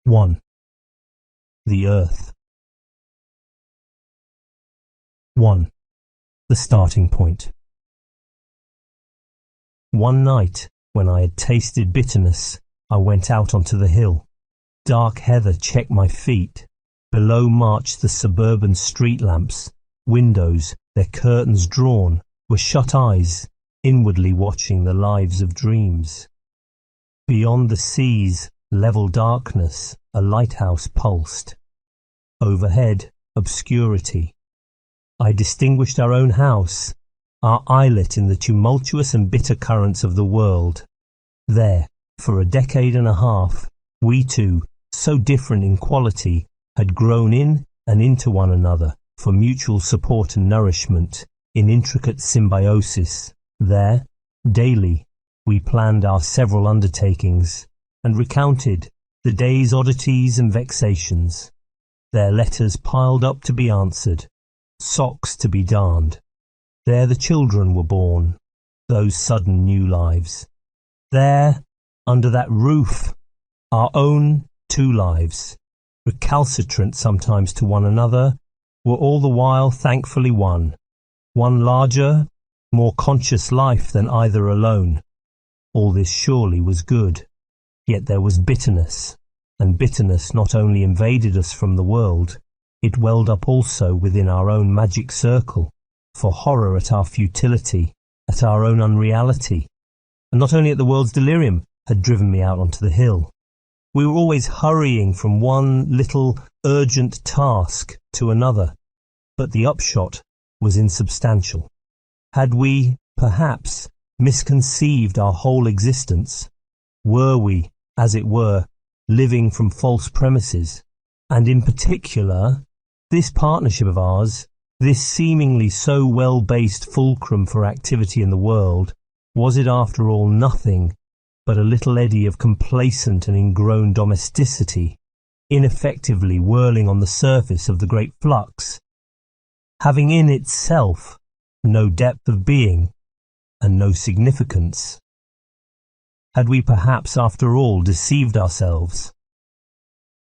1. The Earth. 1. The starting point. One night, when I had tasted bitterness, I went out onto the hill. Dark heather checked my feet. Below marched the suburban street lamps. Windows, their curtains drawn, were shut eyes, inwardly watching the lives of dreams. Beyond the sea's level darkness, a lighthouse pulsed. Overhead, obscurity. I distinguished our own house, our islet in the tumultuous and bitter currents of the world. There, for a decade and a half, we two, so different in quality, had grown in and into one another for mutual support and nourishment, in intricate symbiosis. There, daily, we planned our several undertakings, and recounted the day's oddities and vexations. Their letters piled up to be answered, socks to be darned. There the children were born, those sudden new lives. There, under that roof, our own two lives, recalcitrant sometimes to one another, were all the while thankfully one larger, more conscious life than either alone. All this surely was good. Yet there was bitterness, and bitterness not only invaded us from the world, it welled up also within our own magic circle, for horror at our futility, at our own unreality, and not only at the world's delirium, had driven me out onto the hill. We were always hurrying from one little urgent task to another, but the upshot was insubstantial. Had we, perhaps, misconceived our whole existence? Were we, as it were, living from false premises? And in particular, this partnership of ours, this seemingly so well-based fulcrum for activity in the world, was it after all nothing but a little eddy of complacent and ingrown domesticity, ineffectively whirling on the surface of the great flux, having in itself no depth of being and no significance? Had we perhaps after all deceived ourselves?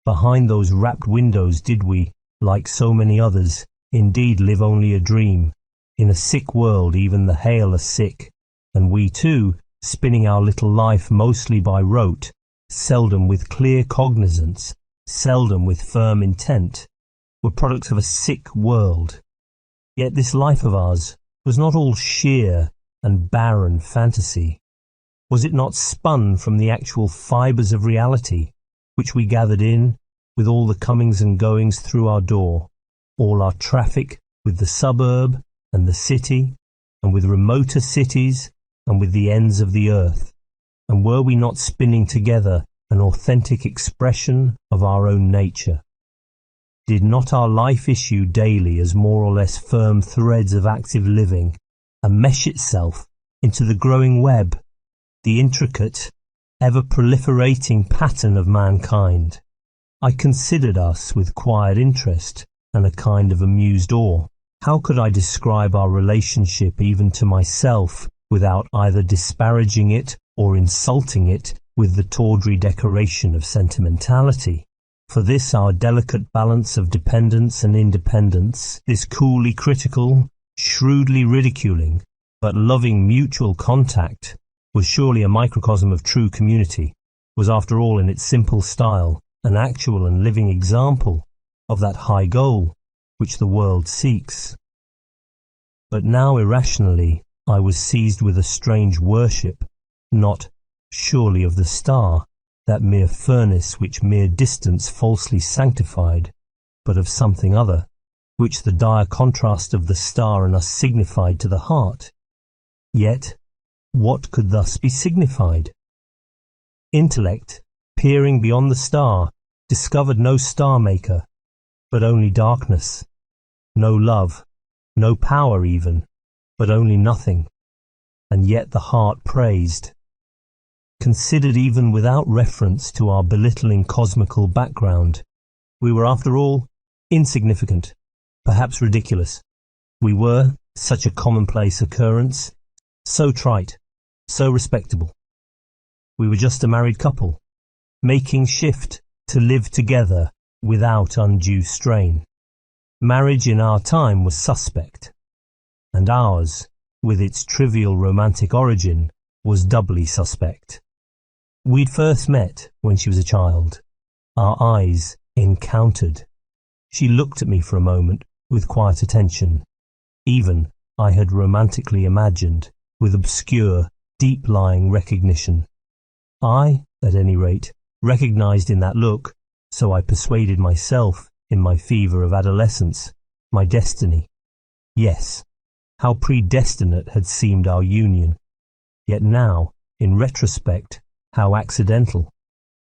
Behind those rapt windows did we, like so many others, indeed live only a dream? In a sick world even the hale are sick, and we too, spinning our little life mostly by rote, seldom with clear cognizance, seldom with firm intent, were products of a sick world. Yet this life of ours was not all sheer and barren fantasy. Was it not spun from the actual fibres of reality, which we gathered in, with all the comings and goings through our door, all our traffic with the suburb and the city, and with remoter cities, and with the ends of the earth? And were we not spinning together an authentic expression of our own nature? Did not our life issue daily as more or less firm threads of active living, and mesh itself into the growing web, the intricate, ever-proliferating pattern of mankind? I considered us with quiet interest and a kind of amused awe. How could I describe our relationship even to myself without either disparaging it or insulting it with the tawdry decoration of sentimentality? For this our delicate balance of dependence and independence, this coolly critical, shrewdly ridiculing, but loving mutual contact, was surely a microcosm of true community, was after all in its simple style an actual and living example of that high goal which the world seeks. But now irrationally I was seized with a strange worship, not, surely, of the star, that mere furnace which mere distance falsely sanctified, but of something other, which the dire contrast of the star and us signified to the heart. Yet, what could thus be signified? Intellect, peering beyond the star, discovered no star-maker, but only darkness, no love, no power even, but only nothing, and yet the heart praised. Considered even without reference to our belittling cosmical background, we were after all insignificant, perhaps ridiculous. We were such a commonplace occurrence, so trite, so respectable. We were just a married couple, making shift to live together without undue strain. Marriage in our time was suspect, and ours, with its trivial romantic origin, was doubly suspect. We'd first met when she was a child. Our eyes encountered. She looked at me for a moment with quiet attention. Even, I had romantically imagined, with obscure, deep-lying recognition. I, at any rate, recognized in that look, so I persuaded myself, in my fever of adolescence, my destiny. Yes, how predestinate had seemed our union. Yet now, in retrospect, how accidental.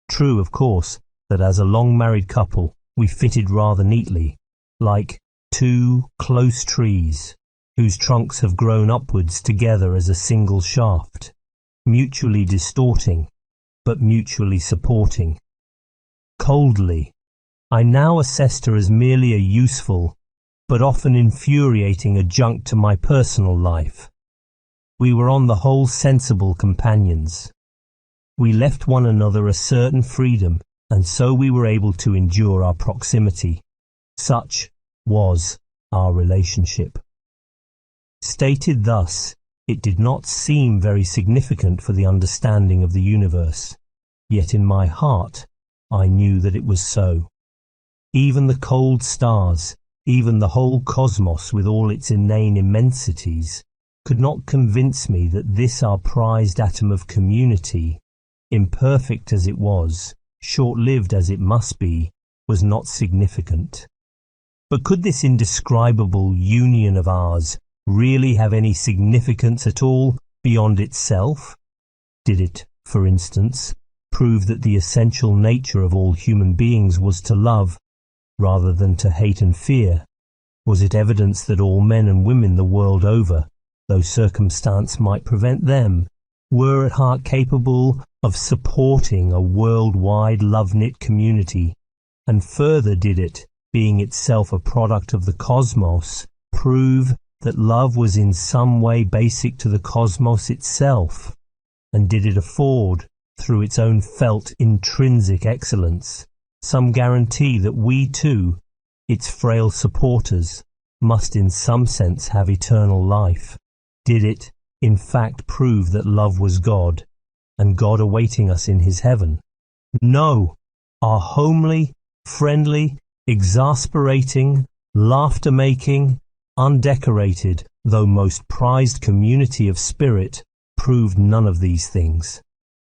True, of course, that as a long-married couple, we fitted rather neatly, like two close trees, whose trunks have grown upwards together as a single shaft, mutually distorting, but mutually supporting. Coldly, I now assessed her as merely a useful, but often infuriating adjunct to my personal life. We were on the whole sensible companions. We left one another a certain freedom, and so we were able to endure our proximity. Such was our relationship. Stated thus, it did not seem very significant for the understanding of the universe, yet in my heart I knew that it was so. Even the cold stars, even the whole cosmos with all its inane immensities, could not convince me that this our prized atom of community, imperfect as it was, short-lived as it must be, was not significant. But could this indescribable union of ours really have any significance at all beyond itself? Did it, for instance, prove that the essential nature of all human beings was to love, rather than to hate and fear? Was it evidence that all men and women the world over, though circumstance might prevent them, were at heart capable of supporting a worldwide love-knit community? And further, did it, being itself a product of the cosmos, prove that love was in some way basic to the cosmos itself? And did it afford, through its own felt intrinsic excellence, some guarantee that we too, its frail supporters, must in some sense have eternal life? Did it, in fact, prove that love was God, and God awaiting us in his heaven? No! Our homely, friendly, exasperating, laughter-making, undecorated, though most prized community of spirit proved none of these things.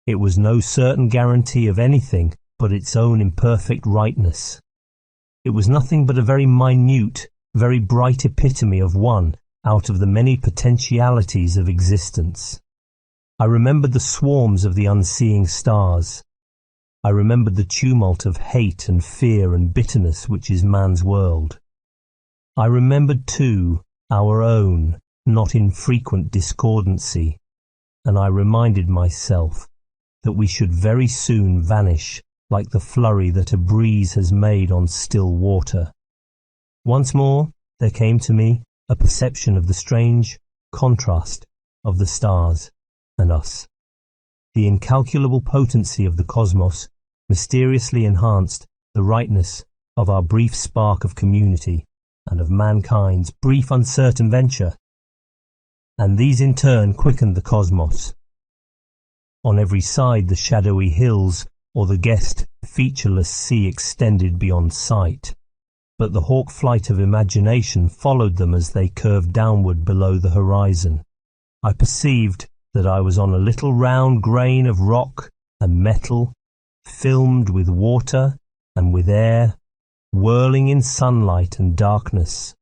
It was no certain guarantee of anything but its own imperfect rightness. It was nothing but a very minute, very bright epitome of one out of the many potentialities of existence. I remembered the swarms of the unseeing stars. I remembered the tumult of hate and fear and bitterness which is man's world. I remembered, too, our own, not infrequent discordancy, and I reminded myself that we should very soon vanish like the flurry that a breeze has made on still water. Once more there came to me a perception of the strange contrast of the stars and us. The incalculable potency of the cosmos mysteriously enhanced the rightness of our brief spark of community and of mankind's brief uncertain venture, and these in turn quickened the cosmos. On every side the shadowy hills or the guessed featureless sea extended beyond sight, but the hawk flight of imagination followed them as they curved downward below the horizon. I perceived that I was on a little round grain of rock and metal, filmed with water and with air, whirling in sunlight and darkness,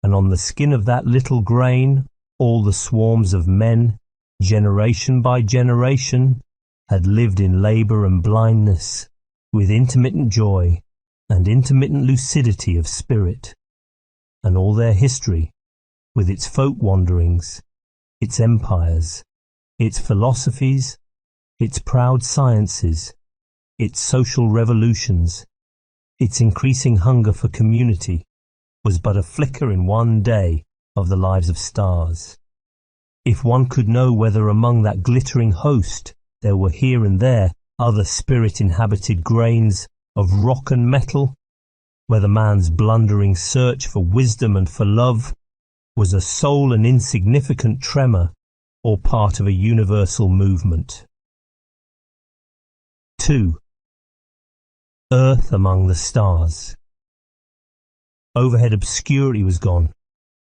and on the skin of that little grain all the swarms of men, generation by generation, had lived in labour and blindness, with intermittent joy and intermittent lucidity of spirit, and all their history, with its folk wanderings, its empires, its philosophies, its proud sciences, its social revolutions, its increasing hunger for community, was but a flicker in one day of the lives of stars. If one could know whether among that glittering host there were here and there other spirit-inhabited grains of rock and metal, whether man's blundering search for wisdom and for love was a sole and insignificant tremor or part of a universal movement. 2. Earth among the stars. Overhead obscurity was gone.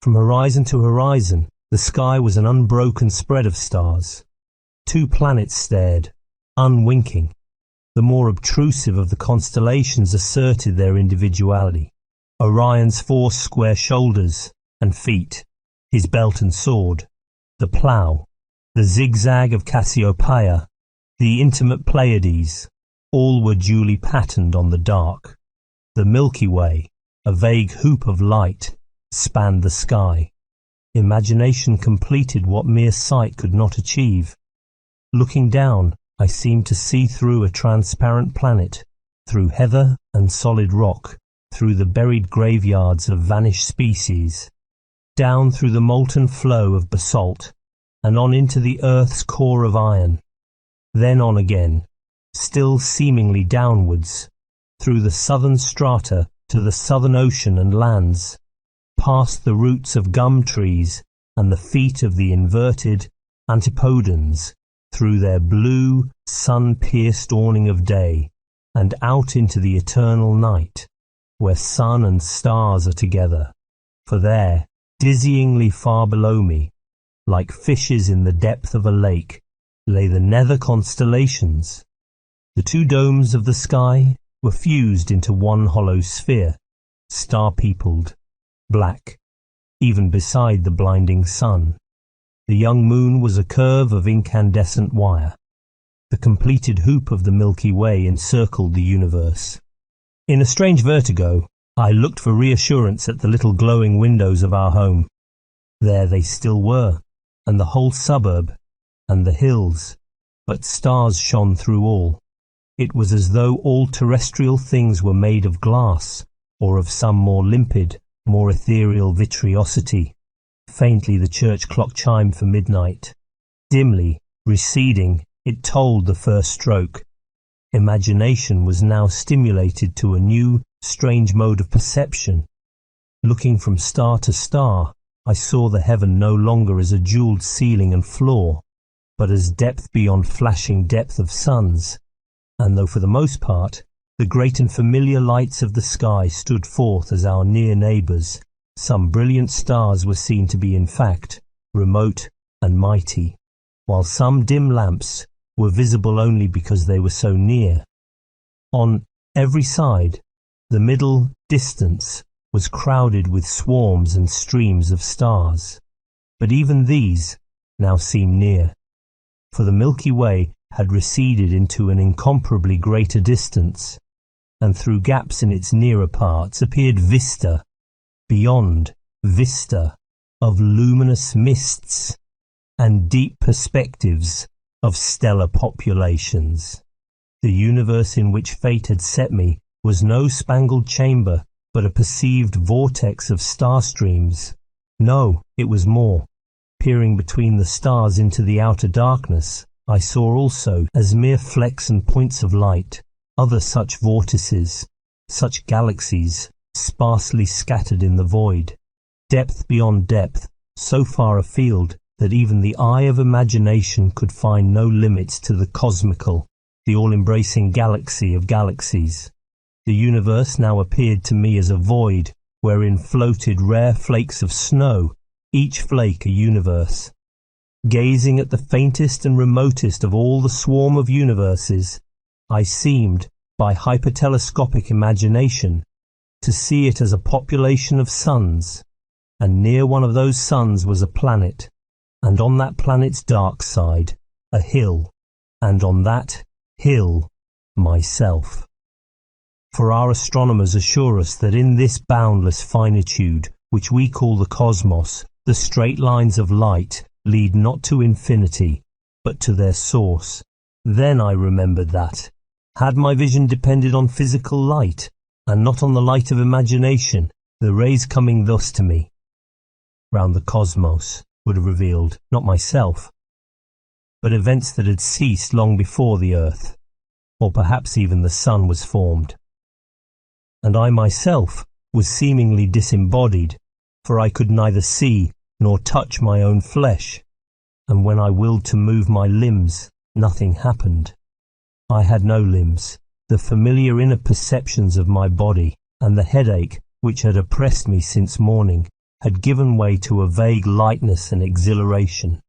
From horizon to horizon, the sky was an unbroken spread of stars. 2 planets stared, unwinking. The more obtrusive of the constellations asserted their individuality. Orion's 4 square shoulders and feet, his belt and sword, the plough, the zigzag of Cassiopeia, the intimate Pleiades, all were duly patterned on the dark. The Milky Way, a vague hoop of light, spanned the sky. Imagination completed what mere sight could not achieve. Looking down, I seemed to see through a transparent planet, through heather and solid rock, through the buried graveyards of vanished species, down through the molten flow of basalt, and on into the earth's core of iron, then on again, still seemingly downwards, through the southern strata to the southern ocean and lands, past the roots of gum trees and the feet of the inverted antipodons, through their blue, sun-pierced awning of day, and out into the eternal night, where sun and stars are together. For there, dizzyingly far below me, like fishes in the depth of a lake, lay the nether constellations. The 2 domes of the sky were fused into one hollow sphere, star-peopled, black, even beside the blinding sun. The young moon was a curve of incandescent wire. The completed hoop of the Milky Way encircled the universe. In a strange vertigo, I looked for reassurance at the little glowing windows of our home. There they still were, and the whole suburb, and the hills, but stars shone through all. It was as though all terrestrial things were made of glass, or of some more limpid, more ethereal vitriosity. Faintly the church clock chimed for midnight. Dimly, receding, it tolled the first stroke. Imagination was now stimulated to a new, strange mode of perception. Looking from star to star, I saw the heaven no longer as a jewelled ceiling and floor, but as depth beyond flashing depth of suns. And though for the most part, the great and familiar lights of the sky stood forth as our near neighbours, some brilliant stars were seen to be in fact remote and mighty, while some dim lamps were visible only because they were so near. On every side, the middle distance was crowded with swarms and streams of stars, but even these now seemed near, for the Milky Way had receded into an incomparably greater distance, and through gaps in its nearer parts appeared vista, beyond vista, of luminous mists and deep perspectives of stellar populations. The universe in which fate had set me was no spangled chamber, but a perceived vortex of star streams. No, it was more. Peering between the stars into the outer darkness, I saw also, as mere flecks and points of light, other such vortices, such galaxies, sparsely scattered in the void, depth beyond depth, so far afield that even the eye of imagination could find no limits to the cosmical, the all-embracing galaxy of galaxies. The universe now appeared to me as a void wherein floated rare flakes of snow, each flake a universe. Gazing at the faintest and remotest of all the swarm of universes, I seemed, by hypertelescopic imagination, to see it as a population of suns, and near one of those suns was a planet, and on that planet's dark side, a hill, and on that hill, myself. For our astronomers assure us that in this boundless finitude, which we call the cosmos, the straight lines of light lead not to infinity, but to their source. Then I remembered that, had my vision depended on physical light, and not on the light of imagination, the rays coming thus to me, round the cosmos, would have revealed, not myself, but events that had ceased long before the earth, or perhaps even the sun was formed. and I myself was seemingly disembodied, for I could neither see nor touch my own flesh, and when I willed to move my limbs, nothing happened. I had no limbs. The familiar inner perceptions of my body and the headache which had oppressed me since morning had given way to a vague lightness and exhilaration.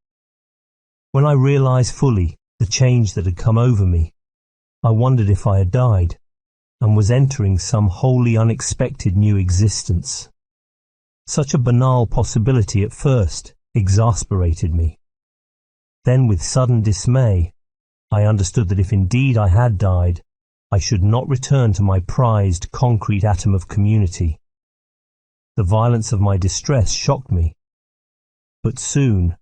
When I realized fully the change that had come over me, I wondered if I had died and was entering some wholly unexpected new existence. Such a banal possibility at first exasperated me. Then with sudden dismay, I understood that if indeed I had died, I should not return to my prized concrete atom of community. The violence of my distress shocked me, but soon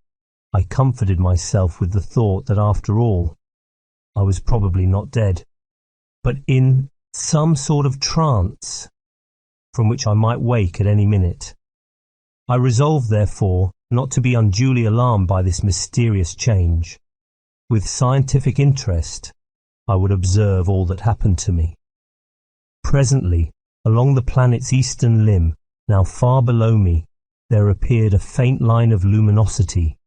I comforted myself with the thought that after all, I was probably not dead, but in some sort of trance from which I might wake at any minute. I resolved, therefore, not to be unduly alarmed by this mysterious change. With scientific interest, I would observe all that happened to me. Presently, along the planet's eastern limb, now far below me, there appeared a faint line of luminosity,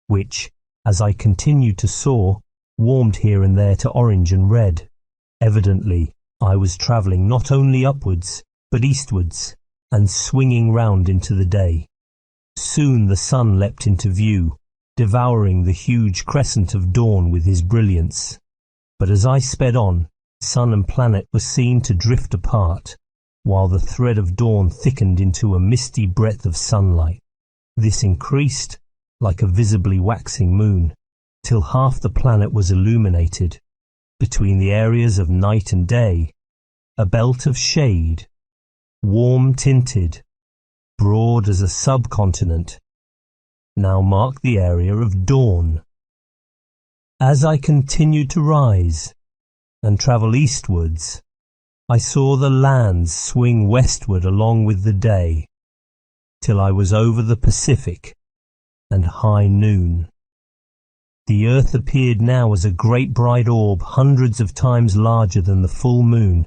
which, as I continued to soar, warmed here and there to orange and red. Evidently, I was travelling not only upwards, but eastwards, and swinging round into the day. Soon the sun leapt into view, devouring the huge crescent of dawn with his brilliance. But as I sped on, sun and planet were seen to drift apart, while the thread of dawn thickened into a misty breadth of sunlight. This increased, like a visibly waxing moon, till half the planet was illuminated. Between the areas of night and day, a belt of shade, warm-tinted, broad as a subcontinent, now marked the area of dawn. As I continued to rise and travel eastwards, I saw the lands swing westward along with the day, till I was over the Pacific and high noon. The earth appeared now as a great bright orb hundreds of times larger than the full moon.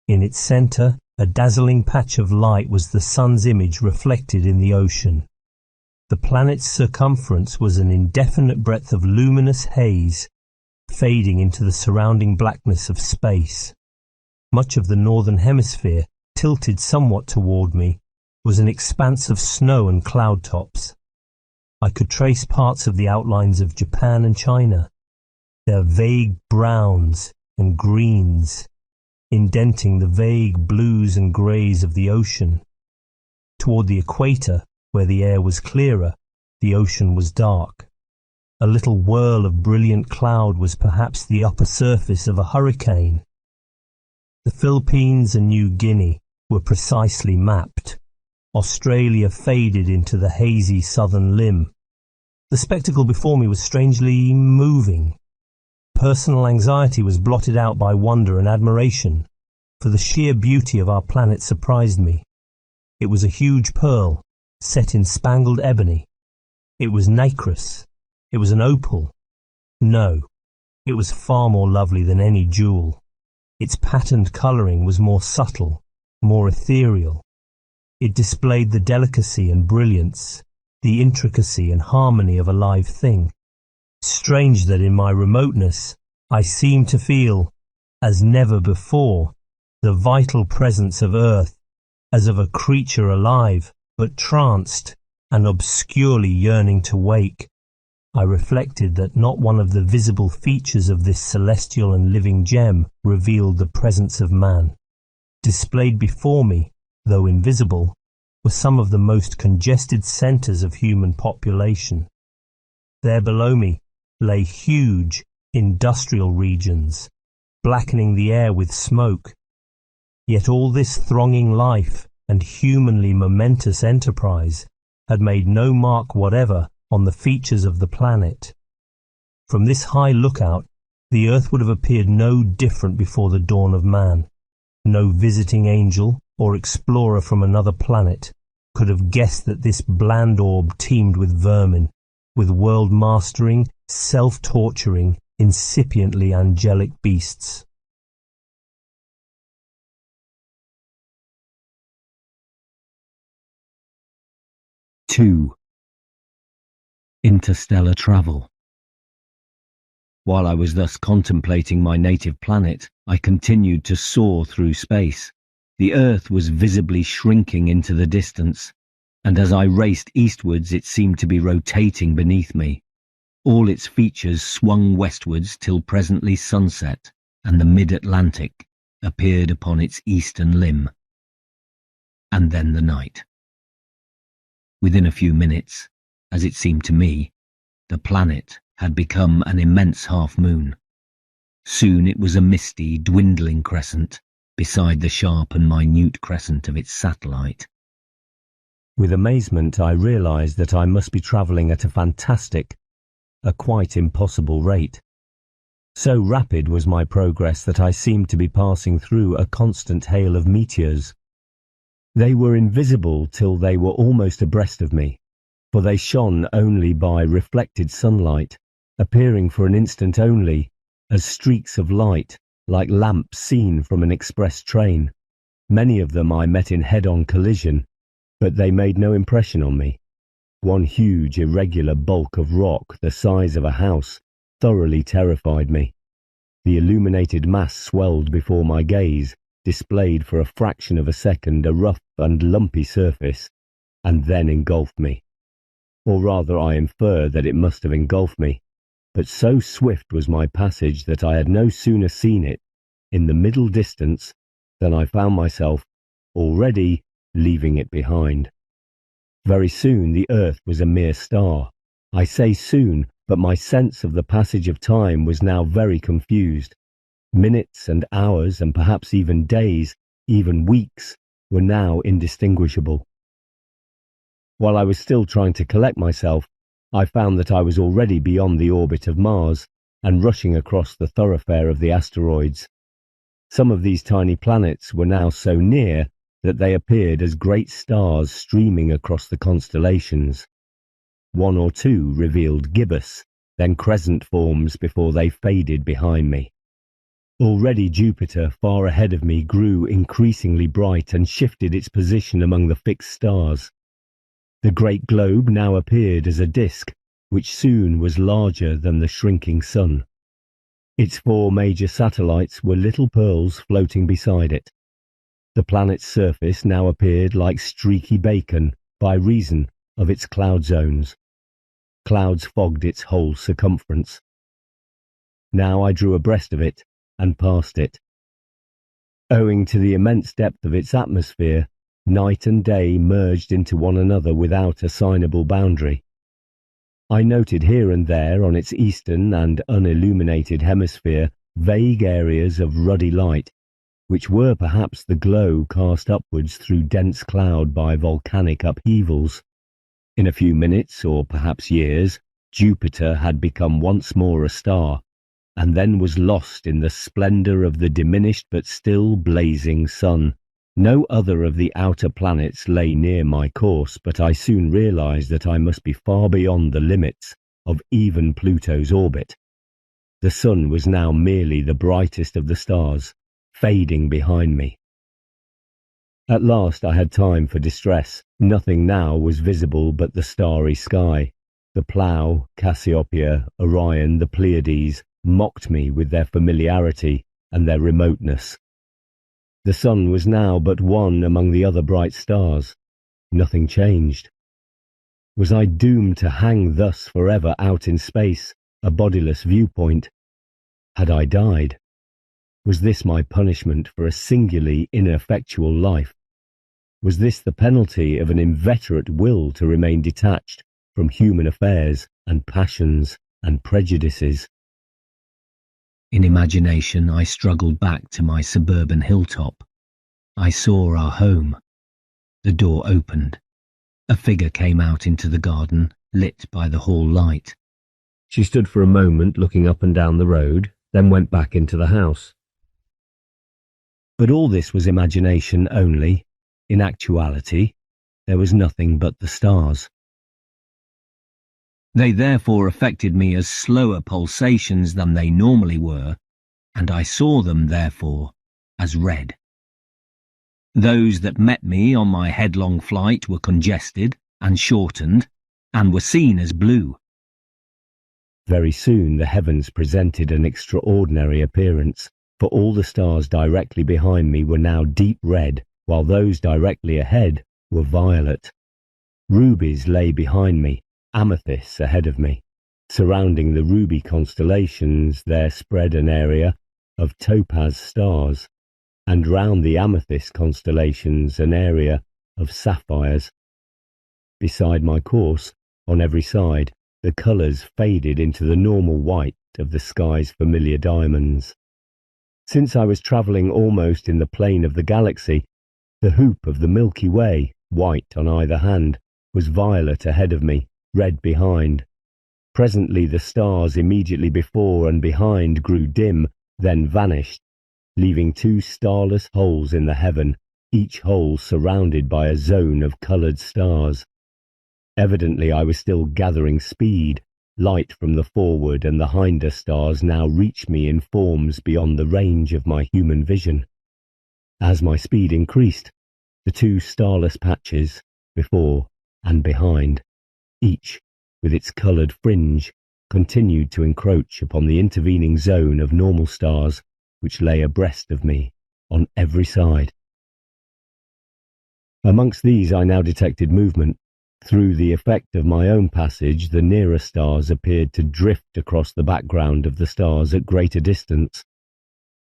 In its centre, a dazzling patch of light was the sun's image reflected in the ocean. The planet's circumference was an indefinite breadth of luminous haze, fading into the surrounding blackness of space. Much of the northern hemisphere, tilted somewhat toward me, was an expanse of snow and cloud tops. I could trace parts of the outlines of Japan and China, their vague browns and greens, indenting the vague blues and greys of the ocean. Toward the equator, where the air was clearer, the ocean was dark. A little whirl of brilliant cloud was perhaps the upper surface of a hurricane. The Philippines and New Guinea were precisely mapped. Australia faded into the hazy southern limb. The spectacle before me was strangely moving. Personal anxiety was blotted out by wonder and admiration, for the sheer beauty of our planet surprised me. It was a huge pearl, set in spangled ebony. It was nacreous. It was an opal. No, it was far more lovely than any jewel. Its patterned colouring was more subtle, more ethereal. It displayed the delicacy and brilliance, the intricacy and harmony of a live thing. Strange that in my remoteness I seemed to feel, as never before, the vital presence of Earth, as of a creature alive, but tranced and obscurely yearning to wake. I reflected that not one of the visible features of this celestial and living gem revealed the presence of man. Displayed before me, though invisible, were some of the most congested centres of human population. There below me lay huge industrial regions, blackening the air with smoke. Yet all this thronging life and humanly momentous enterprise had made no mark whatever on the features of the planet. From this high lookout, the earth would have appeared no different before the dawn of man. No visiting angel or explorer from another planet could have guessed that this bland orb teemed with vermin, with world-mastering, self-torturing, incipiently angelic beasts. 2. Interstellar travel. While I was thus contemplating my native planet, I continued to soar through space. The Earth was visibly shrinking into the distance, and as I raced eastwards it seemed to be rotating beneath me. All its features swung westwards till presently sunset, and the mid-Atlantic appeared upon its eastern limb. And then the night. Within a few minutes, as it seemed to me, the planet had become an immense half-moon. Soon it was a misty, dwindling crescent beside the sharp and minute crescent of its satellite. With amazement, I realized that I must be travelling at a quite impossible rate. So rapid was my progress that I seemed to be passing through a constant hail of meteors. They were invisible till they were almost abreast of me, for they shone only by reflected sunlight, appearing for an instant only as streaks of light, like lamps seen from an express train. Many of them I met in head-on collision, but they made no impression on me. One huge, irregular bulk of rock the size of a house thoroughly terrified me. The illuminated mass swelled before my gaze, displayed for a fraction of a second a rough and lumpy surface, and then engulfed me. Or rather, I infer that it must have engulfed me, but so swift was my passage that I had no sooner seen it in the middle distance than I found myself already leaving it behind. Very soon the Earth was a mere star. I say soon, but my sense of the passage of time was now very confused. Minutes and hours, and perhaps even days, even weeks, were now indistinguishable. While I was still trying to collect myself, I found that I was already beyond the orbit of Mars and rushing across the thoroughfare of the asteroids. Some of these tiny planets were now so near that they appeared as great stars streaming across the constellations. One or two revealed gibbous, then crescent forms before they faded behind me. Already Jupiter, far ahead of me, grew increasingly bright and shifted its position among the fixed stars. The great globe now appeared as a disk, which soon was larger than the shrinking sun. Its 4 major satellites were little pearls floating beside it. The planet's surface now appeared like streaky bacon by reason of its cloud zones. Clouds fogged its whole circumference. Now I drew abreast of it and past it. Owing to the immense depth of its atmosphere, night and day merged into one another without assignable boundary. I noted here and there on its eastern and unilluminated hemisphere vague areas of ruddy light, which were perhaps the glow cast upwards through dense cloud by volcanic upheavals. In a few minutes, or perhaps years, Jupiter had become once more a star, and then was lost in the splendour of the diminished but still blazing sun. No other of the outer planets lay near my course, but I soon realized that I must be far beyond the limits of even Pluto's orbit. The sun was now merely the brightest of the stars, fading behind me. At last I had time for distress. Nothing now was visible but the starry sky. The Plough, Cassiopeia, Orion, the Pleiades mocked me with their familiarity and their remoteness. The sun was now but one among the other bright stars. Nothing changed. Was I doomed to hang thus forever out in space, a bodiless viewpoint? Had I died? Was this my punishment for a singularly ineffectual life? Was this the penalty of an inveterate will to remain detached from human affairs and passions and prejudices? In imagination I struggled back to my suburban hilltop. I saw our home. The door opened. A figure came out into the garden, lit by the hall light. She stood for a moment looking up and down the road, then went back into the house. But all this was imagination only. In actuality, there was nothing but the stars. They therefore affected me as slower pulsations than they normally were, and I saw them, therefore, as red. Those that met me on my headlong flight were congested, and shortened and were seen as blue. Very soon the heavens presented an extraordinary appearance, for all the stars directly behind me were now deep red, while those directly ahead were violet. Rubies lay behind me, amethysts ahead of me. Surrounding the ruby constellations there spread an area of topaz stars, and round the amethyst constellations an area of sapphires. Beside my course, on every side, the colours faded into the normal white of the sky's familiar diamonds. Since I was travelling almost in the plane of the galaxy, the hoop of the Milky Way, white on either hand, was violet ahead of me, red behind. Presently the stars immediately before and behind grew dim, then vanished, leaving two starless holes in the heaven, each hole surrounded by a zone of coloured stars. Evidently I was still gathering speed. Light from the forward and the hinder stars now reached me in forms beyond the range of my human vision. As my speed increased, the two starless patches, before and behind, each with its coloured fringe, continued to encroach upon the intervening zone of normal stars which lay abreast of me on every side. Amongst these I now detected movement. Through the effect of my own passage, the nearer stars appeared to drift across the background of the stars at greater distance.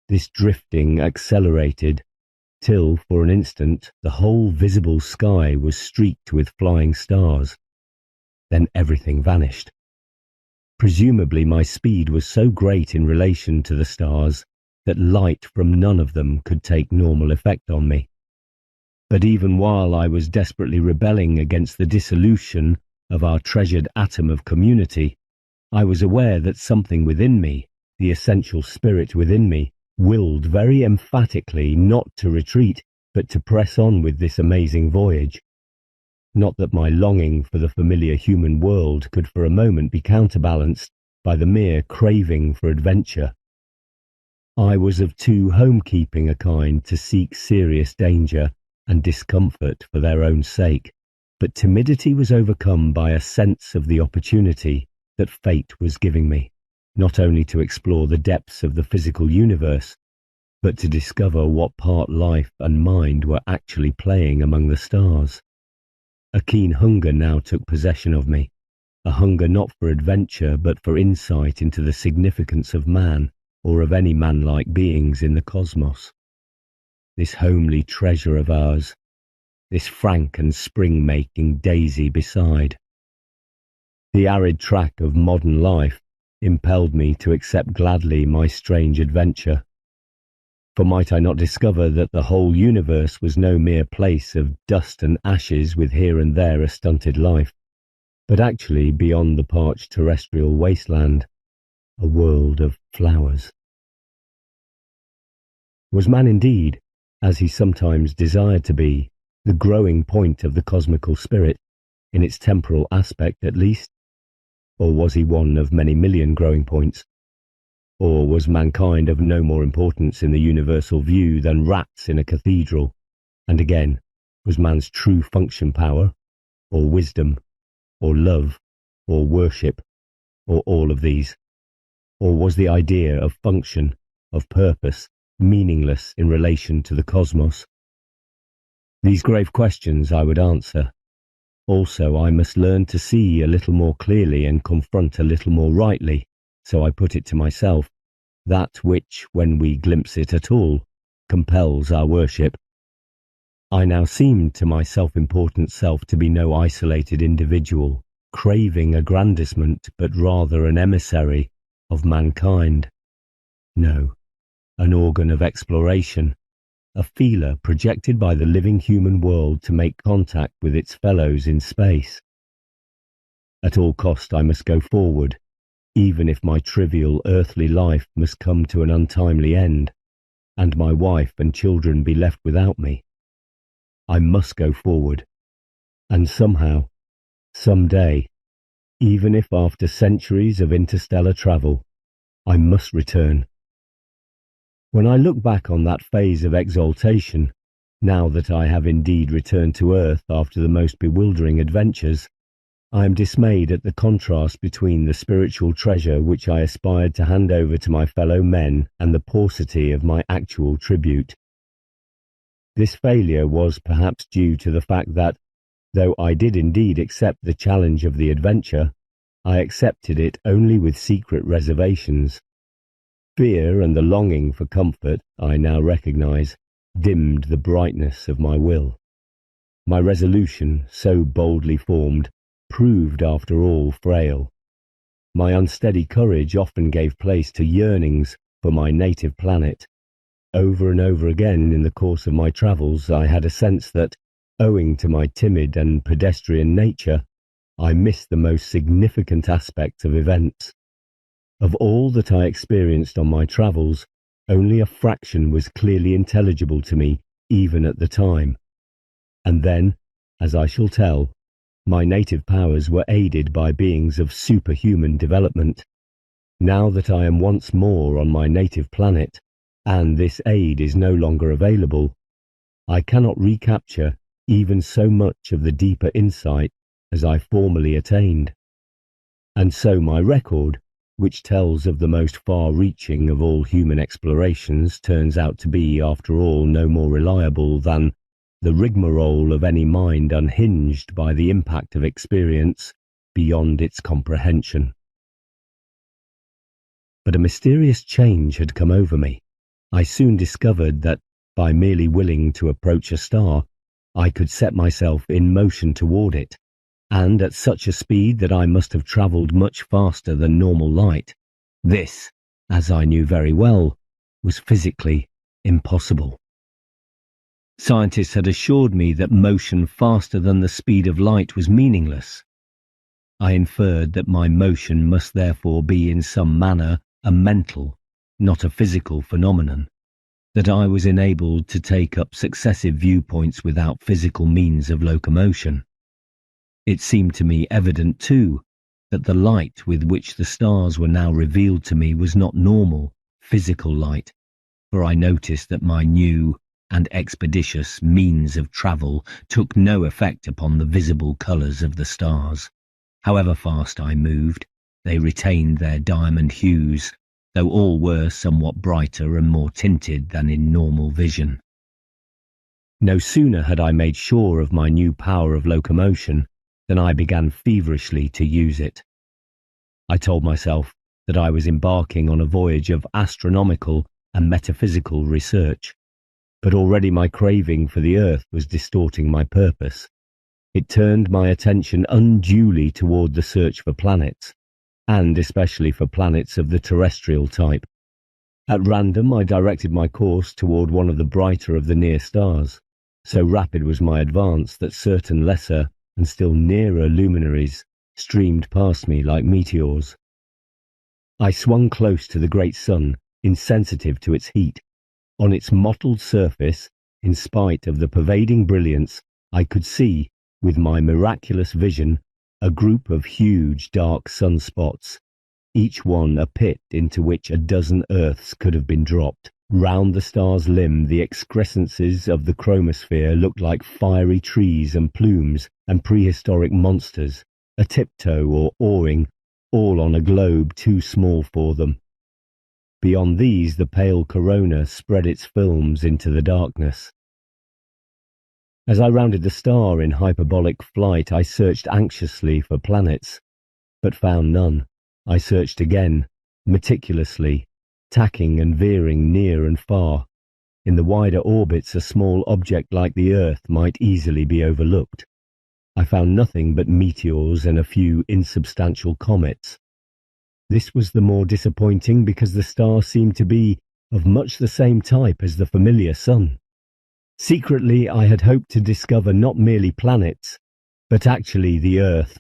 This drifting accelerated till, for an instant, the whole visible sky was streaked with flying stars. Then everything vanished. Presumably my speed was so great in relation to the stars that light from none of them could take normal effect on me. But even while I was desperately rebelling against the dissolution of our treasured atom of community, I was aware that something within me, the essential spirit within me, willed very emphatically not to retreat, but to press on with this amazing voyage. Not that my longing for the familiar human world could for a moment be counterbalanced by the mere craving for adventure. I was of too homekeeping a kind to seek serious danger and discomfort for their own sake, but timidity was overcome by a sense of the opportunity that fate was giving me, not only to explore the depths of the physical universe, but to discover what part life and mind were actually playing among the stars. A keen hunger now took possession of me, a hunger not for adventure but for insight into the significance of man or of any man-like beings in the cosmos. This homely treasure of ours, this frank and spring-making daisy beside. The arid track of modern life impelled me to accept gladly my strange adventure. For might I not discover that the whole universe was no mere place of dust and ashes with here and there a stunted life, but actually beyond the parched terrestrial wasteland, a world of flowers? Was man indeed, as he sometimes desired to be, the growing point of the cosmical spirit, in its temporal aspect at least? Or was he one of many million growing points? Or was mankind of no more importance in the universal view than rats in a cathedral? And again, was man's true function power, or wisdom, or love, or worship, or all of these? Or was the idea of function, of purpose, meaningless in relation to the cosmos? These grave questions I would answer. Also, I must learn to see a little more clearly and confront a little more rightly, so I put it to myself, that which, when we glimpse it at all, compels our worship. I now seemed to my self-important self to be no isolated individual, craving aggrandisement, but rather an emissary of mankind. No, an organ of exploration, a feeler projected by the living human world to make contact with its fellows in space. At all cost I must go forward, even if my trivial earthly life must come to an untimely end, and my wife and children be left without me. I must go forward, and somehow, some day, even if after centuries of interstellar travel, I must return. When I look back on that phase of exaltation, Now that I have indeed returned to Earth after the most bewildering adventures, I am dismayed at the contrast between the spiritual treasure which I aspired to hand over to my fellow men and the paucity of my actual tribute. This failure was perhaps due to the fact that, though I did indeed accept the challenge of the adventure, I accepted it only with secret reservations. Fear and the longing for comfort, I now recognize, dimmed the brightness of my will. My resolution, so boldly formed, proved after all frail. My unsteady courage often gave place to yearnings for my native planet. Over and over again in the course of my travels, I had a sense that, owing to my timid and pedestrian nature, I missed the most significant aspects of events. Of all that I experienced on my travels, only a fraction was clearly intelligible to me, even at the time. And then, as I shall tell, my native powers were aided by beings of superhuman development. Now that I am once more on my native planet, and this aid is no longer available, I cannot recapture even so much of the deeper insight as I formerly attained. And so my record, which tells of the most far-reaching of all human explorations, turns out to be, after all, no more reliable than the rigmarole of any mind unhinged by the impact of experience beyond its comprehension. But a mysterious change had come over me. I soon discovered that, by merely willing to approach a star, I could set myself in motion toward it, and at such a speed that I must have travelled much faster than normal light. This, as I knew very well, was physically impossible. Scientists had assured me that motion faster than the speed of light was meaningless. I inferred that my motion must therefore be in some manner a mental, not a physical phenomenon, that I was enabled to take up successive viewpoints without physical means of locomotion. It seemed to me evident, too, that the light with which the stars were now revealed to me was not normal, physical light, for I noticed that my new and expeditious means of travel took no effect upon the visible colours of the stars. However fast I moved, they retained their diamond hues, though all were somewhat brighter and more tinted than in normal vision. No sooner had I made sure of my new power of locomotion than I began feverishly to use it. I told myself that I was embarking on a voyage of astronomical and metaphysical research, but already my craving for the earth was distorting my purpose. It turned my attention unduly toward the search for planets, and especially for planets of the terrestrial type. At random, I directed my course toward one of the brighter of the near stars. So rapid was my advance that certain lesser and still nearer luminaries streamed past me like meteors. I swung close to the great sun, insensitive to its heat. On its mottled surface, in spite of the pervading brilliance, I could see, with my miraculous vision, a group of huge dark sunspots, each one a pit into which a dozen Earths could have been dropped. Round the star's limb, the excrescences of the chromosphere looked like fiery trees and plumes and prehistoric monsters, a tiptoe or oaring, all on a globe too small for them. Beyond these, the pale corona spread its films into the darkness. As I rounded the star in hyperbolic flight, I searched anxiously for planets, but found none. I searched again, meticulously, tacking and veering near and far. In the wider orbits, a small object like the Earth might easily be overlooked. I found nothing but meteors and a few insubstantial comets. This was the more disappointing because the star seemed to be of much the same type as the familiar Sun. Secretly, I had hoped to discover not merely planets, but actually the Earth.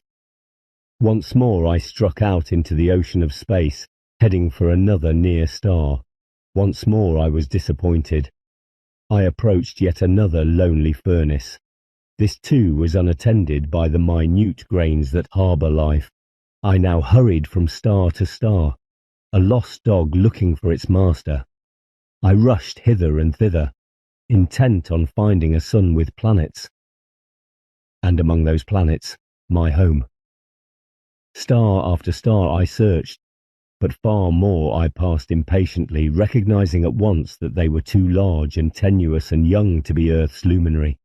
Once more I struck out into the ocean of space, heading for another near star. Once more I was disappointed. I approached yet another lonely furnace. This too was unattended by the minute grains that harbour life. I now hurried from star to star, a lost dog looking for its master. I rushed hither and thither. intent on finding a sun with planets. And among those planets, my home. Star after star I searched, but far more I passed impatiently, recognizing at once that they were too large and tenuous and young to be Earth's luminary.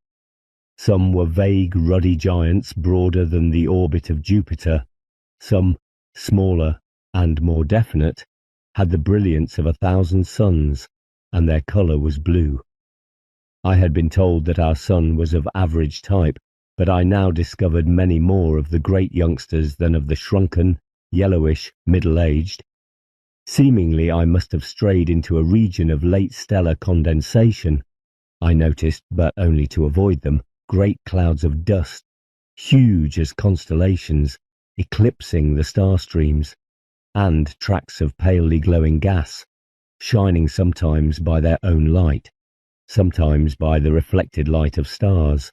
Some were vague, ruddy giants broader than the orbit of Jupiter. Some, smaller and more definite, had the brilliance of 1,000 suns, and their colour was blue. I had been told that our sun was of average type, but I now discovered many more of the great youngsters than of the shrunken, yellowish, middle-aged. Seemingly I must have strayed into a region of late stellar condensation. I noticed, but only to avoid them, great clouds of dust, huge as constellations, eclipsing the star streams, and tracts of palely glowing gas, shining sometimes by their own light, sometimes by the reflected light of stars.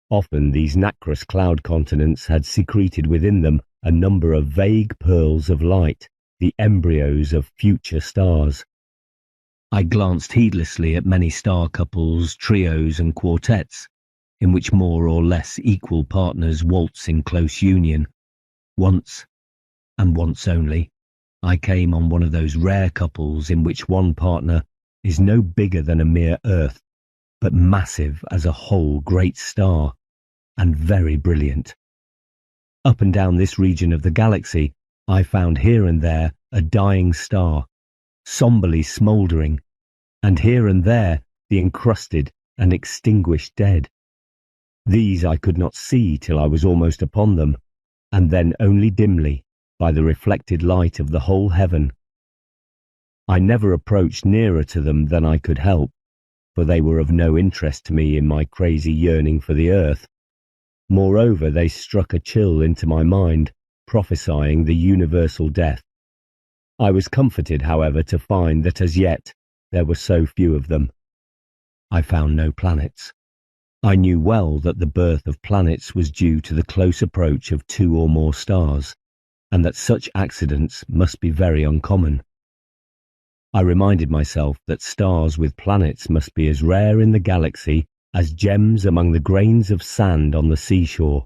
Often these nacrous cloud continents had secreted within them a number of vague pearls of light, the embryos of future stars. I glanced heedlessly at many star couples, trios and quartets, in which more or less equal partners waltz in close union. Once, and once only, I came on one of those rare couples in which one partner is no bigger than a mere earth, but massive as a whole great star, and very brilliant. Up and down this region of the galaxy, I found here and there a dying star, somberly smouldering, and here and there the encrusted and extinguished dead. These I could not see till I was almost upon them, and then only dimly, by the reflected light of the whole heaven. I never approached nearer to them than I could help, for they were of no interest to me in my crazy yearning for the earth. Moreover, they struck a chill into my mind, prophesying the universal death. I was comforted, however, to find that as yet there were so few of them. I found no planets. I knew well that the birth of planets was due to the close approach of 2 or more stars, and that such accidents must be very uncommon. I reminded myself that stars with planets must be as rare in the galaxy as gems among the grains of sand on the seashore.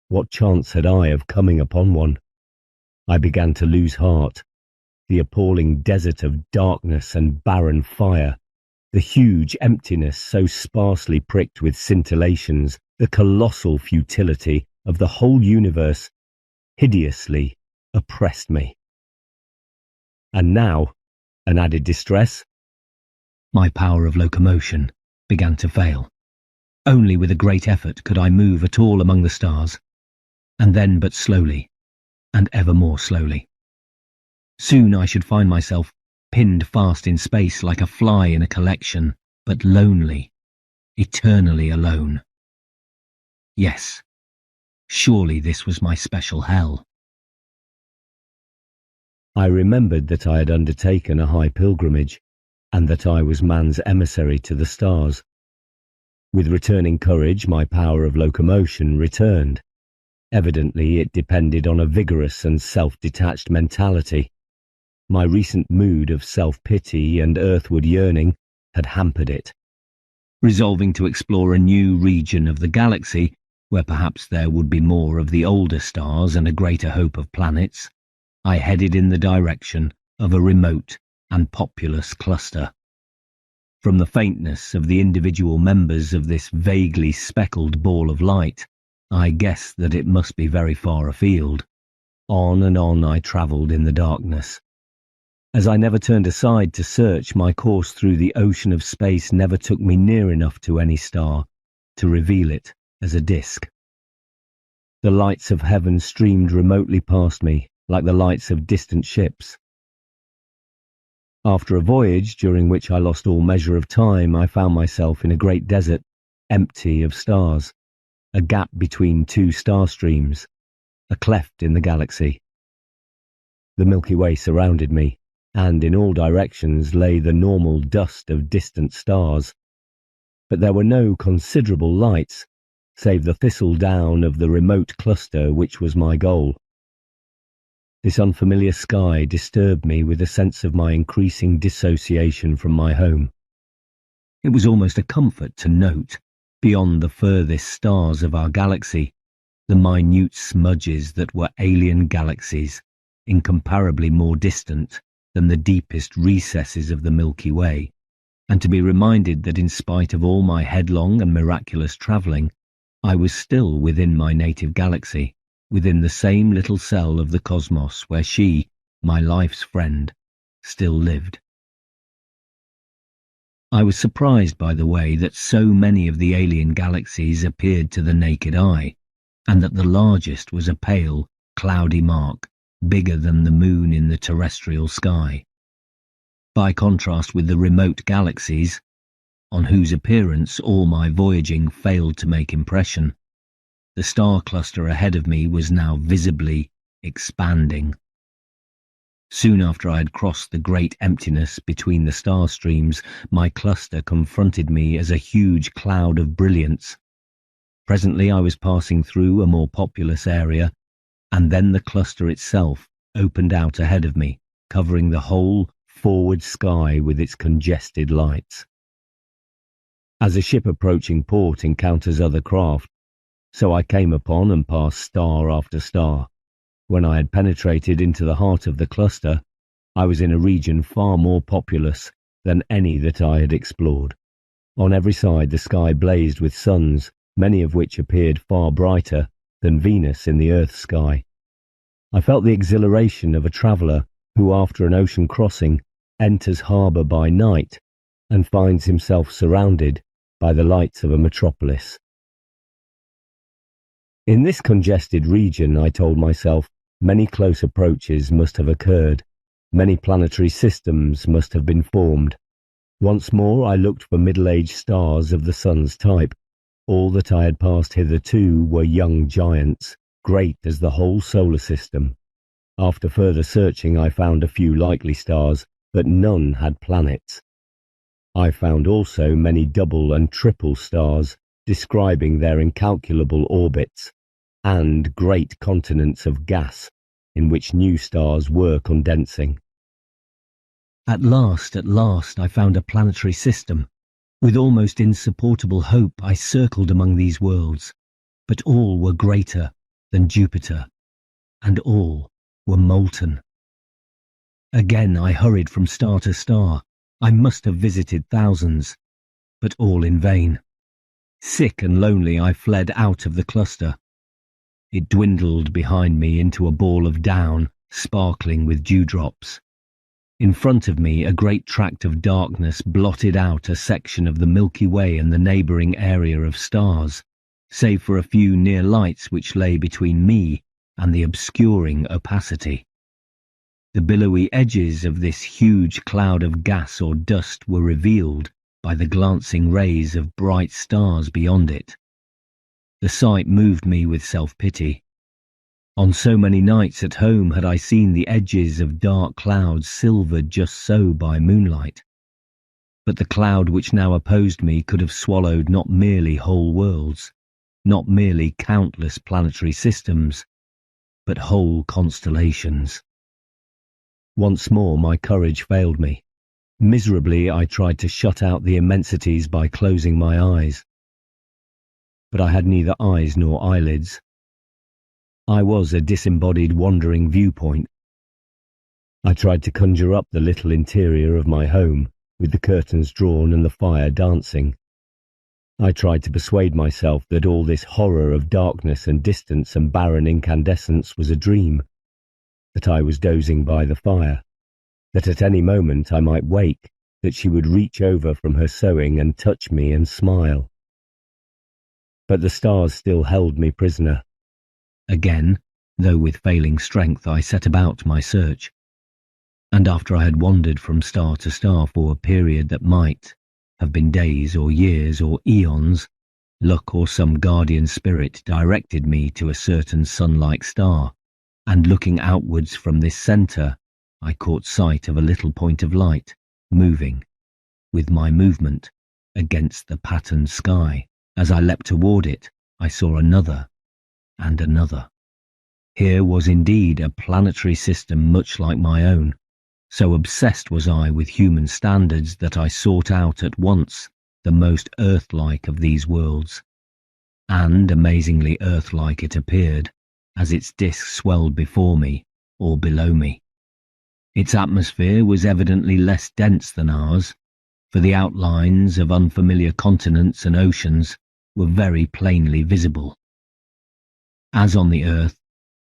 What chance had I of coming upon one? I began to lose heart. The appalling desert of darkness and barren fire, the huge emptiness so sparsely pricked with scintillations, the colossal futility of the whole universe hideously oppressed me. And now, an added distress. My power of locomotion began to fail. Only with a great effort could I move at all among the stars, and then but slowly, and ever more slowly. Soon I should find myself pinned fast in space like a fly in a collection, but lonely, eternally alone. Yes, surely this was my special hell. I remembered that I had undertaken a high pilgrimage, and that I was man's emissary to the stars. With returning courage, my power of locomotion returned. Evidently, it depended on a vigorous and self-detached mentality. My recent mood of self-pity and earthward yearning had hampered it. Resolving to explore a new region of the galaxy, where perhaps there would be more of the older stars and a greater hope of planets, I headed in the direction of a remote and populous cluster. From the faintness of the individual members of this vaguely speckled ball of light, I guessed that it must be very far afield. On and on I travelled in the darkness. As I never turned aside to search, my course through the ocean of space never took me near enough to any star to reveal it as a disk. The lights of heaven streamed remotely past me, like the lights of distant ships. After a voyage during which I lost all measure of time, I found myself in a great desert, empty of stars, a gap between 2 star streams, a cleft in the galaxy. The Milky Way surrounded me, and in all directions lay the normal dust of distant stars, but there were no considerable lights, save the thistledown of the remote cluster which was my goal. This unfamiliar sky disturbed me with a sense of my increasing dissociation from my home. It was almost a comfort to note, beyond the furthest stars of our galaxy, the minute smudges that were alien galaxies, incomparably more distant than the deepest recesses of the Milky Way, and to be reminded that in spite of all my headlong and miraculous travelling, I was still within my native galaxy, within the same little cell of the cosmos where she, my life's friend, still lived. I was surprised by the way that so many of the alien galaxies appeared to the naked eye, and that the largest was a pale, cloudy mark, bigger than the moon in the terrestrial sky. By contrast with the remote galaxies, on whose appearance all my voyaging failed to make impression, the star cluster ahead of me was now visibly expanding. Soon after I had crossed the great emptiness between the star streams, my cluster confronted me as a huge cloud of brilliance. Presently I was passing through a more populous area, and then the cluster itself opened out ahead of me, covering the whole forward sky with its congested lights. As a ship approaching port encounters other craft, so I came upon and passed star after star. When I had penetrated into the heart of the cluster, I was in a region far more populous than any that I had explored. On every side the sky blazed with suns, many of which appeared far brighter than Venus in the Earth's sky. I felt the exhilaration of a traveller who, after an ocean crossing, enters harbour by night and finds himself surrounded by the lights of a metropolis. In this congested region, I told myself, many close approaches must have occurred, many planetary systems must have been formed. Once more I looked for middle-aged stars of the sun's type. All that I had passed hitherto were young giants, great as the whole solar system. After further searching I found a few likely stars, but none had planets. I found also many double and triple stars, describing their incalculable orbits, and great continents of gas, in which new stars were condensing. At last, I found a planetary system. With almost insupportable hope I circled among these worlds, but all were greater than Jupiter, and all were molten. Again I hurried from star to star. I must have visited thousands, but all in vain. Sick and lonely I fled out of the cluster. It dwindled behind me into a ball of down, sparkling with dewdrops. In front of me, a great tract of darkness blotted out a section of the Milky Way and the neighbouring area of stars, save for a few near lights which lay between me and the obscuring opacity. The billowy edges of this huge cloud of gas or dust were revealed by the glancing rays of bright stars beyond it. The sight moved me with self-pity. On so many nights at home had I seen the edges of dark clouds silvered just so by moonlight. But the cloud which now opposed me could have swallowed not merely whole worlds, not merely countless planetary systems, but whole constellations. Once more my courage failed me. Miserably I tried to shut out the immensities by closing my eyes. But I had neither eyes nor eyelids. I was a disembodied wandering viewpoint. I tried to conjure up the little interior of my home, with the curtains drawn and the fire dancing. I tried to persuade myself that all this horror of darkness and distance and barren incandescence was a dream, that I was dozing by the fire, that at any moment I might wake, that she would reach over from her sewing and touch me and smile. But the stars still held me prisoner. Again, though with failing strength, I set about my search, and after I had wandered from star to star for a period that might have been days or years or eons, luck or some guardian spirit directed me to a certain sun-like star, and looking outwards from this centre, I caught sight of a little point of light, moving, with my movement, against the patterned sky. As I leapt toward it, I saw another and another. Here was indeed a planetary system much like my own. So obsessed was I with human standards that I sought out at once the most Earth-like of these worlds, and amazingly Earth-like it appeared, as its disk swelled before me, or below me. Its atmosphere was evidently less dense than ours, for the outlines of unfamiliar continents and oceans were very plainly visible. As on the Earth,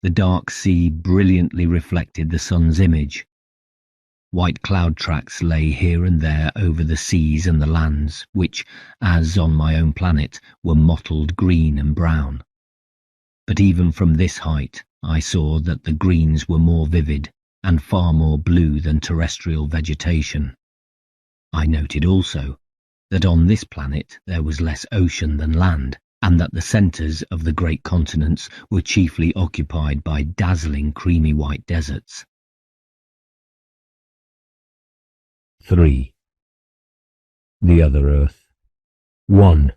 the dark sea brilliantly reflected the sun's image. White cloud tracks lay here and there over the seas and the lands, which, as on my own planet, were mottled green and brown. But even from this height, I saw that the greens were more vivid and far more blue than terrestrial vegetation. I noted also that on this planet there was less ocean than land, and that the centres of the great continents were chiefly occupied by dazzling creamy white deserts. 3. The Other Earth. 1.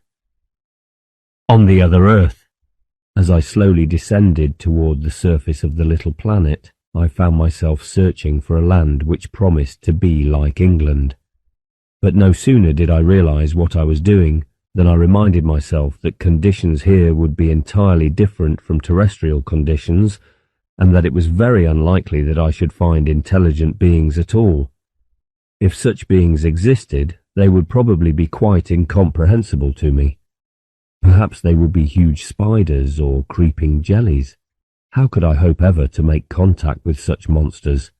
On the other Earth. As I slowly descended toward the surface of the little planet, I found myself searching for a land which promised to be like England. But no sooner did I realize what I was doing than I reminded myself that conditions here would be entirely different from terrestrial conditions, and that it was very unlikely that I should find intelligent beings at all. If such beings existed, they would probably be quite incomprehensible to me. Perhaps they would be huge spiders or creeping jellies. How could I hope ever to make contact with such monsters?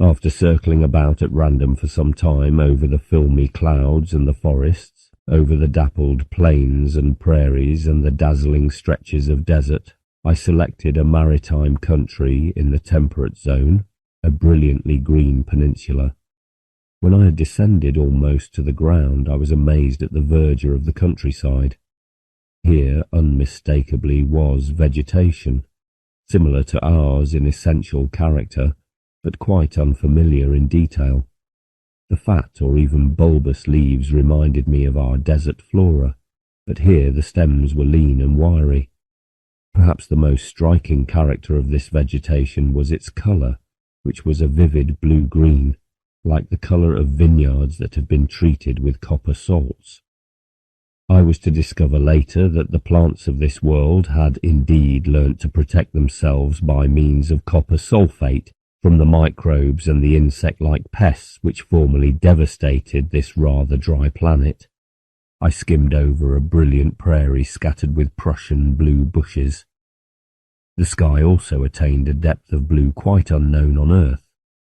After circling about at random for some time over the filmy clouds and the forests, over the dappled plains and prairies and the dazzling stretches of desert, I selected a maritime country in the temperate zone, a brilliantly green peninsula. When I had descended almost to the ground, I was amazed at the verdure of the countryside. Here unmistakably was vegetation, similar to ours in essential character, but quite unfamiliar in detail. The fat or even bulbous leaves reminded me of our desert flora, but here the stems were lean and wiry. Perhaps the most striking character of this vegetation was its colour, which was a vivid blue-green, like the colour of vineyards that had been treated with copper salts. I was to discover later that the plants of this world had indeed learnt to protect themselves by means of copper sulphate from the microbes and the insect-like pests which formerly devastated this rather dry planet. I skimmed over a brilliant prairie scattered with Prussian blue bushes. The sky also attained a depth of blue quite unknown on Earth,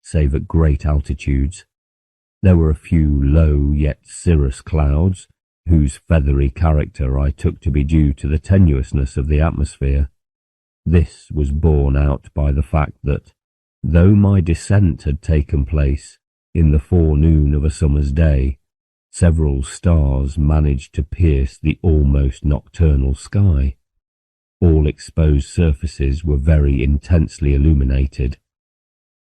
save at great altitudes. There were a few low yet cirrus clouds, whose feathery character I took to be due to the tenuousness of the atmosphere. This was borne out by the fact that, though my descent had taken place in the forenoon of a summer's day, several stars managed to pierce the almost nocturnal sky. All exposed surfaces were very intensely illuminated.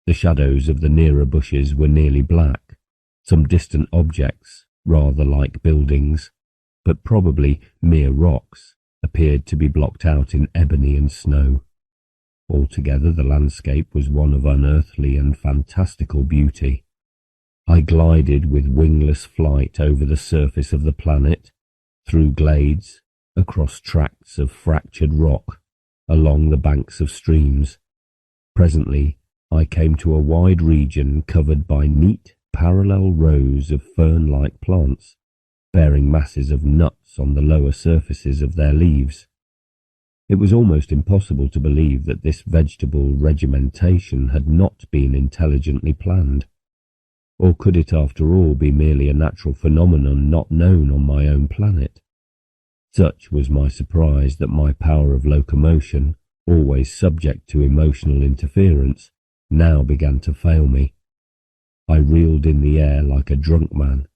The shadows of the nearer bushes were nearly black. Some distant objects, rather like buildings, but probably mere rocks, appeared to be blocked out in ebony and snow. Altogether the landscape was one of unearthly and fantastical beauty. I glided with wingless flight over the surface of the planet, through glades, across tracts of fractured rock, along the banks of streams. Presently I came to a wide region covered by neat, parallel rows of fern-like plants, bearing masses of nuts on the lower surfaces of their leaves. It was almost impossible to believe that this vegetable regimentation had not been intelligently planned. Or could it after all be merely a natural phenomenon not known on my own planet? Such was my surprise that my power of locomotion, always subject to emotional interference, now began to fail me. I reeled in the air like a drunk man.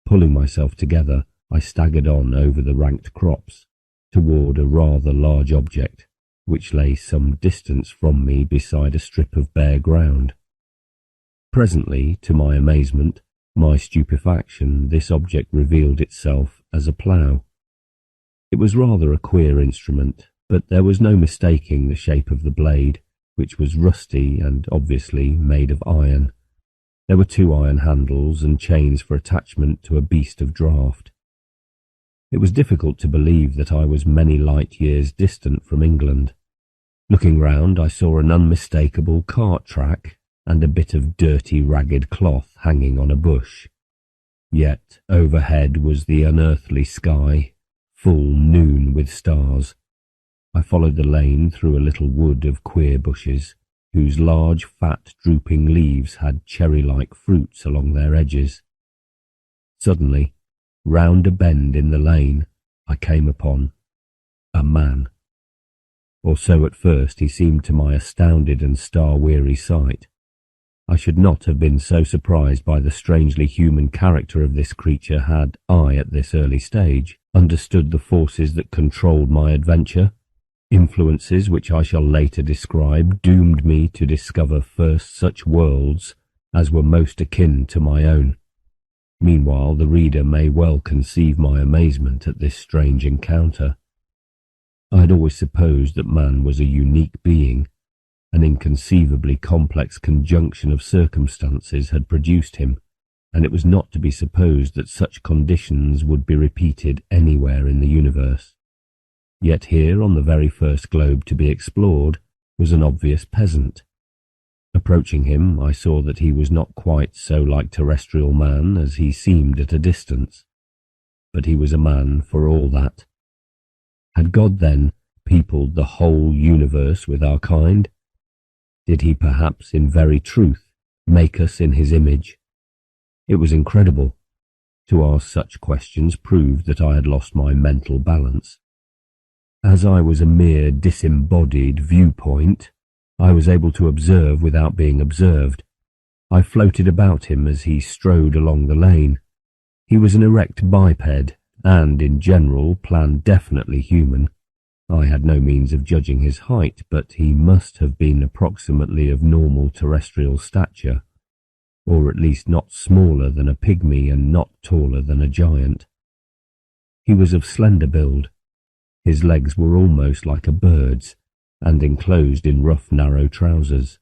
Pulling myself together, I staggered on over the ranked crops, toward a rather large object, which lay some distance from me beside a strip of bare ground. Presently, to my amazement, my stupefaction, this object revealed itself as a plough. It was rather a queer instrument, but there was no mistaking the shape of the blade, which was rusty and obviously made of iron. There were 2 iron handles and chains for attachment to a beast of draught, It was difficult to believe that I was many light years distant from England. Looking round, I saw an unmistakable cart track and a bit of dirty, ragged cloth hanging on a bush. Yet overhead was the unearthly sky, full noon with stars. I followed the lane through a little wood of queer bushes, whose large, fat, drooping leaves had cherry-like fruits along their edges. Suddenly, round a bend in the lane, I came upon a man. Or so at first he seemed to my astounded and star-weary sight. I should not have been so surprised by the strangely human character of this creature had I, at this early stage, understood the forces that controlled my adventure. Influences which I shall later describe doomed me to discover first such worlds as were most akin to my own. Meanwhile, the reader may well conceive my amazement at this strange encounter. I had always supposed that man was a unique being. An inconceivably complex conjunction of circumstances had produced him, and it was not to be supposed that such conditions would be repeated anywhere in the universe. Yet here, on the very first globe to be explored, was an obvious peasant. Approaching him, I saw that he was not quite so like terrestrial man as he seemed at a distance, but he was a man for all that. Had God, then, peopled the whole universe with our kind? Did he perhaps in very truth make us in his image? It was incredible. To ask such questions proved that I had lost my mental balance. As I was a mere disembodied viewpoint, I was able to observe without being observed. I floated about him as he strode along the lane. He was an erect biped, and, in general, plan definitely human. I had no means of judging his height, but he must have been approximately of normal terrestrial stature, or at least not smaller than a pygmy and not taller than a giant. He was of slender build. His legs were almost like a bird's, and enclosed in rough, narrow trousers.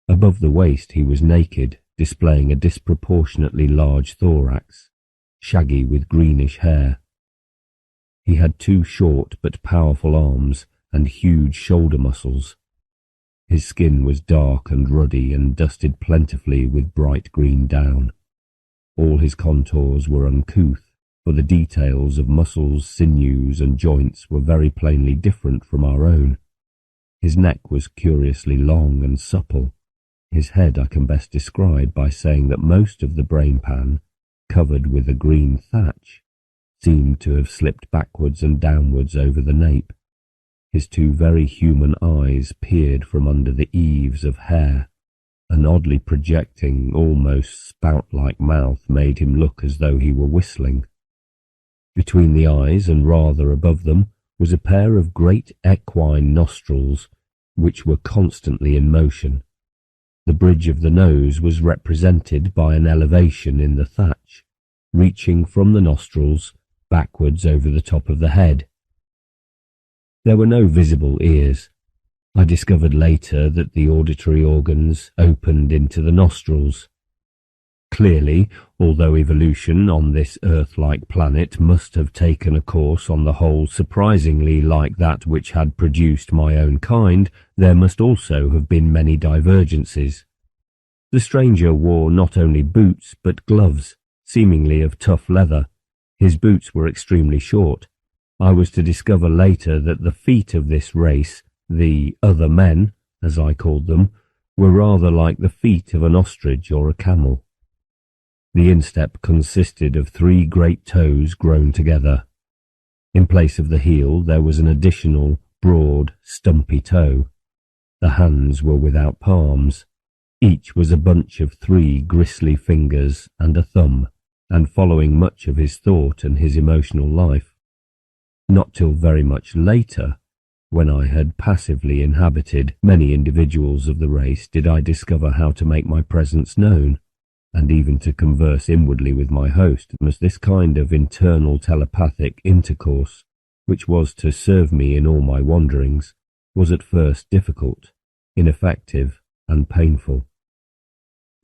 Above the waist he was naked, displaying a disproportionately large thorax, shaggy with greenish hair. He had 2 short but powerful arms and huge shoulder muscles. His skin was dark and ruddy and dusted plentifully with bright green down. All his contours were uncouth, for the details of muscles, sinews, and joints were very plainly different from our own. His neck was curiously long and supple. His head I can best describe by saying that most of the brain pan, covered with a green thatch, seemed to have slipped backwards and downwards over the nape. His 2 very human eyes peered from under the eaves of hair. An oddly projecting, almost spout-like mouth made him look as though he were whistling. Between the eyes and rather above them was a pair of great equine nostrils, which were constantly in motion. The bridge of the nose was represented by an elevation in the thatch, reaching from the nostrils backwards over the top of the head. There were no visible ears. I discovered later that the auditory organs opened into the nostrils. Clearly, although evolution on this Earth-like planet must have taken a course on the whole surprisingly like that which had produced my own kind, there must also have been many divergences. The stranger wore not only boots but gloves, seemingly of tough leather. His boots were extremely short. I was to discover later that the feet of this race, the other men, as I called them, were rather like the feet of an ostrich or a camel. The instep consisted of 3 great toes grown together. In place of the heel there was an additional, broad, stumpy toe. The hands were without palms. Each was a bunch of 3 gristly fingers and a thumb, and following much of his thought and his emotional life. Not till very much later, when I had passively inhabited many individuals of the race, did I discover how to make my presence known, and even to converse inwardly with my host, as this kind of internal telepathic intercourse, which was to serve me in all my wanderings, was at first difficult, ineffective, and painful.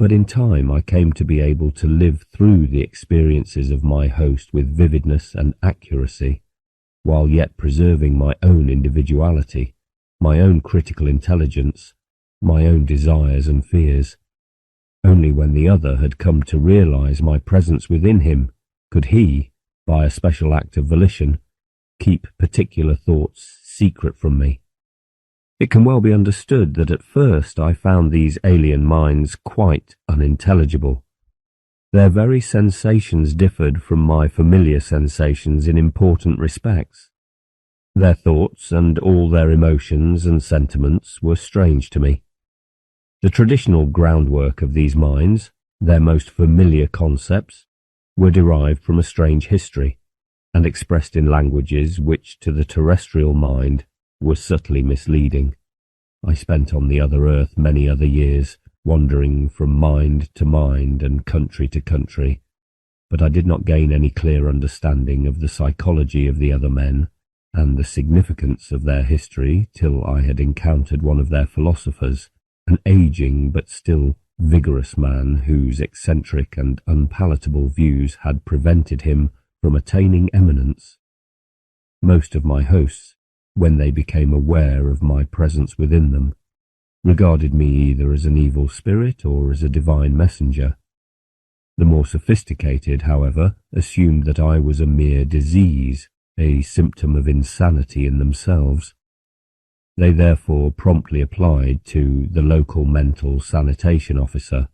But in time I came to be able to live through the experiences of my host with vividness and accuracy, while yet preserving my own individuality, my own critical intelligence, my own desires and fears. Only when the other had come to realize my presence within him could he, by a special act of volition, keep particular thoughts secret from me. It can well be understood that at first I found these alien minds quite unintelligible. Their very sensations differed from my familiar sensations in important respects. Their thoughts and all their emotions and sentiments were strange to me. The traditional groundwork of these minds, their most familiar concepts, were derived from a strange history, and expressed in languages which to the terrestrial mind were subtly misleading. I spent on the other earth many other years, wandering from mind to mind and country to country, but I did not gain any clear understanding of the psychology of the other men and the significance of their history till I had encountered one of their philosophers, an aging but still vigorous man whose eccentric and unpalatable views had prevented him from attaining eminence. Most of my hosts, when they became aware of my presence within them, regarded me either as an evil spirit or as a divine messenger. The more sophisticated, however, assumed that I was a mere disease, a symptom of insanity in themselves. They therefore promptly applied to the local mental sanitation officer.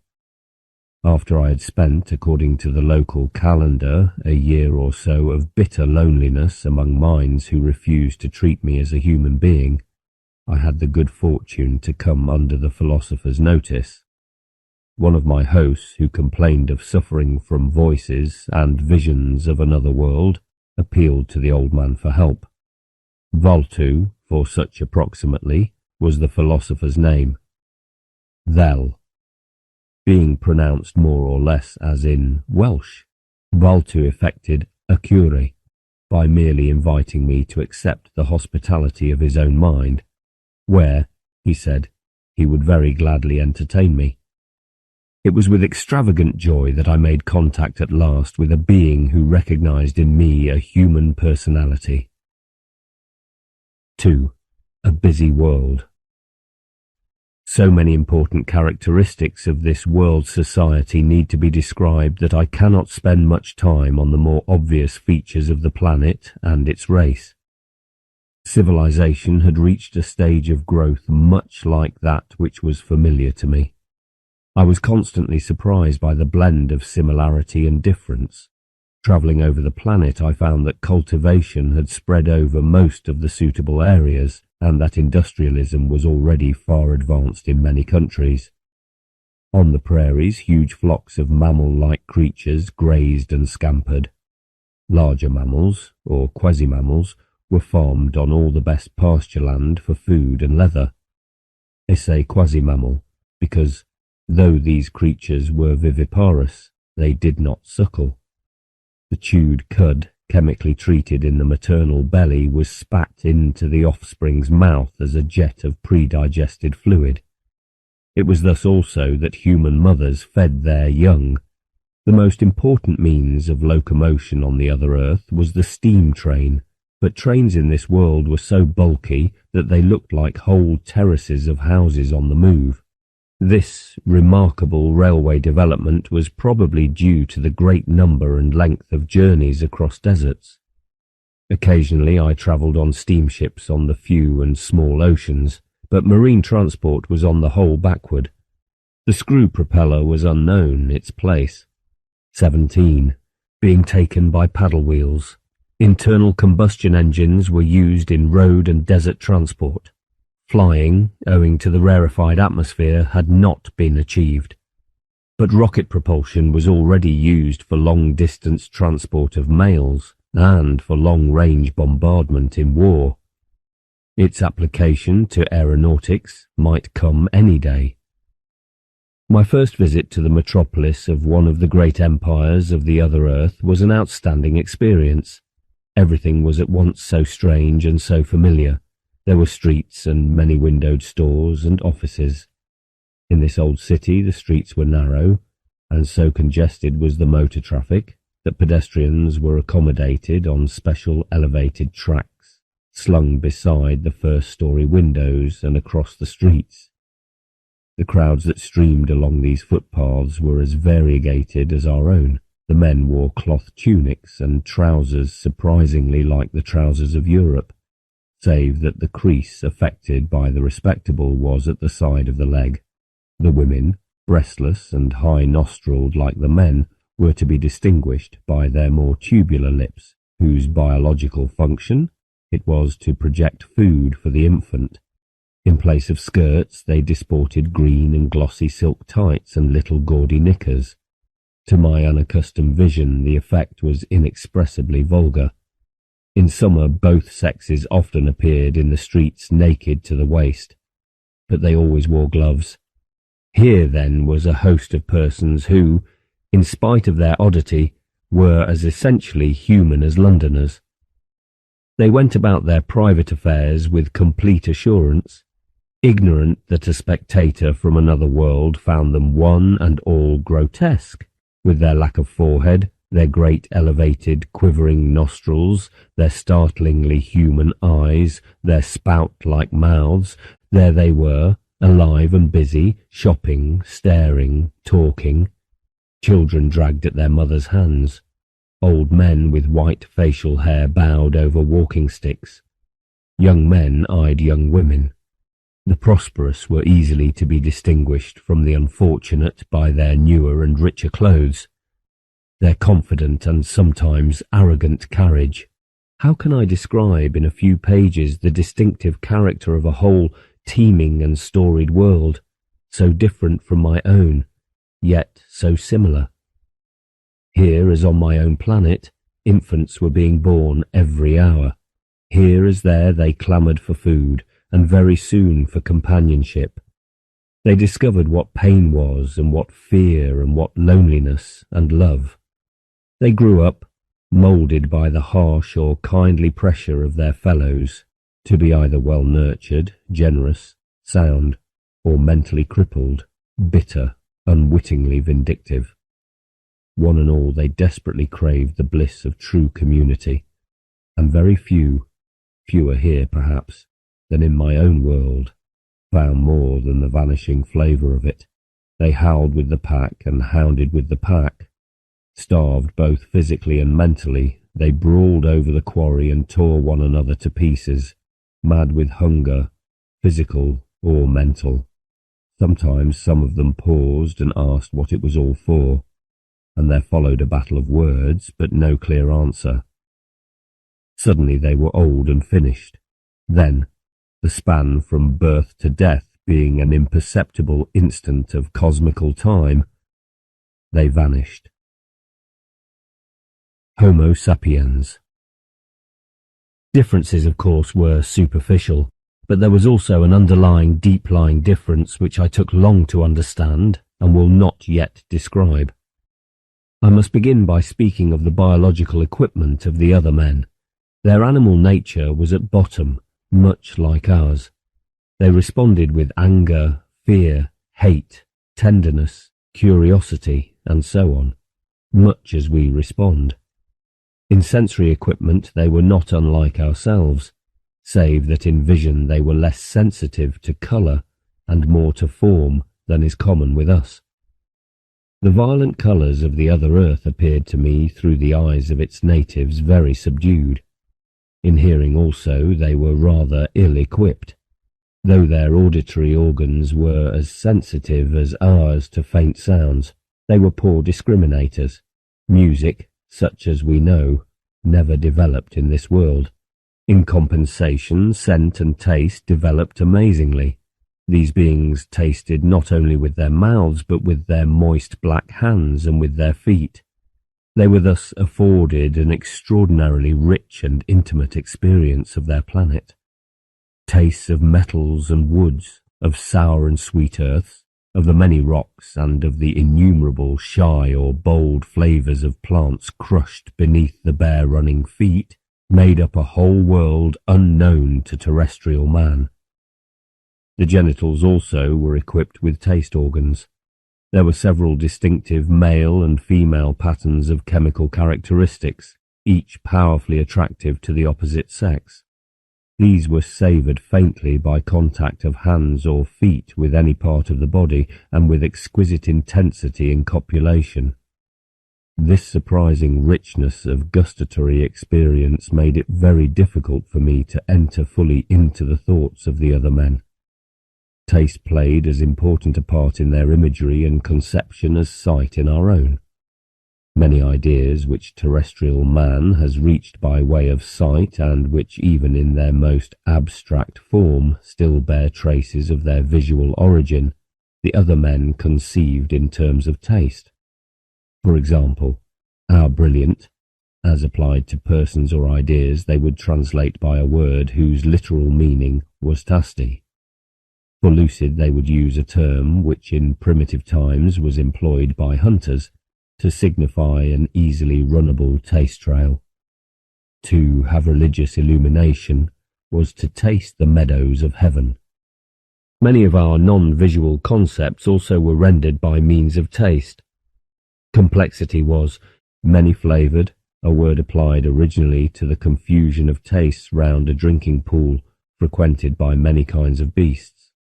After I had spent, according to the local calendar, a year or so of bitter loneliness among minds who refused to treat me as a human being, I had the good fortune to come under the philosopher's notice. One of my hosts, who complained of suffering from voices and visions of another world, appealed to the old man for help. Valtu, for such approximately, was the philosopher's name. Thel, being pronounced more or less as in Welsh, Valtu effected a cure by merely inviting me to accept the hospitality of his own mind, where, he said, he would very gladly entertain me. It was with extravagant joy that I made contact at last with a being who recognized in me a human personality. 2. A busy world. So many important characteristics of this world society need to be described that I cannot spend much time on the more obvious features of the planet and its race. Civilization had reached a stage of growth much like that which was familiar to me. I was constantly surprised by the blend of similarity and difference. Travelling over the planet, I found that cultivation had spread over most of the suitable areas, and that industrialism was already far advanced in many countries. On the prairies, huge flocks of mammal-like creatures grazed and scampered. Larger mammals, or quasi-mammals, were farmed on all the best pasture land for food and leather. I say quasi-mammal because, though these creatures were viviparous, they did not suckle. The chewed cud, chemically treated in the maternal belly, was spat into the offspring's mouth as a jet of pre-digested fluid. It was thus also that human mothers fed their young. The most important means of locomotion on the other earth was the steam train, but trains in this world were so bulky that they looked like whole terraces of houses on the move. This remarkable railway development was probably due to the great number and length of journeys across deserts. Occasionally I travelled on steamships on the few and small oceans, but marine transport was on the whole backward. The screw propeller was unknown, its place. 17. Being taken by paddle wheels. Internal combustion engines were used in road and desert transport. Flying, owing to the rarefied atmosphere, had not been achieved. But rocket propulsion was already used for long-distance transport of mails and for long-range bombardment in war. Its application to aeronautics might come any day. My first visit to the metropolis of one of the great empires of the other earth was an outstanding experience. Everything was at once so strange and so familiar. There were streets and many windowed stores and offices. In this old city, the streets were narrow, and so congested was the motor traffic that pedestrians were accommodated on special elevated tracks slung beside the first-story windows and across the streets. The crowds that streamed along these footpaths were as variegated as our own. The men wore cloth tunics and trousers surprisingly like the trousers of Europe, save that the crease affected by the respectable was at the side of the leg. The women, breastless and high-nostrilled like the men, were to be distinguished by their more tubular lips, whose biological function it was to project food for the infant. In place of skirts, they disported green and glossy silk tights and little gaudy knickers. To my unaccustomed vision, the effect was inexpressibly vulgar. In summer, both sexes often appeared in the streets naked to the waist, but they always wore gloves. Here, then, was a host of persons who, in spite of their oddity, were as essentially human as Londoners. They went about their private affairs with complete assurance, ignorant that a spectator from another world found them one and all grotesque, with their lack of forehead, their great elevated quivering nostrils, their startlingly human eyes, their spout-like mouths. There they were, alive and busy, shopping, staring, talking. Children dragged at their mothers' hands. Old men with white facial hair bowed over walking sticks. Young men eyed young women. The prosperous were easily to be distinguished from the unfortunate by their newer and richer clothes, their confident and sometimes arrogant carriage. How can I describe in a few pages the distinctive character of a whole teeming and storied world, so different from my own, yet so similar? Here, as on my own planet, infants were being born every hour. Here as there they clamoured for food, and very soon for companionship. They discovered what pain was, and what fear, and what loneliness and love. They grew up, moulded by the harsh or kindly pressure of their fellows, to be either well-nurtured, generous, sound, or mentally crippled, bitter, unwittingly vindictive. One and all they desperately craved the bliss of true community, and very few, fewer here perhaps, than in my own world, found more than the vanishing flavour of it. They howled with the pack and hounded with the pack. Starved both physically and mentally, they brawled over the quarry and tore one another to pieces, mad with hunger, physical or mental. Sometimes some of them paused and asked what it was all for, and there followed a battle of words, but no clear answer. Suddenly they were old and finished. Then, the span from birth to death being an imperceptible instant of cosmical time, they vanished. Homo sapiens. Differences, of course, were superficial, but there was also an underlying, deep-lying difference which I took long to understand and will not yet describe. I must begin by speaking of the biological equipment of the other men. Their animal nature was at bottom much like ours. They responded with anger, fear, hate, tenderness, curiosity, and so on, much as we respond. In sensory equipment they were not unlike ourselves, save that in vision they were less sensitive to colour and more to form than is common with us. The violent colours of the other earth appeared to me through the eyes of its natives very subdued. In hearing also they were rather ill-equipped, though their auditory organs were as sensitive as ours to faint sounds. They were poor discriminators. Music, such as we know, never developed in this world. In compensation, scent and taste developed amazingly. These beings tasted not only with their mouths, but with their moist black hands and with their feet. They were thus afforded an extraordinarily rich and intimate experience of their planet. Tastes of metals and woods, of sour and sweet earths, of the many rocks, and of the innumerable shy or bold flavours of plants crushed beneath the bare running feet, made up a whole world unknown to terrestrial man. The genitals also were equipped with taste organs. There were several distinctive male and female patterns of chemical characteristics, each powerfully attractive to the opposite sex. These were savoured faintly by contact of hands or feet with any part of the body, and with exquisite intensity in copulation. This surprising richness of gustatory experience made it very difficult for me to enter fully into the thoughts of the other men. Taste played as important a part in their imagery and conception as sight in our own. Many ideas which terrestrial man has reached by way of sight, and which even in their most abstract form still bear traces of their visual origin, the other men conceived in terms of taste. For example, our brilliant, as applied to persons or ideas, they would translate by a word whose literal meaning was tasty. For lucid they would use a term which in primitive times was employed by hunters to signify an easily runnable taste trail. To have religious illumination was to taste the meadows of heaven. Many of our non-visual concepts also were rendered by means of taste. Complexity was many-flavoured, a word applied originally to the confusion of tastes round a drinking pool frequented by many kinds of beasts.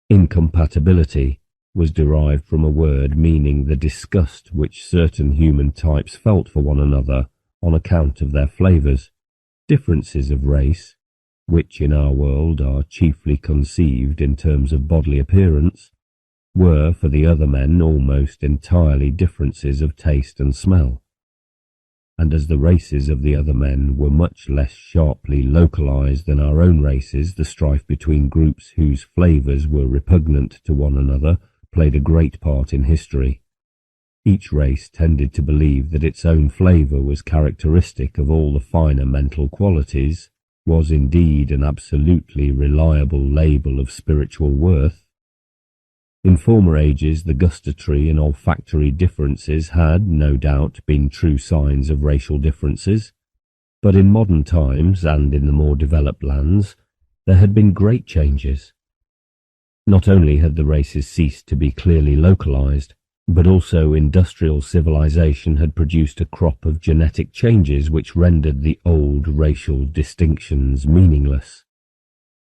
Incompatibility was derived from a word meaning the disgust which certain human types felt for one another on account of their flavours. Differences of race, which in our world are chiefly conceived in terms of bodily appearance, were for the other men almost entirely differences of taste and smell. And as the races of the other men were much less sharply localized than our own races, the strife between groups whose flavours were repugnant to one another played a great part in history. Each race tended to believe that its own flavour was characteristic of all the finer mental qualities, was indeed an absolutely reliable label of spiritual worth. In former ages, the gustatory and olfactory differences had, no doubt, been true signs of racial differences, but in modern times, and in the more developed lands, there had been great changes. Not only had the races ceased to be clearly localized, but also industrial civilization had produced a crop of genetic changes which rendered the old racial distinctions meaningless.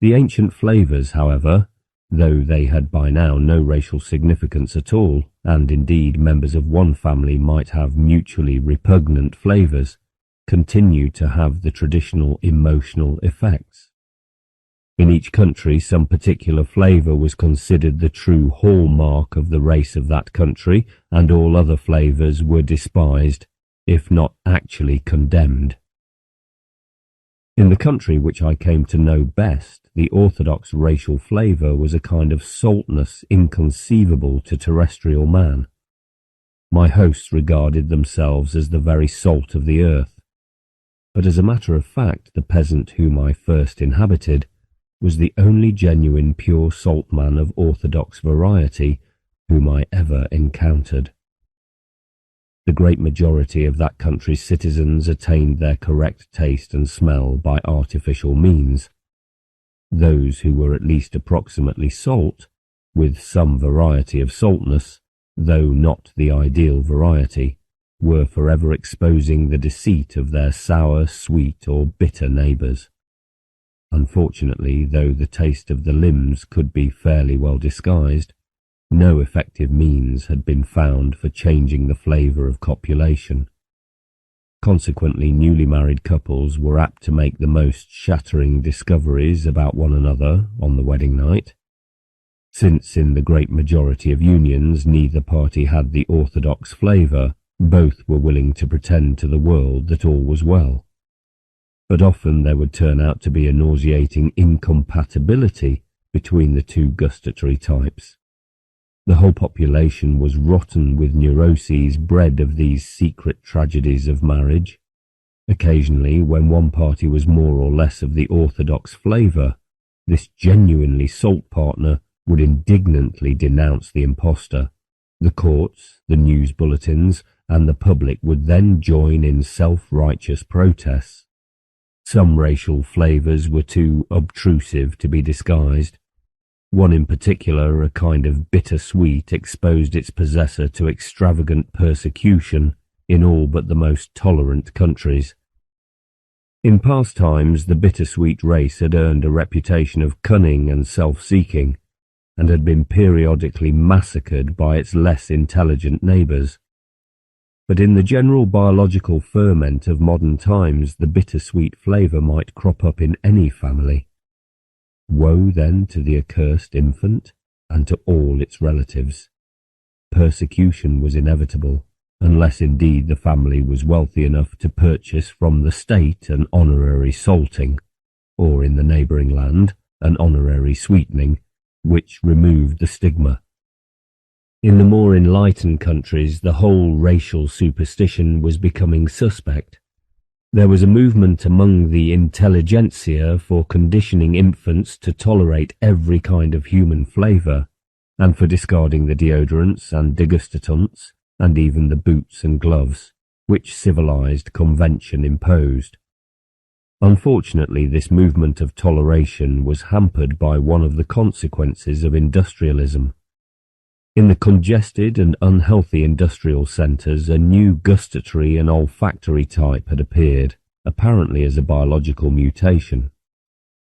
The ancient flavors, however, though they had by now no racial significance at all, and indeed members of one family might have mutually repugnant flavors, continued to have the traditional emotional effects. In each country, some particular flavor was considered the true hallmark of the race of that country, and all other flavors were despised, if not actually condemned. In the country which I came to know best, the orthodox racial flavour was a kind of saltness inconceivable to terrestrial man. My hosts regarded themselves as the very salt of the earth, but as a matter of fact the peasant whom I first inhabited was the only genuine pure salt man of orthodox variety whom I ever encountered. The great majority of that country's citizens attained their correct taste and smell by artificial means. Those who were at least approximately salt, with some variety of saltness, though not the ideal variety, were forever exposing the deceit of their sour, sweet, or bitter neighbours. Unfortunately, though the taste of the limbs could be fairly well disguised, no effective means had been found for changing the flavour of copulation. Consequently, newly married couples were apt to make the most shattering discoveries about one another on the wedding night. Since in the great majority of unions neither party had the orthodox flavour, both were willing to pretend to the world that all was well. But often there would turn out to be a nauseating incompatibility between the two gustatory types. The whole population was rotten with neuroses bred of these secret tragedies of marriage. Occasionally, when one party was more or less of the orthodox flavour, this genuinely salt partner would indignantly denounce the impostor. The courts, the news bulletins, and the public would then join in self-righteous protests. Some racial flavours were too obtrusive to be disguised. One in particular, a kind of bittersweet, exposed its possessor to extravagant persecution in all but the most tolerant countries. In past times, the bittersweet race had earned a reputation of cunning and self-seeking, and had been periodically massacred by its less intelligent neighbours. But in the general biological ferment of modern times, the bittersweet flavour might crop up in any family. Woe then to the accursed infant, and to all its relatives. Persecution was inevitable, unless indeed the family was wealthy enough to purchase from the state an honorary salting, or in the neighbouring land an honorary sweetening, which removed the stigma. In the more enlightened countries, the whole racial superstition was becoming suspect. There was a movement among the intelligentsia for conditioning infants to tolerate every kind of human flavour, and for discarding the deodorants and degustants, and even the boots and gloves, which civilized convention imposed. Unfortunately, this movement of toleration was hampered by one of the consequences of industrialism. In the congested and unhealthy industrial centres, a new gustatory and olfactory type had appeared, apparently as a biological mutation.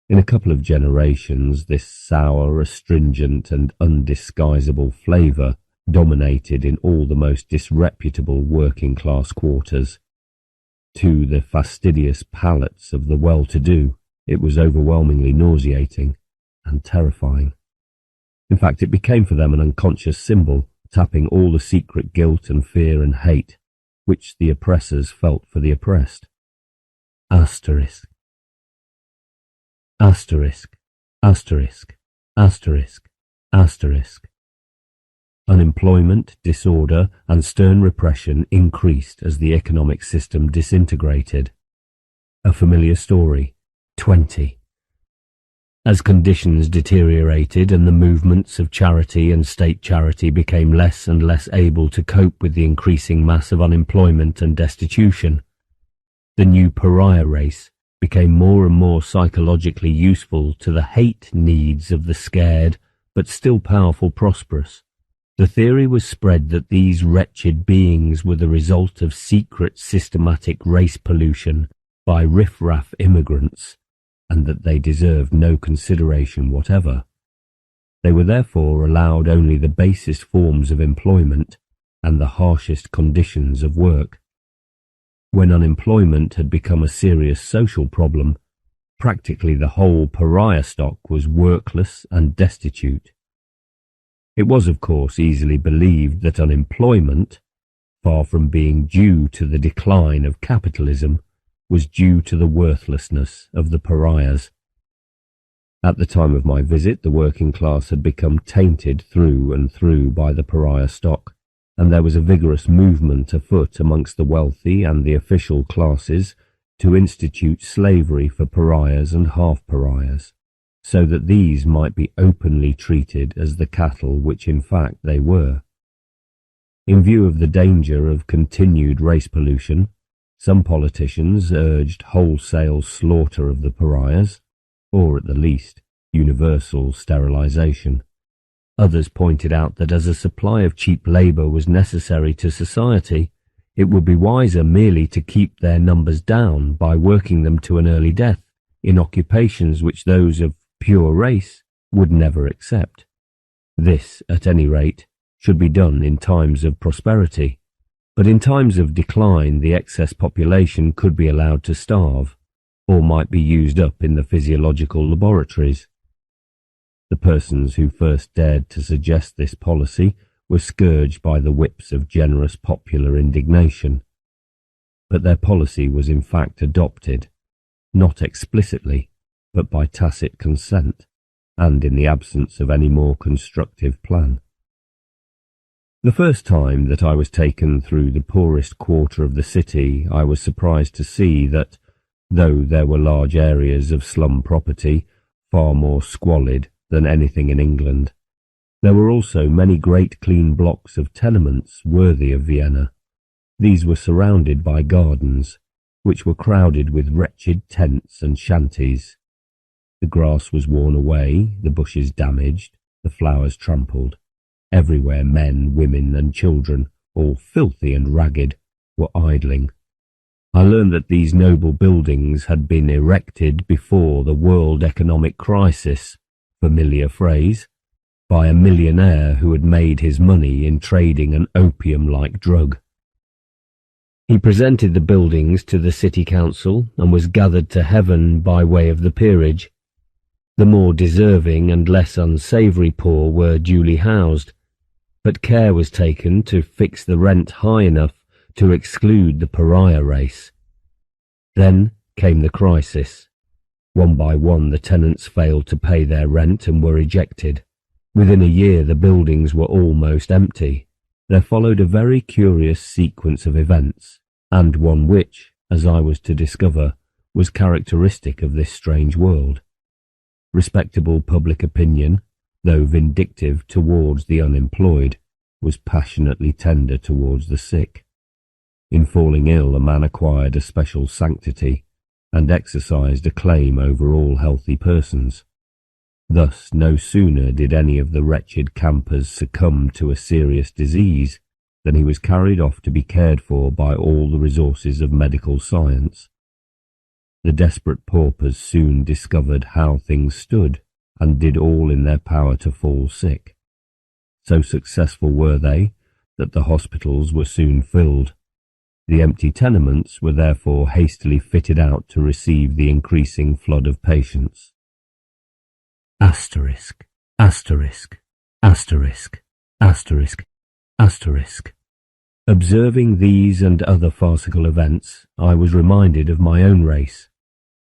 In a couple of generations, this sour, astringent and undisguisable flavour dominated in all the most disreputable working-class quarters. To the fastidious palates of the well-to-do, it was overwhelmingly nauseating and terrifying. In fact, it became for them an unconscious symbol, tapping all the secret guilt and fear and hate which the oppressors felt for the oppressed. Asterisk. Asterisk. Asterisk. Asterisk. Asterisk. Unemployment, disorder, and stern repression increased as the economic system disintegrated. A familiar story. 20. As conditions deteriorated and the movements of charity and state charity became less and less able to cope with the increasing mass of unemployment and destitution, the new pariah race became more and more psychologically useful to the hate needs of the scared but still powerful prosperous. The theory was spread that these wretched beings were the result of secret systematic race pollution by riff-raff immigrants, and that they deserved no consideration whatever. They were therefore allowed only the basest forms of employment and the harshest conditions of work. When unemployment had become a serious social problem, practically the whole pariah stock was workless and destitute. It was, of course, easily believed that unemployment, far from being due to the decline of capitalism, was due to the worthlessness of the pariahs. At the time of my visit, the working class had become tainted through and through by the pariah stock, and there was a vigorous movement afoot amongst the wealthy and the official classes to institute slavery for pariahs and half-pariahs, so that these might be openly treated as the cattle which in fact they were. In view of the danger of continued race pollution, some politicians urged wholesale slaughter of the pariahs, or at the least, universal sterilization. Others pointed out that as a supply of cheap labour was necessary to society, it would be wiser merely to keep their numbers down by working them to an early death in occupations which those of pure race would never accept. This, at any rate, should be done in times of prosperity. But in times of decline, the excess population could be allowed to starve, or might be used up in the physiological laboratories. The persons who first dared to suggest this policy were scourged by the whips of generous popular indignation. But their policy was in fact adopted, not explicitly, but by tacit consent, and in the absence of any more constructive plan. The first time that I was taken through the poorest quarter of the city, I was surprised to see that, though there were large areas of slum property, far more squalid than anything in England, there were also many great clean blocks of tenements worthy of Vienna. These were surrounded by gardens, which were crowded with wretched tents and shanties. The grass was worn away, the bushes damaged, the flowers trampled. Everywhere men, women and children, all filthy and ragged, were idling. I learned that these noble buildings had been erected before the world economic crisis, familiar phrase, by a millionaire who had made his money in trading an opium-like drug. He presented the buildings to the city council and was gathered to heaven by way of the peerage. The more deserving and less unsavoury poor were duly housed, but care was taken to fix the rent high enough to exclude the pariah race. Then came the crisis. One by one the tenants failed to pay their rent and were ejected. Within a year the buildings were almost empty. There followed a very curious sequence of events, and one which, as I was to discover, was characteristic of this strange world. Respectable public opinion, though vindictive towards the unemployed, was passionately tender towards the sick. In falling ill, a man acquired a special sanctity, and exercised a claim over all healthy persons. Thus, no sooner did any of the wretched campers succumb to a serious disease than he was carried off to be cared for by all the resources of medical science. The desperate paupers soon discovered how things stood, and did all in their power to fall sick. So successful were they that the hospitals were soon filled. The empty tenements were therefore hastily fitted out to receive the increasing flood of patients. Asterisk, asterisk, asterisk, asterisk, asterisk. Observing these and other farcical events, I was reminded of my own race.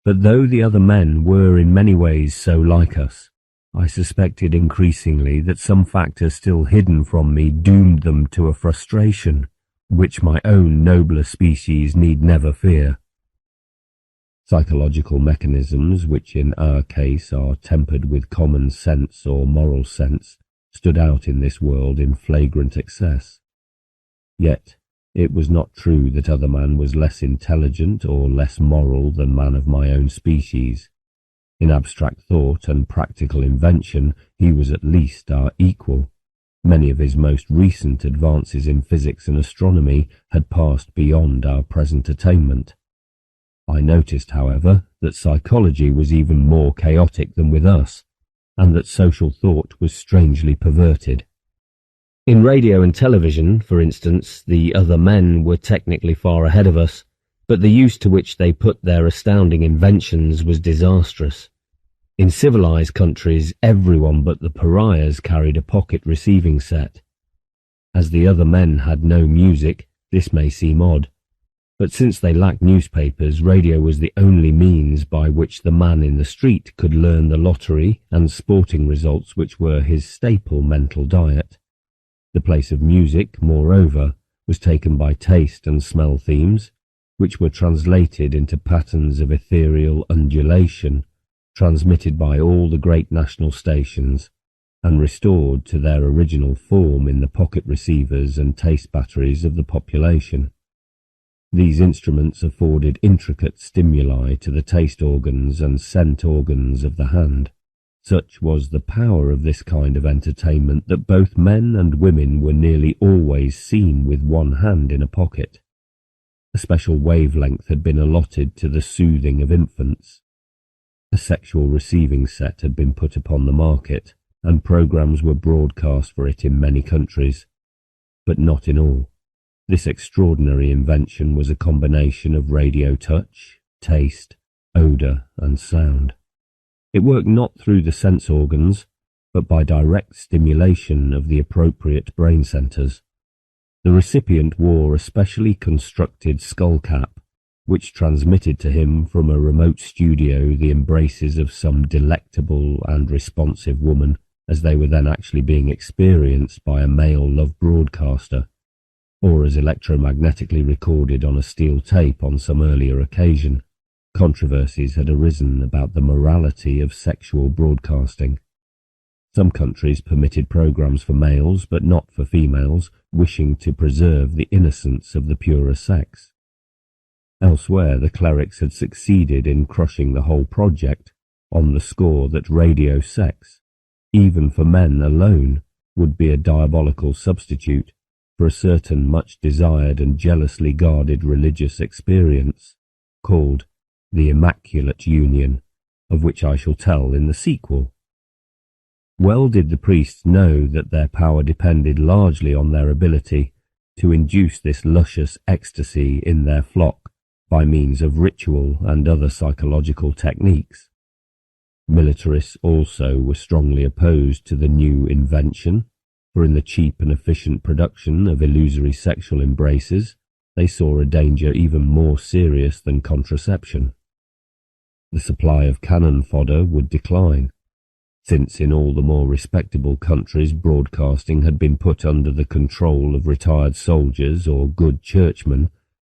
But though the other men were in many ways so like us, I suspected increasingly that some factor still hidden from me doomed them to a frustration which my own nobler species need never fear. Psychological mechanisms, which in our case are tempered with common sense or moral sense, stood out in this world in flagrant excess. Yet it was not true that other man was less intelligent or less moral than man of my own species. In abstract thought and practical invention he was at least our equal. Many of his most recent advances in physics and astronomy had passed beyond our present attainment. I noticed, however, that psychology was even more chaotic than with us, and that social thought was strangely perverted. In radio and television, for instance, the other men were technically far ahead of us, but the use to which they put their astounding inventions was disastrous. In civilized countries, everyone but the pariahs carried a pocket receiving set. As the other men had no music, this may seem odd, but since they lacked newspapers, radio was the only means by which the man in the street could learn the lottery and sporting results which were his staple mental diet. The place of music, moreover, was taken by taste and smell themes, which were translated into patterns of ethereal undulation, transmitted by all the great national stations, and restored to their original form in the pocket receivers and taste batteries of the population. These instruments afforded intricate stimuli to the taste organs and scent organs of the hand. Such was the power of this kind of entertainment that both men and women were nearly always seen with one hand in a pocket. A special wavelength had been allotted to the soothing of infants. A sexual receiving set had been put upon the market, and programs were broadcast for it in many countries, but not in all. This extraordinary invention was a combination of radio touch, taste, odour and sound. It worked not through the sense organs, but by direct stimulation of the appropriate brain centres. The recipient wore a specially constructed skull cap, which transmitted to him from a remote studio the embraces of some delectable and responsive woman, as they were then actually being experienced by a male love broadcaster, or as electromagnetically recorded on a steel tape on some earlier occasion. Controversies had arisen about the morality of sexual broadcasting. Some countries permitted programs for males but not for females, wishing to preserve the innocence of the purer sex. Elsewhere, the clerics had succeeded in crushing the whole project, on the score that radio sex, even for men alone, would be a diabolical substitute for a certain much desired and jealously guarded religious experience called the Immaculate Union, of which I shall tell in the sequel. Well did the priests know that their power depended largely on their ability to induce this luscious ecstasy in their flock by means of ritual and other psychological techniques. Militarists also were strongly opposed to the new invention, for in the cheap and efficient production of illusory sexual embraces, they saw a danger even more serious than contraception. The supply of cannon fodder would decline, since in all the more respectable countries broadcasting had been put under the control of retired soldiers or good churchmen.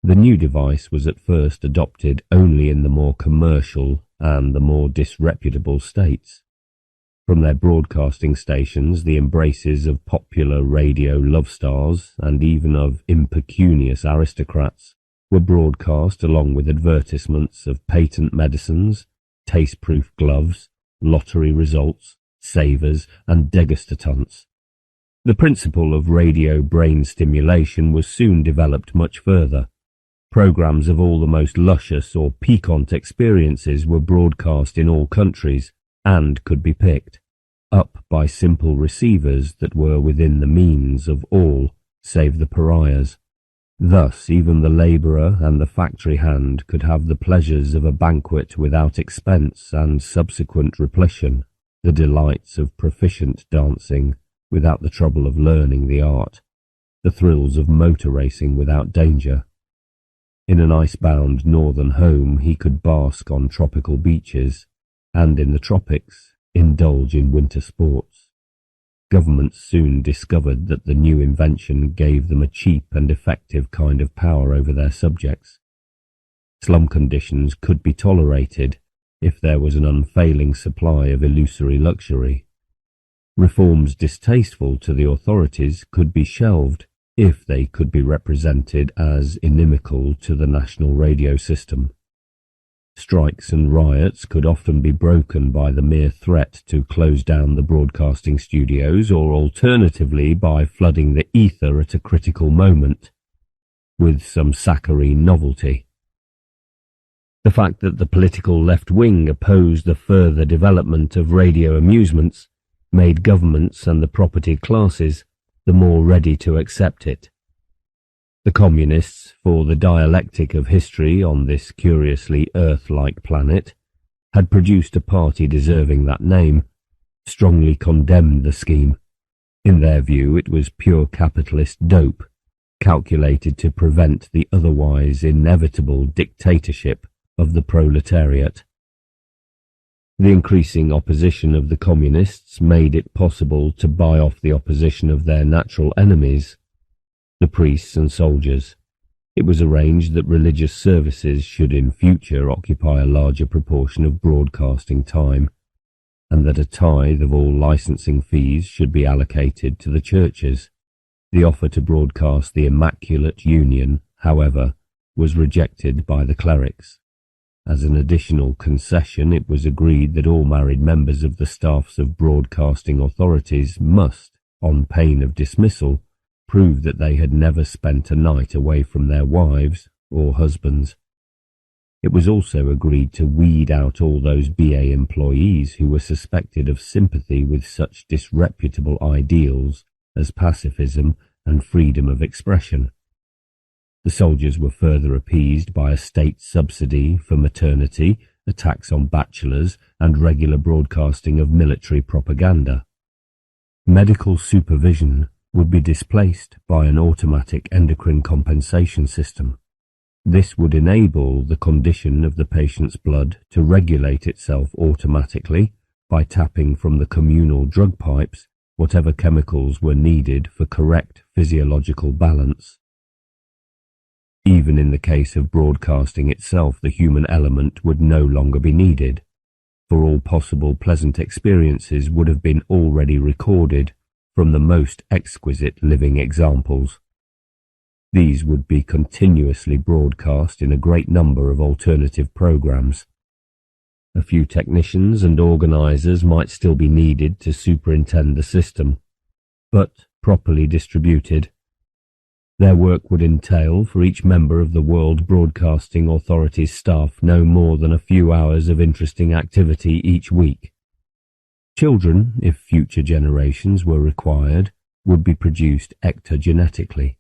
The new device was at first adopted only in the more commercial and the more disreputable states. From their broadcasting stations, the embraces of popular radio love stars and even of impecunious aristocrats were broadcast along with advertisements of patent medicines, taste-proof gloves, lottery results, savers, and degustatunts. The principle of radio brain stimulation was soon developed much further. Programs of all the most luscious or piquant experiences were broadcast in all countries and could be picked up by simple receivers that were within the means of all save the pariahs. Thus even the labourer and the factory hand could have the pleasures of a banquet without expense and subsequent repletion, the delights of proficient dancing without the trouble of learning the art, the thrills of motor racing without danger. In an ice-bound northern home he could bask on tropical beaches, and in the tropics indulge in winter sports. Governments soon discovered that the new invention gave them a cheap and effective kind of power over their subjects. Slum conditions could be tolerated if there was an unfailing supply of illusory luxury. Reforms distasteful to the authorities could be shelved if they could be represented as inimical to the national radio system. Strikes and riots could often be broken by the mere threat to close down the broadcasting studios, or alternatively by flooding the ether at a critical moment with some saccharine novelty. The fact that the political left wing opposed the further development of radio amusements made governments and the property classes the more ready to accept it. The communists, for the dialectic of history on this curiously Earth-like planet, had produced a party deserving that name, strongly condemned the scheme. In their view, it was pure capitalist dope, calculated to prevent the otherwise inevitable dictatorship of the proletariat. The increasing opposition of the communists made it possible to buy off the opposition of their natural enemies, the priests and soldiers. It was arranged that religious services should in future occupy a larger proportion of broadcasting time, and that a tithe of all licensing fees should be allocated to the churches. The offer to broadcast the Immaculate Union, however, was rejected by the clerics. As an additional concession, it was agreed that all married members of the staffs of broadcasting authorities must, on pain of dismissal, prove that they had never spent a night away from their wives or husbands. It was also agreed to weed out all those BA employees who were suspected of sympathy with such disreputable ideals as pacifism and freedom of expression. The soldiers were further appeased by a state subsidy for maternity, a tax on bachelors, and regular broadcasting of military propaganda. Medical supervision would be displaced by an automatic endocrine compensation system. This would enable the condition of the patient's blood to regulate itself automatically by tapping from the communal drug pipes whatever chemicals were needed for correct physiological balance. Even in the case of broadcasting itself, the human element would no longer be needed, for all possible pleasant experiences would have been already recorded from the most exquisite living examples. These would be continuously broadcast in a great number of alternative programs. A few technicians and organisers might still be needed to superintend the system, but properly distributed. Their work would entail for each member of the World Broadcasting Authority's staff no more than a few hours of interesting activity each week. Children, if future generations were required, would be produced ectogenetically.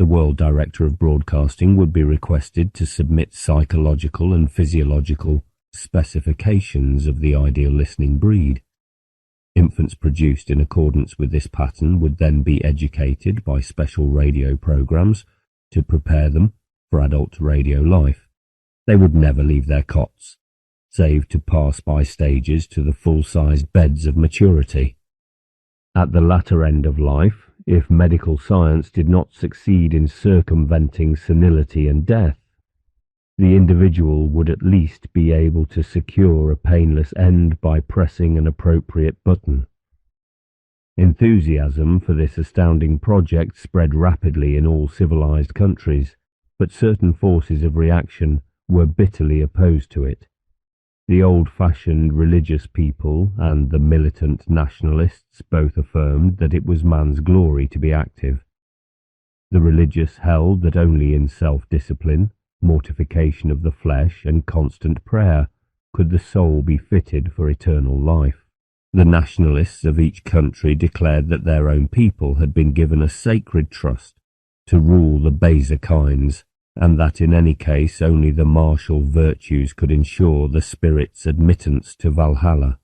The World Director of Broadcasting would be requested to submit psychological and physiological specifications of the ideal listening breed. Infants produced in accordance with this pattern would then be educated by special radio programs to prepare them for adult radio life. They would never leave their cots, save to pass by stages to the full-sized beds of maturity. At the latter end of life, if medical science did not succeed in circumventing senility and death, the individual would at least be able to secure a painless end by pressing an appropriate button. Enthusiasm for this astounding project spread rapidly in all civilized countries, but certain forces of reaction were bitterly opposed to it. The old-fashioned religious people and the militant nationalists both affirmed that it was man's glory to be active. The religious held that only in self-discipline, mortification of the flesh, and constant prayer could the soul be fitted for eternal life. The nationalists of each country declared that their own people had been given a sacred trust to rule the baser kinds, and that in any case only the martial virtues could ensure the spirit's admittance to Valhalla.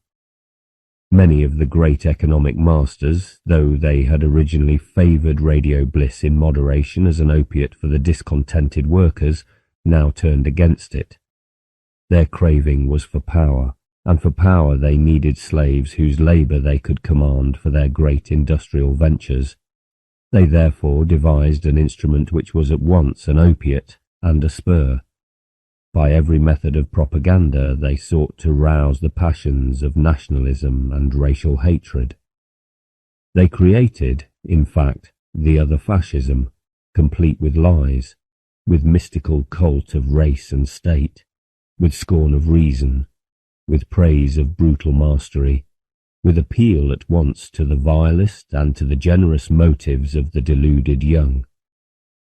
Many of the great economic masters, though they had originally favoured radio bliss in moderation as an opiate for the discontented workers, now turned against it. Their craving was for power, and for power they needed slaves whose labour they could command for their great industrial ventures. They therefore devised an instrument which was at once an opiate and a spur. By every method of propaganda they sought to rouse the passions of nationalism and racial hatred. They created, in fact, the other fascism, complete with lies, with mystical cult of race and state, with scorn of reason, with praise of brutal mastery, with appeal at once to the vilest and to the generous motives of the deluded young.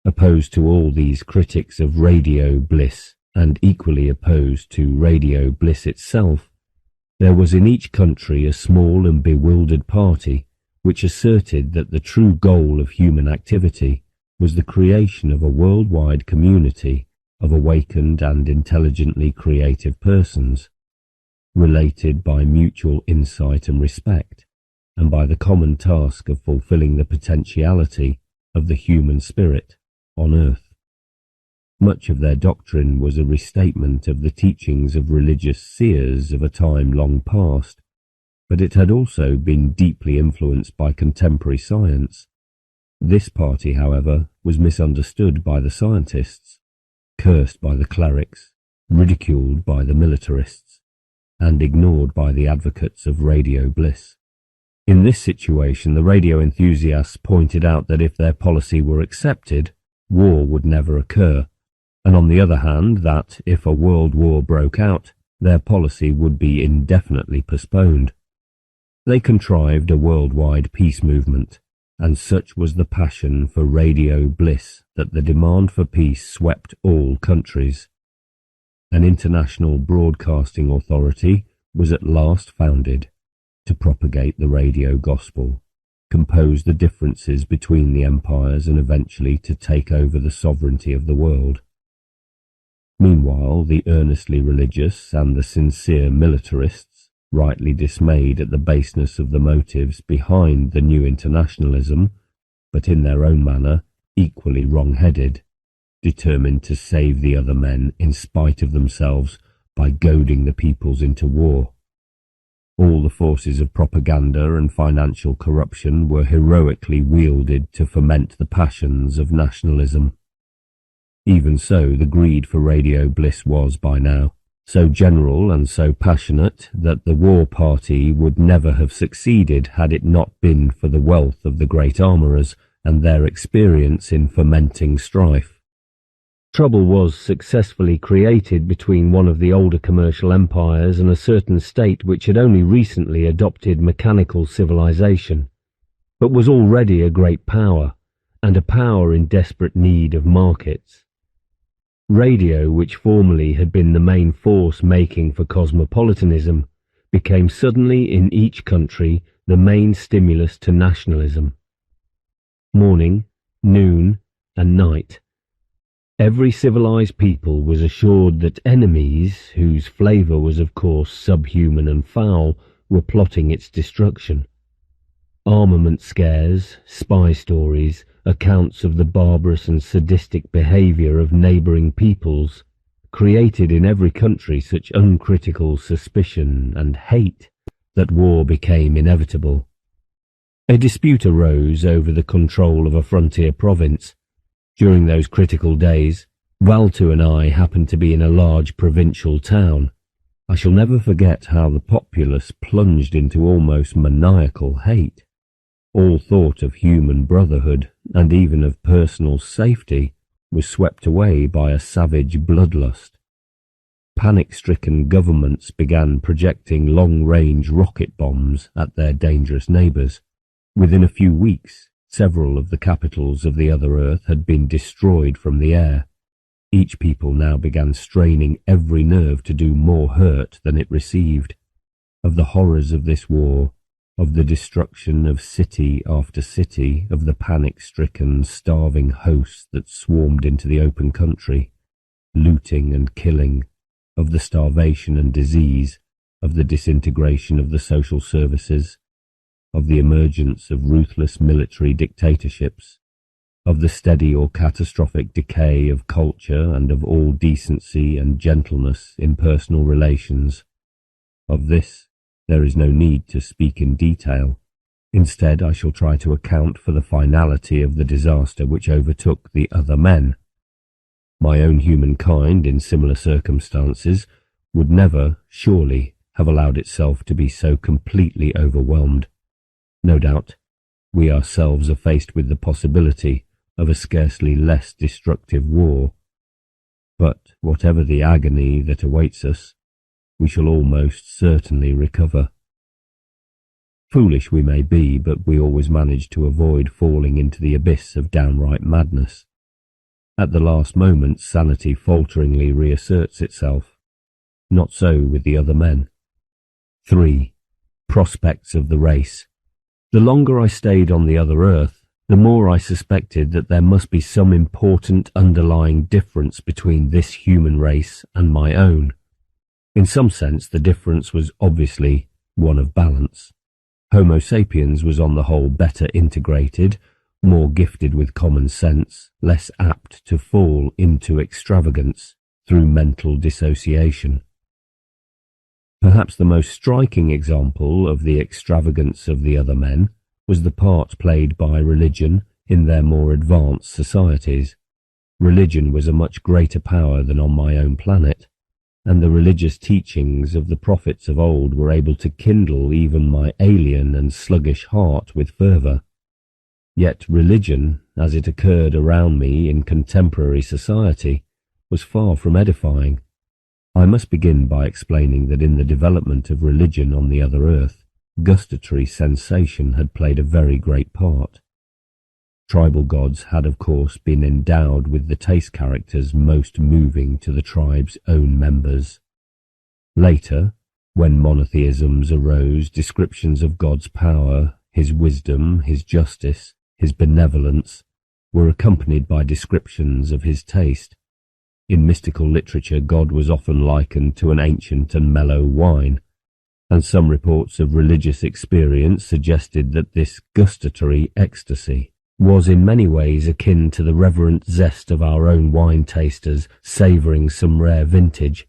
Opposed to all these critics of radio bliss, and equally opposed to radio bliss itself, there was in each country a small and bewildered party which asserted that the true goal of human activity was the creation of a worldwide community of awakened and intelligently creative persons, related by mutual insight and respect, and by the common task of fulfilling the potentiality of the human spirit on earth. Much of their doctrine was a restatement of the teachings of religious seers of a time long past, but it had also been deeply influenced by contemporary science. This party, however, was misunderstood by the scientists, cursed by the clerics, ridiculed by the militarists, and ignored by the advocates of radio bliss. In this situation, the radio enthusiasts pointed out that if their policy were accepted, war would never occur, and on the other hand that, if a world war broke out, their policy would be indefinitely postponed. They contrived a worldwide peace movement, and such was the passion for radio bliss that the demand for peace swept all countries. An international broadcasting authority was at last founded to propagate the radio gospel, compose the differences between the empires, and eventually to take over the sovereignty of the world. Meanwhile, the earnestly religious and the sincere militarists, rightly dismayed at the baseness of the motives behind the new internationalism, but in their own manner equally wrong-headed, determined to save the other men in spite of themselves by goading the peoples into war. All the forces of propaganda and financial corruption were heroically wielded to foment the passions of nationalism. Even so, the greed for radio bliss was, by now, so general and so passionate that the war party would never have succeeded had it not been for the wealth of the great armourers and their experience in fomenting strife. Trouble was successfully created between one of the older commercial empires and a certain state which had only recently adopted mechanical civilization, but was already a great power, and a power in desperate need of markets. Radio, which formerly had been the main force making for cosmopolitanism, became suddenly in each country the main stimulus to nationalism. Morning, noon, and night. Every civilized people was assured that enemies, whose flavour was of course subhuman and foul, were plotting its destruction. Armament scares, spy stories, accounts of the barbarous and sadistic behaviour of neighbouring peoples created in every country such uncritical suspicion and hate that war became inevitable. A dispute arose over the control of a frontier province. During those critical days, Valtu and I happened to be in a large provincial town. I shall never forget how the populace plunged into almost maniacal hate. All thought of human brotherhood, and even of personal safety, was swept away by a savage bloodlust. Panic-stricken governments began projecting long-range rocket bombs at their dangerous neighbours. Within a few weeks, several of the capitals of the other earth had been destroyed from the air. Each people now began straining every nerve to do more hurt than it received. Of the horrors of this war, of the destruction of city after city, of the panic-stricken, starving hosts that swarmed into the open country, looting and killing, of the starvation and disease, of the disintegration of the social services, of the emergence of ruthless military dictatorships, of the steady or catastrophic decay of culture and of all decency and gentleness in personal relations. Of this there is no need to speak in detail. Instead, I shall try to account for the finality of the disaster which overtook the other men. My own humankind, in similar circumstances, would never, surely, have allowed itself to be so completely overwhelmed. No doubt, we ourselves are faced with the possibility of a scarcely less destructive war. But whatever the agony that awaits us, we shall almost certainly recover. Foolish we may be, but we always manage to avoid falling into the abyss of downright madness. At the last moment, sanity falteringly reasserts itself. Not so with the other men. 3. Prospects of the race. The longer I stayed on the other earth, the more I suspected that there must be some important underlying difference between this human race and my own. In some sense, the difference was obviously one of balance. Homo sapiens was on the whole better integrated, more gifted with common sense, less apt to fall into extravagance through mental dissociation. Perhaps the most striking example of the extravagance of the other men was the part played by religion in their more advanced societies. Religion was a much greater power than on my own planet, and the religious teachings of the prophets of old were able to kindle even my alien and sluggish heart with fervour. Yet religion, as it occurred around me in contemporary society, was far from edifying. I must begin by explaining that in the development of religion on the other earth, gustatory sensation had played a very great part. Tribal gods had of course been endowed with the taste characters most moving to the tribe's own members. Later, when monotheisms arose, descriptions of God's power, his wisdom, his justice, his benevolence, were accompanied by descriptions of his taste. In mystical literature, God was often likened to an ancient and mellow wine, and some reports of religious experience suggested that this gustatory ecstasy was in many ways akin to the reverent zest of our own wine tasters savouring some rare vintage.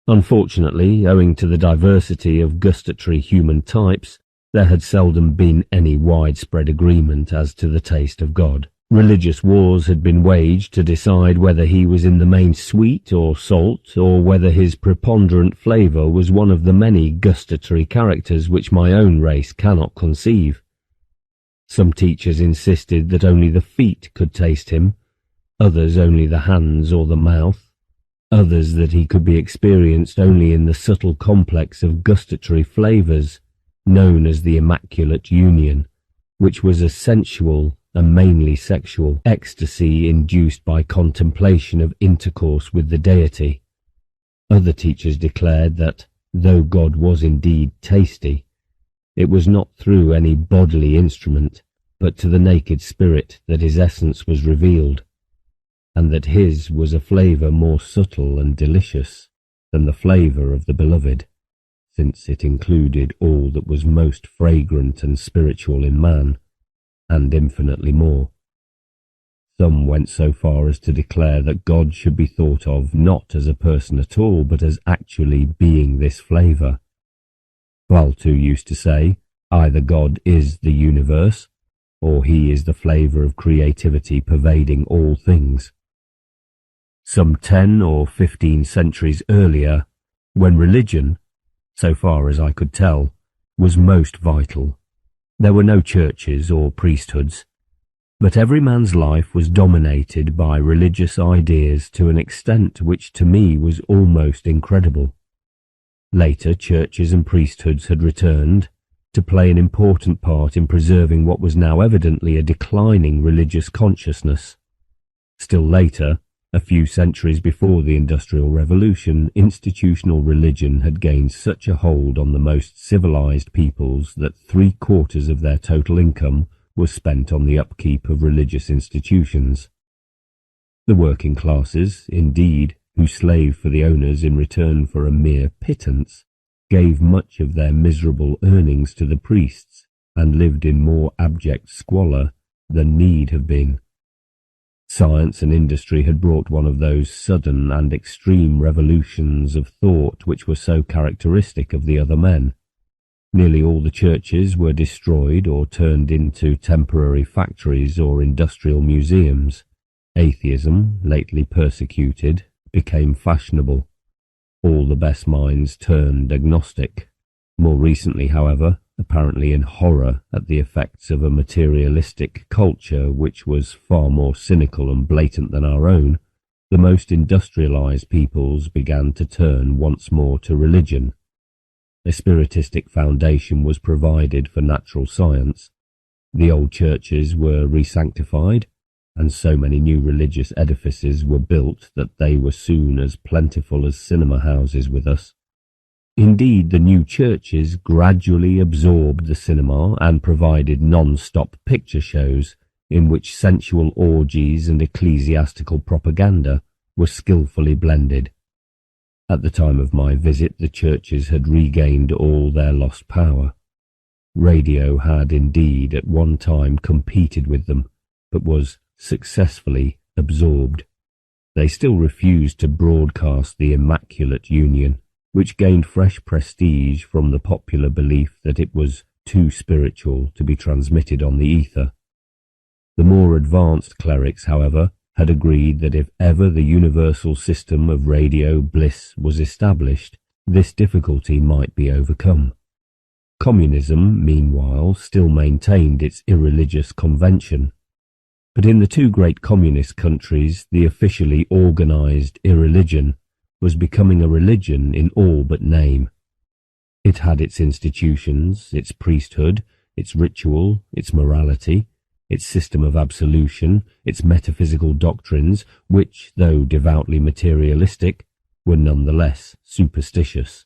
Unfortunately, owing to the diversity of gustatory human types, there had seldom been any widespread agreement as to the taste of God. Religious wars had been waged to decide whether he was in the main sweet or salt, or whether his preponderant flavour was one of the many gustatory characters which my own race cannot conceive. Some teachers insisted that only the feet could taste him. others only the hands or the mouth, others that he could be experienced only in the subtle complex of gustatory flavours known as the Immaculate Union, which was a sensual and mainly sexual ecstasy induced by contemplation of intercourse with the deity. Other teachers declared that, though God was indeed tasty, it was not through any bodily instrument, but to the naked spirit that his essence was revealed, and that his was a flavour more subtle and delicious than the flavour of the beloved, since it included all that was most fragrant and spiritual in man, and infinitely more. Some went so far as to declare that God should be thought of not as a person at all, but as actually being this flavour. Valtu used to say, either God is the universe, or he is the flavour of creativity pervading all things. Some 10 or 15 centuries earlier, when religion, so far as I could tell, was most vital, there were no churches or priesthoods, but every man's life was dominated by religious ideas to an extent which to me was almost incredible. Later, churches and priesthoods had returned to play an important part in preserving what was now evidently a declining religious consciousness. Still later, a few centuries before the Industrial Revolution, institutional religion had gained such a hold on the most civilized peoples that 3/4 of their total income was spent on the upkeep of religious institutions. The working classes, indeed, who slaved for the owners in return for a mere pittance, gave much of their miserable earnings to the priests, and lived in more abject squalor than need have been. Science and industry had brought one of those sudden and extreme revolutions of thought which were so characteristic of the other men. Nearly all the churches were destroyed or turned into temporary factories or industrial museums. Atheism, lately persecuted, became fashionable. All the best minds turned agnostic. More recently, however, apparently in horror at the effects of a materialistic culture which was far more cynical and blatant than our own, the most industrialized peoples began to turn once more to religion. A spiritistic foundation was provided for natural science. The old churches were re-sanctified, and so many new religious edifices were built that they were soon as plentiful as cinema houses with us. Indeed, the new churches gradually absorbed the cinema and provided non-stop picture shows in which sensual orgies and ecclesiastical propaganda were skillfully blended. At the time of my visit, the churches had regained all their lost power. Radio had indeed at one time competed with them, but was successfully absorbed. They still refused to broadcast the Immaculate Union, which gained fresh prestige from the popular belief that it was too spiritual to be transmitted on the ether. The more advanced clerics, however, had agreed that if ever the universal system of radio bliss was established, this difficulty might be overcome. Communism, meanwhile, still maintained its irreligious convention. But in the two great communist countries, the officially organized irreligion was becoming a religion in all but name. It had its institutions, its priesthood, its ritual, its morality, its system of absolution, its metaphysical doctrines, which, though devoutly materialistic, were nonetheless superstitious.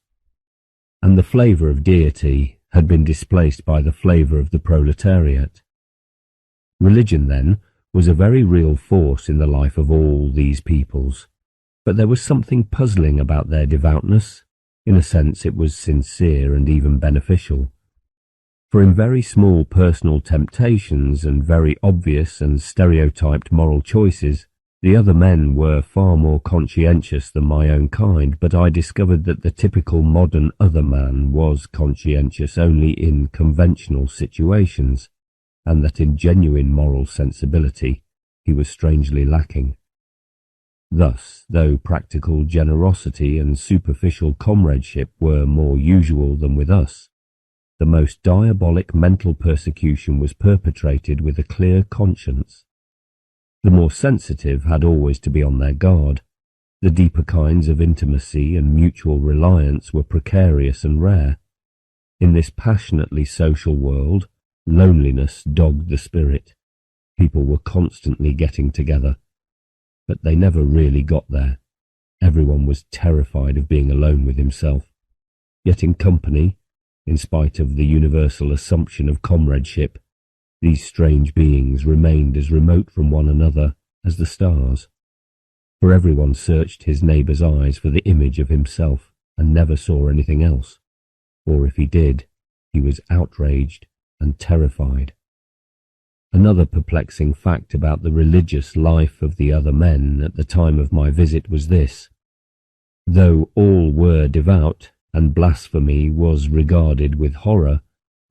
And the flavour of deity had been displaced by the flavour of the proletariat. Religion, then, was a very real force in the life of all these peoples, but there was something puzzling about their devoutness. In a sense it was sincere and even beneficial. For in very small personal temptations and very obvious and stereotyped moral choices, the other men were far more conscientious than my own kind, but I discovered that the typical modern other man was conscientious only in conventional situations, and that in genuine moral sensibility he was strangely lacking. Thus, though practical generosity and superficial comradeship were more usual than with us, the most diabolic mental persecution was perpetrated with a clear conscience. The more sensitive had always to be on their guard. The deeper kinds of intimacy and mutual reliance were precarious and rare. In this passionately social world, loneliness dogged the spirit. People were constantly getting together, but they never really got there. Everyone was terrified of being alone with himself. Yet in company, in spite of the universal assumption of comradeship, these strange beings remained as remote from one another as the stars. For everyone searched his neighbour's eyes for the image of himself and never saw anything else, or if he did, he was outraged and terrified. Another perplexing fact about the religious life of the other men at the time of my visit was this. Though all were devout, and blasphemy was regarded with horror,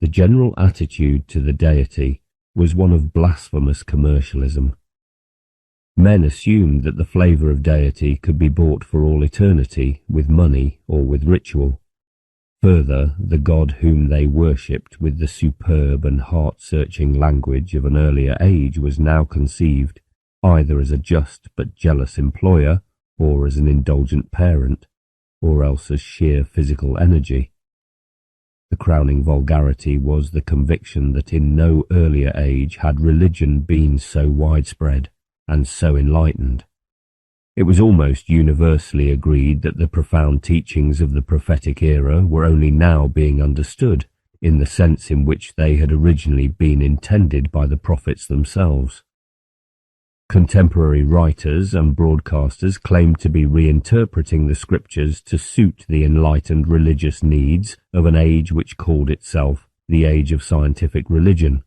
the general attitude to the deity was one of blasphemous commercialism. Men assumed that the flavour of deity could be bought for all eternity with money or with ritual. Further, the god whom they worshipped with the superb and heart-searching language of an earlier age was now conceived either as a just but jealous employer, or as an indulgent parent, or else as sheer physical energy. The crowning vulgarity was the conviction that in no earlier age had religion been so widespread and so enlightened. It was almost universally agreed that the profound teachings of the prophetic era were only now being understood in the sense in which they had originally been intended by the prophets themselves. Contemporary writers and broadcasters claimed to be reinterpreting the scriptures to suit the enlightened religious needs of an age which called itself the age of scientific religion.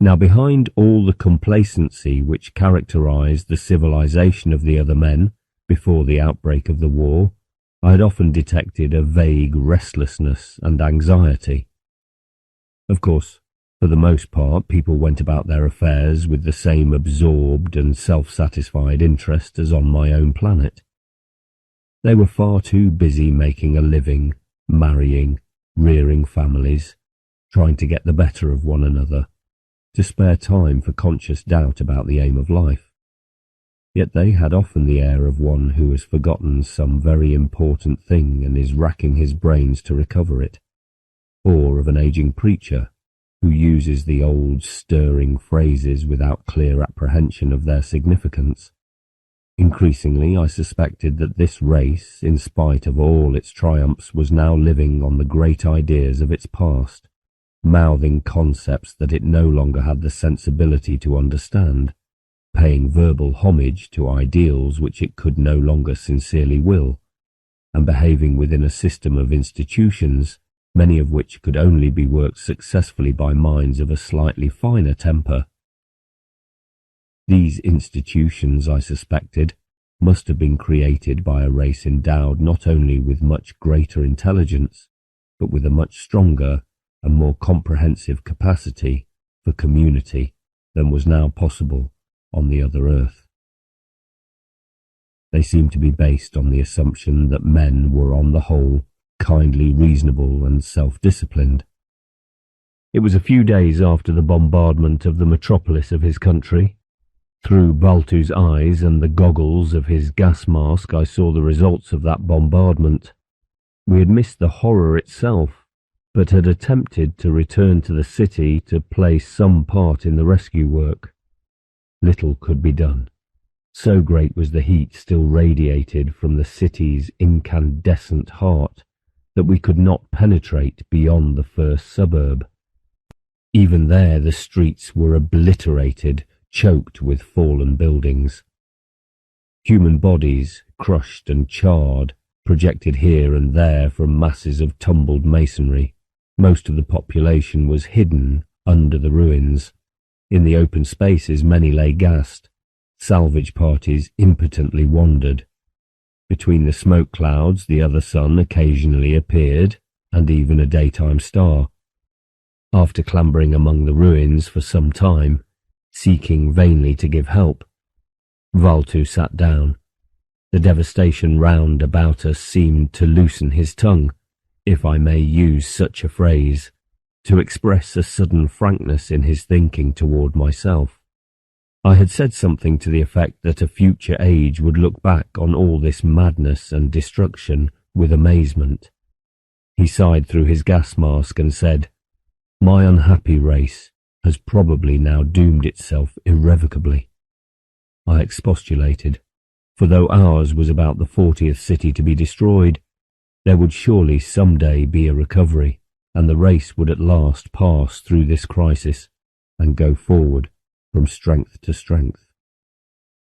Now, behind all the complacency which characterized the civilization of the other men before the outbreak of the war, I had often detected a vague restlessness and anxiety. Of course, for the most part, people went about their affairs with the same absorbed and self-satisfied interest as on my own planet. They were far too busy making a living, marrying, rearing families, trying to get the better of one another, to spare time for conscious doubt about the aim of life. Yet they had often the air of one who has forgotten some very important thing and is racking his brains to recover it, or of an aging preacher who uses the old stirring phrases without clear apprehension of their significance. Increasingly I suspected that this race, in spite of all its triumphs, was now living on the great ideas of its past, mouthing concepts that it no longer had the sensibility to understand, paying verbal homage to ideals which it could no longer sincerely will, and behaving within a system of institutions, many of which could only be worked successfully by minds of a slightly finer temper. These institutions, I suspected, must have been created by a race endowed not only with much greater intelligence, but with a much stronger and more comprehensive capacity for community than was now possible on the other earth. They seem to be based on the assumption that men were on the whole kindly, reasonable and self-disciplined. It was a few days after the bombardment of the metropolis of his country. Through Baltu's eyes and the goggles of his gas mask I saw the results of that bombardment. We had missed the horror itself, but had attempted to return to the city to play some part in the rescue work. Little could be done. So great was the heat still radiated from the city's incandescent heart that we could not penetrate beyond the first suburb. Even there the streets were obliterated, choked with fallen buildings. Human bodies, crushed and charred, projected here and there from masses of tumbled masonry. Most of the population was hidden under the ruins. In the open spaces many lay gassed. Salvage parties impotently wandered. Between the smoke clouds the other sun occasionally appeared, and even a daytime star. After clambering among the ruins for some time, seeking vainly to give help, Valtu sat down. The devastation round about us seemed to loosen his tongue, if I may use such a phrase, to express a sudden frankness in his thinking toward myself. I had said something to the effect that a future age would look back on all this madness and destruction with amazement. He sighed through his gas mask and said, "My unhappy race has probably now doomed itself irrevocably." I expostulated, for though ours was about the 40th city to be destroyed, there would surely some day be a recovery, and the race would at last pass through this crisis and go forward from strength to strength.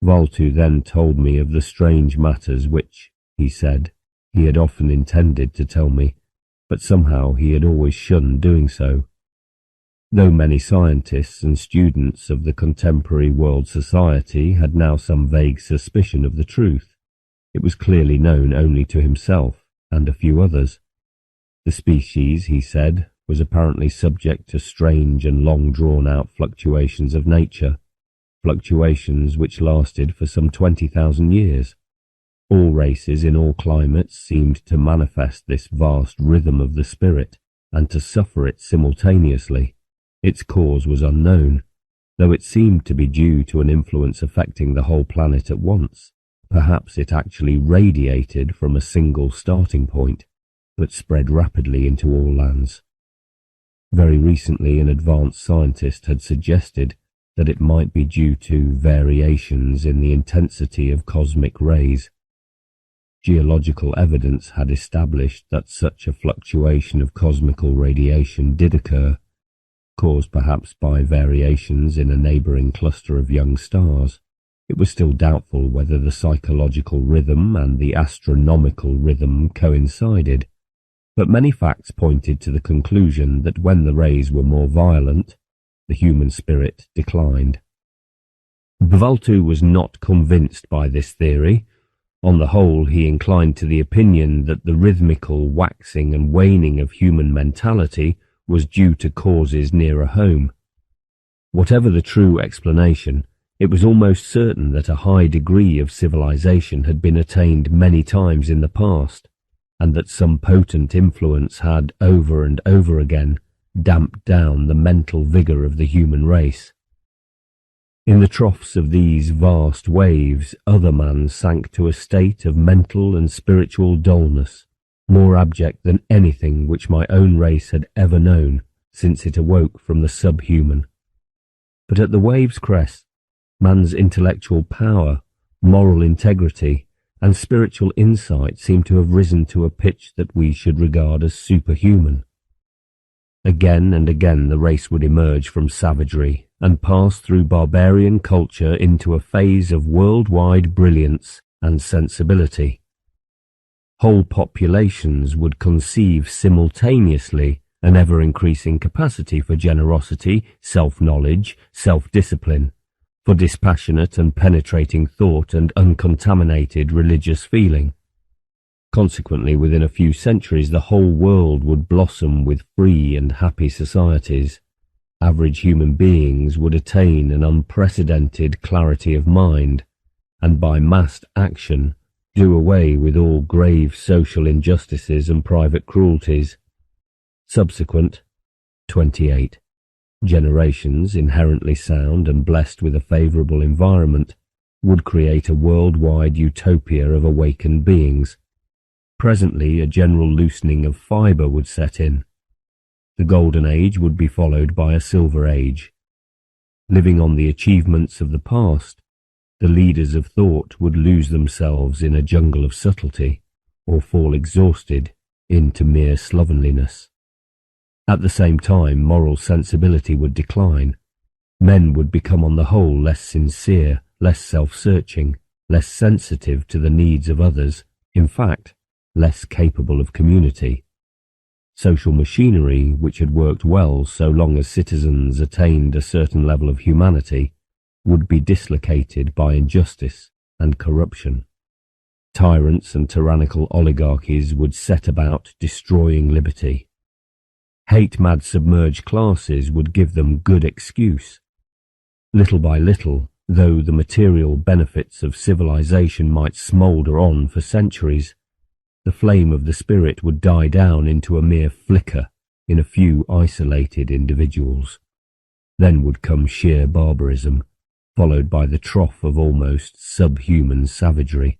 Valtu then told me of the strange matters which, he said, he had often intended to tell me, but somehow he had always shunned doing so. Though many scientists and students of the contemporary world society had now some vague suspicion of the truth, it was clearly known only to himself and a few others. The species, he said, was apparently subject to strange and long drawn-out fluctuations of nature, fluctuations which lasted for some 20,000 years. All races in all climates seemed to manifest this vast rhythm of the spirit, and to suffer it simultaneously. Its cause was unknown, though it seemed to be due to an influence affecting the whole planet at once. Perhaps it actually radiated from a single starting point, but spread rapidly into all lands. Very recently an advanced scientist had suggested that it might be due to variations in the intensity of cosmic rays. Geological evidence had established that such a fluctuation of cosmical radiation did occur, caused perhaps by variations in a neighbouring cluster of young stars. It was still doubtful whether the psychological rhythm and the astronomical rhythm coincided, but many facts pointed to the conclusion that when the rays were more violent, the human spirit declined. Valtu was not convinced by this theory. On the whole, he inclined to the opinion that the rhythmical waxing and waning of human mentality was due to causes nearer home. Whatever the true explanation, it was almost certain that a high degree of civilization had been attained many times in the past, and that some potent influence had over and over again damped down the mental vigour of the human race. In the troughs of these vast waves, other man sank to a state of mental and spiritual dullness, more abject than anything which my own race had ever known since it awoke from the subhuman. But at the wave's crest, man's intellectual power, moral integrity, and spiritual insight seemed to have risen to a pitch that we should regard as superhuman. Again and again the race would emerge from savagery and pass through barbarian culture into a phase of worldwide brilliance and sensibility. Whole populations would conceive simultaneously an ever-increasing capacity for generosity, self-knowledge, self-discipline, for dispassionate and penetrating thought and uncontaminated religious feeling. Consequently, within a few centuries, the whole world would blossom with free and happy societies. Average human beings would attain an unprecedented clarity of mind, and by massed action do away with all grave social injustices and private cruelties. Subsequent 28 generations, inherently sound and blessed with a favourable environment, would create a worldwide utopia of awakened beings. Presently a general loosening of fibre would set in. The Golden Age would be followed by a Silver Age. Living on the achievements of the past, the leaders of thought would lose themselves in a jungle of subtlety, or fall exhausted into mere slovenliness. At the same time, moral sensibility would decline. Men would become on the whole less sincere, less self-searching, less sensitive to the needs of others, in fact, less capable of community. Social machinery, which had worked well so long as citizens attained a certain level of humanity, would be dislocated by injustice and corruption. Tyrants and tyrannical oligarchies would set about destroying liberty. Hate-mad submerged classes would give them good excuse. Little by little, though the material benefits of civilization might smoulder on for centuries, the flame of the spirit would die down into a mere flicker in a few isolated individuals. Then would come sheer barbarism, followed by the trough of almost subhuman savagery.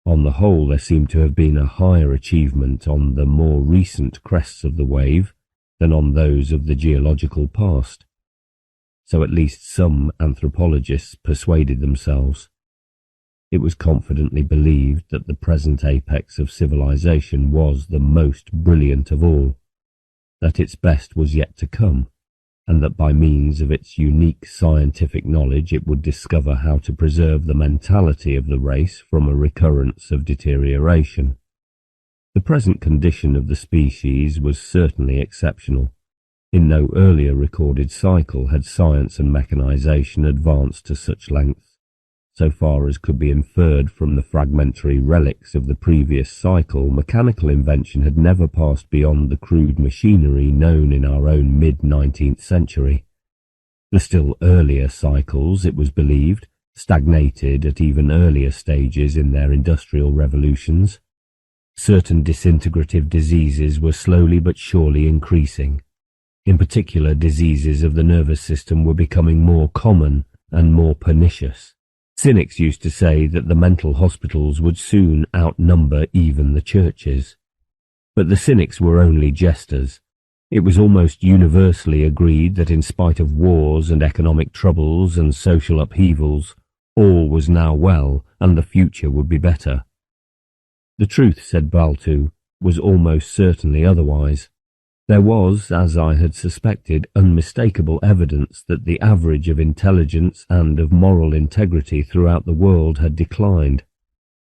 On the whole, there seemed to have been a higher achievement on the more recent crests of the wave than on those of the geological past. So at least some anthropologists persuaded themselves. It was confidently believed that the present apex of civilization was the most brilliant of all, that its best was yet to come, and that by means of its unique scientific knowledge it would discover how to preserve the mentality of the race from a recurrence of deterioration. The present condition of the species was certainly exceptional. In no earlier recorded cycle had science and mechanization advanced to such lengths. So far as could be inferred from the fragmentary relics of the previous cycle, mechanical invention had never passed beyond the crude machinery known in our own mid-19th century. The still earlier cycles, it was believed, stagnated at even earlier stages in their industrial revolutions. Certain disintegrative diseases were slowly but surely increasing. In particular, diseases of the nervous system were becoming more common and more pernicious. Cynics used to say that the mental hospitals would soon outnumber even the churches. But the cynics were only jesters. It was almost universally agreed that in spite of wars and economic troubles and social upheavals, all was now well and the future would be better. The truth, said Baltu, was almost certainly otherwise. There was, as I had suspected, unmistakable evidence that the average of intelligence and of moral integrity throughout the world had declined,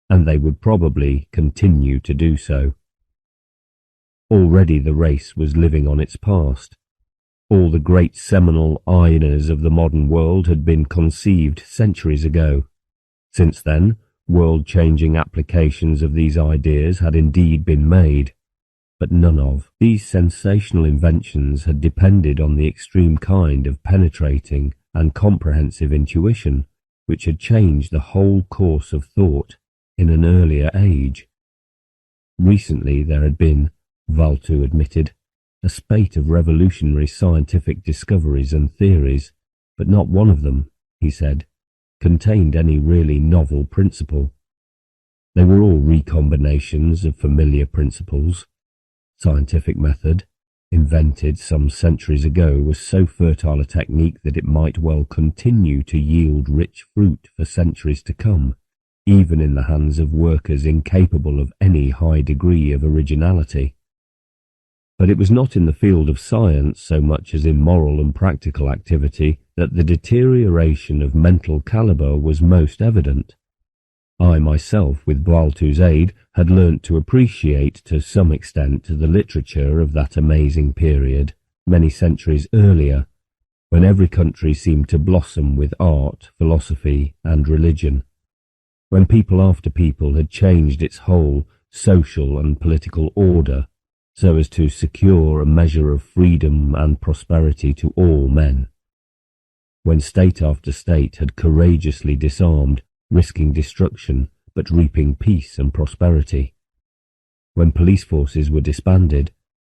and they would probably continue to do so. Already the race was living on its past. All the great seminal ainas of the modern world had been conceived centuries ago. Since then, world-changing applications of these ideas had indeed been made, but none of these sensational inventions had depended on the extreme kind of penetrating and comprehensive intuition which had changed the whole course of thought in an earlier age. Recently there had been, Valtu admitted, a spate of revolutionary scientific discoveries and theories, but not one of them, he said, contained any really novel principle. They were all recombinations of familiar principles. Scientific method, invented some centuries ago, was so fertile a technique that it might well continue to yield rich fruit for centuries to come, even in the hands of workers incapable of any high degree of originality. But it was not in the field of science so much as in moral and practical activity that the deterioration of mental calibre was most evident. I myself, with Baltu's aid, had learnt to appreciate to some extent the literature of that amazing period, many centuries earlier, when every country seemed to blossom with art, philosophy, and religion, when people after people had changed its whole social and political order so as to secure a measure of freedom and prosperity to all men, when state after state had courageously disarmed, risking destruction, but reaping peace and prosperity. When police forces were disbanded,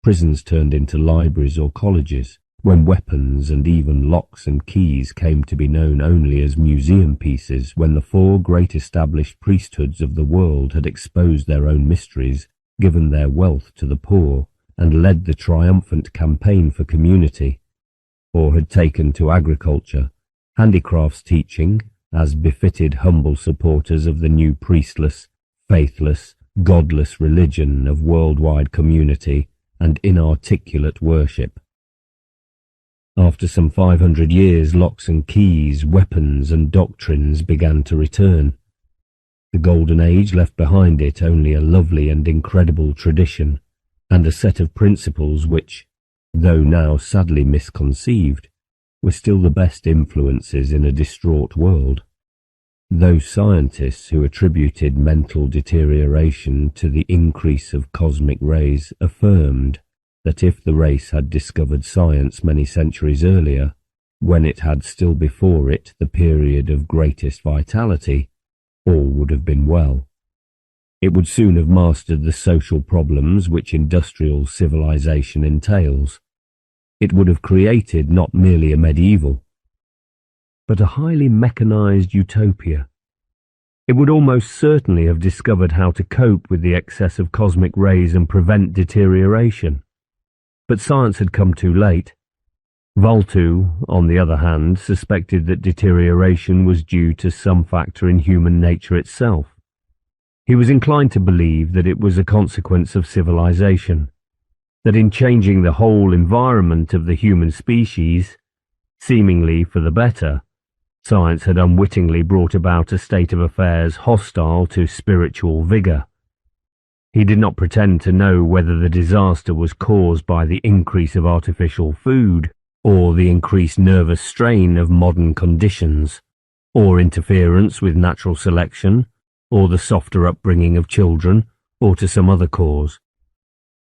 prisons turned into libraries or colleges, when weapons and even locks and keys came to be known only as museum pieces, when the four great established priesthoods of the world had exposed their own mysteries, given their wealth to the poor, and led the triumphant campaign for community, or had taken to agriculture, handicrafts teaching, as befitted humble supporters of the new priestless, faithless, godless religion of worldwide community and inarticulate worship. After some 500 years, locks and keys, weapons and doctrines began to return. The Golden Age left behind it only a lovely and incredible tradition, and a set of principles which, though now sadly misconceived, were still the best influences in a distraught world. Those scientists who attributed mental deterioration to the increase of cosmic rays affirmed that if the race had discovered science many centuries earlier, when it had still before it the period of greatest vitality, all would have been well. It would soon have mastered the social problems which industrial civilization entails. It would have created not merely a medieval, but a highly mechanized utopia. It would almost certainly have discovered how to cope with the excess of cosmic rays and prevent deterioration. But science had come too late. Valtu, on the other hand, suspected that deterioration was due to some factor in human nature itself. He was inclined to believe that it was a consequence of civilization, that in changing the whole environment of the human species, seemingly for the better, science had unwittingly brought about a state of affairs hostile to spiritual vigour. He did not pretend to know whether the disaster was caused by the increase of artificial food, or the increased nervous strain of modern conditions, or interference with natural selection, or the softer upbringing of children, or to some other cause.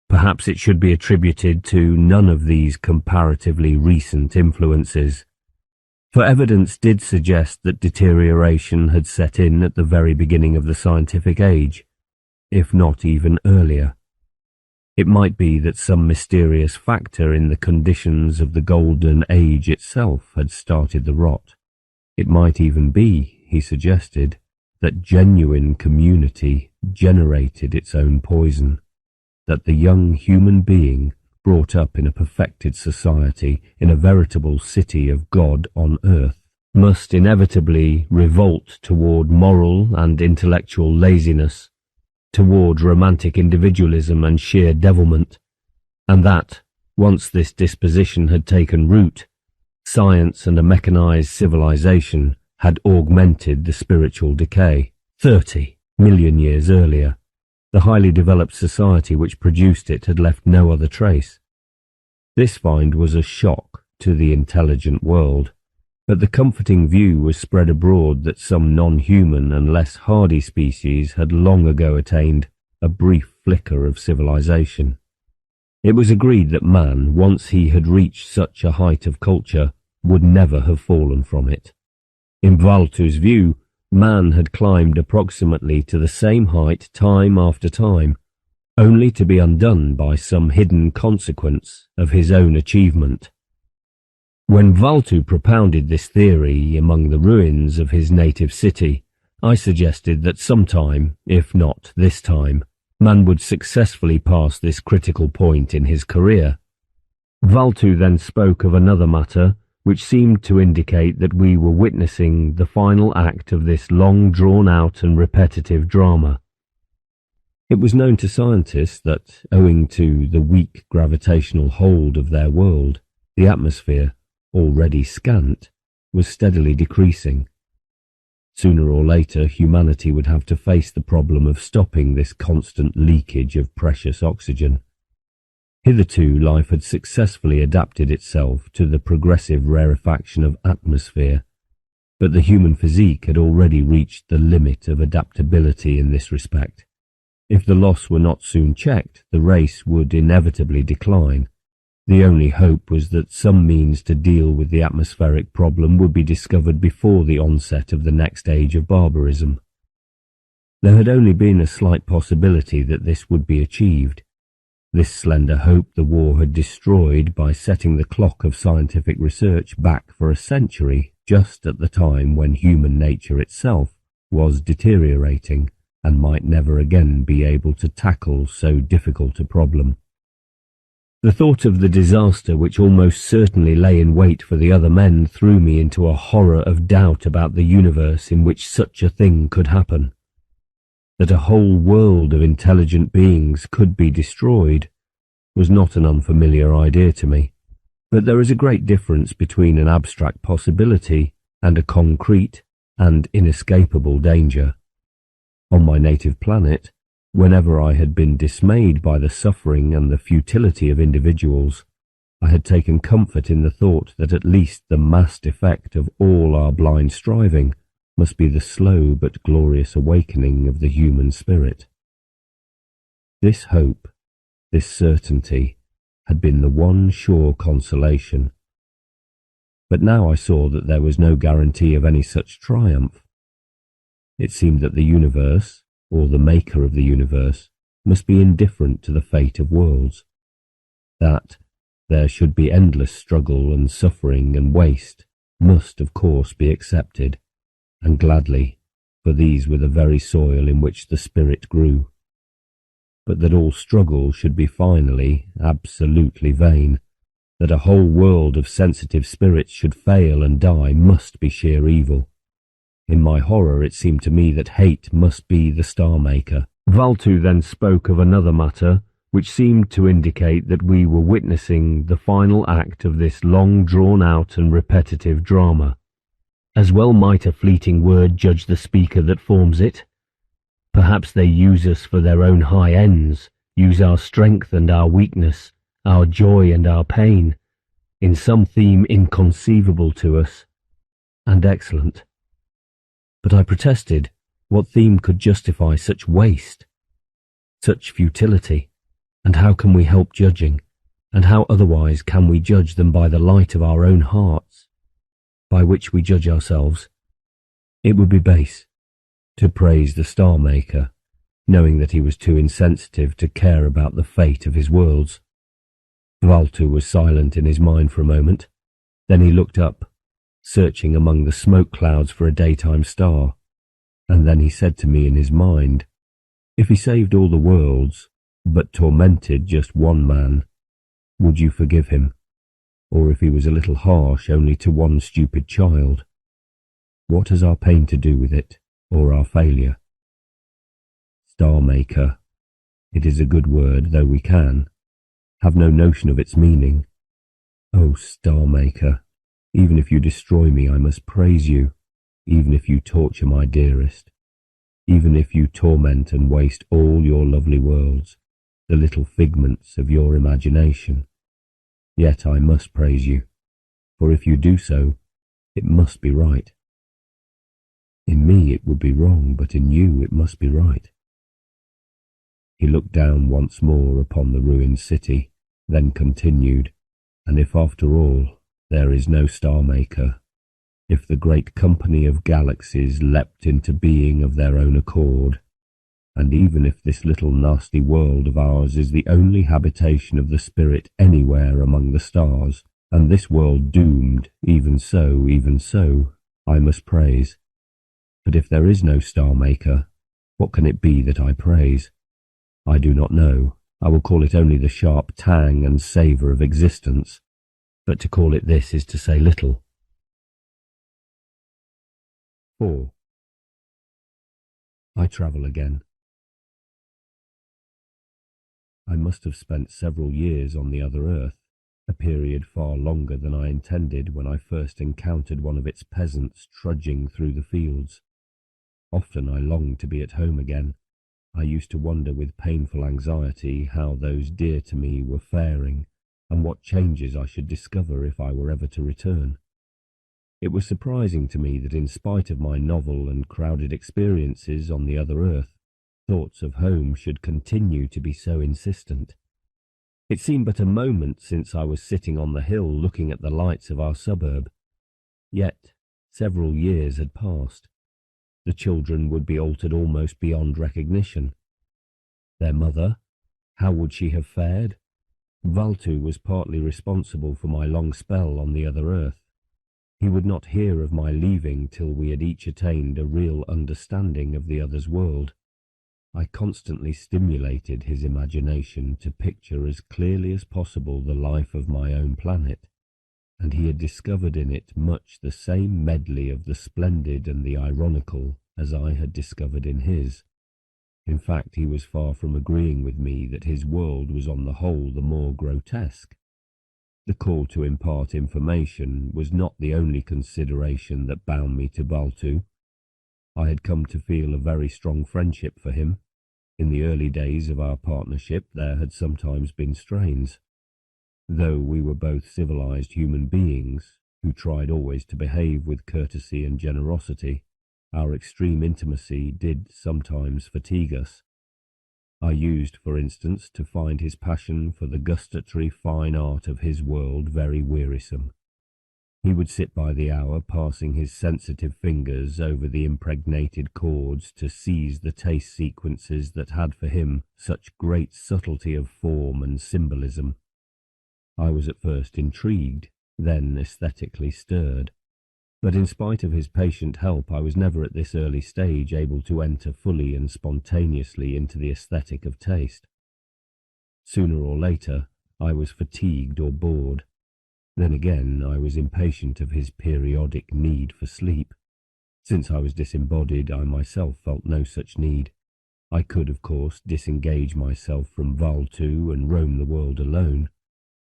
Perhaps it should be attributed to none of these comparatively recent influences, for evidence did suggest that deterioration had set in at the very beginning of the scientific age, if not even earlier. It might be that some mysterious factor in the conditions of the Golden Age itself had started the rot. It might even be, he suggested, that genuine community generated its own poison, that the young human being brought up in a perfected society, in a veritable city of God on earth, must inevitably revolt toward moral and intellectual laziness, toward romantic individualism and sheer devilment, and that, once this disposition had taken root, science and a mechanized civilization had augmented the spiritual decay. 30 million years earlier, the highly developed society which produced it had left no other trace. This find was a shock to the intelligent world, but the comforting view was spread abroad that some non-human and less hardy species had long ago attained a brief flicker of civilization. It was agreed that man, once he had reached such a height of culture, would never have fallen from it. In Valtu's view, man had climbed approximately to the same height time after time, only to be undone by some hidden consequence of his own achievement. When Valtu propounded this theory among the ruins of his native city, I suggested that sometime, if not this time, man would successfully pass this critical point in his career. Valtu then spoke of another matter which seemed to indicate that we were witnessing the final act of this long drawn-out and repetitive drama. It was known to scientists that, owing to the weak gravitational hold of their world, the atmosphere, already scant, was steadily decreasing. Sooner or later, humanity would have to face the problem of stopping this constant leakage of precious oxygen. Hitherto, life had successfully adapted itself to the progressive rarefaction of atmosphere, but the human physique had already reached the limit of adaptability in this respect. If the loss were not soon checked, the race would inevitably decline. The only hope was that some means to deal with the atmospheric problem would be discovered before the onset of the next age of barbarism. There had only been a slight possibility that this would be achieved. This slender hope the war had destroyed by setting the clock of scientific research back for a century, just at the time when human nature itself was deteriorating and might never again be able to tackle so difficult a problem. The thought of the disaster which almost certainly lay in wait for the other men threw me into a horror of doubt about the universe in which such a thing could happen. That a whole world of intelligent beings could be destroyed was not an unfamiliar idea to me, but there is a great difference between an abstract possibility and a concrete and inescapable danger. On my native planet, whenever I had been dismayed by the suffering and the futility of individuals, I had taken comfort in the thought that at least the massed effect of all our blind striving must be the slow but glorious awakening of the human spirit. This hope, this certainty, had been the one sure consolation. But now I saw that there was no guarantee of any such triumph. It seemed that the universe, or the maker of the universe, must be indifferent to the fate of worlds, that there should be endless struggle and suffering and waste, must of course be accepted, and gladly, for these were the very soil in which the spirit grew. But that all struggle should be finally absolutely vain, that a whole world of sensitive spirits should fail and die, must be sheer evil. In my horror it seemed to me that hate must be the star-maker. Valtu then spoke of another matter, which seemed to indicate that we were witnessing the final act of this long drawn-out and repetitive drama. As well might a fleeting word judge the speaker that forms it. Perhaps they use us for their own high ends, use our strength and our weakness, our joy and our pain, in some theme inconceivable to us, and excellent. But I protested, what theme could justify such waste, such futility, and how can we help judging, and how otherwise can we judge than by the light of our own hearts, by which we judge ourselves? It would be base to praise the star-maker, knowing that he was too insensitive to care about the fate of his worlds. Valtu was silent in his mind for a moment. Then he looked up, searching among the smoke clouds for a daytime star, and then he said to me in his mind, if he saved all the worlds, but tormented just one man, would you forgive him? Or if he was a little harsh only to one stupid child? What has our pain to do with it, or our failure? Star-maker, it is a good word, though we can have no notion of its meaning. O star-maker, even if you destroy me, I must praise you, even if you torture my dearest, even if you torment and waste all your lovely worlds, the little figments of your imagination. Yet I must praise you, for if you do so, it must be right. In me it would be wrong, but in you it must be right. He looked down once more upon the ruined city, then continued, and if after all there is no star-maker, if the great company of galaxies leapt into being of their own accord, and even if this little nasty world of ours is the only habitation of the spirit anywhere among the stars, and this world doomed, even so, I must praise. But if there is no star-maker, what can it be that I praise? I do not know. I will call it only the sharp tang and savour of existence, but to call it this is to say little. 4. I travel again. I must have spent several years on the other earth, a period far longer than I intended when I first encountered one of its peasants trudging through the fields. Often I longed to be at home again. I used to wonder with painful anxiety how those dear to me were faring, and what changes I should discover if I were ever to return. It was surprising to me that in spite of my novel and crowded experiences on the other earth, thoughts of home should continue to be so insistent. It seemed but a moment since I was sitting on the hill looking at the lights of our suburb. Yet several years had passed. The children would be altered almost beyond recognition. Their mother, how would she have fared? Valtu was partly responsible for my long spell on the other earth. He would not hear of my leaving till we had each attained a real understanding of the other's world. I constantly stimulated his imagination to picture as clearly as possible the life of my own planet, and he had discovered in it much the same medley of the splendid and the ironical as I had discovered in his. In fact, he was far from agreeing with me that his world was on the whole the more grotesque. The call to impart information was not the only consideration that bound me to Baltu. I had come to feel a very strong friendship for him. In the early days of our partnership there had sometimes been strains. Though we were both civilized human beings, who tried always to behave with courtesy and generosity, our extreme intimacy did sometimes fatigue us. I used, for instance, to find his passion for the gustatory fine art of his world very wearisome. He would sit by the hour passing his sensitive fingers over the impregnated chords to seize the taste sequences that had for him such great subtlety of form and symbolism. I was at first intrigued, then aesthetically stirred. But in spite of his patient help, I was never at this early stage able to enter fully and spontaneously into the aesthetic of taste. Sooner or later, I was fatigued or bored. Then again, I was impatient of his periodic need for sleep. Since I was disembodied, I myself felt no such need. I could, of course, disengage myself from Valtu and roam the world alone,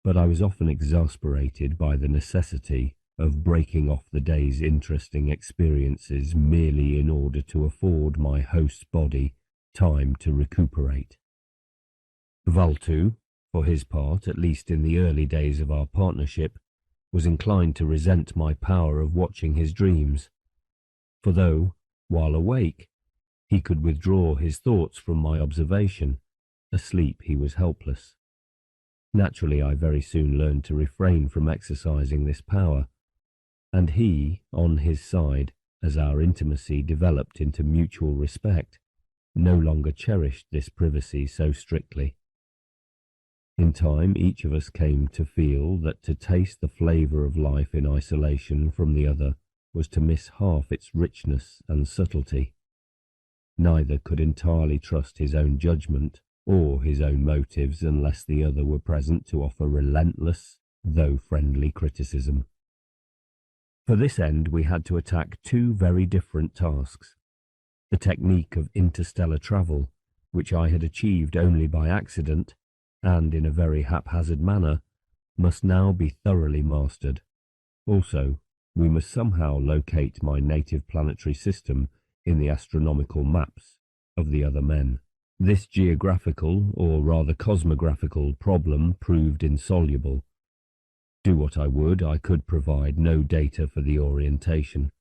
but I was often exasperated by the necessity of breaking off the day's interesting experiences merely in order to afford my host's body time to recuperate. Valtu, for his part, at least in the early days of our partnership, was inclined to resent my power of watching his dreams. For though, while awake, he could withdraw his thoughts from my observation, asleep he was helpless. Naturally, I very soon learned to refrain from exercising this power, and he, on his side, as our intimacy developed into mutual respect, no longer cherished this privacy so strictly. In time, each of us came to feel that to taste the flavour of life in isolation from the other was to miss half its richness and subtlety. Neither could entirely trust his own judgment or his own motives unless the other were present to offer relentless, though friendly criticism. For this end, we had to attack two very different tasks. The technique of interstellar travel, which I had achieved only by accident, and in a very haphazard manner, must now be thoroughly mastered. Also, we must somehow locate my native planetary system in the astronomical maps of the other men. This geographical, or rather cosmographical, problem proved insoluble. Do what I would, I could provide no data for the orientation.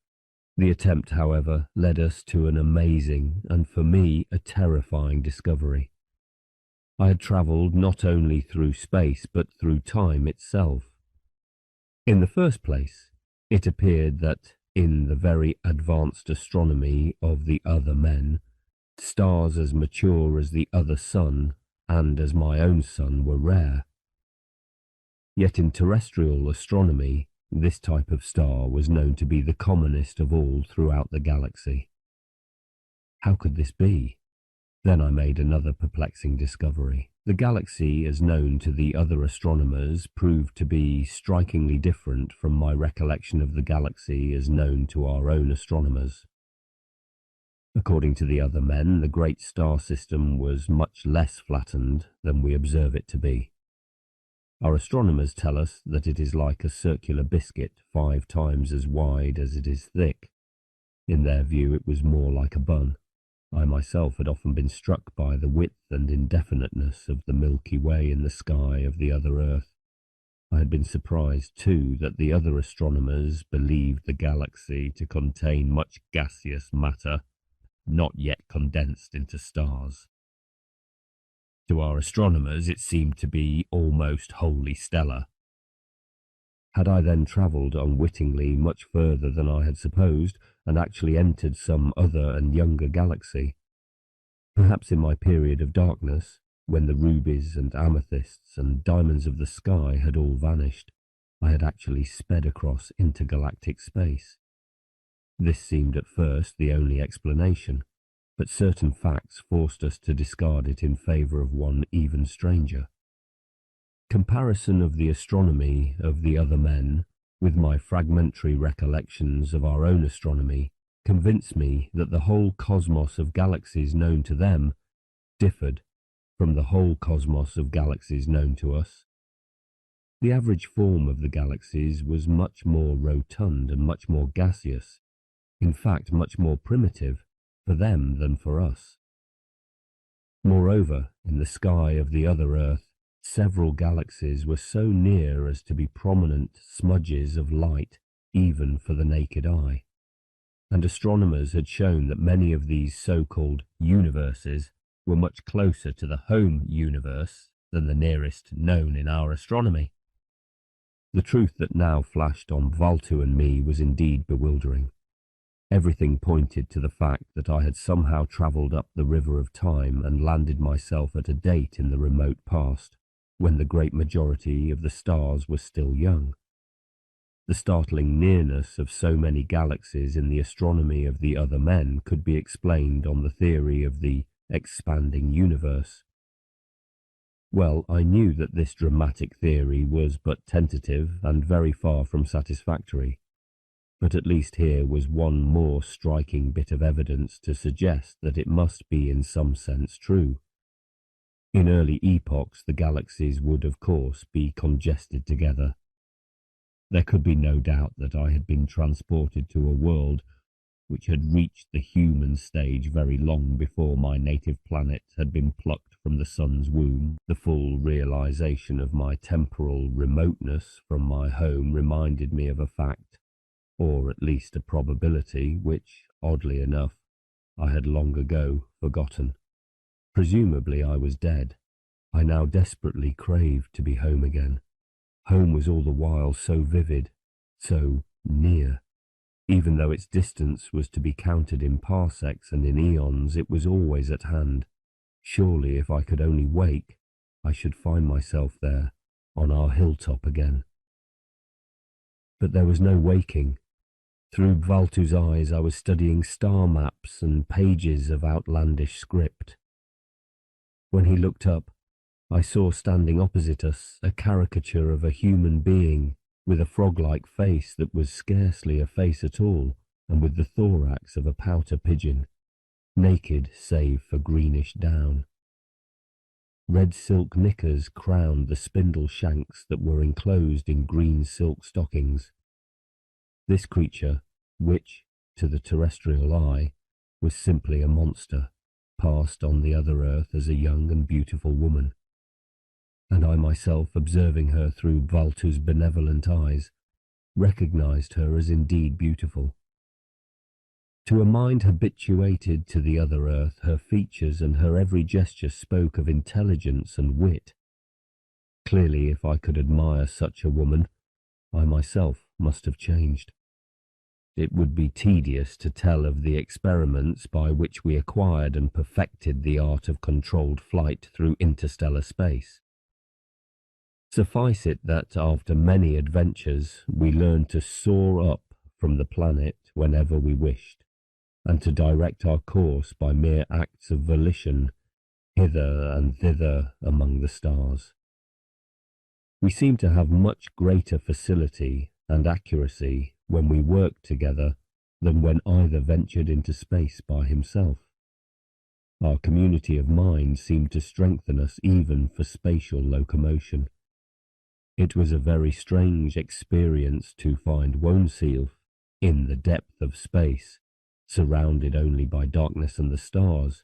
The attempt, however, led us to an amazing, and for me, a terrifying discovery. I had travelled not only through space, but through time itself. In the first place, it appeared that, in the very advanced astronomy of the other men, stars as mature as the other sun and as my own sun were rare. Yet in terrestrial astronomy, this type of star was known to be the commonest of all throughout the galaxy. How could this be? Then I made another perplexing discovery. The galaxy, as known to the other astronomers, proved to be strikingly different from my recollection of the galaxy as known to our own astronomers. According to the other men, the great star system was much less flattened than we observe it to be. Our astronomers tell us that it is like a circular biscuit 5 times as wide as it is thick. In their view, it was more like a bun. I myself had often been struck by the width and indefiniteness of the Milky Way in the sky of the other Earth. I had been surprised, too, that the other astronomers believed the galaxy to contain much gaseous matter, not yet condensed into stars. To our astronomers, it seemed to be almost wholly stellar. Had I then travelled unwittingly much further than I had supposed, and actually entered some other and younger galaxy? Perhaps in my period of darkness, when the rubies and amethysts and diamonds of the sky had all vanished, I had actually sped across intergalactic space. This seemed at first the only explanation, but certain facts forced us to discard it in favour of one even stranger. Comparison of the astronomy of the other men with my fragmentary recollections of our own astronomy convinced me that the whole cosmos of galaxies known to them differed from the whole cosmos of galaxies known to us. The average form of the galaxies was much more rotund and much more gaseous, in fact much more primitive for them than for us. Moreover, in the sky of the other Earth, several galaxies were so near as to be prominent smudges of light even for the naked eye, and astronomers had shown that many of these so-called universes were much closer to the home universe than the nearest known in our astronomy. The truth that now flashed on Valtu and me was indeed bewildering. Everything pointed to the fact that I had somehow travelled up the river of time and landed myself at a date in the remote past, when the great majority of the stars were still young. The startling nearness of so many galaxies in the astronomy of the other men could be explained on the theory of the expanding universe. Well, I knew that this dramatic theory was but tentative and very far from satisfactory, but at least here was one more striking bit of evidence to suggest that it must be in some sense true. In early epochs, the galaxies would, of course, be congested together. There could be no doubt that I had been transported to a world which had reached the human stage very long before my native planet had been plucked from the sun's womb. The full realization of my temporal remoteness from my home reminded me of a fact, or at least a probability, which, oddly enough, I had long ago forgotten. Presumably I was dead. I now desperately craved to be home again. Home was all the while so vivid, so near. Even though its distance was to be counted in parsecs and in eons, it was always at hand. Surely, if I could only wake, I should find myself there, on our hilltop again. But there was no waking. Through Bvaltu's eyes I was studying star maps and pages of outlandish script. When he looked up, I saw standing opposite us a caricature of a human being with a frog-like face that was scarcely a face at all, and with the thorax of a pouter pigeon, naked save for greenish down. Red silk knickers crowned the spindle shanks that were enclosed in green silk stockings. This creature, which, to the terrestrial eye, was simply a monster, passed on the other earth as a young and beautiful woman. And I myself, observing her through Bvaltu's benevolent eyes, recognized her as indeed beautiful. To a mind habituated to the other earth, her features and her every gesture spoke of intelligence and wit. Clearly, if I could admire such a woman, I myself must have changed. It would be tedious to tell of the experiments by which we acquired and perfected the art of controlled flight through interstellar space. Suffice it that after many adventures we learned to soar up from the planet whenever we wished, and to direct our course by mere acts of volition hither and thither among the stars. We seemed to have much greater facility and accuracy when we worked together than when either ventured into space by himself. Our community of minds seemed to strengthen us even for spatial locomotion. It was a very strange experience to find oneself in the depth of space, surrounded only by darkness and the stars.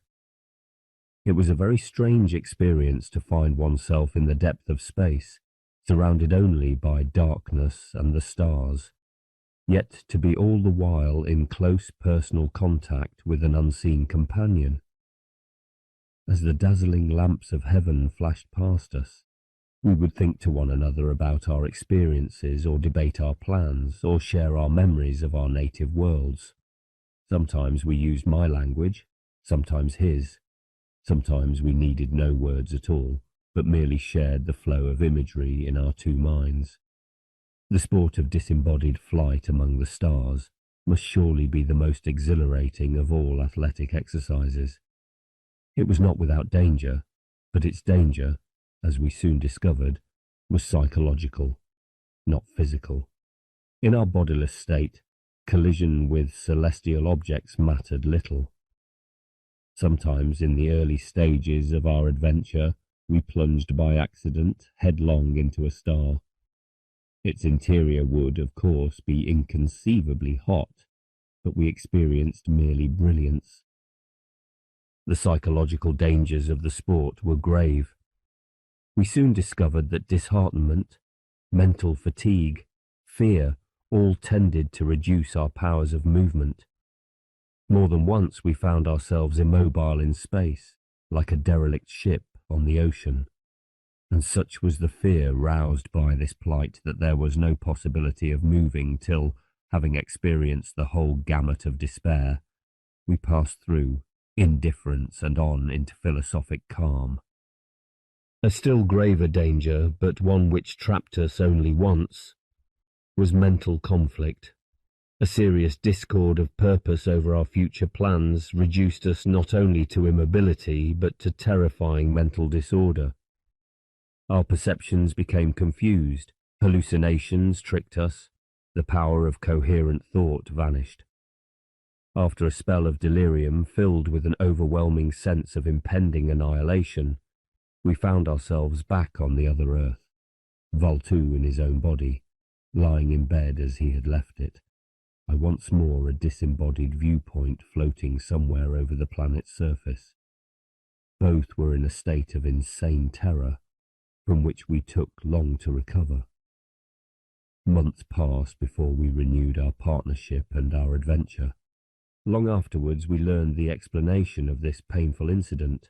It was a very strange experience to find oneself in the depth of space, surrounded only by darkness and the stars, yet to be all the while in close personal contact with an unseen companion. As the dazzling lamps of heaven flashed past us, we would think to one another about our experiences, or debate our plans, or share our memories of our native worlds. Sometimes we used my language, sometimes his. Sometimes we needed no words at all, but merely shared the flow of imagery in our two minds. The sport of disembodied flight among the stars must surely be the most exhilarating of all athletic exercises. It was not without danger, but its danger, as we soon discovered, was psychological, not physical. In our bodiless state, collision with celestial objects mattered little. Sometimes in the early stages of our adventure, we plunged by accident headlong into a star. Its interior would, of course, be inconceivably hot, but we experienced merely brilliance. The psychological dangers of the sport were grave. We soon discovered that disheartenment, mental fatigue, fear, all tended to reduce our powers of movement. More than once we found ourselves immobile in space, like a derelict ship on the ocean, and such was the fear roused by this plight that there was no possibility of moving till, having experienced the whole gamut of despair, we passed through indifference and on into philosophic calm. A still graver danger, but one which trapped us only once, was mental conflict. A serious discord of purpose over our future plans reduced us not only to immobility but to terrifying mental disorder. Our perceptions became confused, hallucinations tricked us, the power of coherent thought vanished. After a spell of delirium filled with an overwhelming sense of impending annihilation, we found ourselves back on the other Earth, Voltu in his own body, lying in bed as he had left it. I once more a disembodied viewpoint floating somewhere over the planet's surface. Both were in a state of insane terror, from which we took long to recover. Months passed before we renewed our partnership and our adventure. Long afterwards we learned the explanation of this painful incident.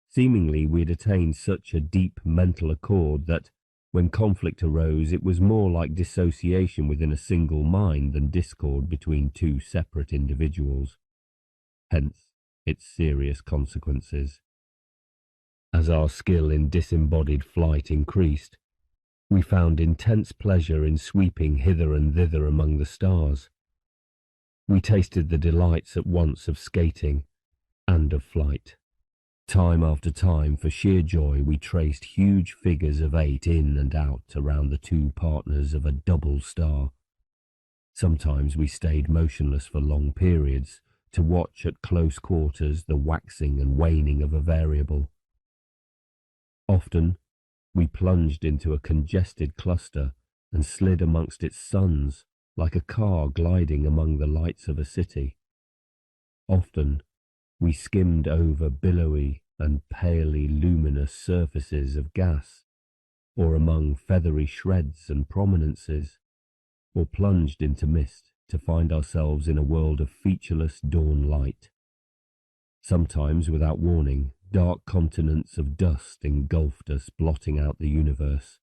Seemingly we had attained such a deep mental accord that, when conflict arose, it was more like dissociation within a single mind than discord between two separate individuals. Hence its serious consequences. As our skill in disembodied flight increased, we found intense pleasure in sweeping hither and thither among the stars. We tasted the delights at once of skating and of flight. Time after time, for sheer joy, we traced huge figures of 8 in and out around the two partners of a double star. Sometimes we stayed motionless for long periods to watch at close quarters the waxing and waning of a variable. Often, we plunged into a congested cluster and slid amongst its suns like a car gliding among the lights of a city. Often, we skimmed over billowy and palely luminous surfaces of gas, or among feathery shreds and prominences, or plunged into mist to find ourselves in a world of featureless dawn light. Sometimes, without warning, dark continents of dust engulfed us, blotting out the universe.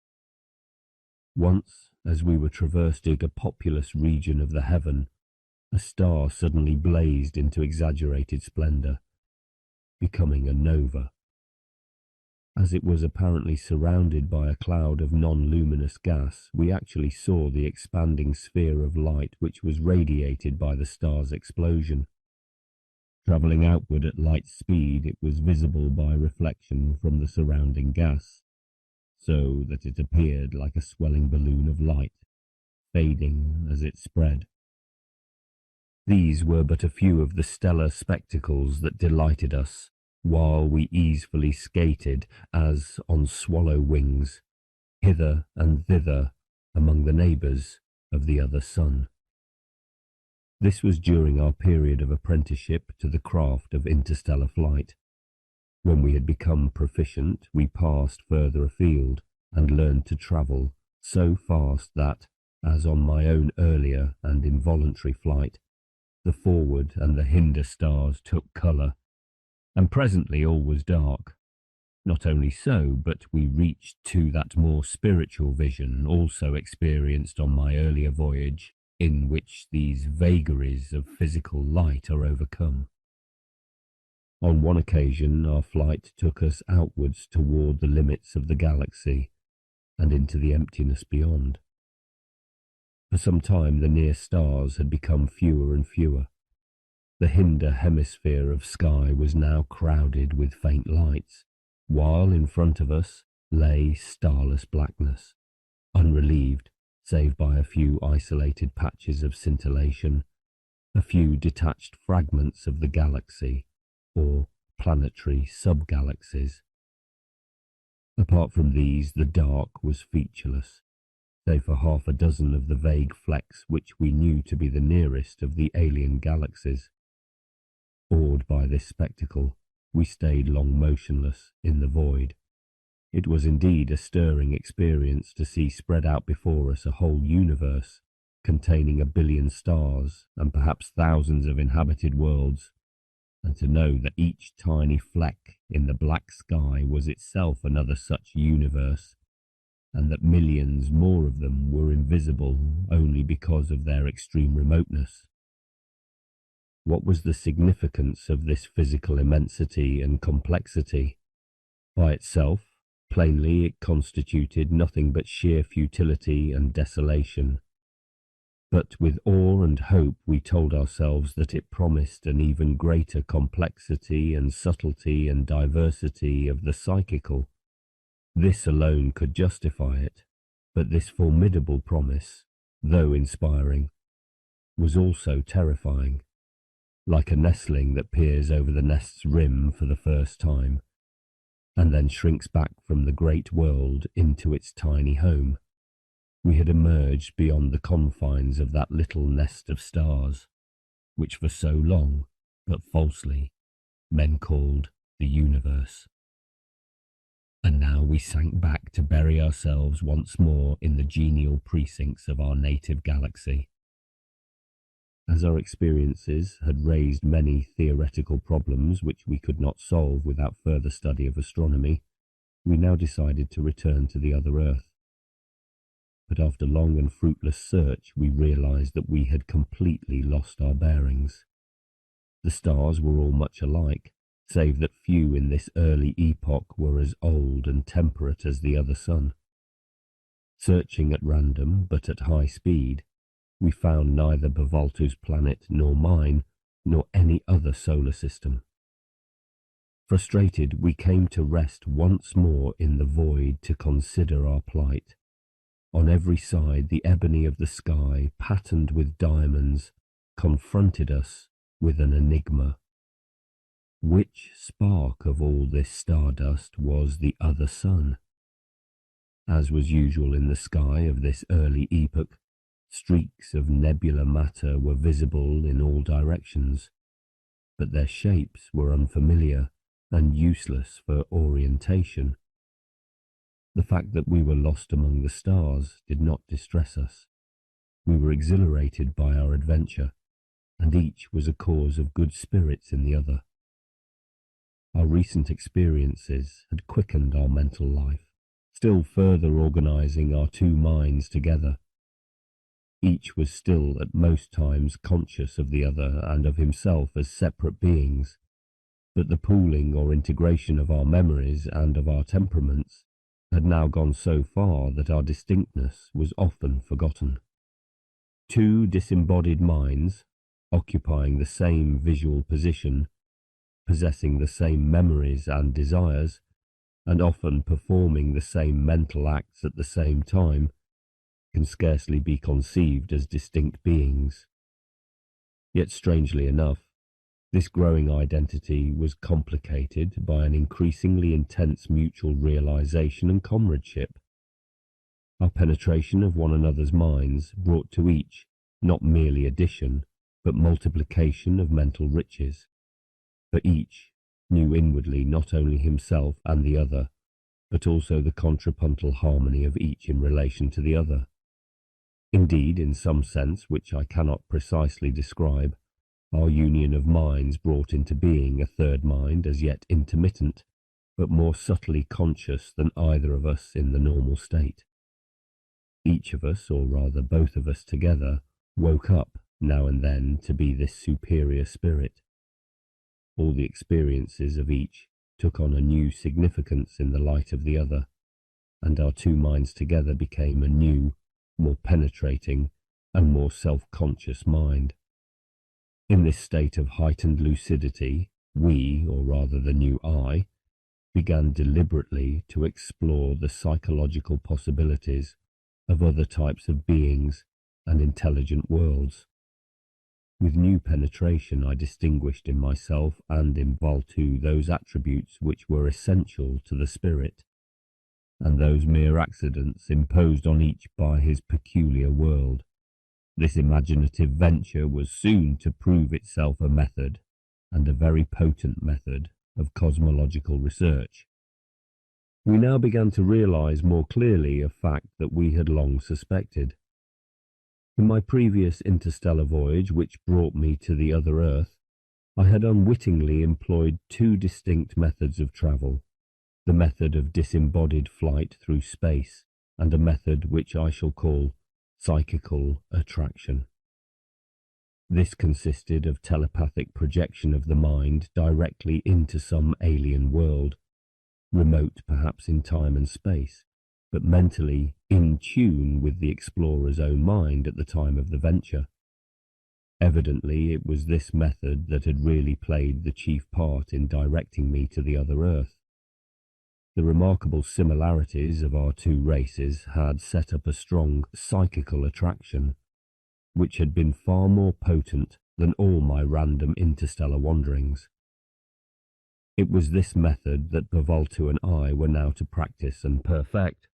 Once, as we were traversing a populous region of the heaven, a star suddenly blazed into exaggerated splendour, becoming a nova. As it was apparently surrounded by a cloud of non-luminous gas, we actually saw the expanding sphere of light which was radiated by the star's explosion. Travelling outward at light speed, it was visible by reflection from the surrounding gas, so that it appeared like a swelling balloon of light, fading as it spread. These were but a few of the stellar spectacles that delighted us, while we easily skated, as on swallow wings, hither and thither among the neighbours of the other sun. This was during our period of apprenticeship to the craft of interstellar flight. When we had become proficient, we passed further afield and learned to travel so fast that, as on my own earlier and involuntary flight, the forward and the hinder stars took colour, and presently all was dark. Not only so, but we reached to that more spiritual vision also experienced on my earlier voyage, in which these vagaries of physical light are overcome. On one occasion our flight took us outwards toward the limits of the galaxy and into the emptiness beyond. For some time the near stars had become fewer and fewer. The hinder hemisphere of sky was now crowded with faint lights, while in front of us lay starless blackness, unrelieved save by a few isolated patches of scintillation, a few detached fragments of the galaxy, or planetary sub-galaxies. Apart from these, the dark was featureless, save for half a dozen of the vague flecks which we knew to be the nearest of the alien galaxies. Awed by this spectacle, we stayed long motionless in the void. It was indeed a stirring experience to see spread out before us a whole universe, containing 1 billion stars and perhaps thousands of inhabited worlds, and to know that each tiny fleck in the black sky was itself another such universe, and that millions more of them were invisible only because of their extreme remoteness. What was the significance of this physical immensity and complexity? By itself, Plainly, it constituted nothing but sheer futility and desolation. But with awe and hope we told ourselves that it promised an even greater complexity and subtlety and diversity of the psychical. This alone could justify it, but this formidable promise, though inspiring, was also terrifying, like a nestling that peers over the nest's rim for the first time, and then shrinks back from the great world into its tiny home. We had emerged beyond the confines of that little nest of stars, which for so long, but falsely, men called the universe. And now we sank back to bury ourselves once more in the genial precincts of our native galaxy. As our experiences had raised many theoretical problems which we could not solve without further study of astronomy, we now decided to return to the other Earth. But after long and fruitless search, we realized that we had completely lost our bearings. The stars were all much alike, save that few in this early epoch were as old and temperate as the other sun. Searching at random, but at high speed, we found neither Bavaltu's planet nor mine, nor any other solar system. Frustrated, we came to rest once more in the void to consider our plight. On every side, the ebony of the sky, patterned with diamonds, confronted us with an enigma. Which spark of all this stardust was the other sun? As was usual in the sky of this early epoch, streaks of nebular matter were visible in all directions, but their shapes were unfamiliar and useless for orientation. The fact that we were lost among the stars did not distress us. We were exhilarated by our adventure, and each was a cause of good spirits in the other. Our recent experiences had quickened our mental life, still further organizing our two minds together. Each was still at most times conscious of the other and of himself as separate beings, but the pooling or integration of our memories and of our temperaments had now gone so far that our distinctness was often forgotten. Two disembodied minds, occupying the same visual position, possessing the same memories and desires, and often performing the same mental acts at the same time, can scarcely be conceived as distinct beings. Yet strangely enough, this growing identity was complicated by an increasingly intense mutual realization and comradeship. Our penetration of one another's minds brought to each not merely addition, but multiplication of mental riches, for each knew inwardly not only himself and the other, but also the contrapuntal harmony of each in relation to the other. Indeed, in some sense which I cannot precisely describe, our union of minds brought into being a third mind as yet intermittent, but more subtly conscious than either of us in the normal state. Each of us, or rather both of us together, woke up now and then to be this superior spirit. All the experiences of each took on a new significance in the light of the other, and our two minds together became a new, more penetrating, and more self-conscious mind. In this state of heightened lucidity, we, or rather the new I, began deliberately to explore the psychological possibilities of other types of beings and intelligent worlds. With new penetration, I distinguished in myself and in Valtu those attributes which were essential to the spirit, and those mere accidents imposed on each by his peculiar world. This imaginative venture was soon to prove itself a method, and a very potent method, of cosmological research. We now began to realize more clearly a fact that we had long suspected. In my previous interstellar voyage, which brought me to the other Earth, I had unwittingly employed two distinct methods of travel, the method of disembodied flight through space, and a method which I shall call psychical attraction. This consisted of telepathic projection of the mind directly into some alien world, remote perhaps in time and space, but mentally in tune with the explorer's own mind at the time of the venture. Evidently, it was this method that had really played the chief part in directing me to the other Earth. The remarkable similarities of our two races had set up a strong psychical attraction, which had been far more potent than all my random interstellar wanderings. It was this method that Pavoltu and I were now to practice and perfect.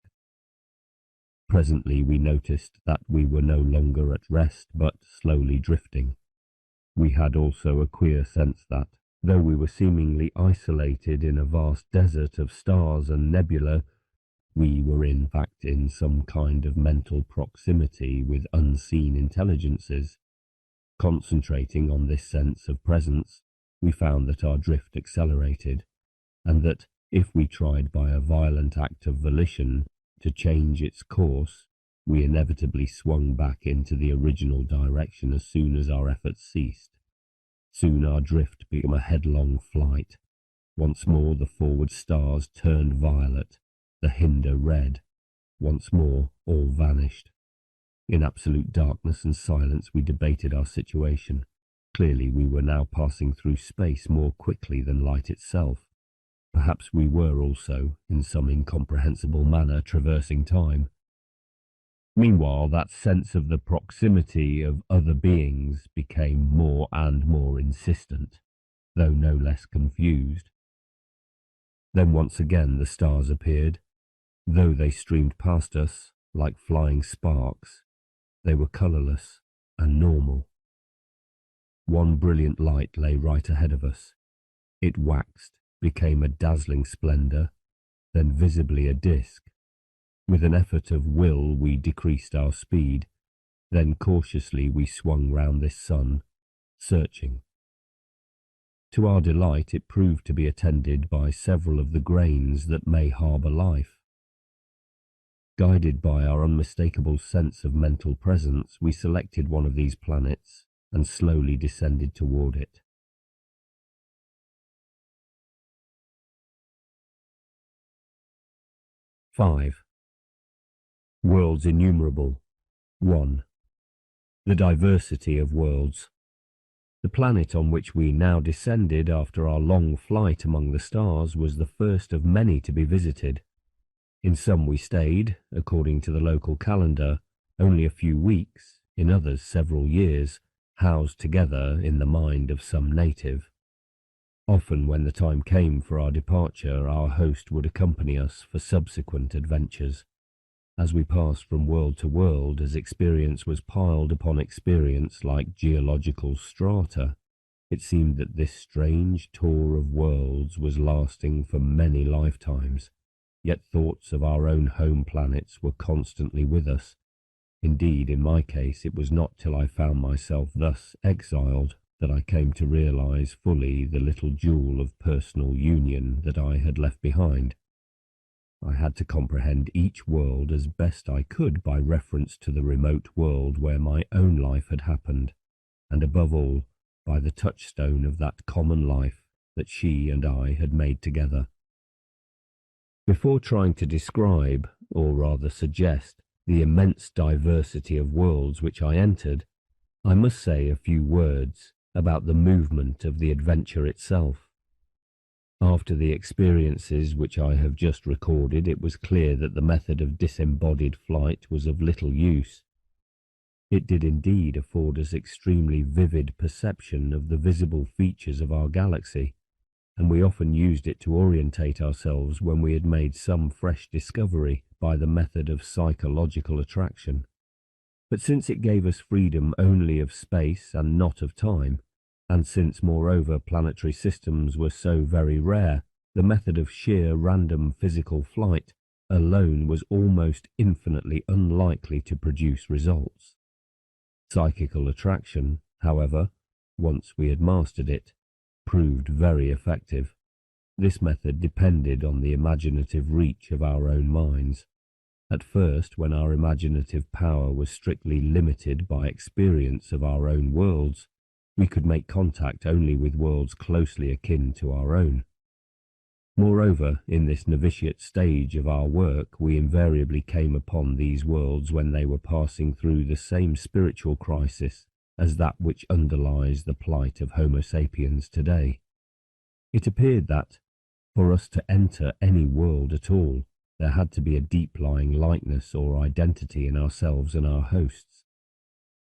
Presently we noticed that we were no longer at rest, but slowly drifting. We had also a queer sense that, though we were seemingly isolated in a vast desert of stars and nebula, we were in fact in some kind of mental proximity with unseen intelligences. Concentrating on this sense of presence, we found that our drift accelerated, and that if we tried by a violent act of volition to change its course, we inevitably swung back into the original direction as soon as our efforts ceased. Soon our drift became a headlong flight. Once more the forward stars turned violet, the hinder red. Once more all vanished. In absolute darkness and silence we debated our situation. Clearly we were now passing through space more quickly than light itself. Perhaps we were also, in some incomprehensible manner, traversing time. Meanwhile, that sense of the proximity of other beings became more and more insistent, though no less confused. Then once again the stars appeared. Though they streamed past us, like flying sparks, they were colourless and normal. One brilliant light lay right ahead of us. It waxed, became a dazzling splendour, then visibly a disk. With an effort of will we decreased our speed, then cautiously we swung round this sun, searching. To our delight it proved to be attended by several of the grains that may harbour life. Guided by our unmistakable sense of mental presence, we selected one of these planets and slowly descended toward it. Five. Worlds innumerable. 1. The diversity of worlds. The planet on which we now descended after our long flight among the stars was the first of many to be visited. In some we stayed, according to the local calendar, only a few weeks, in others several years, housed together in the mind of some native. Often when the time came for our departure, our host would accompany us for subsequent adventures. As we passed from world to world, as experience was piled upon experience like geological strata, it seemed that this strange tour of worlds was lasting for many lifetimes. Yet thoughts of our own home planets were constantly with us. Indeed, in my case, it was not till I found myself thus exiled that I came to realize fully the little jewel of personal union that I had left behind. I had to comprehend each world as best I could by reference to the remote world where my own life had happened, and above all, by the touchstone of that common life that she and I had made together. Before trying to describe, or rather suggest, the immense diversity of worlds which I entered, I must say a few words about the movement of the adventure itself. After the experiences which I have just recorded, it was clear that the method of disembodied flight was of little use. It did indeed afford us extremely vivid perception of the visible features of our galaxy, and we often used it to orientate ourselves when we had made some fresh discovery by the method of psychological attraction. But since it gave us freedom only of space and not of time, and since moreover planetary systems were so very rare, the method of sheer random physical flight alone was almost infinitely unlikely to produce results. Psychical attraction, however, once we had mastered it, proved very effective. This method depended on the imaginative reach of our own minds. At first, when our imaginative power was strictly limited by experience of our own worlds, we could make contact only with worlds closely akin to our own. Moreover, in this novitiate stage of our work, we invariably came upon these worlds when they were passing through the same spiritual crisis as that which underlies the plight of Homo sapiens today. It appeared that, for us to enter any world at all, there had to be a deep-lying likeness or identity in ourselves and our hosts.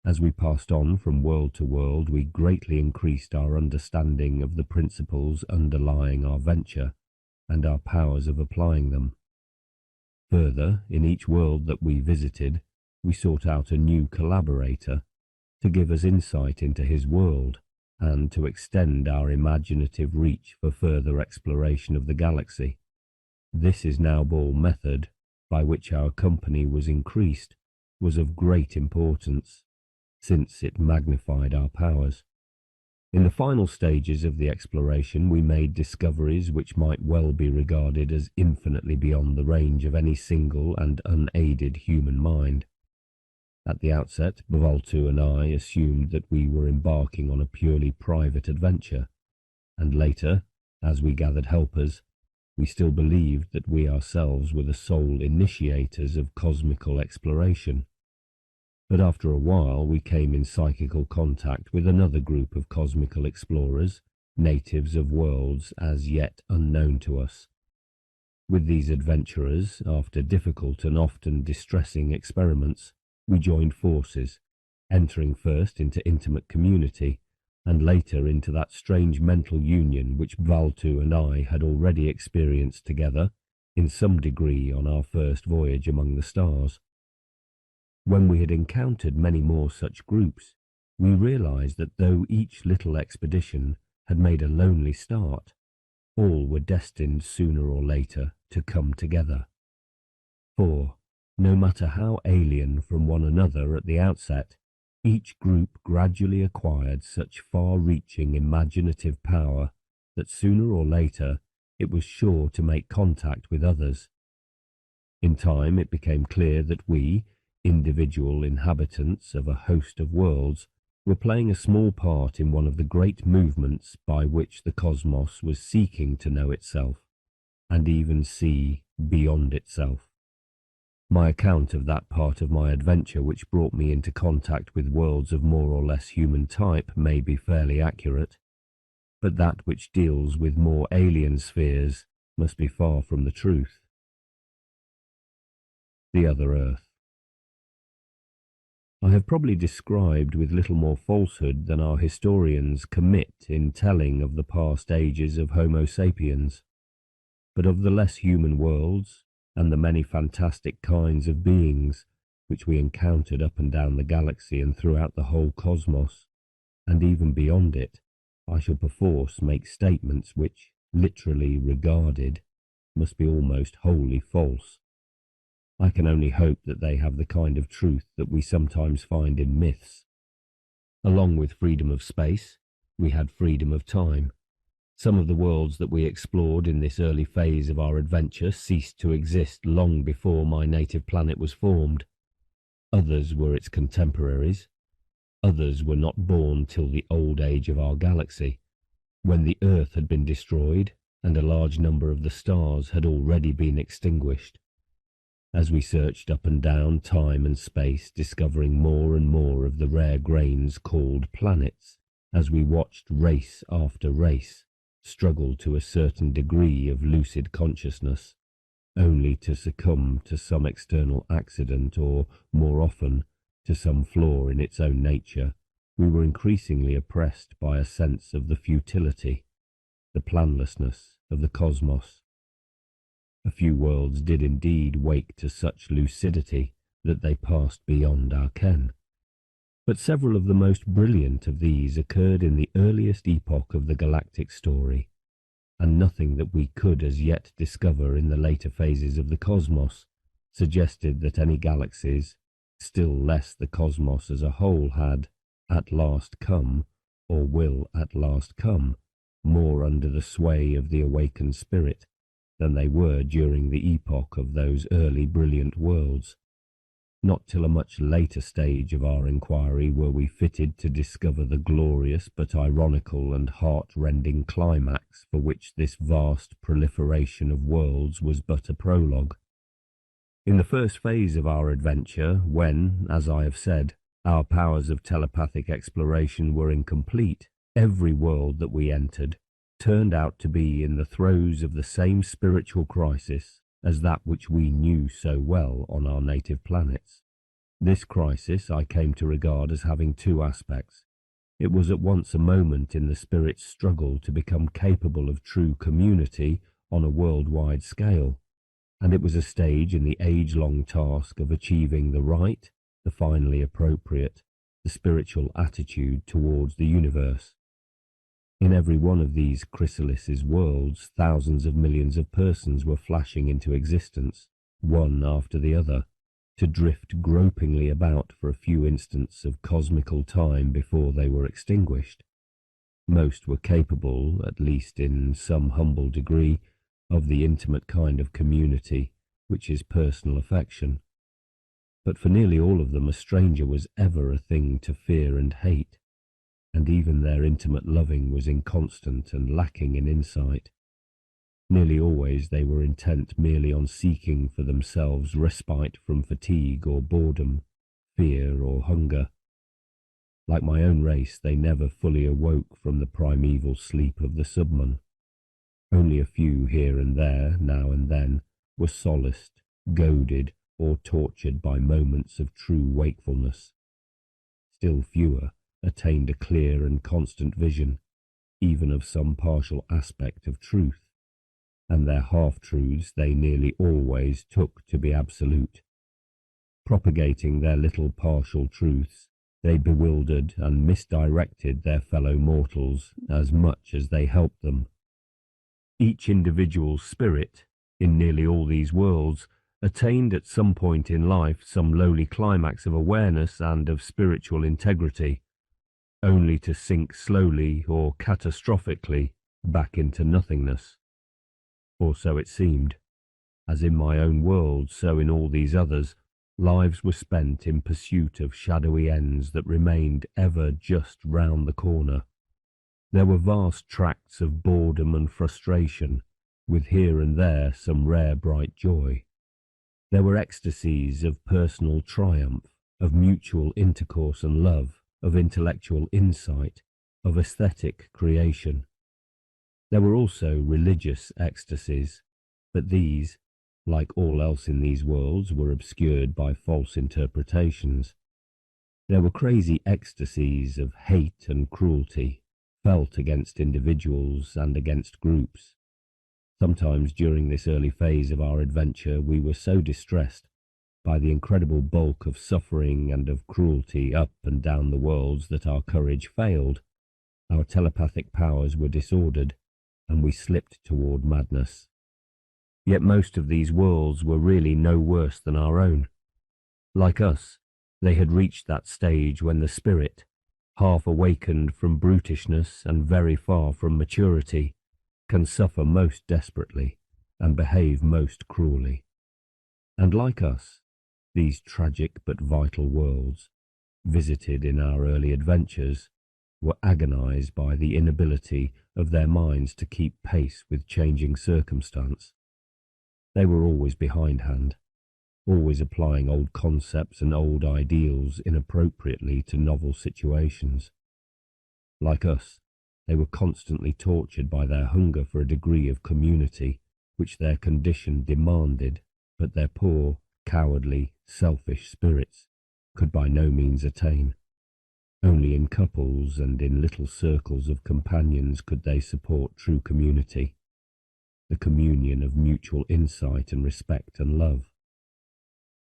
As we passed on from world to world, we greatly increased our understanding of the principles underlying our venture and our powers of applying them. Further, in each world that we visited, we sought out a new collaborator to give us insight into his world and to extend our imaginative reach for further exploration of the galaxy. This Isnaubal method, by which our company was increased, was of great importance, since it magnified our powers. In the final stages of the exploration, we made discoveries which might well be regarded as infinitely beyond the range of any single and unaided human mind. At the outset, Bvaltu and I assumed that we were embarking on a purely private adventure, and later, as we gathered helpers, we still believed that we ourselves were the sole initiators of cosmical exploration. But after a while we came in psychical contact with another group of cosmical explorers, natives of worlds as yet unknown to us. With these adventurers, after difficult and often distressing experiments, we joined forces, entering first into intimate community, and later into that strange mental union which Bvaltu and I had already experienced together, in some degree, on our first voyage among the stars. When we had encountered many more such groups, we realized that though each little expedition had made a lonely start, all were destined sooner or later to come together. For, no matter how alien from one another at the outset, each group gradually acquired such far-reaching imaginative power that sooner or later it was sure to make contact with others. In time it became clear that we, individual inhabitants of a host of worlds, were playing a small part in one of the great movements by which the cosmos was seeking to know itself, and even see beyond itself. My account of that part of my adventure which brought me into contact with worlds of more or less human type may be fairly accurate, but that which deals with more alien spheres must be far from the truth. The Other Earth. I have probably described with little more falsehood than our historians commit in telling of the past ages of Homo sapiens, but of the less human worlds, and the many fantastic kinds of beings which we encountered up and down the galaxy and throughout the whole cosmos, and even beyond it, I shall perforce make statements which, literally regarded, must be almost wholly false. I can only hope that they have the kind of truth that we sometimes find in myths. Along with freedom of space, we had freedom of time. Some of the worlds that we explored in this early phase of our adventure ceased to exist long before my native planet was formed. Others were its contemporaries. Others were not born till the old age of our galaxy, when the Earth had been destroyed and a large number of the stars had already been extinguished. As we searched up and down time and space, discovering more and more of the rare grains called planets, as we watched race after race struggle to a certain degree of lucid consciousness, only to succumb to some external accident or, more often, to some flaw in its own nature, we were increasingly oppressed by a sense of the futility, the planlessness of the cosmos. A few worlds did indeed wake to such lucidity that they passed beyond our ken. But several of the most brilliant of these occurred in the earliest epoch of the galactic story, and nothing that we could as yet discover in the later phases of the cosmos suggested that any galaxies, still less the cosmos as a whole, had at last come, or will at last come, more under the sway of the awakened spirit than they were during the epoch of those early brilliant worlds. Not till a much later stage of our inquiry were we fitted to discover the glorious but ironical and heart-rending climax for which this vast proliferation of worlds was but a prologue. In the first phase of our adventure, when, as I have said, our powers of telepathic exploration were incomplete, every world that we entered turned out to be in the throes of the same spiritual crisis as that which we knew so well on our native planets. This crisis I came to regard as having two aspects. It was at once a moment in the spirit's struggle to become capable of true community on a worldwide scale, and it was a stage in the age-long task of achieving the right, the finally appropriate, the spiritual attitude towards the universe. In every one of these chrysalis's worlds, thousands of millions of persons were flashing into existence, one after the other, to drift gropingly about for a few instants of cosmical time before they were extinguished. Most were capable, at least in some humble degree, of the intimate kind of community which is personal affection. But for nearly all of them a stranger was ever a thing to fear and hate, and even their intimate loving was inconstant and lacking in insight. Nearly always they were intent merely on seeking for themselves respite from fatigue or boredom, fear or hunger. Like my own race, they never fully awoke from the primeval sleep of the submon. Only a few here and there, now and then, were solaced, goaded, or tortured by moments of true wakefulness. Still fewer attained a clear and constant vision, even of some partial aspect of truth, and their half-truths they nearly always took to be absolute. Propagating their little partial truths, they bewildered and misdirected their fellow mortals as much as they helped them. Each individual spirit, in nearly all these worlds, attained at some point in life some lowly climax of awareness and of spiritual integrity, only to sink slowly or catastrophically back into nothingness. Or so it seemed. As in my own world, so in all these others, lives were spent in pursuit of shadowy ends that remained ever just round the corner. There were vast tracts of boredom and frustration, with here and there some rare bright joy. There were ecstasies of personal triumph, of mutual intercourse and love, of intellectual insight, of aesthetic creation. There were also religious ecstasies, but these, like all else in these worlds, were obscured by false interpretations. There were crazy ecstasies of hate and cruelty, felt against individuals and against groups. Sometimes during this early phase of our adventure we were so distressed by the incredible bulk of suffering and of cruelty up and down the worlds that our courage failed, our telepathic powers were disordered, and we slipped toward madness. Yet most of these worlds were really no worse than our own. Like us, they had reached that stage when the spirit, half awakened from brutishness and very far from maturity, can suffer most desperately and behave most cruelly. And like us, these tragic but vital worlds, visited in our early adventures, were agonized by the inability of their minds to keep pace with changing circumstance. They were always behindhand, always applying old concepts and old ideals inappropriately to novel situations. Like us, they were constantly tortured by their hunger for a degree of community which their condition demanded, but their poor, cowardly, selfish spirits could by no means attain. Only in couples and in little circles of companions could they support true community, the communion of mutual insight and respect and love.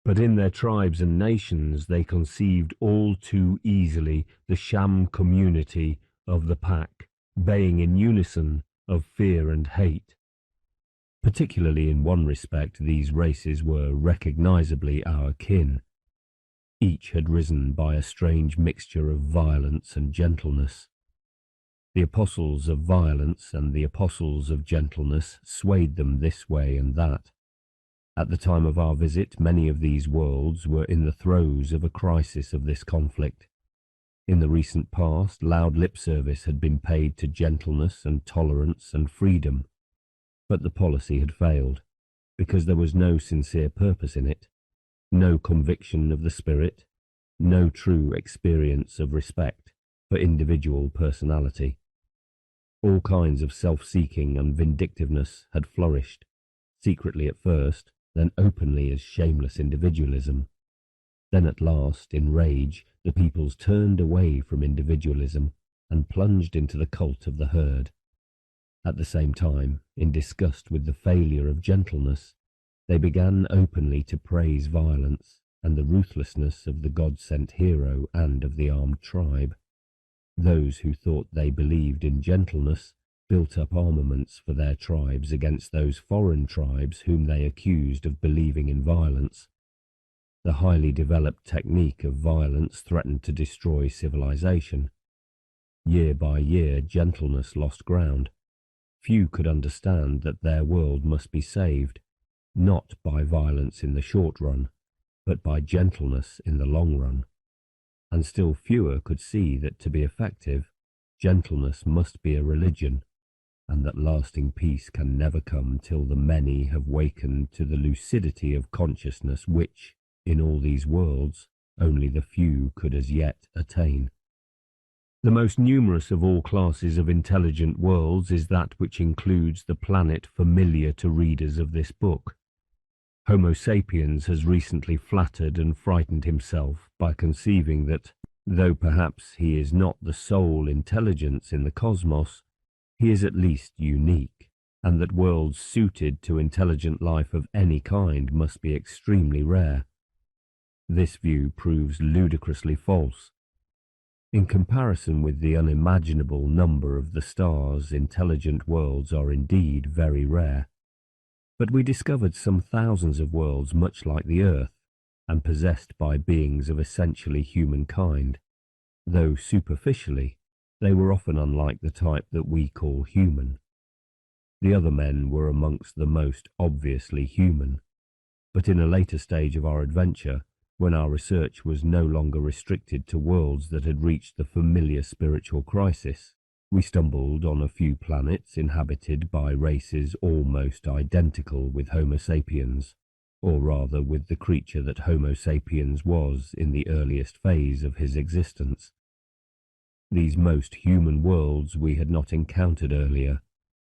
But in their tribes and nations they conceived all too easily the sham community of the pack, baying in unison of fear and hate. Particularly in one respect these races were recognizably our kin. Each had risen by a strange mixture of violence and gentleness. The apostles of violence and the apostles of gentleness swayed them this way and that. At the time of our visit, many of these worlds were in the throes of a crisis of this conflict. In the recent past, loud lip service had been paid to gentleness and tolerance and freedom, but the policy had failed, because there was no sincere purpose in it, no conviction of the spirit, no true experience of respect for individual personality. All kinds of self-seeking and vindictiveness had flourished, secretly at first, then openly as shameless individualism. Then at last, in rage, the peoples turned away from individualism and plunged into the cult of the herd. At the same time, in disgust with the failure of gentleness, they began openly to praise violence and the ruthlessness of the God-sent hero and of the armed tribe. Those who thought they believed in gentleness built up armaments for their tribes against those foreign tribes whom they accused of believing in violence. The highly developed technique of violence threatened to destroy civilization. Year by year, gentleness lost ground. Few could understand that their world must be saved, not by violence in the short run, but by gentleness in the long run. And still fewer could see that to be effective, gentleness must be a religion, and that lasting peace can never come till the many have wakened to the lucidity of consciousness which, in all these worlds, only the few could as yet attain. The most numerous of all classes of intelligent worlds is that which includes the planet familiar to readers of this book. Homo sapiens has recently flattered and frightened himself by conceiving that, though perhaps he is not the sole intelligence in the cosmos, he is at least unique, and that worlds suited to intelligent life of any kind must be extremely rare. This view proves ludicrously false. In comparison with the unimaginable number of the stars, intelligent worlds are indeed very rare. But we discovered some thousands of worlds much like the Earth, and possessed by beings of essentially humankind, though superficially they were often unlike the type that we call human. The other men were amongst the most obviously human, but in a later stage of our adventure, when our research was no longer restricted to worlds that had reached the familiar spiritual crisis, we stumbled on a few planets inhabited by races almost identical with Homo sapiens, or rather with the creature that Homo sapiens was in the earliest phase of his existence. These most human worlds we had not encountered earlier,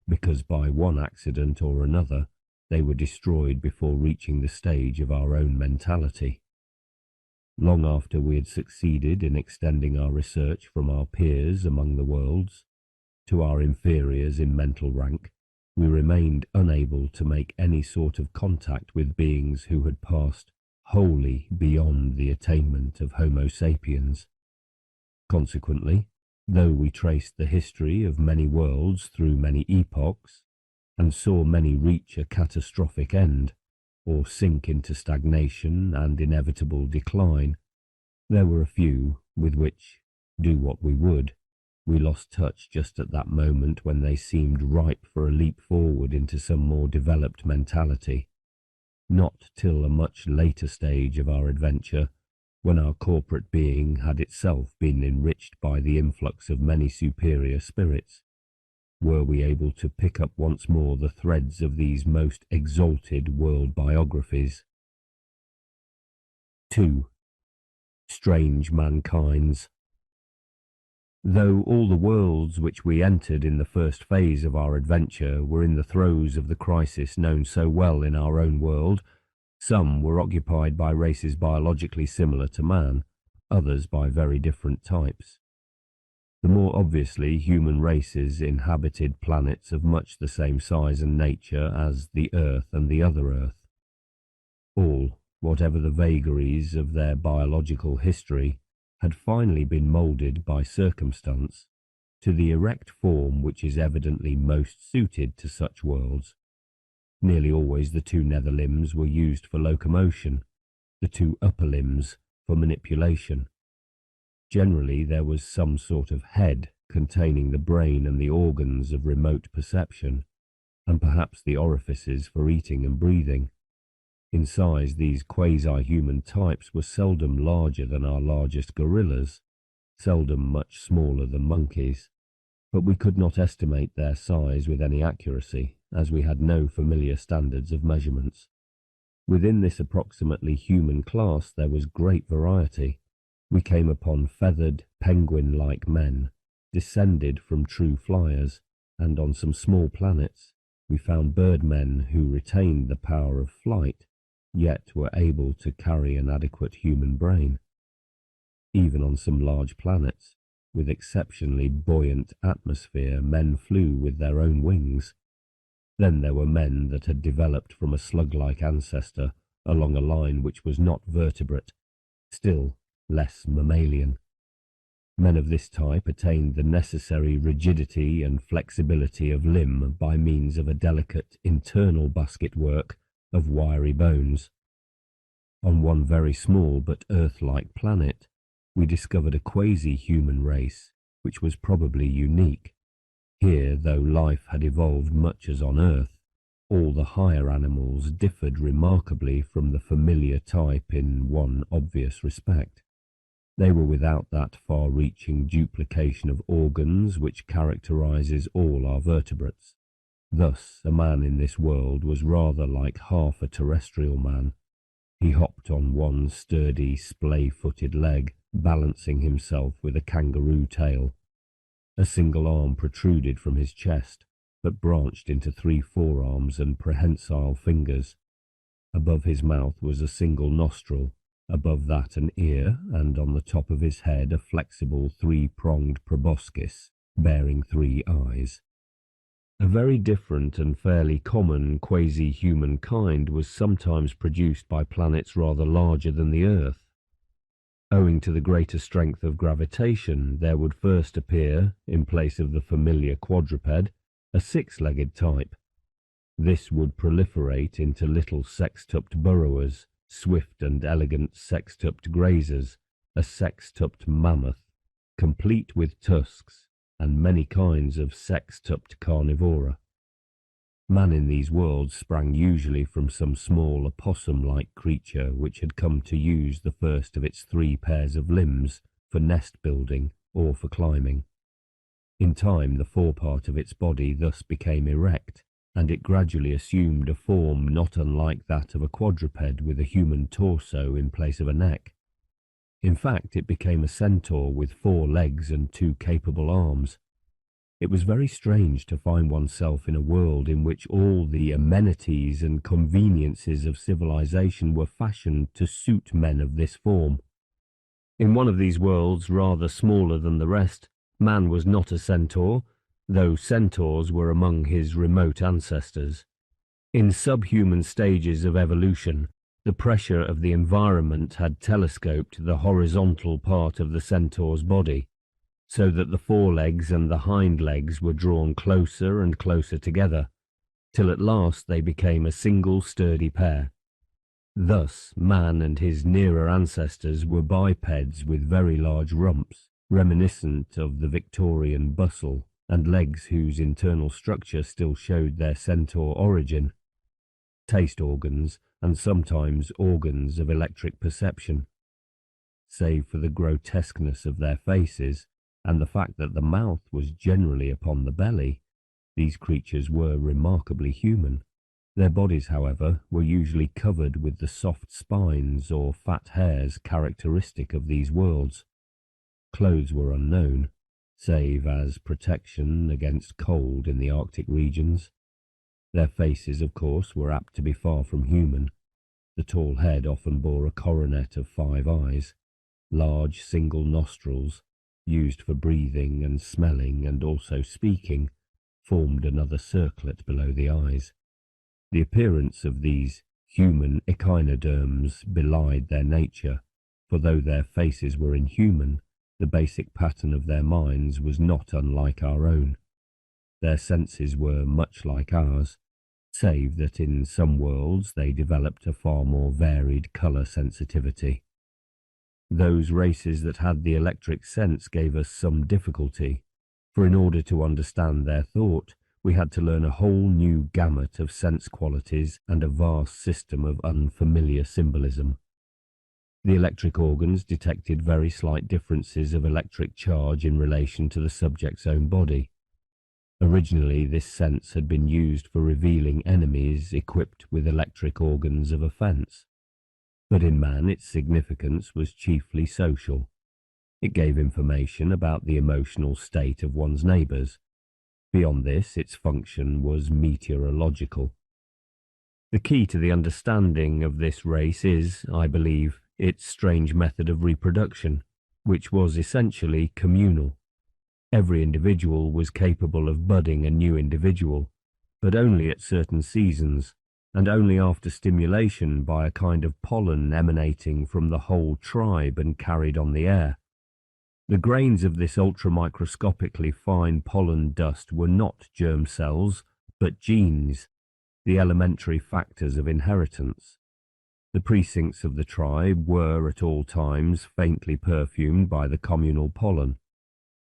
because by one accident or another they were destroyed before reaching the stage of our own mentality. Long after we had succeeded in extending our research from our peers among the worlds to our inferiors in mental rank, we remained unable to make any sort of contact with beings who had passed wholly beyond the attainment of Homo sapiens. Consequently, though we traced the history of many worlds through many epochs, and saw many reach a catastrophic end, or sink into stagnation and inevitable decline, there were a few with which, do what we would, we lost touch just at that moment when they seemed ripe for a leap forward into some more developed mentality. Not till a much later stage of our adventure, when our corporate being had itself been enriched by the influx of many superior spirits, were we able to pick up once more the threads of these most exalted world biographies. 2. Strange Mankinds. Though all the worlds which we entered in the first phase of our adventure were in the throes of the crisis known so well in our own world, some were occupied by races biologically similar to man, others by very different types. The more obviously human races inhabited planets of much the same size and nature as the Earth and the other Earth. All, whatever the vagaries of their biological history, had finally been moulded by circumstance to the erect form which is evidently most suited to such worlds. Nearly always the two nether limbs were used for locomotion, the two upper limbs for manipulation. Generally there was some sort of head containing the brain and the organs of remote perception, and perhaps the orifices for eating and breathing. In size, these quasi-human types were seldom larger than our largest gorillas, seldom much smaller than monkeys, but we could not estimate their size with any accuracy, as we had no familiar standards of measurements. Within this approximately human class there was great variety. We came upon feathered, penguin-like men, descended from true flyers, and on some small planets we found birdmen who retained the power of flight, yet were able to carry an adequate human brain. Even on some large planets, with exceptionally buoyant atmosphere, men flew with their own wings. Then there were men that had developed from a slug-like ancestor along a line which was not vertebrate, still less mammalian. Men of this type attained the necessary rigidity and flexibility of limb by means of a delicate internal basket-work of wiry bones. On one very small but Earth-like planet, we discovered a quasi-human race, which was probably unique. Here, though life had evolved much as on Earth, all the higher animals differed remarkably from the familiar type in one obvious respect. They were without that far-reaching duplication of organs which characterizes all our vertebrates. Thus, a man in this world was rather like half a terrestrial man. He hopped on one sturdy, splay-footed leg, balancing himself with a kangaroo tail. A single arm protruded from his chest, but branched into 3 forearms and prehensile fingers. Above his mouth was a single nostril, above that an ear, and on the top of his head a flexible 3-pronged proboscis, bearing 3 eyes. A very different and fairly common quasi-human kind was sometimes produced by planets rather larger than the Earth. Owing to the greater strength of gravitation, there would first appear, in place of the familiar quadruped, a 6-legged type. This would proliferate into little sextupled burrowers, swift and elegant sextupled grazers, a sextupled mammoth, complete with tusks, and many kinds of sextupled carnivora. Man in these worlds sprang usually from some small opossum-like creature which had come to use the first of its 3 pairs of limbs for nest building or for climbing. In time the forepart of its body thus became erect, and it gradually assumed a form not unlike that of a quadruped with a human torso in place of a neck. In fact, it became a centaur with 4 legs and 2 capable arms. It was very strange to find oneself in a world in which all the amenities and conveniences of civilization were fashioned to suit men of this form. In one of these worlds, rather smaller than the rest, man was not a centaur, though centaurs were among his remote ancestors. In subhuman stages of evolution, the pressure of the environment had telescoped the horizontal part of the centaur's body, so that the forelegs and the hind legs were drawn closer and closer together, till at last they became a single sturdy pair. Thus, man and his nearer ancestors were bipeds with very large rumps, reminiscent of the Victorian bustle, and legs whose internal structure still showed their centaur origin, taste organs, and sometimes organs of electric perception. Save for the grotesqueness of their faces, and the fact that the mouth was generally upon the belly, these creatures were remarkably human. Their bodies, however, were usually covered with the soft spines or fat hairs characteristic of these worlds. Clothes were unknown, save as protection against cold in the Arctic regions. Their faces, of course, were apt to be far from human. The tall head often bore a coronet of 5 eyes, large single nostrils, used for breathing and smelling and also speaking, formed another circlet below the eyes. The appearance of these human echinoderms belied their nature, for though their faces were inhuman, the basic pattern of their minds was not unlike our own. Their senses were much like ours, save that in some worlds they developed a far more varied colour sensitivity. Those races that had the electric sense gave us some difficulty, for in order to understand their thought, we had to learn a whole new gamut of sense qualities and a vast system of unfamiliar symbolism. The electric organs detected very slight differences of electric charge in relation to the subject's own body. Originally, this sense had been used for revealing enemies equipped with electric organs of offence. But in man, its significance was chiefly social. It gave information about the emotional state of one's neighbours. Beyond this, its function was meteorological. The key to the understanding of this race is, I believe, its strange method of reproduction, which was essentially communal. Every individual was capable of budding a new individual, but only at certain seasons, and only after stimulation by a kind of pollen emanating from the whole tribe and carried on the air. The grains of this ultramicroscopically fine pollen dust were not germ cells, but genes, the elementary factors of inheritance. The precincts of the tribe were at all times faintly perfumed by the communal pollen,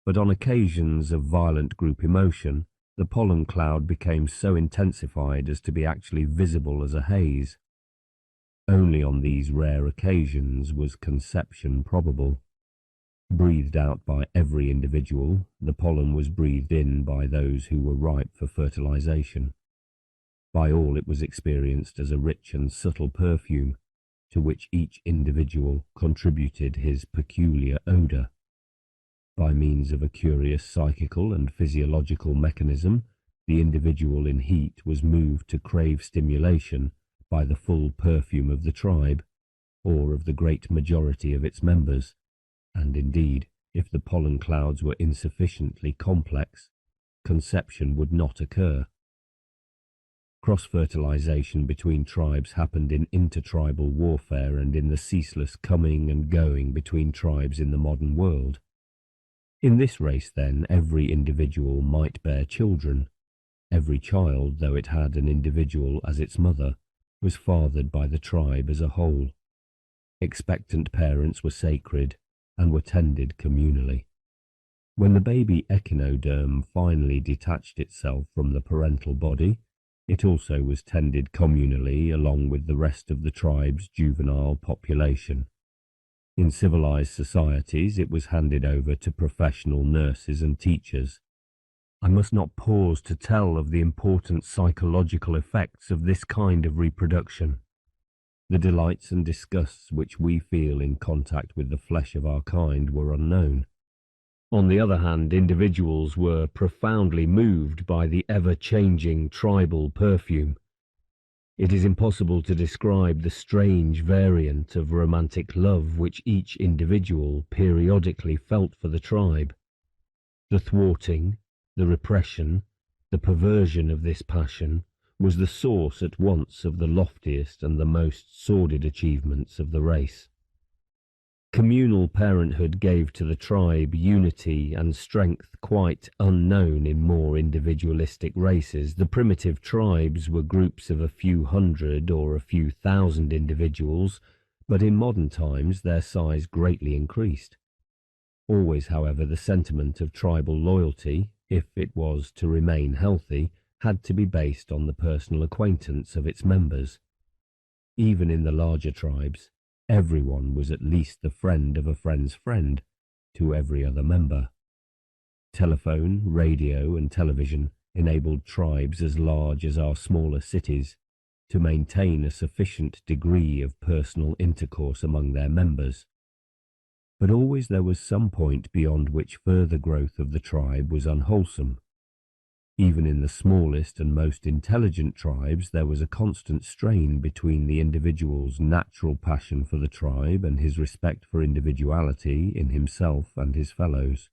but on occasions of violent group emotion, the pollen cloud became so intensified as to be actually visible as a haze. Only on these rare occasions was conception probable. Breathed out by every individual, the pollen was breathed in by those who were ripe for fertilization. By all it was experienced as a rich and subtle perfume, to which each individual contributed his peculiar odour. By means of a curious psychical and physiological mechanism, the individual in heat was moved to crave stimulation by the full perfume of the tribe, or of the great majority of its members, and indeed, if the pollen clouds were insufficiently complex, conception would not occur. Cross-fertilization between tribes happened in intertribal warfare and in the ceaseless coming and going between tribes in the modern world. In this race, then, every individual might bear children. Every child, though it had an individual as its mother, was fathered by the tribe as a whole. Expectant parents were sacred and were tended communally. When the baby echinoderm finally detached itself from the parental body, it also was tended communally along with the rest of the tribe's juvenile population. In civilized societies, it was handed over to professional nurses and teachers. I must not pause to tell of the important psychological effects of this kind of reproduction. The delights and disgusts which we feel in contact with the flesh of our kind were unknown. On the other hand, individuals were profoundly moved by the ever-changing tribal perfume. It is impossible to describe the strange variant of romantic love which each individual periodically felt for the tribe. The thwarting, the repression, the perversion of this passion was the source at once of the loftiest and the most sordid achievements of the race. Communal parenthood gave to the tribe unity and strength quite unknown in more individualistic races. The primitive tribes were groups of a few hundred or a few thousand individuals, but in modern times their size greatly increased. Always, however, the sentiment of tribal loyalty, if it was to remain healthy, had to be based on the personal acquaintance of its members. Even in the larger tribes, everyone was at least the friend of a friend's friend to every other member. Telephone, radio and television enabled tribes as large as our smaller cities to maintain a sufficient degree of personal intercourse among their members. But always there was some point beyond which further growth of the tribe was unwholesome. Even in the smallest and most intelligent tribes there was a constant strain between the individual's natural passion for the tribe and his respect for individuality in himself and his fellows.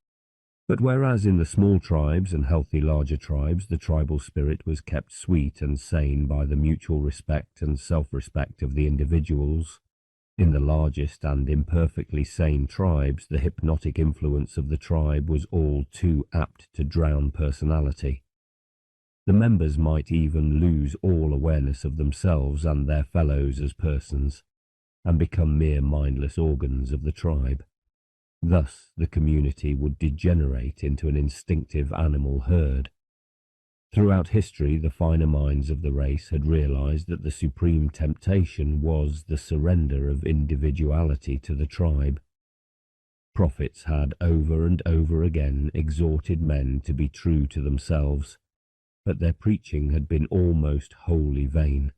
But whereas in the small tribes and healthy larger tribes the tribal spirit was kept sweet and sane by the mutual respect and self-respect of the individuals, in the largest and imperfectly sane tribes the hypnotic influence of the tribe was all too apt to drown personality. The members might even lose all awareness of themselves and their fellows as persons, and become mere mindless organs of the tribe. Thus the community would degenerate into an instinctive animal herd. Throughout history, the finer minds of the race had realized that the supreme temptation was the surrender of individuality to the tribe. Prophets had over and over again exhorted men to be true to themselves, but their preaching had been almost wholly vain.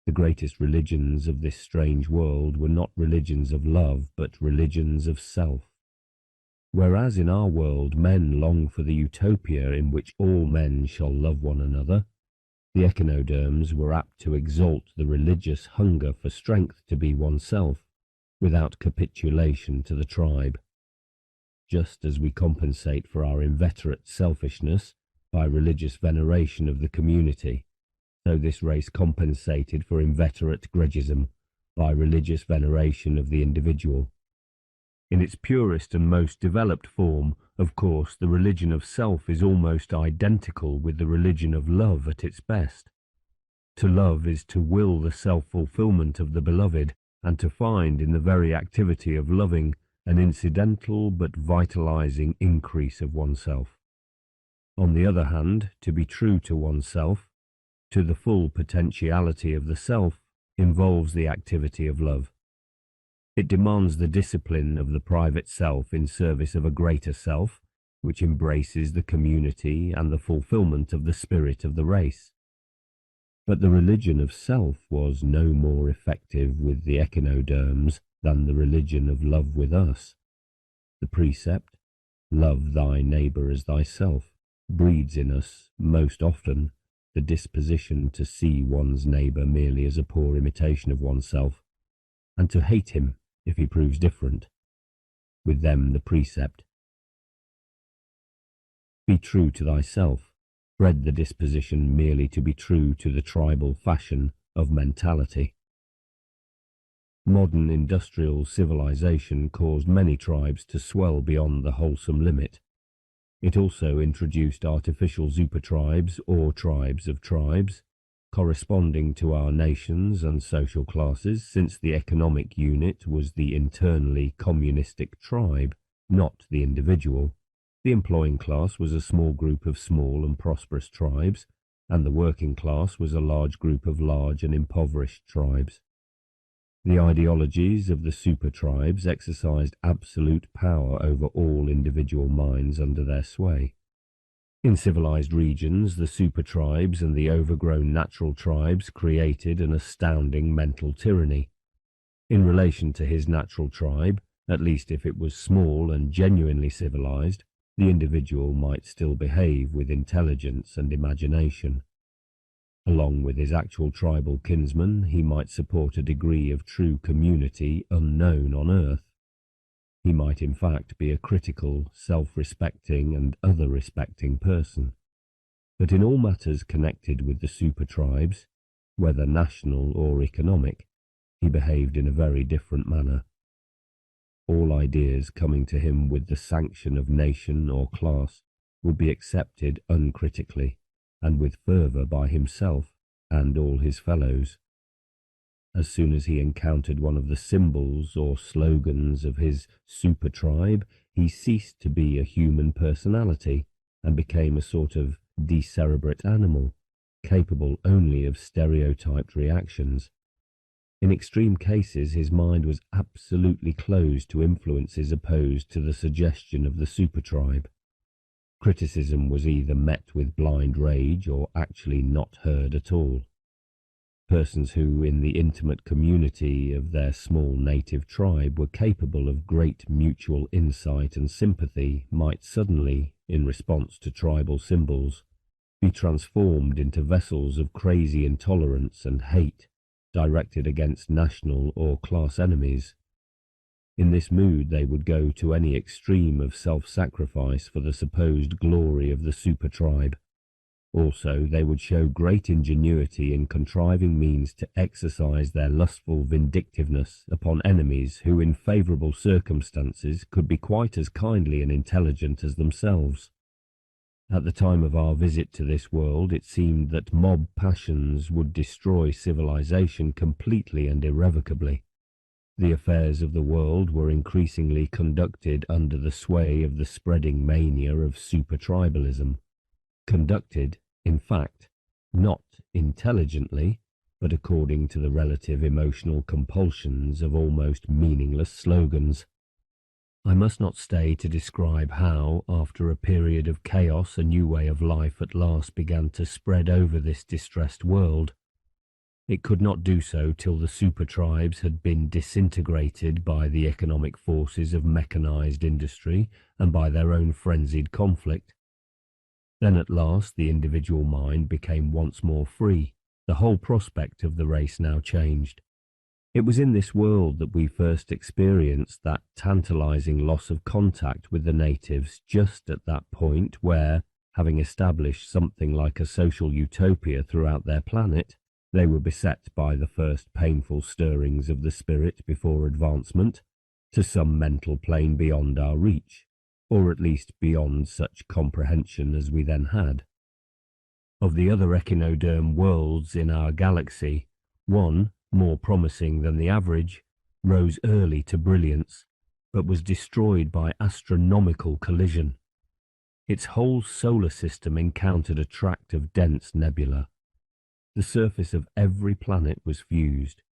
The greatest religions of this strange world were not religions of love, but religions of self. Whereas in our world men long for the utopia in which all men shall love one another, the echinoderms were apt to exalt the religious hunger for strength to be oneself, without capitulation to the tribe. Just as we compensate for our inveterate selfishness by religious veneration of the community, so this race compensated for inveterate Greggism by religious veneration of the individual. In its purest and most developed form, of course, the religion of self is almost identical with the religion of love at its best. To love is to will the self-fulfillment of the beloved, and to find in the very activity of loving an incidental but vitalizing increase of oneself. On the other hand, to be true to oneself, to the full potentiality of the self, involves the activity of love. It demands the discipline of the private self in service of a greater self, which embraces the community and the fulfillment of the spirit of the race. But the religion of self was no more effective with the echinoderms than the religion of love with us. The precept, "Love thy neighbour as thyself," breeds in us, most often, the disposition to see one's neighbour merely as a poor imitation of oneself, and to hate him if he proves different. With them the precept, "Be true to thyself," bred the disposition merely to be true to the tribal fashion of mentality. Modern industrial civilization caused many tribes to swell beyond the wholesome limit. It also introduced artificial supertribes or tribes of tribes, corresponding to our nations and social classes, since the economic unit was the internally communistic tribe, not the individual. The employing class was a small group of small and prosperous tribes, and the working class was a large group of large and impoverished tribes. The ideologies of the super-tribes exercised absolute power over all individual minds under their sway. In civilized regions, the super-tribes and the overgrown natural tribes created an astounding mental tyranny. In relation to his natural tribe, at least if it was small and genuinely civilized, the individual might still behave with intelligence and imagination. Along with his actual tribal kinsmen, he might support a degree of true community unknown on Earth. He might in fact be a critical, self-respecting and other-respecting person. But in all matters connected with the super-tribes, whether national or economic, he behaved in a very different manner. All ideas coming to him with the sanction of nation or class would be accepted uncritically and with fervour by himself and all his fellows. As soon as he encountered one of the symbols or slogans of his super-tribe, he ceased to be a human personality and became a sort of decerebrate animal, capable only of stereotyped reactions. In extreme cases, his mind was absolutely closed to influences opposed to the suggestion of the super-tribe. Criticism was either met with blind rage or actually not heard at all. Persons who, in the intimate community of their small native tribe, were capable of great mutual insight and sympathy might suddenly, in response to tribal symbols, be transformed into vessels of crazy intolerance and hate, directed against national or class enemies. In this mood they would go to any extreme of self-sacrifice for the supposed glory of the super-tribe. Also, they would show great ingenuity in contriving means to exercise their lustful vindictiveness upon enemies who in favourable circumstances could be quite as kindly and intelligent as themselves. At the time of our visit to this world, it seemed that mob passions would destroy civilization completely and irrevocably. The affairs of the world were increasingly conducted under the sway of the spreading mania of super-tribalism. Conducted, In fact, not intelligently, but according to the relative emotional compulsions of almost meaningless slogans. I must not stay to describe how, after a period of chaos, a new way of life at last began to spread over this distressed world. It could not do so till the super tribes had been disintegrated by the economic forces of mechanized industry and by their own frenzied conflict. Then at last the individual mind became once more free. The whole prospect of the race now changed. It was in this world that we first experienced that tantalizing loss of contact with the natives, just at that point where, having established something like a social utopia throughout their planet, they were beset by the first painful stirrings of the spirit before advancement to some mental plane beyond our reach, or at least beyond such comprehension as we then had. Of the other echinoderm worlds in our galaxy, one, more promising than the average, rose early to brilliance, but was destroyed by astronomical collision. Its whole solar system encountered a tract of dense nebula. The surface of every planet was fused.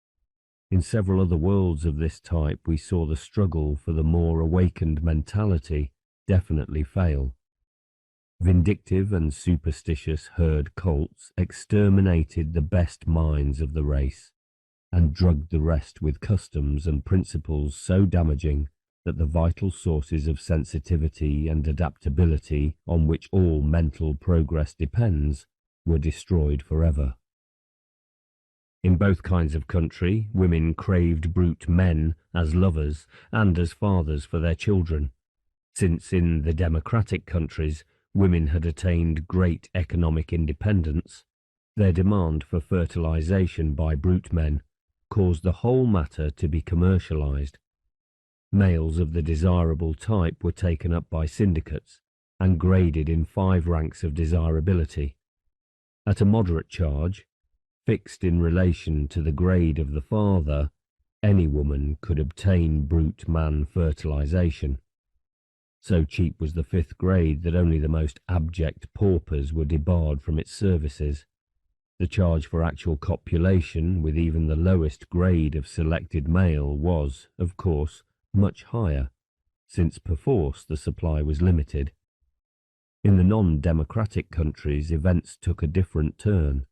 In several other worlds of this type, we saw the struggle for the more awakened mentality definitely fail. Vindictive and superstitious herd cults exterminated the best minds of the race, and drugged the rest with customs and principles so damaging that the vital sources of sensitivity and adaptability on which all mental progress depends were destroyed forever. In both kinds of country, women craved brute men as lovers and as fathers for their children. Since in the democratic countries, women had attained great economic independence, their demand for fertilization by brute men caused the whole matter to be commercialized. Males of the desirable type were taken up by syndicates and graded in 5 ranks of desirability. At a moderate charge, fixed in relation to the grade of the father, any woman could obtain brute man fertilization. So cheap was the 5th grade that only the most abject paupers were debarred from its services. The charge for actual copulation with even the lowest grade of selected male was, of course, much higher, since perforce the supply was limited. In the non-democratic countries, events took a different turn.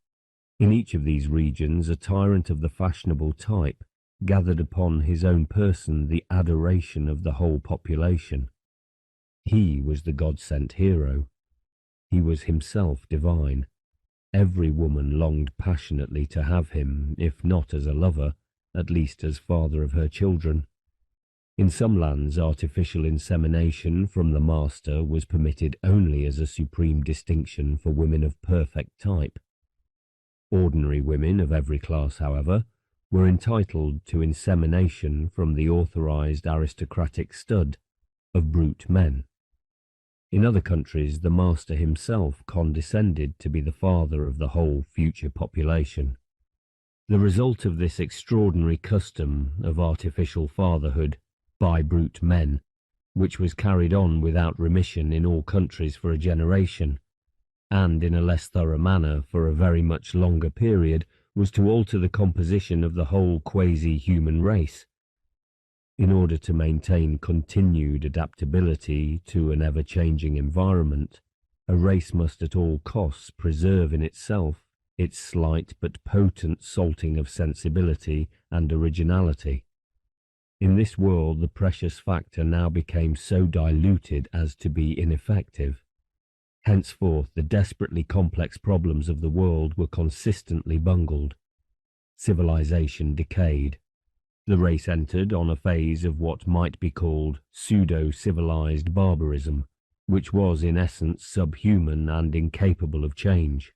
In each of these regions, a tyrant of the fashionable type gathered upon his own person the adoration of the whole population. He was the God-sent hero. He was himself divine. Every woman longed passionately to have him, if not as a lover, at least as father of her children. In some lands, artificial insemination from the master was permitted only as a supreme distinction for women of perfect type. Ordinary women of every class, however, were entitled to insemination from the authorized aristocratic stud of brute men. In other countries, the master himself condescended to be the father of the whole future population. The result of this extraordinary custom of artificial fatherhood by brute men, which was carried on without remission in all countries for a generation, and in a less thorough manner for a very much longer period, was to alter the composition of the whole quasi-human race. In order to maintain continued adaptability to an ever-changing environment, a race must at all costs preserve in itself its slight but potent salting of sensibility and originality. In this world, the precious factor now became so diluted as to be ineffective. Henceforth, the desperately complex problems of the world were consistently bungled. Civilization decayed. The race entered on a phase of what might be called pseudo-civilized barbarism, which was in essence subhuman and incapable of change.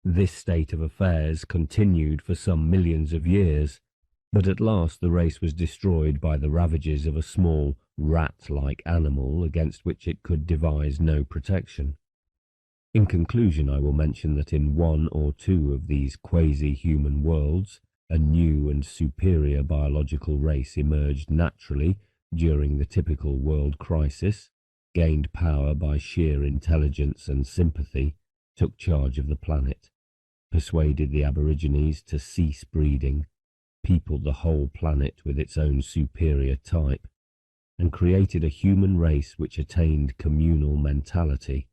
This state of affairs continued for some millions of years, but at last the race was destroyed by the ravages of a small rat-like animal against which it could devise no protection. In conclusion, I will mention that in 1 or 2 of these quasi-human worlds, a new and superior biological race emerged naturally during the typical world crisis, gained power by sheer intelligence and sympathy, took charge of the planet, persuaded the Aborigines to cease breeding, peopled the whole planet with its own superior type, and created a human race which attained communal mentality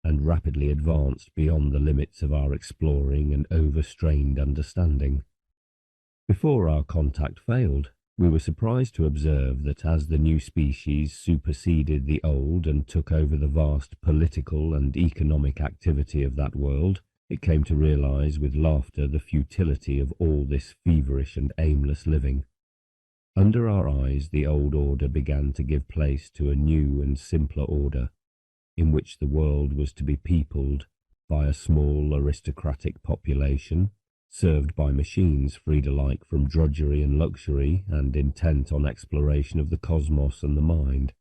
and rapidly advanced beyond the limits of our exploring and overstrained understanding. Before our contact failed, we were surprised to observe that as the new species superseded the old and took over the vast political and economic activity of that world, it came to realize with laughter the futility of all this feverish and aimless living. Under our eyes, the old order began to give place to a new and simpler order, in which the world was to be peopled by a small aristocratic population, served by machines freed alike from drudgery and luxury and intent on exploration of the cosmos and the mind.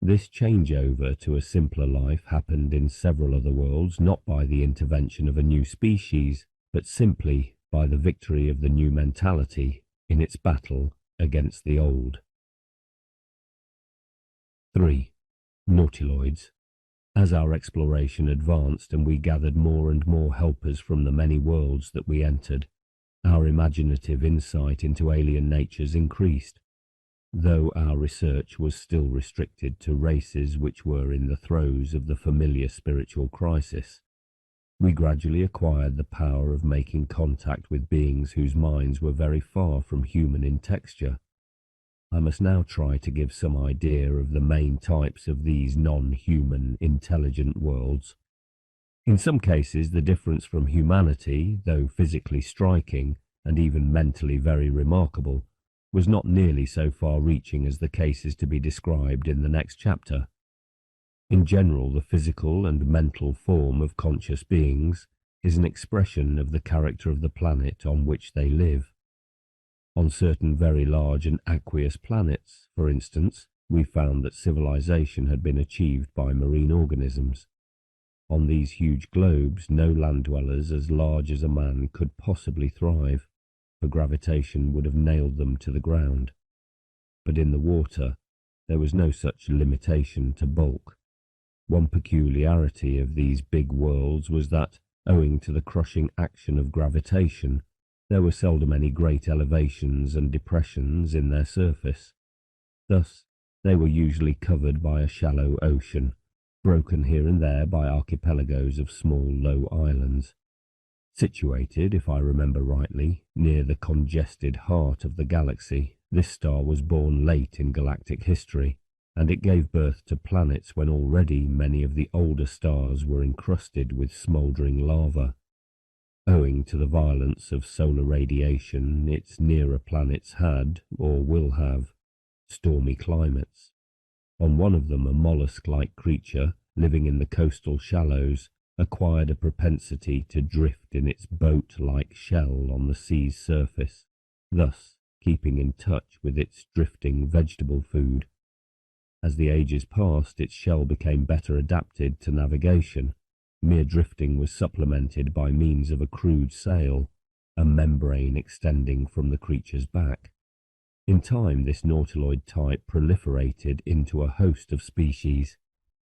This changeover to a simpler life happened in several other worlds, not by the intervention of a new species, but simply by the victory of the new mentality in its battle against the old. 3. Nautiloids. As our exploration advanced and we gathered more and more helpers from the many worlds that we entered, our imaginative insight into alien natures increased, though our research was still restricted to races which were in the throes of the familiar spiritual crisis. We gradually acquired the power of making contact with beings whose minds were very far from human in texture. I must now try to give some idea of the main types of these non-human intelligent worlds. In some cases, the difference from humanity, though physically striking and even mentally very remarkable, was not nearly so far-reaching as the cases to be described in the next chapter. In general, the physical and mental form of conscious beings is an expression of the character of the planet on which they live. On certain very large and aqueous planets, for instance, we found that civilization had been achieved by marine organisms. On these huge globes, no land dwellers as large as a man could possibly thrive, for gravitation would have nailed them to the ground. But in the water, there was no such limitation to bulk. One peculiarity of these big worlds was that, owing to the crushing action of gravitation, there were seldom any great elevations and depressions in their surface. Thus, they were usually covered by a shallow ocean, broken here and there by archipelagos of small low islands. Situated, if I remember rightly, near the congested heart of the galaxy, this star was born late in galactic history, and it gave birth to planets when already many of the older stars were encrusted with smouldering lava. Owing to the violence of solar radiation, its nearer planets had, or will have, stormy climates. On one of them, a mollusk-like creature, living in the coastal shallows, acquired a propensity to drift in its boat-like shell on the sea's surface, thus keeping in touch with its drifting vegetable food. As the ages passed, its shell became better adapted to navigation. Mere drifting was supplemented by means of a crude sail, a membrane extending from the creature's back. In time, this nautiloid type proliferated into a host of species.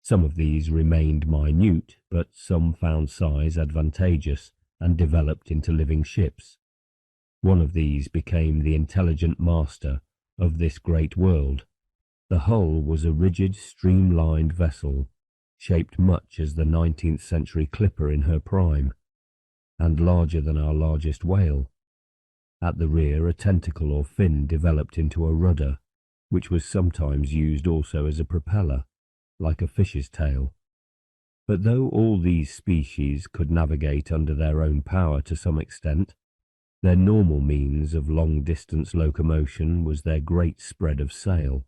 Some of these remained minute, but some found size advantageous and developed into living ships. One of these became the intelligent master of this great world. The hull was a rigid, streamlined vessel, shaped much as the 19th century clipper in her prime, and larger than our largest whale. At the rear, a tentacle or fin developed into a rudder, which was sometimes used also as a propeller, like a fish's tail. But though all these species could navigate under their own power to some extent, their normal means of long-distance locomotion was their great spread of sail.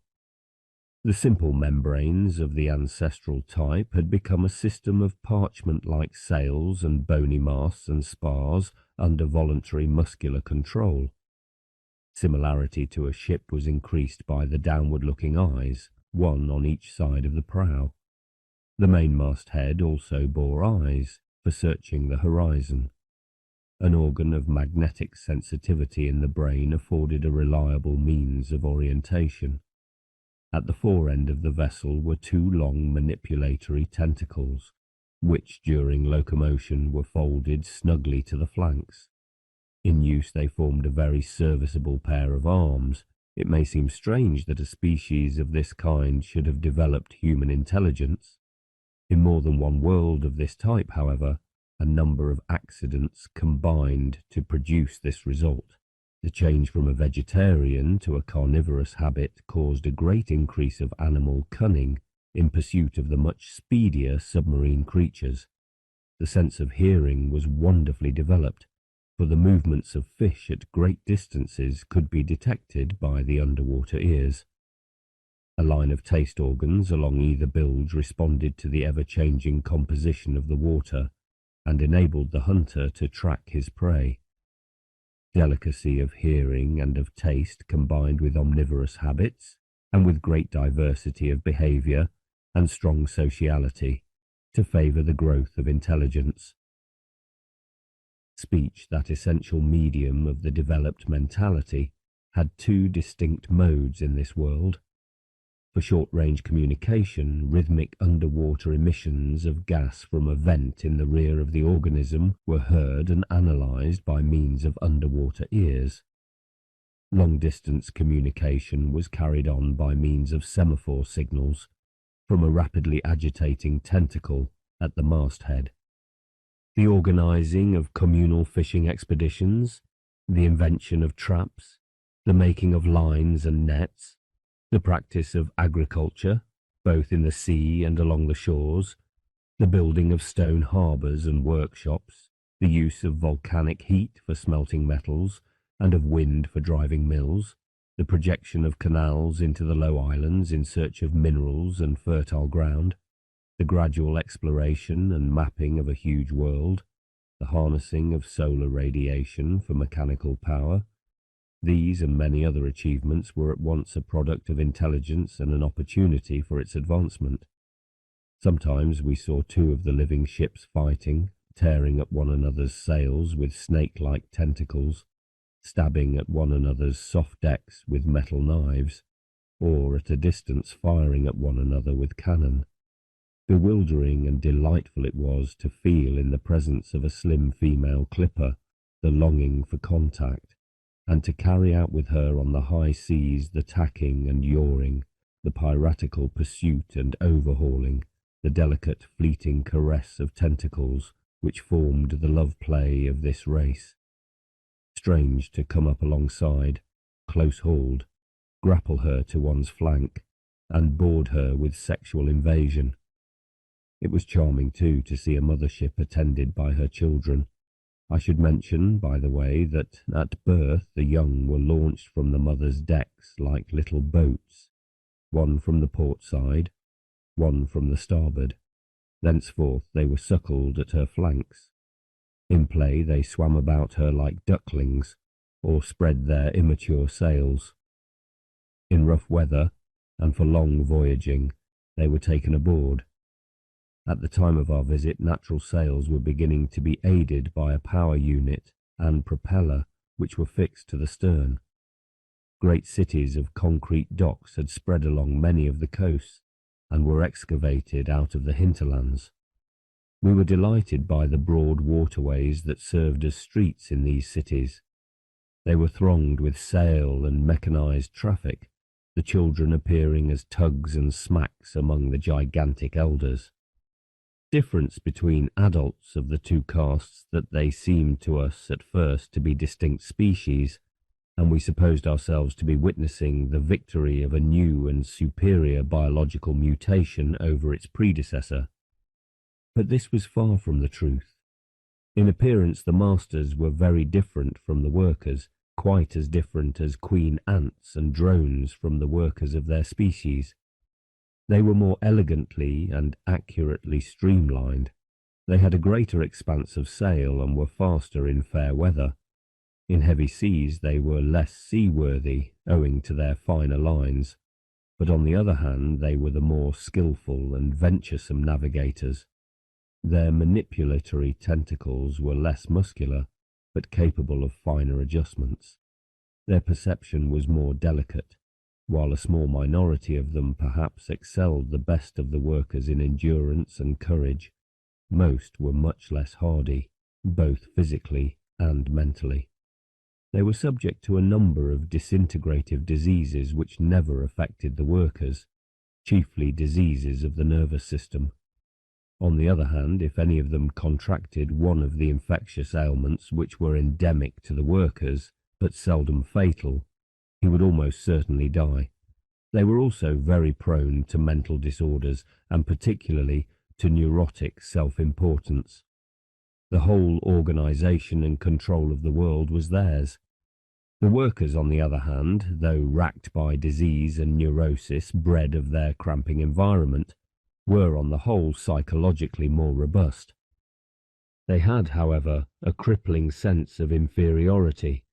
The simple membranes of the ancestral type had become a system of parchment-like sails and bony masts and spars under voluntary muscular control. Similarity to a ship was increased by the downward-looking eyes, one on each side of the prow. The mainmast head also bore eyes for searching the horizon. An organ of magnetic sensitivity in the brain afforded a reliable means of orientation. At the fore end of the vessel were two long manipulatory tentacles, which during locomotion were folded snugly to the flanks. In use they formed a very serviceable pair of arms. It may seem strange that a species of this kind should have developed human intelligence. In more than one world of this type, however, a number of accidents combined to produce this result. The change from a vegetarian to a carnivorous habit caused a great increase of animal cunning in pursuit of the much speedier submarine creatures. The sense of hearing was wonderfully developed, for the movements of fish at great distances could be detected by the underwater ears. A line of taste organs along either bilge responded to the ever-changing composition of the water and enabled the hunter to track his prey. Delicacy of hearing and of taste combined with omnivorous habits and with great diversity of behaviour and strong sociality to favour the growth of intelligence. Speech, that essential medium of the developed mentality, had two distinct modes in this world. For short-range communication, rhythmic underwater emissions of gas from a vent in the rear of the organism were heard and analysed by means of underwater ears. Long-distance communication was carried on by means of semaphore signals from a rapidly agitating tentacle at the masthead. The organising of communal fishing expeditions, the invention of traps, the making of lines and nets, the practice of agriculture, both in the sea and along the shores, the building of stone harbours and workshops, the use of volcanic heat for smelting metals and of wind for driving mills, the projection of canals into the low islands in search of minerals and fertile ground, the gradual exploration and mapping of a huge world, the harnessing of solar radiation for mechanical power. These and many other achievements were at once a product of intelligence and an opportunity for its advancement. Sometimes we saw two of the living ships fighting, tearing at one another's sails with snake-like tentacles, stabbing at one another's soft decks with metal knives, or at a distance firing at one another with cannon. Bewildering and delightful it was to feel in the presence of a slim female clipper the longing for contact, and to carry out with her on the high seas the tacking and yawing, the piratical pursuit and overhauling, the delicate fleeting caress of tentacles which formed the love play of this race. Strange to come up alongside, close-hauled, grapple her to one's flank, and board her with sexual invasion. It was charming, too, to see a mothership attended by her children. I should mention, by the way, that at birth the young were launched from the mother's decks like little boats, one from the port side, one from the starboard. Thenceforth they were suckled at her flanks. In play they swam about her like ducklings, or spread their immature sails. In rough weather, and for long voyaging, they were taken aboard. At the time of our visit, natural sails were beginning to be aided by a power unit and propeller which were fixed to the stern. Great cities of concrete docks had spread along many of the coasts and were excavated out of the hinterlands. We were delighted by the broad waterways that served as streets in these cities. They were thronged with sail and mechanized traffic, the children appearing as tugs and smacks among the gigantic elders. Difference between adults of the two castes that they seemed to us at first to be distinct species, and we supposed ourselves to be witnessing the victory of a new and superior biological mutation over its predecessor. But this was far from the truth. In appearance the masters were very different from the workers, quite as different as queen ants and drones from the workers of their species. They were more elegantly and accurately streamlined. They had a greater expanse of sail and were faster in fair weather. In heavy seas they were less seaworthy, owing to their finer lines, but on the other hand they were the more skilful and venturesome navigators. Their manipulatory tentacles were less muscular, but capable of finer adjustments. Their perception was more delicate, while a small minority of them perhaps excelled the best of the workers in endurance and courage. Most were much less hardy, both physically and mentally. They were subject to a number of disintegrative diseases which never affected the workers, chiefly diseases of the nervous system. On the other hand, if any of them contracted one of the infectious ailments which were endemic to the workers, but seldom fatal, he would almost certainly die. They were also very prone to mental disorders, and particularly to neurotic self-importance. The whole organisation and control of the world was theirs. The workers, on the other hand, though racked by disease and neurosis bred of their cramping environment, were on the whole psychologically more robust. They had, however, a crippling sense of inferiority.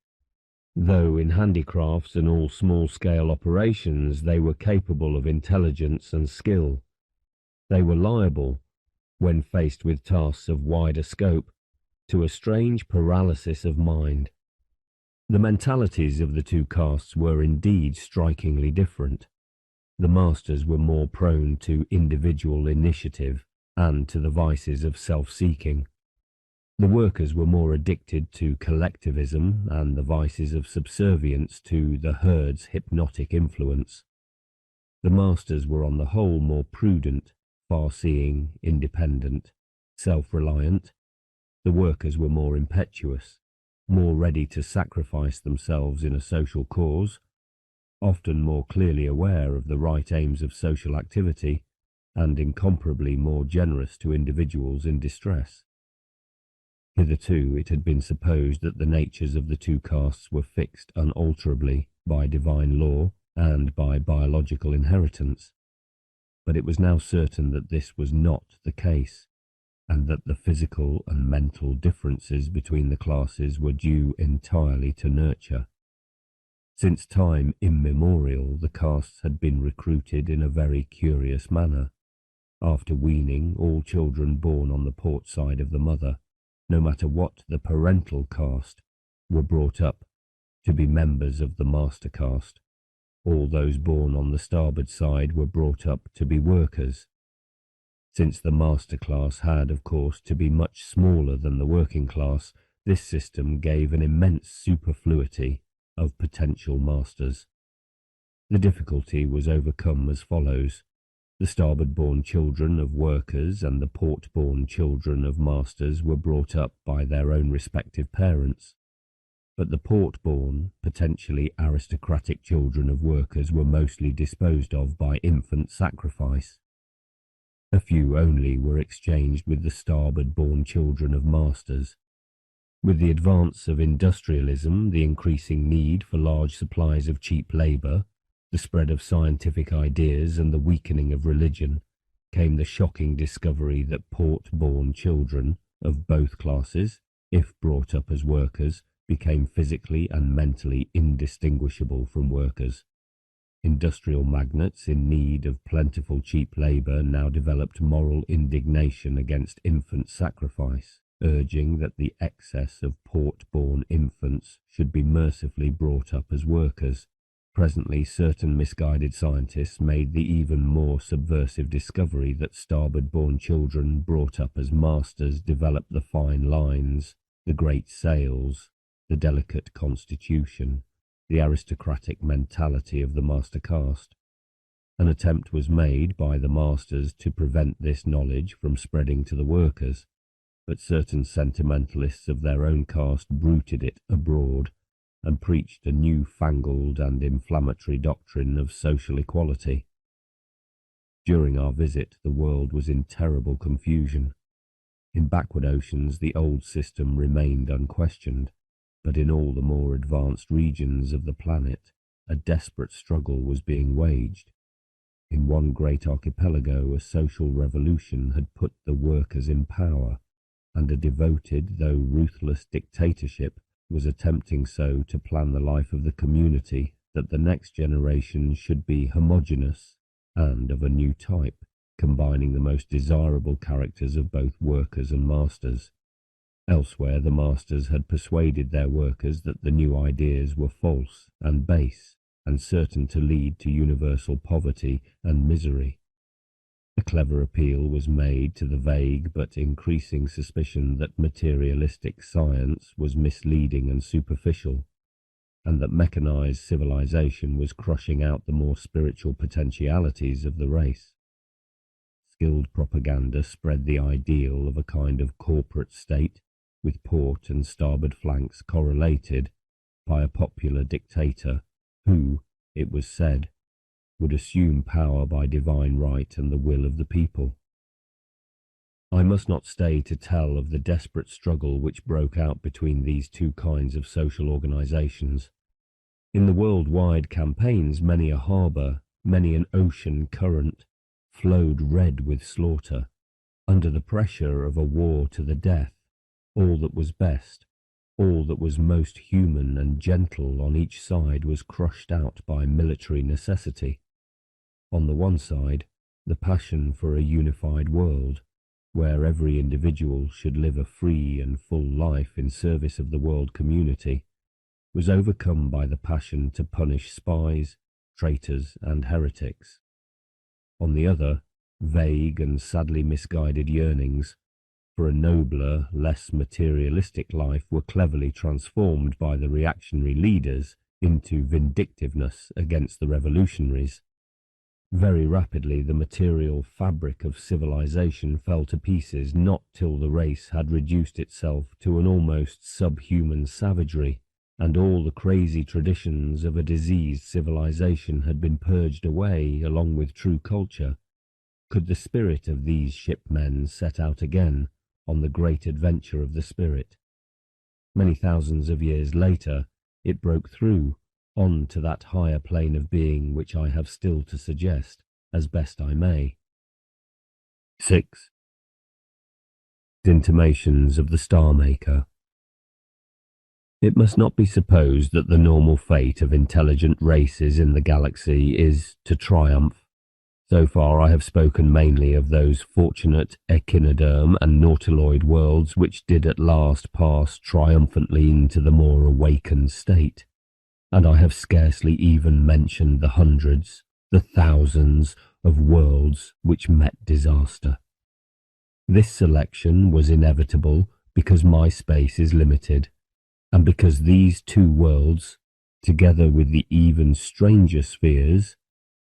Though in handicrafts and all small-scale operations they were capable of intelligence and skill, they were liable, when faced with tasks of wider scope, to a strange paralysis of mind. The mentalities of the two castes were indeed strikingly different. The masters were more prone to individual initiative and to the vices of self-seeking. The workers were more addicted to collectivism and the vices of subservience to the herd's hypnotic influence. The masters were on the whole more prudent, far-seeing, independent, self-reliant. The workers were more impetuous, more ready to sacrifice themselves in a social cause, often more clearly aware of the right aims of social activity, and incomparably more generous to individuals in distress. Hitherto it had been supposed that the natures of the two castes were fixed unalterably by divine law and by biological inheritance, but it was now certain that this was not the case, and that the physical and mental differences between the classes were due entirely to nurture. Since time immemorial, the castes had been recruited in a very curious manner. After weaning, all children born on the port side of the mother, no matter what the parental caste, were brought up to be members of the master caste. All those born on the starboard side were brought up to be workers. Since the master class had, of course, to be much smaller than the working class, this system gave an immense superfluity of potential masters. The difficulty was overcome as follows. The starboard-born children of workers and the port-born children of masters were brought up by their own respective parents, but the port-born, potentially aristocratic children of workers were mostly disposed of by infant sacrifice. A few only were exchanged with the starboard-born children of masters. With the advance of industrialism, the increasing need for large supplies of cheap labour, the spread of scientific ideas and the weakening of religion, came the shocking discovery that port-born children of both classes, if brought up as workers, became physically and mentally indistinguishable from workers. Industrial magnates in need of plentiful cheap labour now developed moral indignation against infant sacrifice, urging that the excess of port-born infants should be mercifully brought up as workers. Presently, certain misguided scientists made the even more subversive discovery that starboard-born children brought up as masters developed the fine lines, the great sails, the delicate constitution, the aristocratic mentality of the master caste. An attempt was made by the masters to prevent this knowledge from spreading to the workers, but certain sentimentalists of their own caste bruited it abroad and preached a new-fangled and inflammatory doctrine of social equality. During our visit, the world was in terrible confusion. In backward oceans, the old system remained unquestioned, but in all the more advanced regions of the planet, a desperate struggle was being waged. In one great archipelago, a social revolution had put the workers in power, and a devoted, though ruthless dictatorship was attempting so to plan the life of the community that the next generation should be homogeneous and of a new type, combining the most desirable characters of both workers and masters. Elsewhere, the masters had persuaded their workers that the new ideas were false and base, and certain to lead to universal poverty and misery. A clever appeal was made to the vague but increasing suspicion that materialistic science was misleading and superficial, and that mechanized civilization was crushing out the more spiritual potentialities of the race. Skilled propaganda spread the ideal of a kind of corporate state, with port and starboard flanks correlated, by a popular dictator who, it was said, would assume power by divine right and the will of the people. I must not stay to tell of the desperate struggle which broke out between these two kinds of social organizations. In the worldwide campaigns, many a harbour, many an ocean current, flowed red with slaughter, under the pressure of a war to the death. All that was best, all that was most human and gentle on each side was crushed out by military necessity. On the one side, the passion for a unified world, where every individual should live a free and full life in service of the world community, was overcome by the passion to punish spies, traitors, and heretics. On the other, vague and sadly misguided yearnings for a nobler, less materialistic life were cleverly transformed by the reactionary leaders into vindictiveness against the revolutionaries. Very rapidly the material fabric of civilization fell to pieces, not till the race had reduced itself to an almost subhuman savagery, and all the crazy traditions of a diseased civilization had been purged away along with true culture, could the spirit of these shipmen set out again on the great adventure of the spirit. Many thousands of years later, it broke through, on to that higher plane of being which I have still to suggest, as best I may. 6. Intimations of the Star Maker. It must not be supposed that the normal fate of intelligent races in the galaxy is to triumph. So far I have spoken mainly of those fortunate echinoderm and nautiloid worlds which did at last pass triumphantly into the more awakened state, and I have scarcely even mentioned the hundreds, the thousands of worlds which met disaster. This selection was inevitable because my space is limited, and because these two worlds, together with the even stranger spheres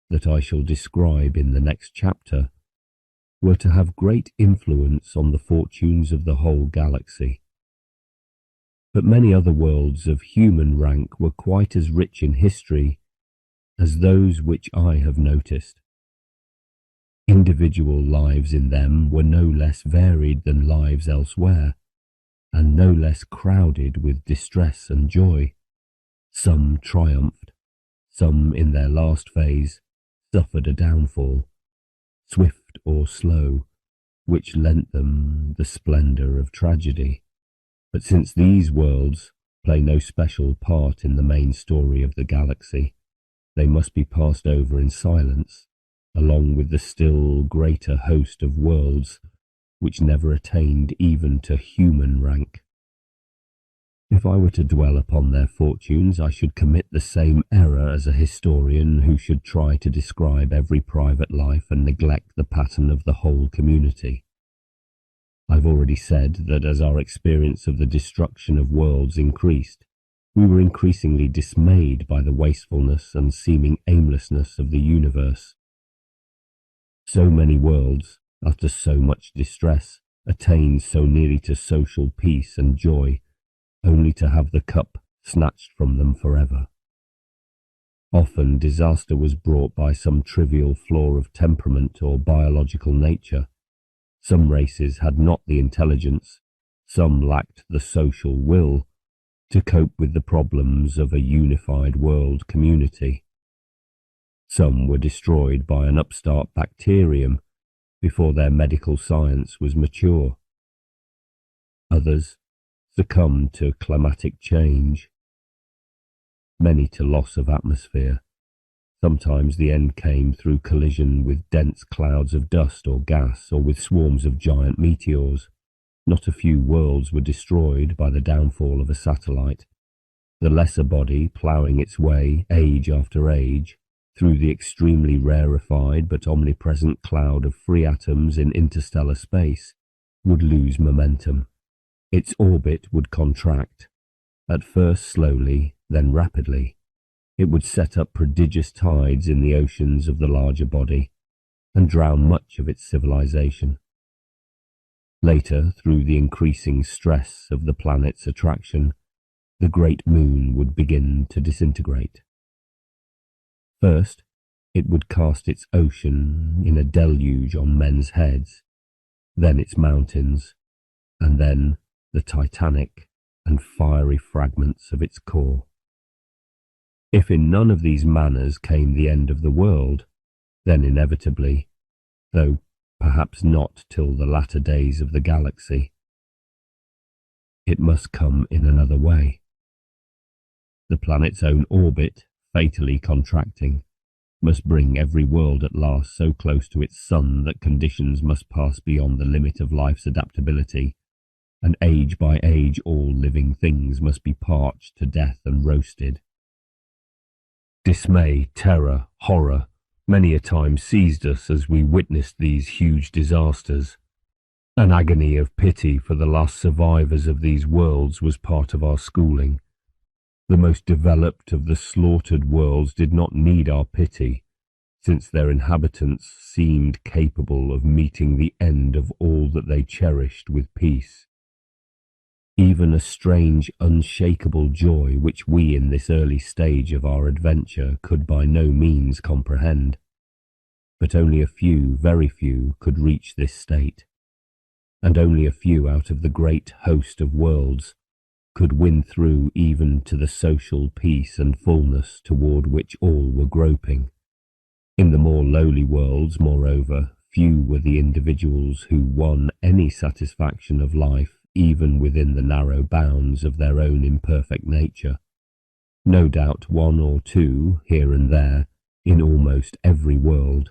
that I shall describe in the next chapter, were to have great influence on the fortunes of the whole galaxy. But many other worlds of human rank were quite as rich in history as those which I have noticed. Individual lives in them were no less varied than lives elsewhere, and no less crowded with distress and joy. Some triumphed, some in their last phase suffered a downfall, swift or slow, which lent them the splendour of tragedy. But since these worlds play no special part in the main story of the galaxy, they must be passed over in silence, along with the still greater host of worlds which never attained even to human rank. If I were to dwell upon their fortunes, I should commit the same error as a historian who should try to describe every private life and neglect the pattern of the whole community. I've already said that as our experience of the destruction of worlds increased, we were increasingly dismayed by the wastefulness and seeming aimlessness of the universe. So many worlds, after so much distress, attained so nearly to social peace and joy, only to have the cup snatched from them forever. Often disaster was brought by some trivial flaw of temperament or biological nature. Some races had not the intelligence, some lacked the social will to cope with the problems of a unified world community. Some were destroyed by an upstart bacterium before their medical science was mature. Others succumbed to climatic change, many to loss of atmosphere. Sometimes the end came through collision with dense clouds of dust or gas, or with swarms of giant meteors. Not a few worlds were destroyed by the downfall of a satellite, the lesser body ploughing its way, age after age, through the extremely rarefied but omnipresent cloud of free atoms in interstellar space, would lose momentum. Its orbit would contract, at first slowly, then rapidly. It would set up prodigious tides in the oceans of the larger body, and drown much of its civilization. Later, through the increasing stress of the planet's attraction, the great moon would begin to disintegrate. First, it would cast its ocean in a deluge on men's heads, then its mountains, and then the titanic and fiery fragments of its core. If in none of these manners came the end of the world, then inevitably, though perhaps not till the latter days of the galaxy, it must come in another way. The planet's own orbit, fatally contracting, must bring every world at last so close to its sun that conditions must pass beyond the limit of life's adaptability, and age by age all living things must be parched to death and roasted. Dismay, terror, horror, many a time seized us as we witnessed these huge disasters. An agony of pity for the last survivors of these worlds was part of our schooling. The most developed of the slaughtered worlds did not need our pity, since their inhabitants seemed capable of meeting the end of all that they cherished with peace. Even a strange, unshakable joy which we in this early stage of our adventure could by no means comprehend. But only a few, very few, could reach this state, and only a few out of the great host of worlds could win through even to the social peace and fullness toward which all were groping. In the more lowly worlds, moreover, few were the individuals who won any satisfaction of life even within the narrow bounds of their own imperfect nature. No doubt one or two, here and there, in almost every world,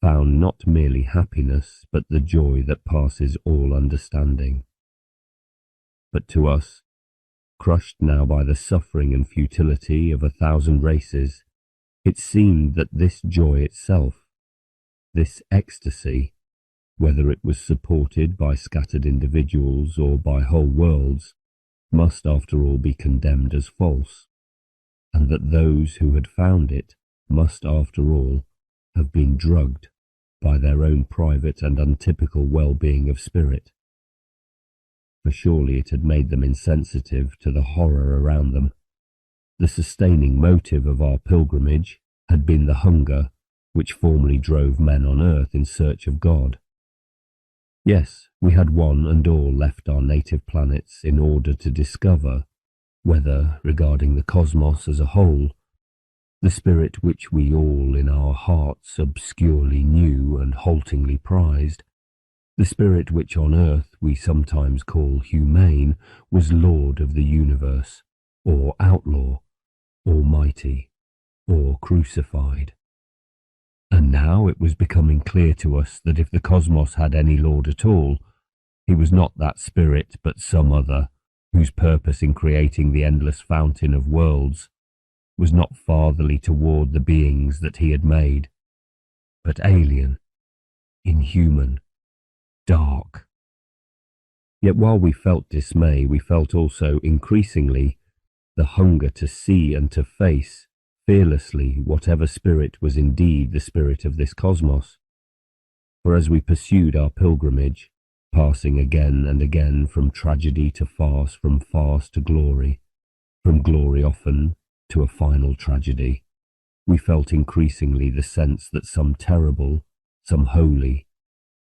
found not merely happiness, but the joy that passes all understanding. But to us, crushed now by the suffering and futility of 1,000 races, it seemed that this joy itself, this ecstasy, whether it was supported by scattered individuals or by whole worlds, must after all be condemned as false, and that those who had found it must after all have been drugged by their own private and untypical well-being of spirit. For surely it had made them insensitive to the horror around them. The sustaining motive of our pilgrimage had been the hunger which formerly drove men on earth in search of God. Yes, we had one and all left our native planets in order to discover whether, regarding the cosmos as a whole, the spirit which we all in our hearts obscurely knew and haltingly prized, the spirit which on earth we sometimes call humane, was lord of the universe, or outlaw, almighty, or crucified. And now it was becoming clear to us that if the cosmos had any lord at all, he was not that spirit but some other, whose purpose in creating the endless fountain of worlds was not fartherly toward the beings that he had made, but alien, inhuman, dark. Yet while we felt dismay, we felt also increasingly the hunger to see and to face fearlessly whatever spirit was indeed the spirit of this cosmos. For as we pursued our pilgrimage, passing again and again from tragedy to farce, from farce to glory, from glory often to a final tragedy, we felt increasingly the sense that some terrible, some holy,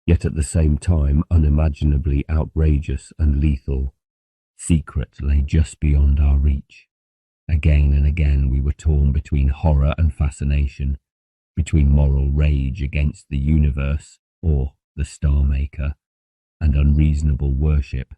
yet at the same time unimaginably outrageous and lethal, secret lay just beyond our reach. Again and again we were torn between horror and fascination, between moral rage against the universe, or the Star-Maker, and unreasonable worship.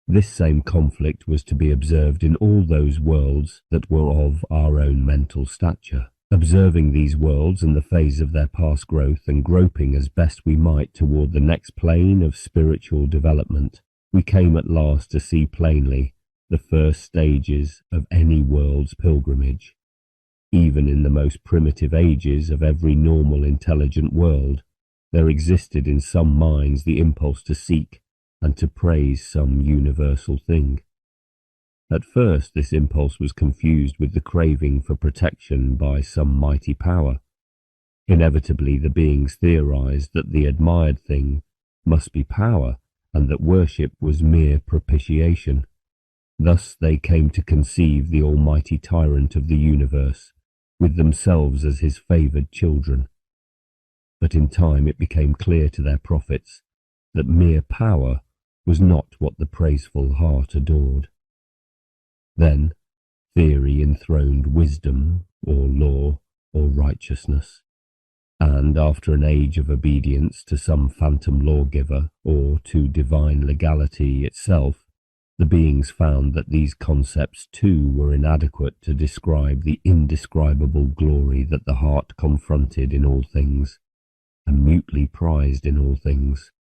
This same conflict was to be observed in all those worlds that were of our own mental stature. Observing these worlds in the phase of their past growth and groping as best we might toward the next plane of spiritual development, we came at last to see plainly the first stages of any world's pilgrimage. Even in the most primitive ages of every normal intelligent world, there existed in some minds the impulse to seek and to praise some universal thing. At first this impulse was confused with the craving for protection by some mighty power. Inevitably the beings theorized that the admired thing must be power, and that worship was mere propitiation. Thus they came to conceive the almighty tyrant of the universe, with themselves as his favoured children. But in time it became clear to their prophets that mere power was not what the praiseful heart adored. Then theory enthroned wisdom, or law, or righteousness, and after an age of obedience to some phantom lawgiver, or to divine legality itself, the beings found that these concepts too were inadequate to describe the indescribable glory that the heart confronted in all things, and mutely prized in all things.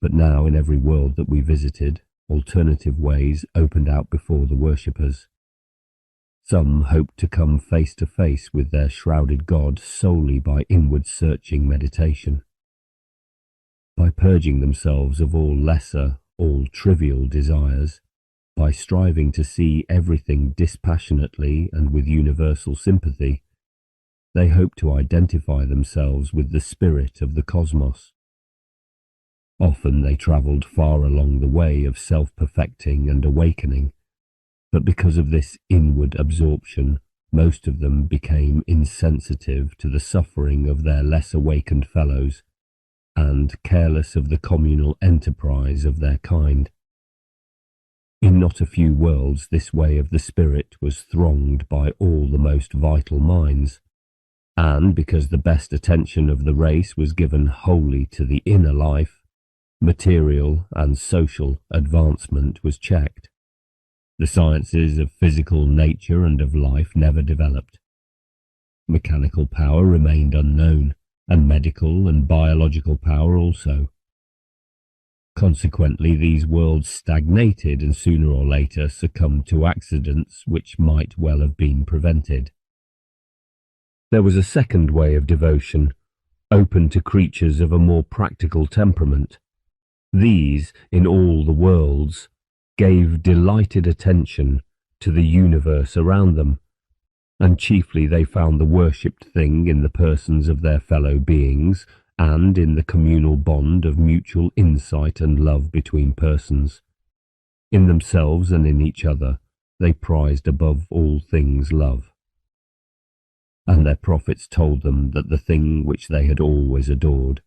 But now in every world that we visited, alternative ways opened out before the worshippers. Some hoped to come face to face with their shrouded God solely by inward searching meditation. By purging themselves of all lesser, all trivial desires, by striving to see everything dispassionately and with universal sympathy, they hoped to identify themselves with the spirit of the cosmos. Often they travelled far along the way of self-perfecting and awakening, but because of this inward absorption, most of them became insensitive to the suffering of their less awakened fellows, and careless of the communal enterprise of their kind. In not a few worlds this way of the spirit was thronged by all the most vital minds, and because the best attention of the race was given wholly to the inner life, material and social advancement was checked. The sciences of physical nature and of life never developed. Mechanical power remained unknown, and medical and biological power also. Consequently, these worlds stagnated and sooner or later succumbed to accidents which might well have been prevented. There was a second way of devotion, open to creatures of a more practical temperament. These, in all the worlds, gave delighted attention to the universe around them, and chiefly they found the worshipped thing in the persons of their fellow beings, and in the communal bond of mutual insight and love between persons. In themselves and in each other they prized above all things love. And their prophets told them that the thing which they had always adored,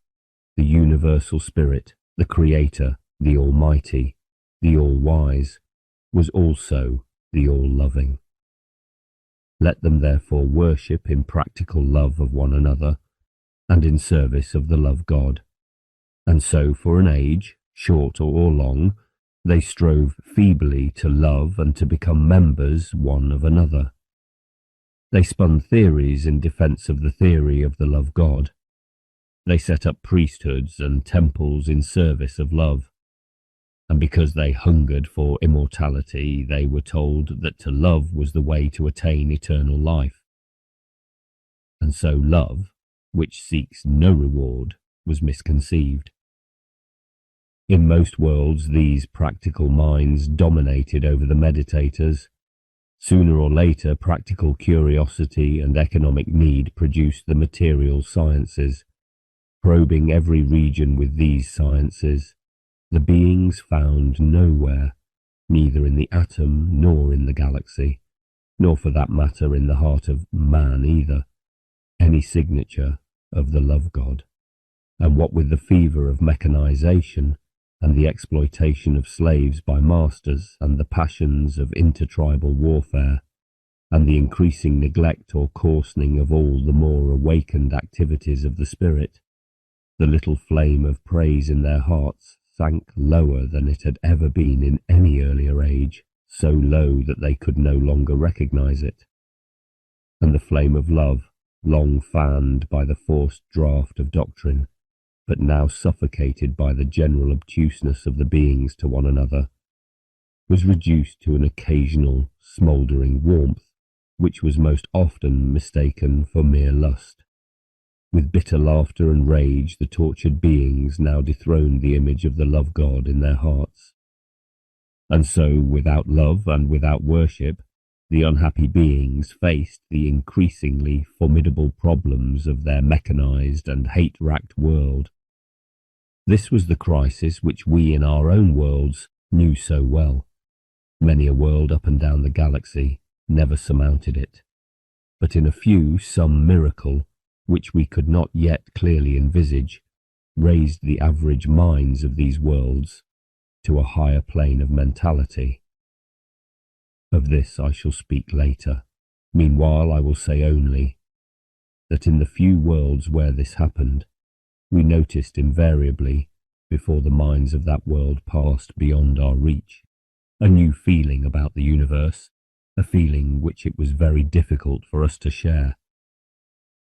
the universal spirit, the Creator, the Almighty, the All-Wise, was also the All-Loving. Let them therefore worship in practical love of one another, and in service of the love God. And so for an age, short or long, they strove feebly to love and to become members one of another. They spun theories in defence of the theory of the love God. They set up priesthoods and temples in service of love. And because they hungered for immortality, they were told that to love was the way to attain eternal life. And so love, which seeks no reward, was misconceived. In most worlds, these practical minds dominated over the meditators. Sooner or later, practical curiosity and economic need produced the material sciences. Probing every region with these sciences, the beings found nowhere, neither in the atom nor in the galaxy, nor for that matter in the heart of man either, any signature of the love God. And what with the fever of mechanization, and the exploitation of slaves by masters, and the passions of intertribal warfare, and the increasing neglect or coarsening of all the more awakened activities of the spirit, the little flame of praise in their hearts sank lower than it had ever been in any earlier age, so low that they could no longer recognize it. And the flame of love, long fanned by the forced draught of doctrine, but now suffocated by the general obtuseness of the beings to one another, was reduced to an occasional smouldering warmth, which was most often mistaken for mere lust. With bitter laughter and rage, the tortured beings now dethroned the image of the love God in their hearts. And so, without love and without worship, the unhappy beings faced the increasingly formidable problems of their mechanized and hate-racked world. This was the crisis which we in our own worlds knew so well. Many a world up and down the galaxy never surmounted it. But in a few, some miracle, which we could not yet clearly envisage, raised the average minds of these worlds to a higher plane of mentality. Of this I shall speak later. Meanwhile, I will say only that in the few worlds where this happened, we noticed invariably, before the minds of that world passed beyond our reach, a new feeling about the universe, a feeling which it was very difficult for us to share.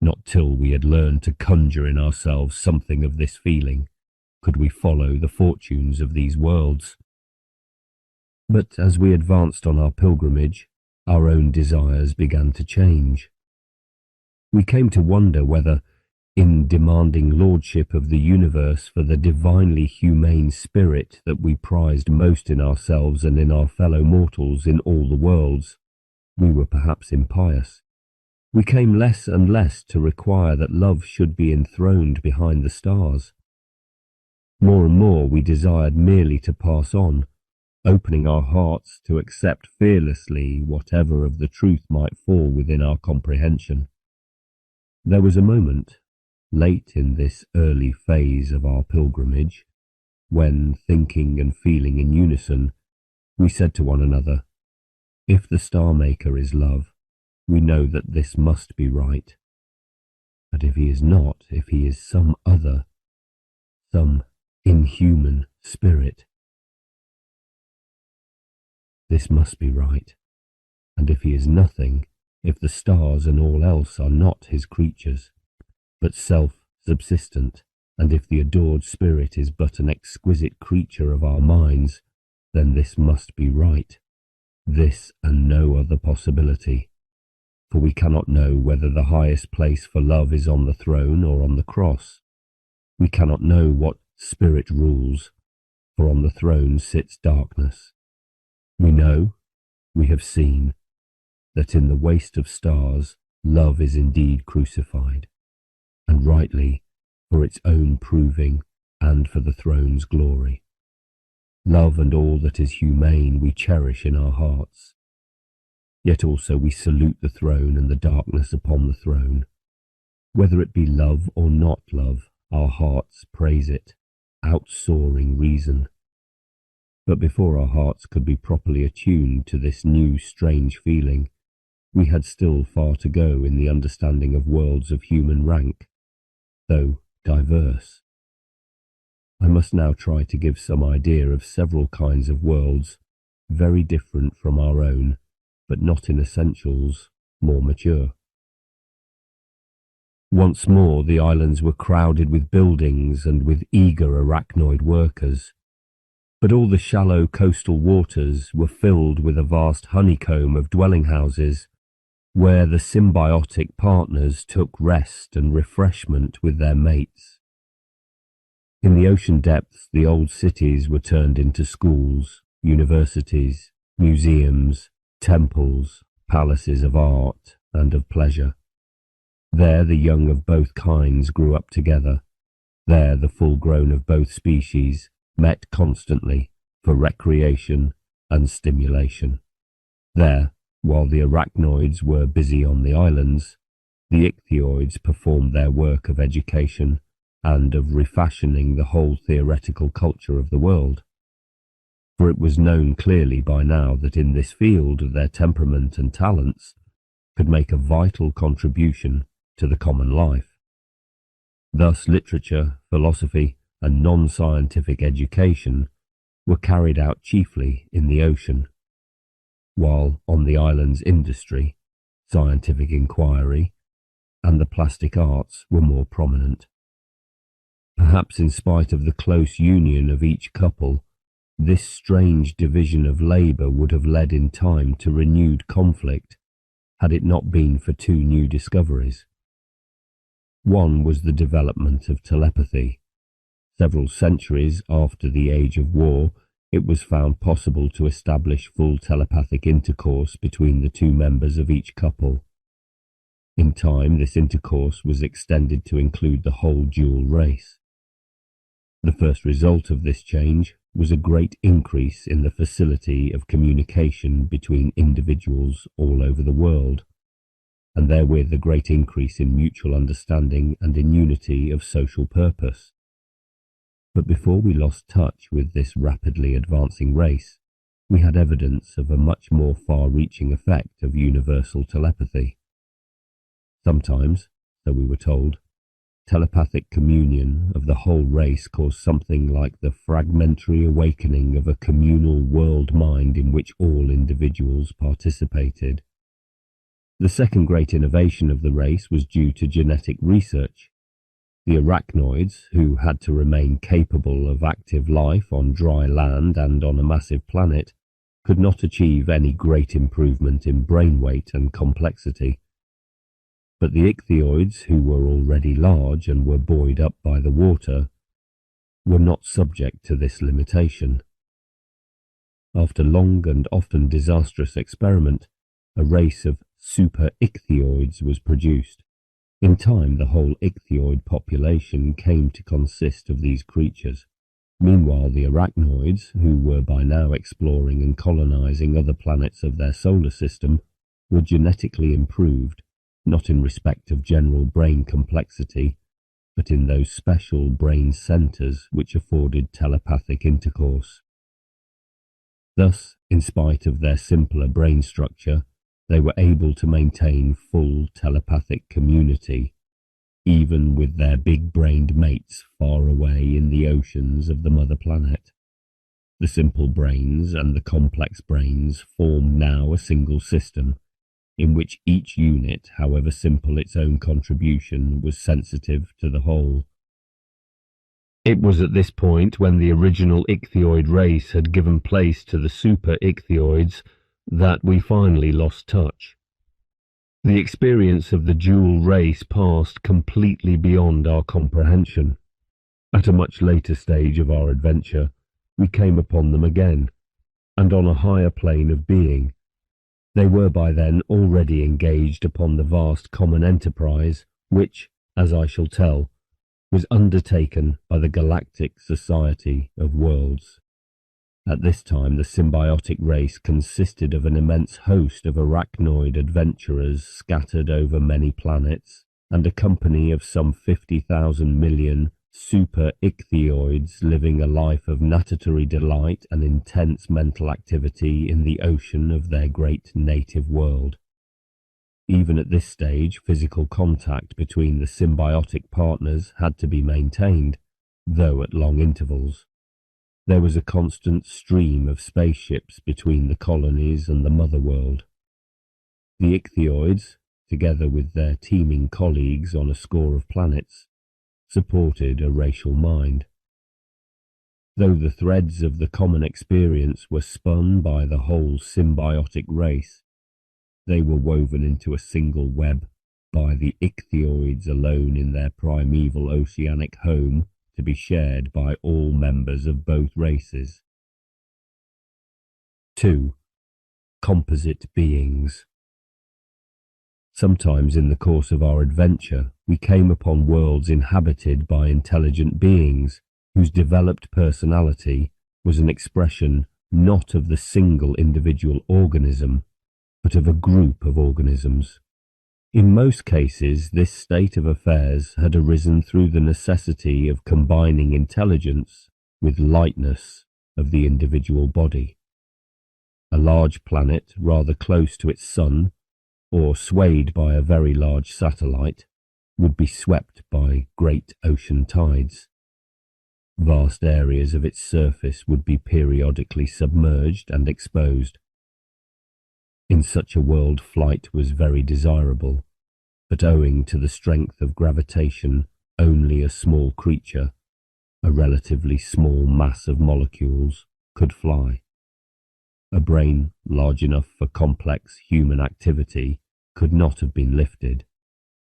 Not till we had learned to conjure in ourselves something of this feeling could we follow the fortunes of these worlds. But as we advanced on our pilgrimage, our own desires began to change. We came to wonder whether, in demanding lordship of the universe for the divinely humane spirit that we prized most in ourselves and in our fellow mortals in all the worlds, we were perhaps impious. We came less and less to require that love should be enthroned behind the stars. More and more we desired merely to pass on, opening our hearts to accept fearlessly whatever of the truth might fall within our comprehension. There was a moment, late in this early phase of our pilgrimage, when, thinking and feeling in unison, we said to one another, "If the Star-Maker is love, we know that this must be right. But if he is not, if he is some other, some inhuman spirit, this must be right. And if he is nothing, if the stars and all else are not his creatures, but self-subsistent, and if the adored spirit is but an exquisite creature of our minds, then this must be right, this and no other possibility. For we cannot know whether the highest place for love is on the throne or on the cross. We cannot know what spirit rules, for on the throne sits darkness. We know, we have seen, that in the waste of stars love is indeed crucified, and rightly, for its own proving and for the throne's glory. Love and all that is humane we cherish in our hearts. Yet also we salute the throne and the darkness upon the throne. Whether it be love or not love, our hearts praise it, outsoaring reason. But before our hearts could be properly attuned to this new strange feeling, we had still far to go in the understanding of worlds of human rank, though diverse. I must now try to give some idea of several kinds of worlds, very different from our own, but not in essentials more mature. Once more the islands were crowded with buildings and with eager arachnoid workers, but all the shallow coastal waters were filled with a vast honeycomb of dwelling houses, where the symbiotic partners took rest and refreshment with their mates. In the ocean depths, the old cities were turned into schools, universities, museums, temples, palaces of art and of pleasure. There the young of both kinds grew up together. There the full-grown of both species met constantly for recreation and stimulation. There, while the arachnoids were busy on the islands, the ichthyoids performed their work of education and of refashioning the whole theoretical culture of the world. For it was known clearly by now that in this field their temperament and talents could make a vital contribution to the common life. Thus literature, philosophy, and non-scientific education were carried out chiefly in the ocean, while on the islands industry, scientific inquiry, and the plastic arts were more prominent. Perhaps in spite of the close union of each couple, this strange division of labour would have led in time to renewed conflict, had it not been for two new discoveries. One was the development of telepathy. Several centuries after the Age of War, it was found possible to establish full telepathic intercourse between the two members of each couple. In time, this intercourse was extended to include the whole dual race. The first result of this change was a great increase in the facility of communication between individuals all over the world, and therewith a great increase in mutual understanding and in unity of social purpose. But before we lost touch with this rapidly advancing race, we had evidence of a much more far-reaching effect of universal telepathy. Sometimes, so we were told, telepathic communion of the whole race caused something like the fragmentary awakening of a communal world mind in which all individuals participated. The second great innovation of the race was due to genetic research. The arachnoids, who had to remain capable of active life on dry land and on a massive planet, could not achieve any great improvement in brain weight and complexity. But the ichthyoids, who were already large and were buoyed up by the water, were not subject to this limitation. After long and often disastrous experiment, a race of super ichthyoids was produced. In time, the whole ichthyoid population came to consist of these creatures. Meanwhile, the arachnoids, who were by now exploring and colonizing other planets of their solar system, were genetically improved, not in respect of general brain complexity, but in those special brain centers which afforded telepathic intercourse. Thus, in spite of their simpler brain structure, they were able to maintain full telepathic community, even with their big-brained mates far away in the oceans of the mother planet. The simple brains and the complex brains formed now a single system, in which each unit, however simple its own contribution, was sensitive to the whole. It was at this point, when the original ichthyoid race had given place to the super ichthyoids, that we finally lost touch. The experience of the dual race passed completely beyond our comprehension. At a much later stage of our adventure, we came upon them again, and on a higher plane of being. They were by then already engaged upon the vast common enterprise which, as I shall tell, was undertaken by the Galactic Society of Worlds. At this time, the symbiotic race consisted of an immense host of arachnoid adventurers scattered over many planets, and a company of some 50,000 million super ichthyoids living a life of natatory delight and intense mental activity in the ocean of their great native world. Even at this stage, physical contact between the symbiotic partners had to be maintained, though at long intervals. There was a constant stream of spaceships between the colonies and the mother world. The ichthyoids, together with their teeming colleagues on a score of planets, supported a racial mind. Though the threads of the common experience were spun by the whole symbiotic race, they were woven into a single web by the ichthyoids alone in their primeval oceanic home, to be shared by all members of both races. 2. Composite beings. Sometimes in the course of our adventure, we came upon worlds inhabited by intelligent beings whose developed personality was an expression not of the single individual organism, but of a group of organisms. In most cases, this state of affairs had arisen through the necessity of combining intelligence with lightness of the individual body. A large planet rather close to its sun, or swayed by a very large satellite, would be swept by great ocean tides. Vast areas of its surface would be periodically submerged and exposed. In such a world, flight was very desirable, but owing to the strength of gravitation, only a small creature, a relatively small mass of molecules, could fly. A brain large enough for complex human activity could not have been lifted.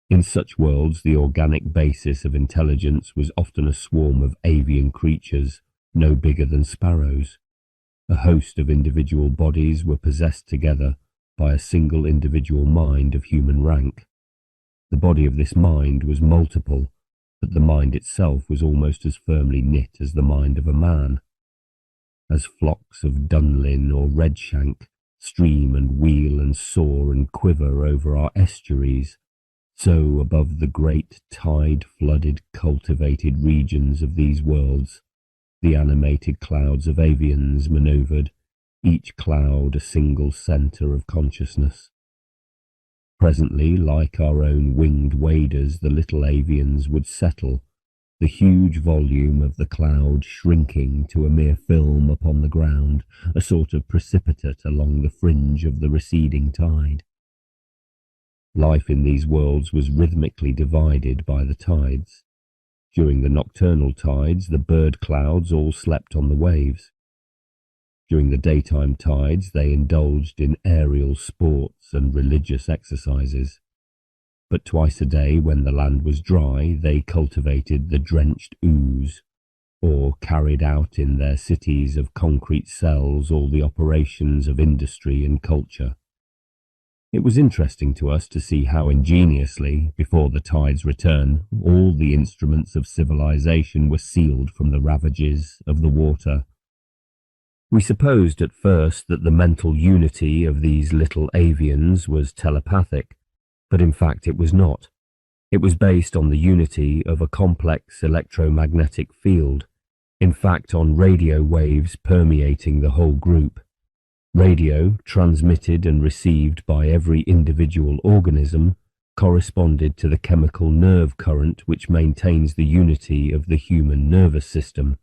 In such worlds, the organic basis of intelligence was often a swarm of avian creatures no bigger than sparrows. A host of individual bodies were possessed together by a single individual mind of human rank. The body of this mind was multiple, but the mind itself was almost as firmly knit as the mind of a man. As flocks of dunlin or redshank stream and wheel and soar and quiver over our estuaries, so above the great tide-flooded, cultivated regions of these worlds, the animated clouds of avians manoeuvred, each cloud a single centre of consciousness. Presently, like our own winged waders, the little avians would settle, the huge volume of the cloud shrinking to a mere film upon the ground, a sort of precipitate along the fringe of the receding tide. Life in these worlds was rhythmically divided by the tides. During the nocturnal tides, the bird clouds all slept on the waves. During the daytime tides, they indulged in aerial sports and religious exercises. But twice a day, when the land was dry, they cultivated the drenched ooze, or carried out in their cities of concrete cells all the operations of industry and culture. It was interesting to us to see how ingeniously, before the tide's return, all the instruments of civilization were sealed from the ravages of the water. We supposed at first that the mental unity of these little avians was telepathic, but in fact it was not. It was based on the unity of a complex electromagnetic field, in fact on radio waves permeating the whole group. Radio, transmitted and received by every individual organism, corresponded to the chemical nerve current which maintains the unity of the human nervous system.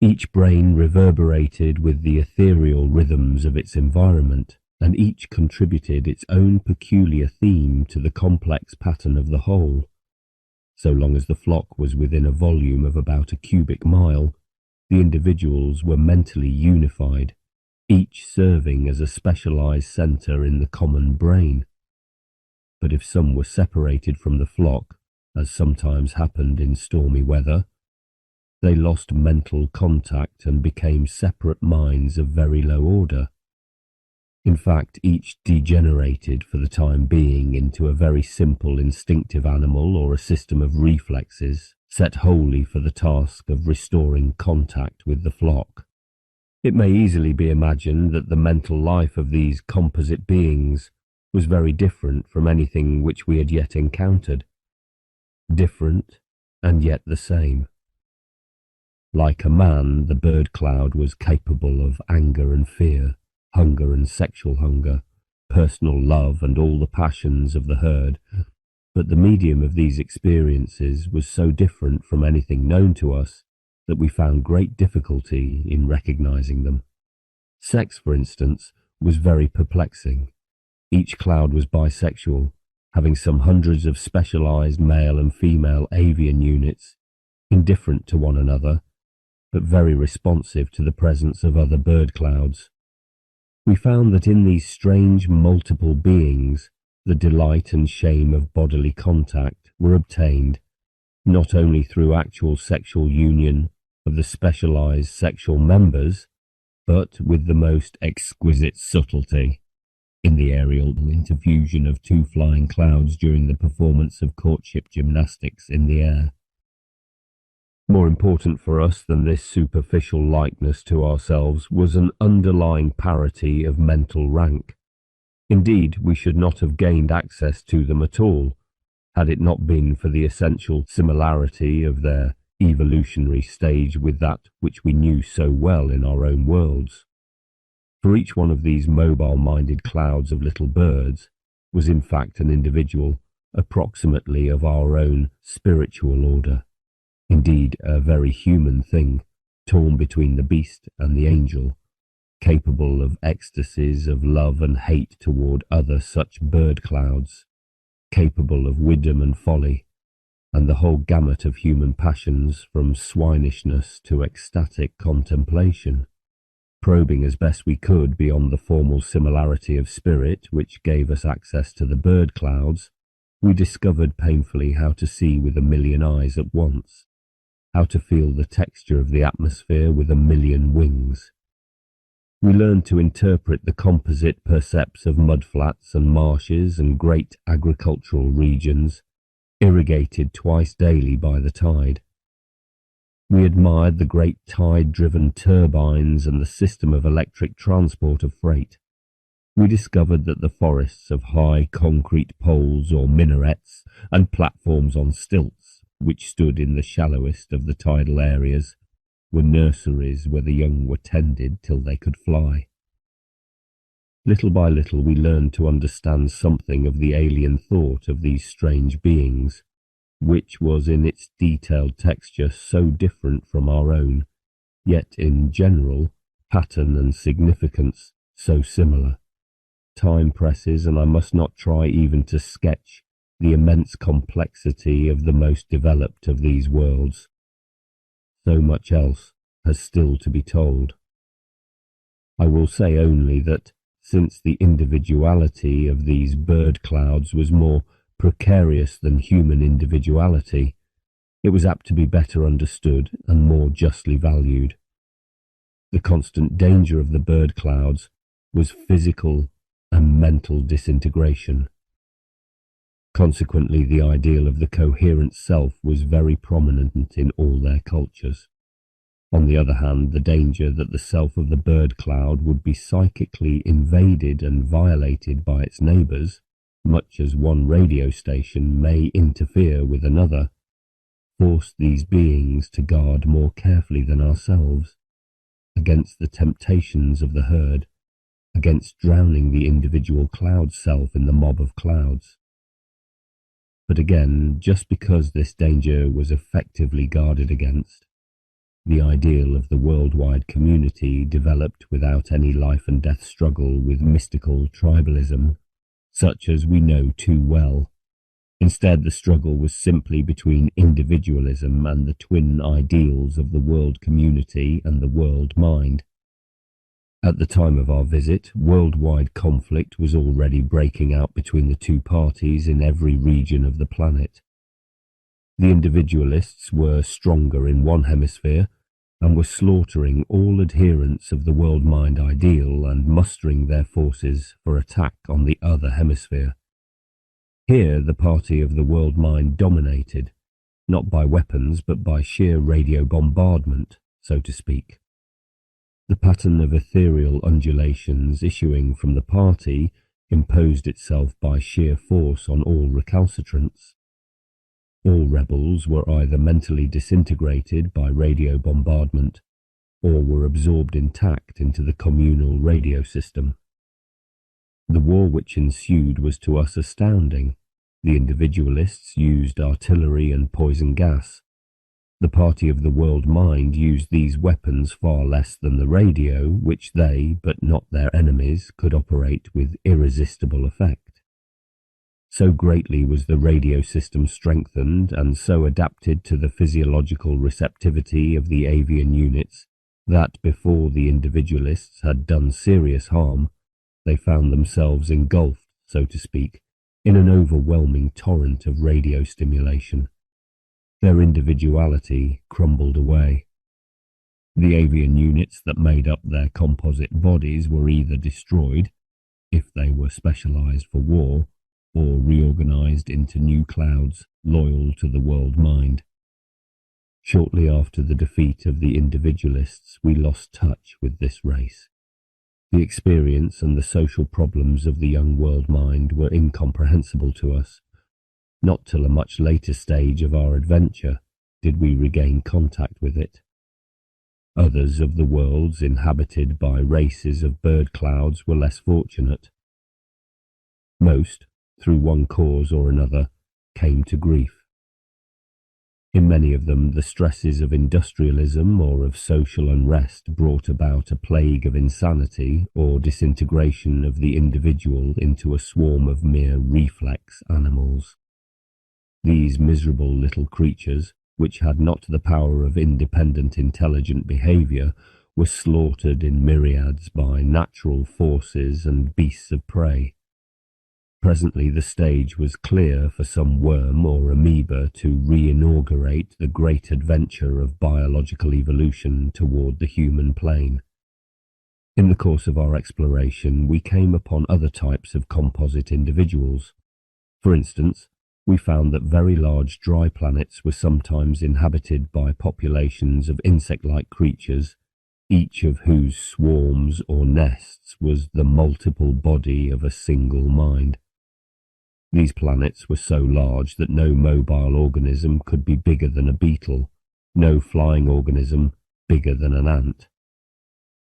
Each brain reverberated with the ethereal rhythms of its environment, and each contributed its own peculiar theme to the complex pattern of the whole. So long as the flock was within a volume of about a cubic mile, the individuals were mentally unified, each serving as a specialized center in the common brain. But if some were separated from the flock, as sometimes happened in stormy weather, they lost mental contact and became separate minds of very low order. In fact, each degenerated for the time being into a very simple instinctive animal or a system of reflexes set wholly for the task of restoring contact with the flock. It may easily be imagined that the mental life of these composite beings was very different from anything which we had yet encountered. Different, and yet the same. Like a man, the bird cloud was capable of anger and fear, hunger and sexual hunger, personal love and all the passions of the herd, but the medium of these experiences was so different from anything known to us that we found great difficulty in recognizing them. Sex, for instance, was very perplexing. Each cloud was bisexual, having some hundreds of specialized male and female avian units, indifferent to one another, but very responsive to the presence of other bird clouds. We found that in these strange multiple beings, the delight and shame of bodily contact were obtained, not only through actual sexual union of the specialized sexual members, but with the most exquisite subtlety, in the aerial interfusion of two flying clouds during the performance of courtship gymnastics in the air. More important for us than this superficial likeness to ourselves was an underlying parity of mental rank. Indeed, we should not have gained access to them at all, had it not been for the essential similarity of their evolutionary stage with that which we knew so well in our own worlds. For each one of these mobile-minded clouds of little birds was in fact an individual approximately of our own spiritual order. Indeed, a very human thing, torn between the beast and the angel, capable of ecstasies of love and hate toward other such bird clouds, capable of wisdom and folly, and the whole gamut of human passions from swinishness to ecstatic contemplation. Probing as best we could beyond the formal similarity of spirit which gave us access to the bird clouds, we discovered painfully how to see with a million eyes at once, how to feel the texture of the atmosphere with a million wings. We learned to interpret the composite percepts of mudflats and marshes and great agricultural regions, irrigated twice daily by the tide. We admired the great tide-driven turbines and the system of electric transport of freight. We discovered that the forests of high concrete poles or minarets and platforms on stilts, which stood in the shallowest of the tidal areas, were nurseries where the young were tended till they could fly. Little by little we learned to understand something of the alien thought of these strange beings, which was in its detailed texture so different from our own, yet in general, pattern and significance so similar. Time presses, and I must not try even to sketch the immense complexity of the most developed of these worlds. So much else has still to be told. I will say only that, since the individuality of these bird clouds was more precarious than human individuality, it was apt to be better understood and more justly valued. The constant danger of the bird clouds was physical and mental disintegration. Consequently, the ideal of the coherent self was very prominent in all their cultures. On the other hand, the danger that the self of the bird cloud would be psychically invaded and violated by its neighbours, much as one radio station may interfere with another, forced these beings to guard more carefully than ourselves, against the temptations of the herd, against drowning the individual cloud self in the mob of clouds. But again, just because this danger was effectively guarded against, the ideal of the worldwide community developed without any life and death struggle with mystical tribalism, such as we know too well. Instead, the struggle was simply between individualism and the twin ideals of the world community and the world mind. At the time of our visit, worldwide conflict was already breaking out between the two parties in every region of the planet. The individualists were stronger in one hemisphere and were slaughtering all adherents of the world mind ideal and mustering their forces for attack on the other hemisphere. Here the party of the world mind dominated, not by weapons but by sheer radio bombardment, so to speak. The pattern of ethereal undulations issuing from the party imposed itself by sheer force on all recalcitrants. All rebels were either mentally disintegrated by radio bombardment or were absorbed intact into the communal radio system. The war which ensued was to us astounding. The individualists used artillery and poison gas. The party of the world mind used these weapons far less than the radio, which they, but not their enemies, could operate with irresistible effect. So greatly was the radio system strengthened and so adapted to the physiological receptivity of the avian units that before the individualists had done serious harm, they found themselves engulfed, so to speak, in an overwhelming torrent of radio stimulation. Their individuality crumbled away. The avian units that made up their composite bodies were either destroyed, if they were specialized for war, or reorganized into new clouds loyal to the world mind. Shortly after the defeat of the individualists, we lost touch with this race. The experience and the social problems of the young world mind were incomprehensible to us. Not till a much later stage of our adventure did we regain contact with it. Others of the worlds inhabited by races of bird clouds were less fortunate. Most, through one cause or another, came to grief. In many of them, the stresses of industrialism or of social unrest brought about a plague of insanity or disintegration of the individual into a swarm of mere reflex animals. These miserable little creatures, which had not the power of independent intelligent behaviour were slaughtered in myriads by natural forces and beasts of prey. Presently the stage was clear for some worm or amoeba to re-inaugurate the great adventure of biological evolution toward the human plane. In the course of our exploration, we came upon other types of composite individuals. For instance, we found that very large dry planets were sometimes inhabited by populations of insect-like creatures, each of whose swarms or nests was the multiple body of a single mind. These planets were so large that no mobile organism could be bigger than a beetle, no flying organism bigger than an ant.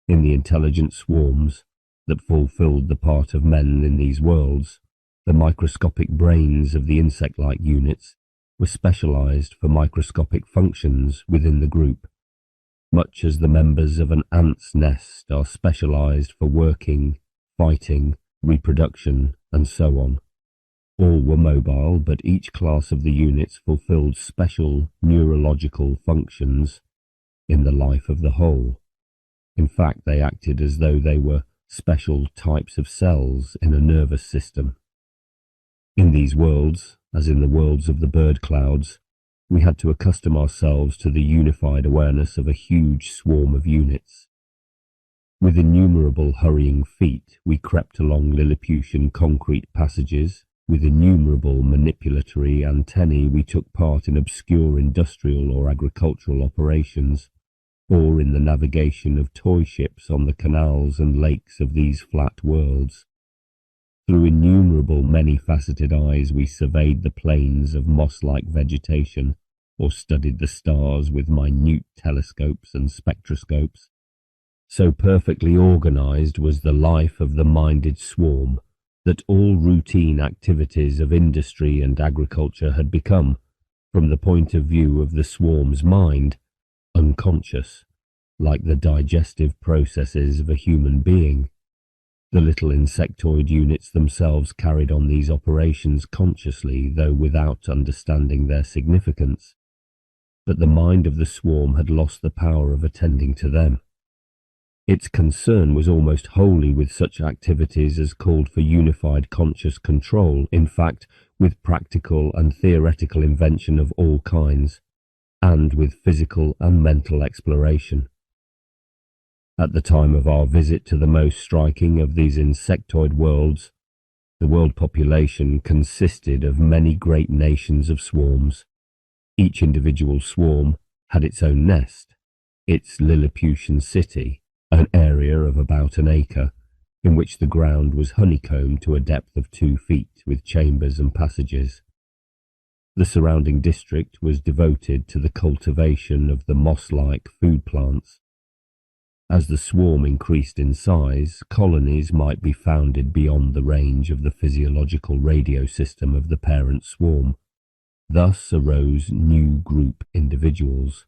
In the intelligent swarms that fulfilled the part of men in these worlds, the microscopic brains of the insect-like units were specialized for microscopic functions within the group, much as the members of an ant's nest are specialized for working, fighting, reproduction, and so on. All were mobile, but each class of the units fulfilled special neurological functions in the life of the whole. In fact, they acted as though they were special types of cells in a nervous system. In these worlds, as in the worlds of the bird clouds, we had to accustom ourselves to the unified awareness of a huge swarm of units. With innumerable hurrying feet, we crept along Lilliputian concrete passages. With innumerable manipulatory antennae, we took part in obscure industrial or agricultural operations, or in the navigation of toy ships on the canals and lakes of these flat worlds. Through innumerable many-faceted eyes we surveyed the plains of moss-like vegetation, or studied the stars with minute telescopes and spectroscopes. So perfectly organized was the life of the minded swarm that all routine activities of industry and agriculture had become, from the point of view of the swarm's mind, unconscious, like the digestive processes of a human being. The little insectoid units themselves carried on these operations consciously, though without understanding their significance. But the mind of the swarm had lost the power of attending to them. Its concern was almost wholly with such activities as called for unified conscious control, in fact, with practical and theoretical invention of all kinds, and with physical and mental exploration. At the time of our visit to the most striking of these insectoid worlds, the world population consisted of many great nations of swarms. Each individual swarm had its own nest, its Lilliputian city, an area of about an acre, in which the ground was honeycombed to a depth of 2 feet, with chambers and passages. The surrounding district was devoted to the cultivation of the moss-like food plants. As the swarm increased in size, colonies might be founded beyond the range of the physiological radio system of the parent swarm. Thus arose new group individuals,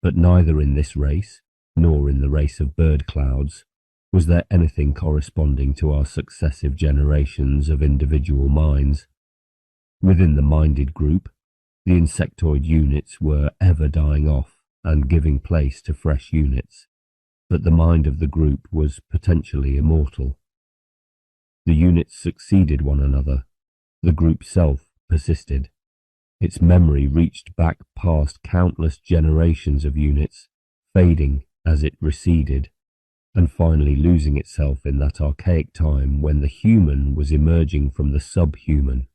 but neither in this race, nor in the race of bird clouds, was there anything corresponding to our successive generations of individual minds. Within the minded group, the insectoid units were ever dying off and giving place to fresh units, but the mind of the group was potentially immortal. The units succeeded one another. The group self persisted. Its memory reached back past countless generations of units, fading as it receded, and finally losing itself in that archaic time when the human was emerging from the subhuman.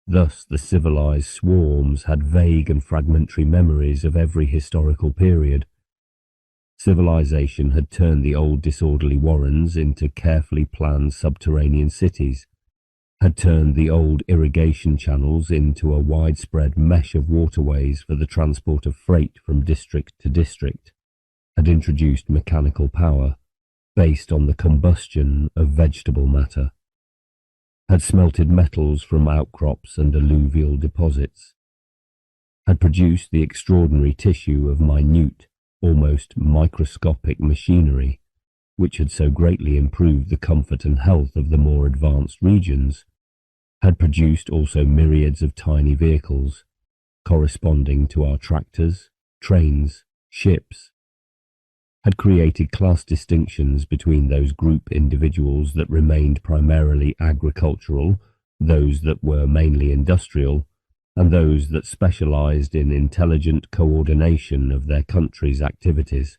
Thus the civilized swarms had vague and fragmentary memories of every historical period. Civilization had turned the old disorderly warrens into carefully planned subterranean cities, had turned the old irrigation channels into a widespread mesh of waterways for the transport of freight from district to district, had introduced mechanical power based on the combustion of vegetable matter, had smelted metals from outcrops and alluvial deposits, had produced the extraordinary tissue of minute, almost microscopic machinery, which had so greatly improved the comfort and health of the more advanced regions, had produced also myriads of tiny vehicles, corresponding to our tractors, trains, ships, had created class distinctions between those group individuals that remained primarily agricultural, those that were mainly industrial, and those that specialized in intelligent coordination of their country's activities.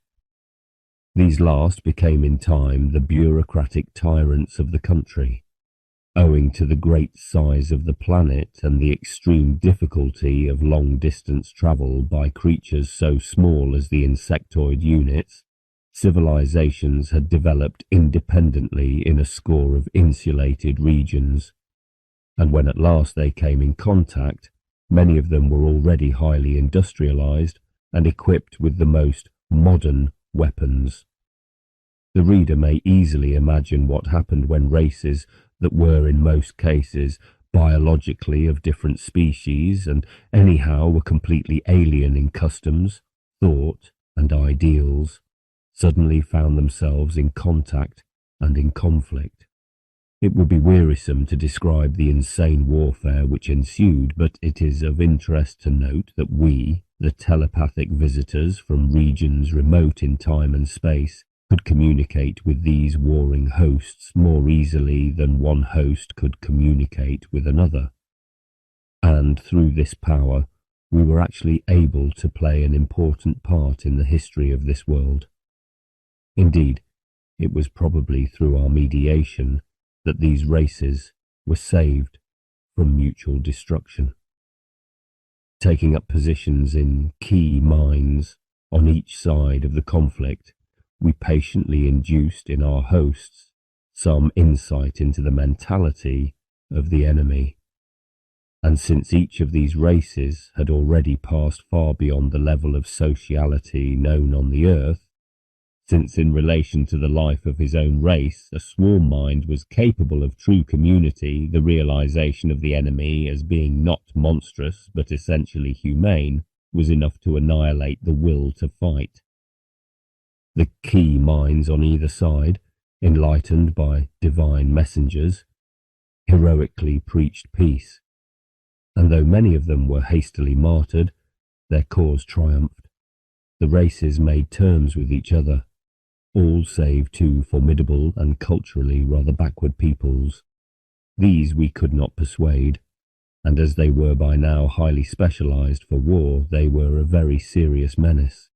These last became in time the bureaucratic tyrants of the country, owing to the great size of the planet and the extreme difficulty of long-distance travel by creatures so small as the insectoid units. Civilizations had developed independently in a score of insulated regions, and when at last they came in contact, many of them were already highly industrialized and equipped with the most modern weapons. The reader may easily imagine what happened when races that were in most cases biologically of different species and anyhow were completely alien in customs, thought, and ideals, suddenly found themselves in contact and in conflict. It would be wearisome to describe the insane warfare which ensued, but it is of interest to note that we, the telepathic visitors from regions remote in time and space, could communicate with these warring hosts more easily than one host could communicate with another. And through this power, we were actually able to play an important part in the history of this world. Indeed, it was probably through our mediation that these races were saved from mutual destruction. Taking up positions in key mines on each side of the conflict, we patiently induced in our hosts some insight into the mentality of the enemy. And since each of these races had already passed far beyond the level of sociality known on the earth, since in relation to the life of his own race, a swarm mind was capable of true community, the realization of the enemy as being not monstrous but essentially humane was enough to annihilate the will to fight. The key minds on either side, enlightened by divine messengers, heroically preached peace, and though many of them were hastily martyred, their cause triumphed. The races made terms with each other, all save two formidable and culturally rather backward peoples. These we could not persuade, and as they were by now highly specialized for war, they were a very serious menace.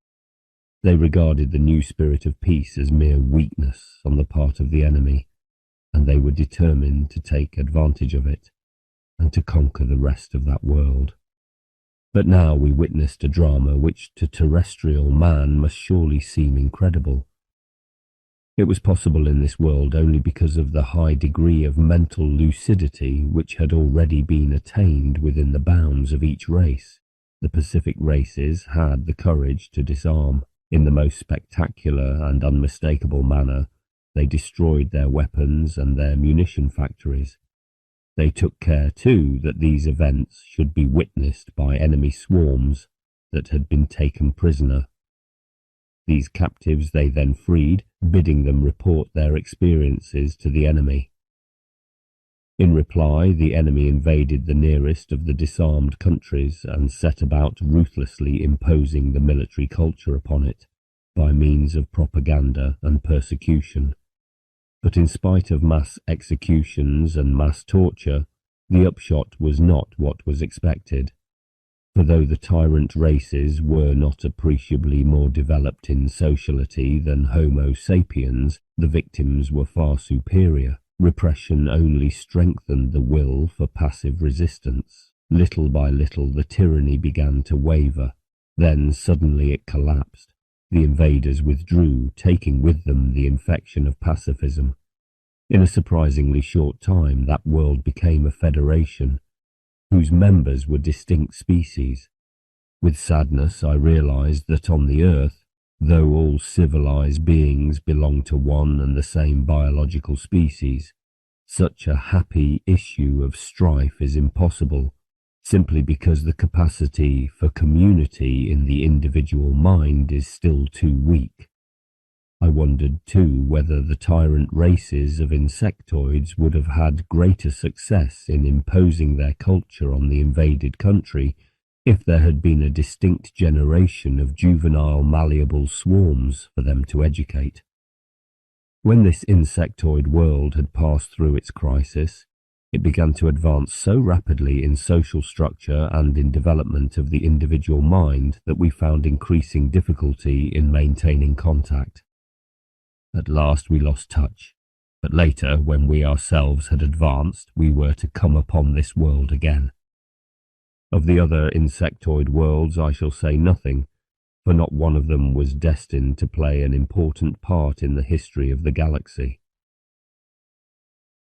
They regarded the new spirit of peace as mere weakness on the part of the enemy, and they were determined to take advantage of it and to conquer the rest of that world. But now we witnessed a drama which to terrestrial man must surely seem incredible. It was possible in this world only because of the high degree of mental lucidity which had already been attained within the bounds of each race. The Pacific races had the courage to disarm. In the most spectacular and unmistakable manner, they destroyed their weapons and their munition factories. They took care, too, that these events should be witnessed by enemy swarms that had been taken prisoner. These captives they then freed, bidding them report their experiences to the enemy. In reply, the enemy invaded the nearest of the disarmed countries and set about ruthlessly imposing the military culture upon it by means of propaganda and persecution. But in spite of mass executions and mass torture, the upshot was not what was expected. For though the tyrant races were not appreciably more developed in sociality than Homo sapiens, the victims were far superior. Repression only strengthened the will for passive resistance. Little by little the tyranny began to waver. Then suddenly it collapsed. The invaders withdrew, taking with them the infection of pacifism. In a surprisingly short time that world became a federation, whose members were distinct species. With sadness I realized that on the earth, though all civilized beings belong to one and the same biological species, such a happy issue of strife is impossible, simply because the capacity for community in the individual mind is still too weak. I wondered too whether the tyrant races of insectoids would have had greater success in imposing their culture on the invaded country if there had been a distinct generation of juvenile malleable swarms for them to educate. When this insectoid world had passed through its crisis, it began to advance so rapidly in social structure and in development of the individual mind that we found increasing difficulty in maintaining contact. At last we lost touch, but later, when we ourselves had advanced, we were to come upon this world again. Of the other insectoid worlds I shall say nothing, for not one of them was destined to play an important part in the history of the galaxy.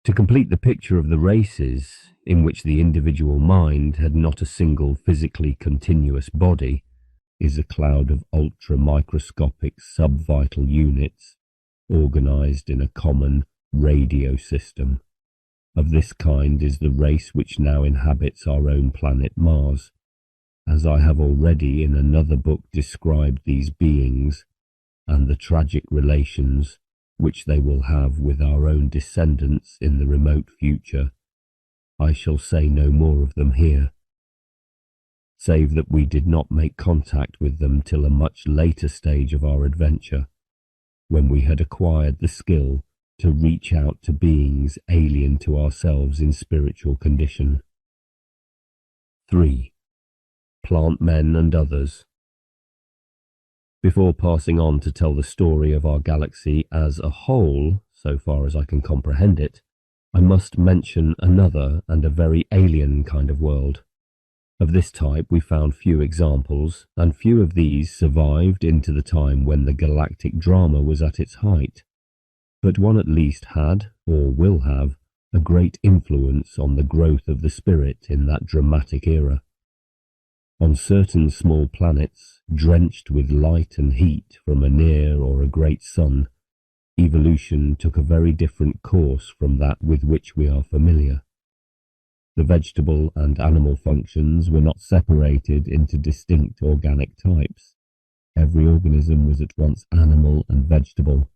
To complete the picture of the races, in which the individual mind had not a single physically continuous body, is a cloud of ultra-microscopic subvital units, organized in a common radio system. Of this kind is the race which now inhabits our own planet Mars. As I have already in another book described these beings, and the tragic relations which they will have with our own descendants in the remote future, I shall say no more of them here, save that we did not make contact with them till a much later stage of our adventure, when we had acquired the skill to reach out to beings alien to ourselves in spiritual condition. 3. Plant men and others. Before passing on to tell the story of our galaxy as a whole, so far as I can comprehend it, I must mention another and a very alien kind of world. Of this type we found few examples, and few of these survived into the time when the galactic drama was at its height. But one at least had, or will have, a great influence on the growth of the spirit in that dramatic era. On certain small planets, drenched with light and heat from a near or a great sun, evolution took a very different course from that with which we are familiar. The vegetable and animal functions were not separated into distinct organic types. Every organism was at once animal and vegetable.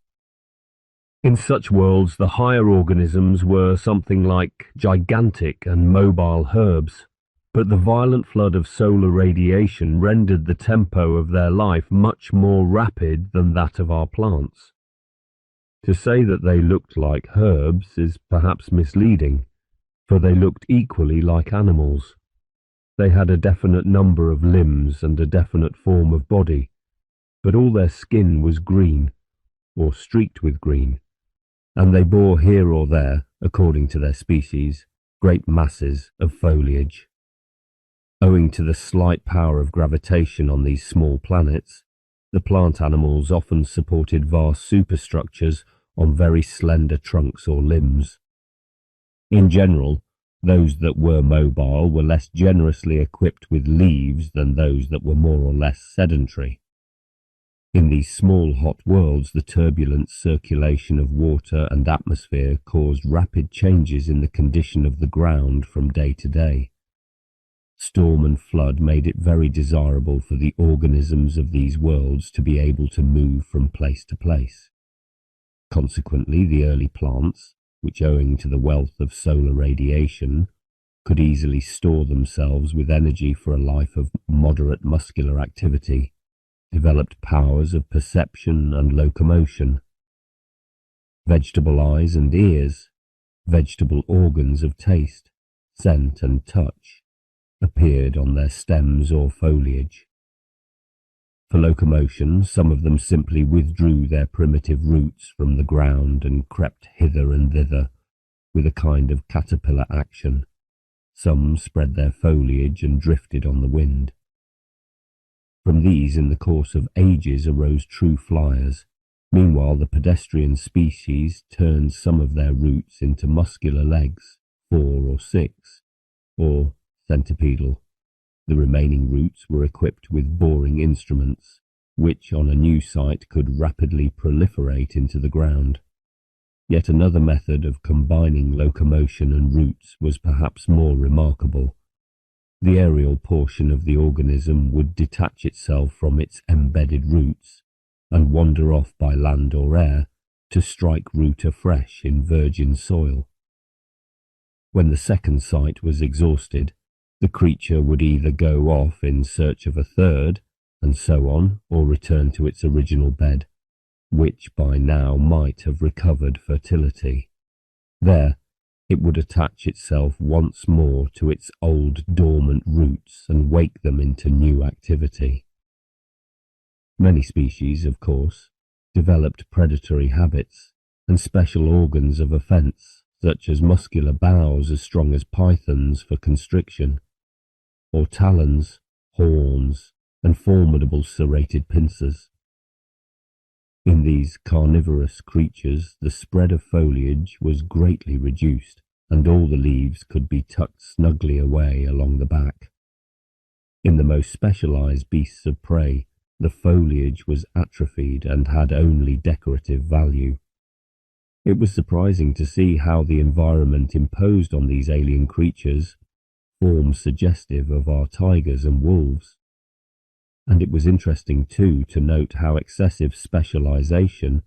In such worlds, the higher organisms were something like gigantic and mobile herbs, but the violent flood of solar radiation rendered the tempo of their life much more rapid than that of our plants. To say that they looked like herbs is perhaps misleading, for they looked equally like animals. They had a definite number of limbs and a definite form of body, but all their skin was green, or streaked with green, and they bore here or there, according to their species, great masses of foliage. Owing to the slight power of gravitation on these small planets, the plant animals often supported vast superstructures on very slender trunks or limbs. In general, those that were mobile were less generously equipped with leaves than those that were more or less sedentary. In these small hot worlds, the turbulent circulation of water and atmosphere caused rapid changes in the condition of the ground from day to day. Storm and flood made it very desirable for the organisms of these worlds to be able to move from place to place. Consequently, the early plants, which owing to the wealth of solar radiation, could easily store themselves with energy for a life of moderate muscular activity, developed powers of perception and locomotion. Vegetable eyes and ears, vegetable organs of taste, scent and touch, appeared on their stems or foliage. For locomotion, some of them simply withdrew their primitive roots from the ground and crept hither and thither with a kind of caterpillar action. Some spread their foliage and drifted on the wind. From these, in the course of ages, arose true flyers. Meanwhile, the pedestrian species turned some of their roots into muscular legs, 4 or 6, or centipedal. The remaining roots were equipped with boring instruments, which on a new site could rapidly proliferate into the ground. Yet another method of combining locomotion and roots was perhaps more remarkable. The aerial portion of the organism would detach itself from its embedded roots and wander off by land or air to strike root afresh in virgin soil. When the second site was exhausted, The creature would either go off in search of a third, and so on, or return to its original bed, which by now might have recovered fertility. There, it would attach itself once more to its old dormant roots and wake them into new activity. Many species, of course, developed predatory habits and special organs of offence, such as muscular bows as strong as pythons for constriction, or talons, horns, and formidable serrated pincers. In these carnivorous creatures, the spread of foliage was greatly reduced, and all the leaves could be tucked snugly away along the back. In the most specialized beasts of prey, the foliage was atrophied and had only decorative value. It was surprising to see how the environment imposed on these alien creatures forms suggestive of our tigers and wolves. And it was interesting too to note how excessive specialization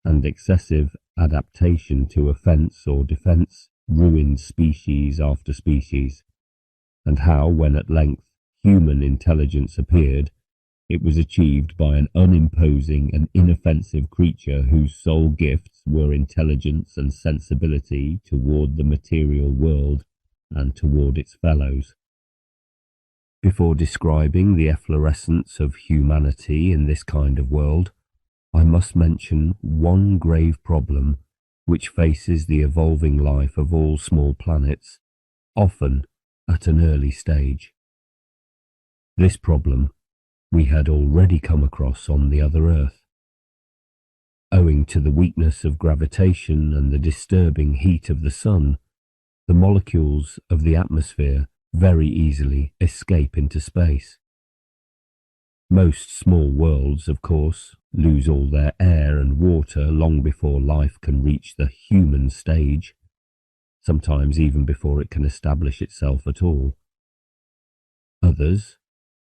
and excessive adaptation to offence or defence ruined species after species, and how, when at length human intelligence appeared, it was achieved by an unimposing and inoffensive creature whose sole gifts were intelligence and sensibility toward the material world and toward its fellows. Before describing the efflorescence of humanity in this kind of world, I must mention one grave problem which faces the evolving life of all small planets, often at an early stage. This problem we had already come across on the other Earth. Owing to the weakness of gravitation and the disturbing heat of the sun, the molecules of the atmosphere very easily escape into space. Most small worlds, of course, lose all their air and water long before life can reach the human stage, sometimes even before it can establish itself at all. Others,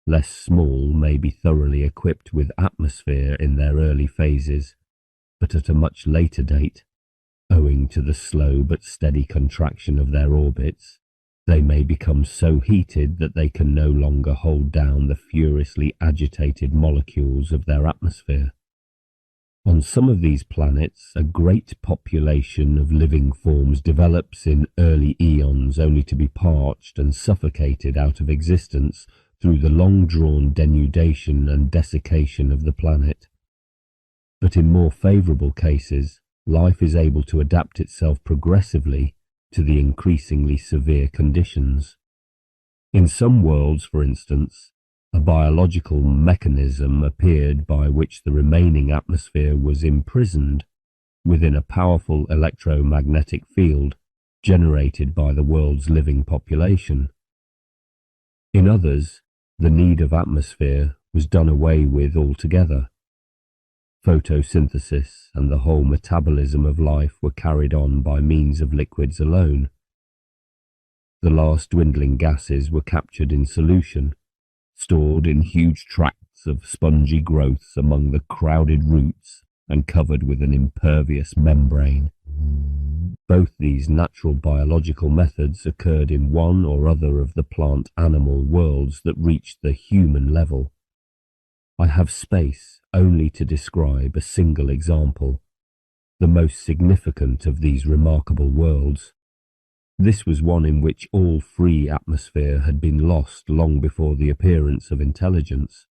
less small, may be thoroughly equipped with atmosphere in their early phases, but at a much later date, owing to the slow but steady contraction of their orbits, they may become so heated that they can no longer hold down the furiously agitated molecules of their atmosphere. On some of these planets, a great population of living forms develops in early eons only to be parched and suffocated out of existence through the long-drawn denudation and desiccation of the planet. But in more favourable cases, life is able to adapt itself progressively to the increasingly severe conditions. In some worlds, for instance, a biological mechanism appeared by which the remaining atmosphere was imprisoned within a powerful electromagnetic field generated by the world's living population. In others, the need of atmosphere was done away with altogether. Photosynthesis and the whole metabolism of life were carried on by means of liquids alone. The last dwindling gases were captured in solution, stored in huge tracts of spongy growths among the crowded roots and covered with an impervious membrane. Both these natural biological methods occurred in one or other of the plant-animal worlds that reached the human level. I have space only to describe a single example, the most significant of these remarkable worlds. This was one in which all free atmosphere had been lost long before the appearance of intelligence.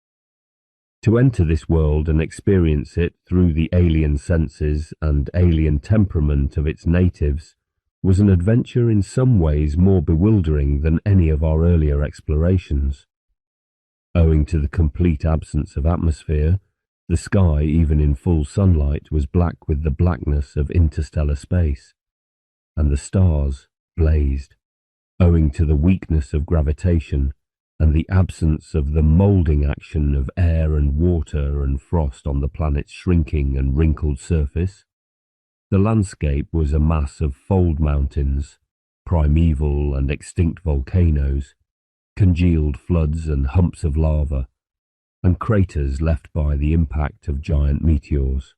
To enter this world and experience it through the alien senses and alien temperament of its natives was an adventure in some ways more bewildering than any of our earlier explorations. Owing to the complete absence of atmosphere, the sky, even in full sunlight, was black with the blackness of interstellar space, and the stars blazed. Owing to the weakness of gravitation and the absence of the moulding action of air and water and frost on the planet's shrinking and wrinkled surface, the landscape was a mass of fold mountains, primeval and extinct volcanoes, congealed floods and humps of lava, and craters left by the impact of giant meteors.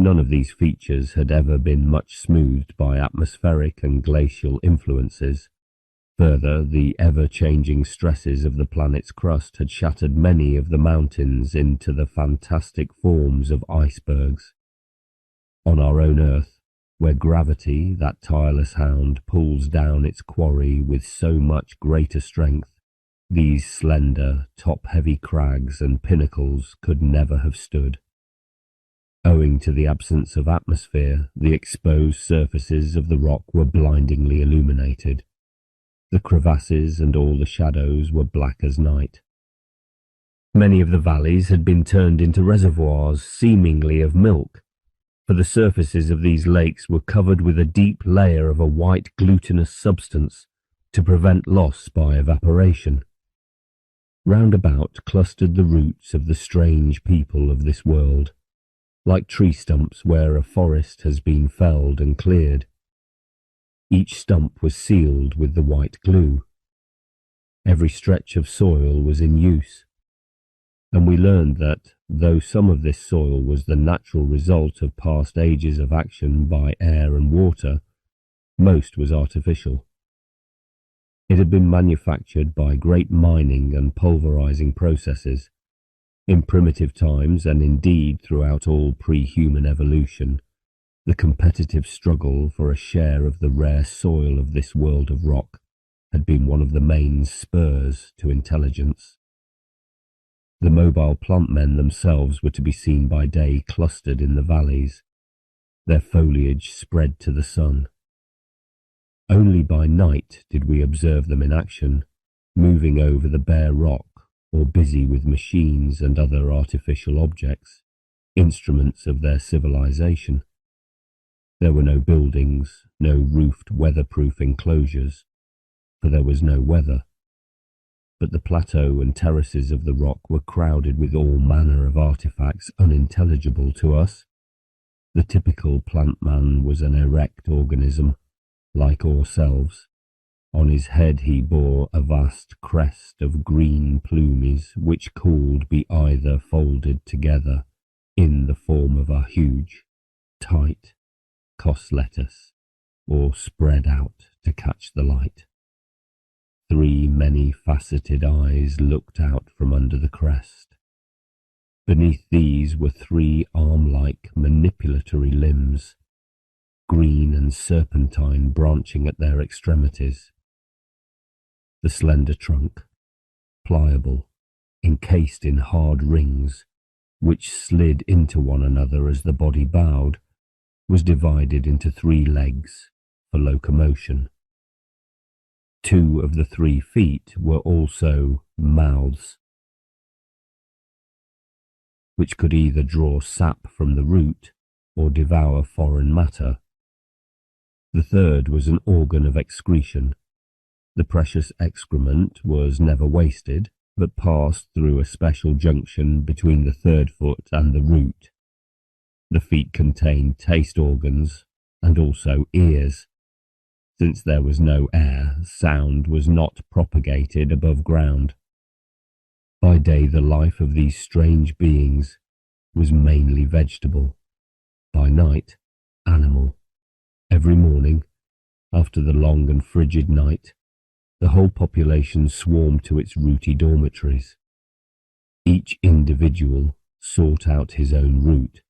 None of these features had ever been much smoothed by atmospheric and glacial influences, Further, the ever-changing stresses of the planet's crust had shattered many of the mountains into the fantastic forms of icebergs. On our own Earth, where gravity, that tireless hound, pulls down its quarry with so much greater strength, these slender, top-heavy crags and pinnacles could never have stood. Owing to the absence of atmosphere, the exposed surfaces of the rock were blindingly illuminated. The crevasses and all the shadows were black as night. Many of the valleys had been turned into reservoirs, seemingly of milk, for the surfaces of these lakes were covered with a deep layer of a white glutinous substance to prevent loss by evaporation. Round about clustered the roots of the strange people of this world, like tree stumps where a forest has been felled and cleared. Each stump was sealed with the white glue. Every stretch of soil was in use, and we learned that, though some of this soil was the natural result of past ages of action by air and water, most was artificial. It had been manufactured by great mining and pulverizing processes. In primitive times, and indeed throughout all pre-human evolution, the competitive struggle for a share of the rare soil of this world of rock had been one of the main spurs to intelligence. The mobile plant men themselves were to be seen by day clustered in the valleys, their foliage spread to the sun. Only by night did we observe them in action, moving over the bare rock or busy with machines and other artificial objects, instruments of their civilization. There were no buildings, no roofed weatherproof enclosures, for there was no weather. But the plateau and terraces of the rock were crowded with all manner of artifacts unintelligible to us. The typical plant man was an erect organism, like ourselves. On his head he bore a vast crest of green plumes, which could be either folded together in the form of a huge, tight cos lettuce, or spread out to catch the light. 3 many-faceted eyes looked out from under the crest. Beneath these were 3 arm-like manipulatory limbs, green and serpentine, branching at their extremities. The slender trunk, pliable, encased in hard rings, which slid into one another as the body bowed, was divided into 3 legs for locomotion. 2 of the 3 feet were also mouths, which could either draw sap from the root or devour foreign matter. The 3rd was an organ of excretion. The precious excrement was never wasted, but passed through a special junction between the 3rd foot and the root. The feet contained taste organs and also ears. Since there was no air, sound was not propagated above ground. By day the life of these strange beings was mainly vegetable, by night animal. Every morning, after the long and frigid night, the whole population swarmed to its rooty dormitories. Each individual sought out his own root,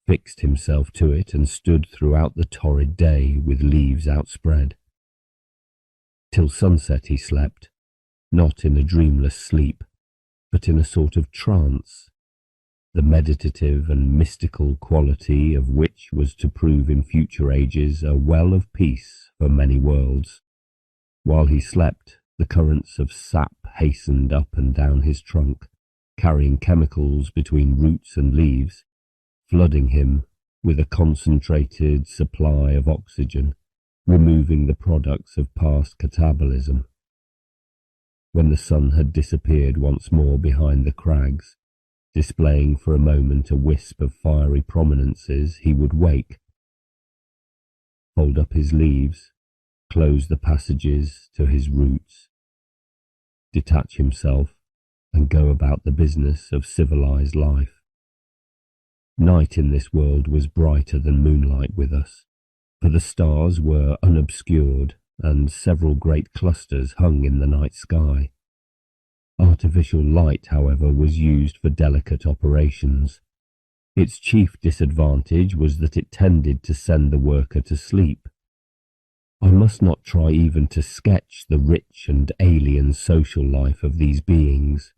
fixed himself to it, and stood throughout the torrid day with leaves outspread. Till sunset he slept, not in a dreamless sleep, but in a sort of trance, the meditative and mystical quality of which was to prove in future ages a well of peace for many worlds. While he slept, the currents of sap hastened up and down his trunk, carrying chemicals between roots and leaves, flooding him with a concentrated supply of oxygen, removing the products of past catabolism. When the sun had disappeared once more behind the crags, displaying for a moment a wisp of fiery prominences, he would wake, fold up his leaves, close the passages to his roots, detach himself, and go about the business of civilized life. Night in this world was brighter than moonlight with us, for the stars were unobscured and several great clusters hung in the night sky. Artificial light, however, was used for delicate operations. Its chief disadvantage was that it tended to send the worker to sleep. I must not try even to sketch the rich and alien social life of these beings.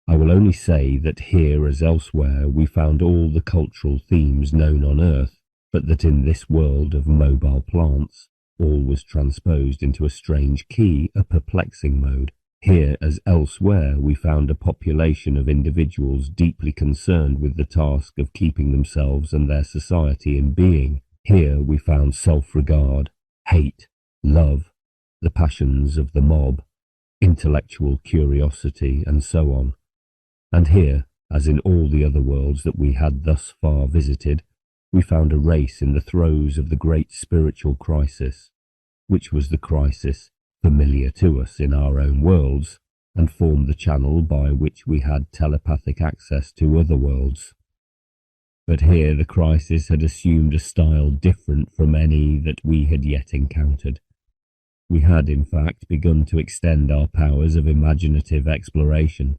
I will only say that here as elsewhere we found all the cultural themes known on Earth, but that in this world of mobile plants, all was transposed into a strange key, a perplexing mode. Here as elsewhere we found a population of individuals deeply concerned with the task of keeping themselves and their society in being. Here we found self-regard, hate, love, the passions of the mob, intellectual curiosity, and so on. And here, as in all the other worlds that we had thus far visited, we found a race in the throes of the great spiritual crisis, which was the crisis familiar to us in our own worlds, and formed the channel by which we had telepathic access to other worlds. But here the crisis had assumed a style different from any that we had yet encountered. We had, in fact, begun to extend our powers of imaginative exploration.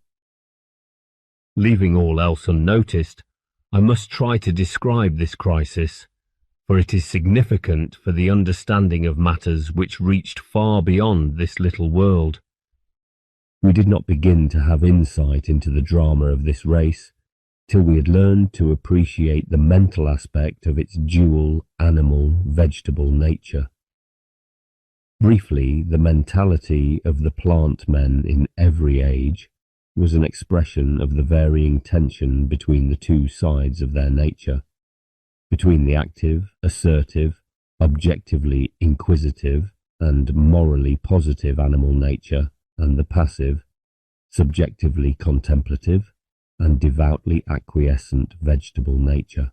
Leaving all else unnoticed, I must try to describe this crisis, for it is significant for the understanding of matters which reached far beyond this little world. We did not begin to have insight into the drama of this race till we had learned to appreciate the mental aspect of its dual animal-vegetable nature. Briefly, the mentality of the plant men in every age was an expression of the varying tension between the two sides of their nature, between the active, assertive, objectively inquisitive, and morally positive animal nature, and the passive, subjectively contemplative, and devoutly acquiescent vegetable nature.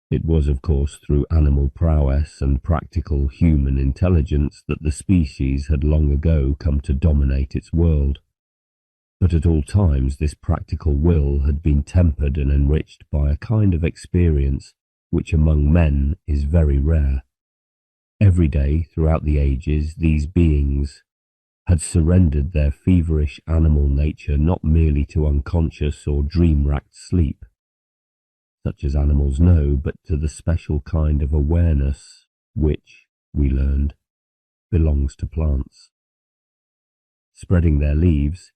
It was, of course, through animal prowess and practical human intelligence that the species had long ago come to dominate its world. But at all times this practical will had been tempered and enriched by a kind of experience which among men is very rare. Every day throughout the ages these beings had surrendered their feverish animal nature not merely to unconscious or dream-racked sleep, such as animals know, but to the special kind of awareness which, we learned, belongs to plants. Spreading their leaves,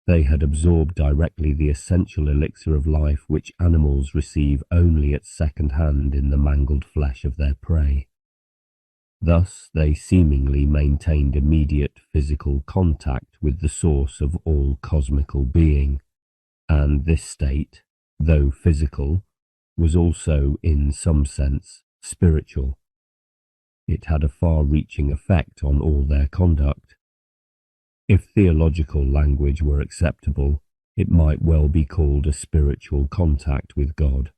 they had absorbed directly the essential elixir of life which animals receive only at second hand in the mangled flesh of their prey. Thus they seemingly maintained immediate physical contact with the source of all cosmical being, and this state, though physical, was also in some sense spiritual. It had a far-reaching effect on all their conduct. If theological language were acceptable, it might well be called a spiritual contact with God.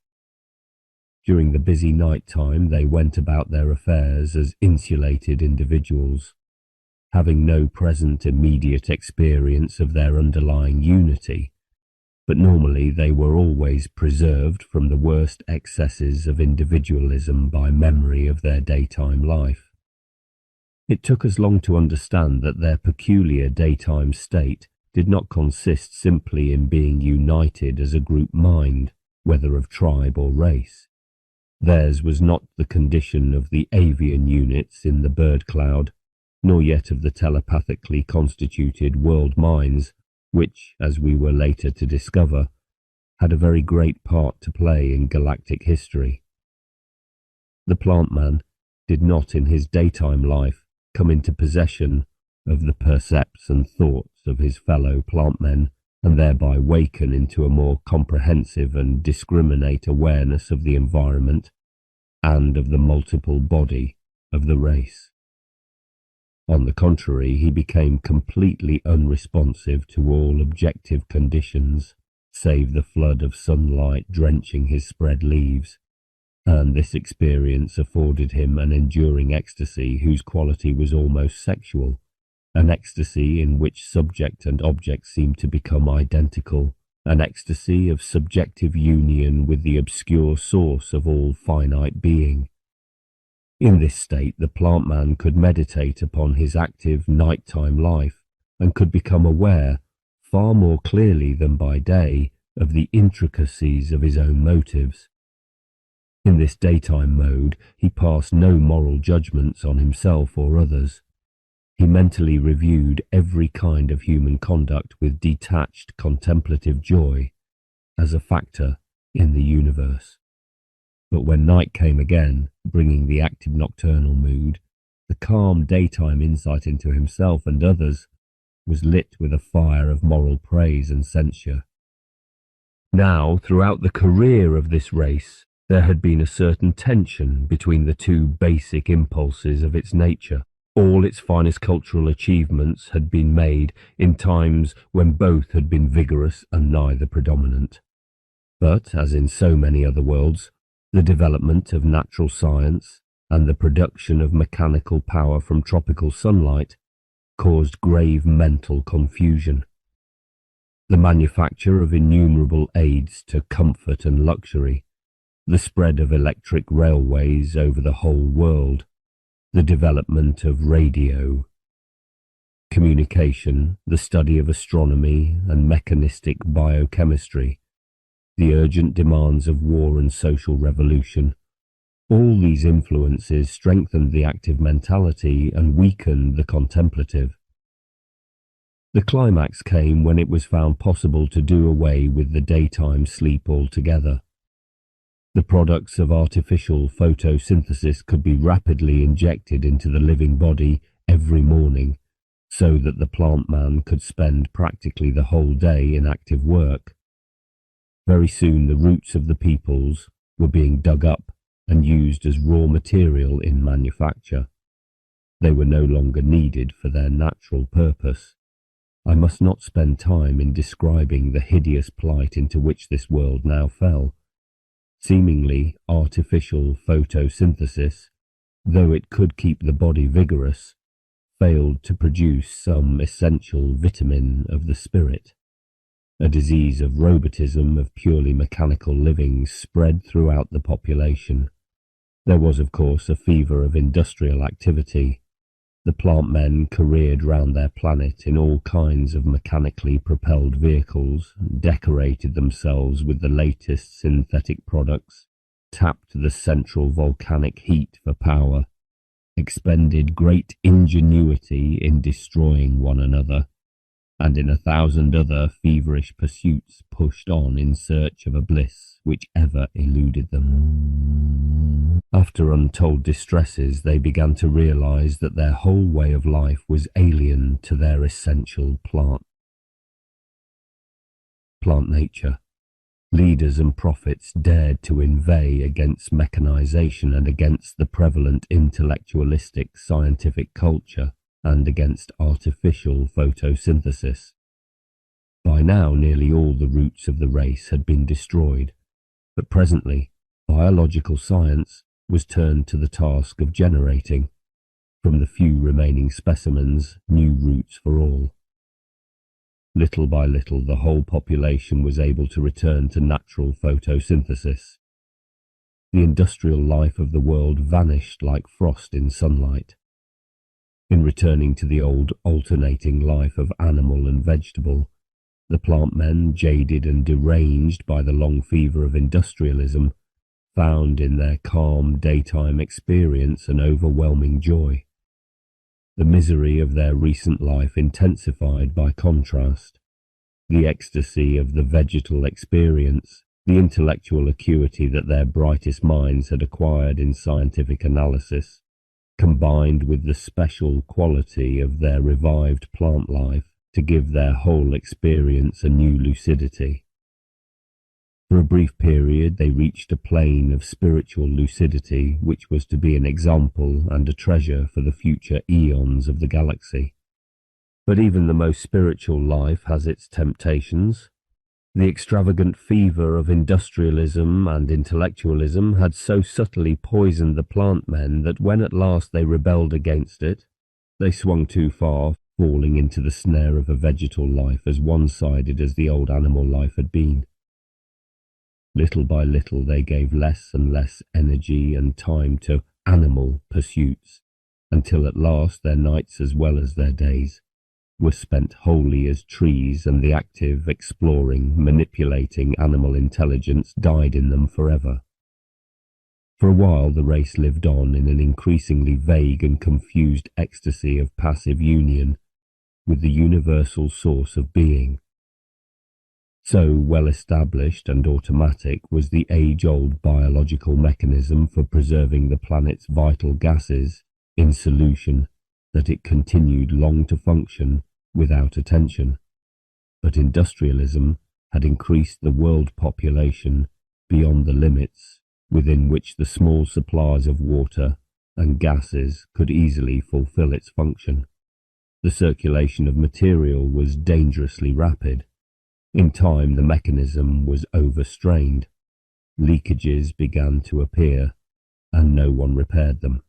During the busy night time they went about their affairs as insulated individuals, having no present immediate experience of their underlying unity, but normally they were always preserved from the worst excesses of individualism by memory of their daytime life. It took us long to understand that their peculiar daytime state did not consist simply in being united as a group mind, whether of tribe or race. Theirs was not the condition of the avian units in the bird cloud, nor yet of the telepathically constituted world minds, which, as we were later to discover, had a very great part to play in galactic history. The plant man did not in his daytime life come into possession of the percepts and thoughts of his fellow plant men, and thereby waken into a more comprehensive and discriminate awareness of the environment and of the multiple body of the race. On the contrary, he became completely unresponsive to all objective conditions, save the flood of sunlight drenching his spread leaves, and this experience afforded him an enduring ecstasy whose quality was almost sexual, an ecstasy in which subject and object seemed to become identical, an ecstasy of subjective union with the obscure source of all finite being. In this state, the plant man could meditate upon his active nighttime life and could become aware, far more clearly than by day, of the intricacies of his own motives. In this daytime mode, he passed no moral judgments on himself or others. He mentally reviewed every kind of human conduct with detached contemplative joy as a factor in the universe. But when night came again, bringing the active nocturnal mood, the calm daytime insight into himself and others was lit with a fire of moral praise and censure. Now, throughout the career of this race, there had been a certain tension between the two basic impulses of its nature. All its finest cultural achievements had been made in times when both had been vigorous and neither predominant. But, as in so many other worlds, the development of natural science and the production of mechanical power from tropical sunlight caused grave mental confusion. The manufacture of innumerable aids to comfort and luxury, the spread of electric railways over the whole world, the development of radio, communication, the study of astronomy and mechanistic biochemistry, the urgent demands of war and social revolution, all these influences strengthened the active mentality and weakened the contemplative. The climax came when it was found possible to do away with the daytime sleep altogether. The products of artificial photosynthesis could be rapidly injected into the living body every morning, so that the plant man could spend practically the whole day in active work. Very soon the roots of the peoples were being dug up and used as raw material in manufacture. They were no longer needed for their natural purpose. I must not spend time in describing the hideous plight into which this world now fell. Seemingly artificial photosynthesis, though it could keep the body vigorous, failed to produce some essential vitamin of the spirit. A disease of robotism, of purely mechanical living, spread throughout the population. There was, of course, a fever of industrial activity. The plant men careered round their planet in all kinds of mechanically propelled vehicles, decorated themselves with the latest synthetic products, tapped the central volcanic heat for power, expended great ingenuity in destroying one another, and in 1,000 other feverish pursuits pushed on in search of a bliss which ever eluded them. After untold distresses, they began to realize that their whole way of life was alien to their essential plant nature. Leaders and prophets dared to inveigh against mechanization and against the prevalent intellectualistic scientific culture and against artificial photosynthesis. By now nearly all the roots of the race had been destroyed, but presently biological science was turned to the task of generating, from the few remaining specimens, new roots for all. Little by little the whole population was able to return to natural photosynthesis. The industrial life of the world vanished like frost in sunlight. In returning to the old alternating life of animal and vegetable, the plant men, jaded and deranged by the long fever of industrialism, found in their calm daytime experience an overwhelming joy. The misery of their recent life intensified by contrast. The ecstasy of the vegetal experience, the intellectual acuity that their brightest minds had acquired in scientific analysis, combined with the special quality of their revived plant life to give their whole experience a new lucidity. For a brief period they reached a plane of spiritual lucidity which was to be an example and a treasure for the future eons of the galaxy. But even the most spiritual life has its temptations. The extravagant fever of industrialism and intellectualism had so subtly poisoned the plant men that when at last they rebelled against it, they swung too far, falling into the snare of a vegetal life as one-sided as the old animal life had been. Little by little they gave less and less energy and time to animal pursuits, until at last their nights as well as their days were spent wholly as trees, and the active, exploring, manipulating animal intelligence died in them forever. For a while the race lived on in an increasingly vague and confused ecstasy of passive union with the universal source of being. So well established and automatic was the age-old biological mechanism for preserving the planet's vital gases in solution that it continued long to function without attention. But industrialism had increased the world population beyond the limits within which the small supplies of water and gases could easily fulfill its function. The circulation of material was dangerously rapid. In time the mechanism was overstrained. Leakages began to appear, and no one repaired them.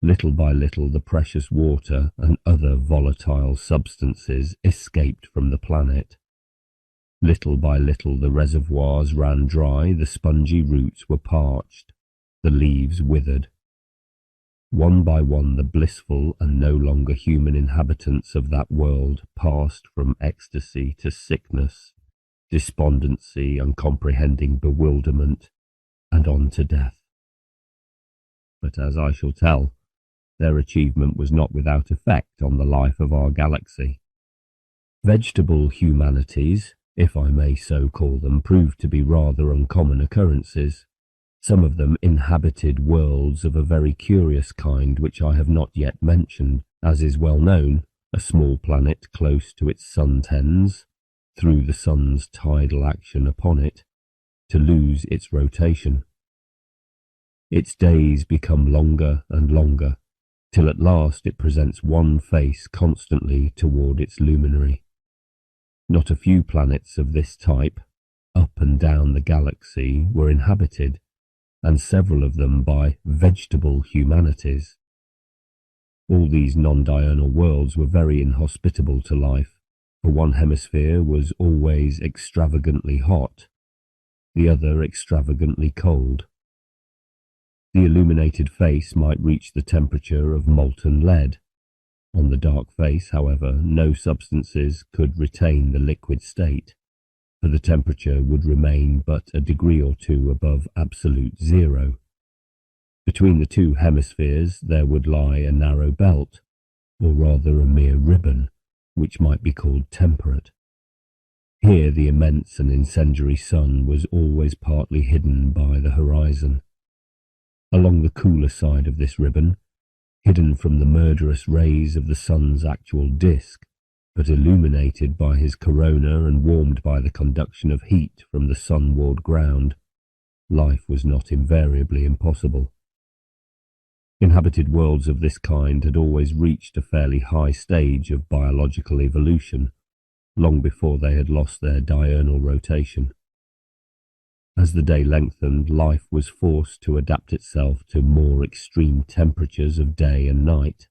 Little by little the precious water and other volatile substances escaped from the planet. Little by little the reservoirs ran dry, the spongy roots were parched, the leaves withered. One by one the blissful and no longer human inhabitants of that world passed from ecstasy to sickness, despondency, uncomprehending bewilderment, and on to death. But as I shall tell, their achievement was not without effect on the life of our galaxy. Vegetable humanities, if I may so call them, proved to be rather uncommon occurrences. Some of them inhabited worlds of a very curious kind which I have not yet mentioned. As is well known, a small planet close to its sun tends, through the sun's tidal action upon it, to lose its rotation. Its days become longer and longer, till at last it presents one face constantly toward its luminary. Not a few planets of this type, up and down the galaxy, were inhabited, and several of them by vegetable humanities. All these non-diurnal worlds were very inhospitable to life, for one hemisphere was always extravagantly hot, the other extravagantly cold. The illuminated face might reach the temperature of molten lead. On the dark face, however, no substances could retain the liquid state, for the temperature would remain but a degree or two above absolute zero. Between the two hemispheres there would lie a narrow belt, or rather a mere ribbon, which might be called temperate. Here the immense and incendiary sun was always partly hidden by the horizon. Along the cooler side of this ribbon, hidden from the murderous rays of the sun's actual disk, but illuminated by his corona and warmed by the conduction of heat from the sun-warmed ground, life was not invariably impossible. Inhabited worlds of this kind had always reached a fairly high stage of biological evolution, long before they had lost their diurnal rotation. As the day lengthened, life was forced to adapt itself to more extreme temperatures of day and night.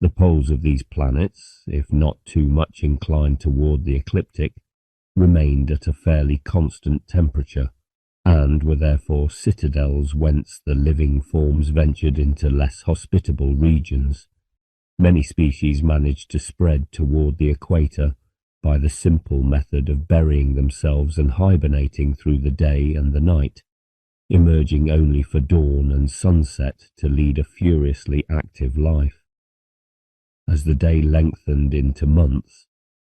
The poles of these planets, if not too much inclined toward the ecliptic, remained at a fairly constant temperature, and were therefore citadels whence the living forms ventured into less hospitable regions. Many species managed to spread toward the equator by the simple method of burying themselves and hibernating through the day and the night, emerging only for dawn and sunset to lead a furiously active life. As the day lengthened into months,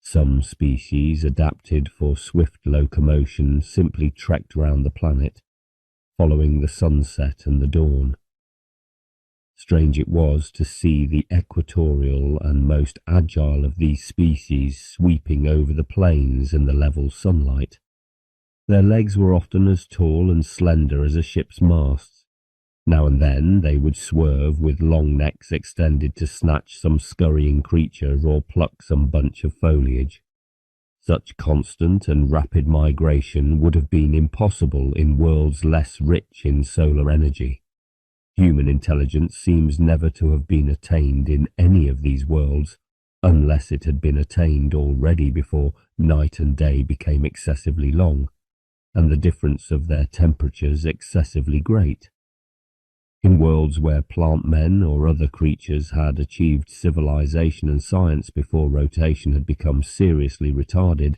some species adapted for swift locomotion simply trekked round the planet, following the sunset and the dawn. Strange it was to see the equatorial and most agile of these species sweeping over the plains in the level sunlight. Their legs were often as tall and slender as a ship's masts. Now and then they would swerve with long necks extended to snatch some scurrying creature or pluck some bunch of foliage. Such constant and rapid migration would have been impossible in worlds less rich in solar energy. Human intelligence seems never to have been attained in any of these worlds, unless it had been attained already before night and day became excessively long, and the difference of their temperatures excessively great. In worlds where plant men or other creatures had achieved civilization and science before rotation had become seriously retarded,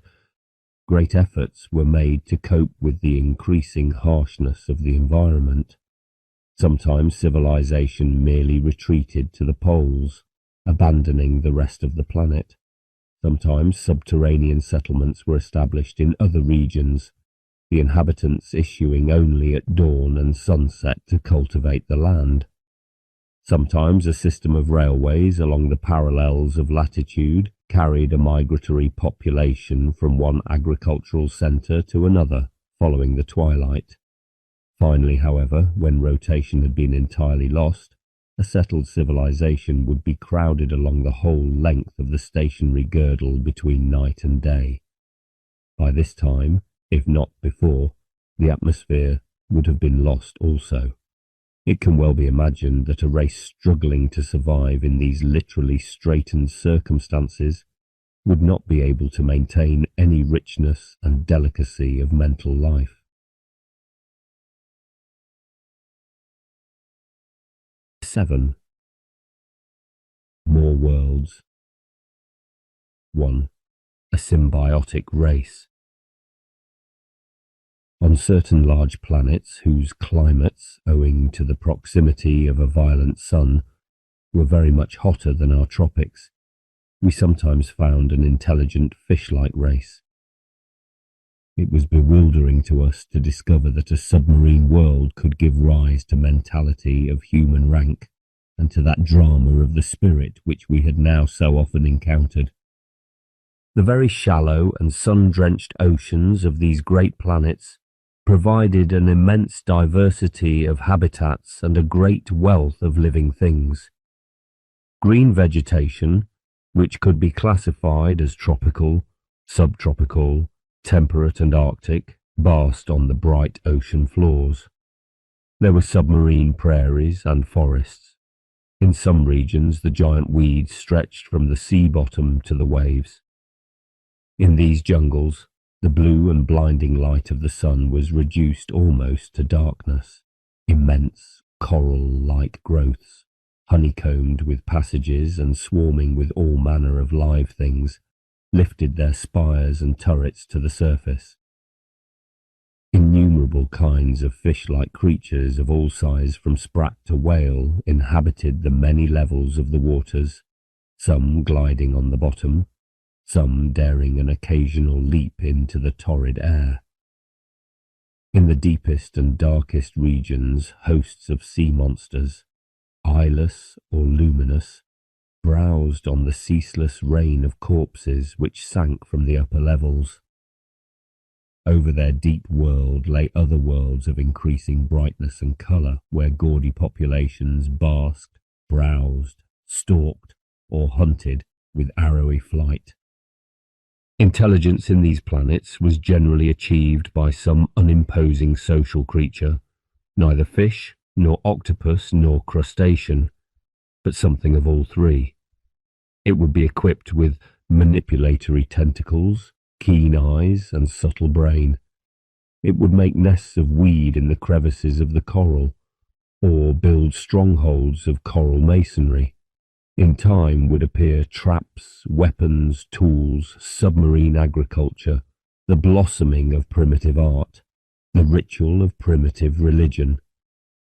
great efforts were made to cope with the increasing harshness of the environment. Sometimes civilization merely retreated to the poles, abandoning the rest of the planet. Sometimes subterranean settlements were established in other regions, the inhabitants issuing only at dawn and sunset to cultivate the land. Sometimes a system of railways along the parallels of latitude carried a migratory population from one agricultural centre to another, following the twilight. Finally, however, when rotation had been entirely lost, a settled civilization would be crowded along the whole length of the stationary girdle between night and day. By this time, if not before, the atmosphere would have been lost also. It can well be imagined that a race struggling to survive in these literally straitened circumstances would not be able to maintain any richness and delicacy of mental life. Seven. More worlds. 1. A symbiotic race. On certain large planets whose climates, owing to the proximity of a violent sun, were very much hotter than our tropics, we sometimes found an intelligent fish-like race. It was bewildering to us to discover that a submarine world could give rise to mentality of human rank, and to that drama of the spirit which we had now so often encountered. The very shallow and sun-drenched oceans of these great planets provided an immense diversity of habitats and a great wealth of living things. Green vegetation, which could be classified as tropical, subtropical, temperate and arctic, basked on the bright ocean floors. There were submarine prairies and forests. In some regions the giant weeds stretched from the sea bottom to the waves. In these jungles, the blue and blinding light of the sun was reduced almost to darkness. Immense coral-like growths, honeycombed with passages and swarming with all manner of live things, lifted their spires and turrets to the surface. Innumerable kinds of fish-like creatures of all sizes from sprat to whale inhabited the many levels of the waters, some gliding on the bottom, some daring an occasional leap into the torrid air. In the deepest and darkest regions, hosts of sea monsters, eyeless or luminous, browsed on the ceaseless rain of corpses which sank from the upper levels. Over their deep world lay other worlds of increasing brightness and colour, where gaudy populations basked, browsed, stalked, or hunted with arrowy flight. Intelligence in these planets was generally achieved by some unimposing social creature, neither fish, nor octopus, nor crustacean, but something of all three. It would be equipped with manipulatory tentacles, keen eyes, and subtle brain. It would make nests of weed in the crevices of the coral, or build strongholds of coral masonry. In time would appear traps, weapons, tools, submarine agriculture, the blossoming of primitive art, the ritual of primitive religion.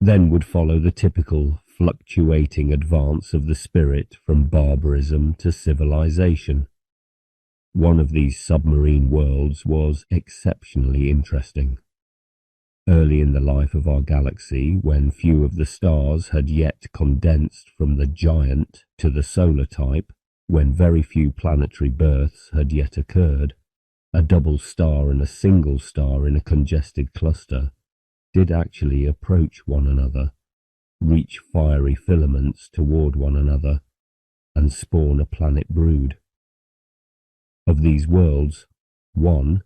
Then would follow the typical fluctuating advance of the spirit from barbarism to civilization. One of these submarine worlds was exceptionally interesting. Early in the life of our galaxy, when few of the stars had yet condensed from the giant to the solar type, when very few planetary births had yet occurred, a double star and a single star in a congested cluster did actually approach one another, reach fiery filaments toward one another, and spawn a planet brood. Of these worlds, one,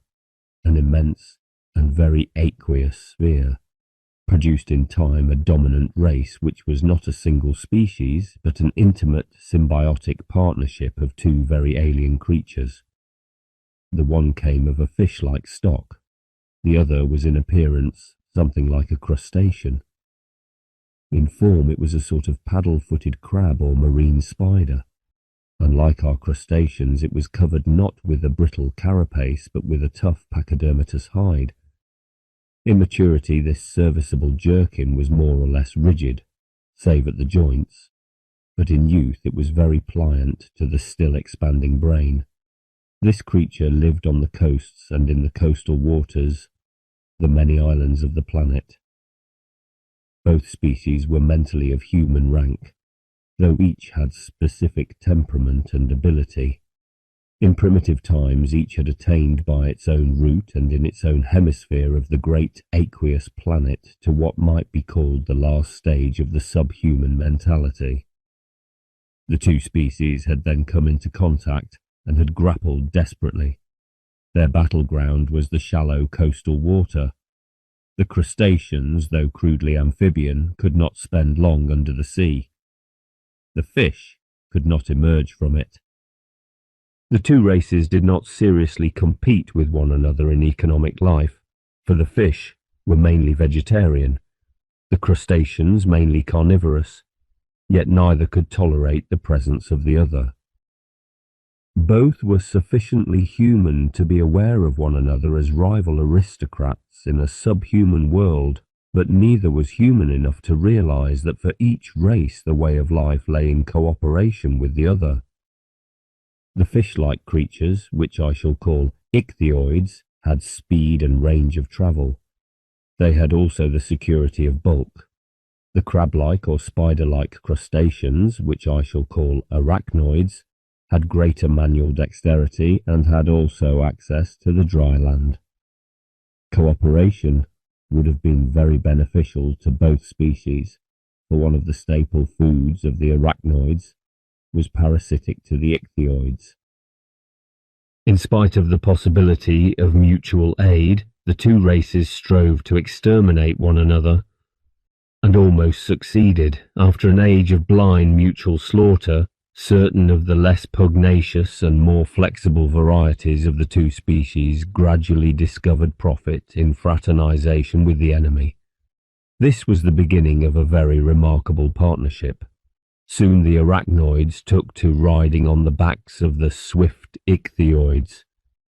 an immense and very aqueous sphere, produced in time a dominant race which was not a single species, but an intimate symbiotic partnership of two very alien creatures. The one came of a fish-like stock, the other was in appearance something like a crustacean. In form it was a sort of paddle-footed crab or marine spider. Unlike our crustaceans, it was covered not with a brittle carapace but with a tough pachydermatous hide. In maturity this serviceable jerkin was more or less rigid, save at the joints, but in youth it was very pliant to the still expanding brain. This creature lived on the coasts and in the coastal waters, the many islands of the planet. Both species were mentally of human rank, though each had specific temperament and ability. In primitive times each had attained by its own route and in its own hemisphere of the great aqueous planet to what might be called the last stage of the subhuman mentality. The two species had then come into contact and had grappled desperately. Their battleground was the shallow coastal water. The crustaceans, though crudely amphibian, could not spend long under the sea. The fish could not emerge from it. The two races did not seriously compete with one another in economic life, for the fish were mainly vegetarian, the crustaceans mainly carnivorous, yet neither could tolerate the presence of the other. Both were sufficiently human to be aware of one another as rival aristocrats in a subhuman world, but neither was human enough to realize that for each race the way of life lay in cooperation with the other. The fish-like creatures, which I shall call ichthyoids, had speed and range of travel. They had also the security of bulk. The crab-like or spider-like crustaceans, which I shall call arachnoids, had greater manual dexterity and had also access to the dry land. Cooperation would have been very beneficial to both species, for one of the staple foods of the arachnoids was parasitic to the ichthyoids. In spite of the possibility of mutual aid, the two races strove to exterminate one another, and almost succeeded. After an age of blind mutual slaughter, certain of the less pugnacious and more flexible varieties of the two species gradually discovered profit in fraternization with the enemy. This was the beginning of a very remarkable partnership. Soon the arachnoids took to riding on the backs of the swift ichthyoids,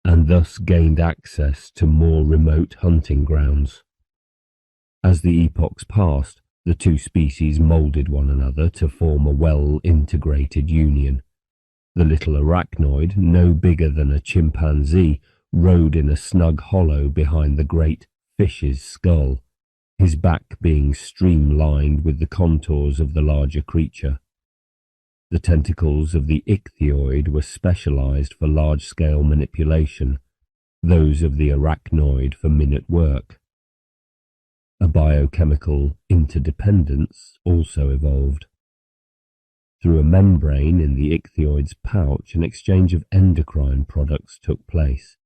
and thus gained access to more remote hunting grounds. As the epochs passed, the two species moulded one another to form a well-integrated union. The little arachnoid, no bigger than a chimpanzee, rode in a snug hollow behind the great fish's skull, his back being streamlined with the contours of the larger creature. The tentacles of the ichthyoid were specialized for large-scale manipulation, those of the arachnoid for minute work. A biochemical interdependence also evolved. Through a membrane in the ichthyoid's pouch, an exchange of endocrine products took place.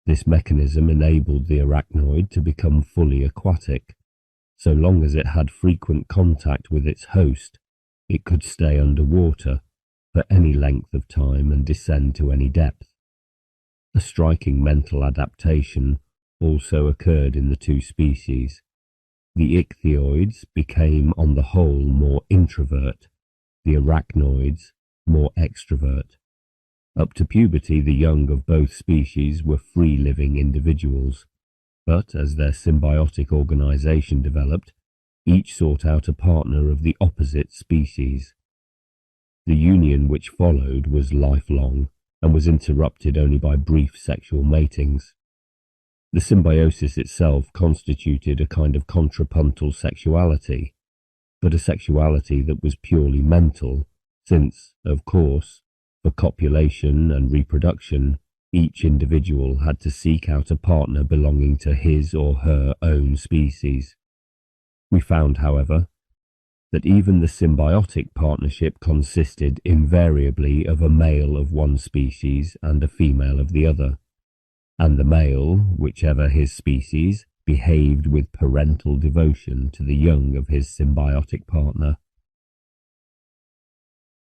This mechanism enabled the arachnoid to become fully aquatic. So long as it had frequent contact with its host, it could stay underwater for any length of time and descend to any depth. A striking mental adaptation also occurred in the two species. The ichthyoids became on the whole more introvert, the arachnoids more extrovert. Up to puberty, the young of both species were free-living individuals, but as their symbiotic organization developed, each sought out a partner of the opposite species. The union which followed was lifelong and was interrupted only by brief sexual matings. The symbiosis itself constituted a kind of contrapuntal sexuality, but a sexuality that was purely mental, since, of course, for copulation and reproduction, each individual had to seek out a partner belonging to his or her own species. We found, however, that even the symbiotic partnership consisted invariably of a male of one species and a female of the other, and the male, whichever his species, behaved with parental devotion to the young of his symbiotic partner.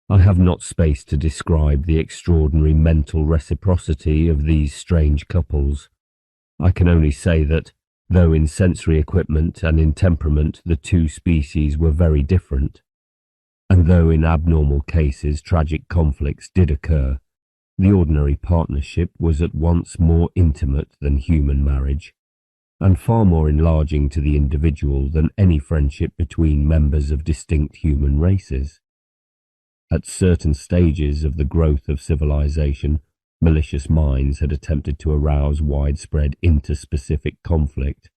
I have not space to describe the extraordinary mental reciprocity of these strange couples. I can only say that, Though in sensory equipment and in temperament the two species were very different, and though in abnormal cases tragic conflicts did occur, the ordinary partnership was at once more intimate than human marriage, and far more enlarging to the individual than any friendship between members of distinct human races. At certain stages of the growth of civilization, malicious minds had attempted to arouse widespread interspecific conflict,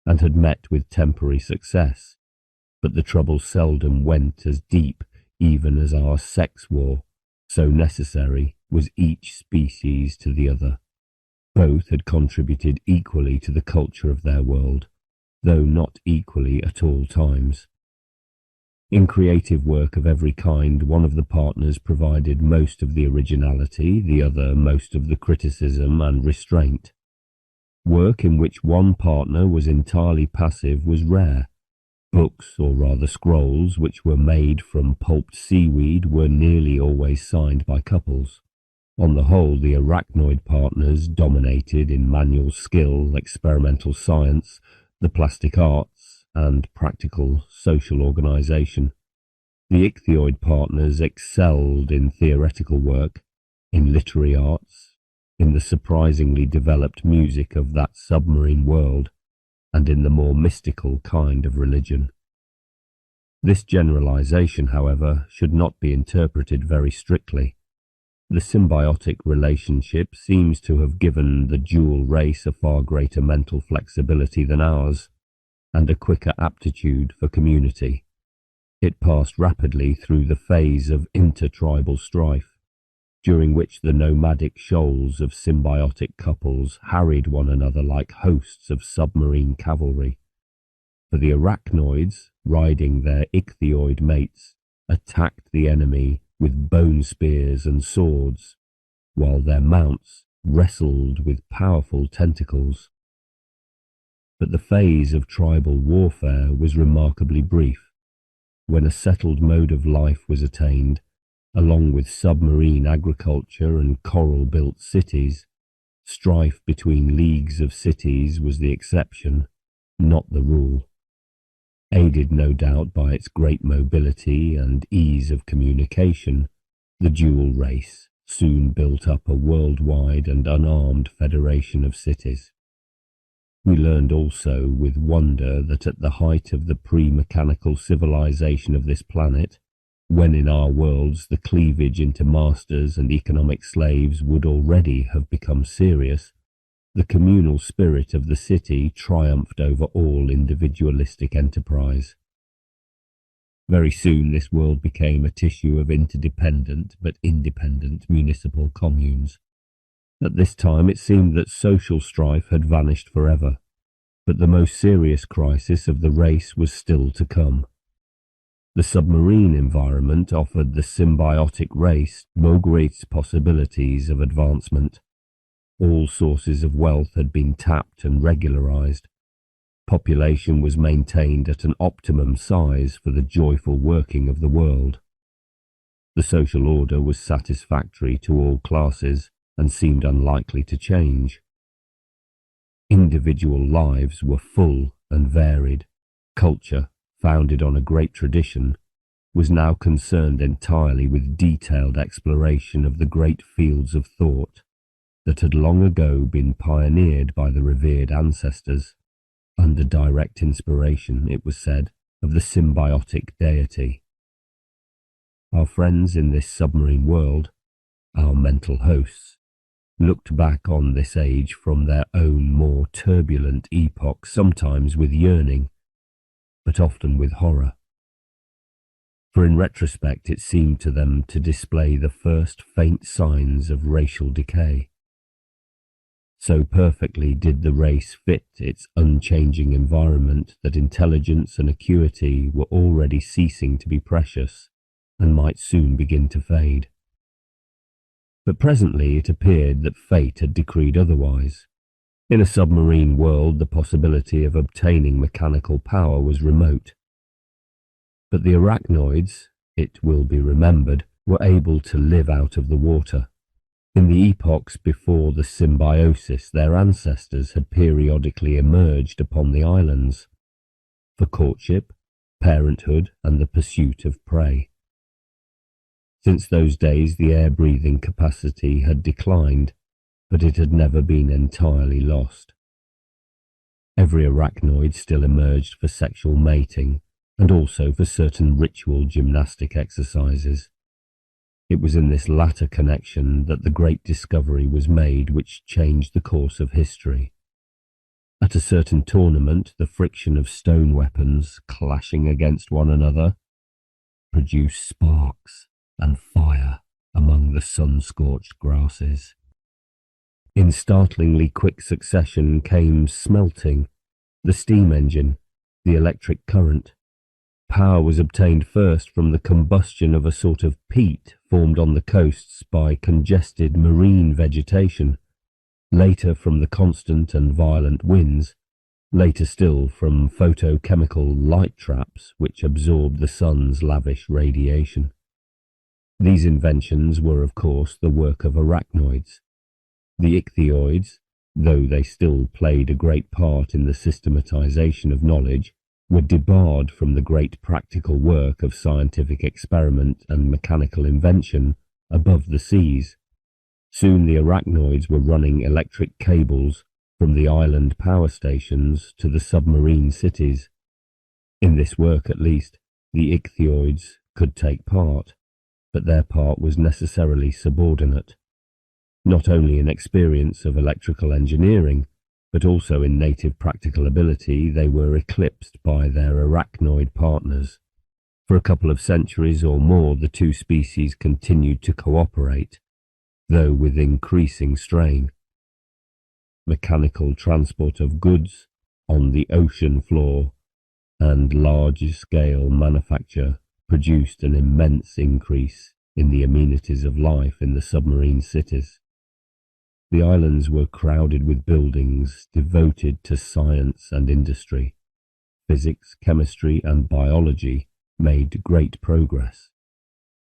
and had met with temporary success, but the trouble seldom went as deep even as our sex war, so necessary was each species to the other. Both had contributed equally to the culture of their world, though not equally at all times. In creative work of every kind, one of the partners provided most of the originality, the other most of the criticism and restraint. Work in which one partner was entirely passive was rare. Books, or rather scrolls, which were made from pulped seaweed were nearly always signed by couples. On the whole, the arachnoid partners dominated in manual skill, experimental science, the plastic arts, and practical social organization. The ichthyoid partners excelled in theoretical work, in literary arts, in the surprisingly developed music of that submarine world, and in the more mystical kind of religion. This generalization, however, should not be interpreted very strictly. The symbiotic relationship seems to have given the dual race a far greater mental flexibility than ours, and a quicker aptitude for community. It passed rapidly through the phase of intertribal strife, during which the nomadic shoals of symbiotic couples harried one another like hosts of submarine cavalry. For the arachnoids, riding their ichthyoid mates, attacked the enemy with bone spears and swords, while their mounts wrestled with powerful tentacles. But the phase of tribal warfare was remarkably brief. When a settled mode of life was attained, along with submarine agriculture and coral-built cities, strife between leagues of cities was the exception, not the rule. Aided no doubt by its great mobility and ease of communication, the dual race soon built up a worldwide and unarmed federation of cities. We learned also with wonder that at the height of the pre-mechanical civilization of this planet, when in our worlds the cleavage into masters and economic slaves would already have become serious, the communal spirit of the city triumphed over all individualistic enterprise. Very soon this world became a tissue of interdependent but independent municipal communes. At this time it seemed that social strife had vanished forever, but the most serious crisis of the race was still to come. The submarine environment offered the symbiotic race no great possibilities of advancement. All sources of wealth had been tapped and regularized. Population was maintained at an optimum size for the joyful working of the world. The social order was satisfactory to all classes and seemed unlikely to change. Individual lives were full and varied. Culture, founded on a great tradition, was now concerned entirely with detailed exploration of the great fields of thought that had long ago been pioneered by the revered ancestors, under direct inspiration, it was said, of the symbiotic deity. Our friends in this submarine world, our mental hosts, looked back on this age from their own more turbulent epoch, sometimes with yearning, but often with horror. For in retrospect it seemed to them to display the first faint signs of racial decay. So perfectly did the race fit its unchanging environment that intelligence and acuity were already ceasing to be precious, and might soon begin to fade. But presently it appeared that fate had decreed otherwise. In a submarine world the possibility of obtaining mechanical power was remote. But the arachnoids, it will be remembered, were able to live out of the water. In the epochs before the symbiosis, their ancestors had periodically emerged upon the islands for courtship, parenthood, and the pursuit of prey. Since those days, the air-breathing capacity had declined, but it had never been entirely lost. Every arachnoid still emerged for sexual mating, and also for certain ritual gymnastic exercises. It was in this latter connection that the great discovery was made which changed the course of history. At a certain tournament, the friction of stone weapons clashing against one another produced sparks and fire among the sun-scorched grasses. In startlingly quick succession came smelting, the steam engine, the electric current. Power was obtained first from the combustion of a sort of peat formed on the coasts by congested marine vegetation, later from the constant and violent winds, later still from photochemical light traps which absorbed the sun's lavish radiation. These inventions were, of course, the work of arachnoids. The ichthyoids, though they still played a great part in the systematization of knowledge, were debarred from the great practical work of scientific experiment and mechanical invention above the seas. Soon the arachnoids were running electric cables from the island power stations to the submarine cities. In this work, at least, the ichthyoids could take part, but their part was necessarily subordinate, not only in experience of electrical engineering, but also in native practical ability. They were eclipsed by their arachnoid partners. For a couple of centuries or more, the two species continued to cooperate, though with increasing strain. Mechanical transport of goods on the ocean floor and large-scale manufacture produced an immense increase in the amenities of life in the submarine cities. The islands were crowded with buildings devoted to science and industry. Physics, chemistry, and biology made great progress.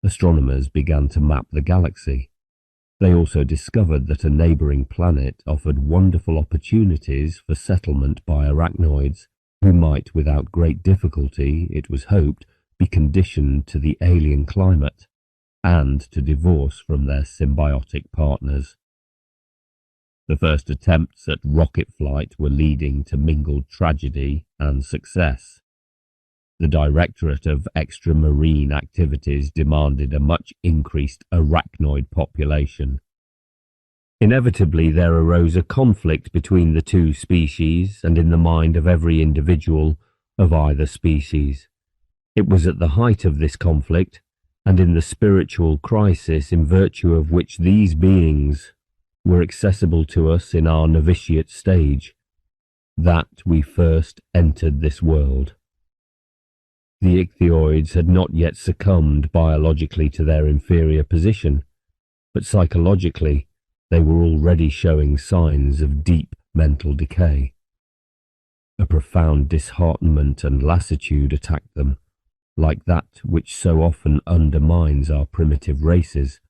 Astronomers began to map the galaxy. They also discovered that a neighbouring planet offered wonderful opportunities for settlement by arachnoids who might, without great difficulty, it was hoped, be conditioned to the alien climate and to divorce from their symbiotic partners. The first attempts at rocket flight were leading to mingled tragedy and success. The Directorate of Extramarine Activities demanded a much increased arachnoid population. Inevitably, there arose a conflict between the two species and in the mind of every individual of either species. It was at the height of this conflict, and in the spiritual crisis in virtue of which these beings were accessible to us in our novitiate stage, that we first entered this world. The ichthyoids had not yet succumbed biologically to their inferior position, but psychologically they were already showing signs of deep mental decay. A profound disheartenment and lassitude attacked them, like that which so often undermines our primitive races,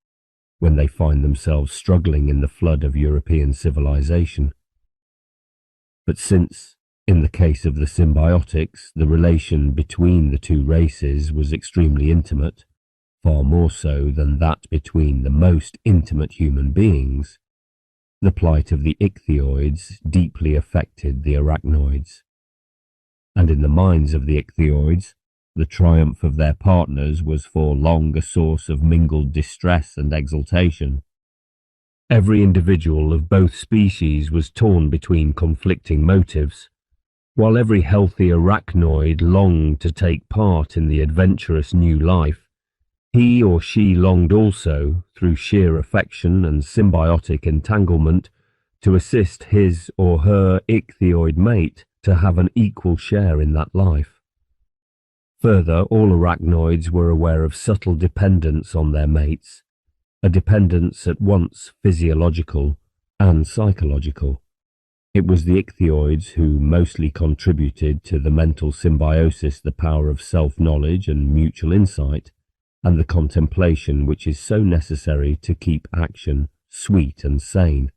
when they find themselves struggling in the flood of European civilization. But since, in the case of the symbiotics, the relation between the two races was extremely intimate, far more so than that between the most intimate human beings, the plight of the ichthyoids deeply affected the arachnoids. And in the minds of the ichthyoids, the triumph of their partners was for long a source of mingled distress and exultation. Every individual of both species was torn between conflicting motives. While every healthy arachnoid longed to take part in the adventurous new life, he or she longed also, through sheer affection and symbiotic entanglement, to assist his or her ichthyoid mate to have an equal share in that life. Further, all arachnoids were aware of subtle dependence on their mates, a dependence at once physiological and psychological. It was the ichthyoids who mostly contributed to the mental symbiosis, the power of self-knowledge and mutual insight, and the contemplation which is so necessary to keep action sweet and sane.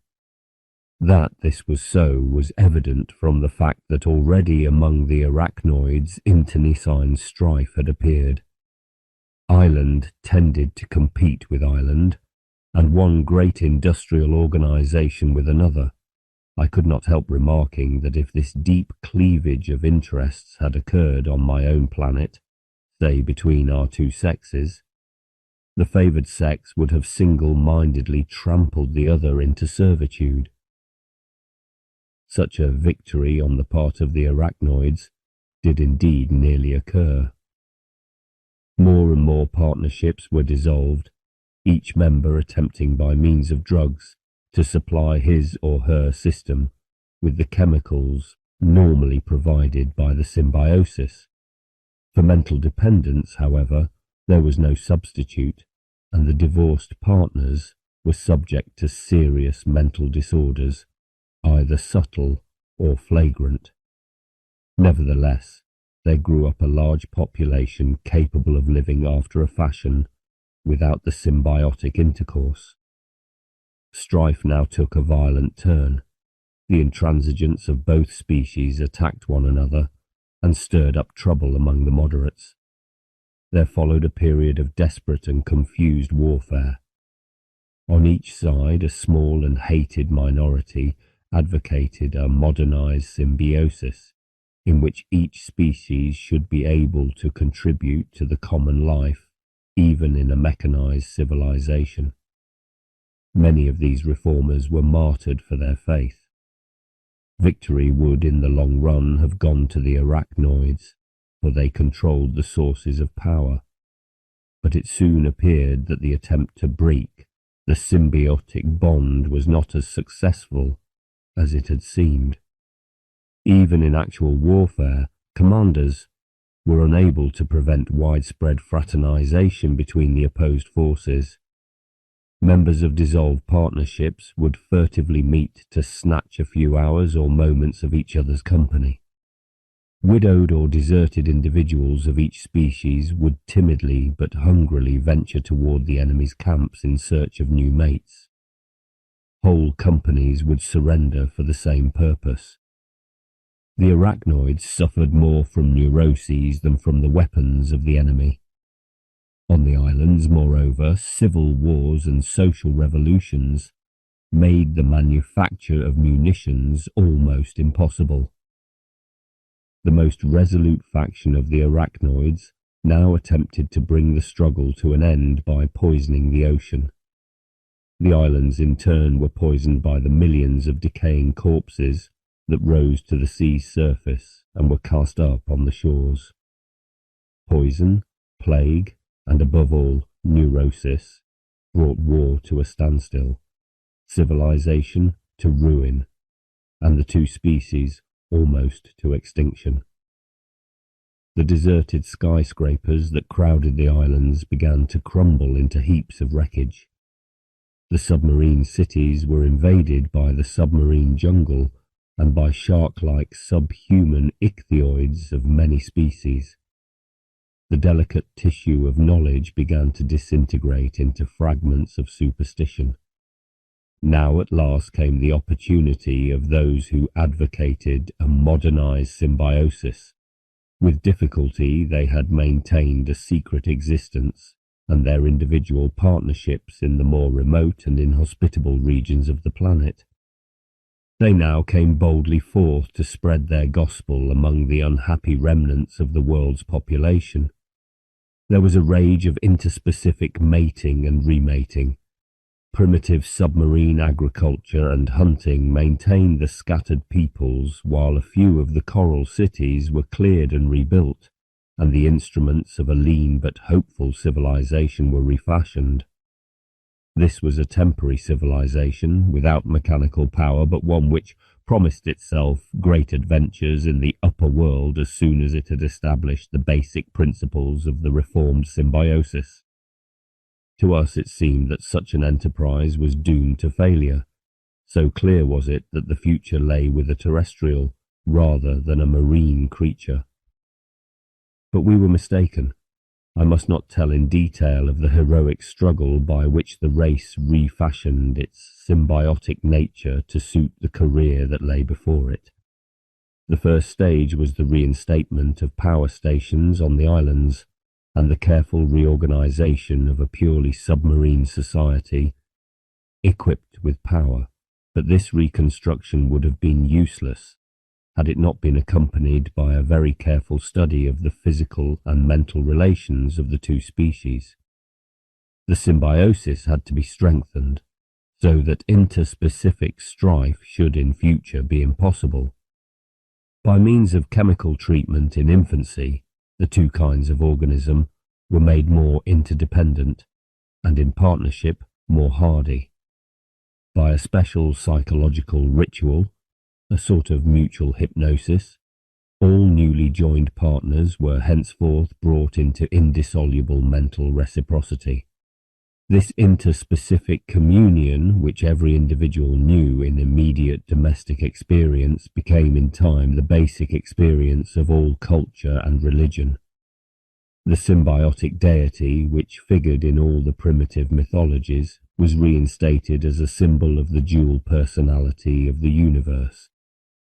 That this was so was evident from the fact that already among the arachnoids internecine strife had appeared. Island tended to compete with island, and one great industrial organisation with another. I could not help remarking that if this deep cleavage of interests had occurred on my own planet, say between our two sexes, the favoured sex would have single-mindedly trampled the other into servitude. Such a victory on the part of the arachnoids did indeed nearly occur. More and more partnerships were dissolved, each member attempting by means of drugs to supply his or her system with the chemicals normally provided by the symbiosis. For mental dependence, however, there was no substitute, and the divorced partners were subject to serious mental disorders, either subtle or flagrant. Nevertheless, there grew up a large population capable of living after a fashion without the symbiotic intercourse. Strife now took a violent turn. The intransigence of both species attacked one another and stirred up trouble among the moderates. There followed a period of desperate and confused warfare. On each side, a small and hated minority advocated a modernized symbiosis, in which each species should be able to contribute to the common life, even in a mechanized civilization. Many of these reformers were martyred for their faith. Victory would in the long run have gone to the arachnoids, for they controlled the sources of power, but it soon appeared that the attempt to break the symbiotic bond was not as successful as it had seemed. Even in actual warfare, commanders were unable to prevent widespread fraternization between the opposed forces. Members of dissolved partnerships would furtively meet to snatch a few hours or moments of each other's company. Widowed or deserted individuals of each species would timidly but hungrily venture toward the enemy's camps in search of new mates. Whole companies would surrender for the same purpose. The arachnoids suffered more from neuroses than from the weapons of the enemy. On the islands, moreover, civil wars and social revolutions made the manufacture of munitions almost impossible. The most resolute faction of the arachnoids now attempted to bring the struggle to an end by poisoning the ocean. The islands in turn were poisoned by the millions of decaying corpses that rose to the sea's surface and were cast up on the shores. Poison, plague, and above all, neurosis, brought war to a standstill, civilization to ruin, and the two species almost to extinction. The deserted skyscrapers that crowded the islands began to crumble into heaps of wreckage. The submarine cities were invaded by the submarine jungle and by shark-like subhuman ichthyoids of many species. The delicate tissue of knowledge began to disintegrate into fragments of superstition. Now at last came the opportunity of those who advocated a modernized symbiosis. With difficulty they had maintained a secret existence, and their individual partnerships in the more remote and inhospitable regions of the planet. They now came boldly forth to spread their gospel among the unhappy remnants of the world's population. There was a rage of interspecific mating and remating. Primitive submarine agriculture and hunting maintained the scattered peoples, while a few of the coral cities were cleared and rebuilt, and the instruments of a lean but hopeful civilization were refashioned. This was a temporary civilization, without mechanical power, but one which promised itself great adventures in the upper world as soon as it had established the basic principles of the reformed symbiosis. To us it seemed that such an enterprise was doomed to failure, so clear was it that the future lay with a terrestrial rather than a marine creature. But we were mistaken. I must not tell in detail of the heroic struggle by which the race refashioned its symbiotic nature to suit the career that lay before it. The first stage was the reinstatement of power stations on the islands and the careful reorganization of a purely submarine society equipped with power, but this reconstruction would have been useless had it not been accompanied by a very careful study of the physical and mental relations of the two species. The symbiosis had to be strengthened so that interspecific strife should in future be impossible. By means of chemical treatment in infancy, the two kinds of organism were made more interdependent and in partnership more hardy. By a special psychological ritual, a sort of mutual hypnosis, all newly joined partners were henceforth brought into indissoluble mental reciprocity. This interspecific communion, which every individual knew in immediate domestic experience, became in time the basic experience of all culture and religion. The symbiotic deity, which figured in all the primitive mythologies, was reinstated as a symbol of the dual personality of the universe.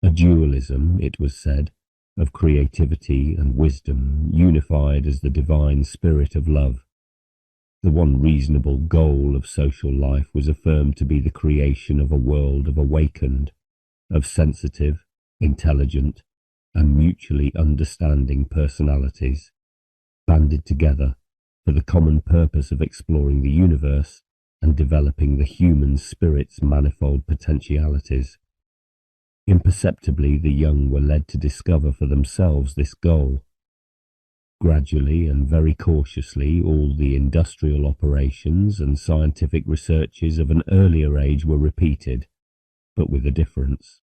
A dualism, it was said, of creativity and wisdom, unified as the divine spirit of love. The one reasonable goal of social life was affirmed to be the creation of a world of awakened, of sensitive, intelligent, and mutually understanding personalities, banded together for the common purpose of exploring the universe and developing the human spirit's manifold potentialities. Imperceptibly, the young were led to discover for themselves this goal. Gradually and very cautiously, all the industrial operations and scientific researches of an earlier age were repeated, but with a difference.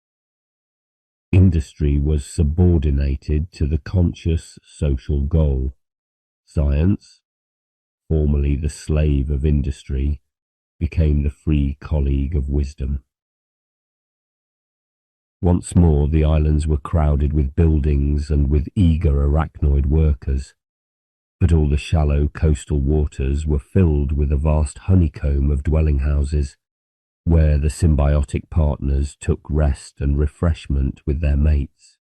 Industry was subordinated to the conscious social goal. Science, formerly the slave of industry, became the free colleague of wisdom. Once more the islands were crowded with buildings and with eager arachnoid workers, but all the shallow coastal waters were filled with a vast honeycomb of dwelling houses, where the symbiotic partners took rest and refreshment with their mates.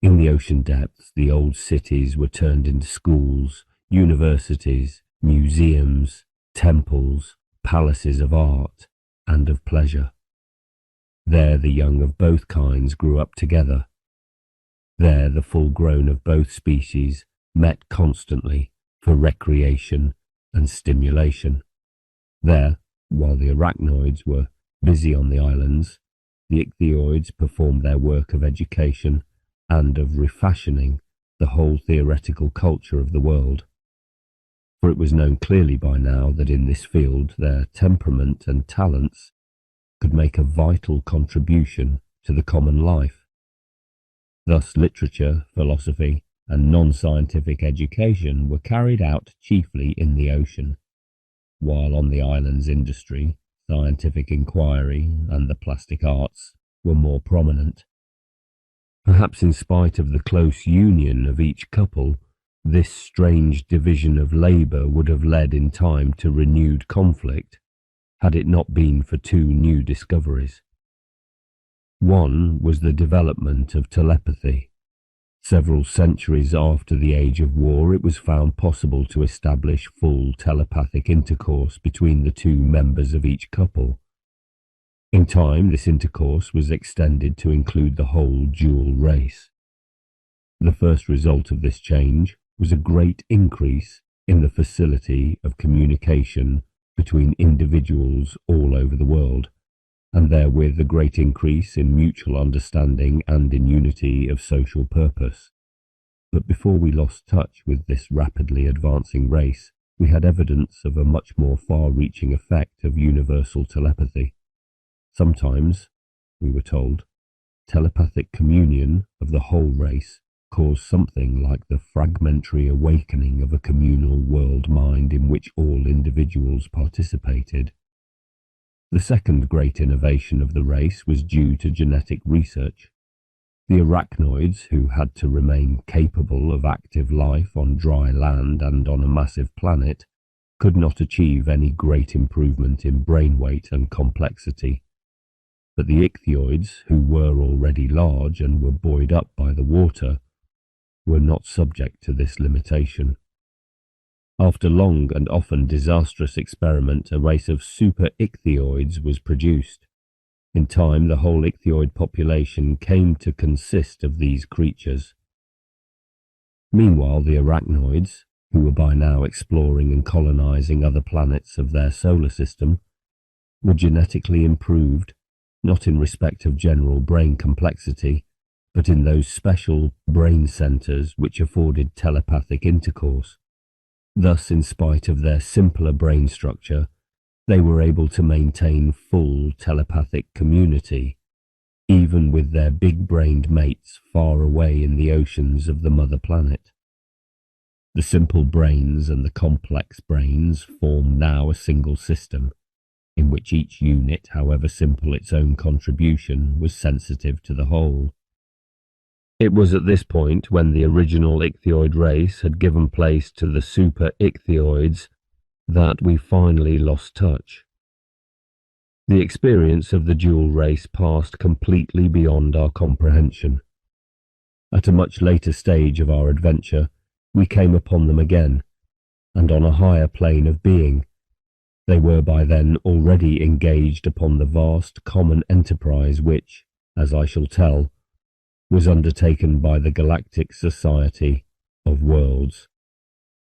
In the ocean depths, the old cities were turned into schools, universities, museums, temples, palaces of art and of pleasure. There the young of both kinds grew up together. There the full-grown of both species met constantly for recreation and stimulation. There, while the arachnoids were busy on the islands, the ichthyoids performed their work of education and of refashioning the whole theoretical culture of the world. For it was known clearly by now that in this field their temperament and talents could make a vital contribution to the common life. Thus literature, philosophy, and non-scientific education were carried out chiefly in the ocean, while on the islands industry, scientific inquiry, and the plastic arts were more prominent. Perhaps in spite of the close union of each couple, this strange division of labour would have led in time to renewed conflict, had it not been for two new discoveries. One was the development of telepathy. Several centuries after the age of war, it was found possible to establish full telepathic intercourse between the two members of each couple. In time, this intercourse was extended to include the whole dual race. The first result of this change was a great increase in the facility of communication between individuals all over the world, and therewith a great increase in mutual understanding and in unity of social purpose. But before we lost touch with this rapidly advancing race, we had evidence of a much more far-reaching effect of universal telepathy. Sometimes, we were told, telepathic communion of the whole race caused something like the fragmentary awakening of a communal world mind in which all individuals participated. The second great innovation of the race was due to genetic research. The arachnoids, who had to remain capable of active life on dry land and on a massive planet, could not achieve any great improvement in brain weight and complexity. But the ichthyoids, who were already large and were buoyed up by the water, were not subject to this limitation. After long and often disastrous experiment, a race of super ichthyoids was produced. In time, the whole ichthyoid population came to consist of these creatures. Meanwhile, the arachnoids, who were by now exploring and colonizing other planets of their solar system, were genetically improved, not in respect of general brain complexity, but in those special brain centers which afforded telepathic intercourse. Thus, in spite of their simpler brain structure, they were able to maintain full telepathic community, even with their big-brained mates far away in the oceans of the mother planet. The simple brains and the complex brains formed now a single system, in which each unit, however simple its own contribution, was sensitive to the whole. It was at this point, when the original ichthyoid race had given place to the super ichthyoids, that we finally lost touch. The experience of the dual race passed completely beyond our comprehension. At a much later stage of our adventure, we came upon them again, and on a higher plane of being. They were by then already engaged upon the vast common enterprise which, as I shall tell, was undertaken by the Galactic Society of Worlds.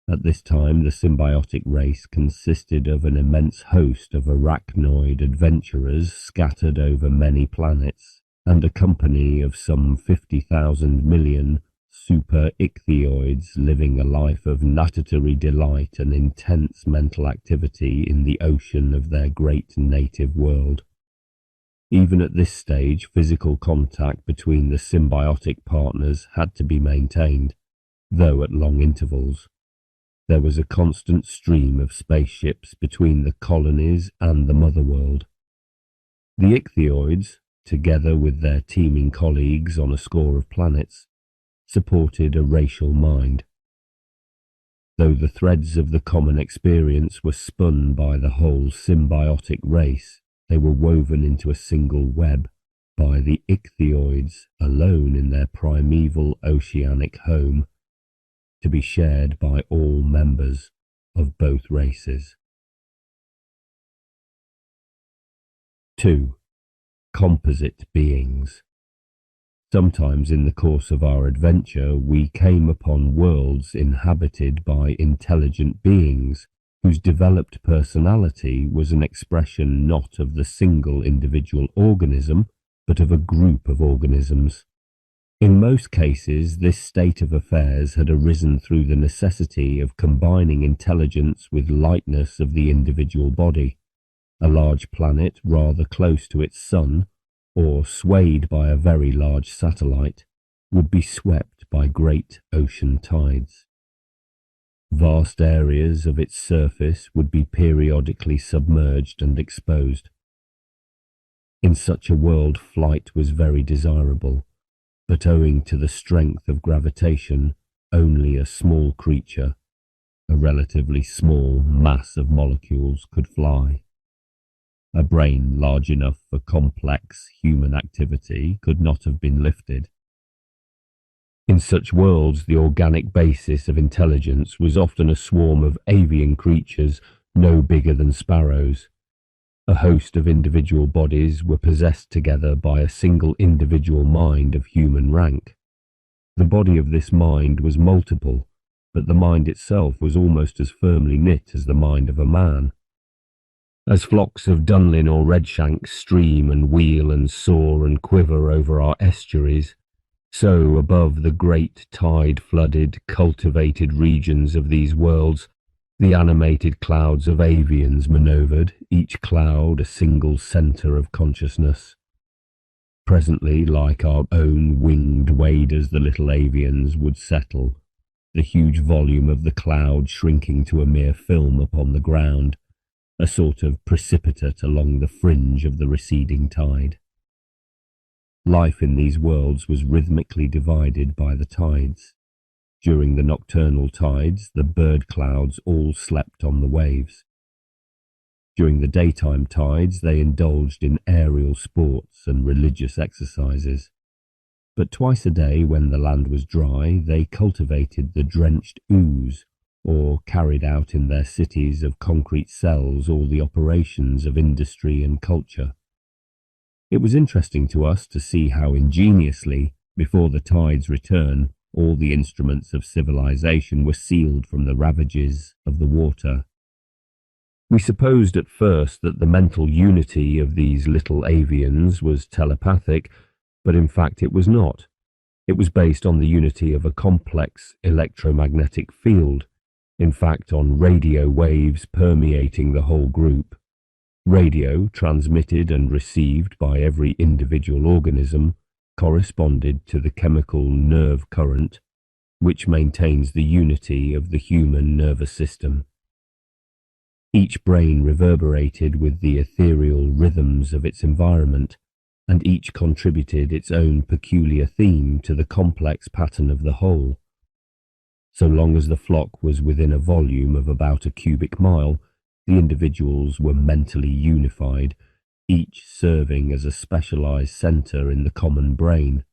At this time, the symbiotic race consisted of an immense host of arachnoid adventurers scattered over many planets, and a company of some 50,000 million super ichthyoids living a life of natatory delight and intense mental activity in the ocean of their great native world. Even at this stage, physical contact between the symbiotic partners had to be maintained, though at long intervals. There was a constant stream of spaceships between the colonies and the mother world. The ichthyoids, together with their teeming colleagues on a score of planets, supported a racial mind. Though the threads of the common experience were spun by the whole symbiotic race, they were woven into a single web by the ichthyoids alone in their primeval oceanic home, to be shared by all members of both races. 2. Composite beings. Sometimes in the course of our adventure we came upon worlds inhabited by intelligent beings whose developed personality was an expression not of the single individual organism, but of a group of organisms. In most cases, this state of affairs had arisen through the necessity of combining intelligence with lightness of the individual body. A large planet rather close to its sun, or swayed by a very large satellite, would be swept by great ocean tides. Vast areas of its surface would be periodically submerged and exposed. In such a world, flight was very desirable, but owing to the strength of gravitation, only a small creature, a relatively small mass of molecules, could fly. A brain large enough for complex human activity could not have been lifted. In such worlds, the organic basis of intelligence was often a swarm of avian creatures no bigger than sparrows. A host of individual bodies were possessed together by a single individual mind of human rank. The body of this mind was multiple, but the mind itself was almost as firmly knit as the mind of a man. As flocks of dunlin or redshanks stream and wheel and soar and quiver over our estuaries, so above the great tide-flooded, cultivated regions of these worlds, the animated clouds of avians manoeuvred, each cloud a single centre of consciousness. Presently, like our own winged waders, the little avians would settle, the huge volume of the cloud shrinking to a mere film upon the ground, a sort of precipitate along the fringe of the receding tide. Life in these worlds was rhythmically divided by the tides. During the nocturnal tides, the bird clouds all slept on the waves. During the daytime tides, they indulged in aerial sports and religious exercises. But twice a day, when the land was dry, they cultivated the drenched ooze, or carried out in their cities of concrete cells all the operations of industry and culture. It was interesting to us to see how ingeniously, before the tide's return, all the instruments of civilization were sealed from the ravages of the water. We supposed at first that the mental unity of these little avians was telepathic, but in fact it was not. It was based on the unity of a complex electromagnetic field, in fact on radio waves permeating the whole group. Radio, transmitted and received by every individual organism, corresponded to the chemical nerve current, which maintains the unity of the human nervous system. Each brain reverberated with the ethereal rhythms of its environment, and each contributed its own peculiar theme to the complex pattern of the whole. So long as the flock was within a volume of about a cubic mile, the individuals were mentally unified, each serving as a specialized center in the common brain.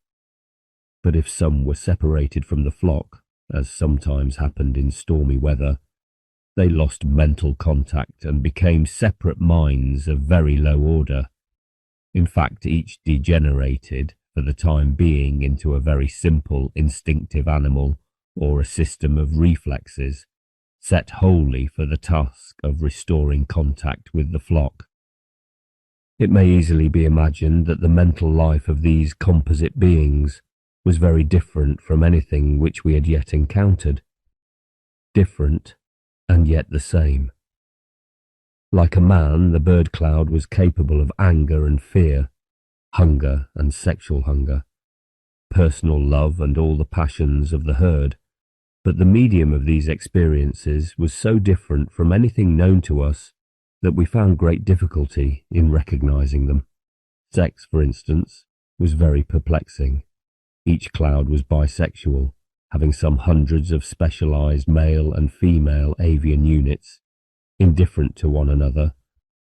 But if some were separated from the flock, as sometimes happened in stormy weather, they lost mental contact and became separate minds of very low order. In fact, each degenerated, for the time being, into a very simple instinctive animal or a system of reflexes, set wholly for the task of restoring contact with the flock. It may easily be imagined that the mental life of these composite beings was very different from anything which we had yet encountered. Different, and yet the same. Like a man, the bird cloud was capable of anger and fear, hunger and sexual hunger, personal love and all the passions of the herd. But the medium of these experiences was so different from anything known to us that we found great difficulty in recognizing them. Sex, for instance, was very perplexing. Each cloud was bisexual, having some hundreds of specialized male and female avian units, indifferent to one another,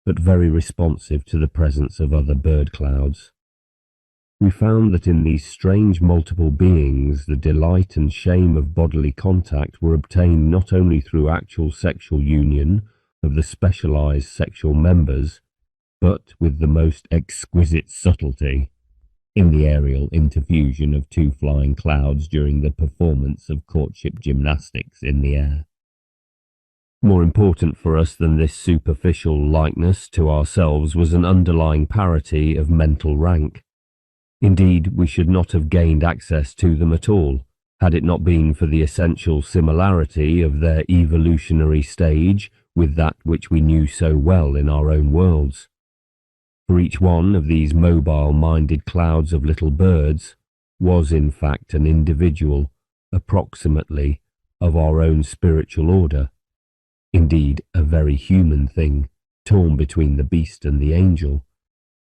but very responsive to the presence of other bird clouds. We found that in these strange multiple beings the delight and shame of bodily contact were obtained not only through actual sexual union of the specialized sexual members, but with the most exquisite subtlety, in the aerial interfusion of two flying clouds during the performance of courtship gymnastics in the air. More important for us than this superficial likeness to ourselves was an underlying parity of mental rank. Indeed, we should not have gained access to them at all, had it not been for the essential similarity of their evolutionary stage with that which we knew so well in our own worlds. For each one of these mobile-minded clouds of little birds was in fact an individual, approximately, of our own spiritual order. Indeed, a very human thing, torn between the beast and the angel,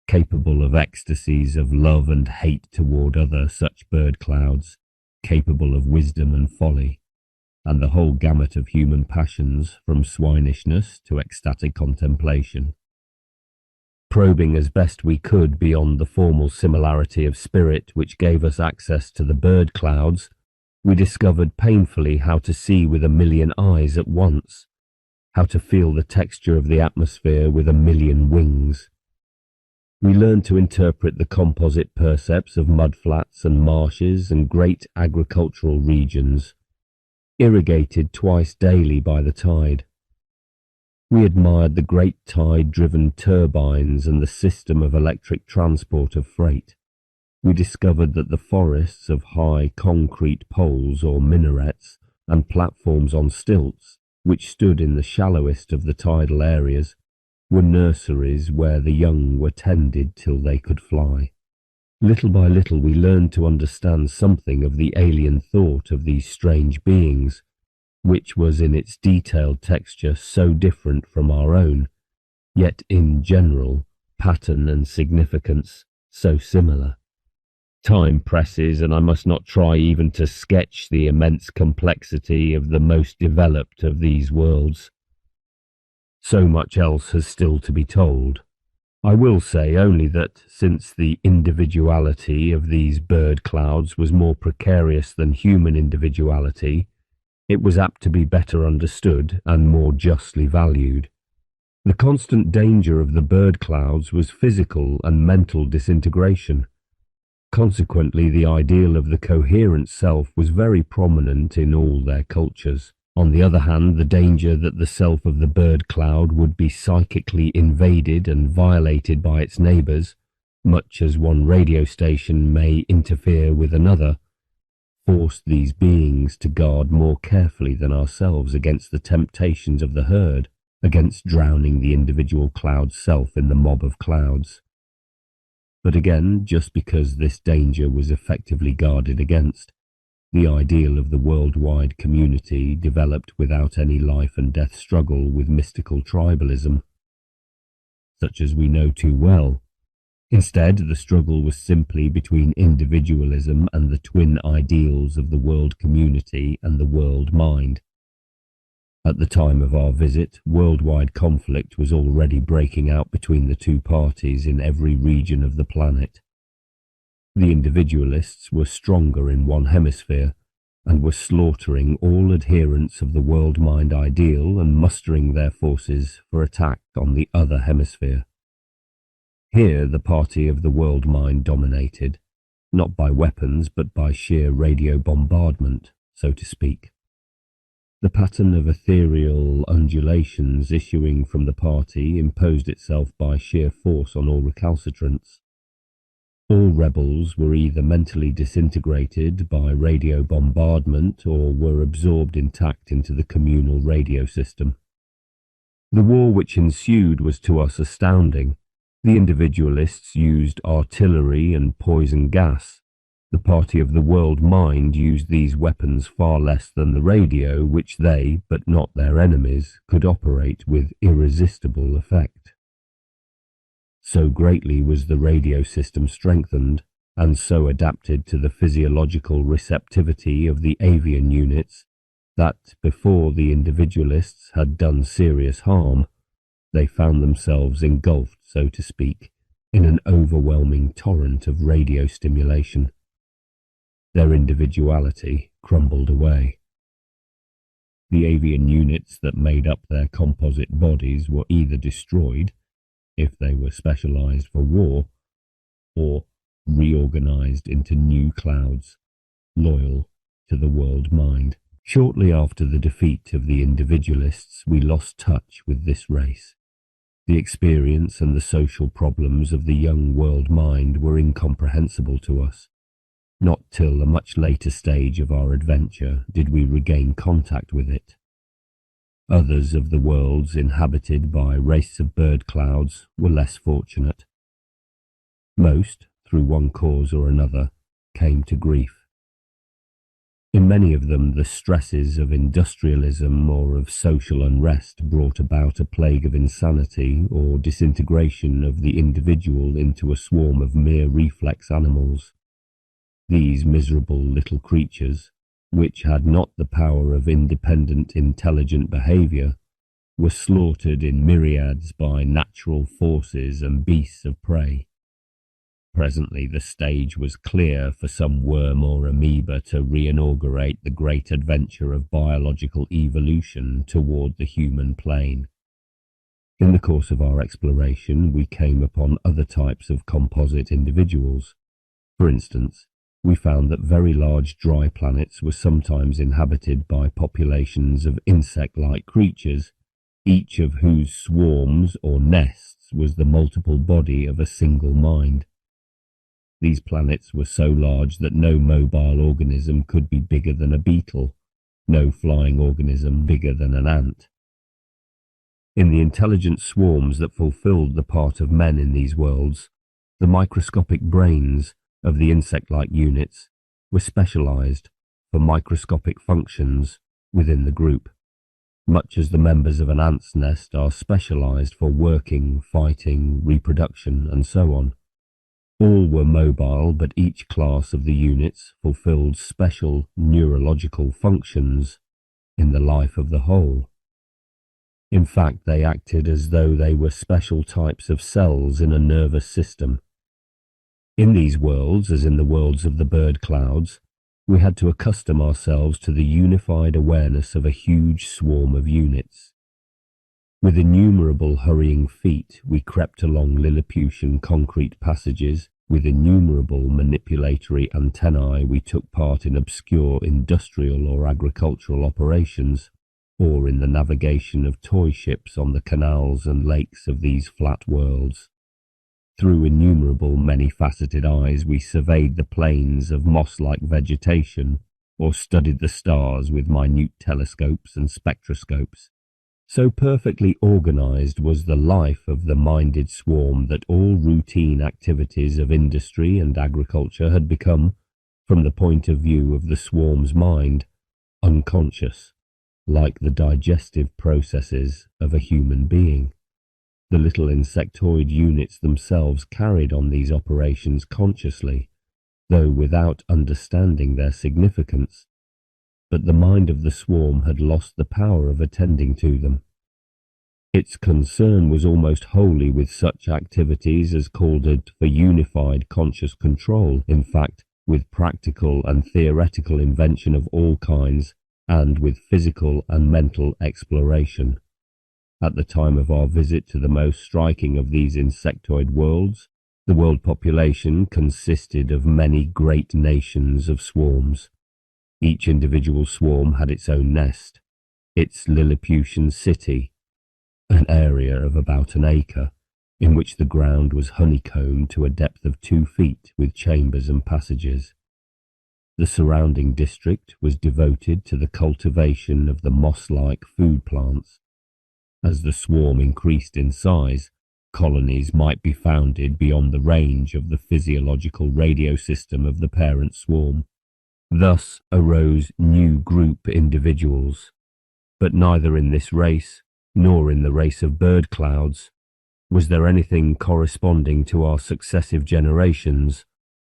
capable of ecstasies of love and hate toward other such bird clouds, capable of wisdom and folly, and the whole gamut of human passions from swinishness to ecstatic contemplation. Probing as best we could beyond the formal similarity of spirit which gave us access to the bird clouds, we discovered painfully how to see with a million eyes at once, how to feel the texture of the atmosphere with a million wings. We learned to interpret the composite percepts of mudflats and marshes and great agricultural regions, irrigated twice daily by the tide. We admired the great tide-driven turbines and the system of electric transport of freight. We discovered that the forests of high concrete poles or minarets and platforms on stilts, which stood in the shallowest of the tidal areas, were nurseries where the young were tended till they could fly. Little by little we learned to understand something of the alien thought of these strange beings, which was in its detailed texture so different from our own, yet in general pattern and significance so similar. Time presses, and I must not try even to sketch the immense complexity of the most developed of these worlds. So much else has still to be told. I will say only that, since the individuality of these bird clouds was more precarious than human individuality, it was apt to be better understood and more justly valued. The constant danger of the bird clouds was physical and mental disintegration. Consequently, the ideal of the coherent self was very prominent in all their cultures. On the other hand, the danger that the self of the bird cloud would be psychically invaded and violated by its neighbours, much as one radio station may interfere with another, forced these beings to guard more carefully than ourselves against the temptations of the herd, against drowning the individual cloud's self in the mob of clouds. But again, just because this danger was effectively guarded against, the ideal of the worldwide community developed without any life and death struggle with mystical tribalism, such as we know too well. Instead, the struggle was simply between individualism and the twin ideals of the world community and the world mind. At the time of our visit, worldwide conflict was already breaking out between the two parties in every region of the planet. The individualists were stronger in one hemisphere, and were slaughtering all adherents of the world mind ideal and mustering their forces for attack on the other hemisphere. Here the party of the world mind dominated, not by weapons but by sheer radio bombardment, so to speak. The pattern of ethereal undulations issuing from the party imposed itself by sheer force on all recalcitrants. All rebels were either mentally disintegrated by radio bombardment or were absorbed intact into the communal radio system. The war which ensued was to us astounding. The individualists used artillery and poison gas. The party of the world mind used these weapons far less than the radio, which they, but not their enemies, could operate with irresistible effect. So greatly was the radio system strengthened, and so adapted to the physiological receptivity of the avian units, that before the individualists had done serious harm, they found themselves engulfed, so to speak, in an overwhelming torrent of radio stimulation. Their individuality crumbled away. The avian units that made up their composite bodies were either destroyed, if they were specialized for war, or reorganized into new clouds, loyal to the world mind. Shortly after the defeat of the individualists, we lost touch with this race. The experience and the social problems of the young world mind were incomprehensible to us. Not till a much later stage of our adventure did we regain contact with it. Others of the worlds inhabited by races of bird clouds were less fortunate. Most, through one cause or another, came to grief. In many of them, the stresses of industrialism or of social unrest brought about a plague of insanity or disintegration of the individual into a swarm of mere reflex animals. These miserable little creatures, which had not the power of independent, intelligent behaviour, were slaughtered in myriads by natural forces and beasts of prey. Presently the stage was clear for some worm or amoeba to reinaugurate the great adventure of biological evolution toward the human plane. In the course of our exploration, we came upon other types of composite individuals. For instance, we found that very large dry planets were sometimes inhabited by populations of insect-like creatures, each of whose swarms or nests was the multiple body of a single mind. These planets were so large that no mobile organism could be bigger than a beetle, no flying organism bigger than an ant. In the intelligent swarms that fulfilled the part of men in these worlds, the microscopic brains of the insect-like units were specialized for microscopic functions within the group, much as the members of an ant's nest are specialized for working, fighting, reproduction, and so on. All were mobile, but each class of the units fulfilled special neurological functions in the life of the whole. In fact, they acted as though they were special types of cells in a nervous system. In these worlds, as in the worlds of the bird clouds, we had to accustom ourselves to the unified awareness of a huge swarm of units. With innumerable hurrying feet, we crept along Lilliputian concrete passages. With innumerable manipulatory antennae, we took part in obscure industrial or agricultural operations, or in the navigation of toy ships on the canals and lakes of these flat worlds. Through innumerable many-faceted eyes, we surveyed the plains of moss-like vegetation, or studied the stars with minute telescopes and spectroscopes. So perfectly organized was the life of the minded swarm that all routine activities of industry and agriculture had become, from the point of view of the swarm's mind, unconscious, like the digestive processes of a human being. The little insectoid units themselves carried on these operations consciously, though without understanding their significance, but the mind of the swarm had lost the power of attending to them. Its concern was almost wholly with such activities as called it for unified conscious control, in fact, with practical and theoretical invention of all kinds, and with physical and mental exploration. At the time of our visit to the most striking of these insectoid worlds, the world population consisted of many great nations of swarms. Each individual swarm had its own nest, its Lilliputian city, an area of about an acre, in which the ground was honeycombed to a depth of 2 feet with chambers and passages. The surrounding district was devoted to the cultivation of the moss-like food plants. As the swarm increased in size, colonies might be founded beyond the range of the physiological radio system of the parent swarm. Thus arose new group individuals, but neither in this race nor in the race of bird clouds was there anything corresponding to our successive generations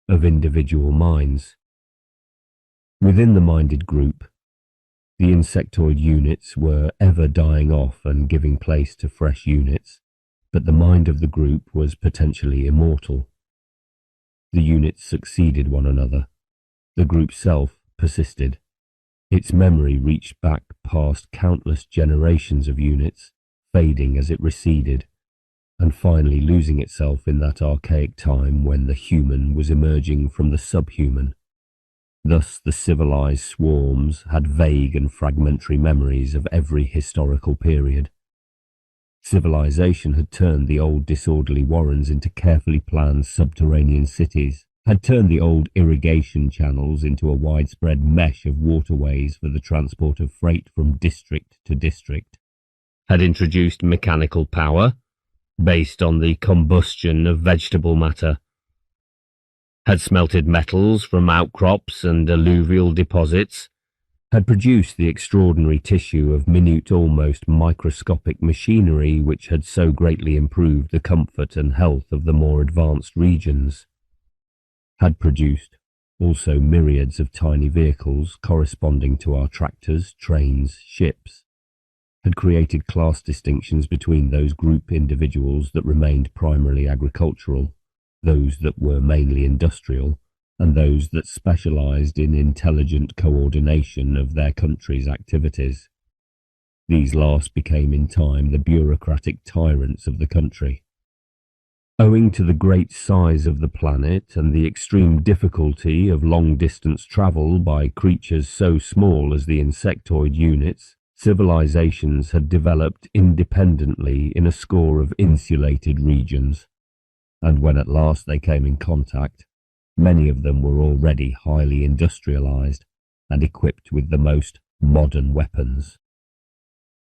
of individual minds. Within the minded group, the insectoid units were ever dying off and giving place to fresh units, but the mind of the group was potentially immortal. The units succeeded one another. The group self persisted. Its memory reached back past countless generations of units, fading as it receded, and finally losing itself in that archaic time when the human was emerging from the subhuman. Thus the civilized swarms had vague and fragmentary memories of every historical period. Civilization had turned the old disorderly warrens into carefully planned subterranean cities, had turned the old irrigation channels into a widespread mesh of waterways for the transport of freight from district to district, had introduced mechanical power based on the combustion of vegetable matter, had smelted metals from outcrops and alluvial deposits, had produced the extraordinary tissue of minute, almost microscopic machinery which had so greatly improved the comfort and health of the more advanced regions, had produced also myriads of tiny vehicles corresponding to our tractors, trains, ships, had created class distinctions between those group individuals that remained primarily agricultural, those that were mainly industrial, and those that specialized in intelligent coordination of their country's activities. These last became in time the bureaucratic tyrants of the country. Owing to the great size of the planet and the extreme difficulty of long-distance travel by creatures so small as the insectoid units, civilizations had developed independently in a score of insulated regions, and when at last they came in contact, many of them were already highly industrialized and equipped with the most modern weapons.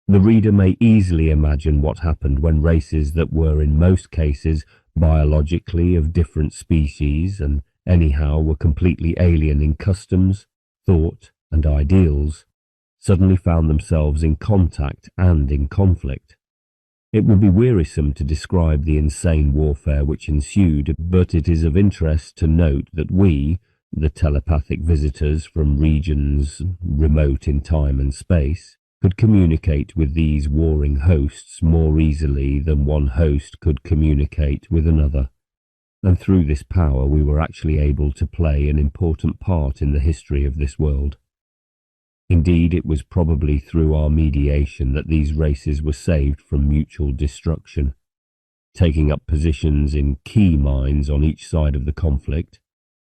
The reader may easily imagine what happened when races that were in most cases biologically of different species and anyhow were completely alien in customs, thought, and ideals, suddenly found themselves in contact and in conflict. It would be wearisome to describe the insane warfare which ensued, but it is of interest to note that we, the telepathic visitors from regions remote in time and space, could communicate with these warring hosts more easily than one host could communicate with another, and through this power we were actually able to play an important part in the history of this world. Indeed, it was probably through our mediation that these races were saved from mutual destruction. Taking up positions in key mines on each side of the conflict,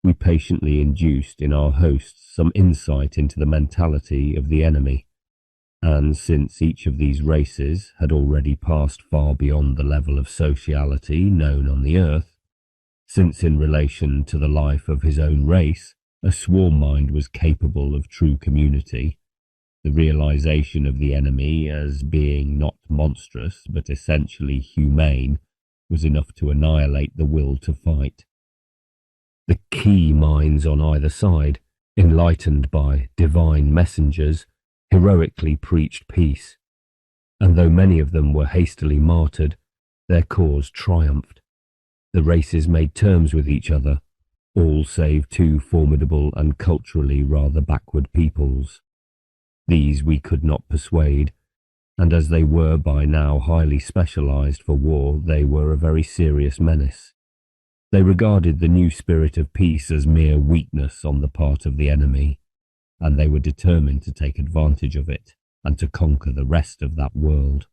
we patiently induced in our hosts some insight into the mentality of the enemy, and since each of these races had already passed far beyond the level of sociality known on the Earth, since in relation to the life of his own race, a swarm mind was capable of true community, the realization of the enemy as being not monstrous but essentially humane was enough to annihilate the will to fight. The key minds on either side, enlightened by divine messengers, heroically preached peace, and though many of them were hastily martyred, their cause triumphed. The races made terms with each other, all save two formidable and culturally rather backward peoples. These we could not persuade, and as they were by now highly specialized for war, they were a very serious menace. They regarded the new spirit of peace as mere weakness on the part of the enemy, and they were determined to take advantage of it and to conquer the rest of that world.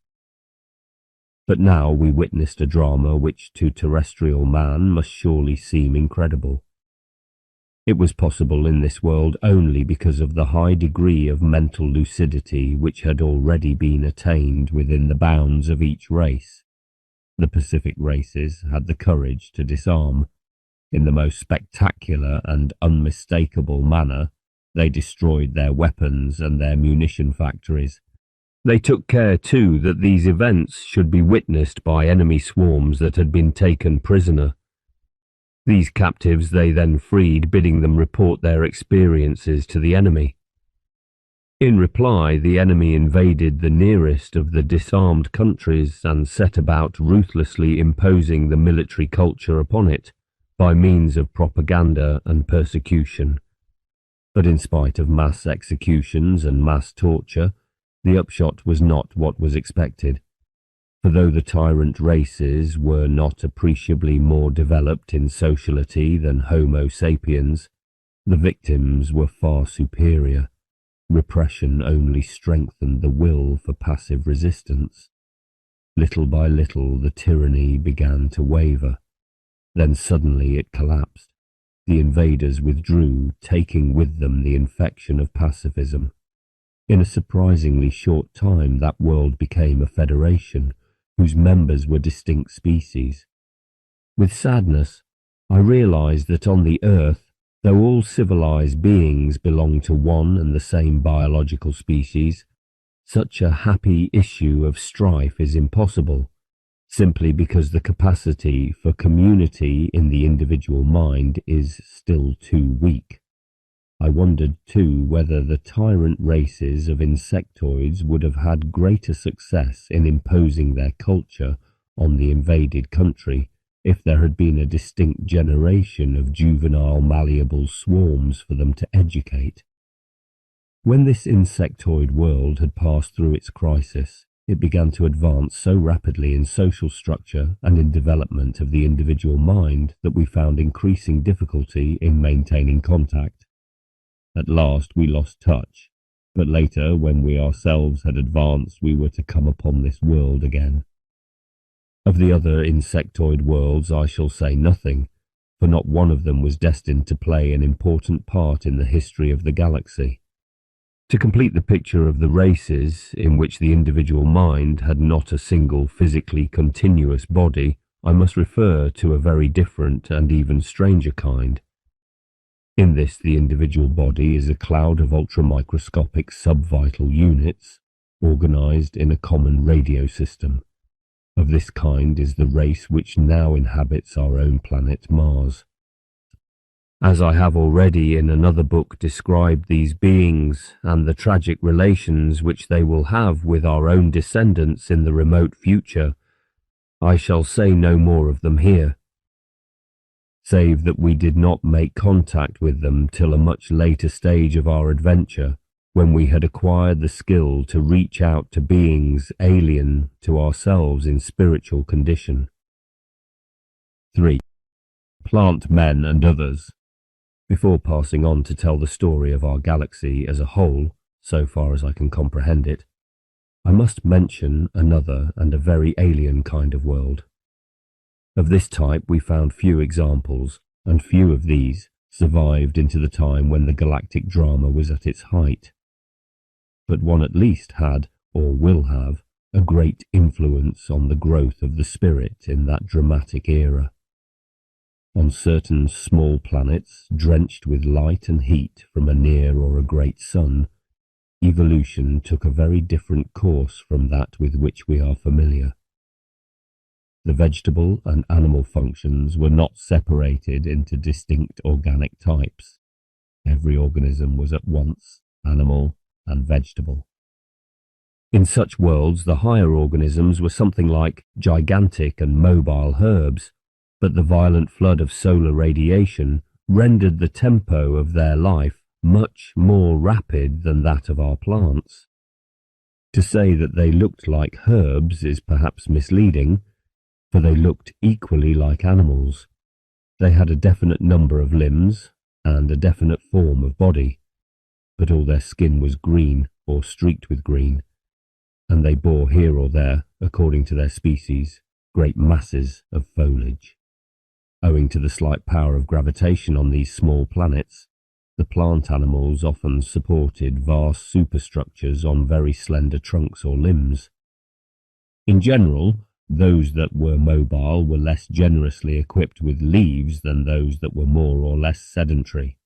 But now we witnessed a drama which to terrestrial man must surely seem incredible. It was possible in this world only because of the high degree of mental lucidity which had already been attained within the bounds of each race. The Pacific races had the courage to disarm. In the most spectacular and unmistakable manner, they destroyed their weapons and their munition factories. They took care, too, that these events should be witnessed by enemy swarms that had been taken prisoner. These captives they then freed, bidding them report their experiences to the enemy. In reply, the enemy invaded the nearest of the disarmed countries and set about ruthlessly imposing the military culture upon it by means of propaganda and persecution. But in spite of mass executions and mass torture, the upshot was not what was expected. For though the tyrant races were not appreciably more developed in sociality than Homo sapiens, the victims were far superior. Repression only strengthened the will for passive resistance. Little by little the tyranny began to waver. Then suddenly it collapsed. The invaders withdrew, taking with them the infection of pacifism. In a surprisingly short time that world became a federation, whose members were distinct species. With sadness, I realized that on the Earth, though all civilized beings belong to one and the same biological species, such a happy issue of strife is impossible, simply because the capacity for community in the individual mind is still too weak. I wondered too whether the tyrant races of insectoids would have had greater success in imposing their culture on the invaded country if there had been a distinct generation of juvenile malleable swarms for them to educate. When this insectoid world had passed through its crisis, it began to advance so rapidly in social structure and in development of the individual mind that we found increasing difficulty in maintaining contact. At last we lost touch, but later, when we ourselves had advanced, we were to come upon this world again. Of the other insectoid worlds I shall say nothing, for not one of them was destined to play an important part in the history of the galaxy. To complete the picture of the races in which the individual mind had not a single physically continuous body, I must refer to a very different and even stranger kind. In this, the individual body is a cloud of ultramicroscopic subvital units, organized in a common radio system. Of this kind is the race which now inhabits our own planet Mars. As I have already in another book described these beings and the tragic relations which they will have with our own descendants in the remote future, I shall say no more of them here, save that we did not make contact with them till a much later stage of our adventure, when we had acquired the skill to reach out to beings alien to ourselves in spiritual condition. 3. Plant men and others. Before passing on to tell the story of our galaxy as a whole, so far as I can comprehend it, I must mention another and a very alien kind of world. Of this type we found few examples, and few of these survived into the time when the galactic drama was at its height. But one at least had, or will have, a great influence on the growth of the spirit in that dramatic era. On certain small planets, drenched with light and heat from a near or a great sun, evolution took a very different course from that with which we are familiar. The vegetable and animal functions were not separated into distinct organic types. Every organism was at once animal and vegetable. In such worlds, the higher organisms were something like gigantic and mobile herbs, but the violent flood of solar radiation rendered the tempo of their life much more rapid than that of our plants. To say that they looked like herbs is perhaps misleading, for they looked equally like animals. They had a definite number of limbs and a definite form of body, but all their skin was green or streaked with green, and they bore here or there, according to their species, great masses of foliage. Owing to the slight power of gravitation on these small planets, the plant animals often supported vast superstructures on very slender trunks or limbs. In general, those that were mobile were less generously equipped with leaves than those that were more or less sedentary.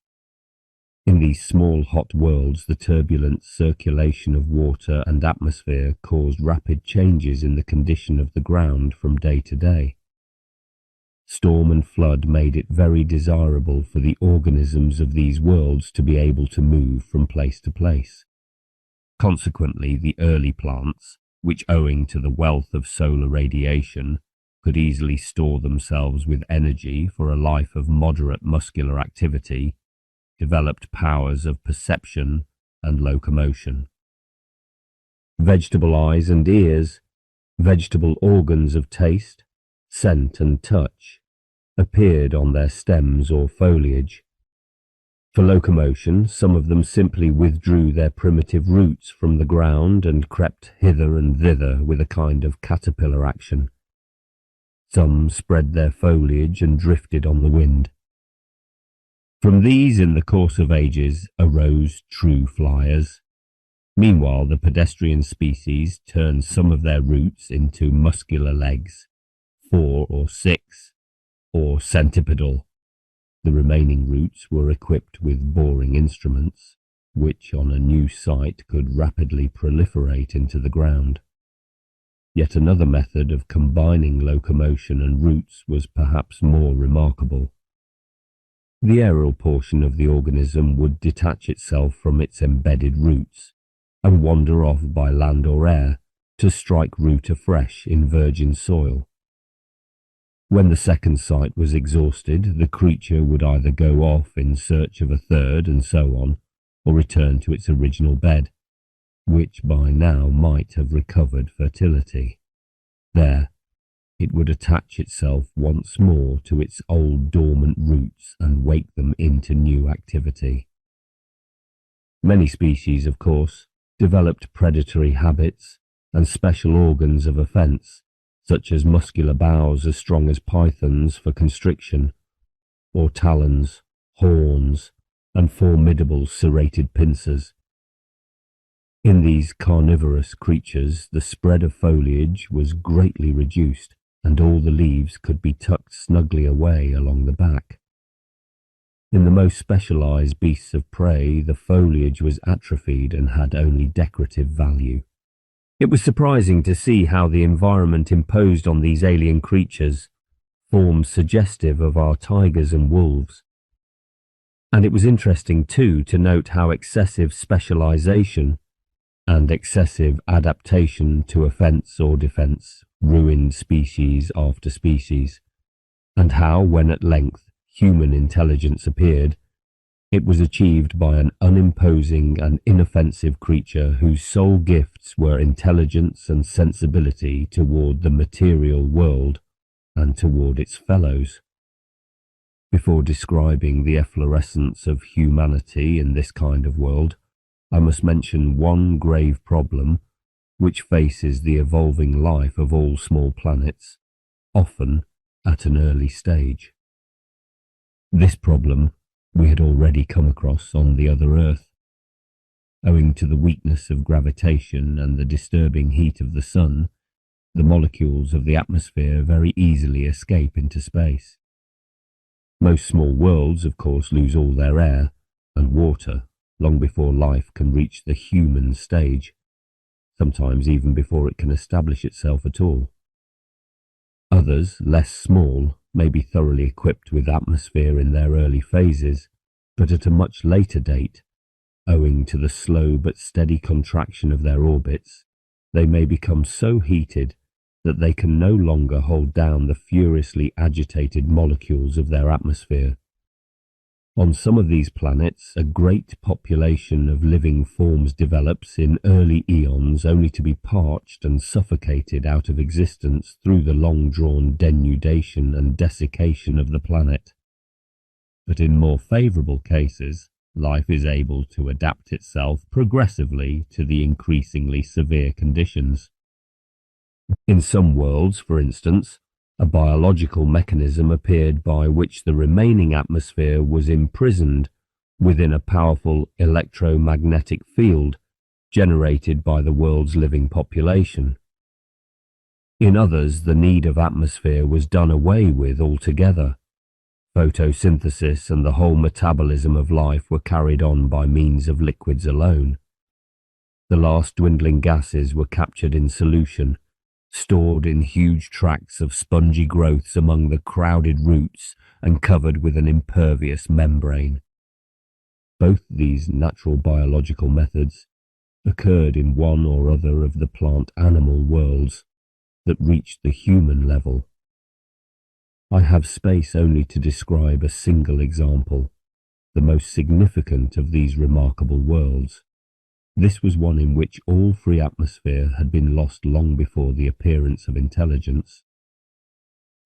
In these small hot worlds, the turbulent circulation of water and atmosphere caused rapid changes in the condition of the ground from day to day. Storm and flood made it very desirable for the organisms of these worlds to be able to move from place to place. Consequently, the early plants, which owing to the wealth of solar radiation, could easily store themselves with energy for a life of moderate muscular activity, developed powers of perception and locomotion. Vegetable eyes and ears, vegetable organs of taste, scent and touch, appeared on their stems or foliage. For locomotion, some of them simply withdrew their primitive roots from the ground and crept hither and thither with a kind of caterpillar action. Some spread their foliage and drifted on the wind. From these, in the course of ages, arose true flyers. Meanwhile, the pedestrian species turned some of their roots into muscular legs, 4 or 6, or centipedal. The remaining roots were equipped with boring instruments, which on a new site could rapidly proliferate into the ground. Yet another method of combining locomotion and roots was perhaps more remarkable. The aerial portion of the organism would detach itself from its embedded roots and wander off by land or air to strike root afresh in virgin soil. When the second site was exhausted, the creature would either go off in search of a third and so on, or return to its original bed, which by now might have recovered fertility. There, it would attach itself once more to its old dormant roots and wake them into new activity. Many species, of course, developed predatory habits and special organs of offence, such as muscular bows as strong as pythons for constriction, or talons, horns, and formidable serrated pincers. In these carnivorous creatures, the spread of foliage was greatly reduced, and all the leaves could be tucked snugly away along the back. In the most specialized beasts of prey, the foliage was atrophied and had only decorative value. It was surprising to see how the environment imposed on these alien creatures forms suggestive of our tigers and wolves. And it was interesting too to note how excessive specialization and excessive adaptation to offence or defence ruined species after species, and how, when at length human intelligence appeared, it was achieved by an unimposing and inoffensive creature whose sole gifts were intelligence and sensibility toward the material world and toward its fellows. Before describing the efflorescence of humanity in this kind of world, I must mention one grave problem which faces the evolving life of all small planets, often at an early stage. This problem we had already come across on the other Earth. Owing to the weakness of gravitation and the disturbing heat of the sun, the molecules of the atmosphere very easily escape into space. Most small worlds, of course, lose all their air and water long before life can reach the human stage, sometimes even before it can establish itself at all. Others, less small, may be thoroughly equipped with atmosphere in their early phases, but at a much later date, owing to the slow but steady contraction of their orbits, they may become so heated that they can no longer hold down the furiously agitated molecules of their atmosphere. On some of these planets, a great population of living forms develops in early eons only to be parched and suffocated out of existence through the long-drawn denudation and desiccation of the planet. But in more favourable cases, life is able to adapt itself progressively to the increasingly severe conditions. In some worlds, for instance, a biological mechanism appeared by which the remaining atmosphere was imprisoned within a powerful electromagnetic field generated by the world's living population. In others, the need of atmosphere was done away with altogether. Photosynthesis and the whole metabolism of life were carried on by means of liquids alone. The last dwindling gases were captured in solution, stored in huge tracts of spongy growths among the crowded roots and covered with an impervious membrane. Both these natural biological methods occurred in one or other of the plant-animal worlds that reached the human level. I have space only to describe a single example, the most significant of these remarkable worlds. This was one in which all free atmosphere had been lost long before the appearance of intelligence.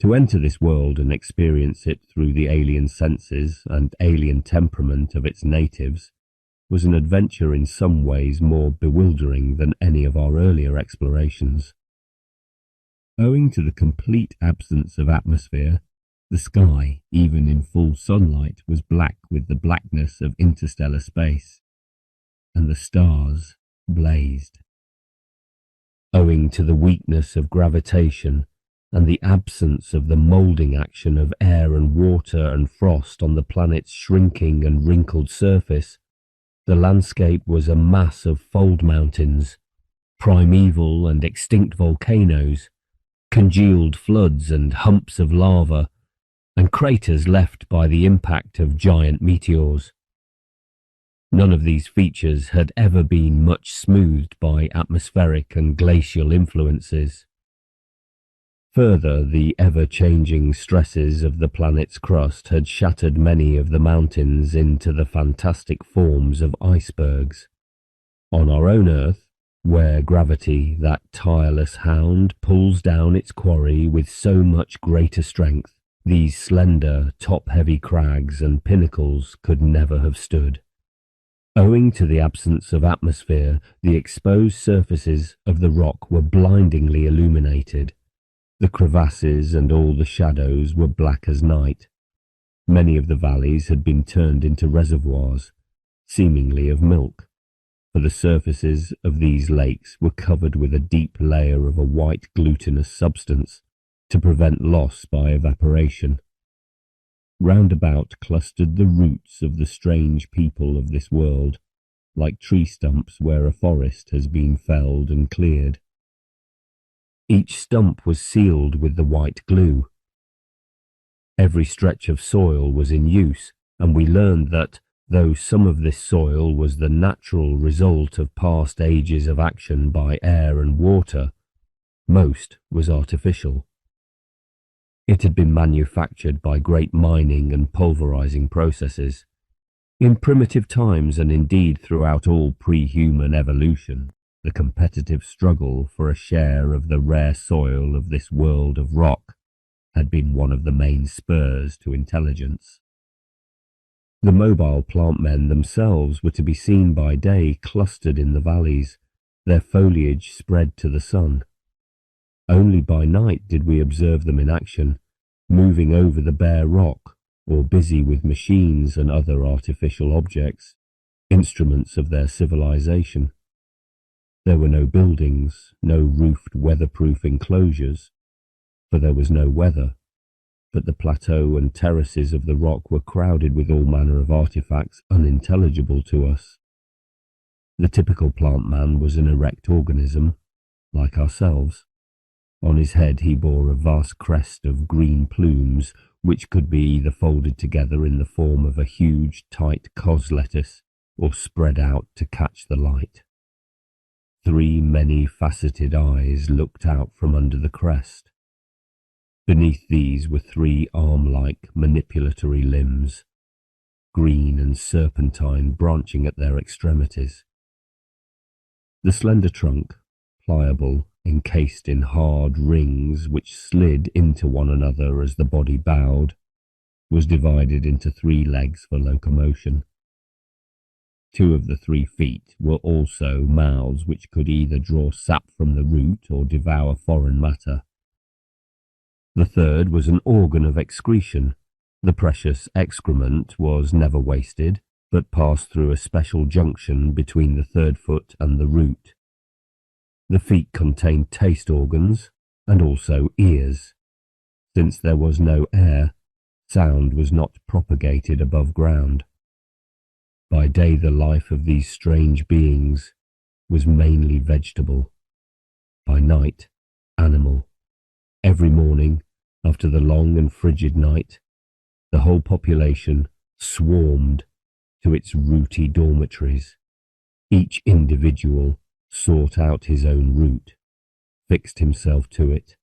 To enter this world and experience it through the alien senses and alien temperament of its natives was an adventure in some ways more bewildering than any of our earlier explorations. Owing to the complete absence of atmosphere, the sky, even in full sunlight, was black with the blackness of interstellar space, and the stars blazed. Owing to the weakness of gravitation and the absence of the moulding action of air and water and frost on the planet's shrinking and wrinkled surface, the landscape was a mass of fold mountains, primeval and extinct volcanoes, congealed floods and humps of lava, and craters left by the impact of giant meteors. None of these features had ever been much smoothed by atmospheric and glacial influences. Further, the ever-changing stresses of the planet's crust had shattered many of the mountains into the fantastic forms of icebergs. On our own Earth, where gravity, that tireless hound, pulls down its quarry with so much greater strength, these slender, top-heavy crags and pinnacles could never have stood. Owing to the absence of atmosphere, the exposed surfaces of the rock were blindingly illuminated. The crevasses and all the shadows were black as night. Many of the valleys had been turned into reservoirs, seemingly of milk, for the surfaces of these lakes were covered with a deep layer of a white glutinous substance to prevent loss by evaporation. Round about clustered the roots of the strange people of this world, like tree stumps where a forest has been felled and cleared. Each stump was sealed with the white glue. Every stretch of soil was in use, and we learned that, though some of this soil was the natural result of past ages of action by air and water, Most was artificial. It had been manufactured by great mining and pulverizing processes. In primitive times, and indeed throughout all pre-human evolution, the competitive struggle for a share of the rare soil of this world of rock had been one of the main spurs to intelligence. The mobile plant men themselves were to be seen by day clustered in the valleys, their foliage spread to the sun. Only by night did we observe them in action, moving over the bare rock, or busy with machines and other artificial objects, instruments of their civilization. There were no buildings, no roofed weatherproof enclosures, for there was no weather, but the plateau and terraces of the rock were crowded with all manner of artifacts unintelligible to us. The typical plant man was an erect organism, like ourselves. On his head he bore a vast crest of green plumes, which could be either folded together in the form of a huge, tight cos lettuce, or spread out to catch the light. 3 many-faceted eyes looked out from under the crest. Beneath these were 3 arm-like manipulatory limbs, green and serpentine, branching at their extremities. The slender trunk, pliable, encased in hard rings which slid into one another as the body bowed, was divided into 3 legs for locomotion. 2 of the 3 feet were also mouths which could either draw sap from the root or devour foreign matter. The 3rd was an organ of excretion. The precious excrement was never wasted, but passed through a special junction between the 3rd foot and the root. The feet contained taste organs, and also ears. Since there was no air, sound was not propagated above ground. By day the life of these strange beings was mainly vegetable. By night, animal. Every morning, after the long and frigid night, the whole population swarmed to its rooty dormitories. Each individual sought out his own root, fixed himself to it,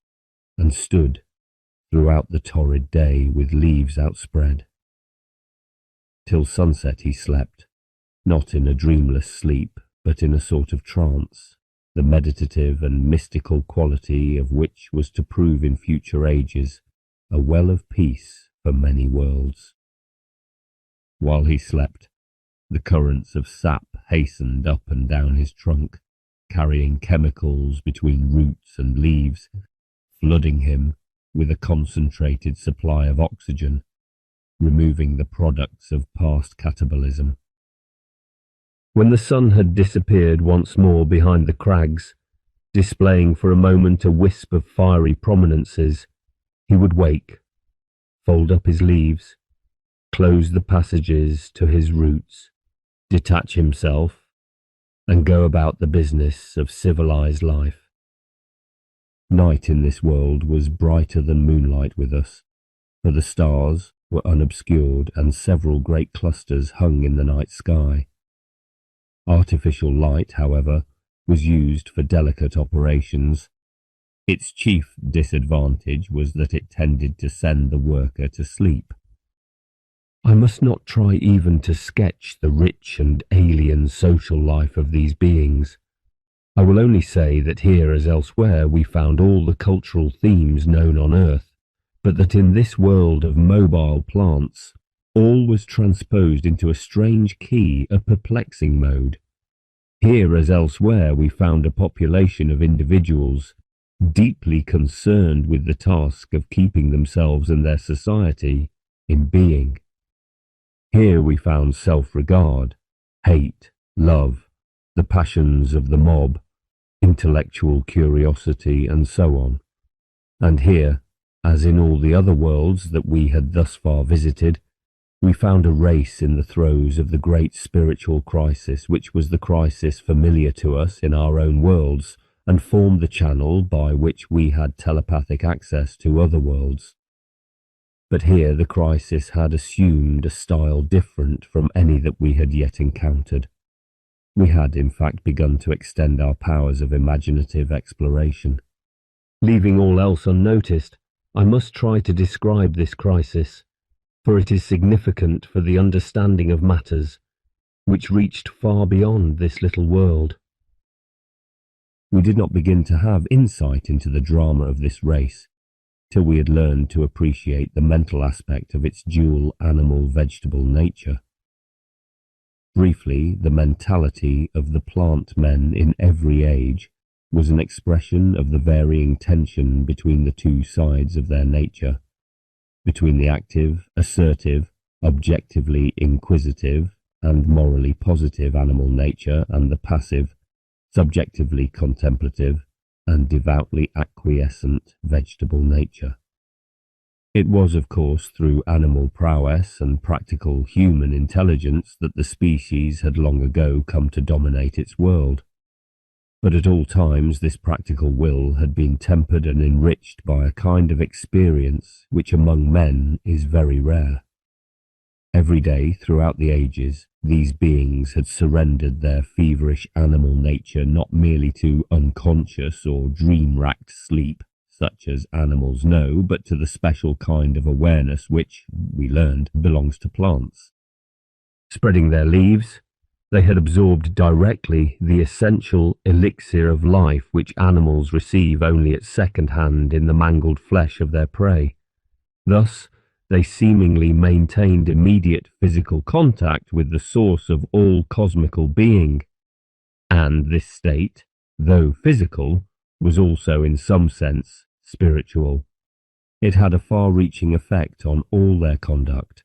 and stood throughout the torrid day with leaves outspread. Till sunset he slept, not in a dreamless sleep, but in a sort of trance, the meditative and mystical quality of which was to prove in future ages a well of peace for many worlds. While he slept, the currents of sap hastened up and down his trunk, carrying chemicals between roots and leaves, flooding him with a concentrated supply of oxygen, removing the products of past catabolism. When the sun had disappeared once more behind the crags, displaying for a moment a wisp of fiery prominences, he would wake, fold up his leaves, close the passages to his roots, detach himself, and go about the business of civilized life. Night in this world was brighter than moonlight with us, for the stars were unobscured and several great clusters hung in the night sky. Artificial light, however, was used for delicate operations. Its chief disadvantage was that it tended to send the worker to sleep. I must not try even to sketch the rich and alien social life of these beings. I will only say that here as elsewhere we found all the cultural themes known on Earth, but that in this world of mobile plants, all was transposed into a strange key, a perplexing mode. Here as elsewhere we found a population of individuals deeply concerned with the task of keeping themselves and their society in being. Here we found self-regard, hate, love, the passions of the mob, intellectual curiosity, and so on. And here, as in all the other worlds that we had thus far visited, we found a race in the throes of the great spiritual crisis, which was the crisis familiar to us in our own worlds, and formed the channel by which we had telepathic access to other worlds. But here the crisis had assumed a style different from any that we had yet encountered. We had, in fact, begun to extend our powers of imaginative exploration. Leaving all else unnoticed, I must try to describe this crisis, for it is significant for the understanding of matters which reached far beyond this little world. We did not begin to have insight into the drama of this race till we had learned to appreciate the mental aspect of its dual animal-vegetable nature. Briefly, the mentality of the plant men in every age was an expression of the varying tension between the two sides of their nature, between the active, assertive, objectively inquisitive, and morally positive animal nature and the passive, subjectively contemplative, and devoutly acquiescent vegetable nature. It was, of course, through animal prowess and practical human intelligence that the species had long ago come to dominate its world. But at all times this practical will had been tempered and enriched by a kind of experience which among men is very rare. Every day throughout the ages, these beings had surrendered their feverish animal nature not merely to unconscious or dream-racked sleep, such as animals know, but to the special kind of awareness which, we learned, belongs to plants. Spreading their leaves, they had absorbed directly the essential elixir of life which animals receive only at second hand in the mangled flesh of their prey. Thus, they seemingly maintained immediate physical contact with the source of all cosmical being, and this state, though physical, was also in some sense spiritual. It had a far-reaching effect on all their conduct.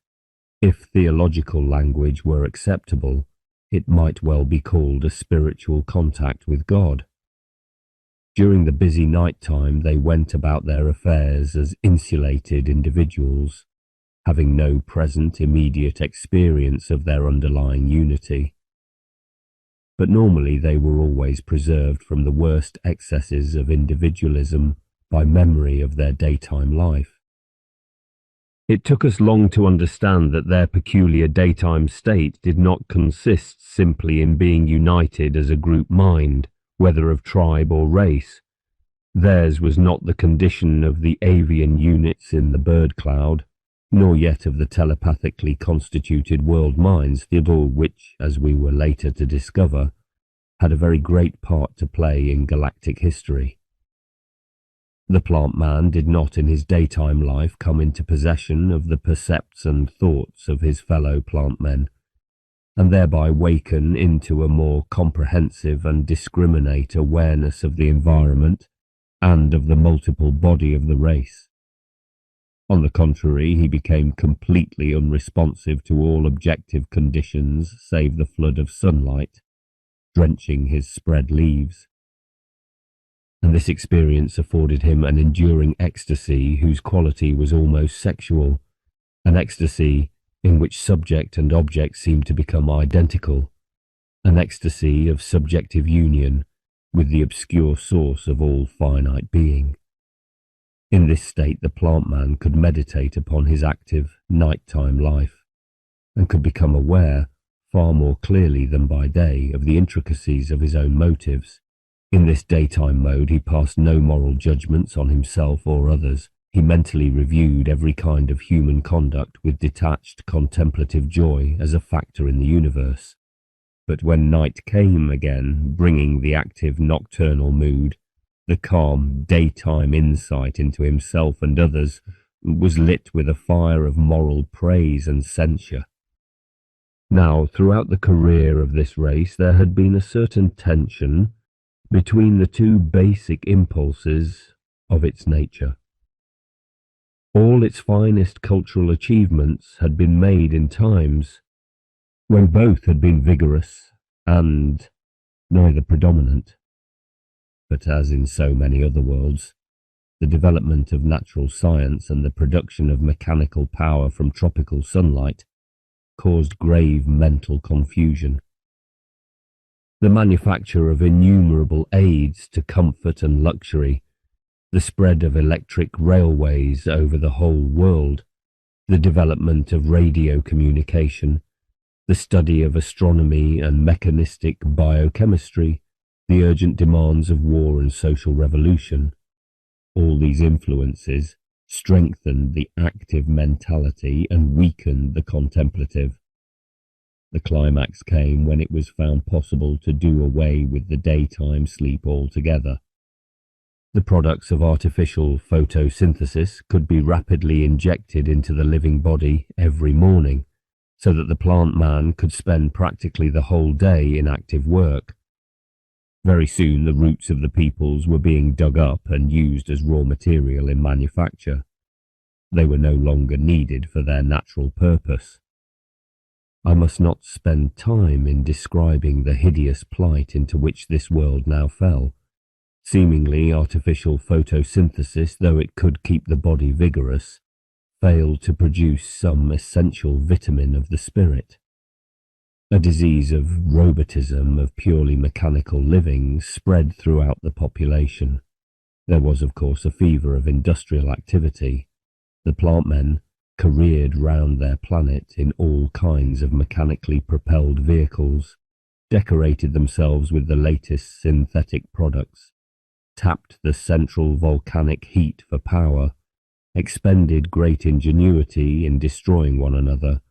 If theological language were acceptable, it might well be called a spiritual contact with God. During the busy night time they went about their affairs as insulated individuals, having no present immediate experience of their underlying unity. But normally they were always preserved from the worst excesses of individualism by memory of their daytime life. It took us long to understand that their peculiar daytime state did not consist simply in being united as a group mind, whether of tribe or race. Theirs was not the condition of the avian units in the bird cloud, nor yet of the telepathically constituted world minds, all which, as we were later to discover, had a very great part to play in galactic history. The plant man did not in his daytime life come into possession of the percepts and thoughts of his fellow plant men, and thereby waken into a more comprehensive and discriminate awareness of the environment and of the multiple body of the race. On the contrary, he became completely unresponsive to all objective conditions save the flood of sunlight, drenching his spread leaves. And this experience afforded him an enduring ecstasy whose quality was almost sexual, an ecstasy in which subject and object seemed to become identical, an ecstasy of subjective union with the obscure source of all finite being. In this state the plant man could meditate upon his active nighttime life, and could become aware, far more clearly than by day, of the intricacies of his own motives. In this daytime mode he passed no moral judgments on himself or others. He mentally reviewed every kind of human conduct with detached contemplative joy as a factor in the universe. But when night came again, bringing the active nocturnal mood, the calm daytime insight into himself and others was lit with a fire of moral praise and censure. Now, throughout the career of this race there had been a certain tension between the two basic impulses of its nature. All its finest cultural achievements had been made in times when both had been vigorous and neither predominant. But as in so many other worlds, the development of natural science and the production of mechanical power from tropical sunlight caused grave mental confusion. The manufacture of innumerable aids to comfort and luxury, the spread of electric railways over the whole world, the development of radio communication, the study of astronomy and mechanistic biochemistry, the urgent demands of war and social revolution, All these influences strengthened the active mentality and weakened the contemplative. The climax came when it was found possible to do away with the daytime sleep altogether. The products of artificial photosynthesis could be rapidly injected into the living body every morning, so that the plant man could spend practically the whole day in active work. Very soon the roots of the peoples were being dug up and used as raw material in manufacture. They were no longer needed for their natural purpose. I must not spend time in describing the hideous plight into which this world now fell. Seemingly artificial photosynthesis, though it could keep the body vigorous, failed to produce some essential vitamin of the spirit. A disease of robotism, of purely mechanical living, spread throughout the population. There was, of course, a fever of industrial activity. The plant men careered round their planet in all kinds of mechanically propelled vehicles, decorated themselves with the latest synthetic products, tapped the central volcanic heat for power, expended great ingenuity in destroying one another,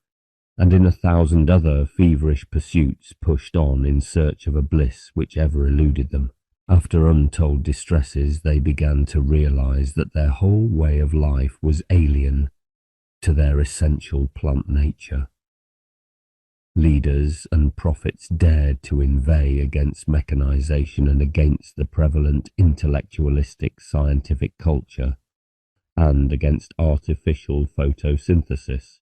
and in 1,000 other feverish pursuits pushed on in search of a bliss which ever eluded them. After untold distresses, they began to realize that their whole way of life was alien to their essential plant nature. Leaders and prophets dared to inveigh against mechanization and against the prevalent intellectualistic scientific culture, and against artificial photosynthesis.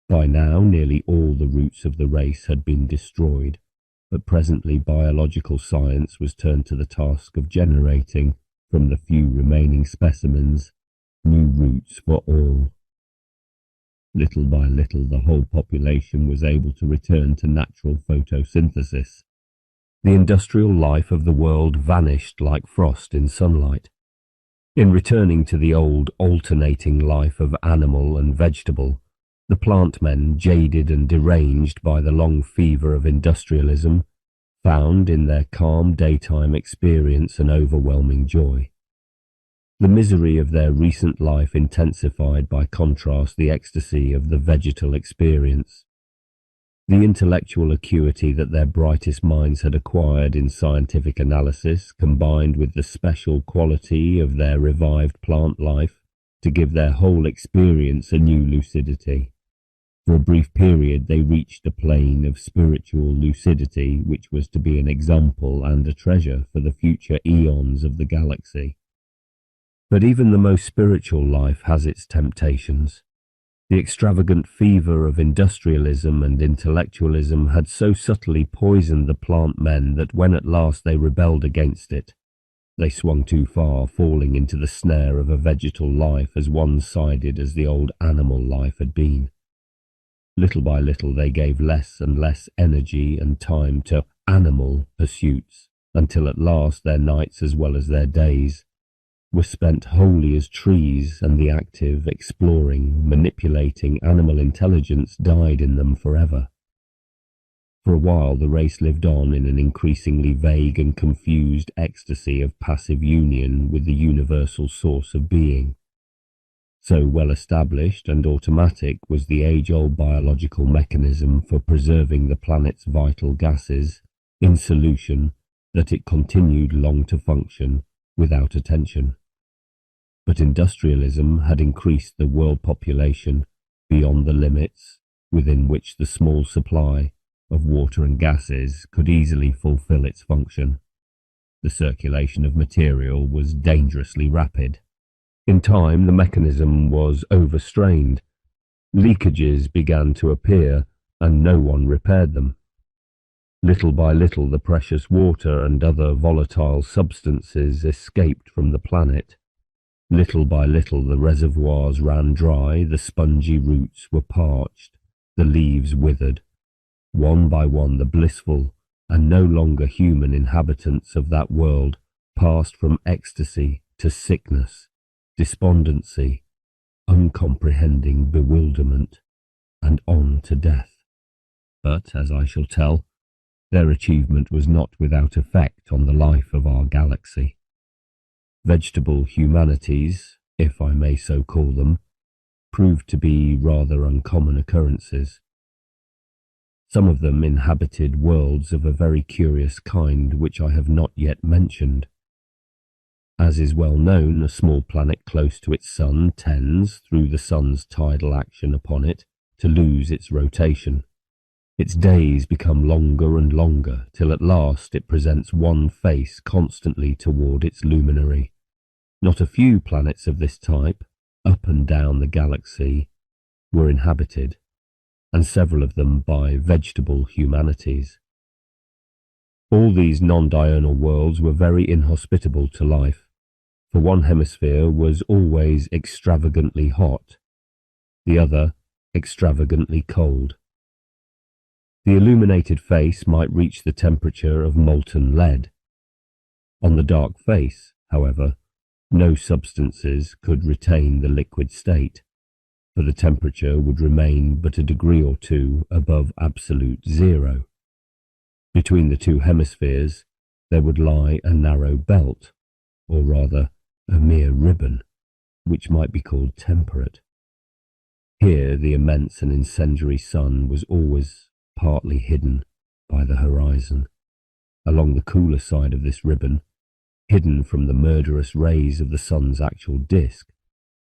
By now nearly all the roots of the race had been destroyed, but presently biological science was turned to the task of generating, from the few remaining specimens, new roots for all. Little by little the whole population was able to return to natural photosynthesis. The industrial life of the world vanished like frost in sunlight. In returning to the old alternating life of animal and vegetable, the plant men, jaded and deranged by the long fever of industrialism, found in their calm daytime experience an overwhelming joy. The misery of their recent life intensified by contrast the ecstasy of the vegetal experience. The intellectual acuity that their brightest minds had acquired in scientific analysis combined with the special quality of their revived plant life to give their whole experience a new lucidity. For a brief period they reached a plane of spiritual lucidity which was to be an example and a treasure for the future eons of the galaxy. But even the most spiritual life has its temptations. The extravagant fever of industrialism and intellectualism had so subtly poisoned the plant men that when at last they rebelled against it, they swung too far, falling into the snare of a vegetal life as one-sided as the old animal life had been. Little by little they gave less and less energy and time to animal pursuits, until at last their nights as well as their days were spent wholly as trees, and the active, exploring, manipulating animal intelligence died in them forever. For a while the race lived on in an increasingly vague and confused ecstasy of passive union with the universal source of being. So well established and automatic was the age-old biological mechanism for preserving the planet's vital gases in solution that it continued long to function without attention. But industrialism had increased the world population beyond the limits within which the small supply of water and gases could easily fulfill its function. The circulation of material was dangerously rapid. In time the mechanism was overstrained. Leakages began to appear and no one repaired them. Little by little the precious water and other volatile substances escaped from the planet. Little by little the reservoirs ran dry, the spongy roots were parched, the leaves withered. One by one the blissful and no longer human inhabitants of that world passed from ecstasy to sickness, despondency, uncomprehending bewilderment, and on to death. But, as I shall tell, their achievement was not without effect on the life of our galaxy. Vegetable humanities, if I may so call them, proved to be rather uncommon occurrences. Some of them inhabited worlds of a very curious kind which I have not yet mentioned. As is well known, a small planet close to its sun tends, through the sun's tidal action upon it, to lose its rotation. Its days become longer and longer, till at last it presents one face constantly toward its luminary. Not a few planets of this type, up and down the galaxy, were inhabited, and several of them by vegetable humanities. All these non-diurnal worlds were very inhospitable to life, for one hemisphere was always extravagantly hot, the other extravagantly cold. The illuminated face might reach the temperature of molten lead. On the dark face, however, no substances could retain the liquid state, for the temperature would remain but a degree or two above absolute zero. Between the two hemispheres there would lie a narrow belt, or rather a mere ribbon, which might be called temperate. Here the immense and incendiary sun was always partly hidden by the horizon. Along the cooler side of this ribbon, hidden from the murderous rays of the sun's actual disk,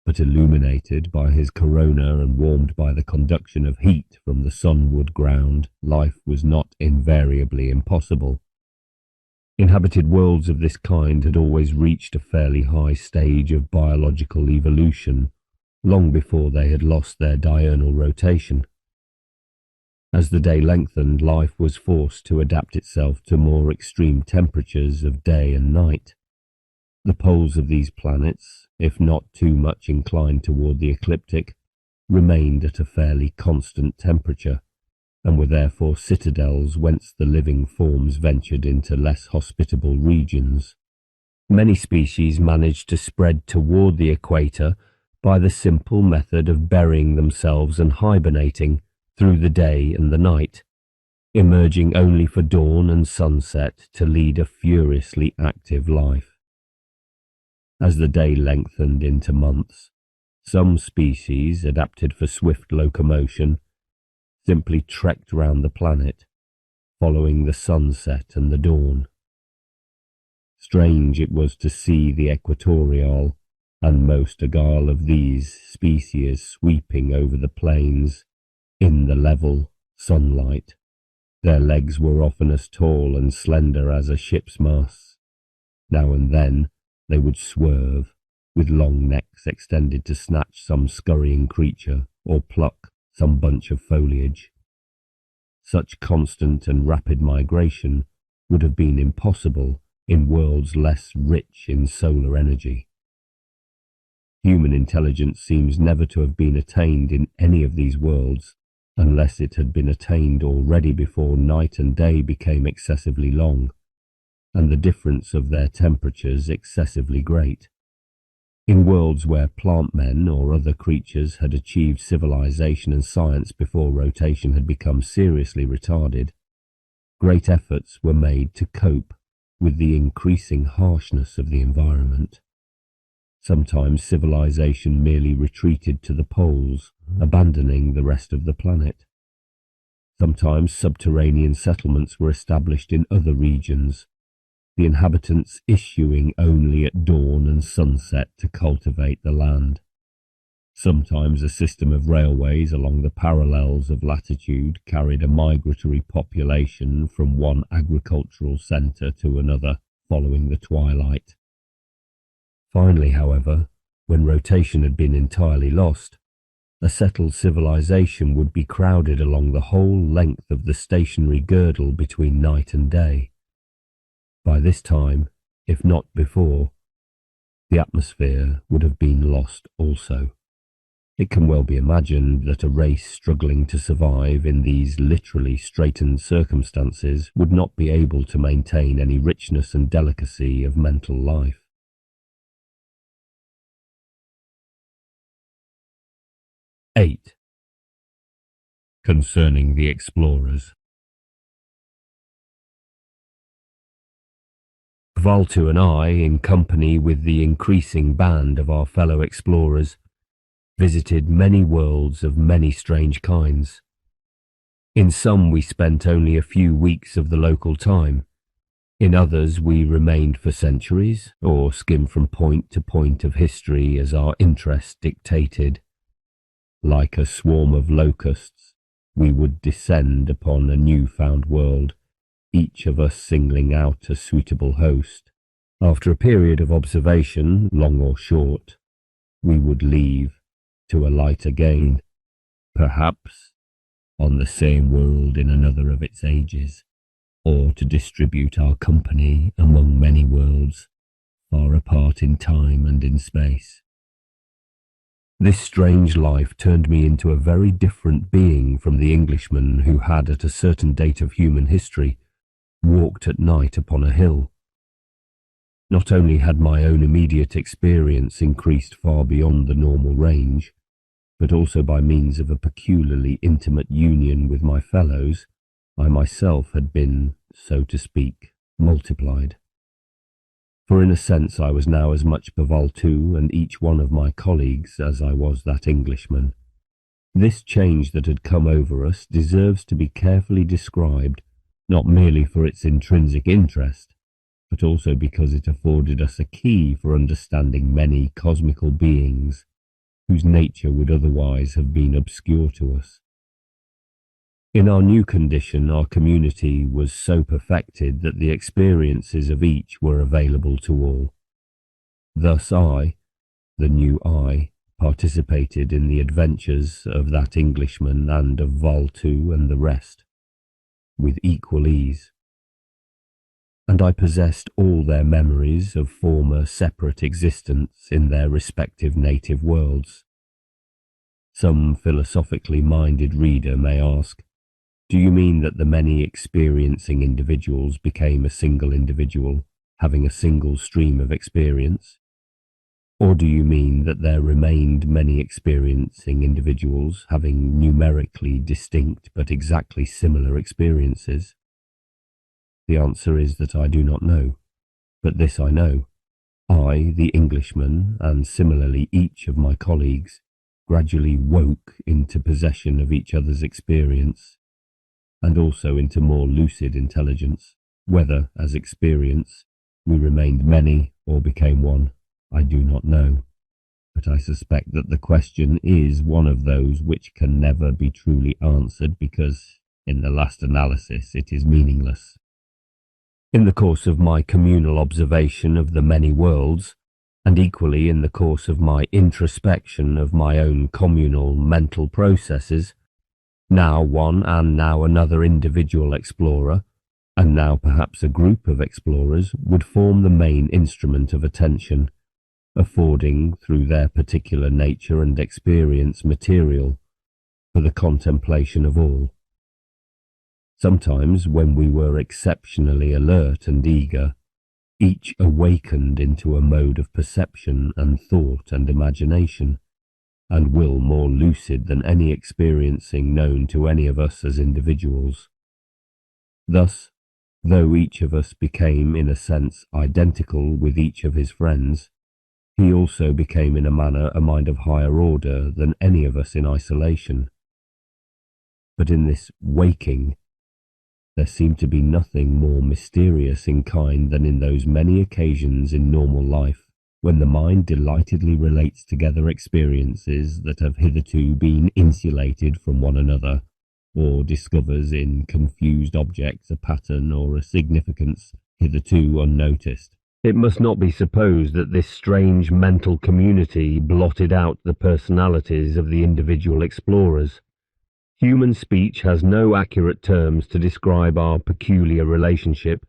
but illuminated by his corona and warmed by the conduction of heat from the sunward ground, life was not invariably impossible. Inhabited worlds of this kind had always reached a fairly high stage of biological evolution, long before they had lost their diurnal rotation. As the day lengthened, life was forced to adapt itself to more extreme temperatures of day and night. The poles of these planets, if not too much inclined toward the ecliptic, remained at a fairly constant temperature, and were therefore citadels whence the living forms ventured into less hospitable regions. Many species managed to spread toward the equator by the simple method of burying themselves and hibernating through the day and the night, emerging only for dawn and sunset to lead a furiously active life. As the day lengthened into months, some species, adapted for swift locomotion, simply trekked round the planet, following the sunset and the dawn. Strange it was to see the equatorial and most agile of these species sweeping over the plains in the level sunlight. Their legs were often as tall and slender as a ship's masts. Now and then they would swerve, with long necks extended to snatch some scurrying creature or pluck some bunch of foliage. Such constant and rapid migration would have been impossible in worlds less rich in solar energy. Human intelligence seems never to have been attained in any of these worlds, unless it had been attained already before night and day became excessively long, and the difference of their temperatures excessively great. In worlds where plant men or other creatures had achieved civilization and science before rotation had become seriously retarded, great efforts were made to cope with the increasing harshness of the environment. Sometimes civilization merely retreated to the poles, abandoning the rest of the planet. Sometimes subterranean settlements were established in other regions, the inhabitants issuing only at dawn and sunset to cultivate the land. Sometimes a system of railways along the parallels of latitude carried a migratory population from one agricultural centre to another following the twilight. Finally, however, when rotation had been entirely lost, a settled civilization would be crowded along the whole length of the stationary girdle between night and day. By this time, if not before, the atmosphere would have been lost also. It can well be imagined that a race struggling to survive in these literally straitened circumstances would not be able to maintain any richness and delicacy of mental life. (8) Concerning the explorers. Valtu and I, in company with the increasing band of our fellow explorers, visited many worlds of many strange kinds. In some we spent only a few weeks of the local time. In others we remained for centuries, or skimmed from point to point of history as our interest dictated. Like a swarm of locusts, we would descend upon a new-found world, each of us singling out a suitable host. After a period of observation, long or short, we would leave to alight again, perhaps on the same world in another of its ages, or to distribute our company among many worlds, far apart in time and in space. This strange life turned me into a very different being from the Englishman who had, at a certain date of human history, walked at night upon a hill. Not only had my own immediate experience increased far beyond the normal range, but also by means of a peculiarly intimate union with my fellows, I myself had been, so to speak, multiplied. For in a sense I was now as much Valtu and each one of my colleagues as I was that Englishman. This change that had come over us deserves to be carefully described, not merely for its intrinsic interest, but also because it afforded us a key for understanding many cosmical beings whose nature would otherwise have been obscure to us. In our new condition, our community was so perfected that the experiences of each were available to all. Thus I, the new I, participated in the adventures of that Englishman and of Valtu and the rest, with equal ease. And I possessed all their memories of former separate existence in their respective native worlds. Some philosophically minded reader may ask, do you mean that the many experiencing individuals became a single individual, having a single stream of experience? Or do you mean that there remained many experiencing individuals having numerically distinct but exactly similar experiences? The answer is that I do not know, but this I know. I, the Englishman, and similarly each of my colleagues, gradually woke into possession of each other's experience, and also into more lucid intelligence. Whether, as experience, we remained many or became one, I do not know, but I suspect that the question is one of those which can never be truly answered because, in the last analysis, it is meaningless. In the course of my communal observation of the many worlds, and equally in the course of my introspection of my own communal mental processes, now one and now another individual explorer, and now perhaps a group of explorers, would form the main instrument of attention, affording, through their particular nature and experience, material for the contemplation of all. Sometimes, when we were exceptionally alert and eager, each awakened into a mode of perception and thought and imagination, and will more lucid than any experiencing known to any of us as individuals. Thus, though each of us became in a sense identical with each of his friends, he also became in a manner a mind of higher order than any of us in isolation. But in this waking, there seemed to be nothing more mysterious in kind than in those many occasions in normal life when the mind delightedly relates together experiences that have hitherto been insulated from one another, or discovers in confused objects a pattern or a significance hitherto unnoticed. It must not be supposed that this strange mental community blotted out the personalities of the individual explorers. Human speech has no accurate terms to describe our peculiar relationship.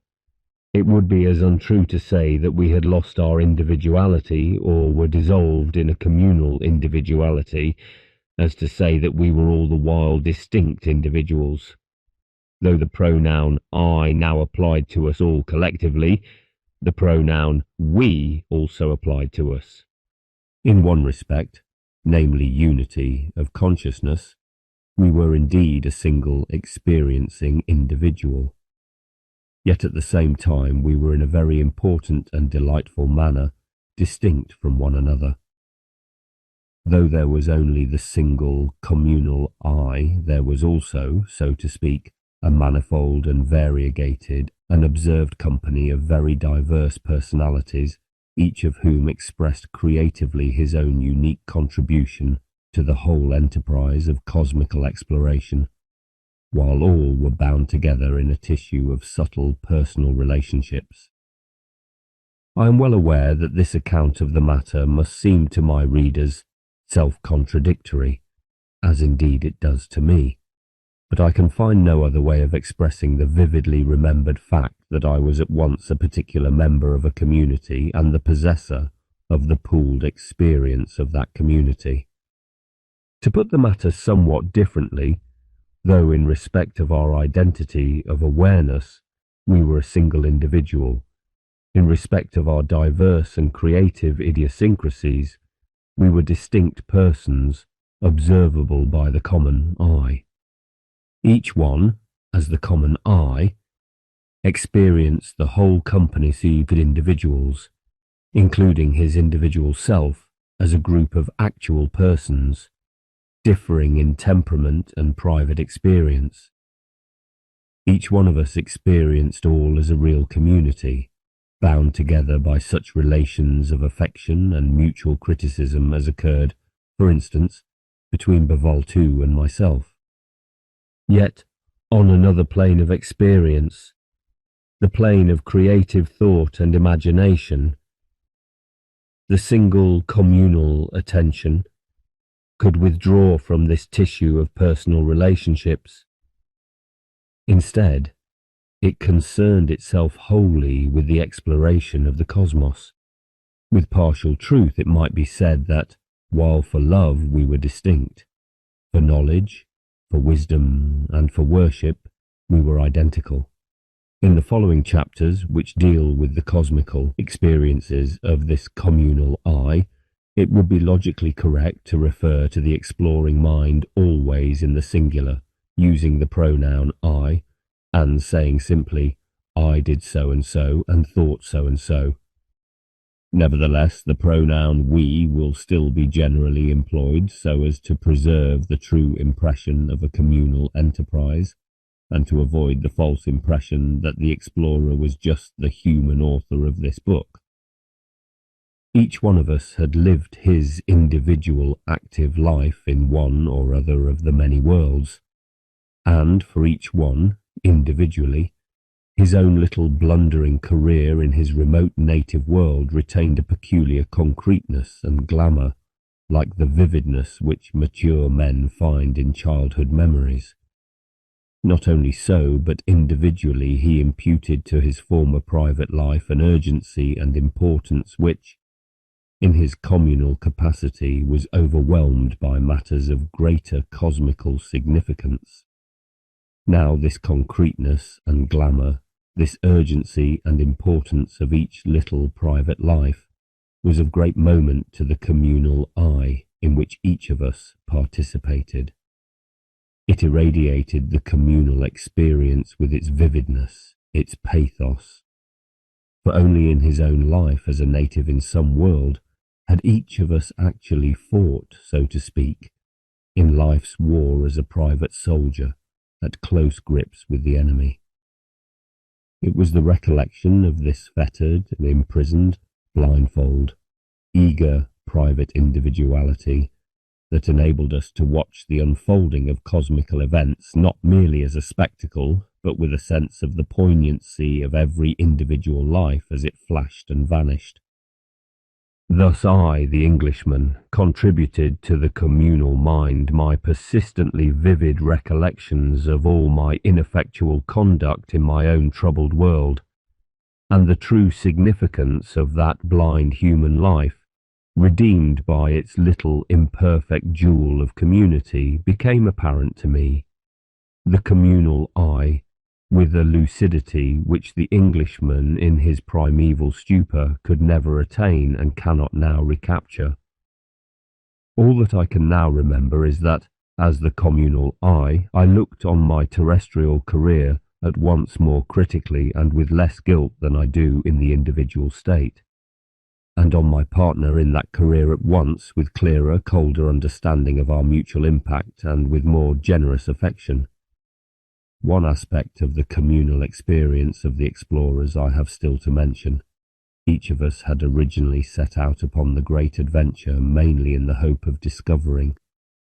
It would be as untrue to say that we had lost our individuality or were dissolved in a communal individuality as to say that we were all the while distinct individuals. Though the pronoun I now applied to us all collectively, the pronoun we also applied to us. In one respect, namely unity of consciousness, we were indeed a single experiencing individual. Yet at the same time we were in a very important and delightful manner distinct from one another. Though there was only the single communal I, there was also, so to speak, a manifold and variegated and observed company of very diverse personalities, each of whom expressed creatively his own unique contribution to the whole enterprise of cosmical exploration, while all were bound together in a tissue of subtle personal relationships. I am well aware that this account of the matter must seem to my readers self-contradictory, as indeed it does to me, but I can find no other way of expressing the vividly remembered fact that I was at once a particular member of a community and the possessor of the pooled experience of that community. To put the matter somewhat differently, though in respect of our identity of awareness we were a single individual, in respect of our diverse and creative idiosyncrasies we were distinct persons observable by the common eye. Each one, as the common I, experienced the whole company of individuals, including his individual self as a group of actual persons, differing in temperament and private experience. Each one of us experienced all as a real community, bound together by such relations of affection and mutual criticism as occurred, for instance, between Bavaltu and myself. Yet, on another plane of experience, the plane of creative thought and imagination, the single communal attention could withdraw from this tissue of personal relationships. Instead, it concerned itself wholly with the exploration of the cosmos. With partial truth, it might be said that, while for love we were distinct, for knowledge, for wisdom, and for worship, we were identical. In the following chapters, which deal with the cosmical experiences of this communal I, it would be logically correct to refer to the exploring mind always in the singular, using the pronoun I, and saying simply, I did so and thought so and so. Nevertheless, the pronoun we will still be generally employed so as to preserve the true impression of a communal enterprise, and to avoid the false impression that the explorer was just the human author of this book. Each one of us had lived his individual active life in one or other of the many worlds, and for each one, individually, his own little blundering career in his remote native world retained a peculiar concreteness and glamour, like the vividness which mature men find in childhood memories. Not only so, but individually he imputed to his former private life an urgency and importance which, in his communal capacity, was overwhelmed by matters of greater cosmical significance. Now this concreteness and glamour, this urgency and importance of each little private life, was of great moment to the communal I in which each of us participated. It irradiated the communal experience with its vividness, its pathos. For only in his own life as a native in some world had each of us actually fought, so to speak, in life's war as a private soldier, at close grips with the enemy. It was the recollection of this fettered and imprisoned, blindfold, eager private individuality that enabled us to watch the unfolding of cosmical events not merely as a spectacle, but with a sense of the poignancy of every individual life as it flashed and vanished. Thus I, the Englishman, contributed to the communal mind my persistently vivid recollections of all my ineffectual conduct in my own troubled world, and the true significance of that blind human life, redeemed by its little imperfect jewel of community, became apparent to me. The communal I, with a lucidity which the Englishman in his primeval stupor could never attain and cannot now recapture. All that I can now remember is that, as the communal I looked on my terrestrial career at once more critically and with less guilt than I do in the individual state, and on my partner in that career at once with clearer, colder understanding of our mutual impact and with more generous affection. One aspect of the communal experience of the explorers I have still to mention. Each of us had originally set out upon the great adventure mainly in the hope of discovering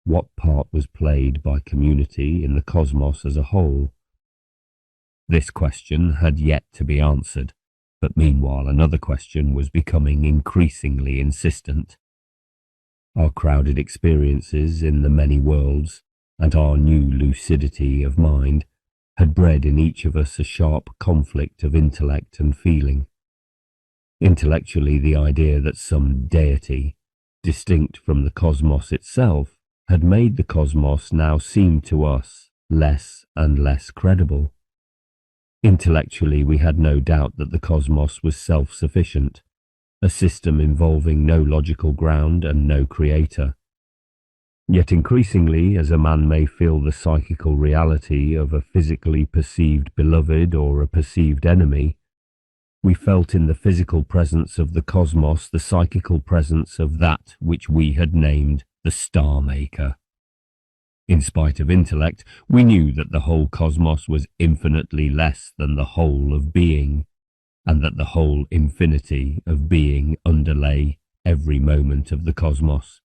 what part was played by community in the cosmos as a whole. This question had yet to be answered, but meanwhile another question was becoming increasingly insistent. Our crowded experiences in the many worlds, and our new lucidity of mind, had bred in each of us a sharp conflict of intellect and feeling. Intellectually, the idea that some deity, distinct from the cosmos itself, had made the cosmos now seem to us less and less credible. Intellectually, we had no doubt that the cosmos was self-sufficient, a system involving no logical ground and no creator. Yet increasingly, as a man may feel the psychical reality of a physically perceived beloved or a perceived enemy, we felt in the physical presence of the cosmos the psychical presence of that which we had named the Star Maker. In spite of intellect, we knew that the whole cosmos was infinitely less than the whole of being, and that the whole infinity of being underlay every moment of the cosmos.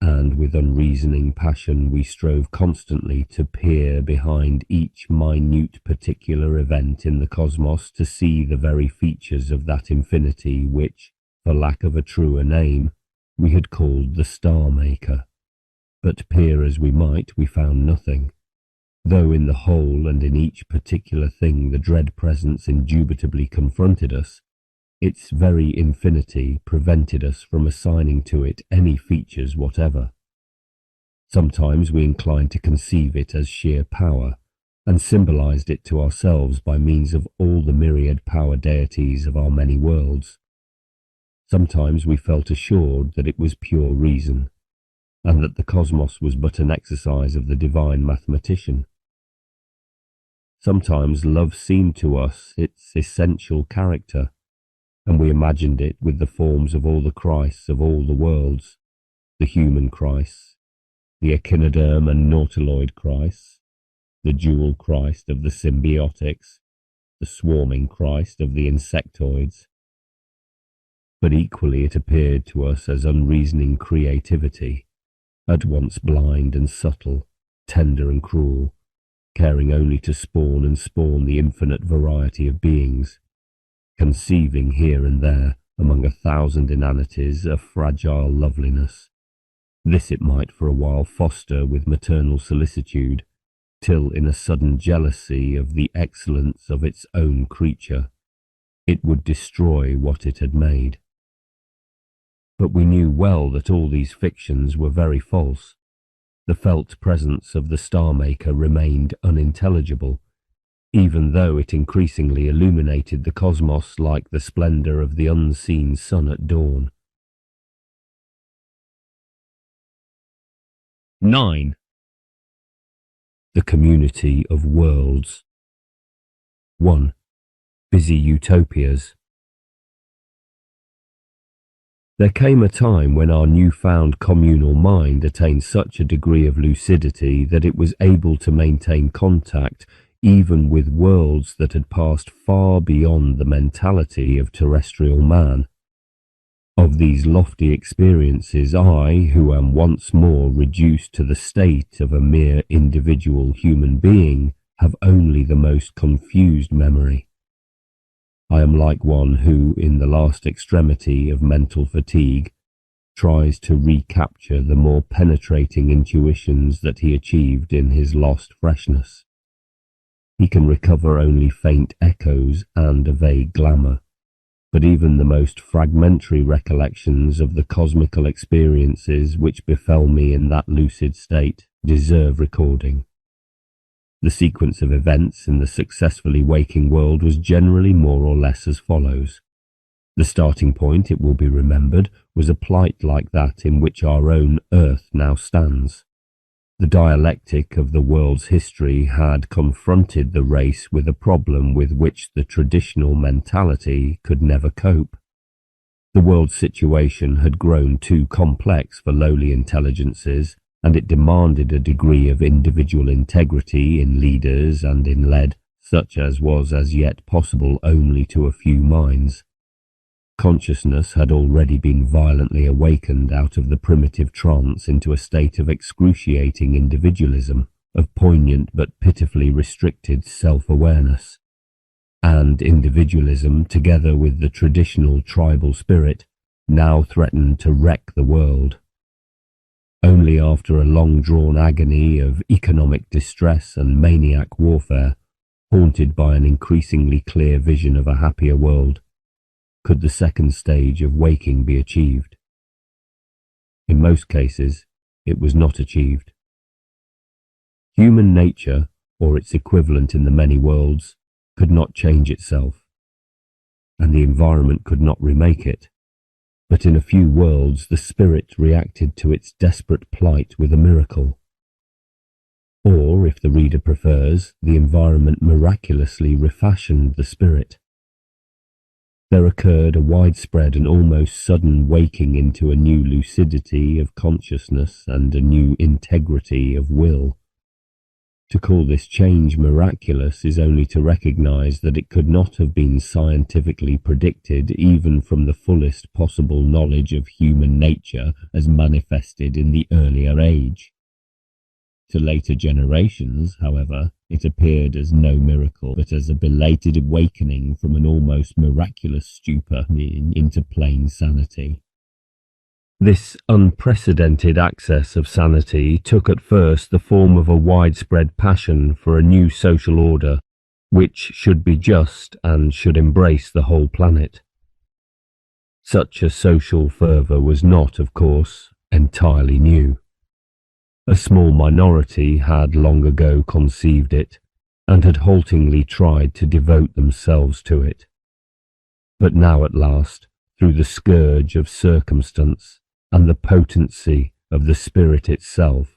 And with unreasoning passion we strove constantly to peer behind each minute particular event in the cosmos to see the very features of that infinity which, for lack of a truer name, we had called the Star Maker. But peer as we might, we found nothing, though in the whole and in each particular thing the dread presence indubitably confronted us. Its very infinity prevented us from assigning to it any features whatever. Sometimes we inclined to conceive it as sheer power, and symbolized it to ourselves by means of all the myriad power deities of our many worlds. Sometimes we felt assured that it was pure reason, and that the cosmos was but an exercise of the divine mathematician. Sometimes love seemed to us its essential character, and we imagined it with the forms of all the Christs of all the worlds, the human Christ, the echinoderm and nautiloid Christ, the dual Christ of the symbiotics, the swarming Christ of the insectoids. But equally it appeared to us as unreasoning creativity, at once blind and subtle, tender and cruel, caring only to spawn and spawn the infinite variety of beings, conceiving here and there, among 1,000 inanities, a fragile loveliness. This it might for a while foster with maternal solicitude, till in a sudden jealousy of the excellence of its own creature, it would destroy what it had made. But we knew well that all these fictions were very false. The felt presence of the Star Maker remained unintelligible, even though it increasingly illuminated the cosmos like the splendour of the unseen sun at dawn. 9. The Community of Worlds. 1. Busy Utopias. There came a time when our newfound communal mind attained such a degree of lucidity that it was able to maintain contact even with worlds that had passed far beyond the mentality of terrestrial man. Of these lofty experiences I, who am once more reduced to the state of a mere individual human being, have only the most confused memory. I am like one who, in the last extremity of mental fatigue, tries to recapture the more penetrating intuitions that he achieved in his lost freshness. He can recover only faint echoes and a vague glamour, but even the most fragmentary recollections of the cosmical experiences which befell me in that lucid state deserve recording. The sequence of events in the successfully waking world was generally more or less as follows. The starting point, it will be remembered, was a plight like that in which our own Earth now stands. The dialectic of the world's history had confronted the race with a problem with which the traditional mentality could never cope. The world's situation had grown too complex for lowly intelligences, and it demanded a degree of individual integrity in leaders and in led, such as was as yet possible only to a few minds. Consciousness had already been violently awakened out of the primitive trance into a state of excruciating individualism, of poignant but pitifully restricted self-awareness. And individualism, together with the traditional tribal spirit, now threatened to wreck the world. Only after a long-drawn agony of economic distress and maniac warfare, haunted by an increasingly clear vision of a happier world, could the second stage of waking be achieved. In most cases, it was not achieved. Human nature, or its equivalent in the many worlds, could not change itself, and the environment could not remake it. But in a few worlds, the spirit reacted to its desperate plight with a miracle. Or, if the reader prefers, the environment miraculously refashioned the spirit. There occurred a widespread and almost sudden waking into a new lucidity of consciousness and a new integrity of will. To call this change miraculous is only to recognize that it could not have been scientifically predicted even from the fullest possible knowledge of human nature as manifested in the earlier age. To later generations, however, it appeared as no miracle, but as a belated awakening from an almost miraculous stupor into plain sanity. This unprecedented access of sanity took at first the form of a widespread passion for a new social order, which should be just and should embrace the whole planet. Such a social fervour was not, of course, entirely new. A small minority had long ago conceived it, and had haltingly tried to devote themselves to it. But now at last, through the scourge of circumstance and the potency of the spirit itself,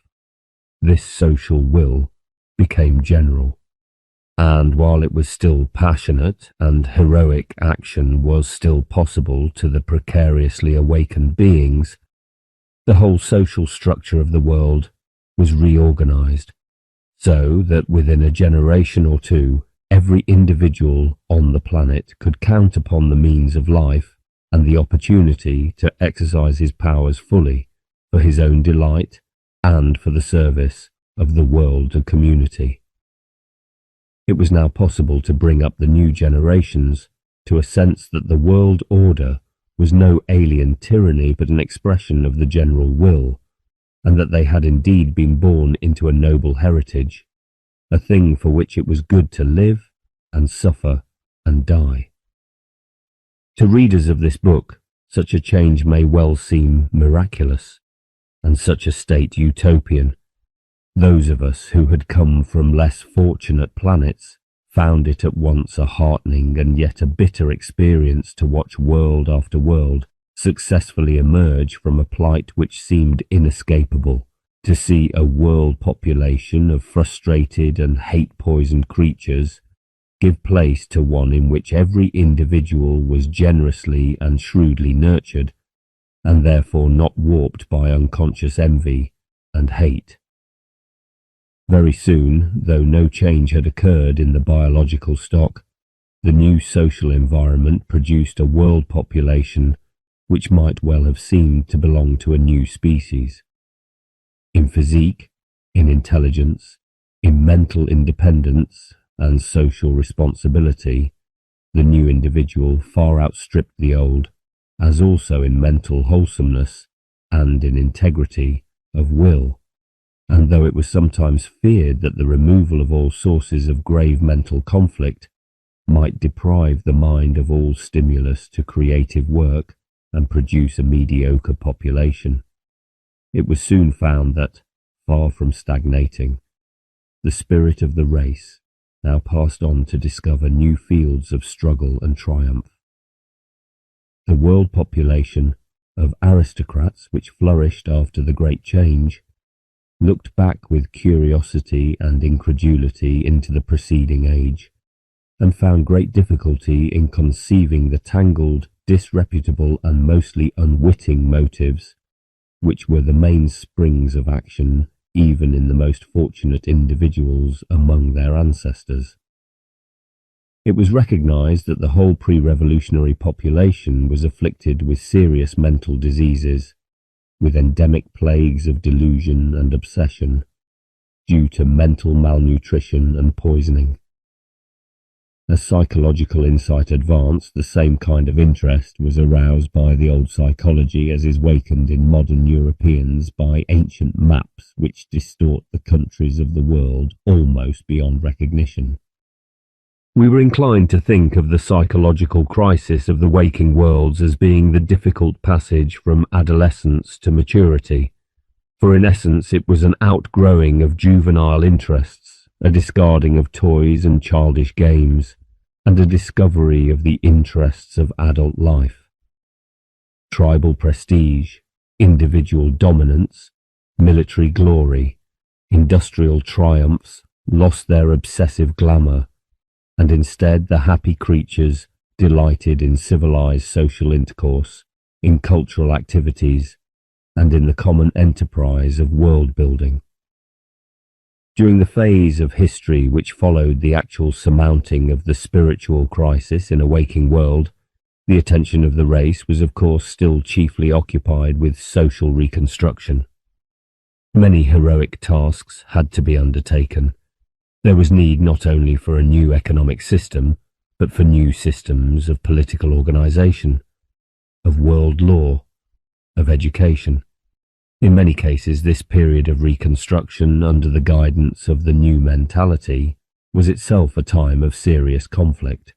this social will became general. And while it was still passionate and heroic action was still possible to the precariously awakened beings, the whole social structure of the world was reorganized, so that within a generation or two, every individual on the planet could count upon the means of life and the opportunity to exercise his powers fully for his own delight and for the service of the world and community. It was now possible to bring up the new generations to a sense that the world order was no alien tyranny but an expression of the general will, and that they had indeed been born into a noble heritage, a thing for which it was good to live and suffer and die. To readers of this book, such a change may well seem miraculous, and such a state utopian. Those of us who had come from less fortunate planets found it at once a heartening and yet a bitter experience to watch world after world successfully emerge from a plight which seemed inescapable, to see a world population of frustrated and hate-poisoned creatures give place to one in which every individual was generously and shrewdly nurtured, and therefore not warped by unconscious envy and hate. Very soon, though no change had occurred in the biological stock, the new social environment produced a world population which might well have seemed to belong to a new species. In physique, in intelligence, in mental independence and social responsibility, the new individual far outstripped the old, as also in mental wholesomeness and in integrity of will. And though it was sometimes feared that the removal of all sources of grave mental conflict might deprive the mind of all stimulus to creative work and produce a mediocre population, it was soon found that, far from stagnating, the spirit of the race now passed on to discover new fields of struggle and triumph. The world population of aristocrats which flourished after the Great Change looked back with curiosity and incredulity into the preceding age, and found great difficulty in conceiving the tangled, disreputable and mostly unwitting motives which were the main springs of action even in the most fortunate individuals among their ancestors. It was recognized that the whole pre-revolutionary population was afflicted with serious mental diseases, with endemic plagues of delusion and obsession, due to mental malnutrition and poisoning. As psychological insight advanced, the same kind of interest was aroused by the old psychology as is wakened in modern Europeans by ancient maps which distort the countries of the world almost beyond recognition. We were inclined to think of the psychological crisis of the waking worlds as being the difficult passage from adolescence to maturity, for in essence it was an outgrowing of juvenile interests, a discarding of toys and childish games, and a discovery of the interests of adult life. Tribal prestige, individual dominance, military glory, industrial triumphs lost their obsessive glamour, and instead the happy creatures delighted in civilized social intercourse, in cultural activities, and in the common enterprise of world-building. During the phase of history which followed the actual surmounting of the spiritual crisis in a waking world, the attention of the race was of course still chiefly occupied with social reconstruction. Many heroic tasks had to be undertaken. There was need not only for a new economic system, but for new systems of political organization, of world law, of education. In many cases, this period of reconstruction under the guidance of the new mentality was itself a time of serious conflict.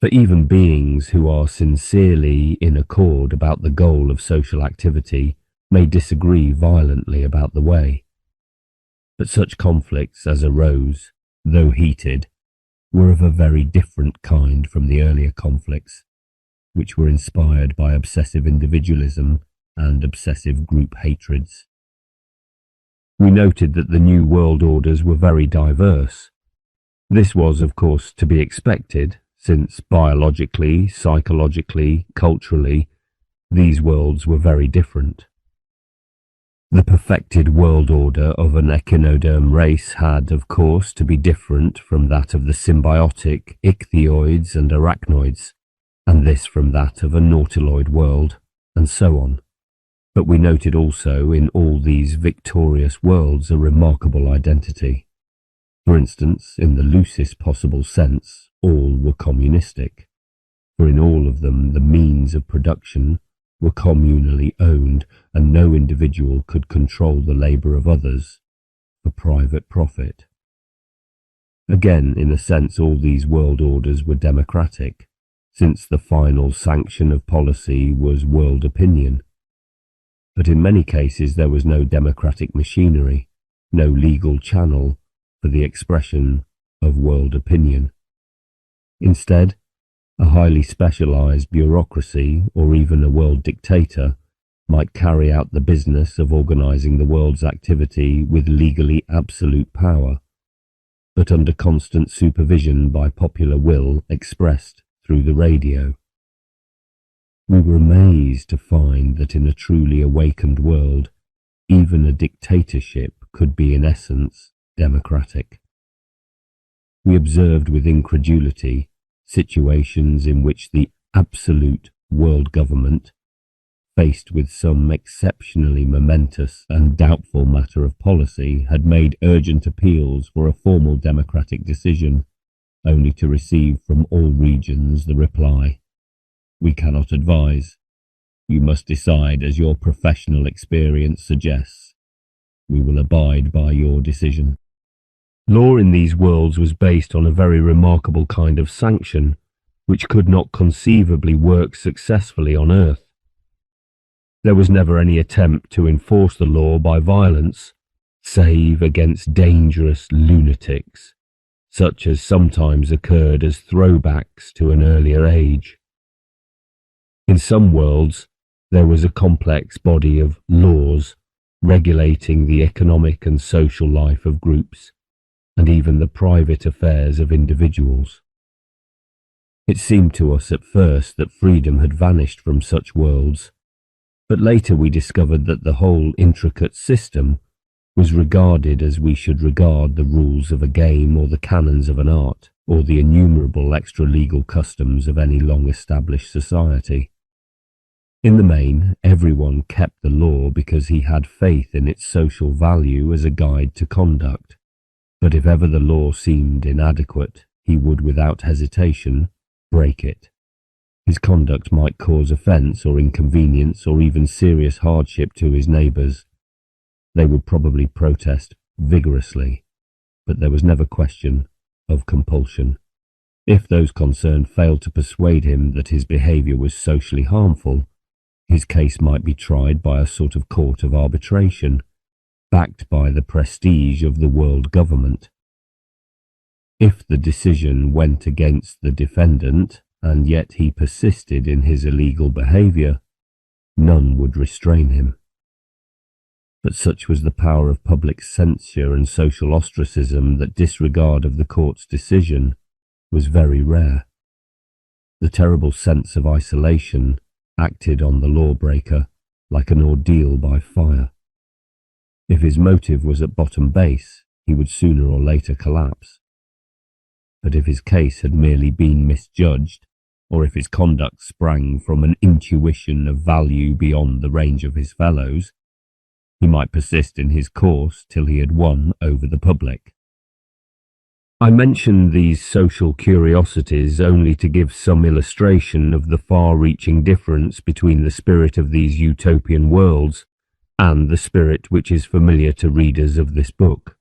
For even beings who are sincerely in accord about the goal of social activity may disagree violently about the way. But such conflicts as arose, though heated, were of a very different kind from the earlier conflicts, which were inspired by obsessive individualism and obsessive group hatreds. We noted that the new world orders were very diverse. This was, of course, to be expected, since biologically, psychologically, culturally, these worlds were very different. The perfected world order of an echinoderm race had, of course, to be different from that of the symbiotic ichthyoids and arachnoids, and this from that of a nautiloid world, and so on. But we noted also in all these victorious worlds a remarkable identity. For instance, in the loosest possible sense, all were communistic, for in all of them the means of production were communally owned, and no individual could control the labour of others for private profit. Again, in a sense, all these world orders were democratic, since the final sanction of policy was world opinion. But in many cases there was no democratic machinery, no legal channel for the expression of world opinion. Instead, a highly specialized bureaucracy, or even a world dictator, might carry out the business of organizing the world's activity with legally absolute power, but under constant supervision by popular will expressed through the radio. We were amazed to find that in a truly awakened world, even a dictatorship could be in essence democratic. We observed with incredulity situations in which the absolute world government, faced with some exceptionally momentous and doubtful matter of policy, had made urgent appeals for a formal democratic decision, only to receive from all regions the reply, "We cannot advise. You must decide as your professional experience suggests. We will abide by your decision." Law in these worlds was based on a very remarkable kind of sanction, which could not conceivably work successfully on Earth. There was never any attempt to enforce the law by violence, save against dangerous lunatics, such as sometimes occurred as throwbacks to an earlier age. In some worlds, there was a complex body of laws, regulating the economic and social life of groups, and even the private affairs of individuals. It seemed to us at first that freedom had vanished from such worlds, but later we discovered that the whole intricate system was regarded as we should regard the rules of a game or the canons of an art, or the innumerable extra-legal customs of any long-established society. In the main, everyone kept the law because he had faith in its social value as a guide to conduct, but if ever the law seemed inadequate, he would without hesitation break it. His conduct might cause offence or inconvenience or even serious hardship to his neighbours. They would probably protest vigorously, but there was never question of compulsion. If those concerned failed to persuade him that his behaviour was socially harmful, his case might be tried by a sort of court of arbitration, backed by the prestige of the world government. If the decision went against the defendant, and yet he persisted in his illegal behaviour, none would restrain him. But such was the power of public censure and social ostracism that disregard of the court's decision was very rare. The terrible sense of isolation acted on the lawbreaker like an ordeal by fire. If his motive was at bottom base, he would sooner or later collapse. But if his case had merely been misjudged, or if his conduct sprang from an intuition of value beyond the range of his fellows, he might persist in his course till he had won over the public. I mention these social curiosities only to give some illustration of the far-reaching difference between the spirit of these utopian worlds and the spirit which is familiar to readers of this book.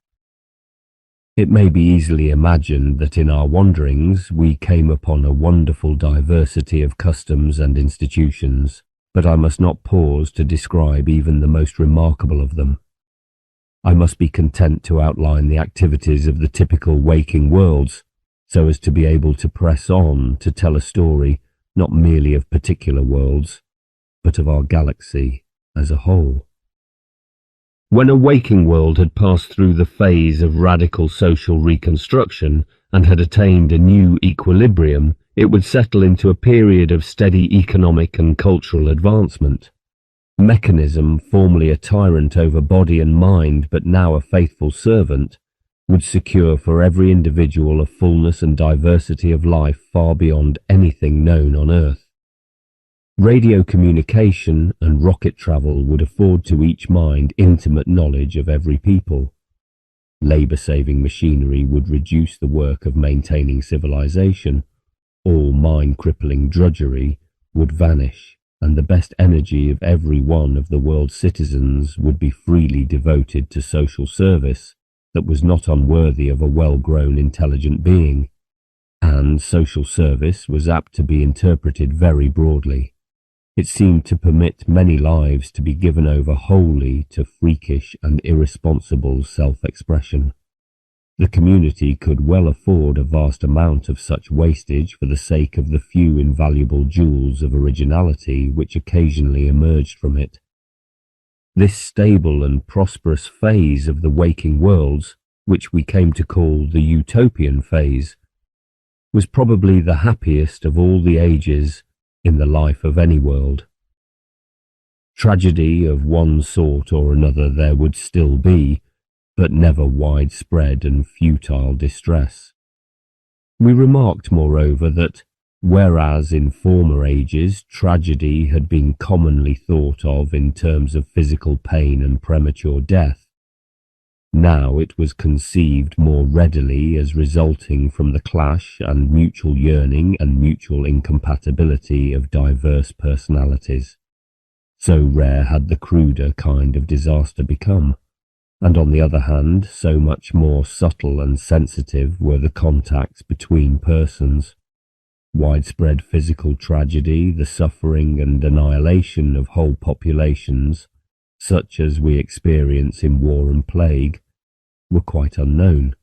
It may be easily imagined that in our wanderings we came upon a wonderful diversity of customs and institutions, but I must not pause to describe even the most remarkable of them. I must be content to outline the activities of the typical waking worlds, so as to be able to press on to tell a story not merely of particular worlds, but of our galaxy as a whole. When a waking world had passed through the phase of radical social reconstruction and had attained a new equilibrium, it would settle into a period of steady economic and cultural advancement. Mechanism, formerly a tyrant over body and mind, but now a faithful servant, would secure for every individual a fullness and diversity of life far beyond anything known on Earth. Radio communication and rocket travel would afford to each mind intimate knowledge of every people. Labour-saving machinery would reduce the work of maintaining civilization. All mind-crippling drudgery would vanish, and the best energy of every one of the world's citizens would be freely devoted to social service that was not unworthy of a well-grown intelligent being. And social service was apt to be interpreted very broadly. It seemed to permit many lives to be given over wholly to freakish and irresponsible self-expression. The community could well afford a vast amount of such wastage for the sake of the few invaluable jewels of originality which occasionally emerged from it. This stable and prosperous phase of the waking worlds, which we came to call the utopian phase, was probably the happiest of all the ages in the life of any world. Tragedy of one sort or another there would still be, but never widespread and futile distress. We remarked, moreover, that whereas in former ages tragedy had been commonly thought of in terms of physical pain and premature death, now it was conceived more readily as resulting from the clash and mutual yearning and mutual incompatibility of diverse personalities. So rare had the cruder kind of disaster become, and on the other hand, so much more subtle and sensitive were the contacts between persons. Widespread physical tragedy, the suffering and annihilation of whole populations, such as we experience in war and plague, were quite unknown,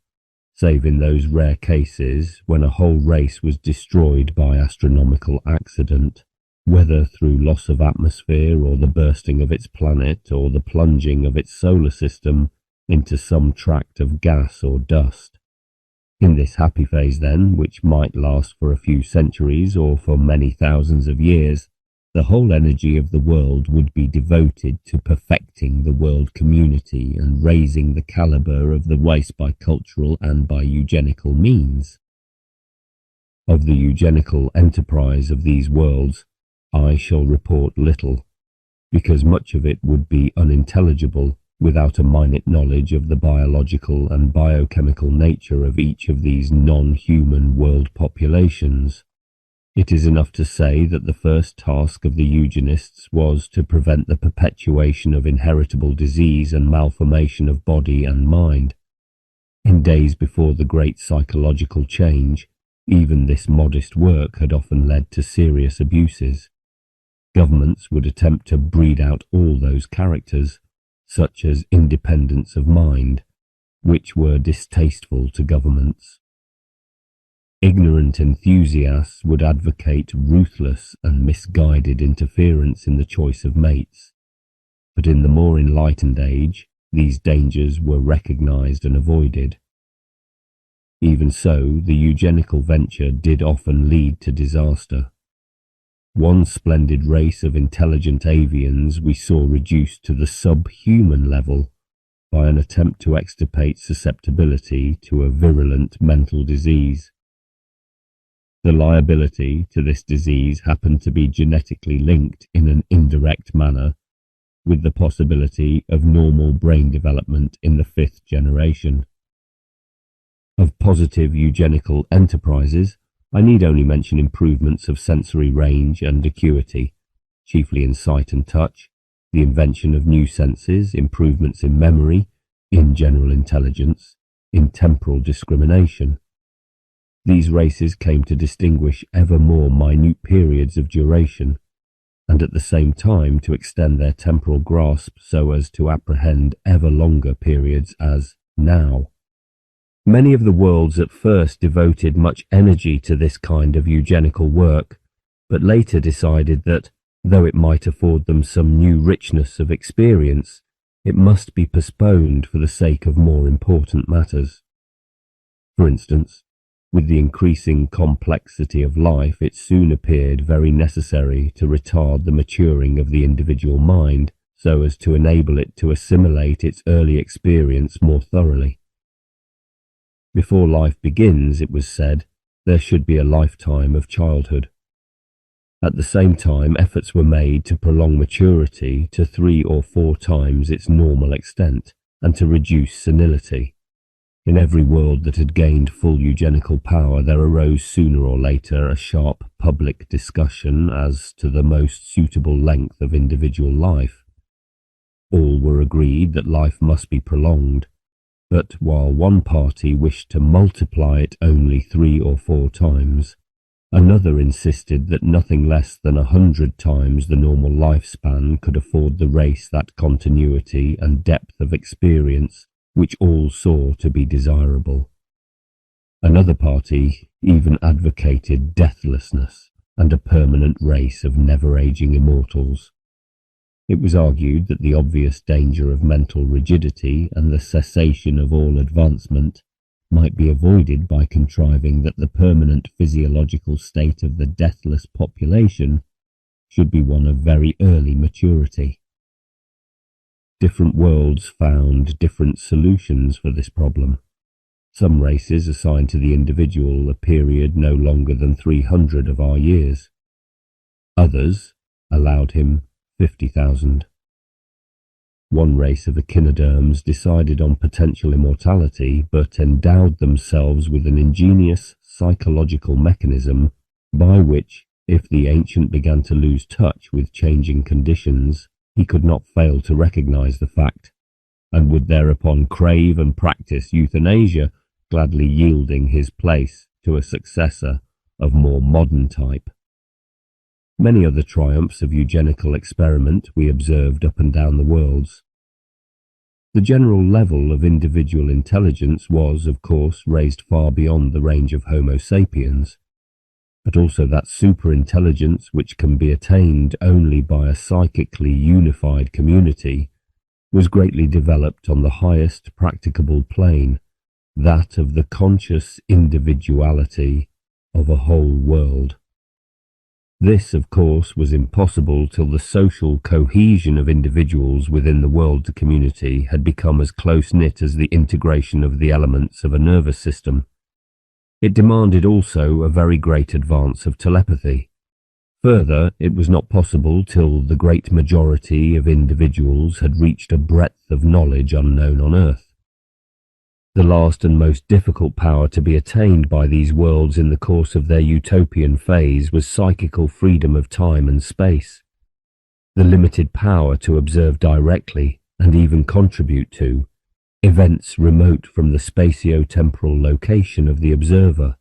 save in those rare cases when a whole race was destroyed by astronomical accident, whether through loss of atmosphere or the bursting of its planet or the plunging of its solar system into some tract of gas or dust. In this happy phase then, which might last for a few centuries or for many thousands of years, the whole energy of the world would be devoted to perfecting the world community and raising the calibre of the race by cultural and by eugenical means. Of the eugenical enterprise of these worlds, I shall report little, because much of it would be unintelligible without a minute knowledge of the biological and biochemical nature of each of these non-human world populations. It is enough to say that the first task of the eugenists was to prevent the perpetuation of inheritable disease and malformation of body and mind. In days before the great psychological change, even this modest work had often led to serious abuses. Governments would attempt to breed out all those characters, such as independence of mind, which were distasteful to governments. Ignorant enthusiasts would advocate ruthless and misguided interference in the choice of mates, but in the more enlightened age, these dangers were recognized and avoided. Even so, the eugenical venture did often lead to disaster. One splendid race of intelligent avians we saw reduced to the subhuman level by an attempt to extirpate susceptibility to a virulent mental disease. The liability to this disease happened to be genetically linked in an indirect manner, with the possibility of normal brain development in the 5th generation. Of positive eugenical enterprises, I need only mention improvements of sensory range and acuity, chiefly in sight and touch, the invention of new senses, improvements in memory, in general intelligence, in temporal discrimination. These races came to distinguish ever more minute periods of duration, and at the same time to extend their temporal grasp so as to apprehend ever longer periods as now. Many of the worlds at first devoted much energy to this kind of eugenical work, but later decided that, though it might afford them some new richness of experience, it must be postponed for the sake of more important matters. For instance, with the increasing complexity of life, it soon appeared very necessary to retard the maturing of the individual mind so as to enable it to assimilate its early experience more thoroughly. Before life begins, it was said, there should be a lifetime of childhood. At the same time, efforts were made to prolong maturity to 3 or 4 times its normal extent, and to reduce senility. In every world that had gained full eugenical power, there arose sooner or later a sharp public discussion as to the most suitable length of individual life. All were agreed that life must be prolonged, but while one party wished to multiply it only 3 or 4 times, another insisted that nothing less than 100 times the normal lifespan could afford the race that continuity and depth of experience which all saw to be desirable. Another party even advocated deathlessness and a permanent race of never-aging immortals. It was argued that the obvious danger of mental rigidity and the cessation of all advancement might be avoided by contriving that the permanent physiological state of the deathless population should be one of very early maturity. Different worlds found different solutions for this problem. Some races assigned to the individual a period no longer than 300 of our years. Others allowed him 50,000. One race of echinoderms decided on potential immortality, but endowed themselves with an ingenious psychological mechanism by which, if the ancient began to lose touch with changing conditions, he could not fail to recognize the fact, and would thereupon crave and practice euthanasia, gladly yielding his place to a successor of more modern type. Many other triumphs of eugenical experiment we observed up and down the worlds. The general level of individual intelligence was, of course, raised far beyond the range of Homo sapiens. but also that superintelligence which can be attained only by a psychically unified community, was greatly developed on the highest practicable plane, that of the conscious individuality of a whole world. This, of course, was impossible till the social cohesion of individuals within the world community had become as close-knit as the integration of the elements of a nervous system. It demanded also a very great advance of telepathy. Further, it was not possible till the great majority of individuals had reached a breadth of knowledge unknown on Earth. The last and most difficult power to be attained by these worlds in the course of their utopian phase was psychical freedom of time and space. The limited power to observe directly, and even contribute to, events remote from the spatio-temporal location of the observer.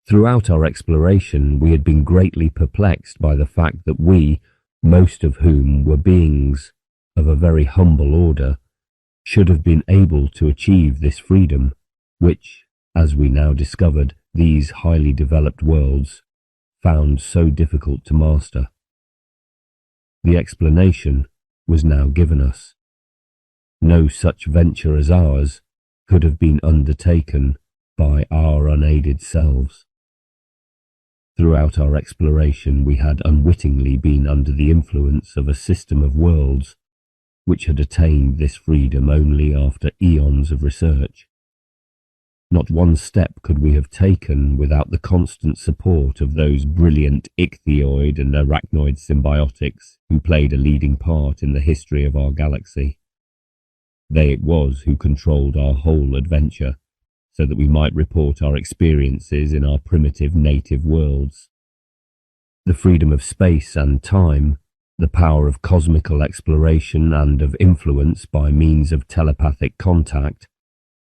Throughout our exploration, we had been greatly perplexed by the fact that we, most of whom were beings of a very humble order, should have been able to achieve this freedom, which, as we now discovered, these highly developed worlds found so difficult to master. The explanation was now given us. No such venture as ours could have been undertaken by our unaided selves. Throughout our exploration, we had unwittingly been under the influence of a system of worlds which had attained this freedom only after eons of research. Not one step could we have taken without the constant support of those brilliant ichthyoid and arachnoid symbiotics who played a leading part in the history of our galaxy. They it was who controlled our whole adventure, so that we might report our experiences in our primitive native worlds. The freedom of space and time, the power of cosmical exploration and of influence by means of telepathic contact,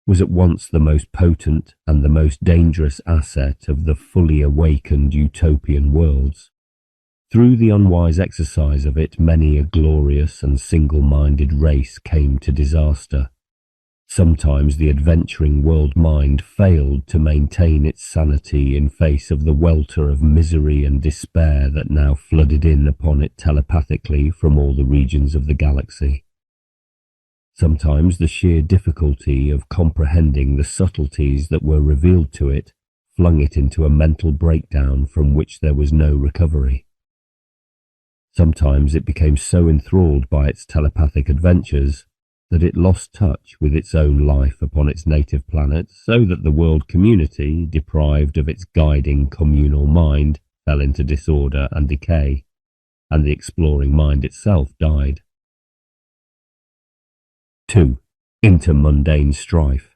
was at once the most potent and the most dangerous asset of the fully awakened utopian worlds. Through the unwise exercise of it, many a glorious and single-minded race came to disaster. Sometimes the adventuring world mind failed to maintain its sanity in face of the welter of misery and despair that now flooded in upon it telepathically from all the regions of the galaxy. Sometimes the sheer difficulty of comprehending the subtleties that were revealed to it flung it into a mental breakdown from which there was no recovery. Sometimes it became so enthralled by its telepathic adventures that it lost touch with its own life upon its native planet, so that the world community, deprived of its guiding communal mind, fell into disorder and decay, and the exploring mind itself died. 2. Intermundane strife.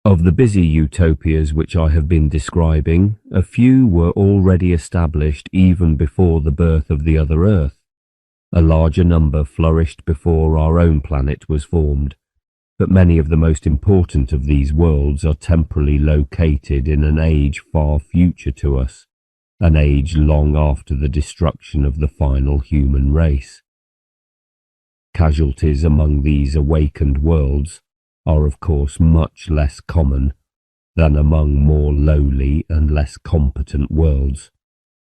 Of the busy utopias which I have been describing, a few were already established even before the birth of the other Earth. A larger number flourished before our own planet was formed, but many of the most important of these worlds are temporally located in an age far future to us, an age long after the destruction of the final human race. Casualties among these awakened worlds are of course much less common than among more lowly and less competent worlds.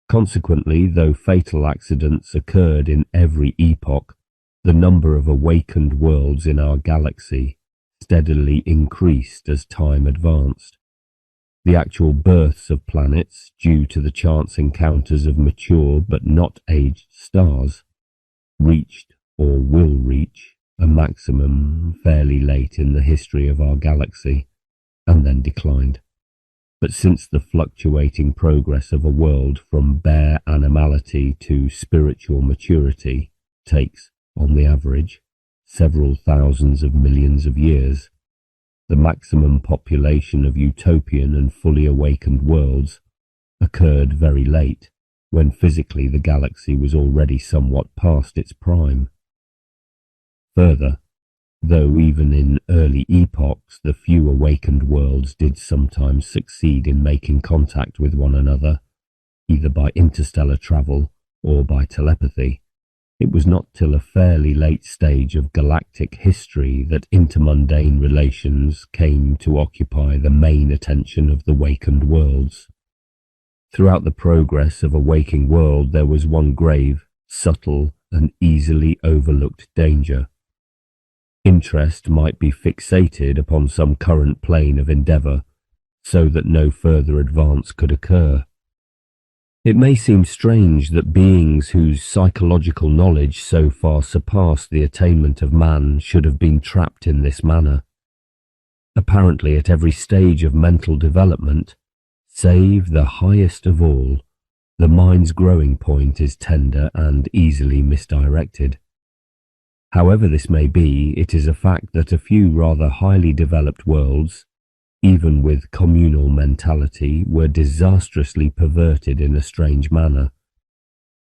Consequently, though fatal accidents occurred in every epoch, the number of awakened worlds in our galaxy steadily increased as time advanced. The actual births of planets, due to the chance encounters of mature but not aged stars, reached or will reach a maximum fairly late in the history of our galaxy, and then declined. But since the fluctuating progress of a world from bare animality to spiritual maturity takes, on the average, several thousands of millions of years, the maximum population of utopian and fully awakened worlds occurred very late, when physically the galaxy was already somewhat past its prime. Further, though even in early epochs the few awakened worlds did sometimes succeed in making contact with one another, either by interstellar travel or by telepathy, it was not till a fairly late stage of galactic history that intermundane relations came to occupy the main attention of the awakened worlds. Throughout the progress of a waking world there was one grave, subtle, and easily overlooked danger. Interest might be fixated upon some current plane of endeavour, so that no further advance could occur. It may seem strange that beings whose psychological knowledge so far surpassed the attainment of man should have been trapped in this manner. Apparently at every stage of mental development, save the highest of all, the mind's growing point is tender and easily misdirected. However this may be, it is a fact that a few rather highly developed worlds, even with communal mentality, were disastrously perverted in a strange manner,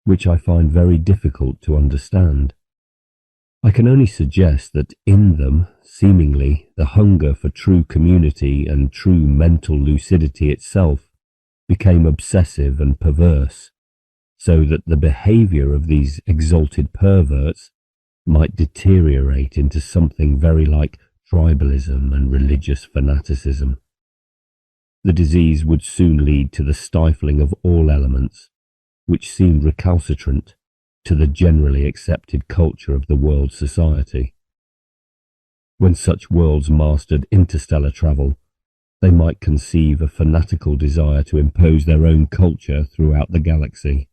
which I find very difficult to understand. I can only suggest that in them, seemingly, the hunger for true community and true mental lucidity itself became obsessive and perverse, so that the behaviour of these exalted perverts might deteriorate into something very like tribalism and religious fanaticism. The disease would soon lead to the stifling of all elements, which seemed recalcitrant to the generally accepted culture of the world society. When such worlds mastered interstellar travel, they might conceive a fanatical desire to impose their own culture throughout the galaxy.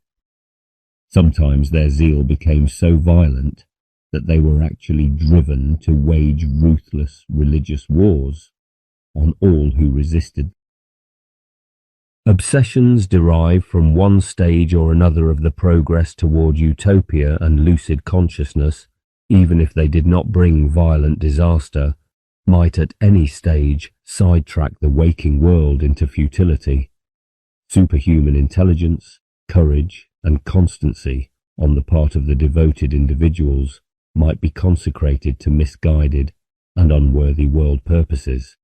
Sometimes their zeal became so violent that they were actually driven to wage ruthless religious wars on all who resisted. Obsessions derive from one stage or another of the progress toward utopia and lucid consciousness, even if they did not bring violent disaster, might at any stage sidetrack the waking world into futility. Superhuman intelligence, courage, and constancy on the part of the devoted individuals might be consecrated to misguided and unworthy world purposes.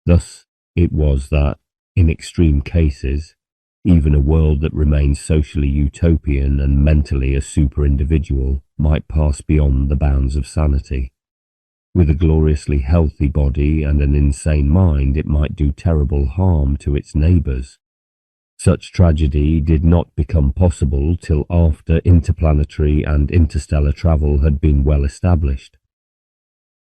Thus it was that, in extreme cases, even a world that remained socially utopian and mentally a super-individual might pass beyond the bounds of sanity. With a gloriously healthy body and an insane mind, it might do terrible harm to its neighbours. Such tragedy did not become possible till after interplanetary and interstellar travel had been well established.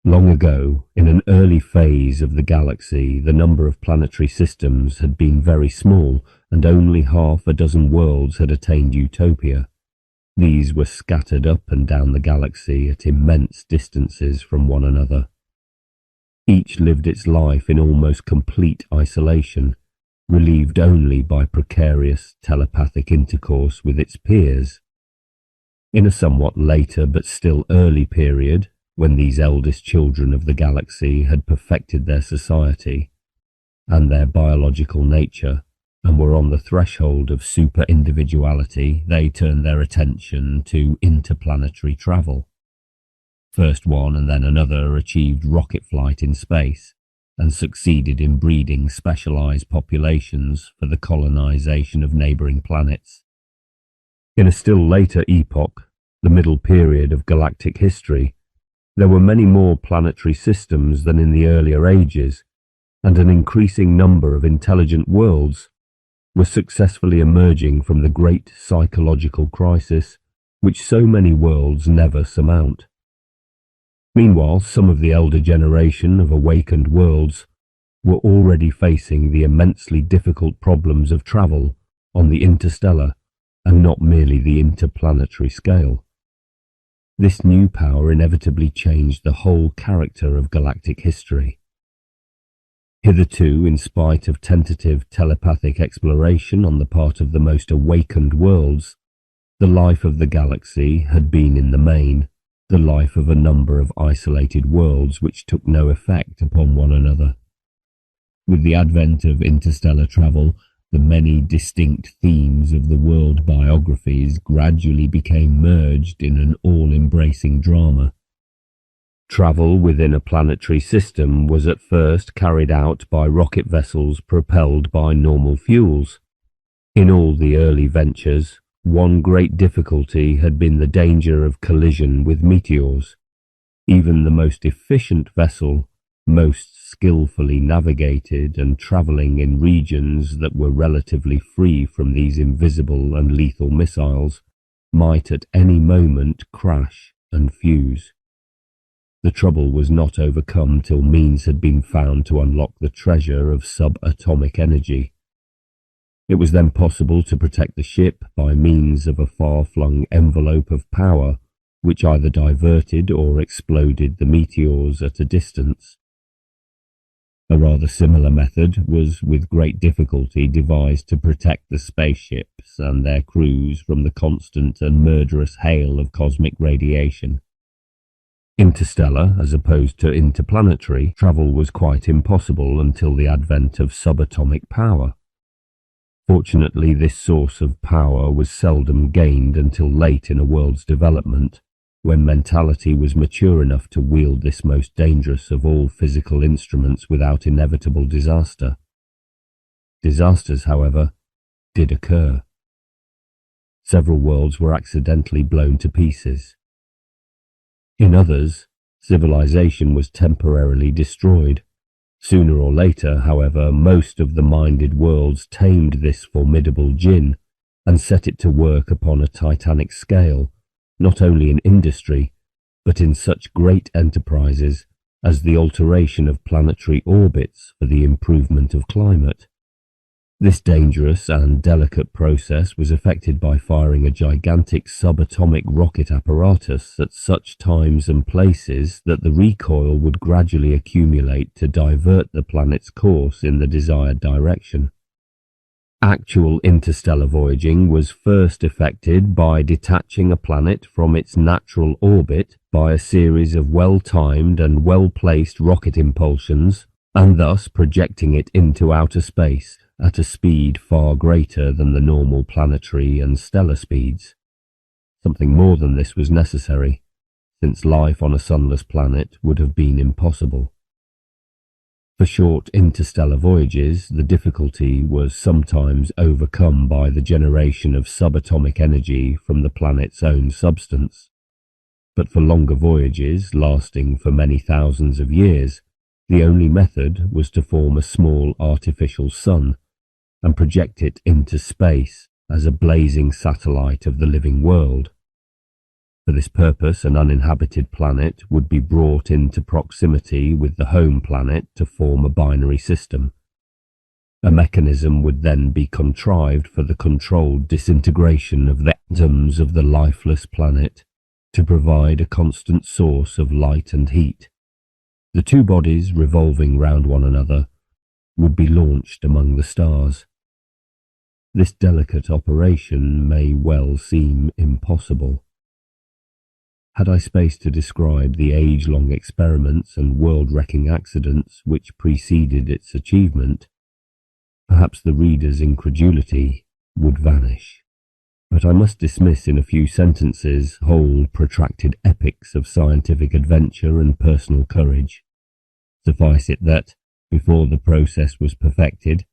Long ago, in an early phase of the galaxy, the number of planetary systems had been very small, and only half a dozen worlds had attained utopia. These were scattered up and down the galaxy at immense distances from one another. Each lived its life in almost complete isolation, relieved only by precarious telepathic intercourse with its peers. In a somewhat later but still early period, when these eldest children of the galaxy had perfected their society and their biological nature and were on the threshold of super-individuality, they turned their attention to interplanetary travel. First one and then another achieved rocket flight in space and succeeded in breeding specialized populations for the colonization of neighboring planets. In a still later epoch, the middle period of galactic history, there were many more planetary systems than in the earlier ages, and an increasing number of intelligent worlds were successfully emerging from the great psychological crisis which so many worlds never surmount. Meanwhile, some of the elder generation of awakened worlds were already facing the immensely difficult problems of travel on the interstellar and not merely the interplanetary scale. This new power inevitably changed the whole character of galactic history. Hitherto, in spite of tentative telepathic exploration on the part of the most awakened worlds, the life of the galaxy had been in the main the life of a number of isolated worlds which took no effect upon one another. With the advent of interstellar travel, the many distinct themes of the world biographies gradually became merged in an all-embracing drama. Travel within a planetary system was at first carried out by rocket vessels propelled by normal fuels. In all the early ventures, one great difficulty had been the danger of collision with meteors. Even the most efficient vessel most skillfully navigated and travelling in regions that were relatively free from these invisible and lethal missiles, might at any moment crash and fuse. The trouble was not overcome till means had been found to unlock the treasure of subatomic energy. It was then possible to protect the ship by means of a far-flung envelope of power which either diverted or exploded the meteors at a distance. A rather similar method was with great difficulty devised to protect the spaceships and their crews from the constant and murderous hail of cosmic radiation. Interstellar, as opposed to interplanetary, travel was quite impossible until the advent of subatomic power. Fortunately, this source of power was seldom gained until late in a world's development, when mentality was mature enough to wield this most dangerous of all physical instruments without inevitable disaster. Disasters, however, did occur. Several worlds were accidentally blown to pieces. In others, civilization was temporarily destroyed. Sooner or later, however, most of the minded worlds tamed this formidable djinn and set it to work upon a titanic scale, not only in industry, but in such great enterprises as the alteration of planetary orbits for the improvement of climate. This dangerous and delicate process was effected by firing a gigantic subatomic rocket apparatus at such times and places that the recoil would gradually accumulate to divert the planet's course in the desired direction. Actual interstellar voyaging was first effected by detaching a planet from its natural orbit by a series of well-timed and well-placed rocket impulsions, and thus projecting it into outer space at a speed far greater than the normal planetary and stellar speeds. Something more than this was necessary, since life on a sunless planet would have been impossible. For short interstellar voyages, the difficulty was sometimes overcome by the generation of subatomic energy from the planet's own substance. But for longer voyages, lasting for many thousands of years, the only method was to form a small artificial sun and project it into space as a blazing satellite of the living world. For this purpose, an uninhabited planet would be brought into proximity with the home planet to form a binary system. A mechanism would then be contrived for the controlled disintegration of the atoms of the lifeless planet to provide a constant source of light and heat. The two bodies, revolving round one another, would be launched among the stars. This delicate operation may well seem impossible. Had I space to describe the age-long experiments and world-wrecking accidents which preceded its achievement, perhaps the reader's incredulity would vanish. But I must dismiss in a few sentences whole protracted epics of scientific adventure and personal courage. Suffice it that, before the process was perfected,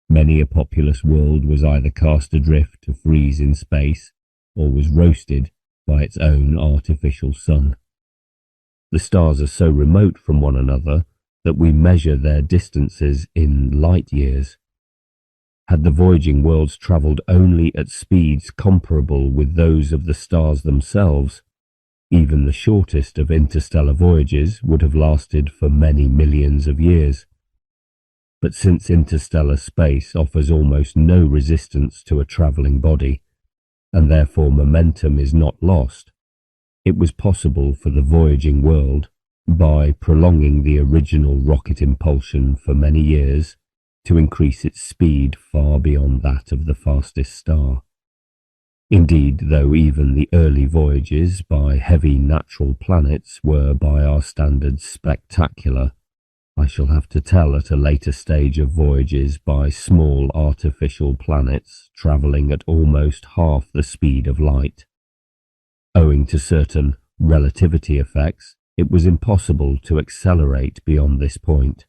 many a populous world was either cast adrift to freeze in space, or was roasted by its own artificial sun. The stars are so remote from one another that we measure their distances in light years. Had the voyaging worlds travelled only at speeds comparable with those of the stars themselves, even the shortest of interstellar voyages would have lasted for many millions of years. But since interstellar space offers almost no resistance to a travelling body, and therefore momentum is not lost, it was possible for the voyaging world, by prolonging the original rocket impulsion for many years, to increase its speed far beyond that of the fastest star. Indeed, though even the early voyages by heavy natural planets were by our standards spectacular, I shall have to tell at a later stage of voyages by small artificial planets travelling at almost half the speed of light. Owing to certain relativity effects, it was impossible to accelerate beyond this point,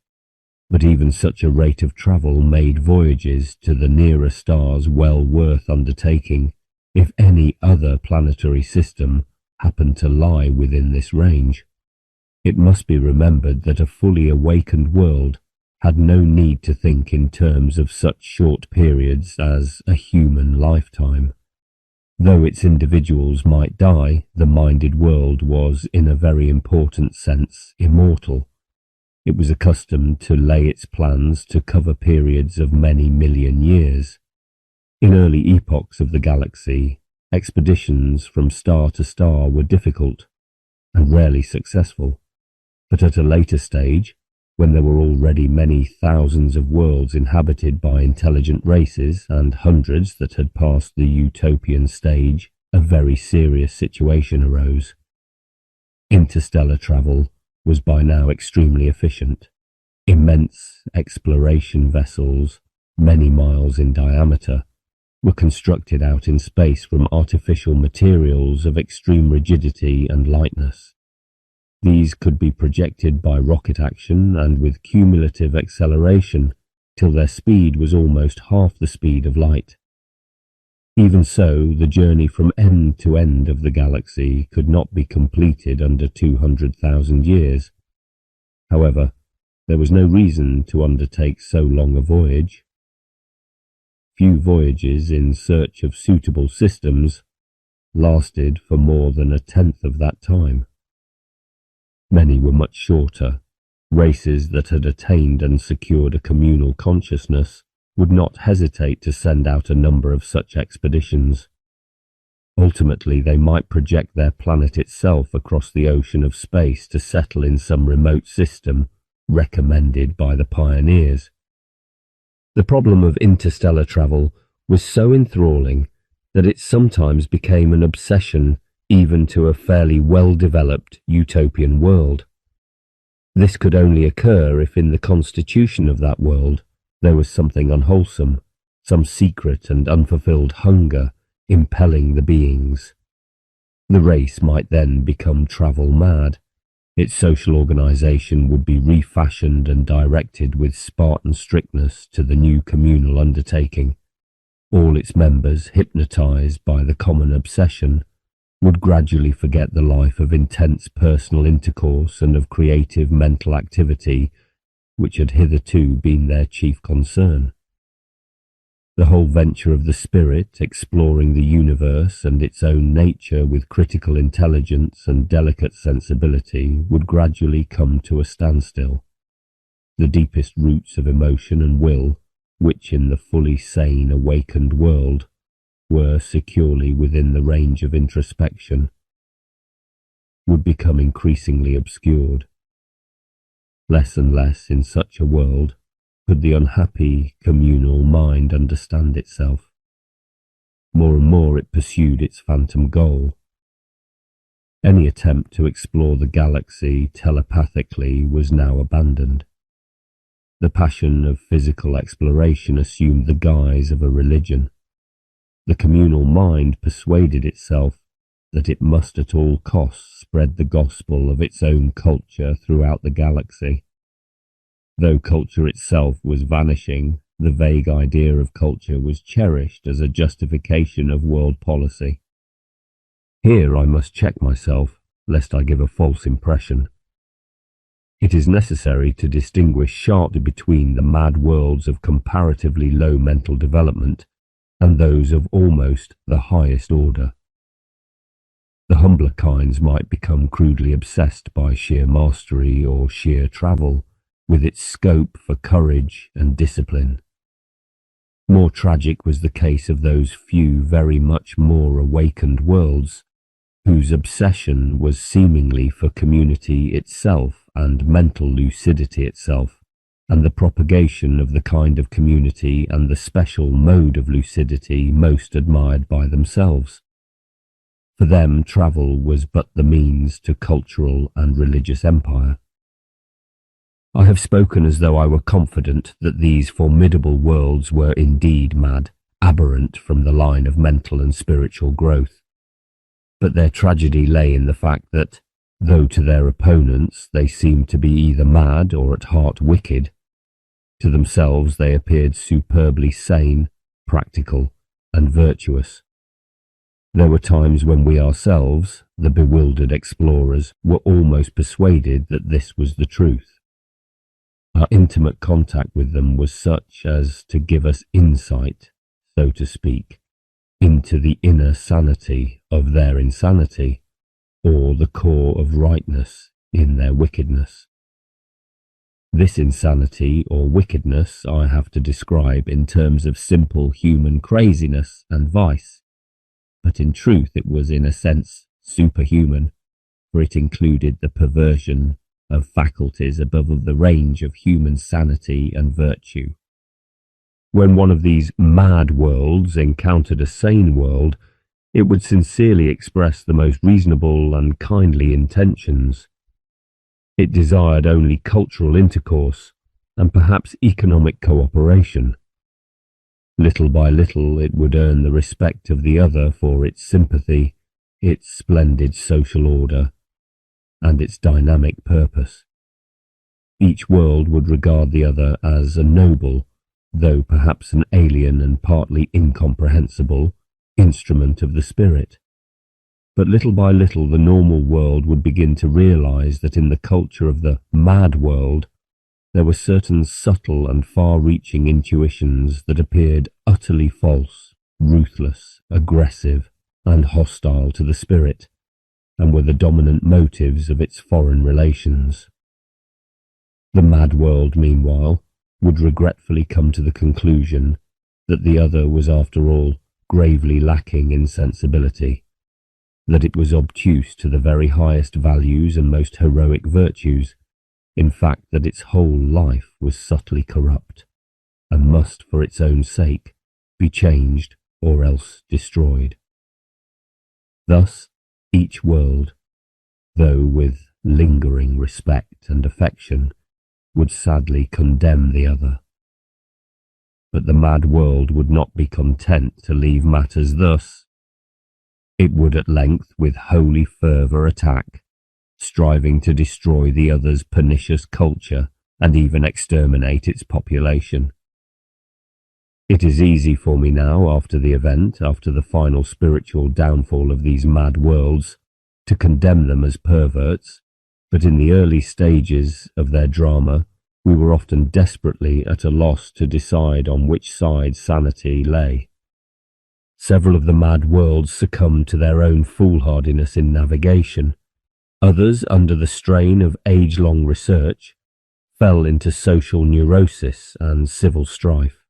but even such a rate of travel made voyages to the nearer stars well worth undertaking if any other planetary system happened to lie within this range. It must be remembered that a fully awakened world had no need to think in terms of such short periods as a human lifetime. Though its individuals might die, the minded world was, in a very important sense, immortal. It was accustomed to lay its plans to cover periods of many million years. In early epochs of the galaxy, expeditions from star to star were difficult and rarely successful, but at a later stage, when there were already many thousands of worlds inhabited by intelligent races and hundreds that had passed the utopian stage, a very serious situation arose. Interstellar travel was by now extremely efficient. Immense exploration vessels, many miles in diameter, were constructed out in space from artificial materials of extreme rigidity and lightness. These could be projected by rocket action and with cumulative acceleration till their speed was almost half the speed of light. Even so, the journey from end to end of the galaxy could not be completed under 200,000 years. However, there was no reason to undertake so long a voyage. Few voyages in search of suitable systems lasted for more than a tenth of that time. Many were much shorter. Races that had attained and secured a communal consciousness would not hesitate to send out a number of such expeditions. Ultimately, they might project their planet itself across the ocean of space to settle in some remote system recommended by the pioneers. The problem of interstellar travel was so enthralling that it sometimes became an obsession even to a fairly well-developed utopian world. This could only occur if in the constitution of that world there was something unwholesome, some secret and unfulfilled hunger impelling the beings. The race might then become travel mad. Its social organization would be refashioned and directed with Spartan strictness to the new communal undertaking. All its members, hypnotized by the common obsession, would gradually forget the life of intense personal intercourse and of creative mental activity which had hitherto been their chief concern. The whole venture of the spirit, exploring the universe and its own nature with critical intelligence and delicate sensibility, would gradually come to a standstill. The deepest roots of emotion and will, which in the fully sane, awakened world were securely within the range of introspection, would become increasingly obscured. Less and less in such a world could the unhappy communal mind understand itself. More and more it pursued its phantom goal. Any attempt to explore the galaxy telepathically was now abandoned. The passion of physical exploration assumed the guise of a religion. The communal mind persuaded itself that it must at all costs spread the gospel of its own culture throughout the galaxy. Though culture itself was vanishing, the vague idea of culture was cherished as a justification of world policy. Here I must check myself, lest I give a false impression. It is necessary to distinguish sharply between the mad worlds of comparatively low mental development and those of almost the highest order. The humbler kinds might become crudely obsessed by sheer mastery or sheer travel, with its scope for courage and discipline. More tragic was the case of those few very much more awakened worlds, whose obsession was seemingly for community itself and mental lucidity itself, and the propagation of the kind of community and the special mode of lucidity most admired by themselves. For them, travel was but the means to cultural and religious empire. I have spoken as though I were confident that these formidable worlds were indeed mad, aberrant from the line of mental and spiritual growth. But their tragedy lay in the fact that, though to their opponents they seemed to be either mad or at heart wicked, to themselves they appeared superbly sane, practical, and virtuous. There were times when we ourselves, the bewildered explorers were almost persuaded that this was the truth. Our intimate contact with them was such as to give us insight, so to speak, into the inner sanity of their insanity, or the core of rightness in their wickedness. This insanity or wickedness I have to describe in terms of simple human craziness and vice, but in truth it was in a sense superhuman, for it included the perversion of faculties above the range of human sanity and virtue. When one of these mad worlds encountered a sane world, it would sincerely express the most reasonable and kindly intentions. It desired only cultural intercourse and perhaps economic cooperation. Little by little it would earn the respect of the other for its sympathy, its splendid social order, and its dynamic purpose. Each world would regard the other as a noble, though perhaps an alien and partly incomprehensible, instrument of the spirit. But little by little the normal world would begin to realize that in the culture of the mad world there were certain subtle and far-reaching intuitions that appeared utterly false, ruthless, aggressive, and hostile to the spirit, and were the dominant motives of its foreign relations. The mad world, meanwhile, would regretfully come to the conclusion that the other was after all gravely lacking in sensibility, that it was obtuse to the very highest values and most heroic virtues, in fact that its whole life was subtly corrupt, and must for its own sake be changed or else destroyed. Thus each world, though with lingering respect and affection, would sadly condemn the other. But the mad world would not be content to leave matters thus. It would at length with holy fervour attack, striving to destroy the other's pernicious culture and even exterminate its population. It is easy for me now, after the event, after the final spiritual downfall of these mad worlds, to condemn them as perverts, but in the early stages of their drama we were often desperately at a loss to decide on which side sanity lay. Several of the mad worlds succumbed to their own foolhardiness in navigation. Others, under the strain of age-long research, fell into social neurosis and civil strife.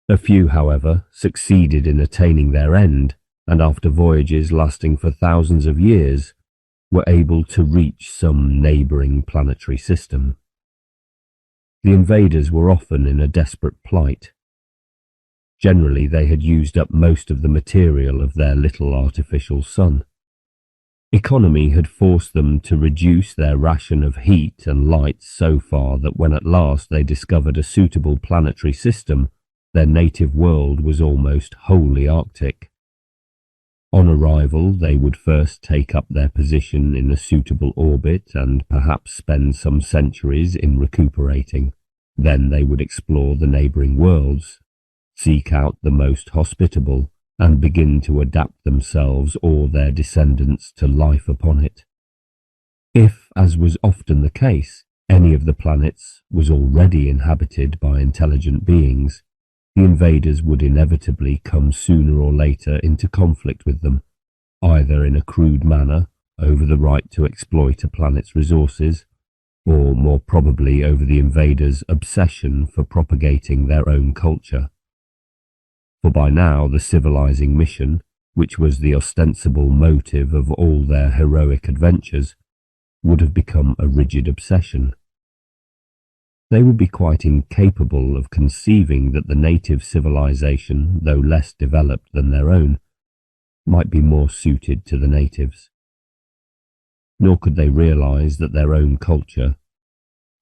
A few, however, succeeded in attaining their end, and after voyages lasting for thousands of years, were able to reach some neighbouring planetary system. The invaders were often in a desperate plight. Generally, they had used up most of the material of their little artificial sun. Economy had forced them to reduce their ration of heat and light so far that when at last they discovered a suitable planetary system, their native world was almost wholly Arctic. On arrival, they would first take up their position in a suitable orbit and perhaps spend some centuries in recuperating. Then they would explore the neighbouring worlds, seek out the most hospitable, and begin to adapt themselves or their descendants to life upon it. If, as was often the case, any of the planets was already inhabited by intelligent beings, the invaders would inevitably come sooner or later into conflict with them, either in a crude manner over the right to exploit a planet's resources, or more probably over the invaders' obsession for propagating their own culture. For by now the civilizing mission, which was the ostensible motive of all their heroic adventures, would have become a rigid obsession. They would be quite incapable of conceiving that the native civilization, though less developed than their own, might be more suited to the natives. Nor could they realize that their own culture,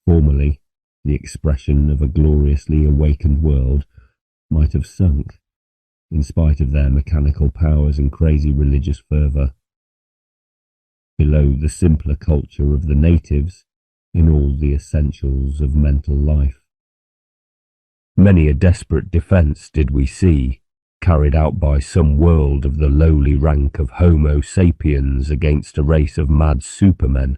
formerly the expression of a gloriously awakened world, might have sunk, in spite of their mechanical powers and crazy religious fervour, below the simpler culture of the natives in all the essentials of mental life. Many a desperate defence did we see, carried out by some world of the lowly rank of Homo sapiens against a race of mad supermen,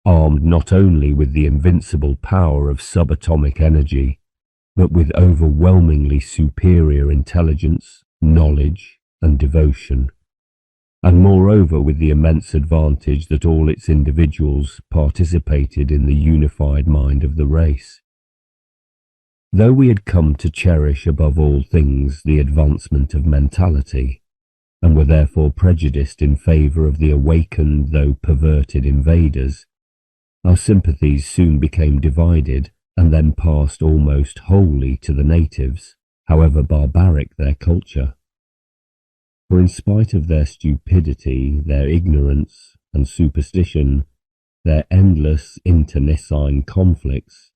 armed not only with the invincible power of subatomic energy, but with overwhelmingly superior intelligence, knowledge, and devotion, and moreover with the immense advantage that all its individuals participated in the unified mind of the race. Though we had come to cherish above all things the advancement of mentality, and were therefore prejudiced in favour of the awakened though perverted invaders, our sympathies soon became divided and then passed almost wholly to the natives, however barbaric their culture. For in spite of their stupidity, their ignorance and superstition, their endless internecine conflicts,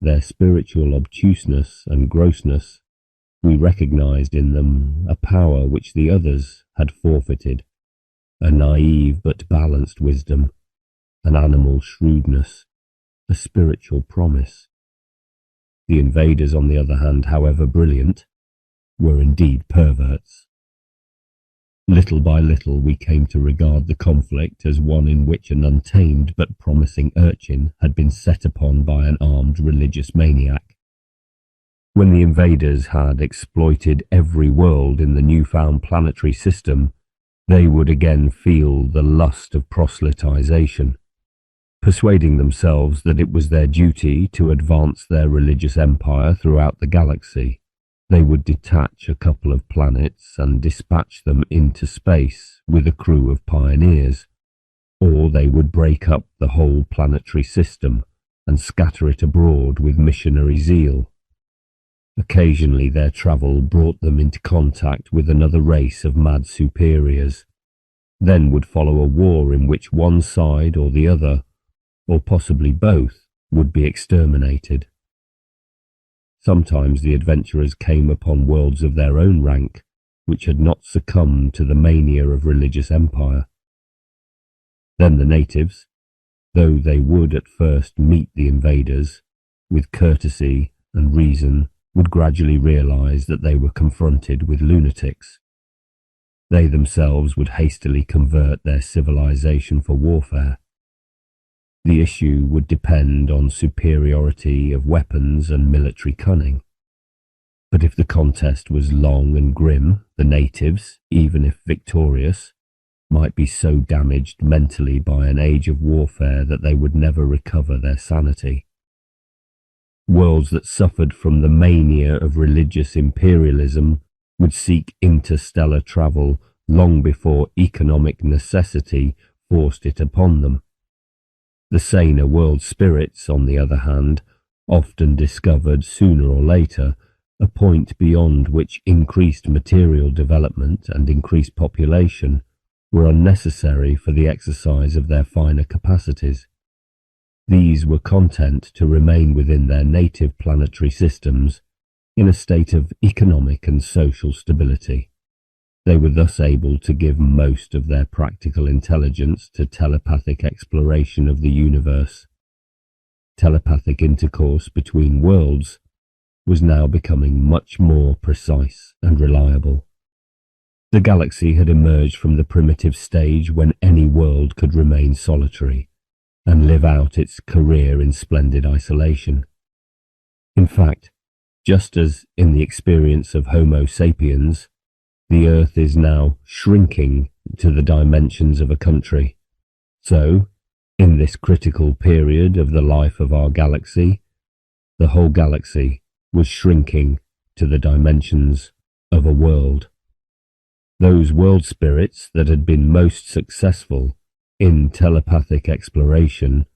their spiritual obtuseness and grossness, we recognized in them a power which the others had forfeited, a naive but balanced wisdom, an animal shrewdness, a spiritual promise. The invaders, on the other hand, however brilliant, were indeed perverts. Little by little we came to regard the conflict as one in which an untamed but promising urchin had been set upon by an armed religious maniac. When the invaders had exploited every world in the newfound planetary system, they would again feel the lust of proselytization. Persuading themselves that it was their duty to advance their religious empire throughout the galaxy, they would detach a couple of planets and dispatch them into space with a crew of pioneers, or they would break up the whole planetary system and scatter it abroad with missionary zeal. Occasionally their travel brought them into contact with another race of mad superiors. Then would follow a war in which one side or the other, or possibly both, would be exterminated. Sometimes the adventurers came upon worlds of their own rank, which had not succumbed to the mania of religious empire. Then the natives, though they would at first meet the invaders, with courtesy and reason, would gradually realize that they were confronted with lunatics. They themselves would hastily convert their civilization for warfare. The issue would depend on superiority of weapons and military cunning. But if the contest was long and grim, the natives, even if victorious, might be so damaged mentally by an age of warfare that they would never recover their sanity. Worlds that suffered from the mania of religious imperialism would seek interstellar travel long before economic necessity forced it upon them. The saner world spirits, on the other hand, often discovered sooner or later a point beyond which increased material development and increased population were unnecessary for the exercise of their finer capacities. These were content to remain within their native planetary systems in a state of economic and social stability. They were thus able to give most of their practical intelligence to telepathic exploration of the universe. Telepathic intercourse between worlds was now becoming much more precise and reliable. The galaxy had emerged from the primitive stage when any world could remain solitary and live out its career in splendid isolation. In fact, just as in the experience of Homo sapiens, the Earth is now shrinking to the dimensions of a country, so, in this critical period of the life of our galaxy, the whole galaxy was shrinking to the dimensions of a world. Those world spirits that had been most successful in telepathic exploration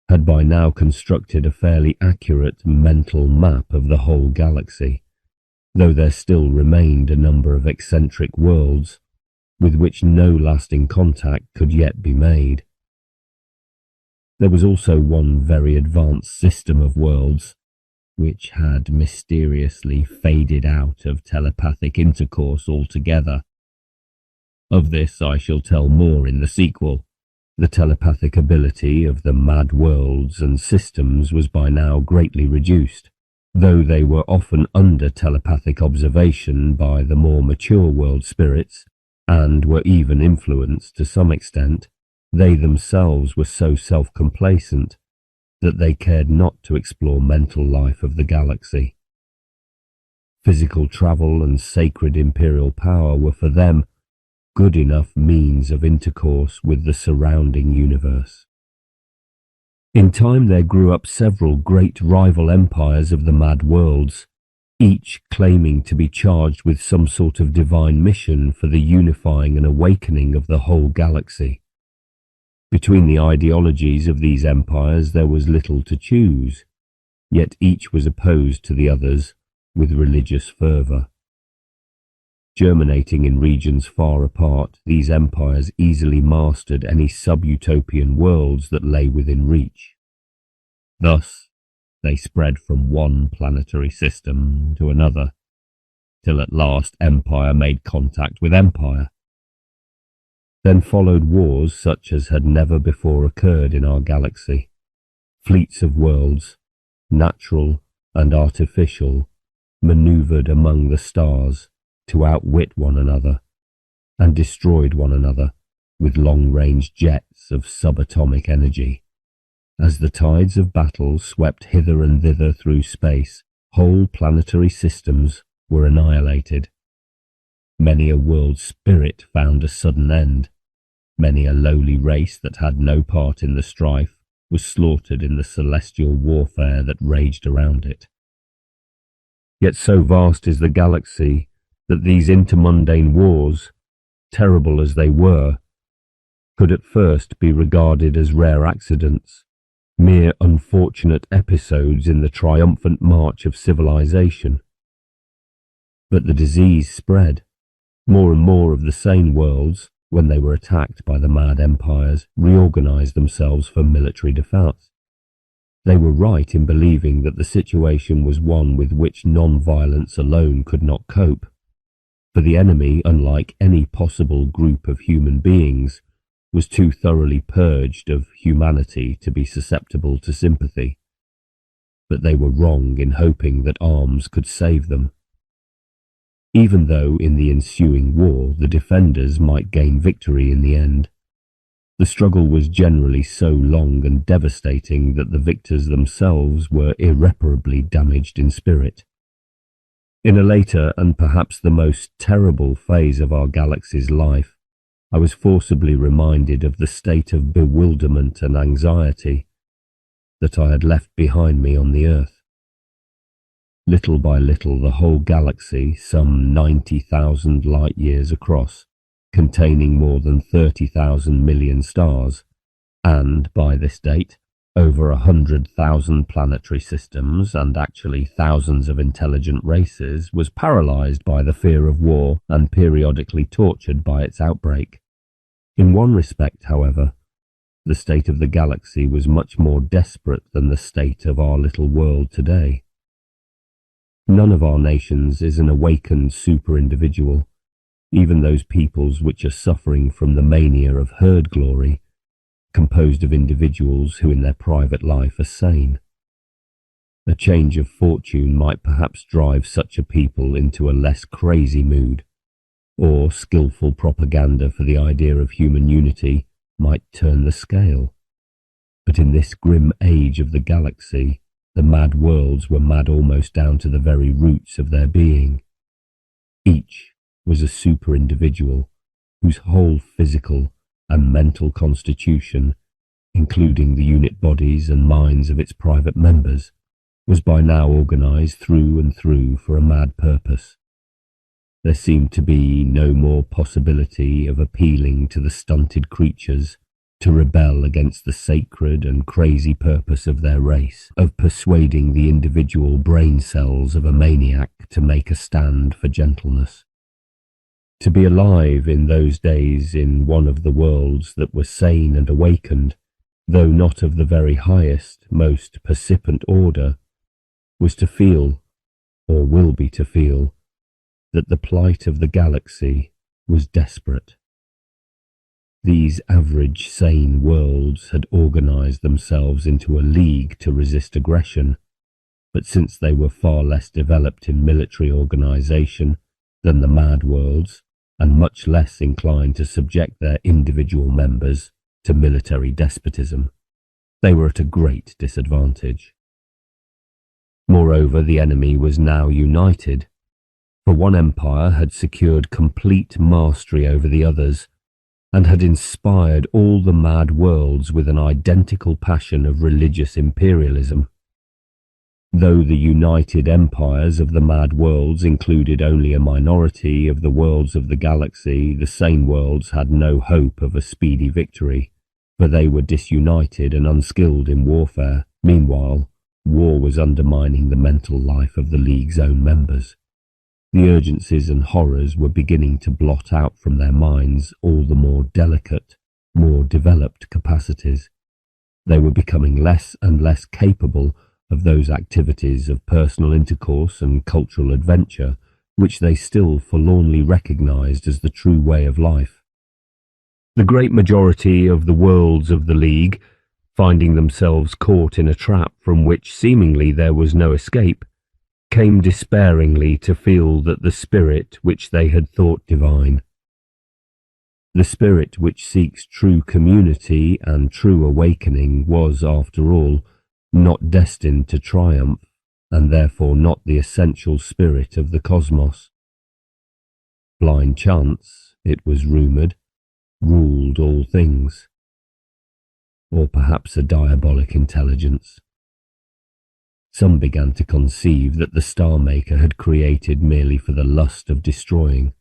had by now constructed a fairly accurate mental map of the whole galaxy, though there still remained a number of eccentric worlds with which no lasting contact could yet be made. There was also one very advanced system of worlds which had mysteriously faded out of telepathic intercourse altogether. Of this I shall tell more in the sequel. The telepathic ability of the mad worlds and systems was by now greatly reduced, Though they were often under telepathic observation by the more mature world spirits, and were even influenced to some extent, they themselves were so self-complacent that they cared not to explore mental life of the galaxy. Physical travel and sacred imperial power were for them good enough means of intercourse with the surrounding universe. In time there grew up several great rival empires of the mad worlds, each claiming to be charged with some sort of divine mission for the unifying and awakening of the whole galaxy. Between the ideologies of these empires there was little to choose, yet each was opposed to the others with religious fervour. Germinating in regions far apart, these empires easily mastered any sub-utopian worlds that lay within reach. Thus, they spread from one planetary system to another, till at last empire made contact with empire. Then followed wars such as had never before occurred in our galaxy. Fleets of worlds, natural and artificial, manoeuvred among the stars to outwit one another, and destroyed one another with long-range jets of subatomic energy. As the tides of battle swept hither and thither through space, whole planetary systems were annihilated. Many a world spirit found a sudden end. Many a lowly race that had no part in the strife was slaughtered in the celestial warfare that raged around it. Yet so vast is the galaxy that these intermundane wars, terrible as they were, could at first be regarded as rare accidents, mere unfortunate episodes in the triumphant march of civilization. But the disease spread. More and more of the sane worlds, when they were attacked by the mad empires, reorganized themselves for military defense. They were right in believing that the situation was one with which non-violence alone could not cope, for the enemy, unlike any possible group of human beings, was too thoroughly purged of humanity to be susceptible to sympathy. But they were wrong in hoping that arms could save them. Even though in the ensuing war the defenders might gain victory in the end, the struggle was generally so long and devastating that the victors themselves were irreparably damaged in spirit. In a later and perhaps the most terrible phase of our galaxy's life, I was forcibly reminded of the state of bewilderment and anxiety that I had left behind me on the Earth. Little by little the whole galaxy, some 90,000 light-years across, containing more than 30,000 million stars, and, by this date, over 100,000 planetary systems and actually thousands of intelligent races, was paralyzed by the fear of war and periodically tortured by its outbreak. In one respect, however, the state of the galaxy was much more desperate than the state of our little world today. None of our nations is an awakened super-individual, even those peoples which are suffering from the mania of herd glory, composed of individuals who in their private life are sane. A change of fortune might perhaps drive such a people into a less crazy mood, or skillful propaganda for the idea of human unity might turn the scale. But in this grim age of the galaxy, the mad worlds were mad almost down to the very roots of their being. Each was a super-individual whose whole physical and mental constitution, including the unit bodies and minds of its private members, was by now organized through and through for a mad purpose. There seemed to be no more possibility of appealing to the stunted creatures to rebel against the sacred and crazy purpose of their race, of persuading the individual brain cells of a maniac to make a stand for gentleness. To be alive in those days in one of the worlds that were sane and awakened, though not of the very highest, most percipient order, was to feel, or will be to feel, that the plight of the galaxy was desperate. These average sane worlds had organized themselves into a league to resist aggression, but since they were far less developed in military organisation than the Mad Worlds, and much less inclined to subject their individual members to military despotism, they were at a great disadvantage. Moreover, the enemy was now united, for one empire had secured complete mastery over the others, and had inspired all the Mad Worlds with an identical passion of religious imperialism. Though the united empires of the Mad Worlds included only a minority of the worlds of the galaxy, the sane worlds had no hope of a speedy victory, for they were disunited and unskilled in warfare. Meanwhile, war was undermining the mental life of the League's own members. The urgencies and horrors were beginning to blot out from their minds all the more delicate, more developed capacities. They were becoming less and less capable of those activities of personal intercourse and cultural adventure which they still forlornly recognized as the true way of life. The great majority of the worlds of the League, finding themselves caught in a trap from which seemingly there was no escape, came despairingly to feel that the spirit which they had thought divine, the spirit which seeks true community and true awakening, was, after all, not destined to triumph, and therefore not the essential spirit of the cosmos. Blind chance, it was rumoured, ruled all things, or perhaps a diabolic intelligence. Some began to conceive that the Star Maker had created merely for the lust of destroying.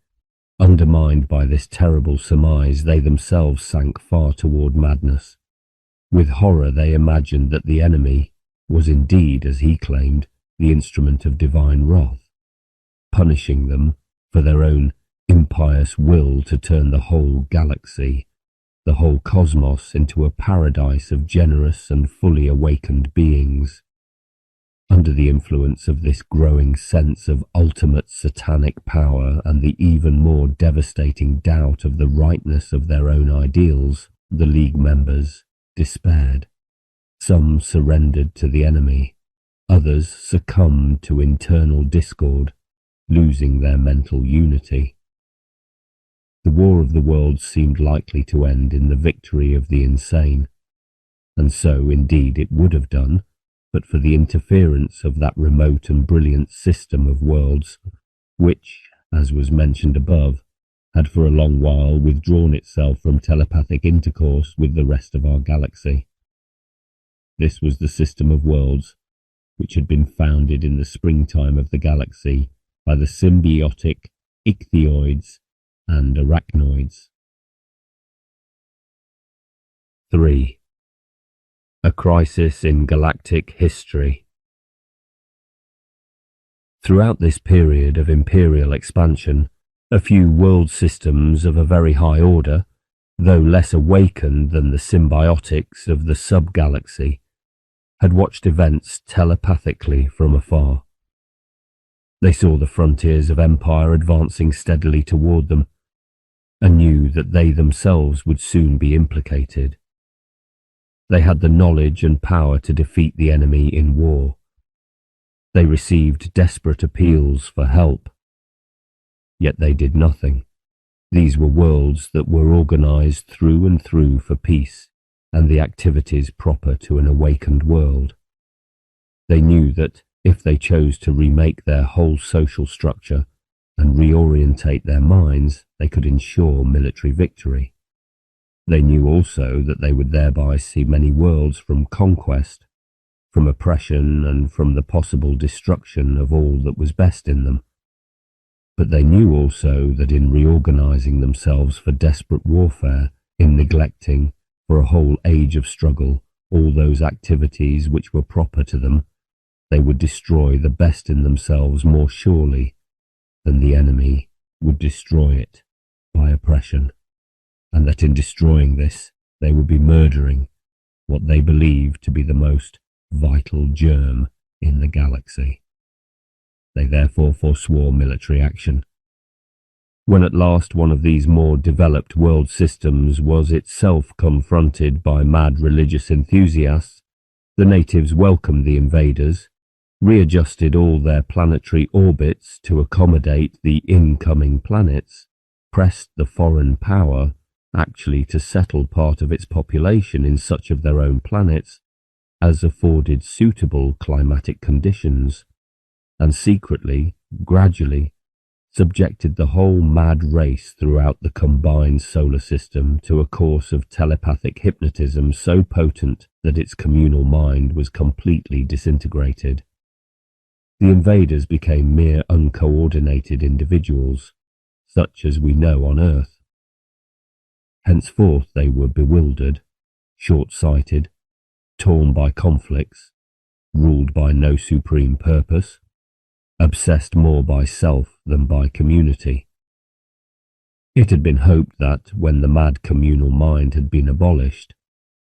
Undermined by this terrible surmise, they themselves sank far toward madness. With horror they imagined that the enemy was indeed, as he claimed, the instrument of divine wrath, punishing them for their own impious will to turn the whole galaxy, the whole cosmos, into a paradise of generous and fully awakened beings. Under the influence of this growing sense of ultimate satanic power and the even more devastating doubt of the rightness of their own ideals, the League members despaired. Some surrendered to the enemy, others succumbed to internal discord, losing their mental unity. The War of the Worlds seemed likely to end in the victory of the insane, and so indeed it would have done, but for the interference of that remote and brilliant system of worlds, which, as was mentioned above, had for a long while withdrawn itself from telepathic intercourse with the rest of our galaxy. This was the system of worlds which had been founded in the springtime of the galaxy by the symbiotic ichthyoids and arachnoids. 3. A crisis in galactic history. Throughout this period of imperial expansion, a few world systems of a very high order, though less awakened than the symbiotics of the sub-galaxy, had watched events telepathically from afar. They saw the frontiers of empire advancing steadily toward them, and knew that they themselves would soon be implicated. They had the knowledge and power to defeat the enemy in war. They received desperate appeals for help. Yet they did nothing. These were worlds that were organized through and through for peace and the activities proper to an awakened world. They knew that if they chose to remake their whole social structure and reorientate their minds, they could ensure military victory. They knew also that they would thereby see many worlds from conquest, from oppression, and from the possible destruction of all that was best in them. But they knew also that in reorganizing themselves for desperate warfare, in neglecting, for a whole age of struggle, all those activities which were proper to them, they would destroy the best in themselves more surely than the enemy would destroy it by oppression, and that in destroying this they would be murdering what they believed to be the most vital germ in the galaxy. They therefore forswore military action. When at last one of these more developed world systems was itself confronted by mad religious enthusiasts, the natives welcomed the invaders, readjusted all their planetary orbits to accommodate the incoming planets, pressed the foreign power actually to settle part of its population in such of their own planets as afforded suitable climatic conditions, and secretly, gradually, subjected the whole mad race throughout the combined solar system to a course of telepathic hypnotism so potent that its communal mind was completely disintegrated. The invaders became mere uncoordinated individuals, such as we know on Earth. Henceforth they were bewildered, short-sighted, torn by conflicts, ruled by no supreme purpose, obsessed more by self than by community. It had been hoped that, when the mad communal mind had been abolished,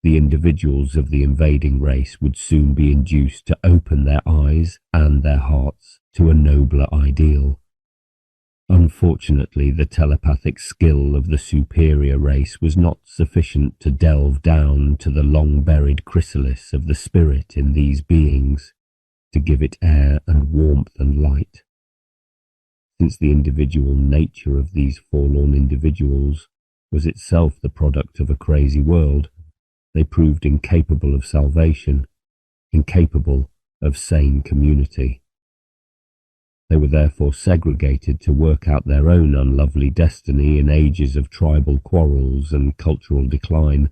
the individuals of the invading race would soon be induced to open their eyes and their hearts to a nobler ideal. Unfortunately, the telepathic skill of the superior race was not sufficient to delve down to the long-buried chrysalis of the spirit in these beings, to give it air and warmth and light. Since the individual nature of these forlorn individuals was itself the product of a crazy world, they proved incapable of salvation, incapable of sane community. They were therefore segregated to work out their own unlovely destiny in ages of tribal quarrels and cultural decline,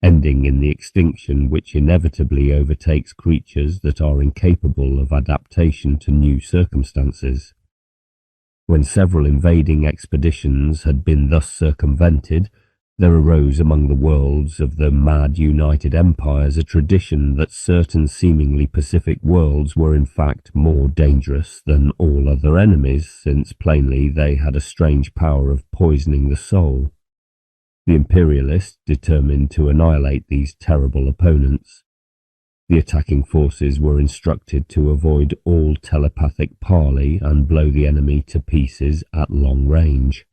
ending in the extinction which inevitably overtakes creatures that are incapable of adaptation to new circumstances. When several invading expeditions had been thus circumvented, there arose among the worlds of the mad united empires a tradition that certain seemingly pacific worlds were in fact more dangerous than all other enemies, since plainly they had a strange power of poisoning the soul. The imperialists determined to annihilate these terrible opponents. The attacking forces were instructed to avoid all telepathic parley and blow the enemy to pieces at long range.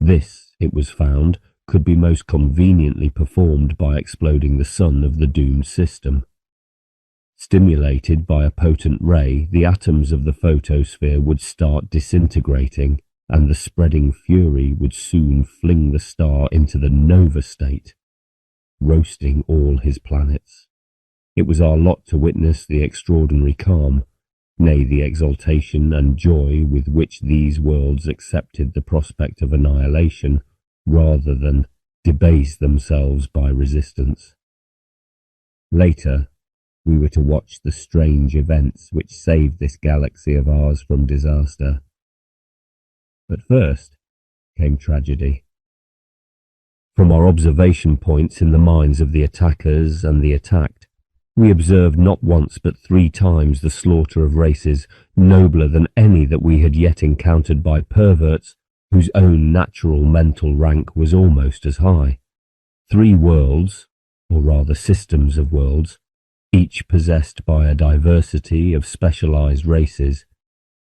This, it was found, could be most conveniently performed by exploding the sun of the doomed system. Stimulated by a potent ray, the atoms of the photosphere would start disintegrating, and the spreading fury would soon fling the star into the nova state, roasting all his planets. It was our lot to witness the extraordinary calm, nay, the exultation and joy with which these worlds accepted the prospect of annihilation, rather than debase themselves by resistance. Later, we were to watch the strange events which saved this galaxy of ours from disaster. But first came tragedy. From our observation points in the minds of the attackers and the attacked, we observed not once but 3 times the slaughter of races nobler than any that we had yet encountered by perverts whose own natural mental rank was almost as high. 3 worlds, or rather systems of worlds, each possessed by a diversity of specialized races,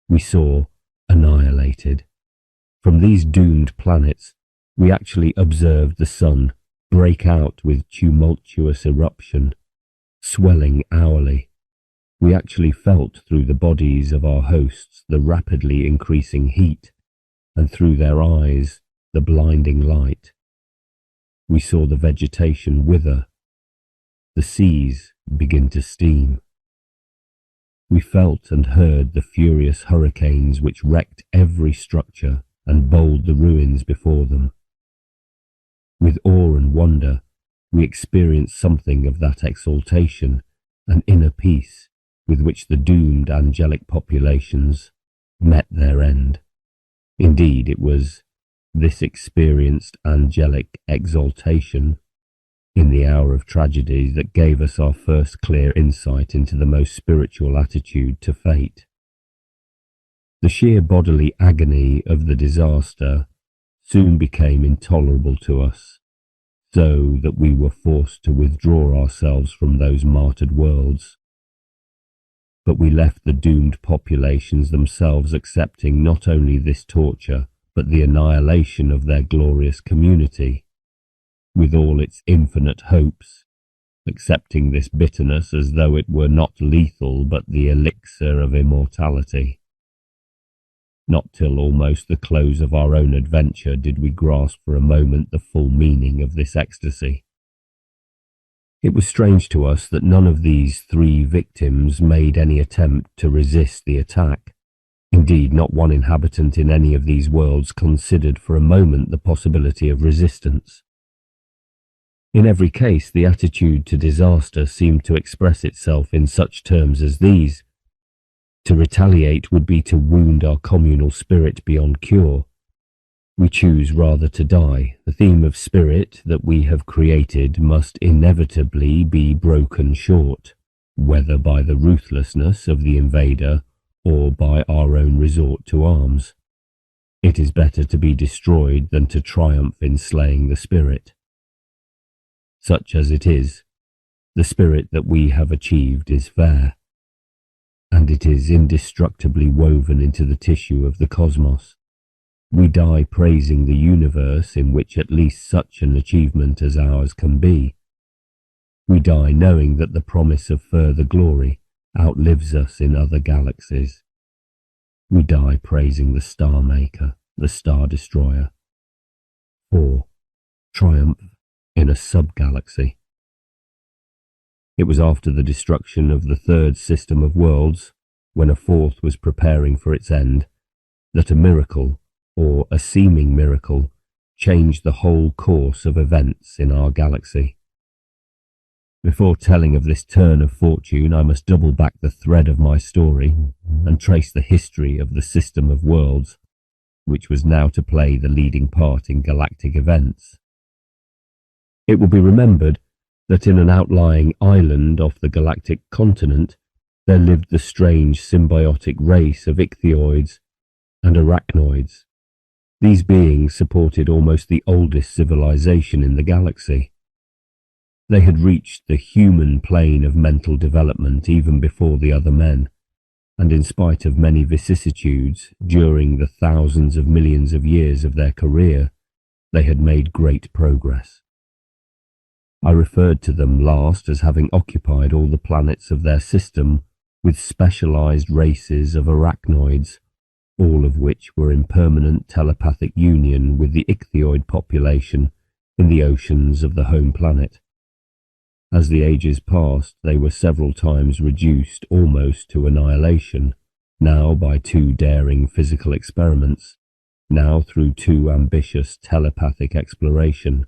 we saw annihilated. From these doomed planets, we actually observed the sun break out with tumultuous eruption, swelling hourly. We actually felt through the bodies of our hosts the rapidly increasing heat, and through their eyes the blinding light. We saw the vegetation wither, the seas begin to steam. We felt and heard the furious hurricanes which wrecked every structure and bowled the ruins before them. With awe and wonder, we experienced something of that exaltation and inner peace with which the doomed angelic populations met their end. Indeed, it was this experienced angelic exaltation in the hour of tragedy that gave us our first clear insight into the most spiritual attitude to fate. The sheer bodily agony of the disaster soon became intolerable to us, so that we were forced to withdraw ourselves from those martyred worlds. But we left the doomed populations themselves accepting not only this torture, but the annihilation of their glorious community, with all its infinite hopes, accepting this bitterness as though it were not lethal but the elixir of immortality. Not till almost the close of our own adventure did we grasp for a moment the full meaning of this ecstasy. It was strange to us that none of these 3 victims made any attempt to resist the attack. Indeed, not one inhabitant in any of these worlds considered for a moment the possibility of resistance. In every case, the attitude to disaster seemed to express itself in such terms as these. To retaliate would be to wound our communal spirit beyond cure. We choose rather to die. The theme of spirit that we have created must inevitably be broken short, whether by the ruthlessness of the invader or by our own resort to arms. It is better to be destroyed than to triumph in slaying the spirit. Such as it is, the spirit that we have achieved is fair, and it is indestructibly woven into the tissue of the cosmos. We die praising the universe in which at least such an achievement as ours can be. We die knowing that the promise of further glory outlives us in other galaxies. We die praising the Star Maker, the Star Destroyer. 4. Triumph in a sub-galaxy. It was after the destruction of the 3rd system of worlds, when a 4th was preparing for its end, that a miracle, or a seeming miracle, changed the whole course of events in our galaxy. Before telling of this turn of fortune, I must double back the thread of my story and trace the history of the system of worlds, which was now to play the leading part in galactic events. It will be remembered that in an outlying island off the galactic continent there lived the strange symbiotic race of ichthyoids and arachnoids. These beings supported almost the oldest civilization in the galaxy. They had reached the human plane of mental development even before the other men, and in spite of many vicissitudes during the thousands of millions of years of their career, they had made great progress. I referred to them last as having occupied all the planets of their system with specialized races of arachnoids, all of which were in permanent telepathic union with the ichthyoid population in the oceans of the home planet. As the ages passed, they were several times reduced almost to annihilation, now by 2 daring physical experiments, now through 2 ambitious telepathic exploration,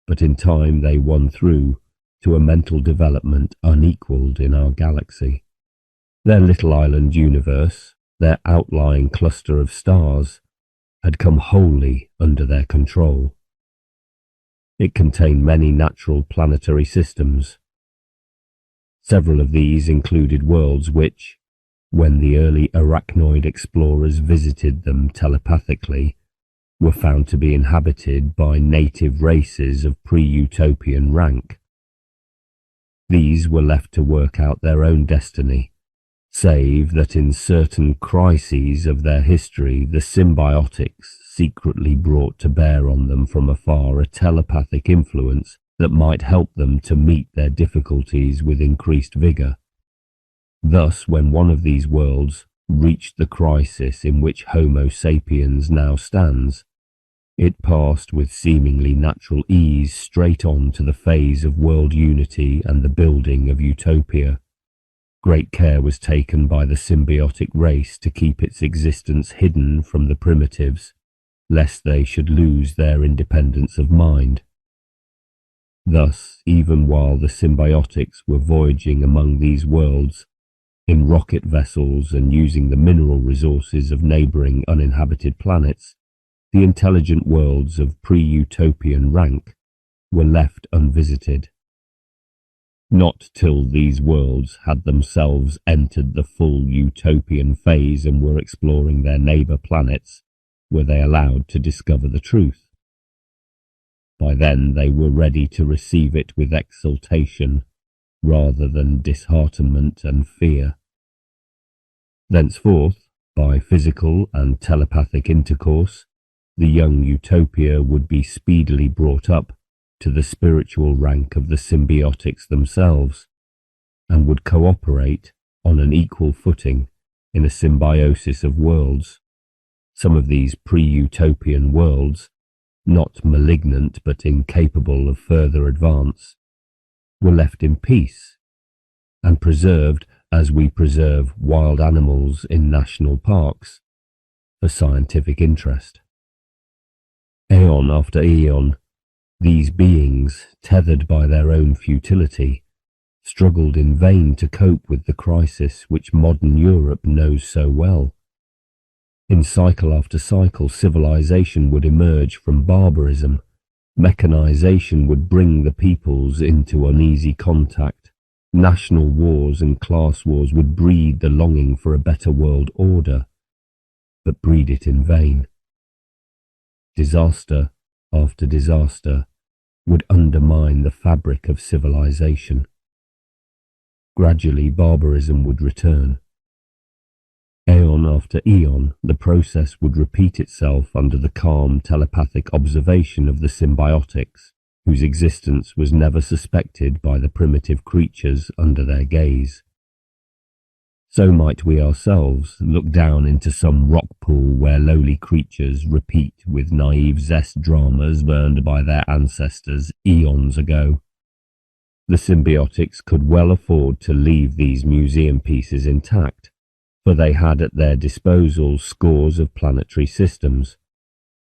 but in time they won through to a mental development unequalled in our galaxy. Their little island universe, their outlying cluster of stars, had come wholly under their control. It contained many natural planetary systems. Several of these included worlds which, when the early arachnoid explorers visited them telepathically, were found to be inhabited by native races of pre-utopian rank. These were left to work out their own destiny, save that in certain crises of their history the symbiotics secretly brought to bear on them from afar a telepathic influence that might help them to meet their difficulties with increased vigour. Thus, when one of these worlds reached the crisis in which Homo sapiens now stands, it passed with seemingly natural ease straight on to the phase of world unity and the building of utopia. Great care was taken by the symbiotic race to keep its existence hidden from the primitives, lest they should lose their independence of mind. Thus, even while the symbiotics were voyaging among these worlds, in rocket vessels and using the mineral resources of neighbouring uninhabited planets, the intelligent worlds of pre-utopian rank were left unvisited. Not till these worlds had themselves entered the full utopian phase and were exploring their neighbour planets were they allowed to discover the truth. By then they were ready to receive it with exultation rather than disheartenment and fear. Thenceforth, by physical and telepathic intercourse, the young utopia would be speedily brought up to the spiritual rank of the symbiotics themselves, and would cooperate on an equal footing in a symbiosis of worlds. Some of these pre-utopian worlds, not malignant but incapable of further advance, were left in peace and preserved as we preserve wild animals in national parks for scientific interest. Aeon after aeon, these beings, tethered by their own futility, struggled in vain to cope with the crisis which modern Europe knows so well. In cycle after cycle, civilization would emerge from barbarism. Mechanization would bring the peoples into uneasy contact. National wars and class wars would breed the longing for a better world order, but breed it in vain. Disaster after disaster would undermine the fabric of civilization. Gradually, barbarism would return. Aeon after aeon, the process would repeat itself under the calm telepathic observation of the symbiotics, whose existence was never suspected by the primitive creatures under their gaze. So might we ourselves look down into some rock pool where lowly creatures repeat with naive zest dramas burned by their ancestors eons ago. The symbiotics could well afford to leave these museum pieces intact, for they had at their disposal scores of planetary systems.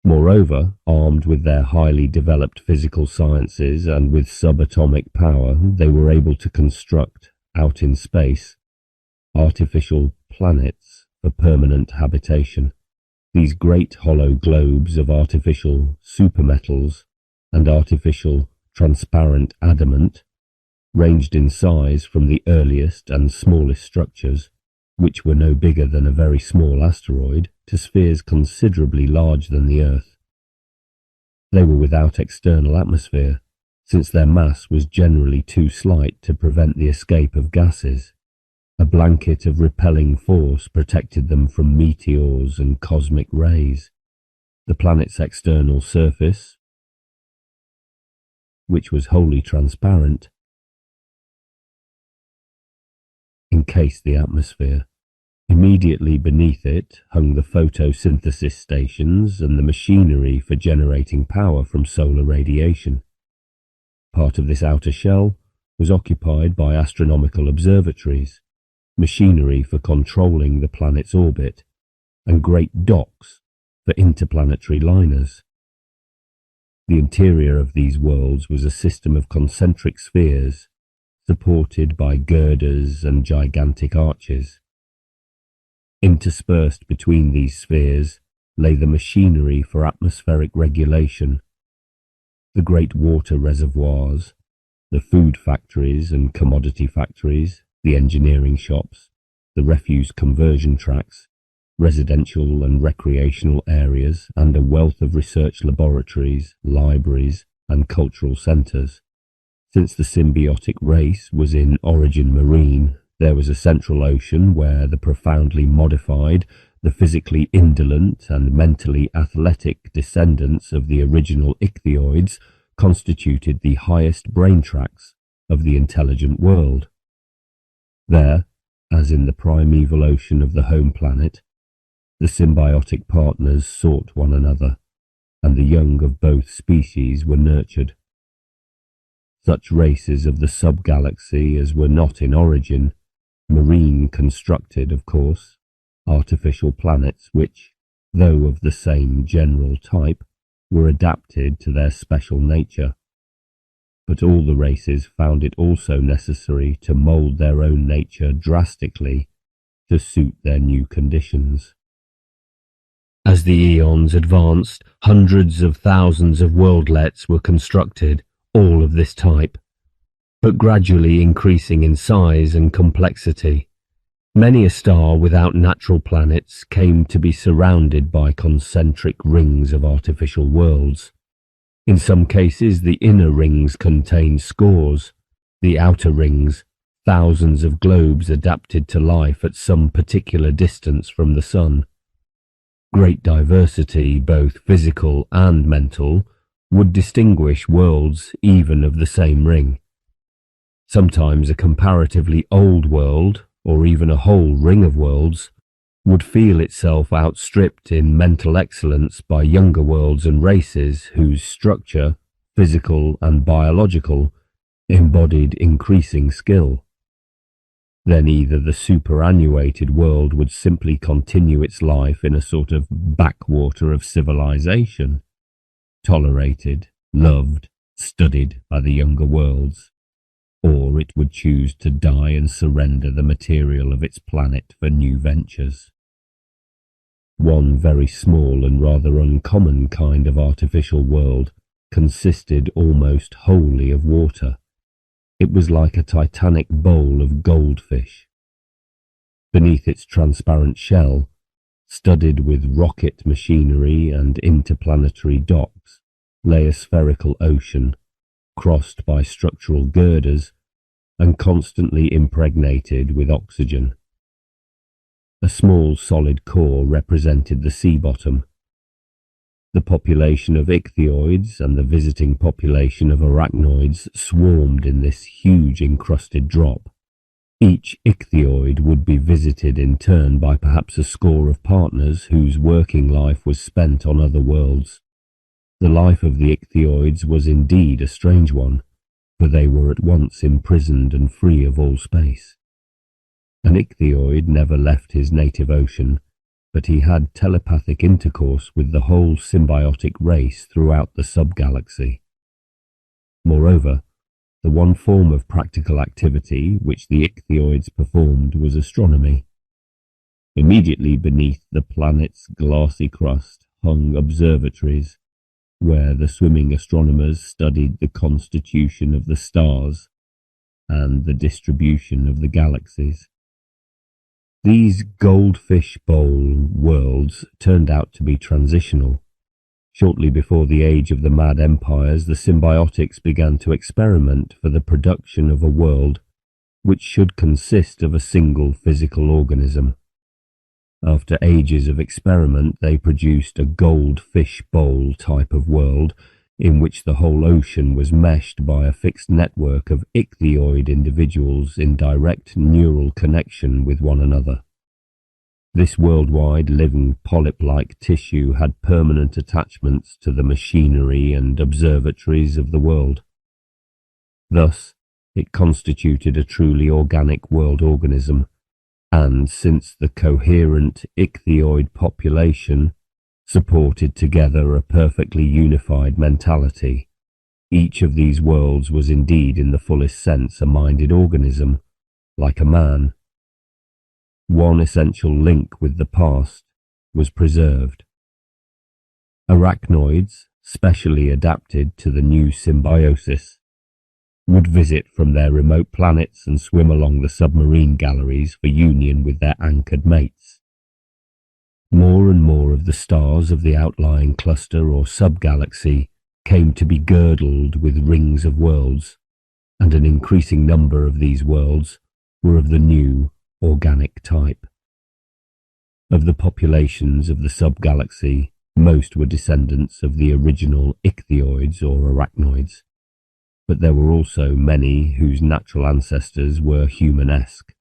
Moreover, armed with their highly developed physical sciences and with subatomic power, they were able to construct, out in space, artificial planets for permanent habitation. These great hollow globes of artificial supermetals and artificial transparent adamant ranged in size from the earliest and smallest structures, which were no bigger than a very small asteroid, to spheres considerably larger than the Earth. They were without external atmosphere, since their mass was generally too slight to prevent the escape of gases. A blanket of repelling force protected them from meteors and cosmic rays. The planet's external surface, which was wholly transparent, encased the atmosphere. Immediately beneath it hung the photosynthesis stations and the machinery for generating power from solar radiation. Part of this outer shell was occupied by astronomical observatories, machinery for controlling the planet's orbit, and great docks for interplanetary liners. The interior of these worlds was a system of concentric spheres, supported by girders and gigantic arches. Interspersed between these spheres lay the machinery for atmospheric regulation, the great water reservoirs, the food factories and commodity factories, the engineering shops, the refuse conversion tracks, residential and recreational areas, and a wealth of research laboratories, libraries, and cultural centres. Since the symbiotic race was in origin marine, there was a central ocean where the profoundly modified, the physically indolent and mentally athletic descendants of the original ichthyoids constituted the highest brain tracts of the intelligent world. There, as in the primeval ocean of the home planet, the symbiotic partners sought one another, and the young of both species were nurtured. Such races of the sub-galaxy as were not in origin, marine constructed, of course, artificial planets which, though of the same general type, were adapted to their special nature. But all the races found it also necessary to mould their own nature drastically to suit their new conditions. As the eons advanced, hundreds of thousands of worldlets were constructed, all of this type, but gradually increasing in size and complexity. Many a star without natural planets came to be surrounded by concentric rings of artificial worlds. In some cases, the inner rings contained scores, the outer rings, thousands of globes adapted to life at some particular distance from the sun. Great diversity, both physical and mental, would distinguish worlds even of the same ring. Sometimes a comparatively old world, or even a whole ring of worlds, would feel itself outstripped in mental excellence by younger worlds and races whose structure, physical and biological, embodied increasing skill. Then either the superannuated world would simply continue its life in a sort of backwater of civilization, tolerated, loved, studied by the younger worlds, or it would choose to die and surrender the material of its planet for new ventures. One very small and rather uncommon kind of artificial world consisted almost wholly of water. It was like a titanic bowl of goldfish. Beneath its transparent shell, studded with rocket machinery and interplanetary docks, lay a spherical ocean, crossed by structural girders and constantly impregnated with oxygen. A small solid core represented the sea bottom. The population of ichthyoids and the visiting population of arachnoids swarmed in this huge encrusted drop. Each ichthyoid would be visited in turn by perhaps a score of partners whose working life was spent on other worlds. The life of the ichthyoids was indeed a strange one, for they were at once imprisoned and free of all space. An ichthyoid never left his native ocean, but he had telepathic intercourse with the whole symbiotic race throughout the sub-galaxy. Moreover, the one form of practical activity which the ichthyoids performed was astronomy. Immediately beneath the planet's glassy crust hung observatories, where the swimming astronomers studied the constitution of the stars and the distribution of the galaxies. These goldfish bowl worlds turned out to be transitional. Shortly before the age of the mad empires, the symbiotics began to experiment for the production of a world which should consist of a single physical organism. After ages of experiment, they produced a goldfish bowl type of world in which the whole ocean was meshed by a fixed network of ichthyoid individuals in direct neural connection with one another. This worldwide living polyp-like tissue had permanent attachments to the machinery and observatories of the world. Thus, it constituted a truly organic world organism, and since the coherent ichthyoid population supported together a perfectly unified mentality, each of these worlds was indeed in the fullest sense a minded organism, like a man. One essential link with the past was preserved. Arachnoids, specially adapted to the new symbiosis, would visit from their remote planets and swim along the submarine galleries for union with their anchored mates. More and more of the stars of the outlying cluster or sub-galaxy came to be girdled with rings of worlds, and an increasing number of these worlds were of the new organic type. Of the populations of the sub-galaxy, most were descendants of the original ichthyoids or arachnoids, but there were also many whose natural ancestors were humanesque,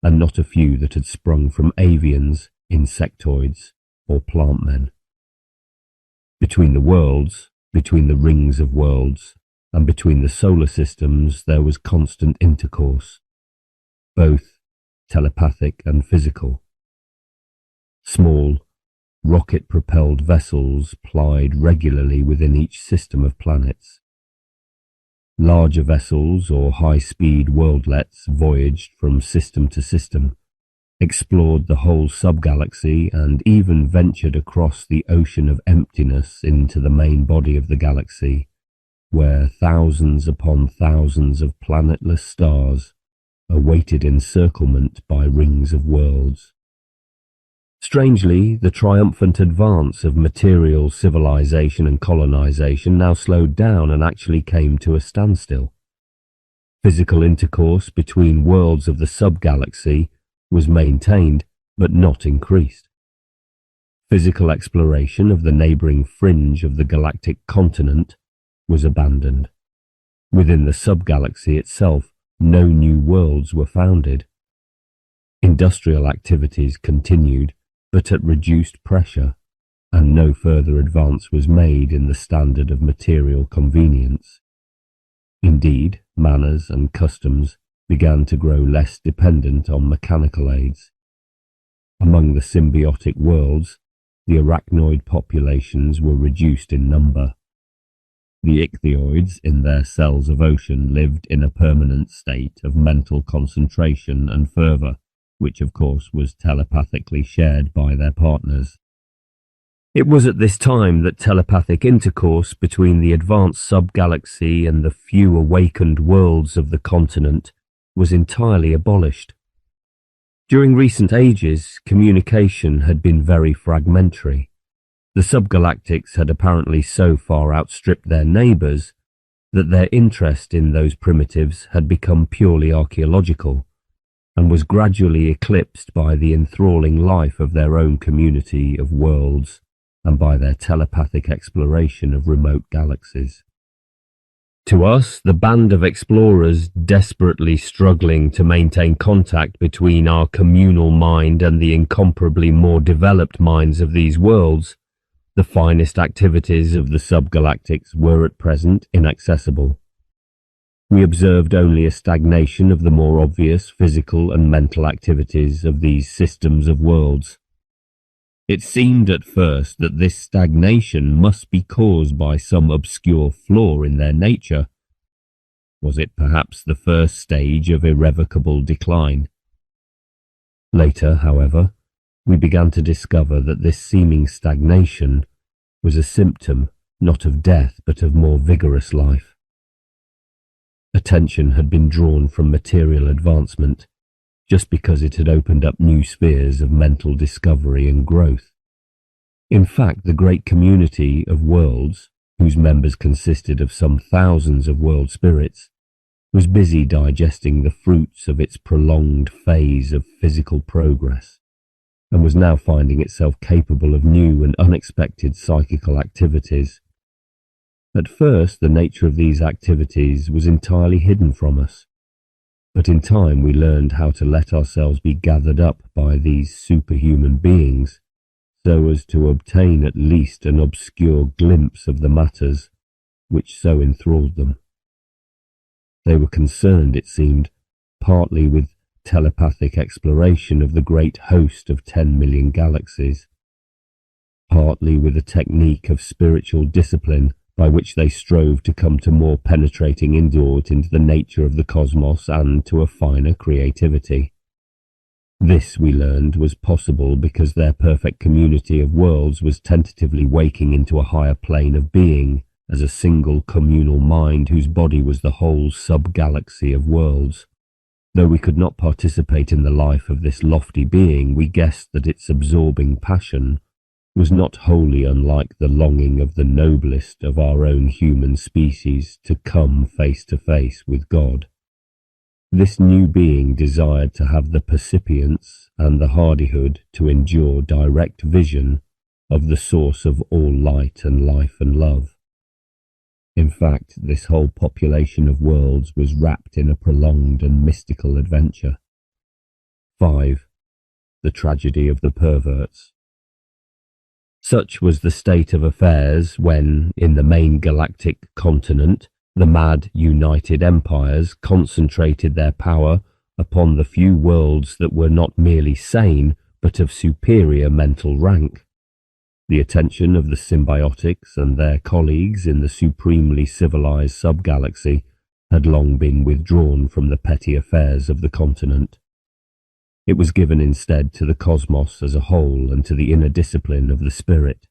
and not a few that had sprung from avians, insectoids, or plant men. Between the worlds, between the rings of worlds, and between the solar systems there was constant intercourse, both telepathic and physical. Small, rocket-propelled vessels plied regularly within each system of planets. Larger vessels or high-speed worldlets voyaged from system to system, explored the whole sub-galaxy, and even ventured across the ocean of emptiness into the main body of the galaxy, where thousands upon thousands of planetless stars awaited encirclement by rings of worlds. Strangely, the triumphant advance of material civilization and colonization now slowed down and actually came to a standstill. Physical intercourse between worlds of the sub-galaxy was maintained, but not increased. Physical exploration of the neighbouring fringe of the galactic continent was abandoned. Within the subgalaxy itself, no new worlds were founded. Industrial activities continued, but at reduced pressure, and no further advance was made in the standard of material convenience. Indeed, manners and customs began to grow less dependent on mechanical aids. Among the symbiotic worlds, the arachnoid populations were reduced in number. The ichthyoids in their cells of ocean lived in a permanent state of mental concentration and fervour, which of course was telepathically shared by their partners. It was at this time that telepathic intercourse between the advanced subgalaxy and the few awakened worlds of the continent was entirely abolished. During recent ages, communication had been very fragmentary. The subgalactics had apparently so far outstripped their neighbours that their interest in those primitives had become purely archaeological, and was gradually eclipsed by the enthralling life of their own community of worlds and by their telepathic exploration of remote galaxies. To us, the band of explorers desperately struggling to maintain contact between our communal mind and the incomparably more developed minds of these worlds, the finest activities of the subgalactics were at present inaccessible. We observed only a stagnation of the more obvious physical and mental activities of these systems of worlds. It seemed at first that this stagnation must be caused by some obscure flaw in their nature. Was it perhaps the first stage of irrevocable decline? Later, however, we began to discover that this seeming stagnation was a symptom not of death but of more vigorous life. Attention had been drawn from material advancement just because it had opened up new spheres of mental discovery and growth. In fact, the great community of worlds, whose members consisted of some thousands of world spirits, was busy digesting the fruits of its prolonged phase of physical progress, and was now finding itself capable of new and unexpected psychical activities. At first, the nature of these activities was entirely hidden from us, but in time we learned how to let ourselves be gathered up by these superhuman beings, so as to obtain at least an obscure glimpse of the matters which so enthralled them. They were concerned, it seemed, partly with telepathic exploration of the great host of 10 million galaxies, partly with a technique of spiritual discipline by which they strove to come to more penetrating insight into the nature of the cosmos and to a finer creativity. This, we learned, was possible because their perfect community of worlds was tentatively waking into a higher plane of being as a single communal mind whose body was the whole sub-galaxy of worlds. Though we could not participate in the life of this lofty being, we guessed that its absorbing passion was not wholly unlike the longing of the noblest of our own human species to come face to face with God. This new being desired to have the percipience and the hardihood to endure direct vision of the source of all light and life and love. In fact, this whole population of worlds was wrapped in a prolonged and mystical adventure. 5. The tragedy of the perverts. Such was the state of affairs when, in the main galactic continent, the mad united empires concentrated their power upon the few worlds that were not merely sane, but of superior mental rank. The attention of the symbiotics and their colleagues in the supremely civilized subgalaxy had long been withdrawn from the petty affairs of the continent. It was given instead to the cosmos as a whole and to the inner discipline of the spirit.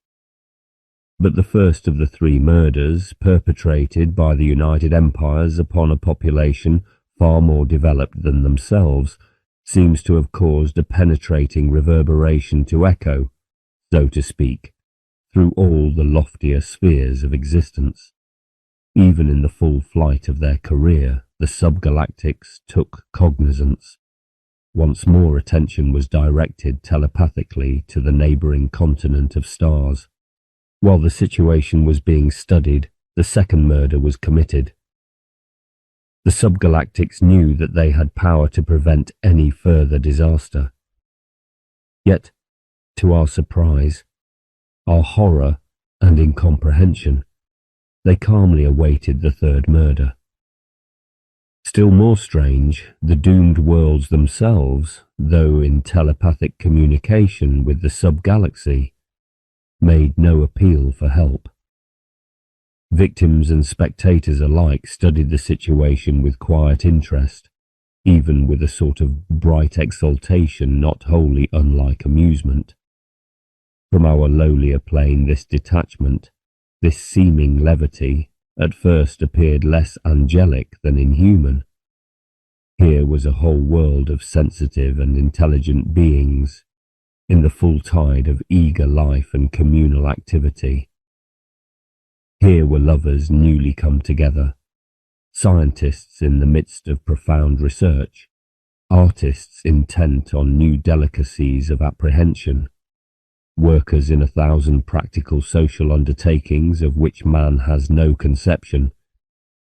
But the first of the 3 murders perpetrated by the United Empires upon a population far more developed than themselves seems to have caused a penetrating reverberation to echo, so to speak, through all the loftier spheres of existence. Even in the full flight of their career, the subgalactics took cognizance. once more attention was directed telepathically to the neighbouring continent of stars. While the situation was being studied, the second murder was committed. The subgalactics knew that they had power to prevent any further disaster. Yet, to our surprise, our horror and incomprehension, they calmly awaited the third murder. Still more strange, the doomed worlds themselves, though in telepathic communication with the subgalaxy, made no appeal for help. Victims and spectators alike studied the situation with quiet interest, even with a sort of bright exultation not wholly unlike amusement. From our lowlier plane, this detachment, this seeming levity, at first appeared less angelic than inhuman. Here was a whole world of sensitive and intelligent beings, in the full tide of eager life and communal activity. Here were lovers newly come together, scientists in the midst of profound research, artists intent on new delicacies of apprehension, workers in 1,000 practical social undertakings of which man has no conception.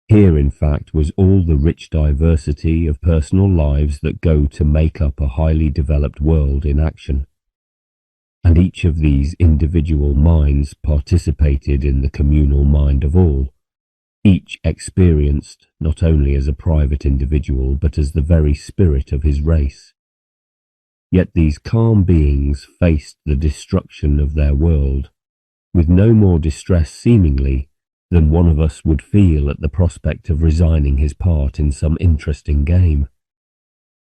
Here, in fact, was all the rich diversity of personal lives that go to make up a highly developed world in action. And each of these individual minds participated in the communal mind of all, each experienced not only as a private individual but as the very spirit of his race. Yet these calm beings faced the destruction of their world with no more distress seemingly than one of us would feel at the prospect of resigning his part in some interesting game.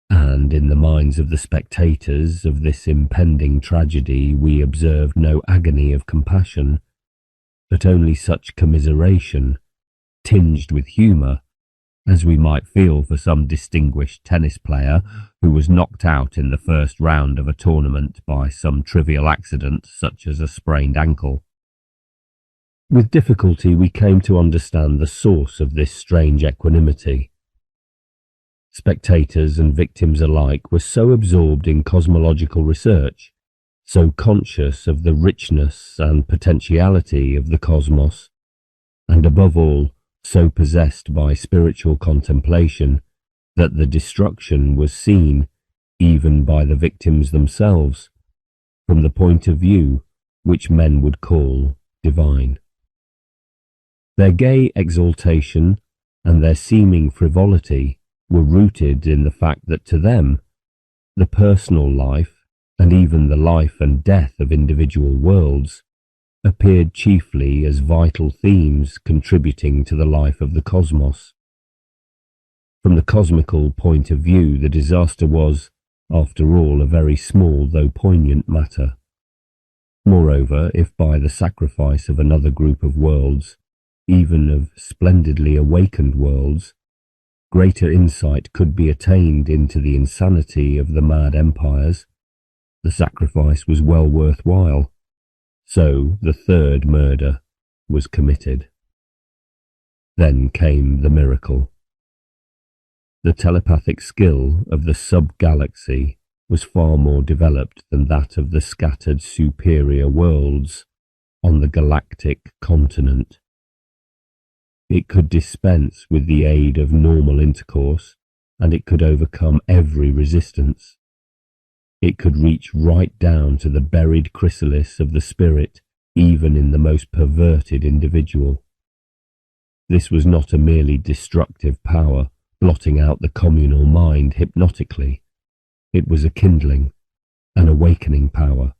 And in the minds of the spectators of this impending tragedy we observed no agony of compassion, but only such commiseration, tinged with humour, as we might feel for some distinguished tennis player who was knocked out in the first round of a tournament by some trivial accident such as a sprained ankle. With difficulty we came to understand the source of this strange equanimity. Spectators and victims alike were so absorbed in cosmological research, so conscious of the richness and potentiality of the cosmos, and above all, so possessed by spiritual contemplation, that the destruction was seen, even by the victims themselves, from the point of view which men would call divine. Their gay exaltation and their seeming frivolity were rooted in the fact that to them, the personal life, and even the life and death of individual worlds, appeared chiefly as vital themes contributing to the life of the cosmos. From the cosmical point of view, the disaster was, after all, a very small though poignant matter. Moreover, if by the sacrifice of another group of worlds, even of splendidly awakened worlds, greater insight could be attained into the insanity of the mad empires, the sacrifice was well worth while. So the third murder was committed. Then came the miracle. The telepathic skill of the sub-galaxy was far more developed than that of the scattered superior worlds on the galactic continent. It could dispense with the aid of normal intercourse, and it could overcome every resistance. It could reach right down to the buried chrysalis of the spirit, even in the most perverted individual. This was not a merely destructive power, blotting out the communal mind hypnotically. It was a kindling, an awakening power,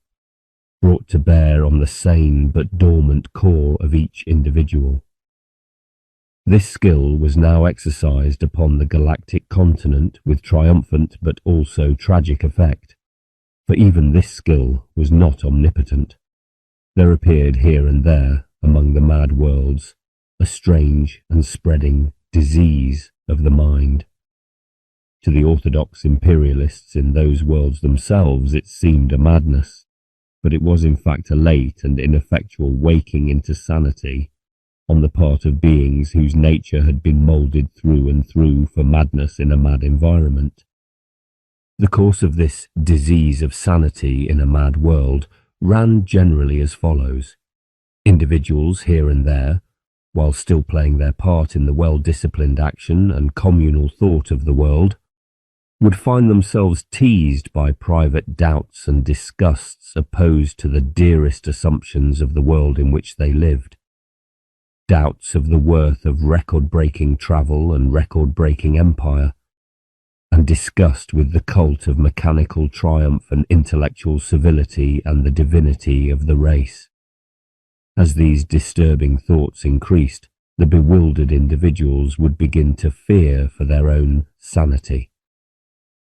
brought to bear on the sane but dormant core of each individual. This skill was now exercised upon the galactic continent with triumphant but also tragic effect, for even this skill was not omnipotent. There appeared here and there, among the mad worlds, a strange and spreading disease of the mind. To the orthodox imperialists in those worlds themselves it seemed a madness, but it was in fact a late and ineffectual waking into sanity on the part of beings whose nature had been moulded through and through for madness in a mad environment. The course of this disease of sanity in a mad world ran generally as follows. Individuals here and there, while still playing their part in the well-disciplined action and communal thought of the world, would find themselves teased by private doubts and disgusts opposed to the dearest assumptions of the world in which they lived. Doubts of the worth of record-breaking travel and record-breaking empire, and disgust with the cult of mechanical triumph and intellectual civility and the divinity of the race. As these disturbing thoughts increased, the bewildered individuals would begin to fear for their own sanity.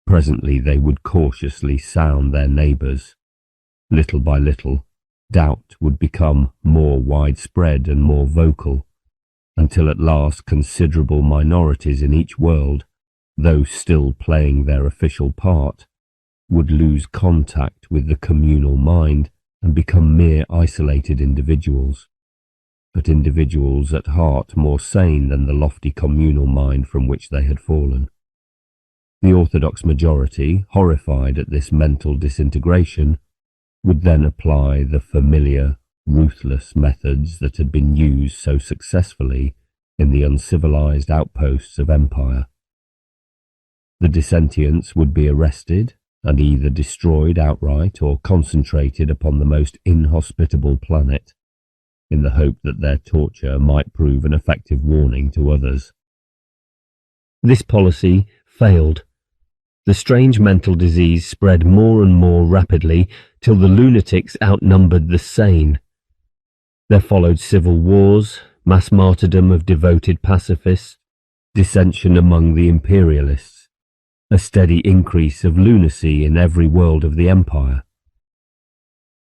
Presently they would cautiously sound their neighbours. Little by little, doubt would become more widespread and more vocal, until at last considerable minorities in each world, though still playing their official part, would lose contact with the communal mind and become mere isolated individuals, but individuals at heart more sane than the lofty communal mind from which they had fallen. The orthodox majority, horrified at this mental disintegration, would then apply the familiar, ruthless methods that had been used so successfully in the uncivilized outposts of empire. The dissentients would be arrested and either destroyed outright or concentrated upon the most inhospitable planet, in the hope that their torture might prove an effective warning to others. This policy failed. The strange mental disease spread more and more rapidly till the lunatics outnumbered the sane. There followed civil wars, mass martyrdom of devoted pacifists, dissension among the imperialists, a steady increase of lunacy in every world of the empire.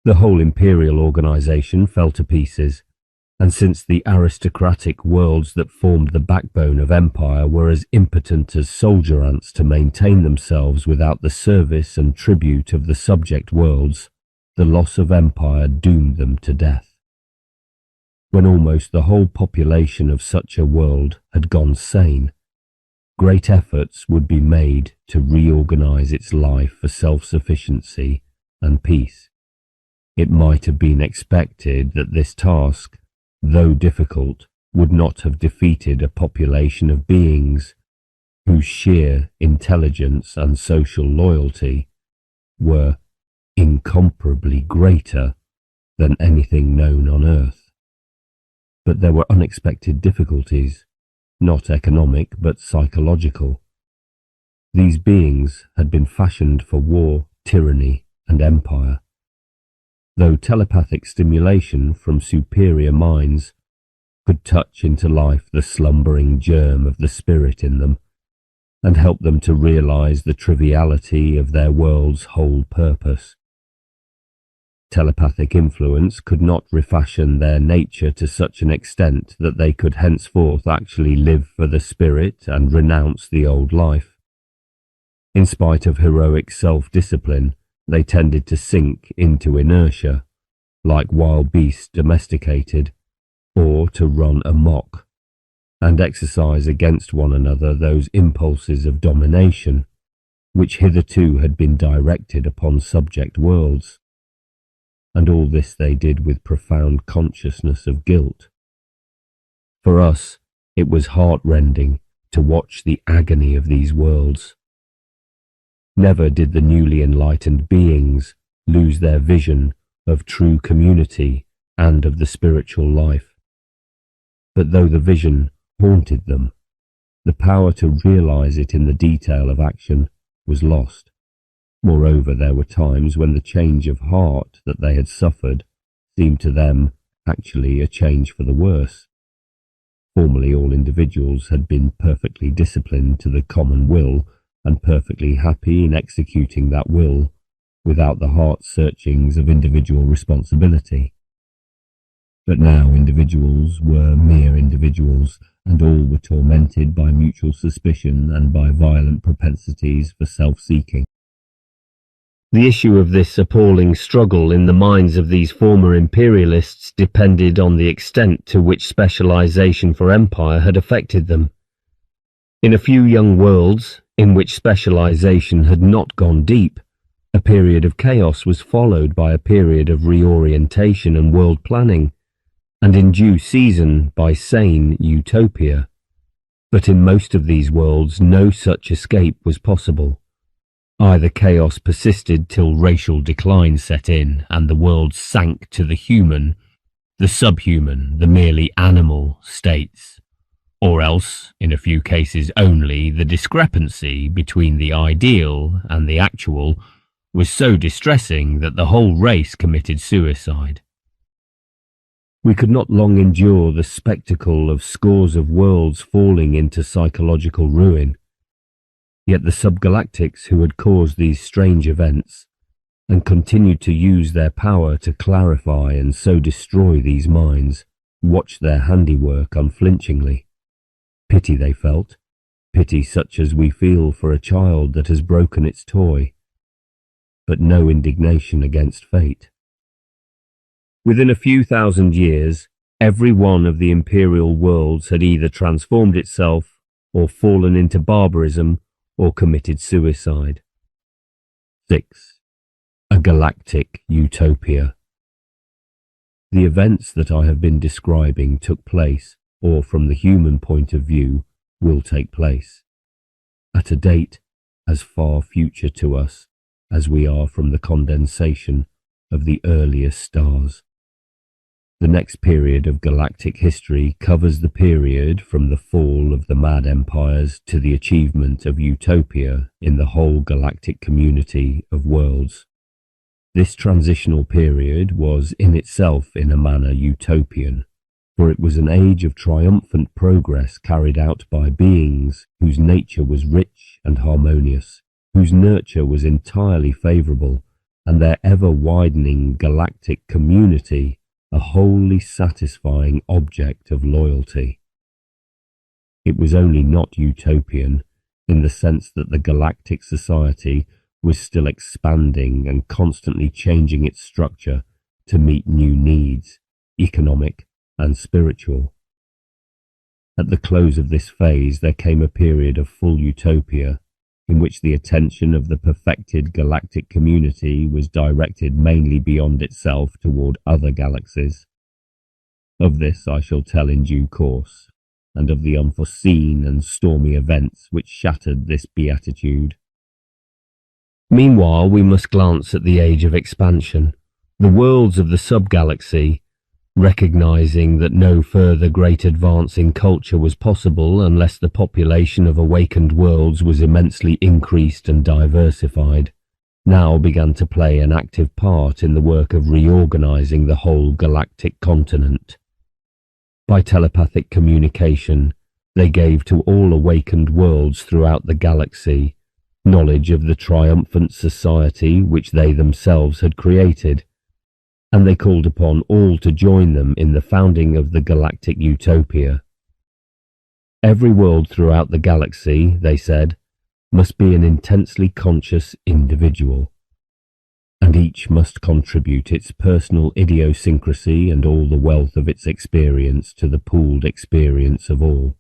The whole imperial organization fell to pieces, and since the aristocratic worlds that formed the backbone of empire were as impotent as soldier ants to maintain themselves without the service and tribute of the subject worlds, the loss of empire doomed them to death. When almost the whole population of such a world had gone sane, great efforts would be made to reorganize its life for self-sufficiency and peace. It might have been expected that this task, though difficult, would not have defeated a population of beings whose sheer intelligence and social loyalty were incomparably greater than anything known on earth. But there were unexpected difficulties, not economic but psychological. These beings had been fashioned for war, tyranny, and empire. Though telepathic stimulation from superior minds could touch into life the slumbering germ of the spirit in them, and help them to realize the triviality of their world's whole purpose, telepathic influence could not refashion their nature to such an extent that they could henceforth actually live for the spirit and renounce the old life. In spite of heroic self-discipline, they tended to sink into inertia, like wild beasts domesticated, or to run amok, and exercise against one another those impulses of domination, which hitherto had been directed upon subject worlds. And all this they did with profound consciousness of guilt. For us, it was heart-rending to watch the agony of these worlds. Never did the newly enlightened beings lose their vision of true community and of the spiritual life. But though the vision haunted them, the power to realize it in the detail of action was lost. Moreover, there were times when the change of heart that they had suffered seemed to them actually a change for the worse. Formerly all individuals had been perfectly disciplined to the common will and perfectly happy in executing that will without the heart-searchings of individual responsibility. But now individuals were mere individuals, and all were tormented by mutual suspicion and by violent propensities for self-seeking. The issue of this appalling struggle in the minds of these former imperialists depended on the extent to which specialization for empire had affected them. In a few young worlds, in which specialization had not gone deep. A period of chaos was followed by a period of reorientation and world planning, and in due season by sane utopia. But in most of these worlds no such escape was possible. Either chaos persisted till racial decline set in and the world sank to the human, the subhuman, the merely animal states, or else, in a few cases only, the discrepancy between the ideal and the actual was so distressing that the whole race committed suicide. We could not long endure the spectacle of scores of worlds falling into psychological ruin. Yet the subgalactics who had caused these strange events and continued to use their power to clarify and so destroy these minds watched their handiwork unflinchingly. Pity they felt, pity such as we feel for a child that has broken its toy, but no indignation against fate. Within a few thousand years, every one of the imperial worlds had either transformed itself or fallen into barbarism or committed suicide. 6. A galactic utopia. The events that I have been describing took place, or from the human point of view, will take place, at a date as far future to us as we are from the condensation of the earliest stars. The next period of galactic history covers the period from the fall of the mad empires to the achievement of utopia in the whole galactic community of worlds. This transitional period was in itself in a manner utopian, for it was an age of triumphant progress carried out by beings whose nature was rich and harmonious, whose nurture was entirely favourable, and their ever-widening galactic community a wholly satisfying object of loyalty. It was only not utopian in the sense that the galactic society was still expanding and constantly changing its structure to meet new needs, economic and spiritual. At the close of this phase there came a period of full utopia, in which the attention of the perfected galactic community was directed mainly beyond itself toward other galaxies. Of this I shall tell in due course, and of the unforeseen and stormy events which shattered this beatitude. Meanwhile, we must glance at the age of expansion, the worlds of the sub-galaxy, recognizing that no further great advance in culture was possible unless the population of awakened worlds was immensely increased and diversified, now began to play an active part in the work of reorganizing the whole galactic continent. By telepathic communication, they gave to all awakened worlds throughout the galaxy knowledge of the triumphant society which they themselves had created, and they called upon all to join them in the founding of the galactic utopia. Every world throughout the galaxy, they said, must be an intensely conscious individual, and each must contribute its personal idiosyncrasy and all the wealth of its experience to the pooled experience of all.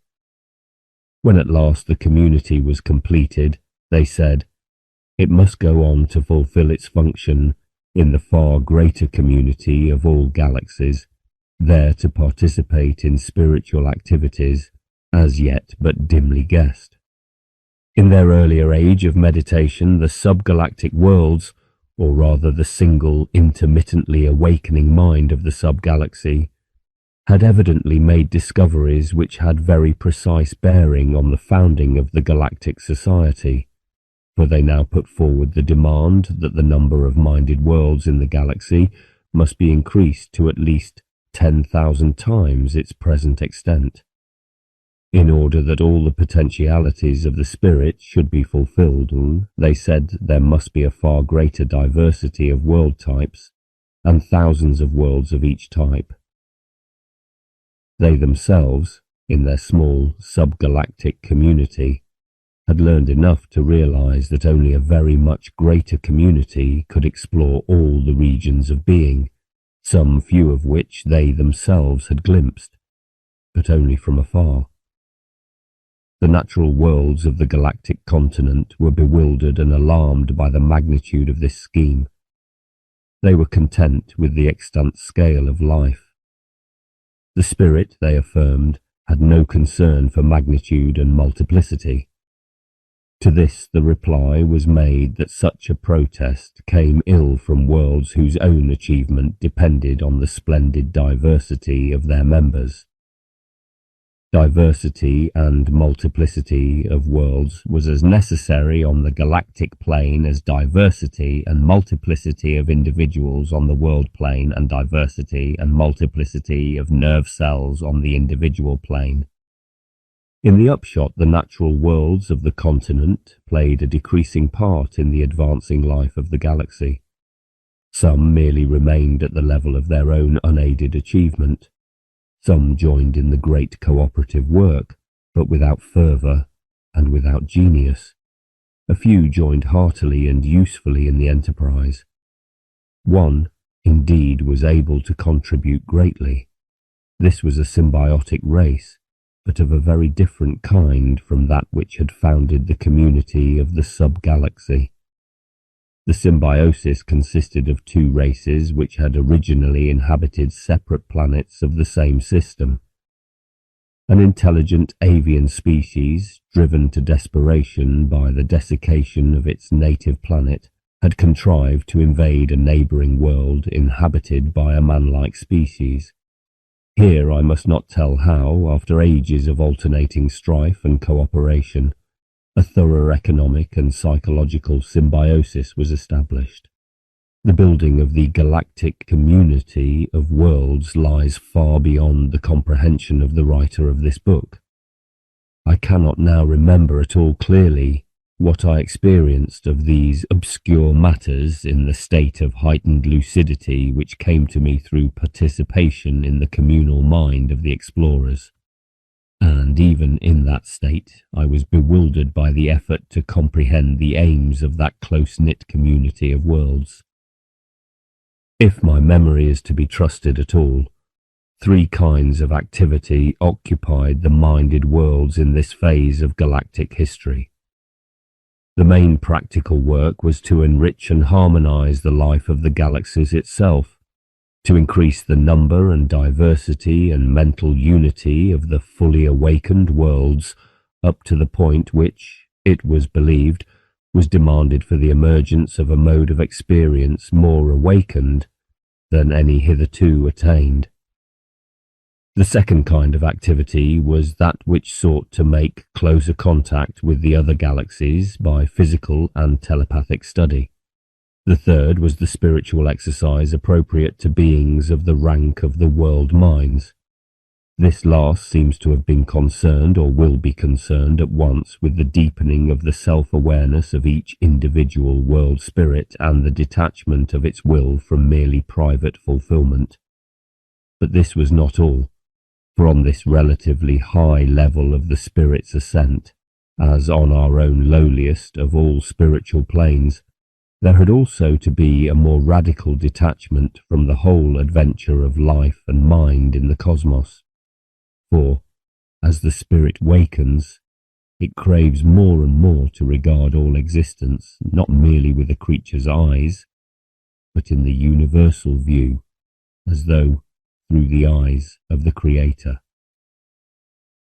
When at last the community was completed, they said, it must go on to fulfill its function in the far greater community of all galaxies, there to participate in spiritual activities as yet but dimly guessed. In their earlier age of meditation, the subgalactic worlds, or rather the single intermittently awakening mind of the subgalaxy, had evidently made discoveries which had very precise bearing on the founding of the galactic society, for they now put forward the demand that the number of minded worlds in the galaxy must be increased to at least 10,000 times its present extent. In order that all the potentialities of the spirit should be fulfilled, they said there must be a far greater diversity of world types and thousands of worlds of each type. They themselves, in their small subgalactic community, had learned enough to realize that only a very much greater community could explore all the regions of being, some few of which they themselves had glimpsed, but only from afar. The natural worlds of the galactic continent were bewildered and alarmed by the magnitude of this scheme. They were content with the extant scale of life. The spirit, they affirmed, had no concern for magnitude and multiplicity. To this the reply was made that such a protest came ill from worlds whose own achievement depended on the splendid diversity of their members. Diversity and multiplicity of worlds was as necessary on the galactic plane as diversity and multiplicity of individuals on the world plane and diversity and multiplicity of nerve cells on the individual plane. In the upshot, the natural worlds of the continent played a decreasing part in the advancing life of the galaxy. Some merely remained at the level of their own unaided achievement. Some joined in the great cooperative work, but without fervour and without genius. A few joined heartily and usefully in the enterprise. One, indeed, was able to contribute greatly. This was a symbiotic race, but of a very different kind from that which had founded the community of the sub-galaxy. The symbiosis consisted of two races which had originally inhabited separate planets of the same system. An intelligent avian species, driven to desperation by the desiccation of its native planet, had contrived to invade a neighbouring world inhabited by a man-like species. Here I must not tell how, after ages of alternating strife and cooperation, a thorough economic and psychological symbiosis was established. The building of the galactic community of worlds lies far beyond the comprehension of the writer of this book. I cannot now remember at all clearly what I experienced of these obscure matters in the state of heightened lucidity which came to me through participation in the communal mind of the explorers. And even in that state, I was bewildered by the effort to comprehend the aims of that close-knit community of worlds. If my memory is to be trusted at all, three kinds of activity occupied the minded worlds in this phase of galactic history. The main practical work was to enrich and harmonize the life of the galaxies itself, to increase the number and diversity and mental unity of the fully awakened worlds up to the point which, it was believed, was demanded for the emergence of a mode of experience more awakened than any hitherto attained. The second kind of activity was that which sought to make closer contact with the other galaxies by physical and telepathic study. The third was the spiritual exercise appropriate to beings of the rank of the world minds. This last seems to have been concerned, or will be concerned at once, with the deepening of the self-awareness of each individual world spirit and the detachment of its will from merely private fulfillment. But this was not all. For on this relatively high level of the spirit's ascent, as on our own lowliest of all spiritual planes, there had also to be a more radical detachment from the whole adventure of life and mind in the cosmos. For, as the spirit wakens, it craves more and more to regard all existence not merely with a creature's eyes, but in the universal view, as though through the eyes of the Creator.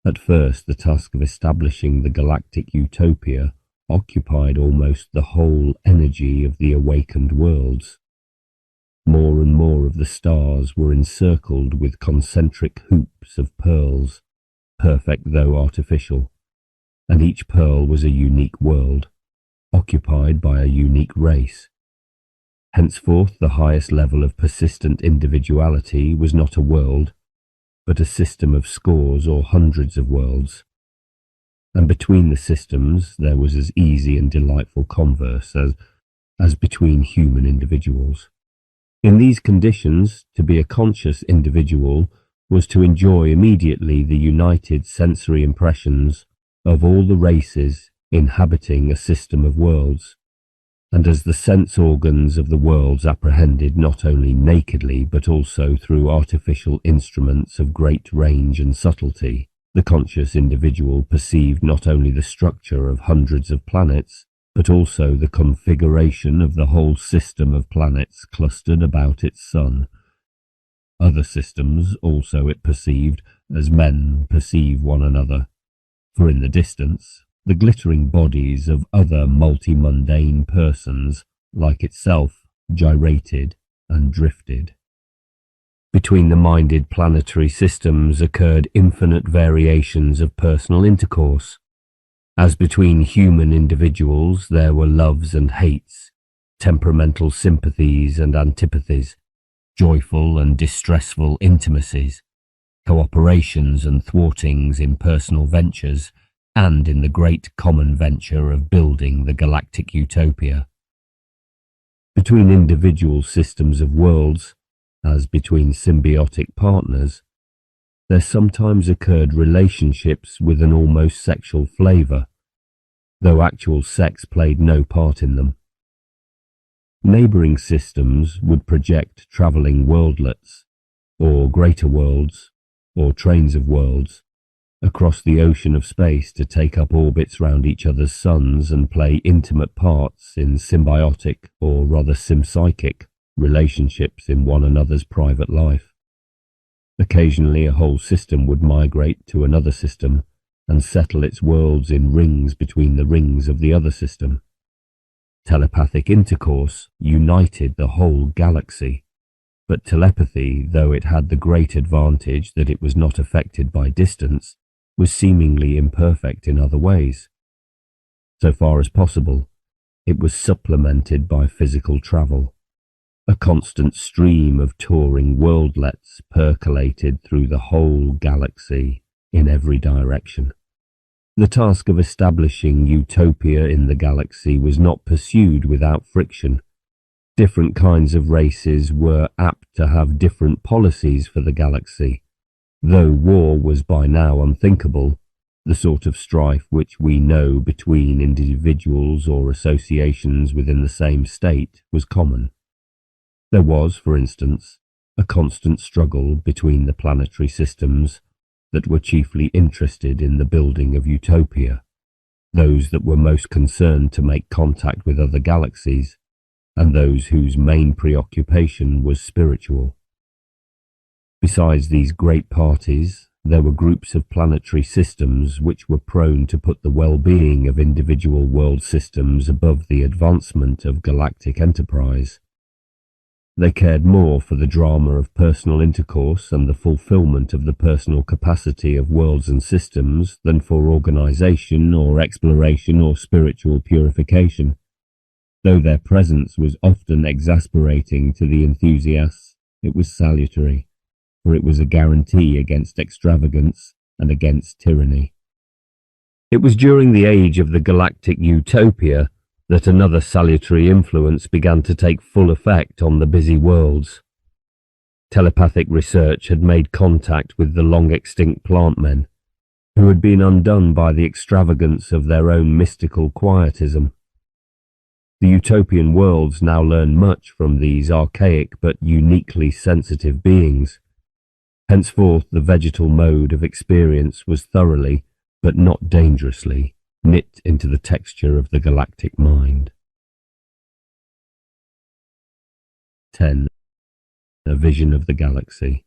At first, the task of establishing the galactic utopia occupied almost the whole energy of the awakened worlds. More and more of the stars were encircled with concentric hoops of pearls, perfect though artificial, and each pearl was a unique world, occupied by a unique race. Henceforth, the highest level of persistent individuality was not a world, but a system of scores or hundreds of worlds. And between the systems there was as easy and delightful converse as between human individuals. In these conditions, to be a conscious individual was to enjoy immediately the united sensory impressions of all the races inhabiting a system of worlds, and as the sense organs of the worlds apprehended not only nakedly but also through artificial instruments of great range and subtlety, The conscious individual perceived not only the structure of hundreds of planets, but also the configuration of the whole system of planets clustered about its sun. Other systems also it perceived, as men perceive one another, for in the distance the glittering bodies of other multi-mundane persons, like itself, gyrated and drifted. Between the minded planetary systems occurred infinite variations of personal intercourse. As between human individuals there were loves and hates, temperamental sympathies and antipathies, joyful and distressful intimacies, cooperations and thwartings in personal ventures, and in the great common venture of building the galactic utopia. Between individual systems of worlds, as between symbiotic partners, there sometimes occurred relationships with an almost sexual flavour, though actual sex played no part in them. Neighbouring systems would project travelling worldlets, or greater worlds, or trains of worlds, across the ocean of space to take up orbits round each other's suns and play intimate parts in symbiotic, or rather sympsychic, relationships in one another's private life. Occasionally a whole system would migrate to another system and settle its worlds in rings between the rings of the other system. Telepathic intercourse united the whole galaxy, but telepathy, though it had the great advantage that it was not affected by distance, was seemingly imperfect in other ways. So far as possible, it was supplemented by physical travel. A constant stream of touring worldlets percolated through the whole galaxy in every direction. The task of establishing utopia in the galaxy was not pursued without friction. Different kinds of races were apt to have different policies for the galaxy. Though war was by now unthinkable, the sort of strife which we know between individuals or associations within the same state was common. There was, for instance, a constant struggle between the planetary systems that were chiefly interested in the building of utopia, those that were most concerned to make contact with other galaxies, and those whose main preoccupation was spiritual. Besides these great parties, there were groups of planetary systems which were prone to put the well-being of individual world systems above the advancement of galactic enterprise. They cared more for the drama of personal intercourse and the fulfillment of the personal capacity of worlds and systems than for organization or exploration or spiritual purification. Though their presence was often exasperating to the enthusiasts, it was salutary, for it was a guarantee against extravagance and against tyranny. It was during the age of the galactic utopia that another salutary influence began to take full effect on the busy worlds. Telepathic research had made contact with the long-extinct plant men, who had been undone by the extravagance of their own mystical quietism. The utopian worlds now learn much from these archaic but uniquely sensitive beings. Henceforth the vegetal mode of experience was thoroughly, but not dangerously, knit into the texture of the galactic mind. 10. A vision of the galaxy.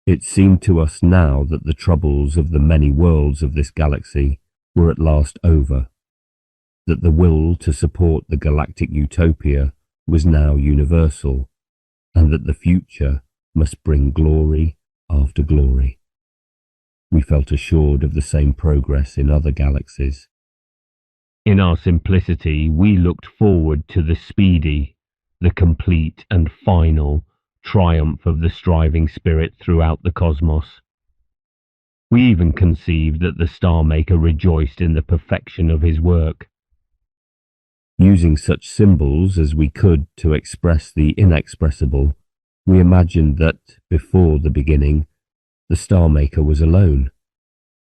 It seemed to us now that the troubles of the many worlds of this galaxy were at last over, that the will to support the galactic utopia was now universal, and that the future must bring glory after glory. We felt assured of the same progress in other galaxies. In our simplicity, we looked forward to the speedy, the complete and final triumph of the striving spirit throughout the cosmos. We even conceived that the Star Maker rejoiced in the perfection of his work. Using such symbols as we could to express the inexpressible, we imagined that, before the beginning, the Star Maker was alone,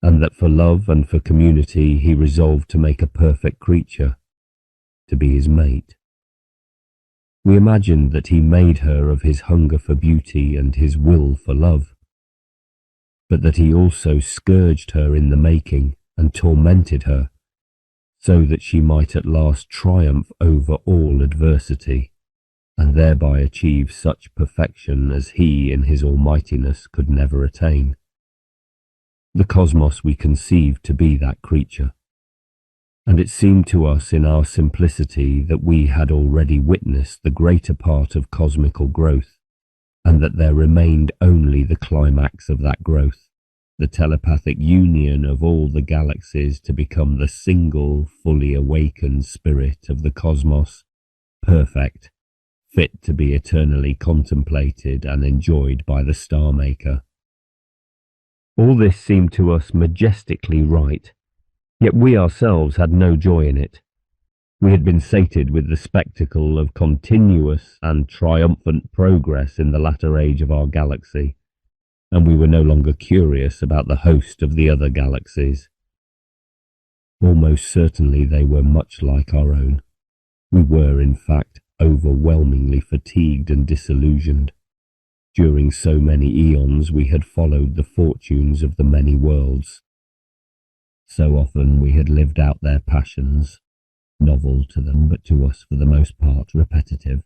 and that for love and for community he resolved to make a perfect creature, to be his mate. We imagined that he made her of his hunger for beauty and his will for love, but that he also scourged her in the making and tormented her, so that she might at last triumph over all adversity, and thereby achieve such perfection as he in his almightiness could never attain. The cosmos we conceived to be that creature, and it seemed to us in our simplicity that we had already witnessed the greater part of cosmical growth, and that there remained only the climax of that growth, the telepathic union of all the galaxies to become the single, fully awakened spirit of the cosmos, perfect, fit to be eternally contemplated and enjoyed by the Star Maker. All this seemed to us majestically right, yet we ourselves had no joy in it. We had been sated with the spectacle of continuous and triumphant progress in the latter age of our galaxy, and we were no longer curious about the host of the other galaxies. Almost certainly they were much like our own. We were, in fact, overwhelmingly fatigued and disillusioned. During so many eons we had followed the fortunes of the many worlds. So often we had lived out their passions, novel to them, but to us for the most part repetitive.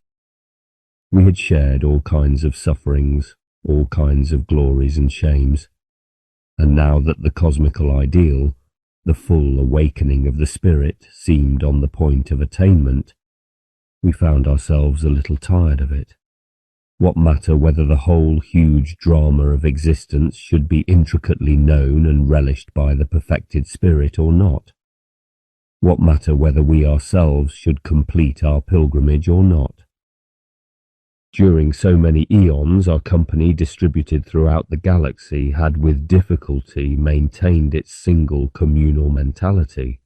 We had shared all kinds of sufferings, all kinds of glories and shames, and now that the cosmical ideal, the full awakening of the spirit, seemed on the point of attainment, we found ourselves a little tired of it. What matter whether the whole huge drama of existence should be intricately known and relished by the perfected spirit or not? What matter whether we ourselves should complete our pilgrimage or not? During so many eons our company, distributed throughout the galaxy, had with difficulty maintained its single communal mentality.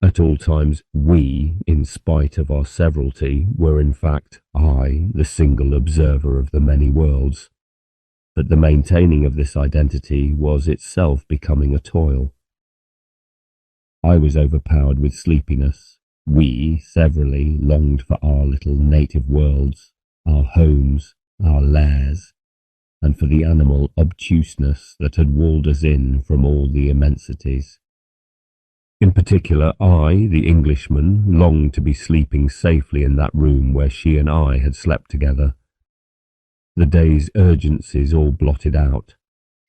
At all times we, in spite of our severalty, were in fact I, the single observer of the many worlds. But the maintaining of this identity was itself becoming a toil. I was overpowered with sleepiness. We, severally, longed for our little native worlds, our homes, our lairs, and for the animal obtuseness that had walled us in from all the immensities. In particular, I, the Englishman, longed to be sleeping safely in that room where she and I had slept together. The day's urgencies all blotted out,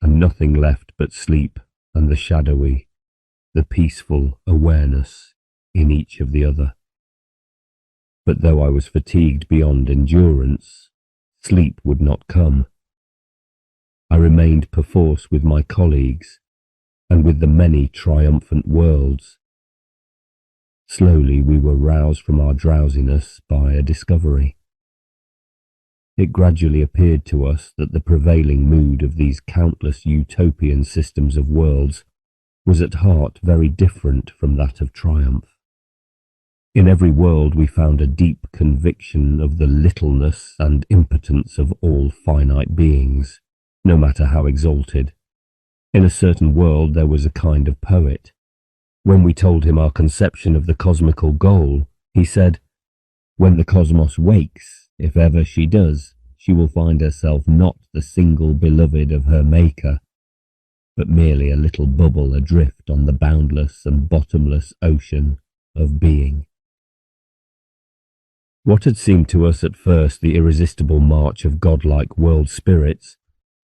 and nothing left but sleep and the shadowy, the peaceful awareness in each of the other. But though I was fatigued beyond endurance, sleep would not come. I remained perforce with my colleagues, and with the many triumphant worlds. Slowly we were roused from our drowsiness by a discovery. It gradually appeared to us that the prevailing mood of these countless utopian systems of worlds was at heart very different from that of triumph. In every world we found a deep conviction of the littleness and impotence of all finite beings, no matter how exalted. In a certain world there was a kind of poet. When we told him our conception of the cosmical goal, he said, "When the cosmos wakes, if ever she does, she will find herself not the single beloved of her maker, but merely a little bubble adrift on the boundless and bottomless ocean of being." What had seemed to us at first the irresistible march of godlike world spirits,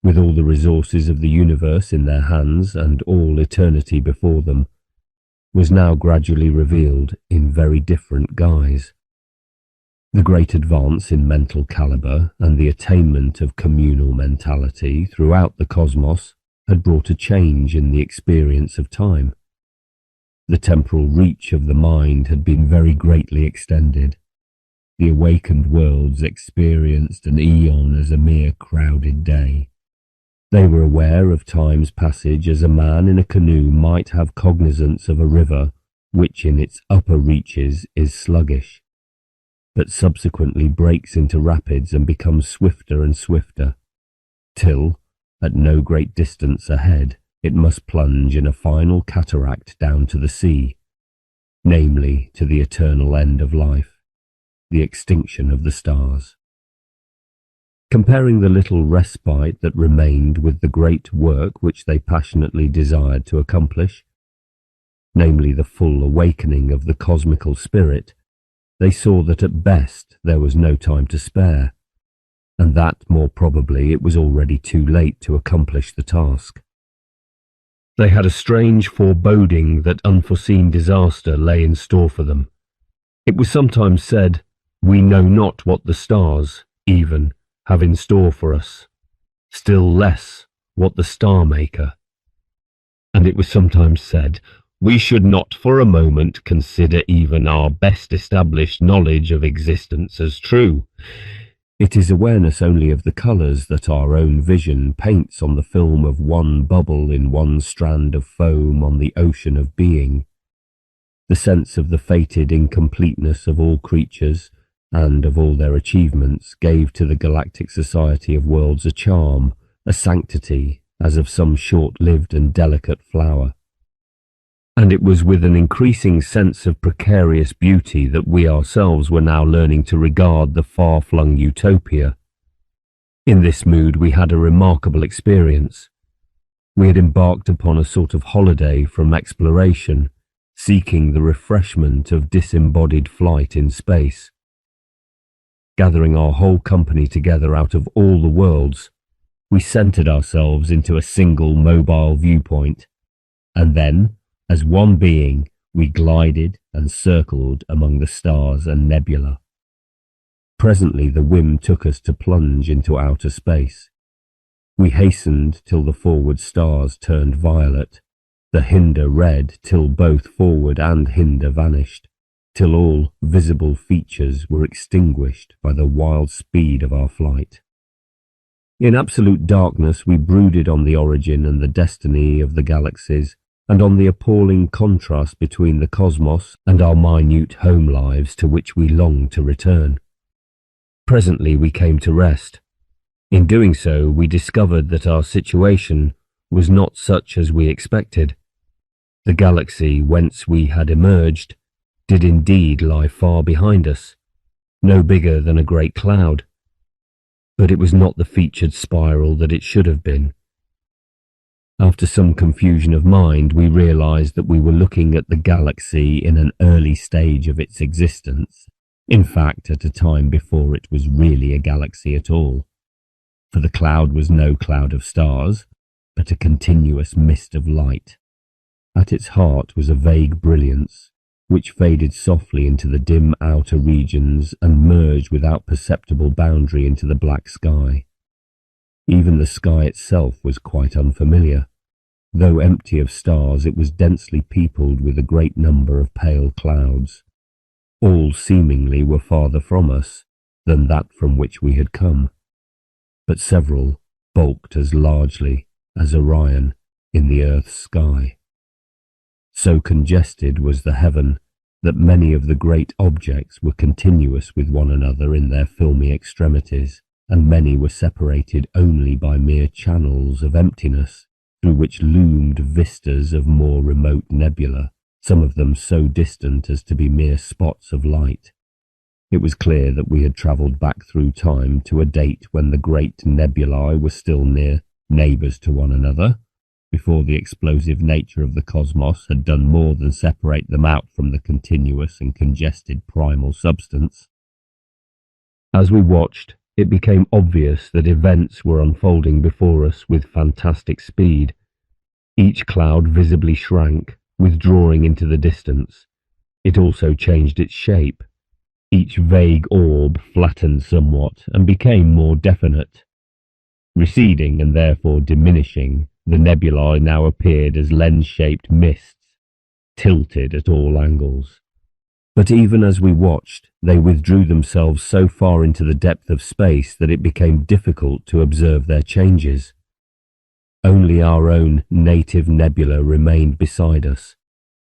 with all the resources of the universe in their hands and all eternity before them, was now gradually revealed in very different guise. The great advance in mental calibre and the attainment of communal mentality throughout the cosmos had brought a change in the experience of time. The temporal reach of the mind had been very greatly extended. The awakened worlds experienced an eon as a mere crowded day. They were aware of time's passage as a man in a canoe might have cognizance of a river which in its upper reaches is sluggish, but subsequently breaks into rapids and becomes swifter and swifter, till, at no great distance ahead, it must plunge in a final cataract down to the sea, namely to the eternal end of life, the extinction of the stars. Comparing the little respite that remained with the great work which they passionately desired to accomplish, namely the full awakening of the cosmical spirit, they saw that at best there was no time to spare, and that more probably it was already too late to accomplish the task. They had a strange foreboding that unforeseen disaster lay in store for them. It was sometimes said, "We know not what the stars, even, have in store for us, still less what the star maker." And it was sometimes said, "We should not for a moment consider even our best established knowledge of existence as true. It is awareness only of the colours that our own vision paints on the film of one bubble in one strand of foam on the ocean of being. The sense of the fated incompleteness of all creatures and of all their achievements gave to the Galactic Society of Worlds a charm, a sanctity, as of some short-lived and delicate flower. And it was with an increasing sense of precarious beauty that we ourselves were now learning to regard the far-flung utopia. In this mood we had a remarkable experience. We had embarked upon a sort of holiday from exploration, seeking the refreshment of disembodied flight in space. Gathering our whole company together out of all the worlds, we centered ourselves into a single mobile viewpoint, and then, as one being, we glided and circled among the stars and nebula. Presently the whim took us to plunge into outer space. We hastened till the forward stars turned violet, the hinder red till both forward and hinder vanished, till all visible features were extinguished by the wild speed of our flight. In absolute darkness we brooded on the origin and the destiny of the galaxies, and on the appalling contrast between the cosmos and our minute home lives to which we longed to return. Presently we came to rest. In doing so, we discovered that our situation was not such as we expected. The galaxy whence we had emerged did indeed lie far behind us, no bigger than a great cloud. But it was not the featured spiral that it should have been. After some confusion of mind, we realized that we were looking at the galaxy in an early stage of its existence, in fact at a time before it was really a galaxy at all. For the cloud was no cloud of stars, but a continuous mist of light. At its heart was a vague brilliance, which faded softly into the dim outer regions and merged without perceptible boundary into the black sky. Even the sky itself was quite unfamiliar. Though empty of stars, it was densely peopled with a great number of pale clouds. All seemingly were farther from us than that from which we had come, but several bulked as largely as Orion in the earth's sky. So congested was the heaven that many of the great objects were continuous with one another in their filmy extremities, and many were separated only by mere channels of emptiness, through which loomed vistas of more remote nebula, some of them so distant as to be mere spots of light. It was clear that we had travelled back through time to a date when the great nebulae were still near neighbours to one another, before the explosive nature of the cosmos had done more than separate them out from the continuous and congested primal substance. As we watched, it became obvious that events were unfolding before us with fantastic speed. Each cloud visibly shrank, withdrawing into the distance. It also changed its shape. Each vague orb flattened somewhat and became more definite. Receding and therefore diminishing, the nebulae now appeared as lens-shaped mists, tilted at all angles. But even as we watched, they withdrew themselves so far into the depth of space that it became difficult to observe their changes. Only our own native nebula remained beside us,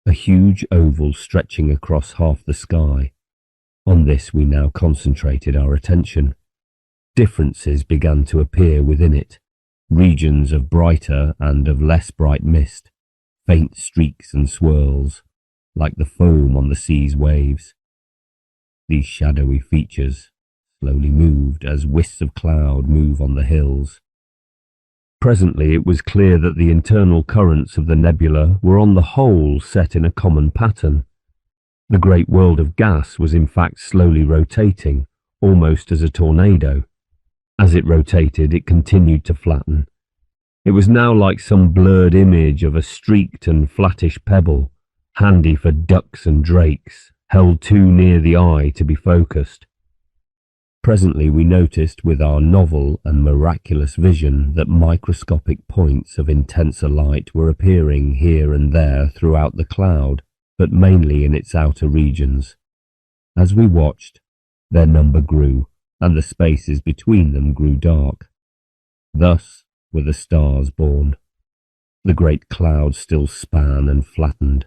a huge oval stretching across half the sky. On this we now concentrated our attention. Differences began to appear within it, regions of brighter and of less bright mist, faint streaks and swirls, like the foam on the sea's waves. These shadowy features, slowly moved as wisps of cloud move on the hills. Presently it was clear that the internal currents of the nebula were on the whole set in a common pattern. The great world of gas was in fact slowly rotating, almost as a tornado. As it rotated, it continued to flatten. It was now like some blurred image of a streaked and flattish pebble, handy for ducks and drakes, held too near the eye to be focused. Presently we noticed with our novel and miraculous vision that microscopic points of intenser light were appearing here and there throughout the cloud, but mainly in its outer regions. As we watched, their number grew, and the spaces between them grew dark. Thus were the stars born. The great cloud still span and flattened.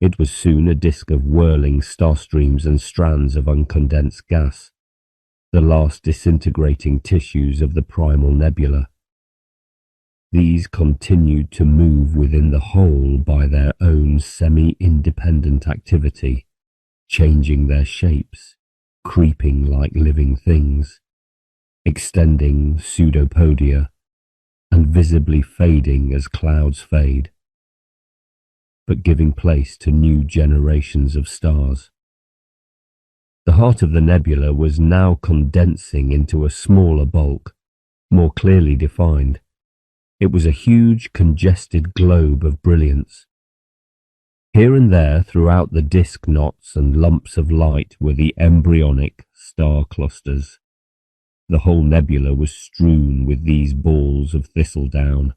It was soon a disk of whirling star streams and strands of uncondensed gas, the last disintegrating tissues of the primal nebula. These continued to move within the whole by their own semi-independent activity, changing their shapes, creeping like living things, extending pseudopodia, and visibly fading as clouds fade, but giving place to new generations of stars. The heart of the nebula was now condensing into a smaller bulk, more clearly defined. It was a huge, congested globe of brilliance. Here and there throughout the disk knots and lumps of light were the embryonic star clusters. The whole nebula was strewn with these balls of thistledown,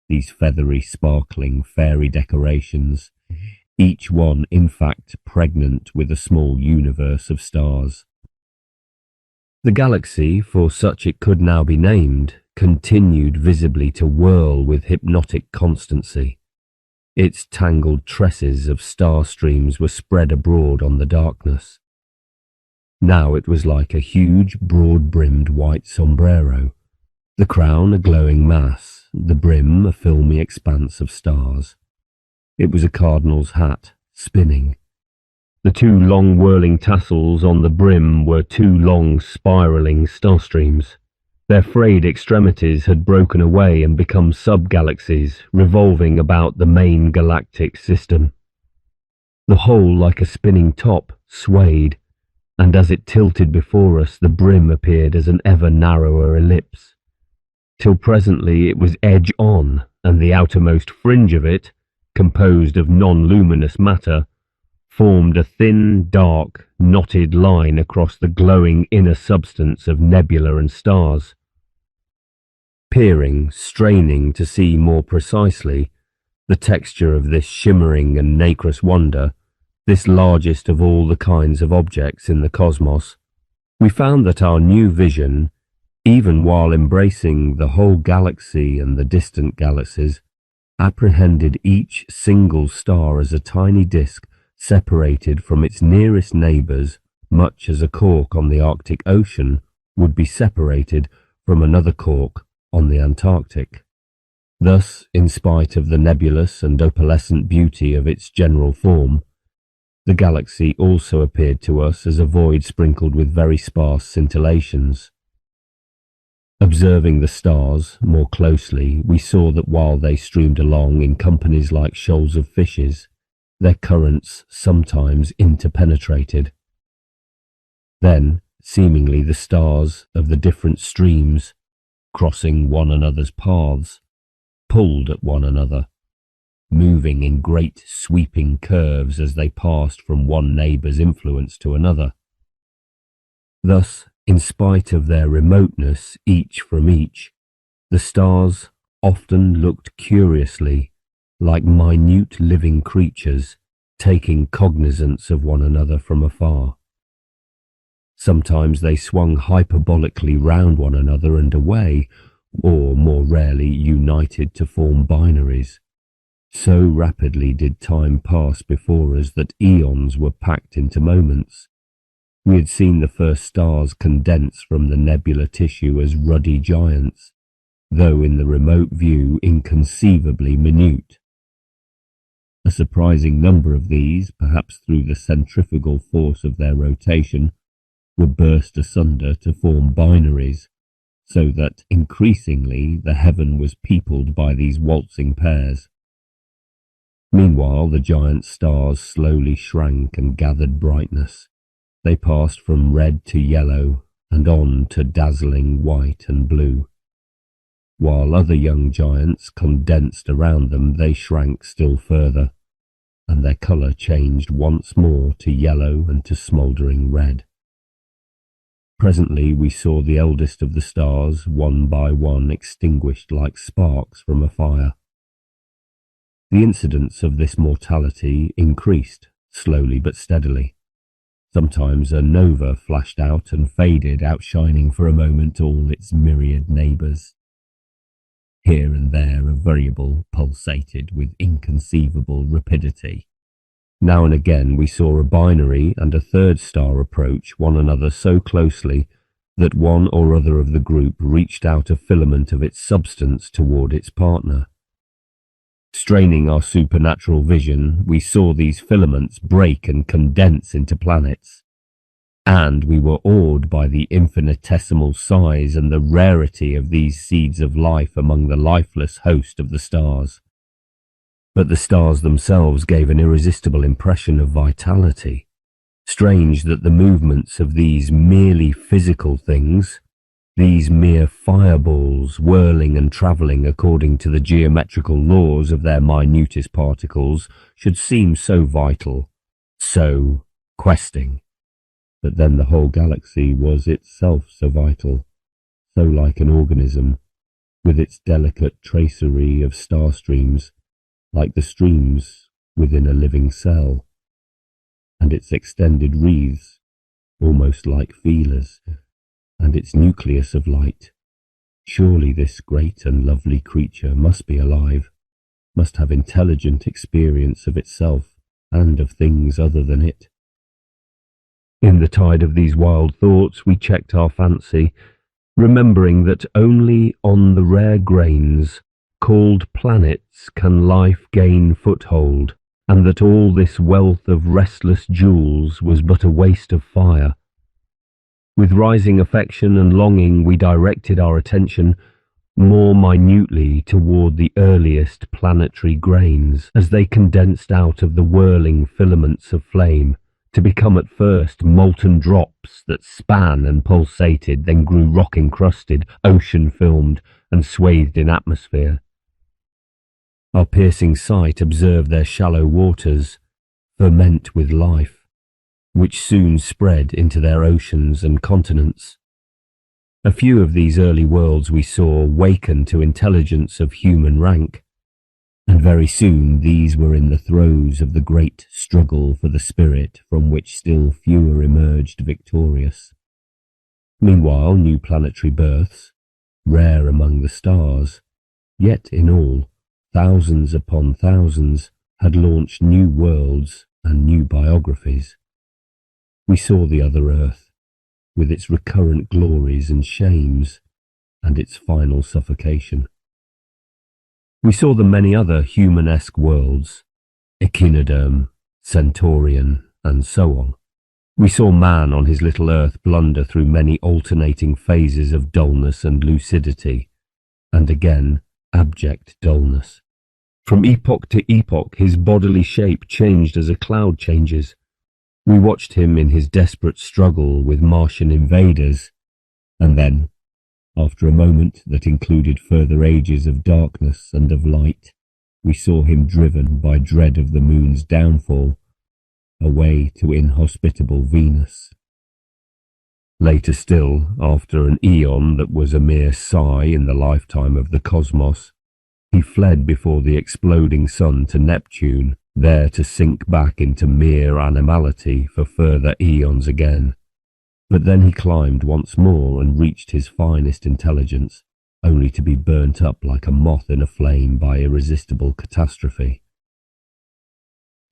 these feathery, sparkling, fairy decorations, each one in fact pregnant with a small universe of stars. The galaxy, for such it could now be named, continued visibly to whirl with hypnotic constancy. Its tangled tresses of star streams were spread abroad on the darkness. Now it was like a huge, broad-brimmed white sombrero, the crown a glowing mass, the brim a filmy expanse of stars. It was a cardinal's hat, spinning. The two long whirling tassels on the brim were two long spiralling star streams. Their frayed extremities had broken away and become sub-galaxies, revolving about the main galactic system. The whole, like a spinning top, swayed, and as it tilted before us, the brim appeared as an ever narrower ellipse, till presently it was edge-on, and the outermost fringe of it, composed of non-luminous matter, formed a thin, dark, knotted line across the glowing inner substance of nebula and stars. Peering, straining to see more precisely the texture of this shimmering and nacreous wonder, this largest of all the kinds of objects in the cosmos, we found that our new vision, even while embracing the whole galaxy and the distant galaxies, apprehended each single star as a tiny disk separated from its nearest neighbours, much as a cork on the Arctic Ocean would be separated from another cork on the Antarctic. Thus, in spite of the nebulous and opalescent beauty of its general form, the galaxy also appeared to us as a void sprinkled with very sparse scintillations. Observing the stars more closely, we saw that while they streamed along in companies like shoals of fishes, their currents sometimes interpenetrated. Then, seemingly the stars of the different streams, crossing one another's paths, pulled at one another, moving in great sweeping curves as they passed from one neighbour's influence to another. Thus, in spite of their remoteness each from each, the stars often looked curiously like minute living creatures taking cognizance of one another from afar. Sometimes they swung hyperbolically round one another and away, or more rarely united to form binaries. So rapidly did time pass before us that eons were packed into moments. We had seen the first stars condense from the nebular tissue as ruddy giants, though in the remote view inconceivably minute. A surprising number of these, perhaps through the centrifugal force of their rotation, were burst asunder to form binaries, so that increasingly the heaven was peopled by these waltzing pairs. Meanwhile, the giant stars slowly shrank and gathered brightness. They passed from red to yellow and on to dazzling white and blue. While other young giants condensed around them, they shrank still further, and their colour changed once more to yellow and to smouldering red. Presently we saw the eldest of the stars, one by one, extinguished like sparks from a fire. The incidence of this mortality increased, slowly but steadily. Sometimes a nova flashed out and faded, outshining for a moment all its myriad neighbours. Here and there a variable pulsated with inconceivable rapidity. Now and again we saw a binary and a third star approach one another so closely that one or other of the group reached out a filament of its substance toward its partner. Straining our supernatural vision, we saw these filaments break and condense into planets, and we were awed by the infinitesimal size and the rarity of these seeds of life among the lifeless host of the stars. But the stars themselves gave an irresistible impression of vitality. Strange that the movements of these merely physical things, these mere fireballs whirling and travelling according to the geometrical laws of their minutest particles, should seem so vital, so questing. But then the whole galaxy was itself so vital, so like an organism, with its delicate tracery of star streams, like the streams within a living cell, and its extended wreaths, almost like feelers, and its nucleus of light. Surely this great and lovely creature must be alive, must have intelligent experience of itself and of things other than it. In the tide of these wild thoughts we checked our fancy, remembering that only on the rare grains called planets can life gain foothold, and that all this wealth of restless jewels was but a waste of fire. With rising affection and longing we directed our attention more minutely toward the earliest planetary grains, as they condensed out of the whirling filaments of flame, to become at first molten drops that span and pulsated, then grew rock-encrusted, ocean-filmed, and swathed in atmosphere. Our piercing sight observed their shallow waters ferment with life, which soon spread into their oceans and continents. A few of these early worlds we saw waken to intelligence of human rank, and very soon these were in the throes of the great struggle for the spirit from which still fewer emerged victorious. Meanwhile, new planetary births, rare among the stars, yet in all, thousands upon thousands, had launched new worlds and new biographies. We saw the other Earth, with its recurrent glories and shames, and its final suffocation. We saw the many other humanesque worlds, Echinoderm, Centaurian, and so on. We saw man on his little Earth blunder through many alternating phases of dullness and lucidity, and again abject dullness. From epoch to epoch his bodily shape changed as a cloud changes. We watched him in his desperate struggle with Martian invaders, and then, after a moment that included further ages of darkness and of light, we saw him driven by dread of the moon's downfall, away to inhospitable Venus. Later still, after an eon that was a mere sigh in the lifetime of the cosmos, he fled before the exploding sun to Neptune, there to sink back into mere animality for further eons again. But then he climbed once more and reached his finest intelligence, only to be burnt up like a moth in a flame by irresistible catastrophe.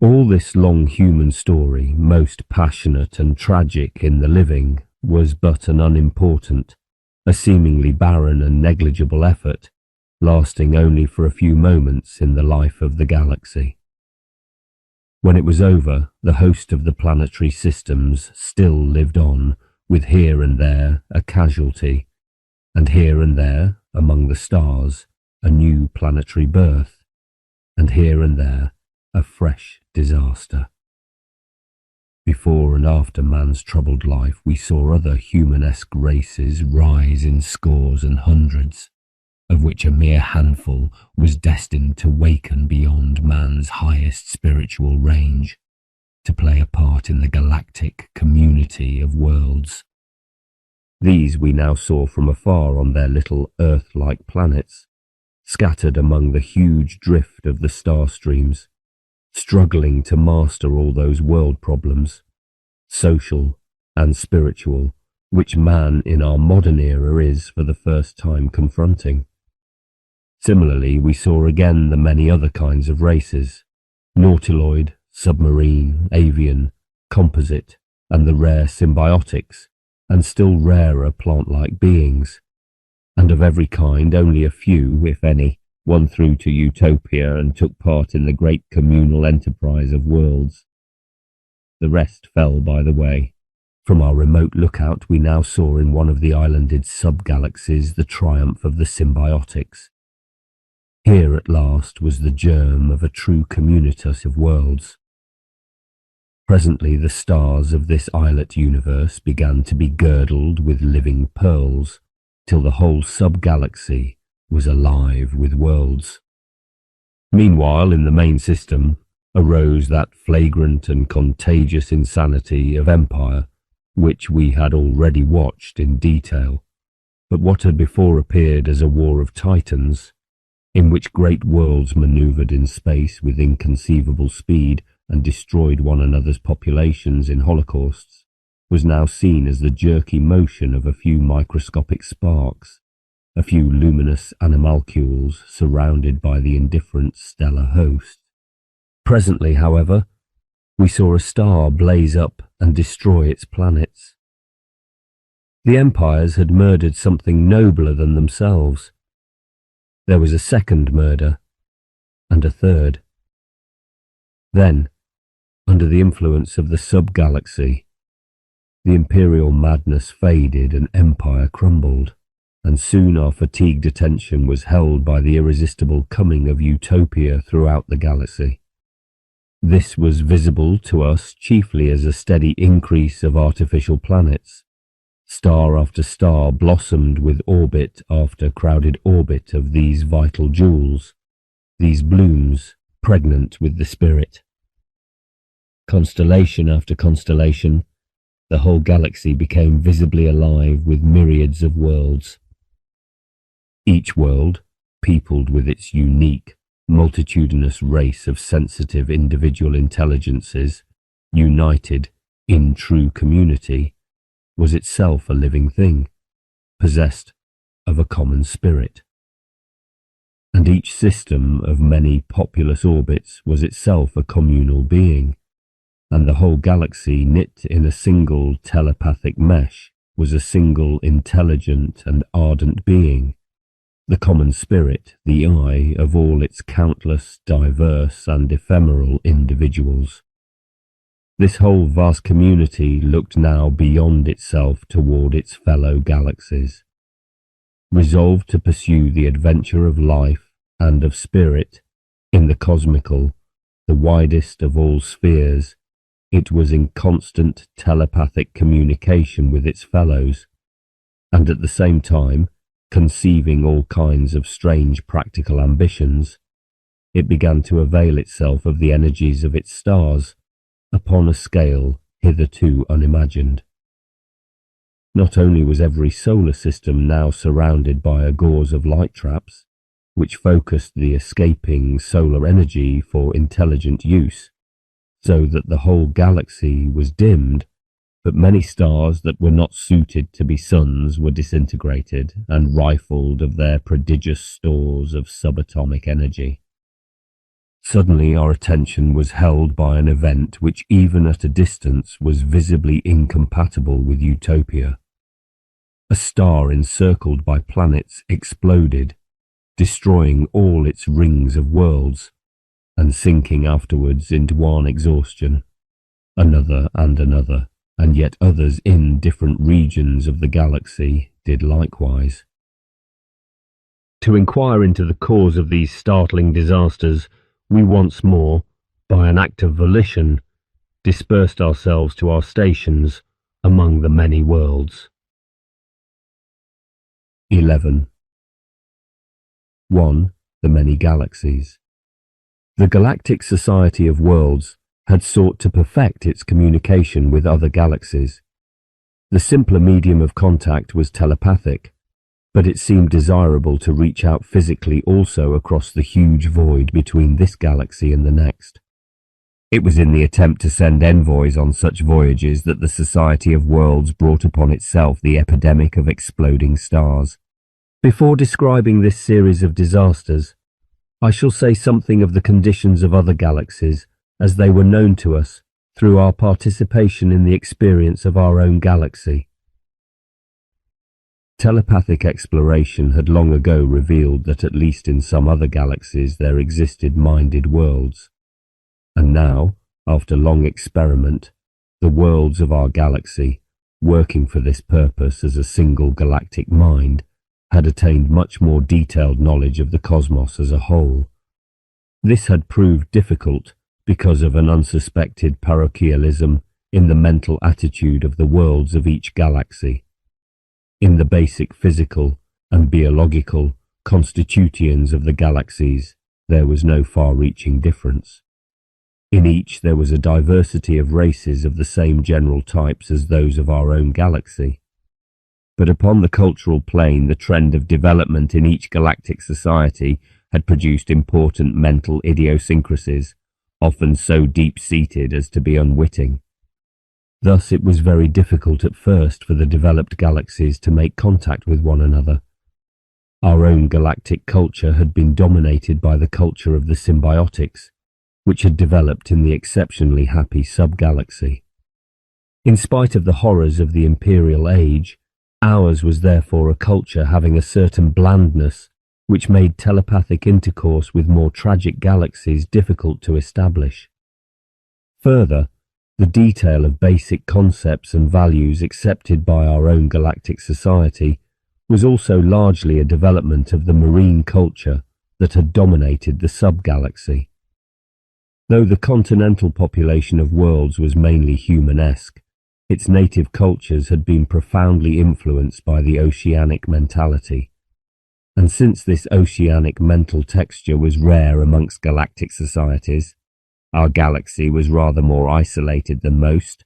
All this long human story, most passionate and tragic in the living, was but an unimportant, a seemingly barren and negligible effort, lasting only for a few moments in the life of the galaxy. When it was over, the host of the planetary systems still lived on, with here and there a casualty, and here and there, among the stars, a new planetary birth, and here and there a fresh disaster. Before and after man's troubled life, we saw other humanesque races rise in scores and hundreds, of which a mere handful was destined to waken beyond man's highest spiritual range, to play a part in the galactic community of worlds. These we now saw from afar on their little Earth-like planets, scattered among the huge drift of the star streams, struggling to master all those world problems, social and spiritual, which man in our modern era is for the first time confronting. Similarly, we saw again the many other kinds of races, nautiloid, submarine, avian, composite, and the rare symbiotics, and still rarer plant-like beings, and of every kind only a few, if any, won through to Utopia and took part in the great communal enterprise of worlds. The rest fell by the way. From our remote lookout we now saw in one of the islanded sub-galaxies the triumph of the symbiotics. Here at last was the germ of a true communitas of worlds. Presently the stars of this islet universe began to be girdled with living pearls, till the whole sub-galaxy was alive with worlds. Meanwhile, in the main system, arose that flagrant and contagious insanity of empire, which we had already watched in detail. But what had before appeared as a war of titans, in which great worlds manoeuvred in space with inconceivable speed and destroyed one another's populations in holocausts, was now seen as the jerky motion of a few microscopic sparks, a few luminous animalcules surrounded by the indifferent stellar host. Presently, however, we saw a star blaze up and destroy its planets. The empires had murdered something nobler than themselves. There was a second murder, and a third. Then, under the influence of the sub-galaxy, the imperial madness faded and empire crumbled, and soon our fatigued attention was held by the irresistible coming of Utopia throughout the galaxy. This was visible to us chiefly as a steady increase of artificial planets. Star after star blossomed with orbit after crowded orbit of these vital jewels, these blooms pregnant with the spirit. Constellation after constellation, the whole galaxy became visibly alive with myriads of worlds. Each world, peopled with its unique, multitudinous race of sensitive individual intelligences, united in true community, was itself a living thing, possessed of a common spirit. And each system of many populous orbits was itself a communal being, and the whole galaxy knit in a single telepathic mesh was a single intelligent and ardent being, the common spirit, the eye of all its countless, diverse and ephemeral individuals. This whole vast community looked now beyond itself toward its fellow galaxies. Resolved to pursue the adventure of life and of spirit in the cosmical, the widest of all spheres, it was in constant telepathic communication with its fellows, and at the same time, conceiving all kinds of strange practical ambitions, it began to avail itself of the energies of its stars upon a scale hitherto unimagined. Not only was every solar system now surrounded by a gauze of light traps, which focused the escaping solar energy for intelligent use, so that the whole galaxy was dimmed, but many stars that were not suited to be suns were disintegrated and rifled of their prodigious stores of subatomic energy. Suddenly our attention was held by an event which even at a distance was visibly incompatible with Utopia. A star encircled by planets exploded, destroying all its rings of worlds, and sinking afterwards into one exhaustion, another and another, and yet others in different regions of the galaxy did likewise. To inquire into the cause of these startling disasters, we once more, by an act of volition, dispersed ourselves to our stations among the many worlds. 11. 1. The many galaxies. The Galactic Society of Worlds had sought to perfect its communication with other galaxies. The simpler medium of contact was telepathic, but it seemed desirable to reach out physically also across the huge void between this galaxy and the next. It was in the attempt to send envoys on such voyages that the Society of Worlds brought upon itself the epidemic of exploding stars. Before describing this series of disasters, I shall say something of the conditions of other galaxies as they were known to us through our participation in the experience of our own galaxy. Telepathic exploration had long ago revealed that at least in some other galaxies there existed minded worlds. And now, after long experiment, the worlds of our galaxy, working for this purpose as a single galactic mind, had attained much more detailed knowledge of the cosmos as a whole. This had proved difficult because of an unsuspected parochialism in the mental attitude of the worlds of each galaxy. In the basic physical and biological constitutions of the galaxies, there was no far-reaching difference. In each there was a diversity of races of the same general types as those of our own galaxy. But upon the cultural plane, the trend of development in each galactic society had produced important mental idiosyncrasies, often so deep-seated as to be unwitting. Thus it was very difficult at first for the developed galaxies to make contact with one another. Our own galactic culture had been dominated by the culture of the symbiotics, which had developed in the exceptionally happy sub-galaxy. In spite of the horrors of the Imperial Age, ours was therefore a culture having a certain blandness which made telepathic intercourse with more tragic galaxies difficult to establish. Further, the detail of basic concepts and values accepted by our own galactic society was also largely a development of the marine culture that had dominated the sub-galaxy. Though the continental population of worlds was mainly humanesque, its native cultures had been profoundly influenced by the oceanic mentality. And since this oceanic mental texture was rare amongst galactic societies, our galaxy was rather more isolated than most.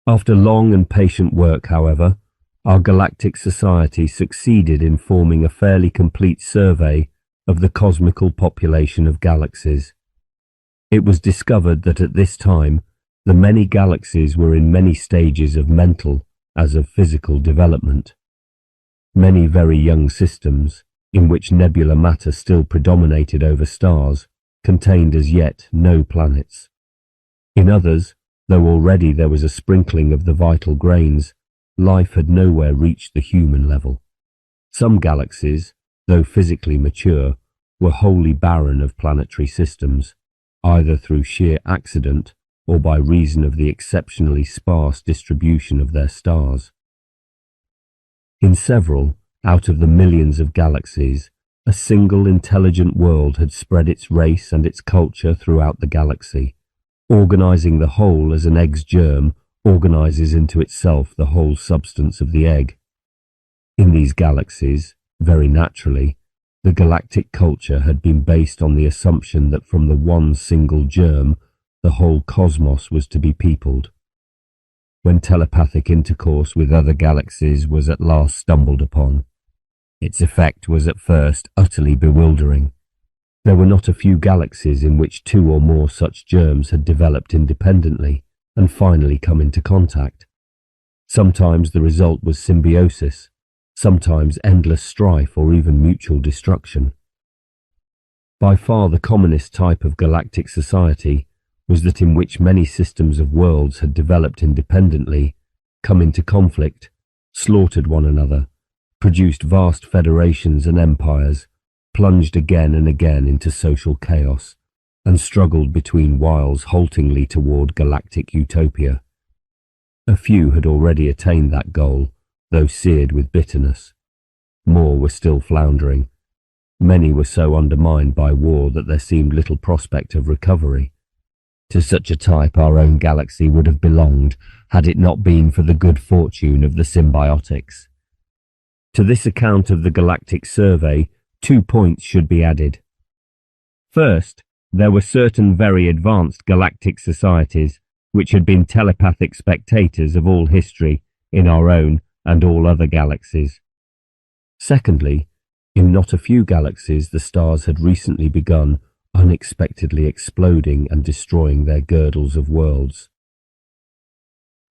After long and patient work, however, our galactic society succeeded in forming a fairly complete survey of the cosmical population of galaxies. It was discovered that at this time, the many galaxies were in many stages of mental as of physical development. Many very young systems, in which nebular matter still predominated over stars, contained as yet no planets. In others, though already there was a sprinkling of the vital grains, life had nowhere reached the human level. Some galaxies, though physically mature, were wholly barren of planetary systems, either through sheer accident or by reason of the exceptionally sparse distribution of their stars. In several, out of the millions of galaxies, a single intelligent world had spread its race and its culture throughout the galaxy, organizing the whole as an egg's germ organizes into itself the whole substance of the egg. In these galaxies, very naturally, the galactic culture had been based on the assumption that from the one single germ, the whole cosmos was to be peopled. When telepathic intercourse with other galaxies was at last stumbled upon, its effect was at first utterly bewildering. There were not a few galaxies in which two or more such germs had developed independently and finally come into contact. Sometimes the result was symbiosis, sometimes endless strife or even mutual destruction. By far the commonest type of galactic society was that in which many systems of worlds had developed independently, come into conflict, slaughtered one another, produced vast federations and empires, plunged again and again into social chaos, and struggled between whiles haltingly toward galactic utopia. A few had already attained that goal, though seared with bitterness. More were still floundering. Many were so undermined by war that there seemed little prospect of recovery. To such a type our own galaxy would have belonged had it not been for the good fortune of the symbiotics. To this account of the galactic survey, 2 points should be added. First, there were certain very advanced galactic societies which had been telepathic spectators of all history in our own and all other galaxies. Secondly, in not a few galaxies the stars had recently begun unexpectedly exploding and destroying their girdles of worlds.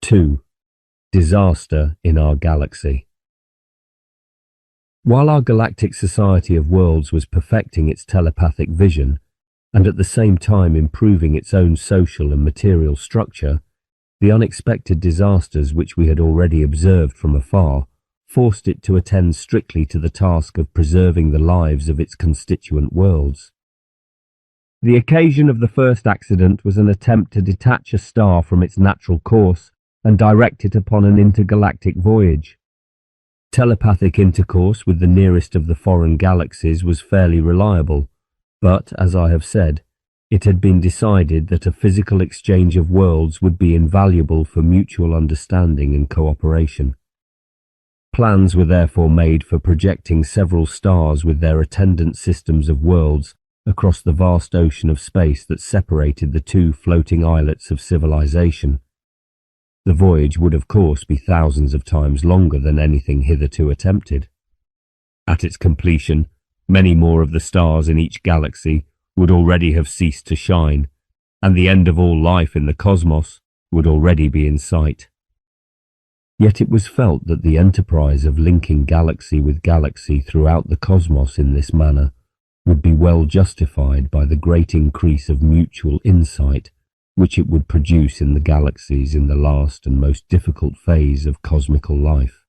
2. Disaster in our galaxy. While our galactic society of worlds was perfecting its telepathic vision, and at the same time improving its own social and material structure, the unexpected disasters which we had already observed from afar forced it to attend strictly to the task of preserving the lives of its constituent worlds. The occasion of the first accident was an attempt to detach a star from its natural course and direct it upon an intergalactic voyage. Telepathic intercourse with the nearest of the foreign galaxies was fairly reliable, but, as I have said, it had been decided that a physical exchange of worlds would be invaluable for mutual understanding and cooperation. Plans were therefore made for projecting several stars with their attendant systems of worlds across the vast ocean of space that separated the two floating islets of civilization. The voyage would of course be thousands of times longer than anything hitherto attempted. At its completion, many more of the stars in each galaxy would already have ceased to shine, and the end of all life in the cosmos would already be in sight. Yet it was felt that the enterprise of linking galaxy with galaxy throughout the cosmos in this manner would be well justified by the great increase of mutual insight which it would produce in the galaxies in the last and most difficult phase of cosmical life.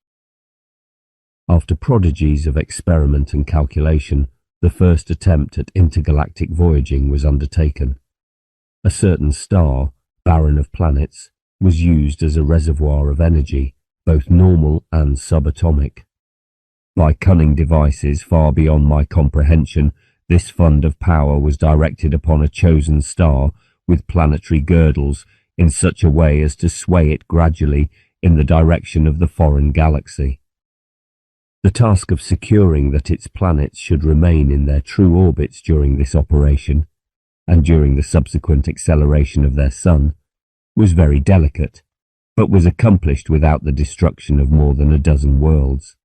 After prodigies of experiment and calculation, the first attempt at intergalactic voyaging was undertaken. A certain star, barren of planets, was used as a reservoir of energy, both normal and subatomic. By cunning devices far beyond my comprehension, this fund of power was directed upon a chosen star with planetary girdles in such a way as to sway it gradually in the direction of the foreign galaxy. The task of securing that its planets should remain in their true orbits during this operation, and during the subsequent acceleration of their sun, was very delicate, but was accomplished without the destruction of more than a dozen worlds.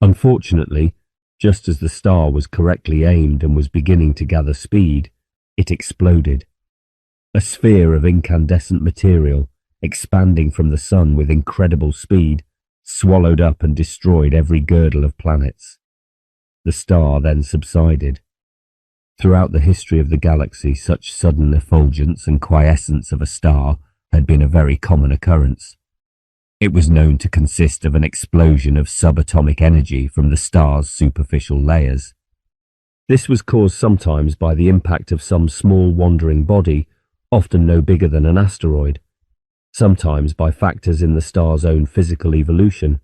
Unfortunately, just as the star was correctly aimed and was beginning to gather speed, it exploded. A sphere of incandescent material, expanding from the sun with incredible speed, swallowed up and destroyed every girdle of planets. The star then subsided. Throughout the history of the galaxy, such sudden effulgence and quiescence of a star had been a very common occurrence. It was known to consist of an explosion of subatomic energy from the star's superficial layers. This was caused sometimes by the impact of some small wandering body, often no bigger than an asteroid, sometimes by factors in the star's own physical evolution.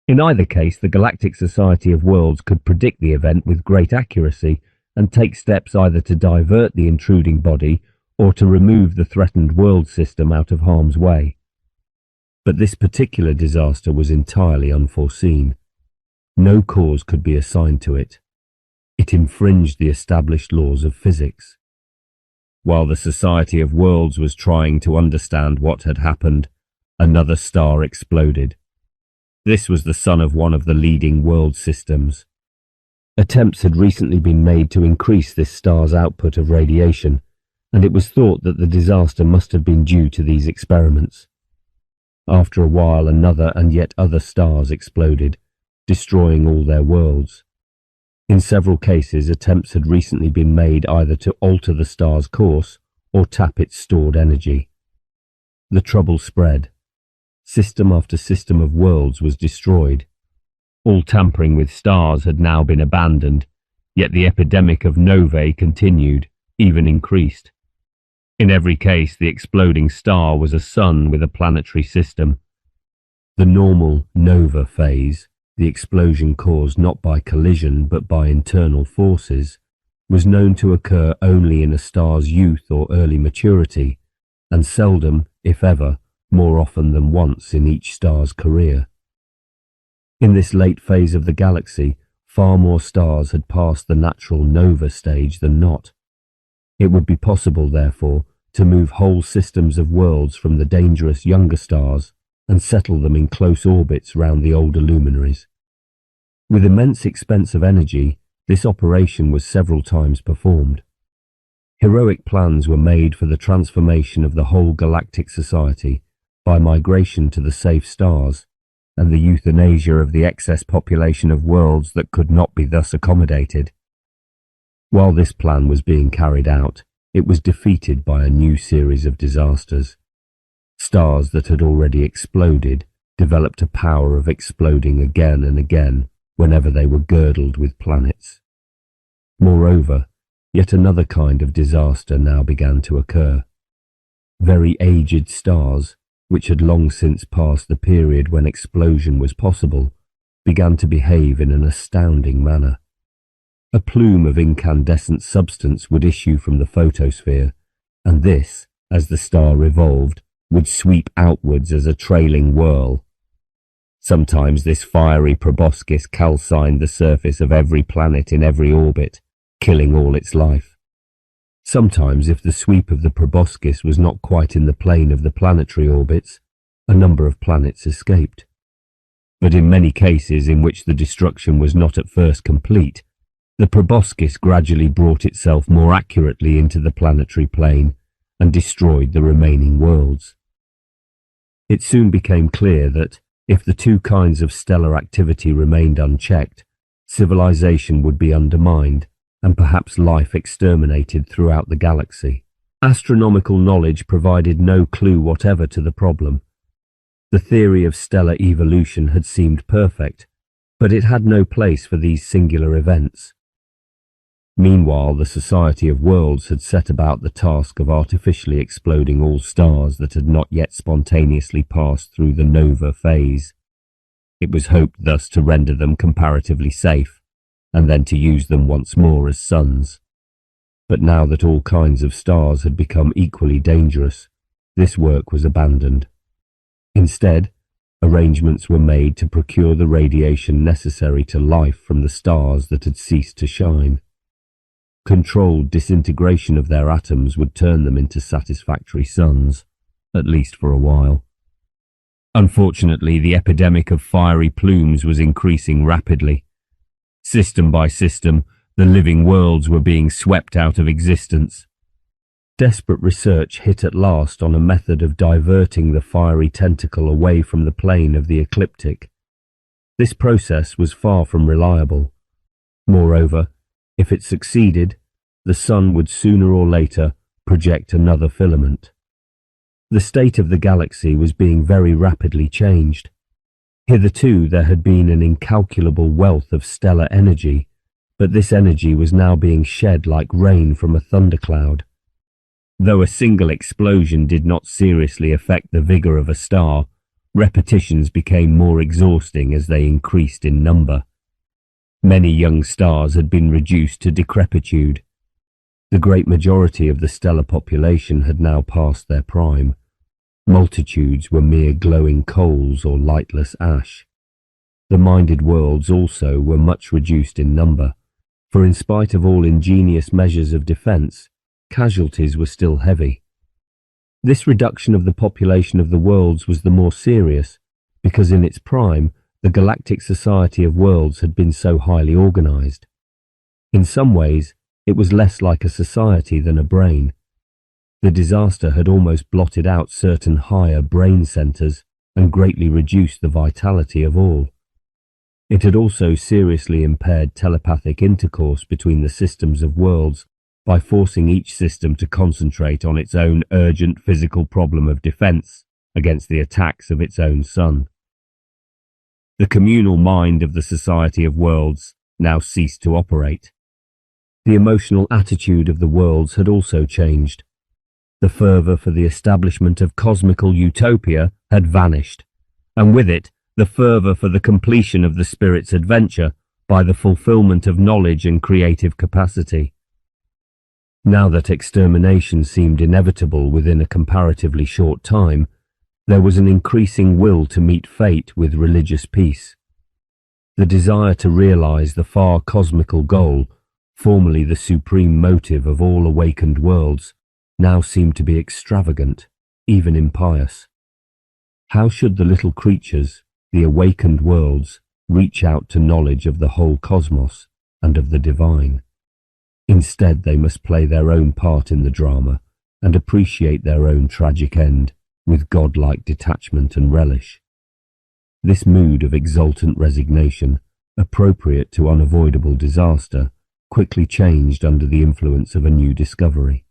In either case, the Galactic Society of Worlds could predict the event with great accuracy and take steps either to divert the intruding body or to remove the threatened world system out of harm's way. But this particular disaster was entirely unforeseen. No cause could be assigned to it. It infringed the established laws of physics. While the Society of Worlds was trying to understand what had happened, another star exploded. This was the sun of one of the leading world systems. Attempts had recently been made to increase this star's output of radiation, and it was thought that the disaster must have been due to these experiments. After a while, another and yet other stars exploded, destroying all their worlds. In several cases, attempts had recently been made either to alter the star's course or tap its stored energy. The trouble spread. System after system of worlds was destroyed. All tampering with stars had now been abandoned, yet the epidemic of novae continued, even increased. In every case, the exploding star was a sun with a planetary system. The normal nova phase, the explosion caused not by collision but by internal forces, was known to occur only in a star's youth or early maturity, and seldom, if ever, more often than once in each star's career. In this late phase of the galaxy, far more stars had passed the natural nova stage than not. It would be possible, therefore, to move whole systems of worlds from the dangerous younger stars and settle them in close orbits round the older luminaries. With immense expense of energy, this operation was several times performed. Heroic plans were made for the transformation of the whole galactic society by migration to the safe stars, and the euthanasia of the excess population of worlds that could not be thus accommodated. While this plan was being carried out, it was defeated by a new series of disasters. Stars that had already exploded developed a power of exploding again and again whenever they were girdled with planets. Moreover, yet another kind of disaster now began to occur. Very aged stars, which had long since passed the period when explosion was possible, began to behave in an astounding manner. A plume of incandescent substance would issue from the photosphere, and this, as the star revolved, would sweep outwards as a trailing whirl. Sometimes this fiery proboscis calcined the surface of every planet in every orbit, killing all its life. Sometimes, if the sweep of the proboscis was not quite in the plane of the planetary orbits, a number of planets escaped. But in many cases in which the destruction was not at first complete, the proboscis gradually brought itself more accurately into the planetary plane and destroyed the remaining worlds. It soon became clear that, if the two kinds of stellar activity remained unchecked, civilization would be undermined and perhaps life exterminated throughout the galaxy. Astronomical knowledge provided no clue whatever to the problem. The theory of stellar evolution had seemed perfect, but it had no place for these singular events. Meanwhile, the Society of Worlds had set about the task of artificially exploding all stars that had not yet spontaneously passed through the nova phase. It was hoped thus to render them comparatively safe, and then to use them once more as suns. But now that all kinds of stars had become equally dangerous, this work was abandoned. Instead, arrangements were made to procure the radiation necessary to life from the stars that had ceased to shine. Controlled disintegration of their atoms would turn them into satisfactory suns, at least for a while. Unfortunately, the epidemic of fiery plumes was increasing rapidly. System by system, the living worlds were being swept out of existence. Desperate research hit at last on a method of diverting the fiery tentacle away from the plane of the ecliptic. This process was far from reliable. Moreover, if it succeeded, the sun would sooner or later project another filament. The state of the galaxy was being very rapidly changed. Hitherto there had been an incalculable wealth of stellar energy, but this energy was now being shed like rain from a thundercloud. Though a single explosion did not seriously affect the vigour of a star, repetitions became more exhausting as they increased in number. Many young stars had been reduced to decrepitude. The great majority of the stellar population had now passed their prime. Multitudes were mere glowing coals or lightless ash. The minded worlds also were much reduced in number, for in spite of all ingenious measures of defence, casualties were still heavy. This reduction of the population of the worlds was the more serious, because in its prime, the Galactic Society of Worlds had been so highly organised. In some ways, it was less like a society than a brain. The disaster had almost blotted out certain higher brain centres and greatly reduced the vitality of all. It had also seriously impaired telepathic intercourse between the systems of worlds by forcing each system to concentrate on its own urgent physical problem of defence against the attacks of its own sun. The communal mind of the Society of Worlds now ceased to operate. The emotional attitude of the worlds had also changed. The fervour for the establishment of cosmical utopia had vanished, and with it the fervour for the completion of the spirit's adventure by the fulfilment of knowledge and creative capacity. Now that extermination seemed inevitable within a comparatively short time, there was an increasing will to meet fate with religious peace. The desire to realize the far cosmical goal, formerly the supreme motive of all awakened worlds, now seemed to be extravagant, even impious. How should the little creatures, the awakened worlds, reach out to knowledge of the whole cosmos and of the divine? Instead, they must play their own part in the drama and appreciate their own tragic end with godlike detachment and relish. This mood of exultant resignation, appropriate to unavoidable disaster, quickly changed under the influence of a new discovery.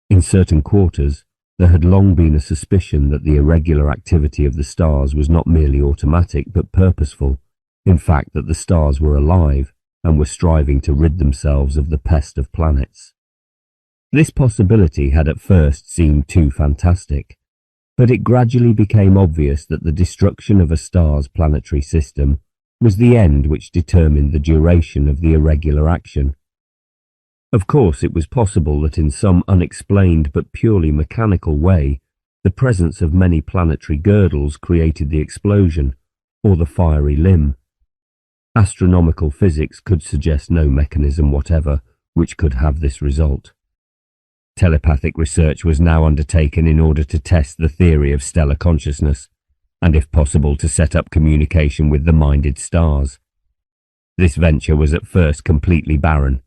In certain quarters, there had long been a suspicion that the irregular activity of the stars was not merely automatic but purposeful, in fact that the stars were alive and were striving to rid themselves of the pest of planets. This possibility had at first seemed too fantastic, but it gradually became obvious that the destruction of a star's planetary system was the end which determined the duration of the irregular action. Of course, it was possible that in some unexplained but purely mechanical way, the presence of many planetary girdles created the explosion, or the fiery limb. Astronomical physics could suggest no mechanism whatever which could have this result. Telepathic research was now undertaken in order to test the theory of stellar consciousness, and if possible to set up communication with the minded stars. This venture was at first completely barren.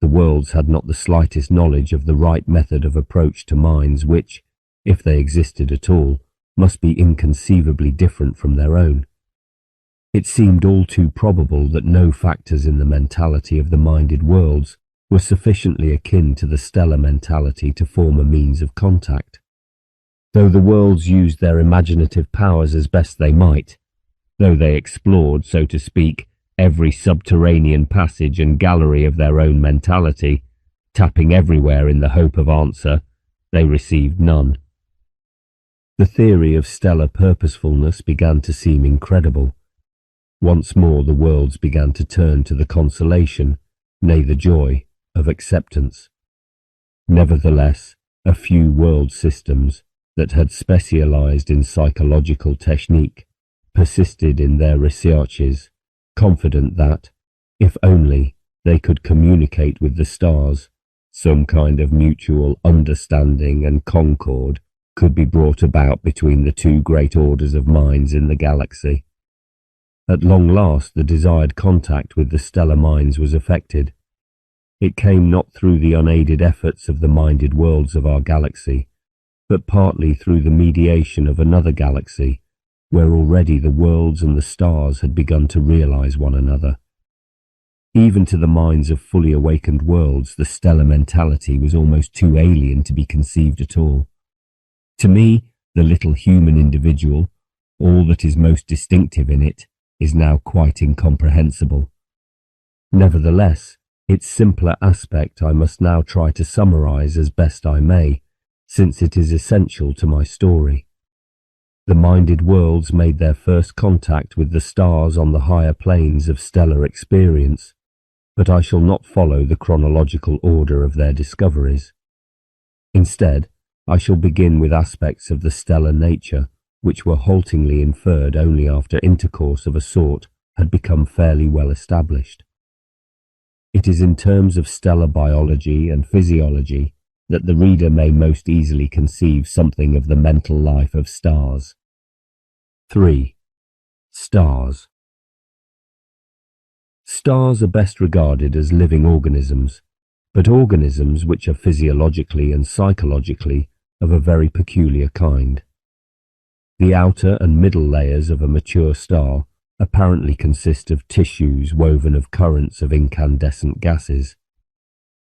The worlds had not the slightest knowledge of the right method of approach to minds which, if they existed at all, must be inconceivably different from their own. It seemed all too probable that no factors in the mentality of the minded worlds were sufficiently akin to the stellar mentality to form a means of contact. Though the worlds used their imaginative powers as best they might, though they explored, so to speak, every subterranean passage and gallery of their own mentality, tapping everywhere in the hope of answer, they received none. The theory of stellar purposefulness began to seem incredible. Once more the worlds began to turn to the consolation, nay the joy, of acceptance. Nevertheless, a few world systems that had specialized in psychological technique persisted in their researches, confident that, if only they could communicate with the stars, some kind of mutual understanding and concord could be brought about between the two great orders of minds in the galaxy. At long last the desired contact with the stellar minds was effected. It came not through the unaided efforts of the minded worlds of our galaxy, but partly through the mediation of another galaxy, where already the worlds and the stars had begun to realize one another. Even to the minds of fully awakened worlds, the stellar mentality was almost too alien to be conceived at all. To me, the little human individual, all that is most distinctive in it, is now quite incomprehensible. Nevertheless, its simpler aspect I must now try to summarize as best I may, since it is essential to my story. The minded worlds made their first contact with the stars on the higher planes of stellar experience, but I shall not follow the chronological order of their discoveries. Instead, I shall begin with aspects of the stellar nature which were haltingly inferred only after intercourse of a sort had become fairly well established. It is in terms of stellar biology and physiology that the reader may most easily conceive something of the mental life of stars. 3. Stars. Stars are best regarded as living organisms, but organisms which are physiologically and psychologically of a very peculiar kind. The outer and middle layers of a mature star apparently consist of tissues woven of currents of incandescent gases.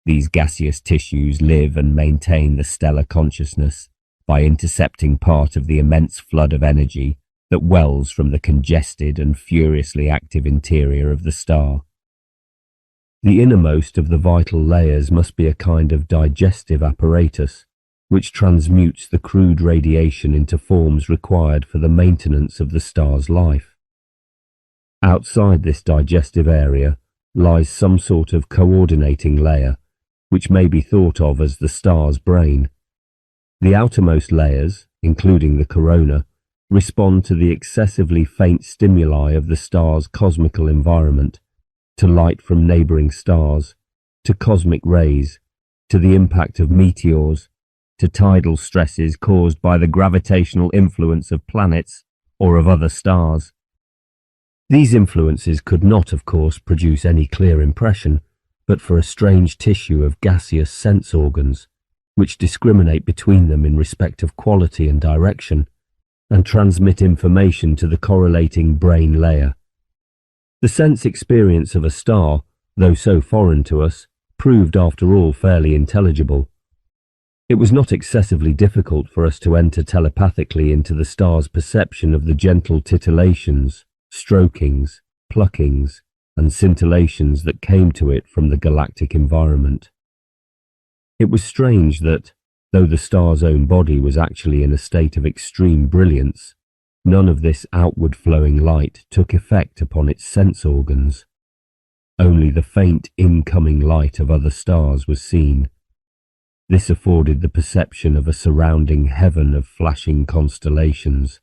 These gaseous tissues live and maintain the stellar consciousness by intercepting part of the immense flood of energy that wells from the congested and furiously active interior of the star. The innermost of the vital layers must be a kind of digestive apparatus, which transmutes the crude radiation into forms required for the maintenance of the star's life. Outside this digestive area lies some sort of coordinating layer, which may be thought of as the star's brain. The outermost layers, including the corona, respond to the excessively faint stimuli of the star's cosmical environment, to light from neighbouring stars, to cosmic rays, to the impact of meteors, to tidal stresses caused by the gravitational influence of planets or of other stars. These influences could not, of course, produce any clear impression, but for a strange tissue of gaseous sense organs, which discriminate between them in respect of quality and direction, and transmit information to the correlating brain layer. The sense experience of a star, though so foreign to us, proved after all fairly intelligible. It was not excessively difficult for us to enter telepathically into the star's perception of the gentle titillations, strokings, pluckings, and scintillations that came to it from the galactic environment. It was strange that, though the star's own body was actually in a state of extreme brilliance, none of this outward flowing light took effect upon its sense organs. Only the faint incoming light of other stars was seen. This afforded the perception of a surrounding heaven of flashing constellations,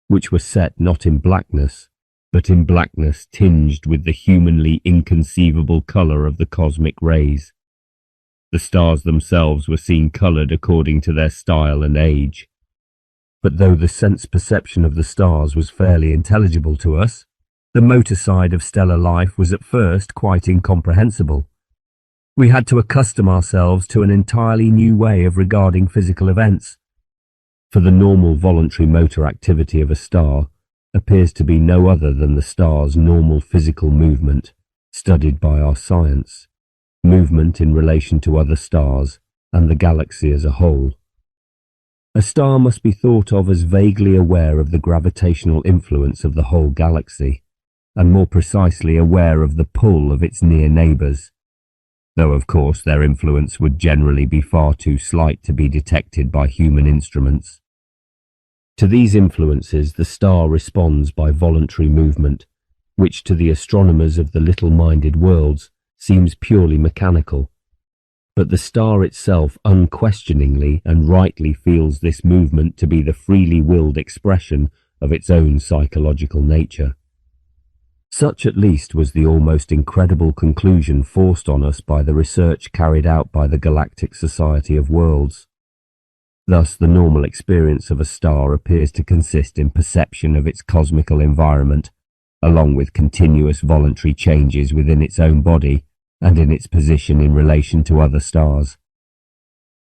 which were set not in blackness, but in blackness tinged with the humanly inconceivable colour of the cosmic rays. The stars themselves were seen coloured according to their style and age. But though the sense perception of the stars was fairly intelligible to us, the motor side of stellar life was at first quite incomprehensible. We had to accustom ourselves to an entirely new way of regarding physical events, for the normal voluntary motor activity of a star appears to be no other than the star's normal physical movement, studied by our science, movement in relation to other stars and the galaxy as a whole. A star must be thought of as vaguely aware of the gravitational influence of the whole galaxy, and more precisely aware of the pull of its near neighbours, though of course their influence would generally be far too slight to be detected by human instruments. To these influences the star responds by voluntary movement, which to the astronomers of the little-minded worlds seems purely mechanical. But the star itself unquestioningly and rightly feels this movement to be the freely willed expression of its own psychological nature. Such at least was the almost incredible conclusion forced on us by the research carried out by the Galactic Society of Worlds. Thus the normal experience of a star appears to consist in perception of its cosmical environment, along with continuous voluntary changes within its own body and in its position in relation to other stars.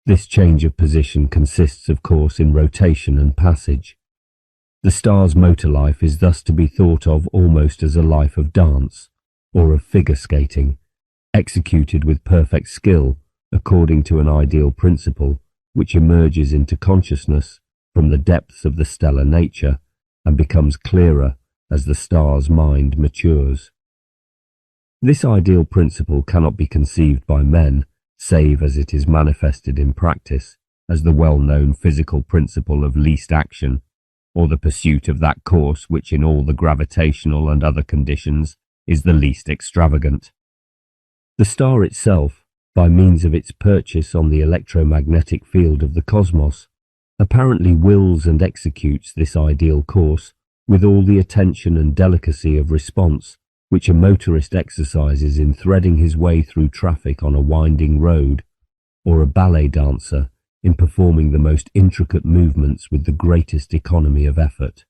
This change of position consists, of course, in rotation and passage. The star's motor life is thus to be thought of almost as a life of dance, or of figure skating, executed with perfect skill according to an ideal principle which emerges into consciousness from the depths of the stellar nature and becomes clearer as the star's mind matures. This ideal principle cannot be conceived by men, save as it is manifested in practice, as the well-known physical principle of least action, or the pursuit of that course which in all the gravitational and other conditions is the least extravagant. The star itself, by means of its purchase on the electromagnetic field of the cosmos, apparently wills and executes this ideal course with all the attention and delicacy of response which a motorist exercises in threading his way through traffic on a winding road, or a ballet dancer in performing the most intricate movements with the greatest economy of effort.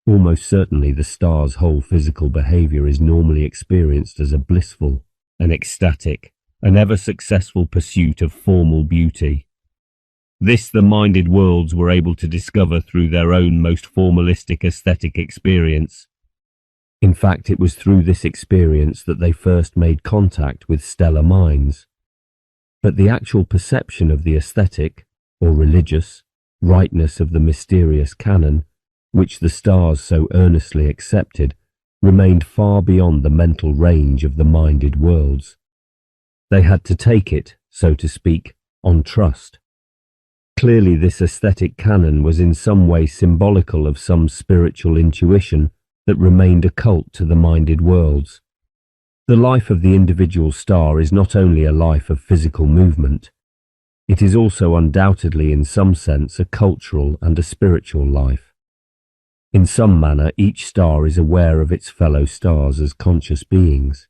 Almost certainly the star's whole physical behaviour is normally experienced as a blissful, an ecstatic, an ever-successful pursuit of formal beauty. This the minded worlds were able to discover through their own most formalistic aesthetic experience. In fact, it was through this experience that they first made contact with stellar minds. But the actual perception of the aesthetic, or religious, rightness of the mysterious canon, which the stars so earnestly accepted, remained far beyond the mental range of the minded worlds. They had to take it, so to speak, on trust. Clearly this aesthetic canon was in some way symbolical of some spiritual intuition that remained occult to the minded worlds. The life of the individual star is not only a life of physical movement, it is also undoubtedly in some sense a cultural and a spiritual life. In some manner, each star is aware of its fellow stars as conscious beings.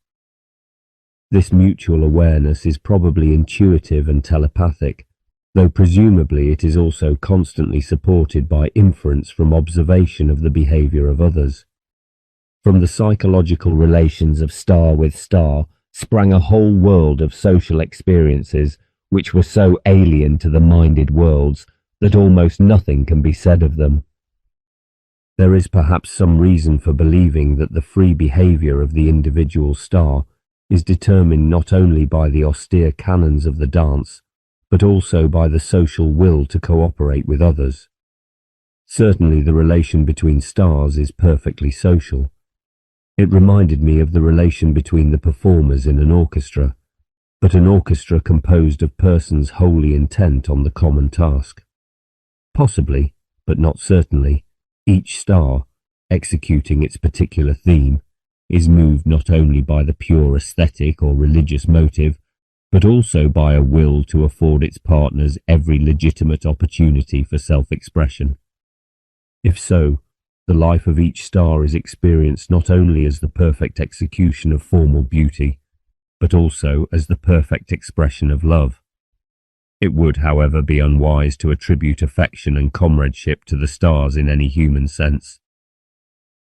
This mutual awareness is probably intuitive and telepathic, though presumably it is also constantly supported by inference from observation of the behavior of others. From the psychological relations of star with star sprang a whole world of social experiences which were so alien to the minded worlds that almost nothing can be said of them. There is perhaps some reason for believing that the free behavior of the individual star is determined not only by the austere canons of the dance, but also by the social will to cooperate with others. Certainly the relation between stars is perfectly social. It reminded me of the relation between the performers in an orchestra, but an orchestra composed of persons wholly intent on the common task. Possibly, but not certainly, each star, executing its particular theme, is moved not only by the pure aesthetic or religious motive, but also by a will to afford its partners every legitimate opportunity for self-expression. If so, the life of each star is experienced not only as the perfect execution of formal beauty, but also as the perfect expression of love. It would, however, be unwise to attribute affection and comradeship to the stars in any human sense.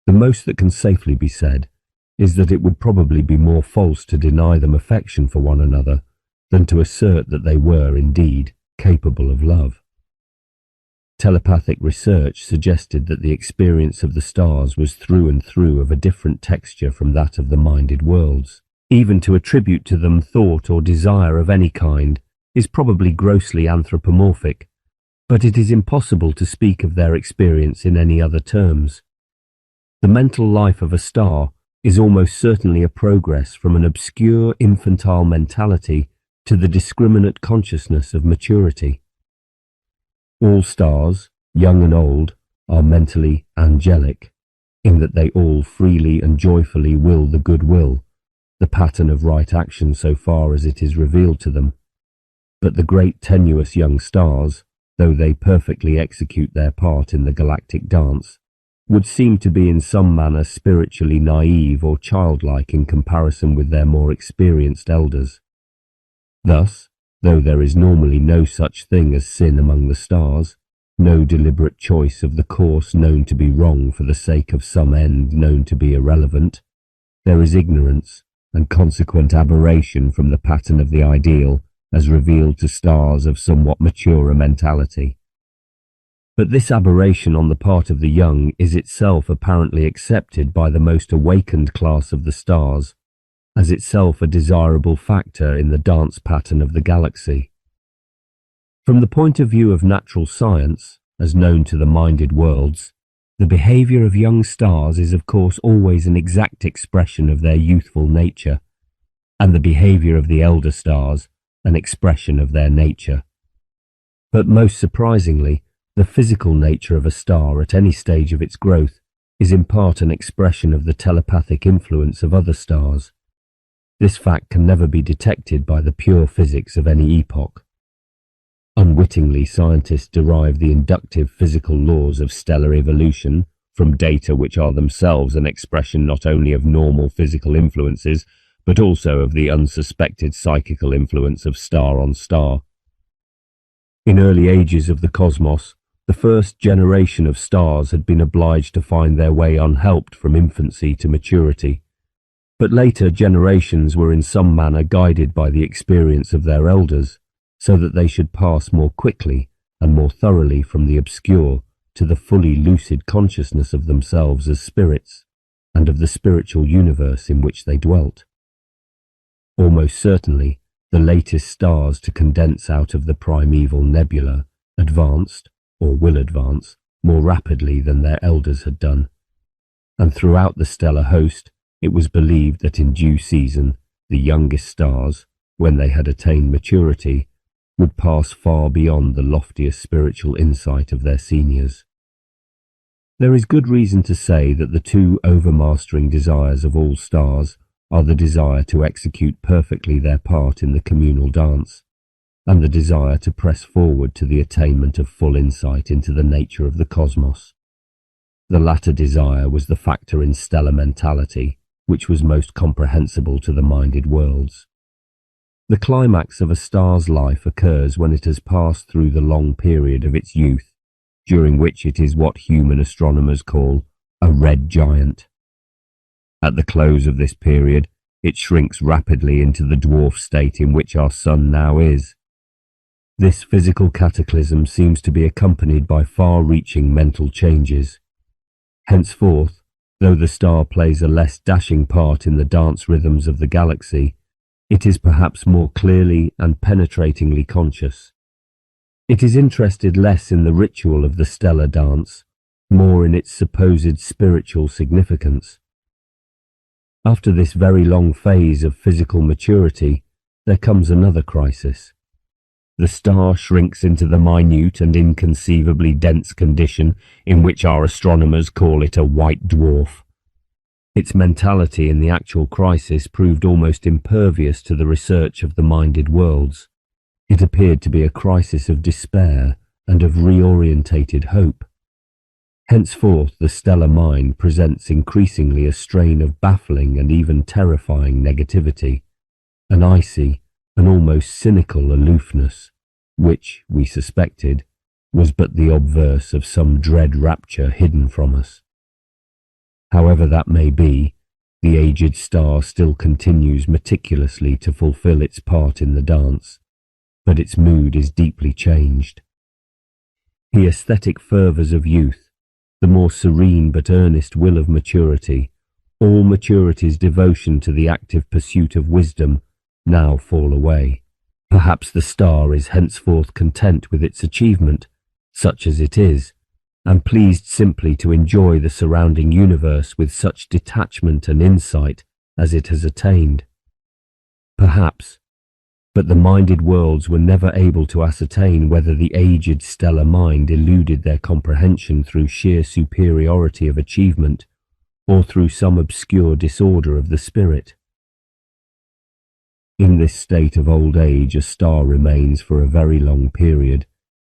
The most that can safely be said is that it would probably be more false to deny them affection for one another than to assert that they were, indeed, capable of love. Telepathic research suggested that the experience of the stars was through and through of a different texture from that of the minded worlds. Even to attribute to them thought or desire of any kind is probably grossly anthropomorphic, but it is impossible to speak of their experience in any other terms. The mental life of a star is almost certainly a progress from an obscure infantile mentality to the discriminate consciousness of maturity. All stars, young and old, are mentally angelic, in that they all freely and joyfully will the good will, the pattern of right action so far as it is revealed to them. But the great tenuous young stars, though they perfectly execute their part in the galactic dance, would seem to be in some manner spiritually naive or childlike in comparison with their more experienced elders. Thus, though there is normally no such thing as sin among the stars, no deliberate choice of the course known to be wrong for the sake of some end known to be irrelevant, there is ignorance and consequent aberration from the pattern of the ideal as revealed to stars of somewhat maturer mentality. But this aberration on the part of the young is itself apparently accepted by the most awakened class of the stars, as itself a desirable factor in the dance pattern of the galaxy. From the point of view of natural science, as known to the minded worlds, the behavior of young stars is of course always an exact expression of their youthful nature, and the behavior of the elder stars an expression of their nature. But most surprisingly, the physical nature of a star at any stage of its growth is in part an expression of the telepathic influence of other stars. This fact can never be detected by the pure physics of any epoch. Unwittingly, scientists derive the inductive physical laws of stellar evolution from data which are themselves an expression not only of normal physical influences, but also of the unsuspected psychical influence of star on star. In early ages of the cosmos, the first generation of stars had been obliged to find their way unhelped from infancy to maturity. But later generations were in some manner guided by the experience of their elders, so that they should pass more quickly and more thoroughly from the obscure to the fully lucid consciousness of themselves as spirits, and of the spiritual universe in which they dwelt. Almost certainly, the latest stars to condense out of the primeval nebula advanced, or will advance, more rapidly than their elders had done, and throughout the stellar host it was believed that in due season the youngest stars, when they had attained maturity, would pass far beyond the loftiest spiritual insight of their seniors. There is good reason to say that the two overmastering desires of all stars are the desire to execute perfectly their part in the communal dance, and the desire to press forward to the attainment of full insight into the nature of the cosmos. The latter desire was the factor in stellar mentality, which was most comprehensible to the minded worlds. The climax of a star's life occurs when it has passed through the long period of its youth, during which it is what human astronomers call a red giant. At the close of this period, it shrinks rapidly into the dwarf state in which our sun now is. This physical cataclysm seems to be accompanied by far-reaching mental changes. Henceforth, though the star plays a less dashing part in the dance rhythms of the galaxy, it is perhaps more clearly and penetratingly conscious. It is interested less in the ritual of the stellar dance, more in its supposed spiritual significance. After this very long phase of physical maturity, there comes another crisis. The star shrinks into the minute and inconceivably dense condition in which our astronomers call it a white dwarf. Its mentality in the actual crisis proved almost impervious to the research of the minded worlds. It appeared to be a crisis of despair and of reorientated hope. Henceforth, the stellar mind presents increasingly a strain of baffling and even terrifying negativity, an icy, an almost cynical aloofness, which, we suspected, was but the obverse of some dread rapture hidden from us. However that may be, the aged star still continues meticulously to fulfill its part in the dance, but its mood is deeply changed. The aesthetic fervours of youth, the more serene but earnest will of maturity, all maturity's devotion to the active pursuit of wisdom, now fall away. Perhaps the star is henceforth content with its achievement, such as it is, and pleased simply to enjoy the surrounding universe with such detachment and insight as it has attained. Perhaps, but the minded worlds were never able to ascertain whether the aged stellar mind eluded their comprehension through sheer superiority of achievement, or through some obscure disorder of the spirit. In this state of old age, a star remains for a very long period,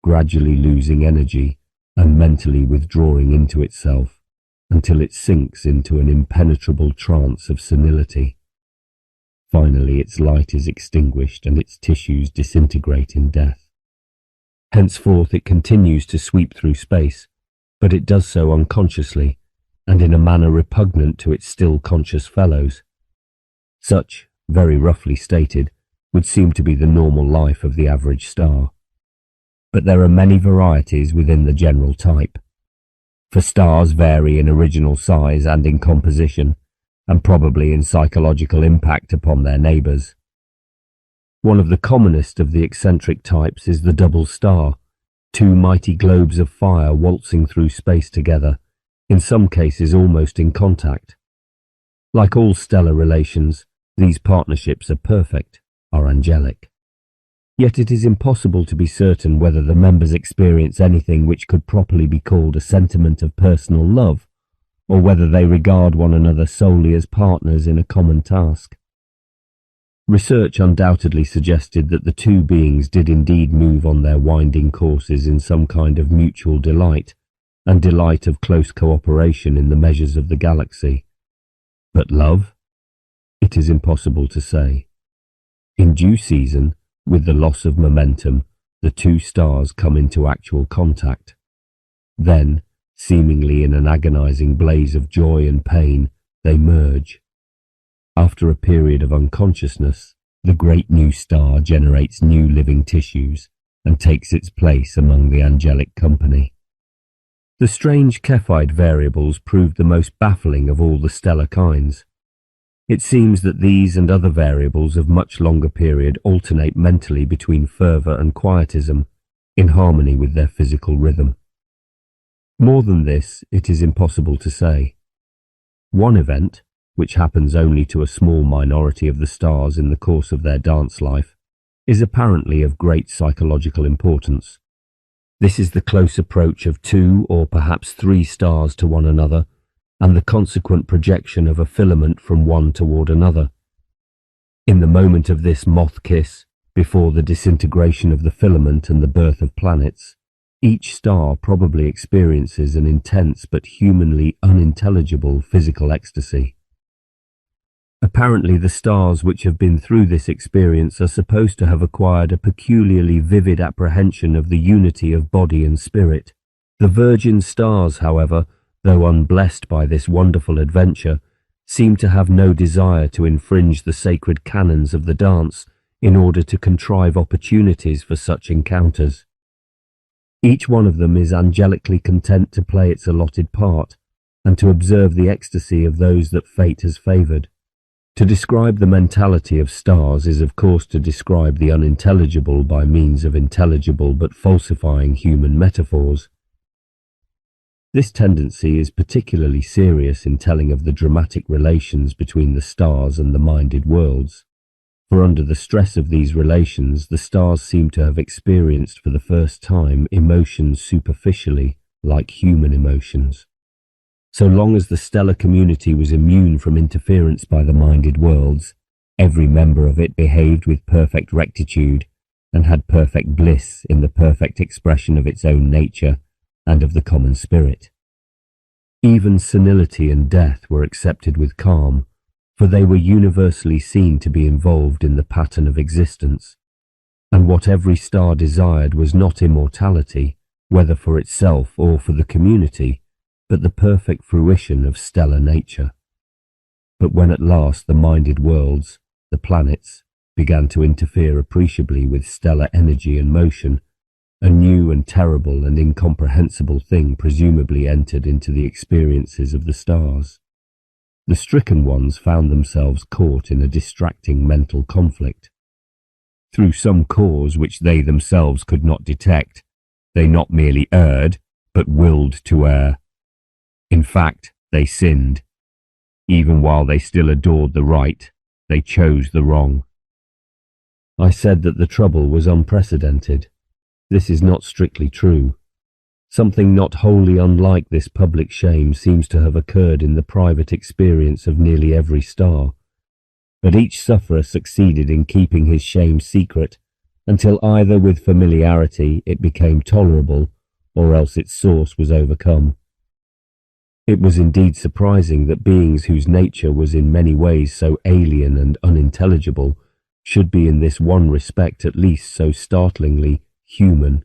gradually losing energy and mentally withdrawing into itself, until it sinks into an impenetrable trance of senility. Finally, its light is extinguished and its tissues disintegrate in death. Henceforth it continues to sweep through space, but it does so unconsciously, and in a manner repugnant to its still conscious fellows. Such, very roughly stated, would seem to be the normal life of the average star. But there are many varieties within the general type. For stars vary in original size and in composition, and probably in psychological impact upon their neighbours. One of the commonest of the eccentric types is the double star, two mighty globes of fire waltzing through space together, in some cases almost in contact. Like all stellar relations, these partnerships are perfect, are angelic. Yet it is impossible to be certain whether the members experience anything which could properly be called a sentiment of personal love, or whether they regard one another solely as partners in a common task. Research undoubtedly suggested that the two beings did indeed move on their winding courses in some kind of mutual delight, and delight of close cooperation in the measures of the galaxy. But love? It is impossible to say. In due season, with the loss of momentum, the two stars come into actual contact. Then, seemingly in an agonizing blaze of joy and pain, they merge. After a period of unconsciousness, the great new star generates new living tissues and takes its place among the angelic company. The strange Cephide variables proved the most baffling of all the stellar kinds. It seems that these and other variables of much longer period alternate mentally between fervour and quietism, in harmony with their physical rhythm. More than this, it is impossible to say. One event, which happens only to a small minority of the stars in the course of their dance life, is apparently of great psychological importance. This is the close approach of 2 or perhaps 3 stars to one another, and the consequent projection of a filament from one toward another. In the moment of this moth kiss, before the disintegration of the filament and the birth of planets, each star probably experiences an intense but humanly unintelligible physical ecstasy. Apparently, the stars which have been through this experience are supposed to have acquired a peculiarly vivid apprehension of the unity of body and spirit. The virgin stars, however, though unblessed by this wonderful adventure, seem to have no desire to infringe the sacred canons of the dance in order to contrive opportunities for such encounters. Each one of them is angelically content to play its allotted part, and to observe the ecstasy of those that fate has favoured. To describe the mentality of stars is of course to describe the unintelligible by means of intelligible but falsifying human metaphors. This tendency is particularly serious in telling of the dramatic relations between the stars and the minded worlds, for under the stress of these relations the stars seem to have experienced for the first time emotions superficially like human emotions. So long as the stellar community was immune from interference by the minded worlds, every member of it behaved with perfect rectitude and had perfect bliss in the perfect expression of its own nature and of the common spirit. Even senility and death were accepted with calm, for they were universally seen to be involved in the pattern of existence, and what every star desired was not immortality, whether for itself or for the community, but the perfect fruition of stellar nature. But when at last the minded worlds, the planets, began to interfere appreciably with stellar energy and motion, a new and terrible and incomprehensible thing presumably entered into the experiences of the stars. The stricken ones found themselves caught in a distracting mental conflict. Through some cause which they themselves could not detect, they not merely erred, but willed to err. In fact, they sinned. Even while they still adored the right, they chose the wrong. I said that the trouble was unprecedented. This is not strictly true. Something not wholly unlike this public shame seems to have occurred in the private experience of nearly every star, but each sufferer succeeded in keeping his shame secret until either with familiarity it became tolerable, or else its source was overcome. It was indeed surprising that beings whose nature was in many ways so alien and unintelligible should be in this one respect at least so startlingly human.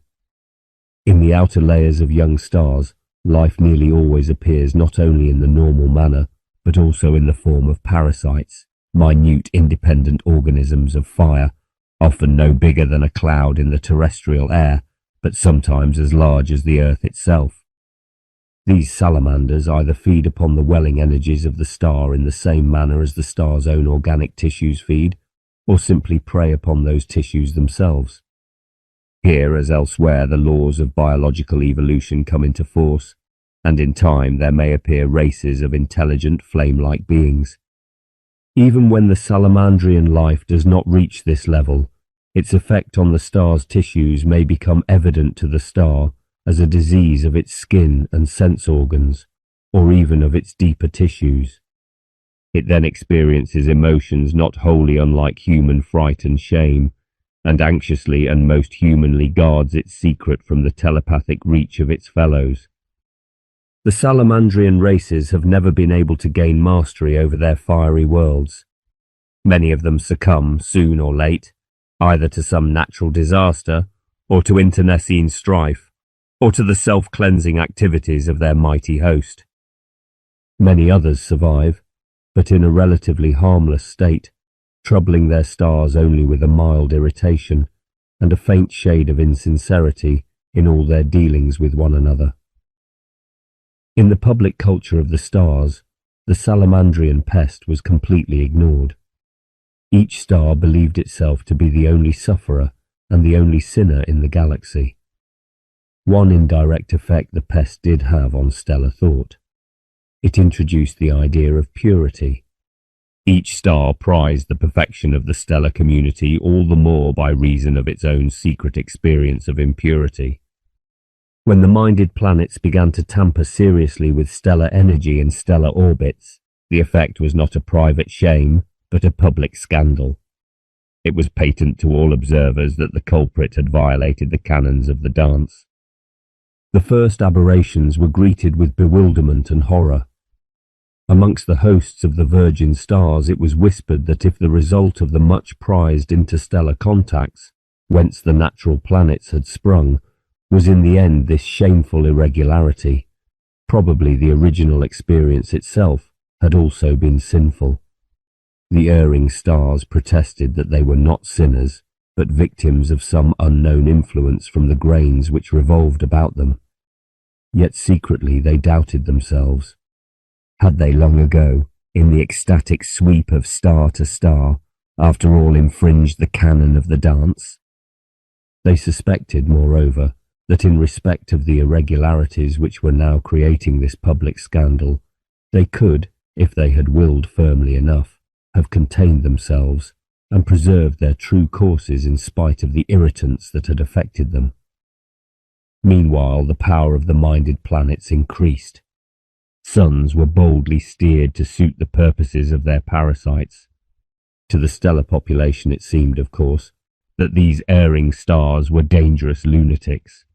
In the outer layers of young stars, life nearly always appears not only in the normal manner, but also in the form of parasites, minute independent organisms of fire, often no bigger than a cloud in the terrestrial air, but sometimes as large as the earth itself. These salamanders either feed upon the welling energies of the star in the same manner as the star's own organic tissues feed, or simply prey upon those tissues themselves. Here, as elsewhere, the laws of biological evolution come into force, and in time there may appear races of intelligent flame-like beings. Even when the salamandrian life does not reach this level, its effect on the star's tissues may become evident to the star as a disease of its skin and sense organs, or even of its deeper tissues. It then experiences emotions not wholly unlike human fright and shame, and anxiously and most humanly guards its secret from the telepathic reach of its fellows. The salamandrian races have never been able to gain mastery over their fiery worlds. Many of them succumb, soon or late, either to some natural disaster, or to internecine strife, or to the self-cleansing activities of their mighty host. Many others survive, but in a relatively harmless state, troubling their stars only with a mild irritation and a faint shade of insincerity in all their dealings with one another. In the public culture of the stars, the salamandrian pest was completely ignored. Each star believed itself to be the only sufferer and the only sinner in the galaxy. One indirect effect the pest did have on stellar thought. It introduced the idea of purity. Each star prized the perfection of the stellar community all the more by reason of its own secret experience of impurity. When the minded planets began to tamper seriously with stellar energy and stellar orbits, the effect was not a private shame, but a public scandal. It was patent to all observers that the culprit had violated the canons of the dance. The first aberrations were greeted with bewilderment and horror. Amongst the hosts of the virgin stars it was whispered that if the result of the much-prized interstellar contacts, whence the natural planets had sprung, was in the end this shameful irregularity, probably the original experience itself had also been sinful. The erring stars protested that they were not sinners, but victims of some unknown influence from the grains which revolved about them. Yet secretly they doubted themselves. Had they long ago, in the ecstatic sweep of star to star, after all infringed the canon of the dance? They suspected, moreover, that in respect of the irregularities which were now creating this public scandal, they could, if they had willed firmly enough, have contained themselves and preserved their true courses in spite of the irritants that had affected them. Meanwhile, the power of the minded planets increased. Suns were boldly steered to suit the purposes of their parasites. To the stellar population it seemed, of course, that these erring stars were dangerous lunatics.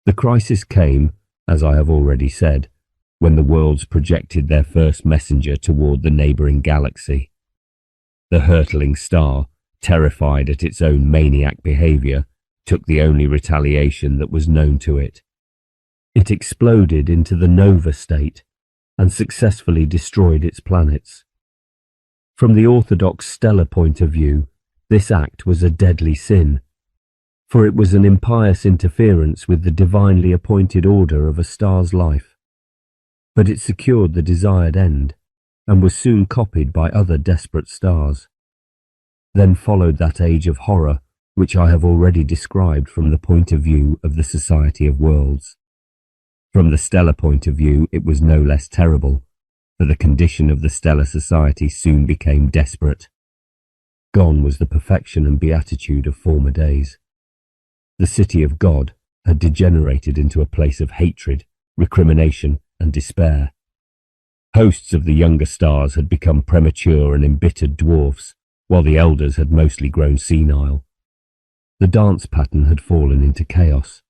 The crisis came, as I have already said, when the worlds projected their first messenger toward the neighbouring galaxy. The hurtling star, terrified at its own maniac behaviour, took the only retaliation that was known to it. It exploded into the nova state and successfully destroyed its planets. From the orthodox stellar point of view, this act was a deadly sin, for it was an impious interference with the divinely appointed order of a star's life. But it secured the desired end, and was soon copied by other desperate stars. Then followed that age of horror which I have already described from the point of view of the Society of Worlds. From the stellar point of view it was no less terrible, for the condition of the stellar society soon became desperate. Gone was the perfection and beatitude of former days. The city of God had degenerated into a place of hatred, recrimination, and despair. Hosts of the younger stars had become premature and embittered dwarfs, while the elders had mostly grown senile. The dance pattern had fallen into chaos.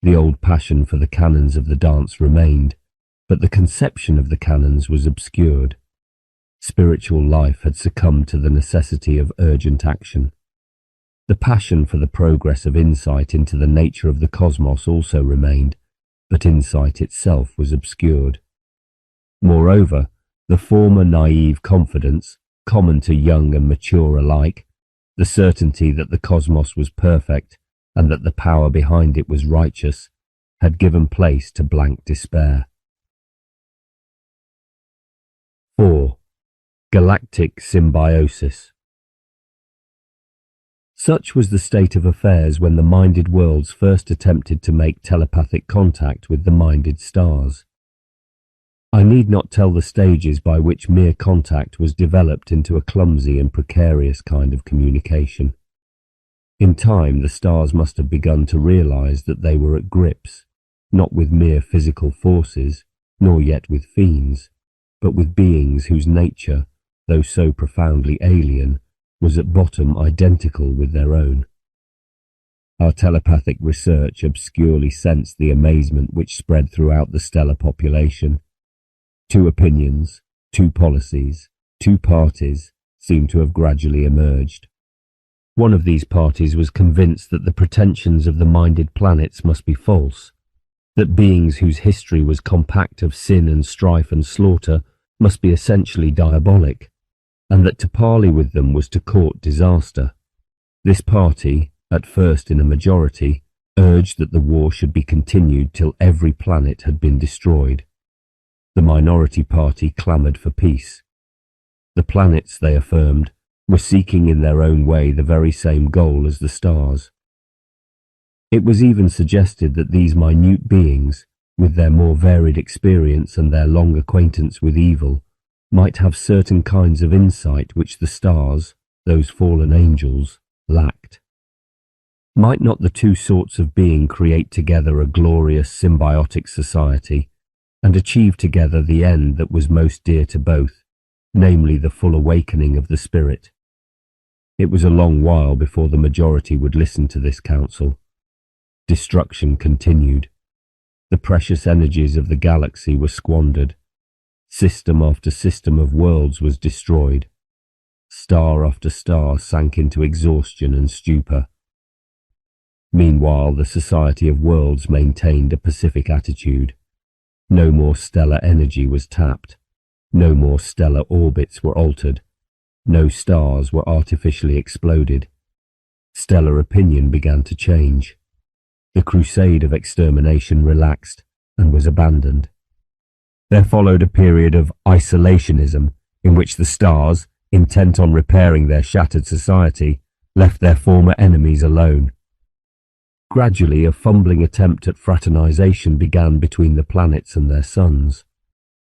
The old passion for the canons of the dance remained, but the conception of the canons was obscured. Spiritual life had succumbed to the necessity of urgent action. The passion for the progress of insight into the nature of the cosmos also remained, but insight itself was obscured. Moreover, the former naive confidence, common to young and mature alike, the certainty that the cosmos was perfect and that the power behind it was righteous, had given place to blank despair. 4. Galactic symbiosis. Such was the state of affairs when the minded worlds first attempted to make telepathic contact with the minded stars. I need not tell the stages by which mere contact was developed into a clumsy and precarious kind of communication. In time, the stars must have begun to realize that they were at grips, not with mere physical forces, nor yet with fiends, but with beings whose nature, though so profoundly alien, was at bottom identical with their own. Our telepathic research obscurely sensed the amazement which spread throughout the stellar population. 2 opinions, 2 policies, 2 parties seemed to have gradually emerged. One of these parties was convinced that the pretensions of the minded planets must be false, that beings whose history was compact of sin and strife and slaughter must be essentially diabolic, and that to parley with them was to court disaster. This party, at first in a majority, urged that the war should be continued till every planet had been destroyed. The minority party clamoured for peace. The planets, they affirmed, were seeking in their own way the very same goal as the stars. It was even suggested that these minute beings, with their more varied experience and their long acquaintance with evil, might have certain kinds of insight which the stars, those fallen angels, lacked. Might not the two sorts of being create together a glorious symbiotic society, and achieve together the end that was most dear to both, namely the full awakening of the spirit? It was a long while before the majority would listen to this counsel. Destruction continued. The precious energies of the galaxy were squandered. System after system of worlds was destroyed. Star after star sank into exhaustion and stupor. Meanwhile, the Society of Worlds maintained a pacific attitude. No more stellar energy was tapped. No more stellar orbits were altered. No stars were artificially exploded. Stellar opinion began to change. The crusade of extermination relaxed and was abandoned. There followed a period of isolationism in which the stars, intent on repairing their shattered society, left their former enemies alone. Gradually, a fumbling attempt at fraternization began between the planets and their suns.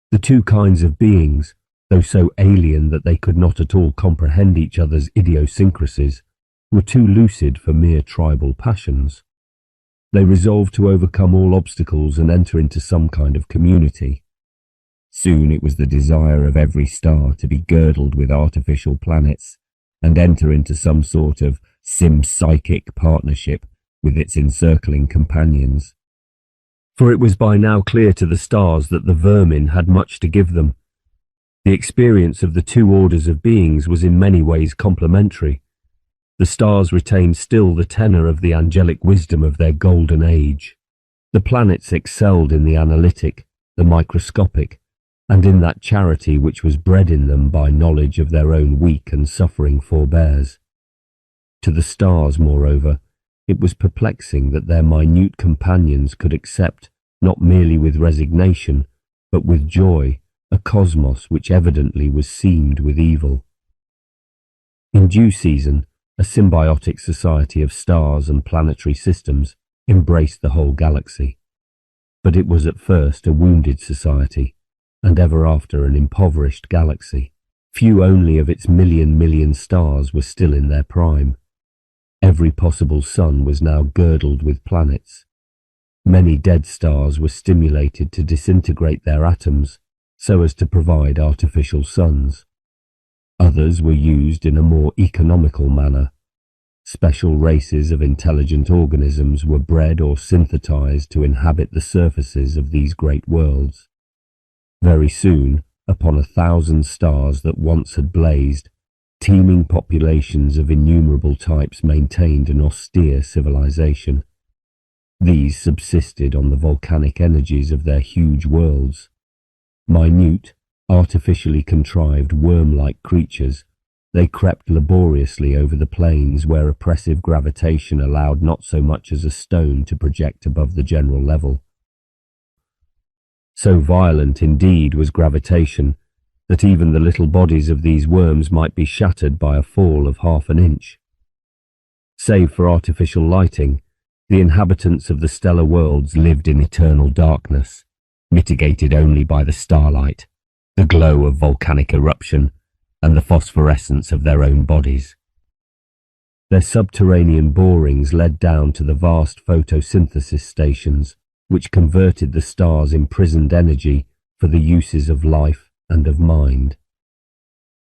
The two kinds of beings, though so alien that they could not at all comprehend each other's idiosyncrasies, were too lucid for mere tribal passions. They resolved to overcome all obstacles and enter into some kind of community. Soon it was the desire of every star to be girdled with artificial planets and enter into some sort of sim-psychic partnership with its encircling companions. For it was by now clear to the stars that the vermin had much to give them. The experience of the two orders of beings was in many ways complementary. The stars retained still the tenor of the angelic wisdom of their golden age. The planets excelled in the analytic, the microscopic, and in that charity which was bred in them by knowledge of their own weak and suffering forebears. To the stars, moreover, it was perplexing that their minute companions could accept, not merely with resignation, but with joy, a cosmos which evidently was seamed with evil. In due season, a symbiotic society of stars and planetary systems embraced the whole galaxy. But it was at first a wounded society, and ever after an impoverished galaxy. Few only of its million stars were still in their prime. Every possible sun was now girdled with planets. Many dead stars were stimulated to disintegrate their atoms so as to provide artificial suns. Others were used in a more economical manner. Special races of intelligent organisms were bred or synthesized to inhabit the surfaces of these great worlds. Very soon, upon 1,000 stars that once had blazed, teeming populations of innumerable types maintained an austere civilization. These subsisted on the volcanic energies of their huge worlds. Minute, artificially contrived worm-like creatures, they crept laboriously over the plains where oppressive gravitation allowed not so much as a stone to project above the general level. So violent indeed was gravitation that even the little bodies of these worms might be shattered by a fall of half an inch. Save for artificial lighting, the inhabitants of the stellar worlds lived in eternal darkness, mitigated only by the starlight, the glow of volcanic eruption, and the phosphorescence of their own bodies. Their subterranean borings led down to the vast photosynthesis stations, which converted the stars' imprisoned energy for the uses of life and of mind.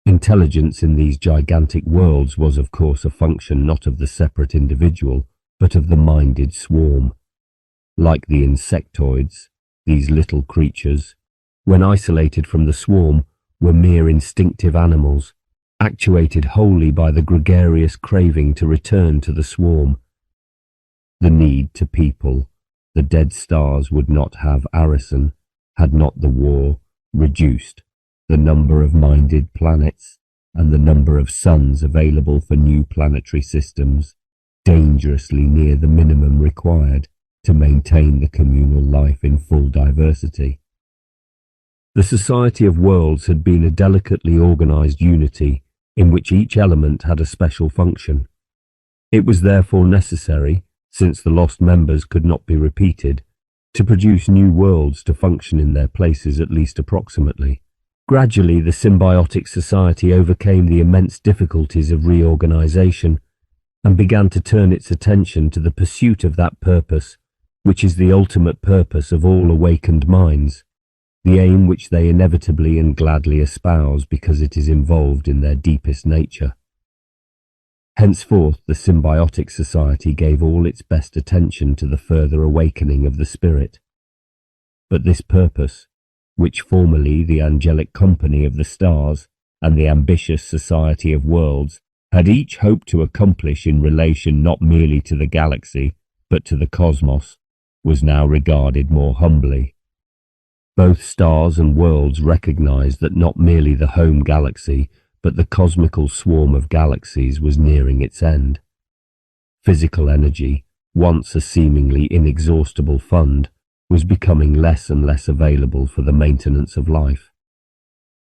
Intelligence in these gigantic worlds was of course a function not of the separate individual, but of the minded swarm. Like the insectoids, these little creatures, when isolated from the swarm, were mere instinctive animals, actuated wholly by the gregarious craving to return to the swarm. The need to people, the dead stars would not have arisen, had not the war reduced the number of minded planets and the number of suns available for new planetary systems dangerously near the minimum required to maintain the communal life in full diversity. The Society of Worlds had been a delicately organized unity in which each element had a special function. It was therefore necessary, since the lost members could not be repeated, to produce new worlds to function in their places at least approximately. Gradually, the symbiotic society overcame the immense difficulties of reorganization and began to turn its attention to the pursuit of that purpose, which is the ultimate purpose of all awakened minds, the aim which they inevitably and gladly espouse because it is involved in their deepest nature. Henceforth, the symbiotic society gave all its best attention to the further awakening of the spirit. But this purpose, which formerly the angelic company of the stars and the ambitious society of worlds had each hoped to accomplish in relation not merely to the galaxy, but to the cosmos, was now regarded more humbly. Both stars and worlds recognized that not merely the home galaxy, but the cosmical swarm of galaxies was nearing its end. Physical energy, once a seemingly inexhaustible fund, was becoming less and less available for the maintenance of life.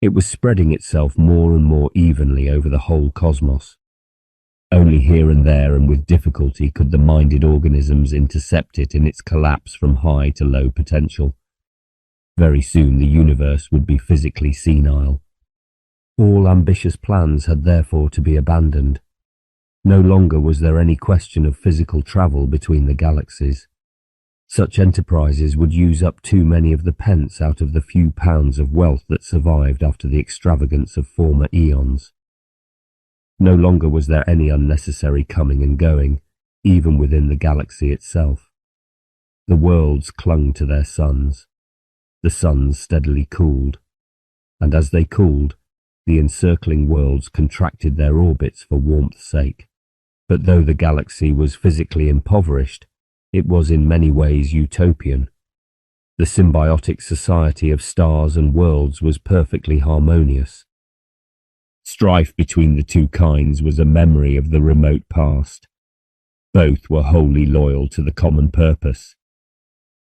It was spreading itself more and more evenly over the whole cosmos. Only here and there and with difficulty could the minded organisms intercept it in its collapse from high to low potential. Very soon the universe would be physically senile. All ambitious plans had therefore to be abandoned. No longer was there any question of physical travel between the galaxies. Such enterprises would use up too many of the pence out of the few pounds of wealth that survived after the extravagance of former eons. No longer was there any unnecessary coming and going, even within the galaxy itself. The worlds clung to their suns. The suns steadily cooled, and as they cooled, the encircling worlds contracted their orbits for warmth's sake. But though the galaxy was physically impoverished, it was in many ways utopian. The symbiotic society of stars and worlds was perfectly harmonious. Strife between the two kinds was a memory of the remote past. Both were wholly loyal to the common purpose.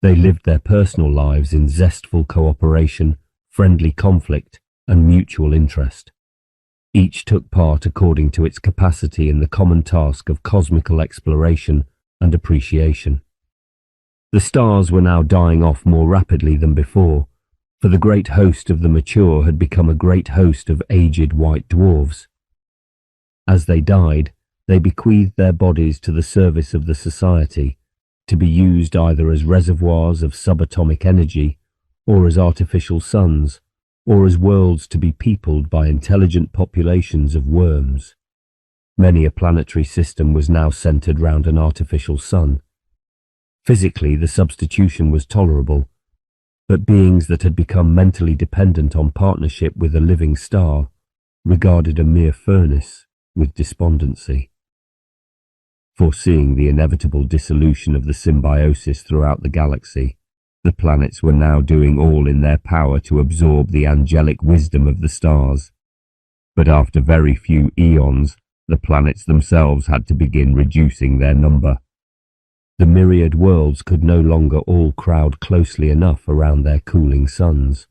They lived their personal lives in zestful cooperation, friendly conflict, and mutual interest. Each took part according to its capacity in the common task of cosmical exploration and appreciation. The stars were now dying off more rapidly than before, for the great host of the mature had become a great host of aged white dwarfs. As they died, they bequeathed their bodies to the service of the society, to be used either as reservoirs of subatomic energy, or as artificial suns, or as worlds to be peopled by intelligent populations of worms. Many a planetary system was now centered round an artificial sun. Physically, the substitution was tolerable, but beings that had become mentally dependent on partnership with a living star regarded a mere furnace with despondency. Foreseeing the inevitable dissolution of the symbiosis throughout the galaxy, the planets were now doing all in their power to absorb the angelic wisdom of the stars. But after very few eons, the planets themselves had to begin reducing their number. The myriad worlds could no longer all crowd closely enough around their cooling suns.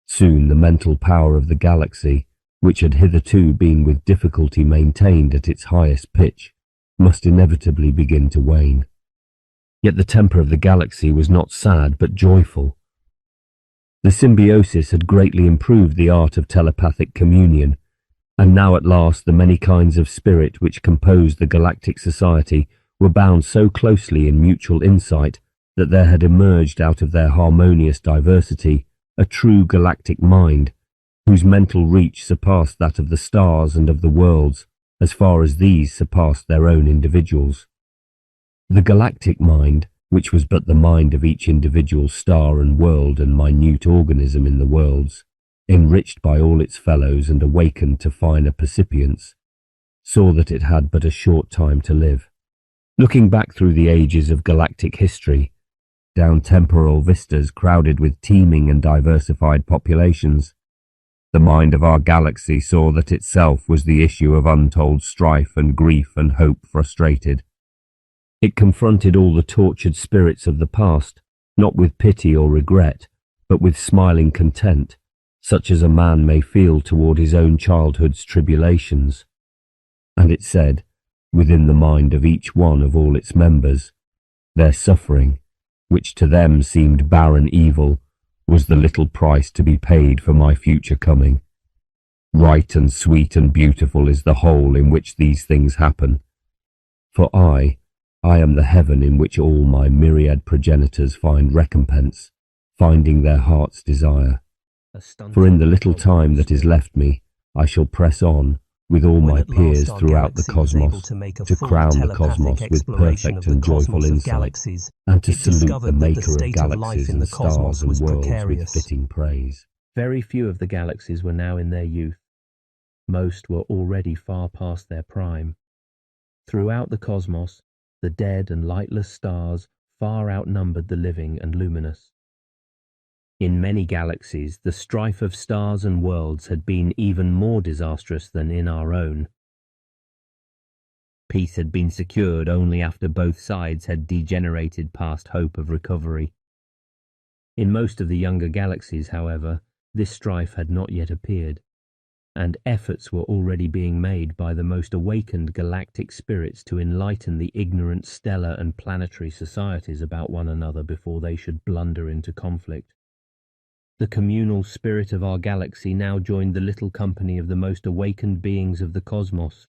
Soon the mental power of the galaxy, which had hitherto been with difficulty maintained at its highest pitch, must inevitably begin to wane. Yet the temper of the galaxy was not sad but joyful. The symbiosis had greatly improved the art of telepathic communion, and now at last the many kinds of spirit which composed the galactic society were bound so closely in mutual insight that there had emerged out of their harmonious diversity a true galactic mind, whose mental reach surpassed that of the stars and of the worlds, as far as these surpassed their own individuals. The galactic mind, which was but the mind of each individual star and world and minute organism in the worlds, enriched by all its fellows and awakened to finer percipience, saw that it had but a short time to live. Looking back through the ages of galactic history, down temporal vistas crowded with teeming and diversified populations, the mind of our galaxy saw that itself was the issue of untold strife and grief and hope frustrated. It confronted all the tortured spirits of the past, not with pity or regret, but with smiling content, such as a man may feel toward his own childhood's tribulations. And it said, within the mind of each one of all its members, their suffering, which to them seemed barren evil, was the little price to be paid for my future coming. Right and sweet and beautiful is the whole in which these things happen. For I am the heaven in which all my myriad progenitors find recompense, finding their heart's desire. For in the little time that is left me, I shall press on, with all my peers throughout the cosmos, to crown the cosmos with perfect and joyful insight, and to salute the maker of galaxies and stars and worlds with fitting praise. Very few of the galaxies were now in their youth. Most were already far past their prime. Throughout the cosmos, the dead and lightless stars far outnumbered the living and luminous. In many galaxies, the strife of stars and worlds had been even more disastrous than in our own. Peace had been secured only after both sides had degenerated past hope of recovery. In most of the younger galaxies, however, this strife had not yet appeared, and efforts were already being made by the most awakened galactic spirits to enlighten the ignorant stellar and planetary societies about one another before they should blunder into conflict. The communal spirit of our galaxy now joined the little company of the most awakened beings of the cosmos,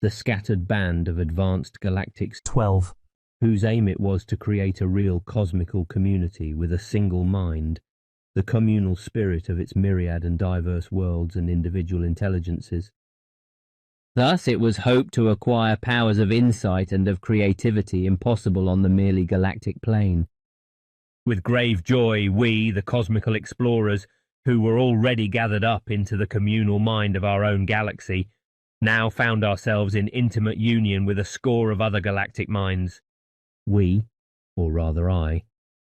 the scattered band of advanced galactic 12, whose aim it was to create a real cosmical community with a single mind, the communal spirit of its myriad and diverse worlds and individual intelligences. Thus it was hoped to acquire powers of insight and of creativity impossible on the merely galactic plane. With grave joy, we, the cosmical explorers, who were already gathered up into the communal mind of our own galaxy, now found ourselves in intimate union with a score of other galactic minds. We, or rather I,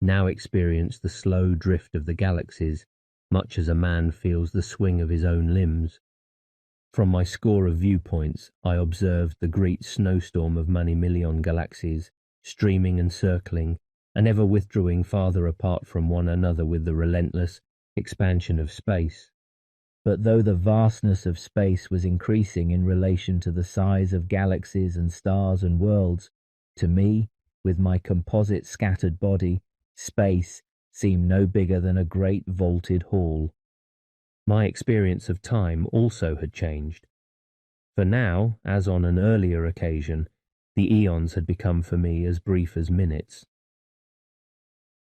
now experienced the slow drift of the galaxies, much as a man feels the swing of his own limbs. From my score of viewpoints, I observed the great snowstorm of many million galaxies, streaming and circling, and ever withdrawing farther apart from one another with the relentless expansion of space. But though the vastness of space was increasing in relation to the size of galaxies and stars and worlds, to me, with my composite scattered body, space seemed no bigger than a great vaulted hall. My experience of time also had changed. For now, as on an earlier occasion, the eons had become for me as brief as minutes.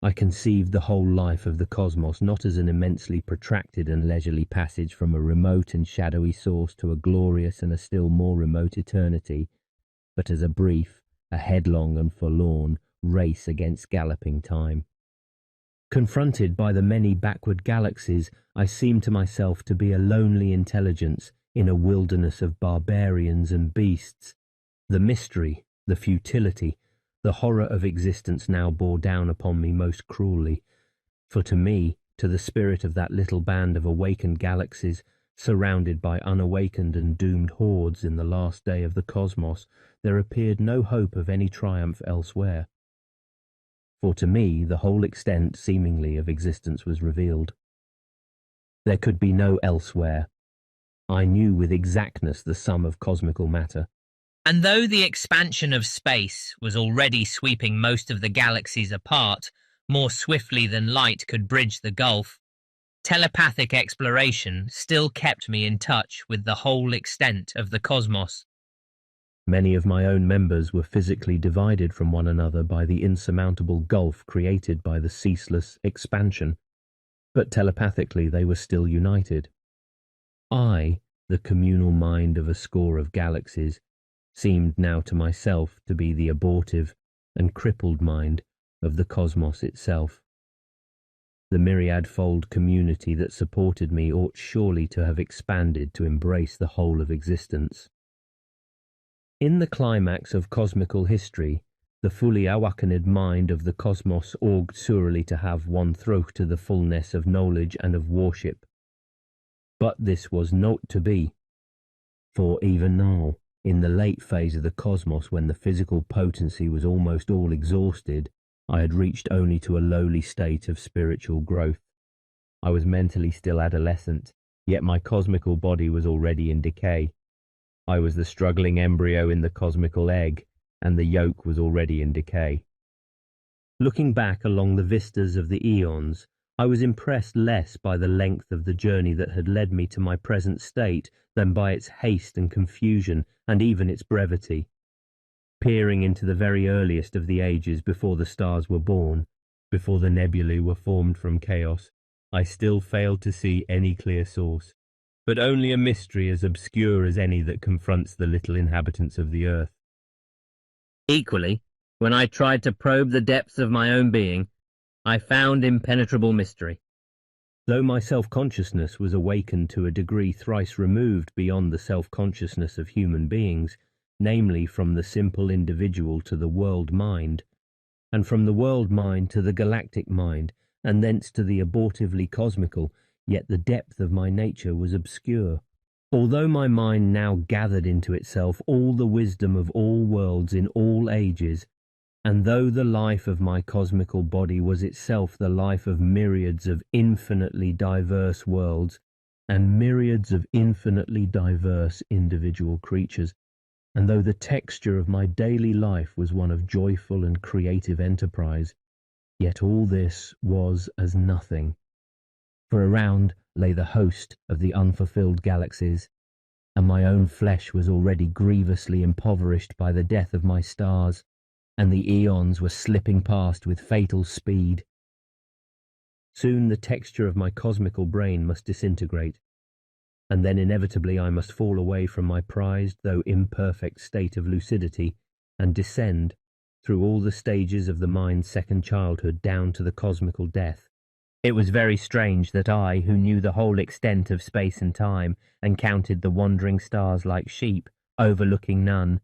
I conceived the whole life of the cosmos not as an immensely protracted and leisurely passage from a remote and shadowy source to a glorious and a still more remote eternity, but as a brief, a headlong and forlorn race against galloping time. Confronted by the many backward galaxies, I seemed to myself to be a lonely intelligence in a wilderness of barbarians and beasts. The mystery, the futility, the horror of existence now bore down upon me most cruelly, for to me, to the spirit of that little band of awakened galaxies, surrounded by unawakened and doomed hordes in the last day of the cosmos, there appeared no hope of any triumph elsewhere. For to me, the whole extent, seemingly, of existence was revealed. There could be no elsewhere. I knew with exactness the sum of cosmical matter. And though the expansion of space was already sweeping most of the galaxies apart, more swiftly than light could bridge the gulf, telepathic exploration still kept me in touch with the whole extent of the cosmos. Many of my own members were physically divided from one another by the insurmountable gulf created by the ceaseless expansion, but telepathically they were still united. I, the communal mind of a score of galaxies, seemed now to myself to be the abortive and crippled mind of the cosmos itself. The myriad-fold community that supported me ought surely to have expanded to embrace the whole of existence. In the climax of cosmical history, the fully awakened mind of the cosmos augured surely to have won through to the fullness of knowledge and of worship. But this was not to be, for even now, in the late phase of the cosmos, when the physical potency was almost all exhausted, I had reached only to a lowly state of spiritual growth. I was mentally still adolescent, yet my cosmical body was already in decay. I was the struggling embryo in the cosmical egg, and the yolk was already in decay. Looking back along the vistas of the eons, I was impressed less by the length of the journey that had led me to my present state than by its haste and confusion, and even its brevity. Peering into the very earliest of the ages before the stars were born, before the nebulae were formed from chaos, I still failed to see any clear source, but only a mystery as obscure as any that confronts the little inhabitants of the earth. Equally, when I tried to probe the depths of my own being, I found impenetrable mystery. Though my self-consciousness was awakened to a degree thrice removed beyond the self-consciousness of human beings, namely from the simple individual to the world mind, and from the world mind to the galactic mind, and thence to the abortively cosmical, yet the depth of my nature was obscure. Although my mind now gathered into itself all the wisdom of all worlds in all ages, and though the life of my cosmical body was itself the life of myriads of infinitely diverse worlds, and myriads of infinitely diverse individual creatures, and though the texture of my daily life was one of joyful and creative enterprise, yet all this was as nothing. For around lay the host of the unfulfilled galaxies, and my own flesh was already grievously impoverished by the death of my stars, and the eons were slipping past with fatal speed. Soon the texture of my cosmical brain must disintegrate, and then inevitably I must fall away from my prized though imperfect state of lucidity and descend through all the stages of the mind's second childhood down to the cosmical death. It was very strange that I, who knew the whole extent of space and time, and counted the wandering stars like sheep, overlooking none,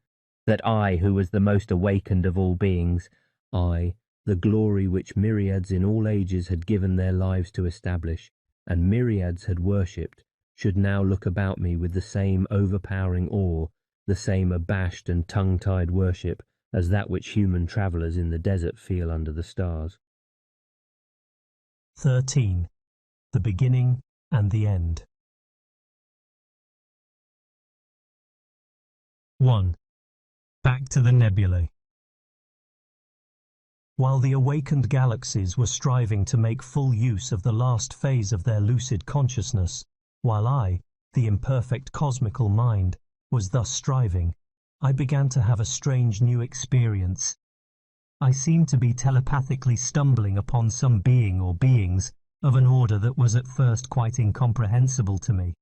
that I, who was the most awakened of all beings, I, the glory which myriads in all ages had given their lives to establish, and myriads had worshipped, should now look about me with the same overpowering awe, the same abashed and tongue-tied worship, as that which human travellers in the desert feel under the stars. 13. The Beginning and the End. 1. Back to the nebulae. While the awakened galaxies were striving to make full use of the last phase of their lucid consciousness, while I, the imperfect cosmical mind, was thus striving, I began to have a strange new experience. I seemed to be telepathically stumbling upon some being or beings of an order that was at first quite incomprehensible to me.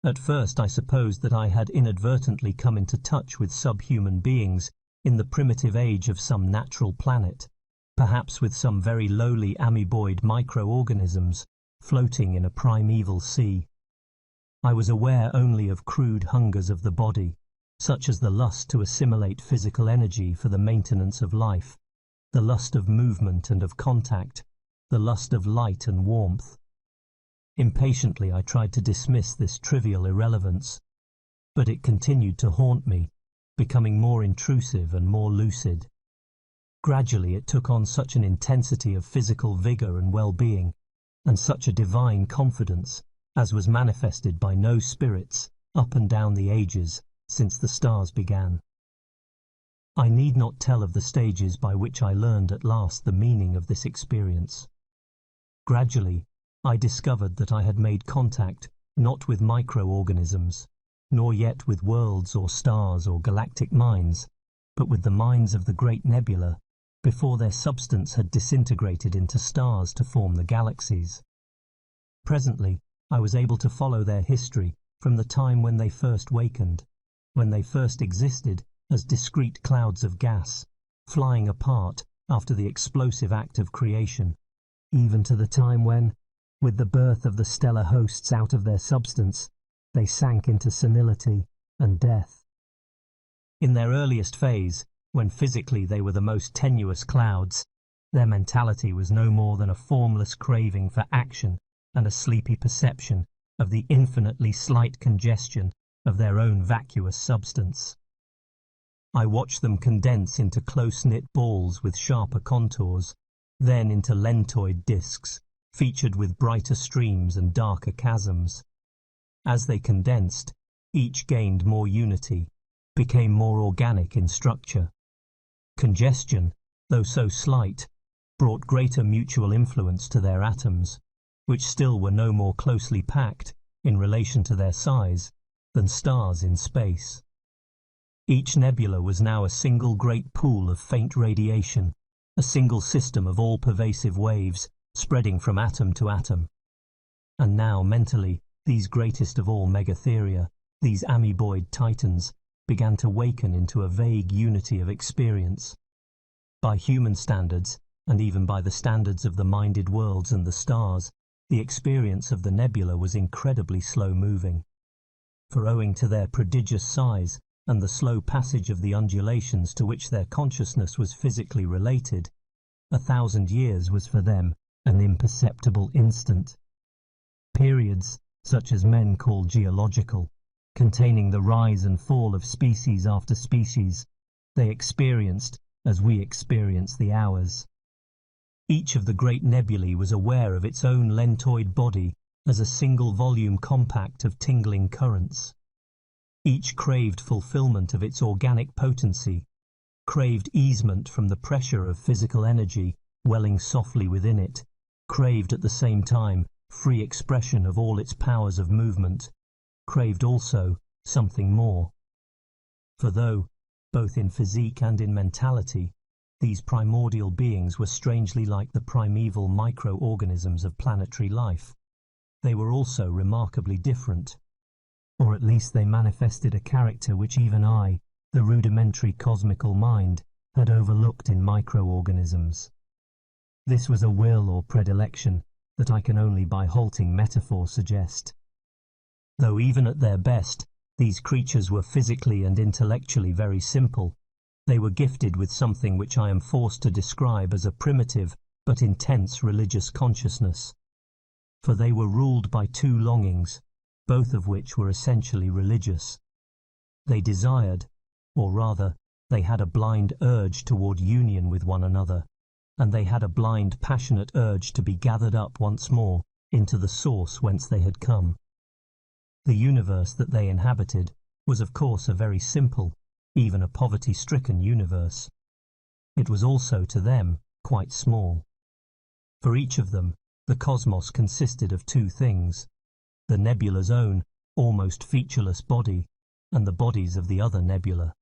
At first I supposed that I had inadvertently come into touch with subhuman beings in the primitive age of some natural planet, perhaps with some very lowly amoeboid microorganisms floating in a primeval sea. I was aware only of crude hungers of the body, such as the lust to assimilate physical energy for the maintenance of life, the lust of movement and of contact, the lust of light and warmth. Impatiently I tried to dismiss this trivial irrelevance, but it continued to haunt me, becoming more intrusive and more lucid. Gradually it took on such an intensity of physical vigour and well-being, and such a divine confidence, as was manifested by no spirits up and down the ages since the stars began. I need not tell of the stages by which I learned at last the meaning of this experience. Gradually, I discovered that I had made contact not with microorganisms, nor yet with worlds or stars or galactic minds, but with the minds of the great nebula, before their substance had disintegrated into stars to form the galaxies. Presently, I was able to follow their history from the time when they first wakened, when they first existed as discrete clouds of gas, flying apart after the explosive act of creation, even to the time when, with the birth of the stellar hosts out of their substance, they sank into senility and death. In their earliest phase, when physically they were the most tenuous clouds, their mentality was no more than a formless craving for action and a sleepy perception of the infinitely slight congestion of their own vacuous substance. I watched them condense into close-knit balls with sharper contours, then into lentoid discs, featured with brighter streams and darker chasms. As they condensed, each gained more unity, became more organic in structure. Congestion, though so slight, brought greater mutual influence to their atoms, which still were no more closely packed in relation to their size than stars in space. Each nebula was now a single great pool of faint radiation, a single system of all-pervasive waves spreading from atom to atom. And now, mentally, these greatest of all megatheria, these amoeboid titans, began to waken into a vague unity of experience. By human standards, and even by the standards of the minded worlds and the stars, the experience of the nebula was incredibly slow-moving. For owing to their prodigious size and the slow passage of the undulations to which their consciousness was physically related, 1,000 years was for them an imperceptible instant. Periods, such as men call geological, containing the rise and fall of species after species, they experienced as we experience the hours. Each of the great nebulae was aware of its own lentoid body as a single volume compact of tingling currents. Each craved fulfillment of its organic potency, craved easement from the pressure of physical energy welling softly within it, craved at the same time free expression of all its powers of movement, craved also something more. For though, both in physique and in mentality, these primordial beings were strangely like the primeval microorganisms of planetary life, they were also remarkably different. Or at least they manifested a character which even I, the rudimentary cosmical mind, had overlooked in microorganisms. This was a will or predilection that I can only by halting metaphor suggest. Though even at their best, these creatures were physically and intellectually very simple, they were gifted with something which I am forced to describe as a primitive but intense religious consciousness. For they were ruled by two longings, both of which were essentially religious. They desired, or rather, they had a blind urge toward union with one another, and they had a blind, passionate urge to be gathered up once more into the source whence they had come. The universe that they inhabited was of course a very simple, even a poverty-stricken universe. It was also to them quite small. For each of them, the cosmos consisted of two things: the nebula's own, almost featureless body, and the bodies of the other nebula.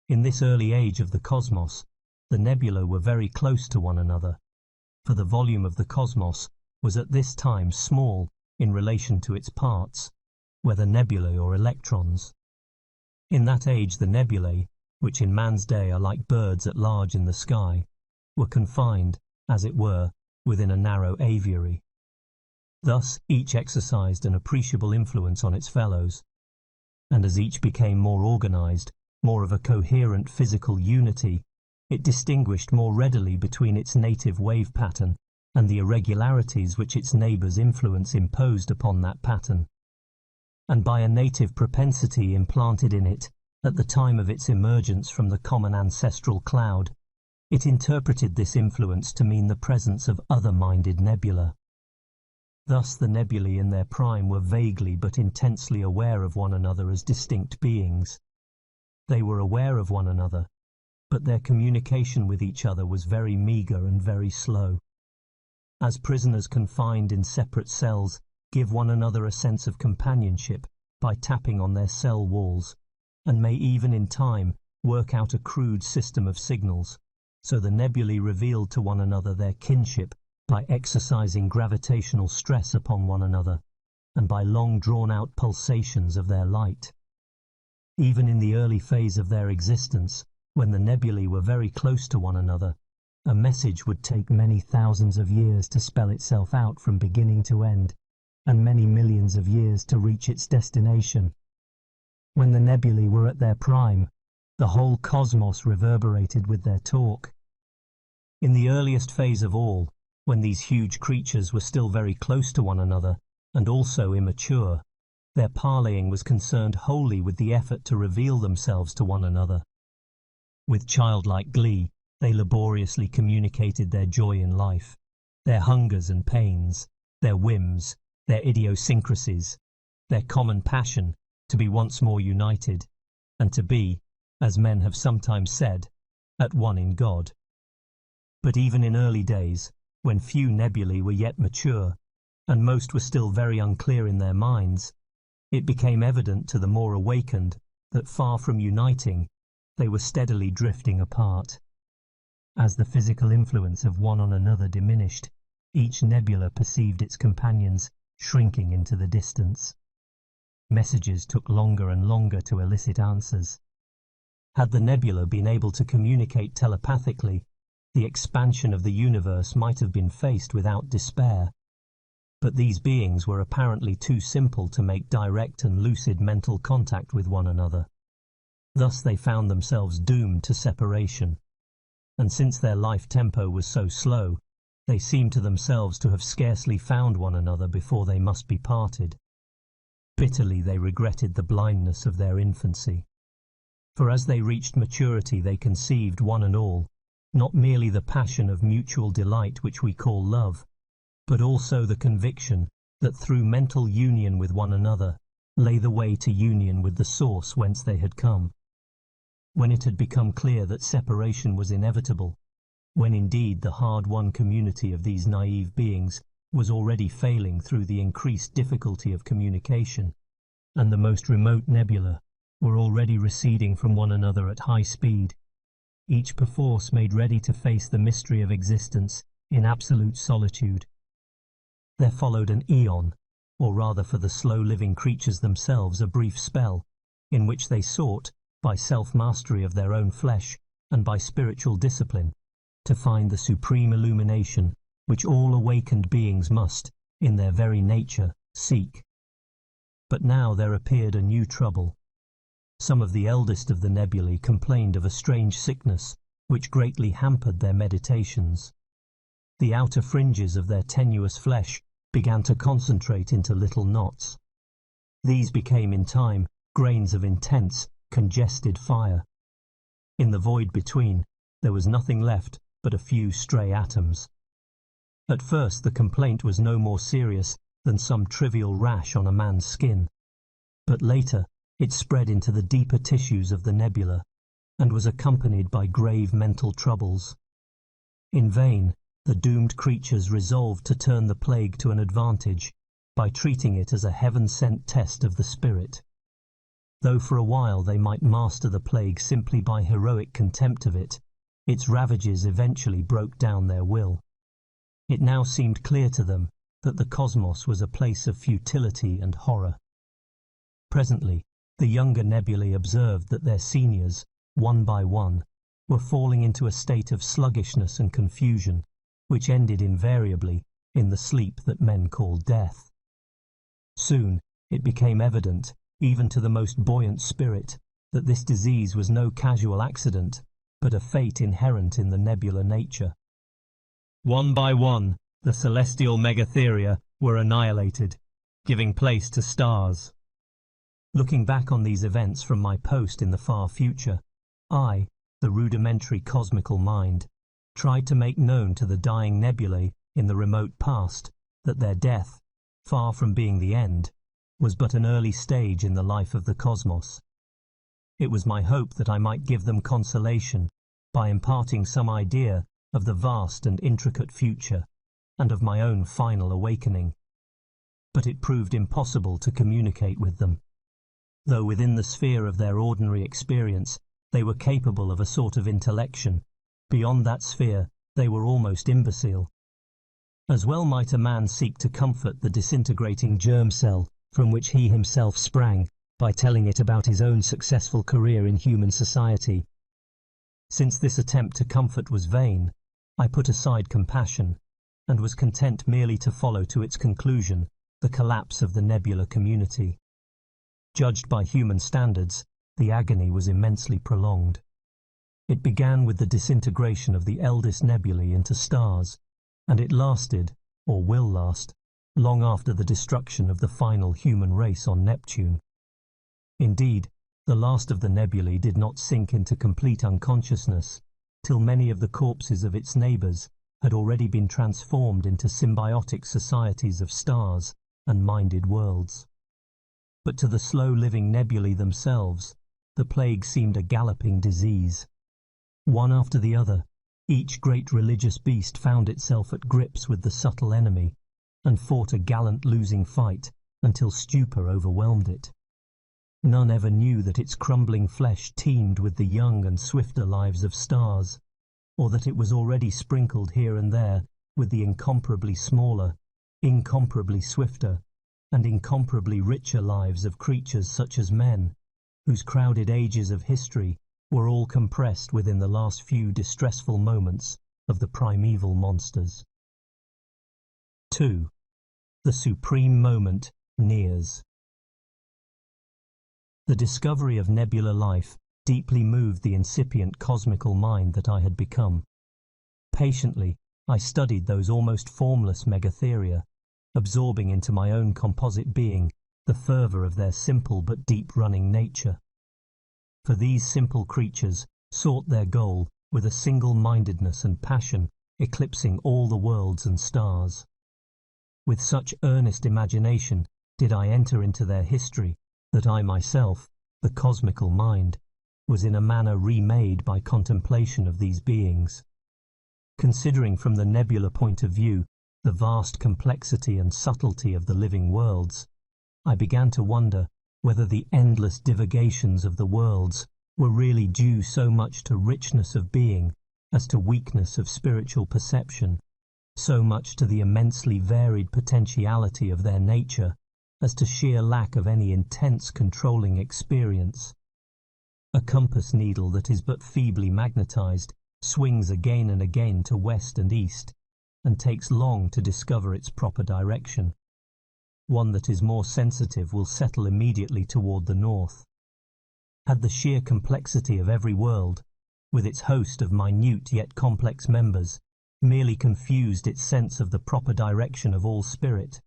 In this early age of the cosmos, the nebula were very close to one another, for the volume of the cosmos was at this time small in relation to its parts, whether nebulae or electrons. In that age the nebulae, which in man's day are like birds at large in the sky, were confined, as it were, within a narrow aviary. Thus each exercised an appreciable influence on its fellows, and as each became more organized, more of a coherent physical unity, it distinguished more readily between its native wave pattern and the irregularities which its neighbours' influence imposed upon that pattern. And by a native propensity implanted in it at the time of its emergence from the common ancestral cloud, it interpreted this influence to mean the presence of other-minded nebula. Thus the nebulae in their prime were vaguely but intensely aware of one another as distinct beings. They were aware of one another, but their communication with each other was very meagre and very slow. As prisoners confined in separate cells give one another a sense of companionship by tapping on their cell walls, and may even in time work out a crude system of signals, so the nebulae revealed to one another their kinship by exercising gravitational stress upon one another, and by long drawn-out pulsations of their light. Even in the early phase of their existence, when the nebulae were very close to one another, a message would take many thousands of years to spell itself out from beginning to end, and many millions of years to reach its destination. When the nebulae were at their prime, the whole cosmos reverberated with their talk. In the earliest phase of all, when these huge creatures were still very close to one another, and also immature, their parleying was concerned wholly with the effort to reveal themselves to one another. With childlike glee, they laboriously communicated their joy in life, their hungers and pains, their whims, their idiosyncrasies, their common passion to be once more united, and to be, as men have sometimes said, at one in God. But even in early days, when few nebulae were yet mature, and most were still very unclear in their minds, it became evident to the more awakened that far from uniting, they were steadily drifting apart. As the physical influence of one on another diminished, each nebula perceived its companions shrinking into the distance. Messages took longer and longer to elicit answers. Had the nebula been able to communicate telepathically, the expansion of the universe might have been faced without despair. But these beings were apparently too simple to make direct and lucid mental contact with one another. Thus they found themselves doomed to separation. And since their life tempo was so slow, they seemed to themselves to have scarcely found one another before they must be parted. Bitterly they regretted the blindness of their infancy. For as they reached maturity they conceived, one and all, not merely the passion of mutual delight which we call love, but also the conviction that through mental union with one another lay the way to union with the source whence they had come. When it had become clear that separation was inevitable, when indeed the hard-won community of these naive beings was already failing through the increased difficulty of communication, and the most remote nebula were already receding from one another at high speed, each perforce made ready to face the mystery of existence in absolute solitude. There followed an eon, or rather for the slow-living creatures themselves a brief spell, in which they sought, by self-mastery of their own flesh and by spiritual discipline, to find the supreme illumination which all awakened beings must, in their very nature, seek. But now there appeared a new trouble. Some of the eldest of the nebulae complained of a strange sickness which greatly hampered their meditations. The outer fringes of their tenuous flesh began to concentrate into little knots. These became in time grains of intense, congested fire. In the void between, there was nothing left but a few stray atoms. At first the complaint was no more serious than some trivial rash on a man's skin, but later it spread into the deeper tissues of the nebula, and was accompanied by grave mental troubles. In vain, the doomed creatures resolved to turn the plague to an advantage by treating it as a heaven-sent test of the spirit. Though for a while they might master the plague simply by heroic contempt of it, its ravages eventually broke down their will. It now seemed clear to them that the cosmos was a place of futility and horror. Presently, the younger nebulae observed that their seniors, one by one, were falling into a state of sluggishness and confusion, which ended invariably in the sleep that men call death. Soon it became evident, even to the most buoyant spirit, that this disease was no casual accident, but a fate inherent in the nebular nature. One by one, the celestial megatheria were annihilated, giving place to stars. Looking back on these events from my post in the far future, I, the rudimentary cosmical mind, tried to make known to the dying nebulae in the remote past that their death, far from being the end, was but an early stage in the life of the cosmos. It was my hope that I might give them consolation by imparting some idea of the vast and intricate future, and of my own final awakening. But it proved impossible to communicate with them. Though within the sphere of their ordinary experience they were capable of a sort of intellection, beyond that sphere they were almost imbecile. As well might a man seek to comfort the disintegrating germ cell from which he himself sprang by telling it about his own successful career in human society. Since this attempt to comfort was vain, I put aside compassion, and was content merely to follow to its conclusion the collapse of the nebular community. Judged by human standards, the agony was immensely prolonged. It began with the disintegration of the eldest nebulae into stars, and it lasted, or will last, long after the destruction of the final human race on Neptune. Indeed, the last of the nebulae did not sink into complete unconsciousness till many of the corpses of its neighbours had already been transformed into symbiotic societies of stars and minded worlds. But to the slow-living nebulae themselves, the plague seemed a galloping disease. One after the other, Each great religious beast found itself at grips with the subtle enemy, and fought a gallant losing fight until stupor overwhelmed it. None ever knew that its crumbling flesh teemed with the young and swifter lives of stars, or that it was already sprinkled here and there with the incomparably smaller, incomparably swifter, and incomparably richer lives of creatures such as men, whose crowded ages of history were all compressed within the last few distressful moments of the primeval monsters. 2. The supreme moment nears. The discovery of nebular life deeply moved the incipient cosmical mind that I had become. Patiently, I studied those almost formless megatheria, absorbing into my own composite being the fervour of their simple but deep-running nature. For these simple creatures sought their goal with a single-mindedness and passion eclipsing all the worlds and stars. With such earnest imagination did I enter into their history that I myself, the cosmical mind, was in a manner remade by contemplation of these beings. Considering from the nebular point of view the vast complexity and subtlety of the living worlds, I began to wonder whether the endless divagations of the worlds were really due so much to richness of being as to weakness of spiritual perception, so much to the immensely varied potentiality of their nature as to sheer lack of any intense controlling experience. A compass needle that is but feebly magnetized swings again and again to west and east, and takes long to discover its proper direction. One that is more sensitive will settle immediately toward the north. Had the sheer complexity of every world, with its host of minute yet complex members, merely confused its sense of the proper direction of all spirit?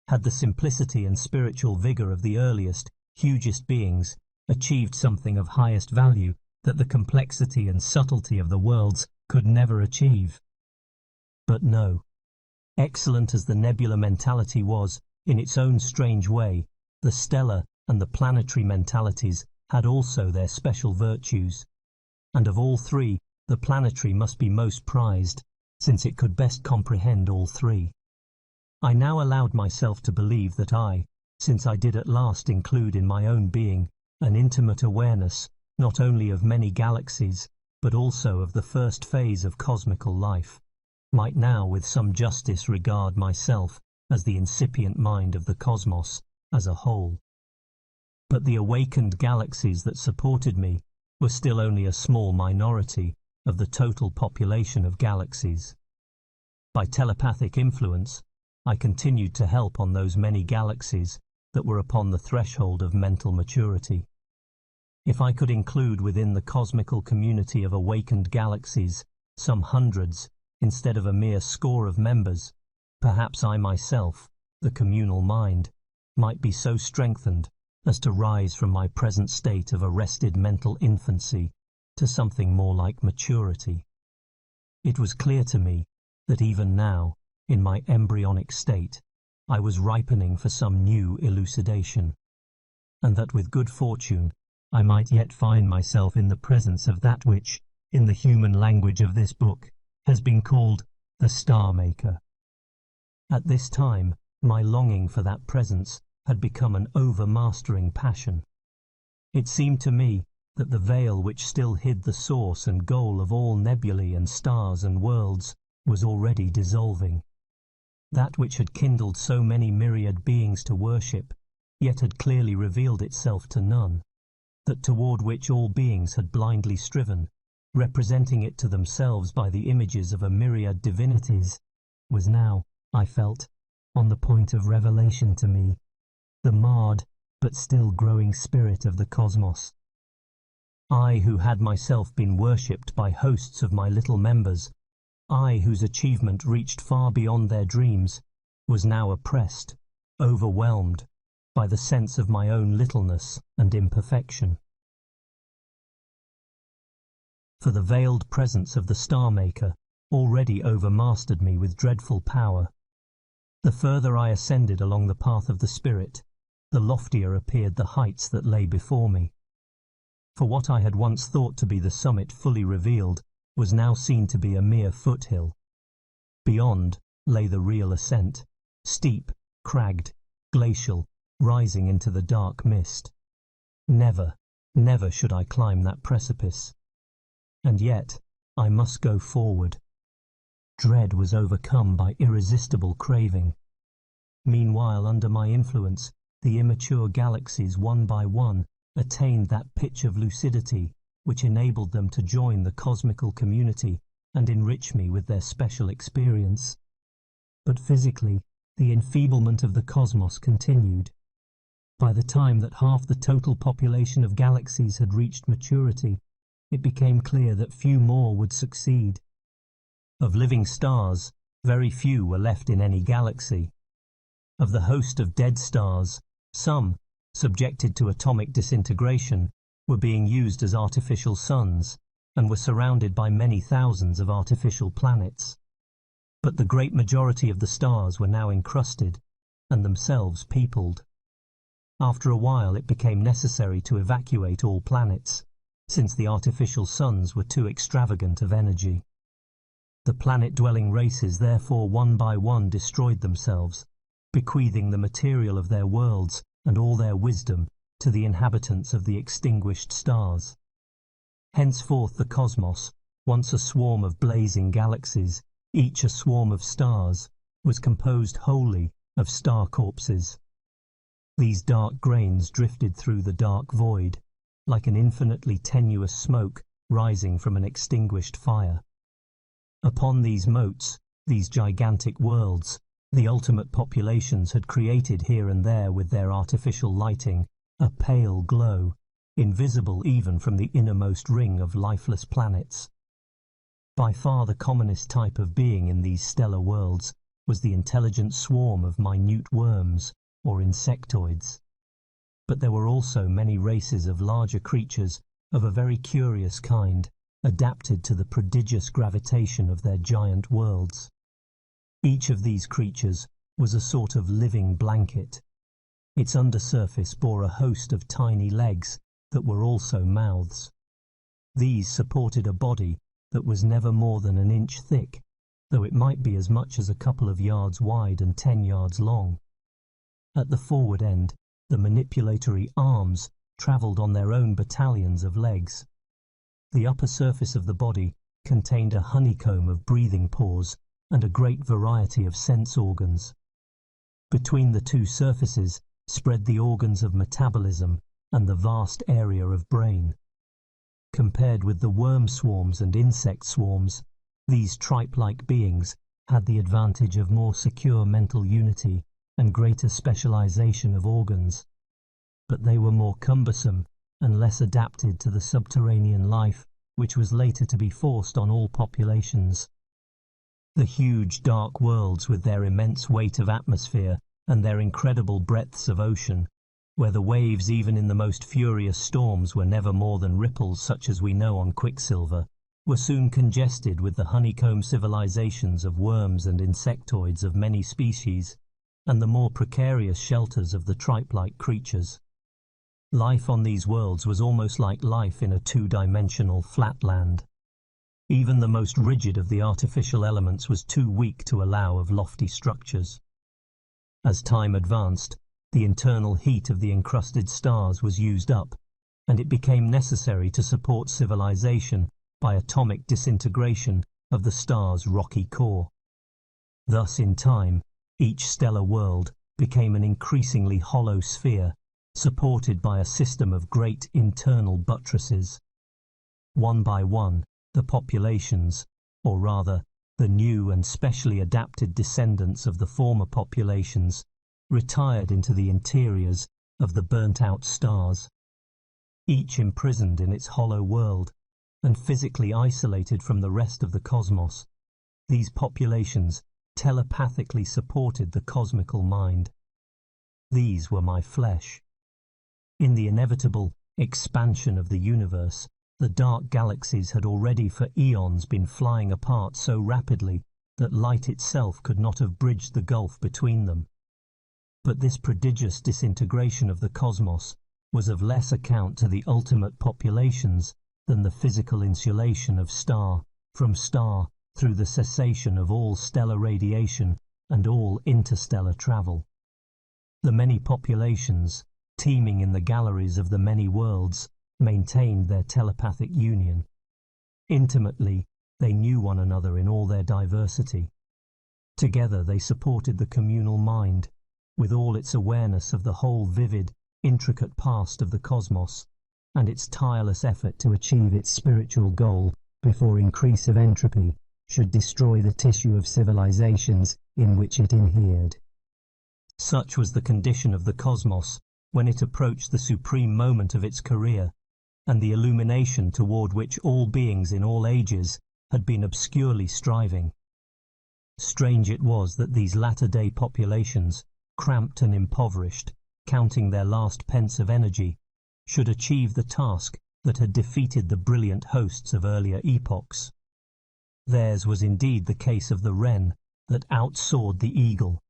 Had the simplicity and spiritual vigour of the earliest, hugest beings achieved something of highest value that the complexity and subtlety of the worlds could never achieve? But no. Excellent as the nebular mentality was, in its own strange way, the stellar and the planetary mentalities had also their special virtues, and of all three, the planetary must be most prized, since it could best comprehend all three. I now allowed myself to believe that I, since I did at last include in my own being an intimate awareness not only of many galaxies, but also of the first phase of cosmical life, might now with some justice regard myself as the incipient mind of the cosmos as a whole. But the awakened galaxies that supported me were still only a small minority of the total population of galaxies. By telepathic influence, I continued to help on those many galaxies that were upon the threshold of mental maturity. If I could include within the cosmical community of awakened galaxies some hundreds instead of a mere score of members, perhaps I myself, the communal mind, might be so strengthened as to rise from my present state of arrested mental infancy to something more like maturity. It was clear to me that even now, in my embryonic state, I was ripening for some new elucidation, and that with good fortune I might yet find myself in the presence of that which, in the human language of this book, has been called the Star Maker. At this time, my longing for that presence had become an overmastering passion. It seemed to me that the veil which still hid the source and goal of all nebulae and stars and worlds was already dissolving. That which had kindled so many myriad beings to worship, yet had clearly revealed itself to none, that toward which all beings had blindly striven, representing it to themselves by the images of a myriad divinities, was now, I felt, on the point of revelation to me, the marred but still growing spirit of the cosmos. I who had myself been worshipped by hosts of my little members, I whose achievement reached far beyond their dreams, was now oppressed, overwhelmed, by the sense of my own littleness and imperfection. For the veiled presence of the Star Maker already overmastered me with dreadful power. The further I ascended along the path of the Spirit, the loftier appeared the heights that lay before me. For what I had once thought to be the summit fully revealed was now seen to be a mere foothill. Beyond lay the real ascent, steep, cragged, glacial, rising into the dark mist. Never, never should I climb that precipice. And yet I must go forward. Dread was overcome by irresistible craving. Meanwhile, under my influence, the immature galaxies one by one attained that pitch of lucidity which enabled them to join the cosmical community and enrich me with their special experience. But physically, the enfeeblement of the cosmos continued. By the time that half the total population of galaxies had reached maturity, it became clear that few more would succeed. Of living stars, very few were left in any galaxy. Of the host of dead stars, some, subjected to atomic disintegration, were being used as artificial suns and were surrounded by many thousands of artificial planets. But the great majority of the stars were now encrusted and themselves peopled. After a while it became necessary to evacuate all planets, since the artificial suns were too extravagant of energy. The planet-dwelling races therefore one by one destroyed themselves, bequeathing the material of their worlds and all their wisdom to the inhabitants of the extinguished stars. Henceforth the cosmos, once a swarm of blazing galaxies, each a swarm of stars, was composed wholly of star corpses. These dark grains drifted through the dark void, like an infinitely tenuous smoke rising from an extinguished fire. Upon these motes, these gigantic worlds, the ultimate populations had created here and there with their artificial lighting a pale glow, invisible even from the innermost ring of lifeless planets. By far the commonest type of being in these stellar worlds was the intelligent swarm of minute worms, or insectoids. But there were also many races of larger creatures of a very curious kind, adapted to the prodigious gravitation of their giant worlds. Each of these creatures was a sort of living blanket. Its undersurface bore a host of tiny legs that were also mouths. These supported a body that was never more than an inch thick, though it might be as much as a couple of yards wide and 10 yards long. At the forward end, the manipulatory arms travelled on their own battalions of legs. The upper surface of the body contained a honeycomb of breathing pores and a great variety of sense organs. Between the two surfaces spread the organs of metabolism and the vast area of brain. Compared with the worm swarms and insect swarms, these tripe-like beings had the advantage of more secure mental unity and greater specialization of organs. But they were more cumbersome and less adapted to the subterranean life which was later to be forced on all populations. The huge dark worlds with their immense weight of atmosphere and their incredible breadths of ocean, where the waves even in the most furious storms were never more than ripples such as we know on Quicksilver, were soon congested with the honeycomb civilizations of worms and insectoids of many species, and the more precarious shelters of the tripe-like creatures. Life on these worlds was almost like life in a two-dimensional flatland. Even the most rigid of the artificial elements was too weak to allow of lofty structures. As time advanced, the internal heat of the encrusted stars was used up, and it became necessary to support civilization by atomic disintegration of the star's rocky core. Thus, in time, each stellar world became an increasingly hollow sphere, supported by a system of great internal buttresses. One by one, the populations, or rather, the new and specially adapted descendants of the former populations, retired into the interiors of the burnt-out stars, each imprisoned in its hollow world and physically isolated from the rest of the cosmos. These populations telepathically supported the cosmical mind. These were my flesh. In the inevitable expansion of the universe, the dark galaxies had already for eons been flying apart so rapidly that light itself could not have bridged the gulf between them. But this prodigious disintegration of the cosmos was of less account to the ultimate populations than the physical insulation of star from star through the cessation of all stellar radiation and all interstellar travel. The many populations, teeming in the galleries of the many worlds, maintained their telepathic union. Intimately, they knew one another in all their diversity. Together they supported the communal mind, with all its awareness of the whole vivid, intricate past of the cosmos, and its tireless effort to achieve its spiritual goal before increase of entropy should destroy the tissue of civilizations in which it inhered. Such was the condition of the cosmos when it approached the supreme moment of its career, and the illumination toward which all beings in all ages had been obscurely striving. Strange it was that these latter-day populations, cramped and impoverished, counting their last pence of energy, should achieve the task that had defeated the brilliant hosts of earlier epochs. Theirs was indeed the case of the wren that outsoared the eagle.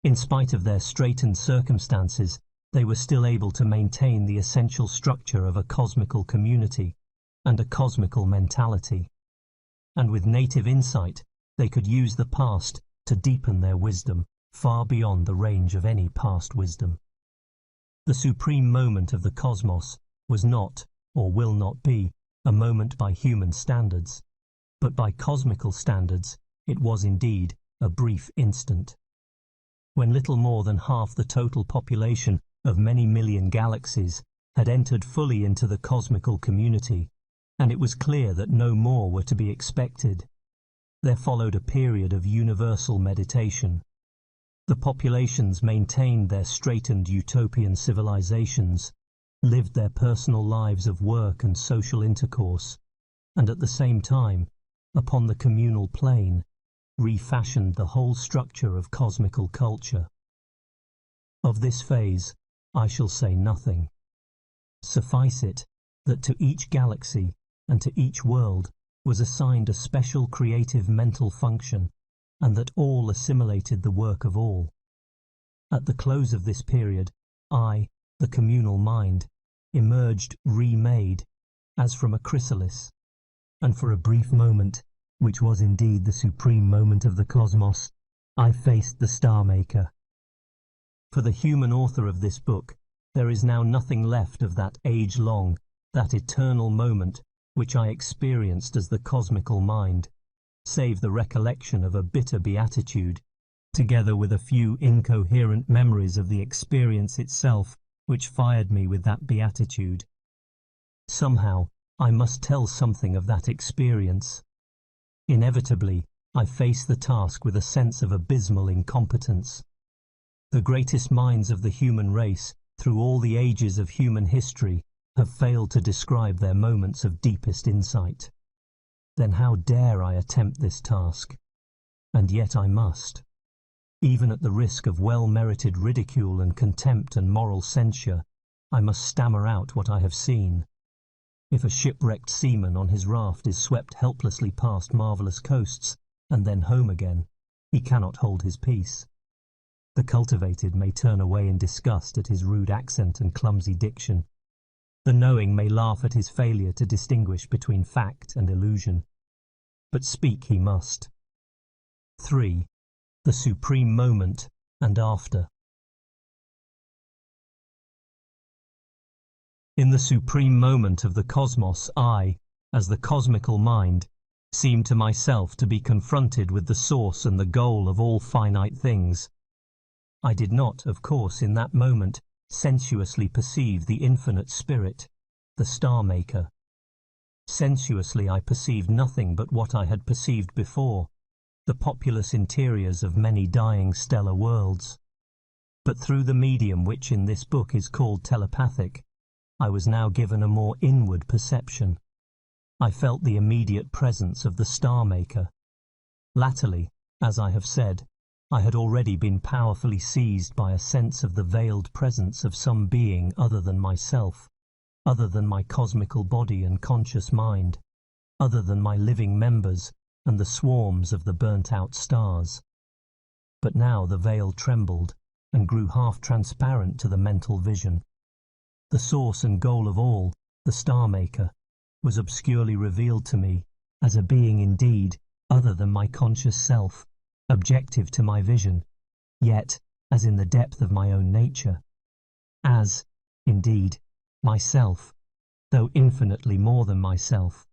In spite of their straitened circumstances, they were still able to maintain the essential structure of a cosmical community and a cosmical mentality. And with native insight, they could use the past to deepen their wisdom far beyond the range of any past wisdom. The supreme moment of the cosmos was not, or will not be, a moment by human standards, but by cosmical standards it was indeed a brief instant. When little more than half the total population of many million galaxies had entered fully into the cosmical community, and it was clear that no more were to be expected, there followed a period of universal meditation. The populations maintained their straitened utopian civilizations, lived their personal lives of work and social intercourse, and at the same time, upon the communal plane, refashioned the whole structure of cosmical culture. Of this phase, I shall say nothing. Suffice it that to each galaxy and to each world was assigned a special creative mental function, and that all assimilated the work of all. At the close of this period, I, the communal mind, emerged remade, as from a chrysalis, and for a brief moment, which was indeed the supreme moment of the cosmos, I faced the Star Maker. For the human author of this book, there is now nothing left of that age-long, that eternal moment which I experienced as the cosmical mind, save the recollection of a bitter beatitude, together with a few incoherent memories of the experience itself which fired me with that beatitude. Somehow, I must tell something of that experience. Inevitably, I face the task with a sense of abysmal incompetence. The greatest minds of the human race, through all the ages of human history, have failed to describe their moments of deepest insight. Then how dare I attempt this task? And yet I must. Even at the risk of well-merited ridicule and contempt and moral censure, I must stammer out what I have seen. If a shipwrecked seaman on his raft is swept helplessly past marvellous coasts and then home again, he cannot hold his peace. The cultivated may turn away in disgust at his rude accent and clumsy diction. The knowing may laugh at his failure to distinguish between fact and illusion. But speak he must. 3. The supreme moment and after. In the supreme moment of the cosmos, I, as the cosmical mind, seemed to myself to be confronted with the source and the goal of all finite things. I did not, of course, in that moment, sensuously perceive the infinite spirit, the Star Maker. Sensuously I perceived nothing but what I had perceived before, the populous interiors of many dying stellar worlds. But through the medium which in this book is called telepathic, I was now given a more inward perception. I felt the immediate presence of the Star Maker. Latterly, as I have said, I had already been powerfully seized by a sense of the veiled presence of some being other than myself, other than my cosmical body and conscious mind, other than my living members and the swarms of the burnt-out stars. But now the veil trembled and grew half-transparent to the mental vision. The source and goal of all, the Star Maker, was obscurely revealed to me as a being indeed other than my conscious self, objective to my vision, yet as in the depth of my own nature, as, indeed, myself, though infinitely more than myself.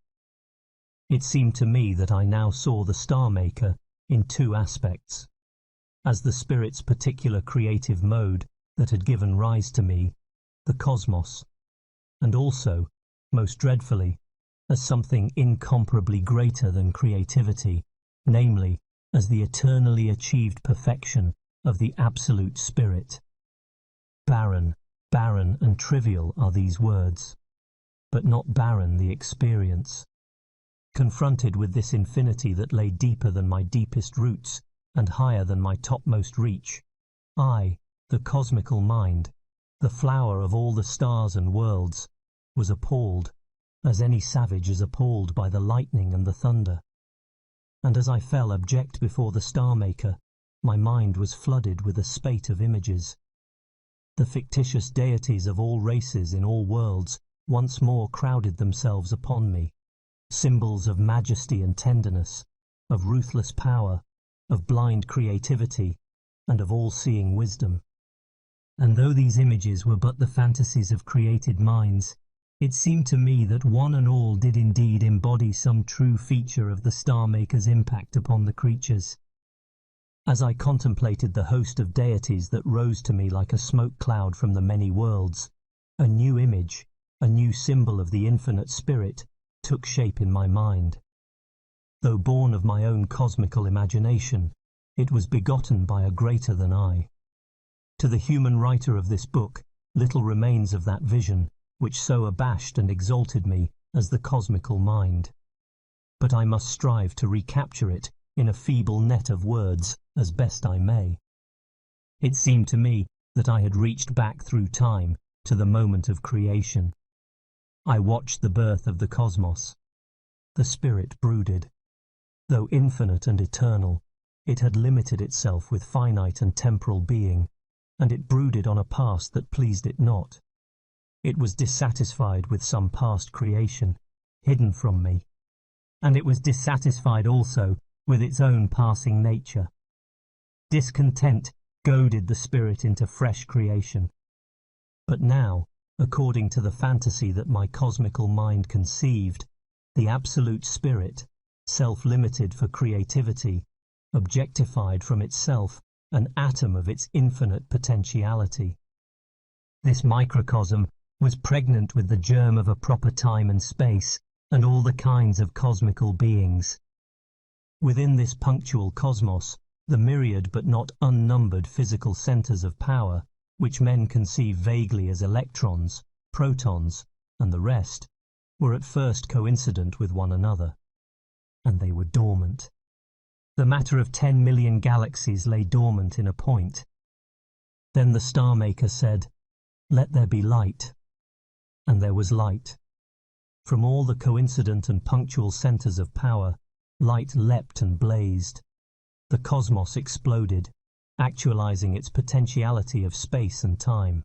It seemed to me that I now saw the Star-Maker in two aspects, as the Spirit's particular creative mode that had given rise to me, the cosmos, and also, most dreadfully, as something incomparably greater than creativity, namely, as the eternally achieved perfection of the Absolute Spirit. Barren, barren and trivial are these words, but not barren the experience. Confronted with this infinity that lay deeper than my deepest roots and higher than my topmost reach, I, the cosmical mind, the flower of all the stars and worlds, was appalled, as any savage is appalled by the lightning and the thunder. And as I fell abject before the Star-Maker, my mind was flooded with a spate of images. The fictitious deities of all races in all worlds once more crowded themselves upon me, symbols of majesty and tenderness, of ruthless power, of blind creativity, and of all-seeing wisdom. And though these images were but the fantasies of created minds, it seemed to me that one and all did indeed embody some true feature of the Star-Maker's impact upon the creatures. As I contemplated the host of deities that rose to me like a smoke cloud from the many worlds, a new image, a new symbol of the infinite spirit, took shape in my mind. Though born of my own cosmical imagination, it was begotten by a greater than I. To the human writer of this book, little remains of that vision which so abashed and exalted me as the cosmical mind. But I must strive to recapture it in a feeble net of words as best I may. It seemed to me that I had reached back through time to the moment of creation. I watched the birth of the cosmos. The spirit brooded. Though infinite and eternal, it had limited itself with finite and temporal being, and it brooded on a past that pleased it not. It was dissatisfied with some past creation, hidden from me, and it was dissatisfied also with its own passing nature. Discontent goaded the spirit into fresh creation. But now, according to the fantasy that my cosmical mind conceived, the Absolute Spirit, self-limited for creativity, objectified from itself an atom of its infinite potentiality. This microcosm was pregnant with the germ of a proper time and space, and all the kinds of cosmical beings. Within this punctual cosmos, the myriad but not unnumbered physical centres of power, which men conceive vaguely as electrons, protons, and the rest, were at first coincident with one another. And they were dormant. The matter of 10 million galaxies lay dormant in a point. Then the Star-Maker said, "Let there be light." And there was light. From all the coincident and punctual centres of power, light leapt and blazed. The cosmos exploded, actualizing its potentiality of space and time.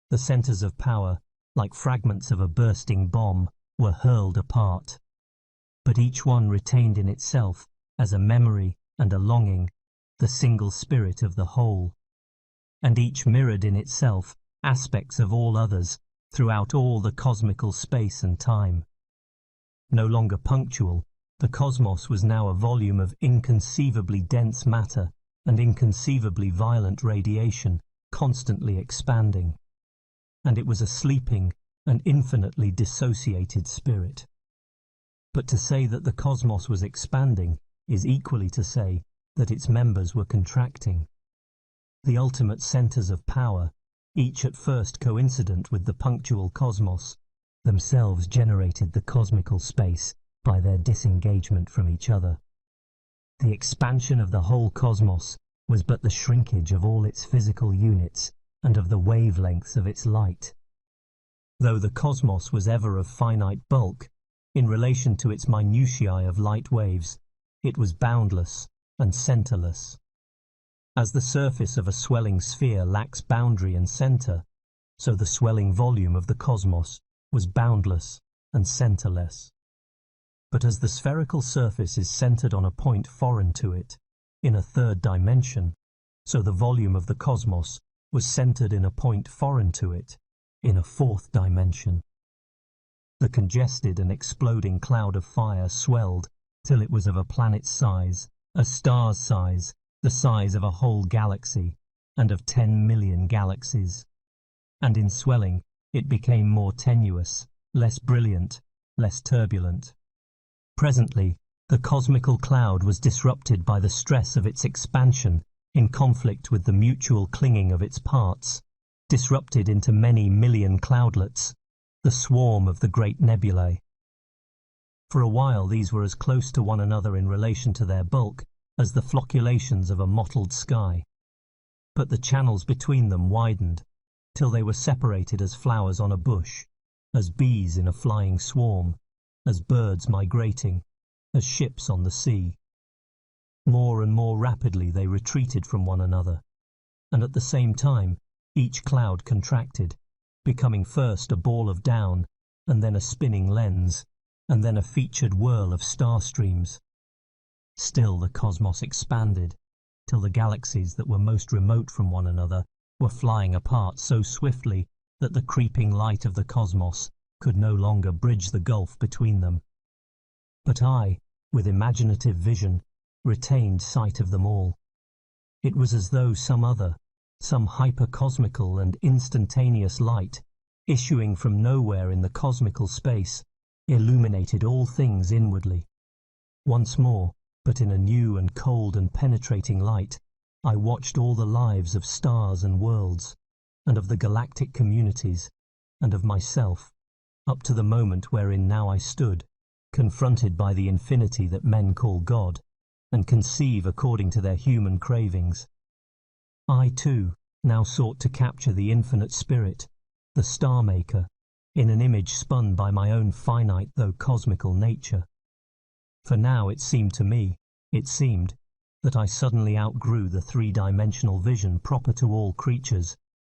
The centres of power, like fragments of a bursting bomb, were hurled apart. But each one retained in itself, as a memory and a longing, the single spirit of the whole. And each mirrored in itself aspects of all others throughout all the cosmical space and time. No longer punctual, the cosmos was now a volume of inconceivably dense matter and inconceivably violent radiation, constantly expanding. And it was a sleeping and infinitely dissociated spirit. But to say that the cosmos was expanding is equally to say that its members were contracting. The ultimate centres of power, each at first coincident with the punctual cosmos, themselves generated the cosmical space by their disengagement from each other. The expansion of the whole cosmos was but the shrinkage of all its physical units and of the wavelengths of its light. Though the cosmos was ever of finite bulk, in relation to its minutiae of light waves, it was boundless and centreless. As the surface of a swelling sphere lacks boundary and centre, so the swelling volume of the cosmos was boundless and centreless. But as the spherical surface is centered on a point foreign to it, in a third dimension, so the volume of the cosmos was centered in a point foreign to it, in a fourth dimension. The congested and exploding cloud of fire swelled till it was of a planet's size, a star's size, the size of a whole galaxy, and of 10 million galaxies. And in swelling, it became more tenuous, less brilliant, less turbulent. Presently, the cosmical cloud was disrupted by the stress of its expansion in conflict with the mutual clinging of its parts, disrupted into many million cloudlets, the swarm of the great nebulae. For a while these were as close to one another in relation to their bulk as the flocculations of a mottled sky. But the channels between them widened, till they were separated as flowers on a bush, as bees in a flying swarm, as birds migrating, as ships on the sea. More and more rapidly they retreated from one another, and at the same time each cloud contracted, becoming first a ball of down, and then a spinning lens, and then a featured whirl of star streams. Still the cosmos expanded, till the galaxies that were most remote from one another were flying apart so swiftly that the creeping light of the cosmos could no longer bridge the gulf between them. But I, with imaginative vision, retained sight of them all. It was as though some hypercosmical and instantaneous light, issuing from nowhere in the cosmical space, illuminated all things inwardly. Once more, but in a new and cold and penetrating light, I watched all the lives of stars and worlds, and of the galactic communities, and of myself, up to the moment wherein now I stood, confronted by the infinity that men call God, and conceive according to their human cravings. I, too, now sought to capture the infinite spirit, the star-maker, in an image spun by my own finite though cosmical nature. For now it seemed, that I suddenly outgrew the three-dimensional vision proper to all creatures,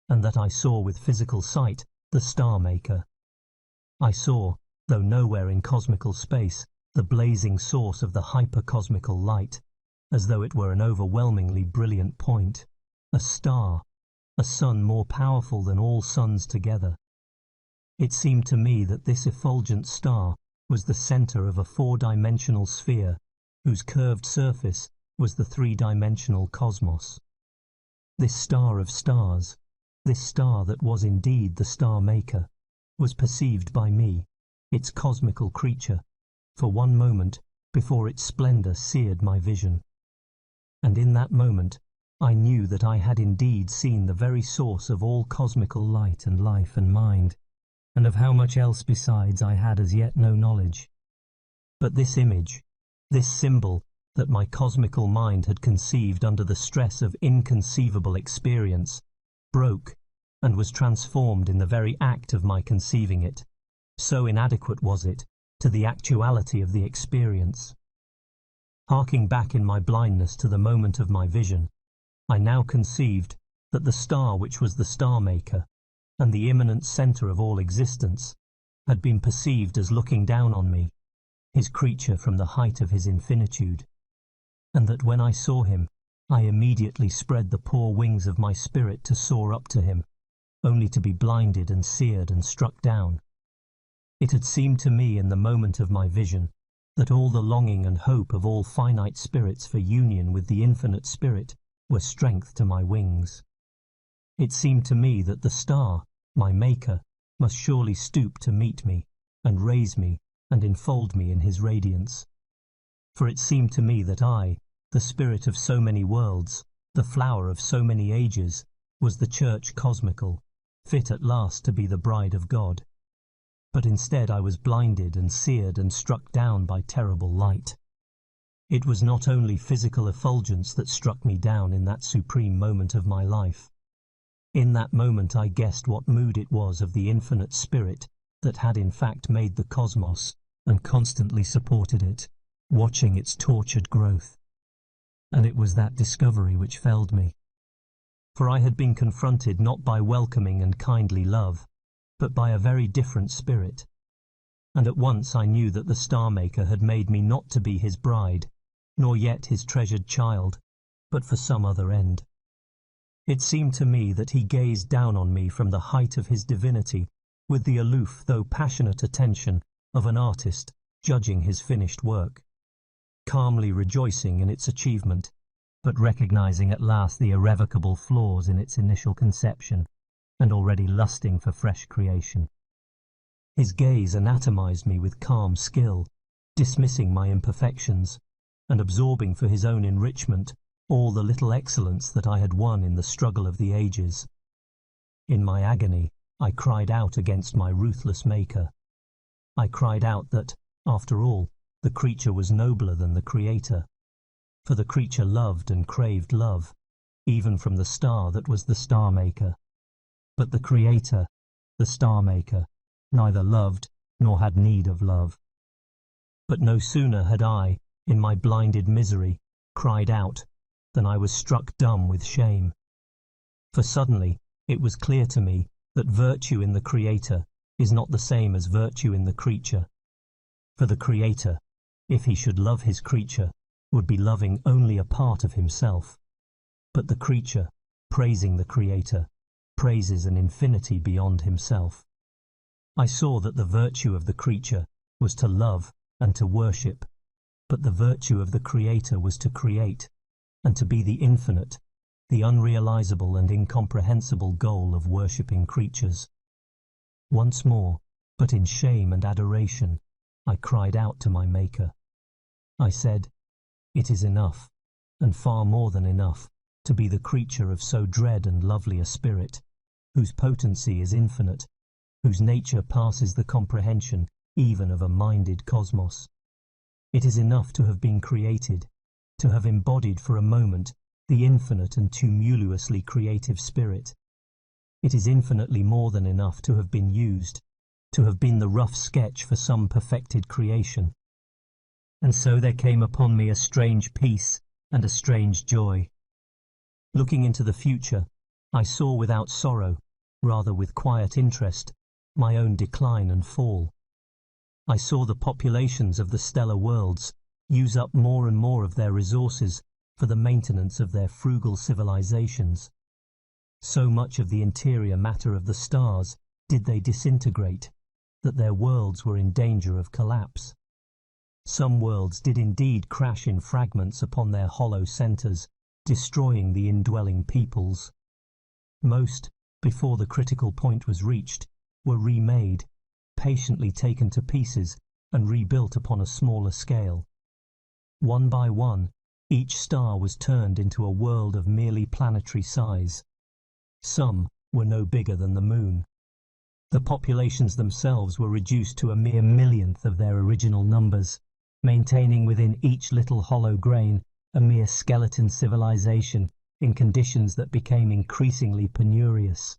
and that I saw with physical sight the star-maker. I saw, though nowhere in cosmical space, the blazing source of the hypercosmical light, as though it were an overwhelmingly brilliant point, a star, a sun more powerful than all suns together. It seemed to me that this effulgent star was the centre of a four-dimensional sphere, whose curved surface was the three-dimensional cosmos. This star of stars, this star that was indeed the star-maker, was perceived by me, its cosmical creature, for one moment before its splendour seared my vision. And in that moment I knew that I had indeed seen the very source of all cosmical light and life and mind, and of how much else besides I had as yet no knowledge. But this image, this symbol that my cosmical mind had conceived under the stress of inconceivable experience, broke and was transformed in the very act of my conceiving it, so inadequate was it to the actuality of the experience. Harking back in my blindness to the moment of my vision, I now conceived that the star which was the star-maker, and the immanent centre of all existence, had been perceived as looking down on me, his creature from the height of his infinitude, and that when I saw him, I immediately spread the poor wings of my spirit to soar up to him, only to be blinded and seared and struck down. It had seemed to me in the moment of my vision that all the longing and hope of all finite spirits for union with the infinite spirit were strength to my wings. It seemed to me that the star, my maker, must surely stoop to meet me, and raise me, and enfold me in his radiance. For it seemed to me that I, the spirit of so many worlds, the flower of so many ages, was the church cosmical, fit at last to be the bride of God. But instead I was blinded and seared and struck down by terrible light. It was not only physical effulgence that struck me down in that supreme moment of my life. In that moment I guessed what mood it was of the infinite spirit that had in fact made the cosmos and constantly supported it, watching its tortured growth. And it was that discovery which felled me. For I had been confronted not by welcoming and kindly love, but by a very different spirit. and at once I knew that the Star-Maker had made me not to be his bride, nor yet his treasured child, but for some other end. It seemed to me that he gazed down on me from the height of his divinity with the aloof though passionate attention of an artist judging his finished work, calmly rejoicing in its achievement, but recognizing at last the irrevocable flaws in its initial conception, and already lusting for fresh creation. His gaze anatomized me with calm skill, dismissing my imperfections, and absorbing for his own enrichment all the little excellence that I had won in the struggle of the ages. In my agony, I cried out against my ruthless maker. I cried out that, after all, the creature was nobler than the creator, for the creature loved and craved love, even from the star that was the Star-Maker. But the creator, the Star-Maker, neither loved nor had need of love. But no sooner had I, in my blinded misery, cried out, than I was struck dumb with shame. For suddenly it was clear to me that virtue in the creator is not the same as virtue in the creature. For the creator, if he should love his creature, would be loving only a part of himself. But the creature, praising the creator, praises an infinity beyond himself. I saw that the virtue of the creature was to love and to worship, but the virtue of the creator was to create, and to be the infinite, the unrealizable and incomprehensible goal of worshipping creatures. Once more, but in shame and adoration, I cried out to my Maker. I said, "It is enough, and far more than enough, to be the creature of so dread and lovely a spirit, whose potency is infinite, whose nature passes the comprehension even of a minded cosmos. It is enough to have been created, to have embodied for a moment the infinite and tumultuously creative spirit. It is infinitely more than enough to have been used, to have been the rough sketch for some perfected creation." And so there came upon me a strange peace and a strange joy. Looking into the future, I saw without sorrow, rather with quiet interest, my own decline and fall. I saw the populations of the stellar worlds use up more and more of their resources for the maintenance of their frugal civilizations. So much of the interior matter of the stars did they disintegrate, that their worlds were in danger of collapse. Some worlds did indeed crash in fragments upon their hollow centers, destroying the indwelling peoples. Most, before the critical point was reached, were remade, patiently taken to pieces and rebuilt upon a smaller scale. One by one, each star was turned into a world of merely planetary size. Some were no bigger than the moon. The populations themselves were reduced to a mere millionth of their original numbers, maintaining within each little hollow grain a mere skeleton civilization in conditions that became increasingly penurious.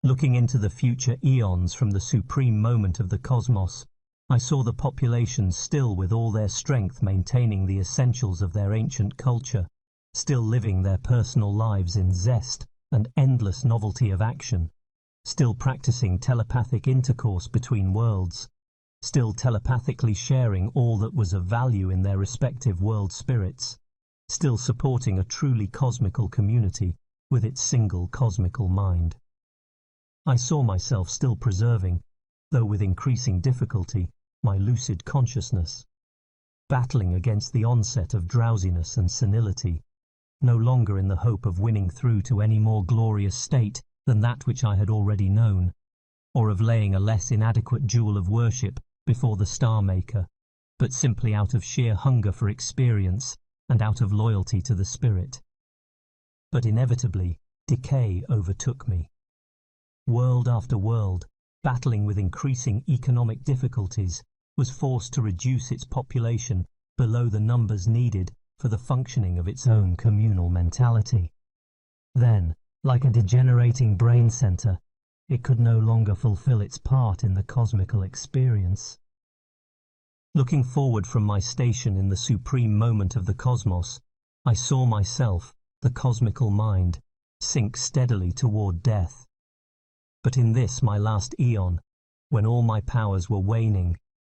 Looking into the future eons from the supreme moment of the cosmos, I saw the populations still with all their strength maintaining the essentials of their ancient culture, still living their personal lives in zest and endless novelty of action, still practicing telepathic intercourse between worlds, still telepathically sharing all that was of value in their respective world spirits, still supporting a truly cosmical community with its single cosmical mind. I saw myself still preserving, though with increasing difficulty, my lucid consciousness, battling against the onset of drowsiness and senility, no longer in the hope of winning through to any more glorious state than that which I had already known, or of laying a less inadequate jewel of worship before the Star-Maker, but simply out of sheer hunger for experience and out of loyalty to the spirit. But inevitably, decay overtook me. World after world, battling with increasing economic difficulties, was forced to reduce its population below the numbers needed for the functioning of its own communal mentality. Then, like a degenerating brain center, it could no longer fulfill its part in the cosmical experience. Looking forward from my station in the supreme moment of the cosmos, I saw myself, the cosmical mind, sink steadily toward death. But in this my last eon, when all my powers were waning,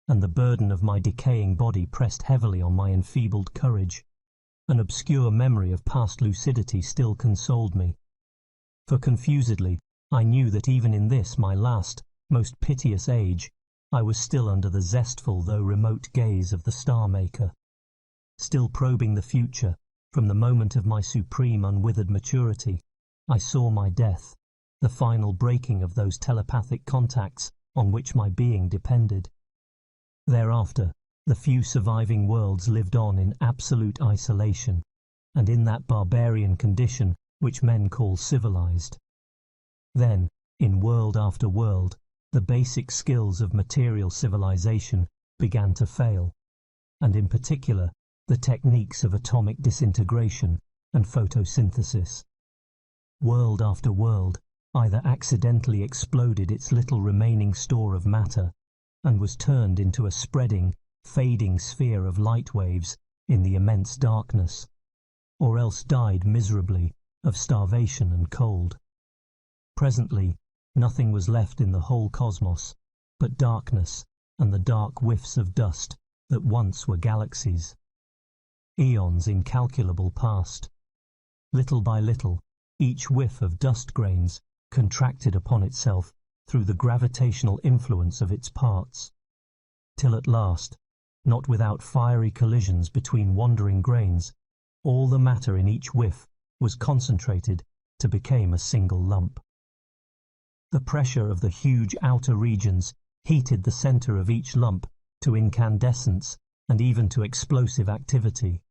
and the burden of my decaying body pressed heavily on my enfeebled courage, an obscure memory of past lucidity still consoled me. For confusedly, I knew that even in this, my last, most piteous age, I was still under the zestful though remote gaze of the Star-Maker, still probing the future. From the moment of my supreme unwithered maturity, I saw my death, the final breaking of those telepathic contacts on which my being depended. Thereafter, the few surviving worlds lived on in absolute isolation, and in that barbarian condition which men call civilized. Then, in world after world, the basic skills of material civilization began to fail, and in particular, the techniques of atomic disintegration and photosynthesis. World after world either accidentally exploded its little remaining store of matter and was turned into a spreading, fading sphere of light waves in the immense darkness, or else died miserably of starvation and cold. Presently, nothing was left in the whole cosmos but darkness and the dark whiffs of dust that once were galaxies. Eons incalculable passed. Little by little, each whiff of dust grains contracted upon itself through the gravitational influence of its parts, till at last, not without fiery collisions between wandering grains, all the matter in each whiff was concentrated to become a single lump. The pressure of the huge outer regions heated the center of each lump to incandescence and even to explosive activity.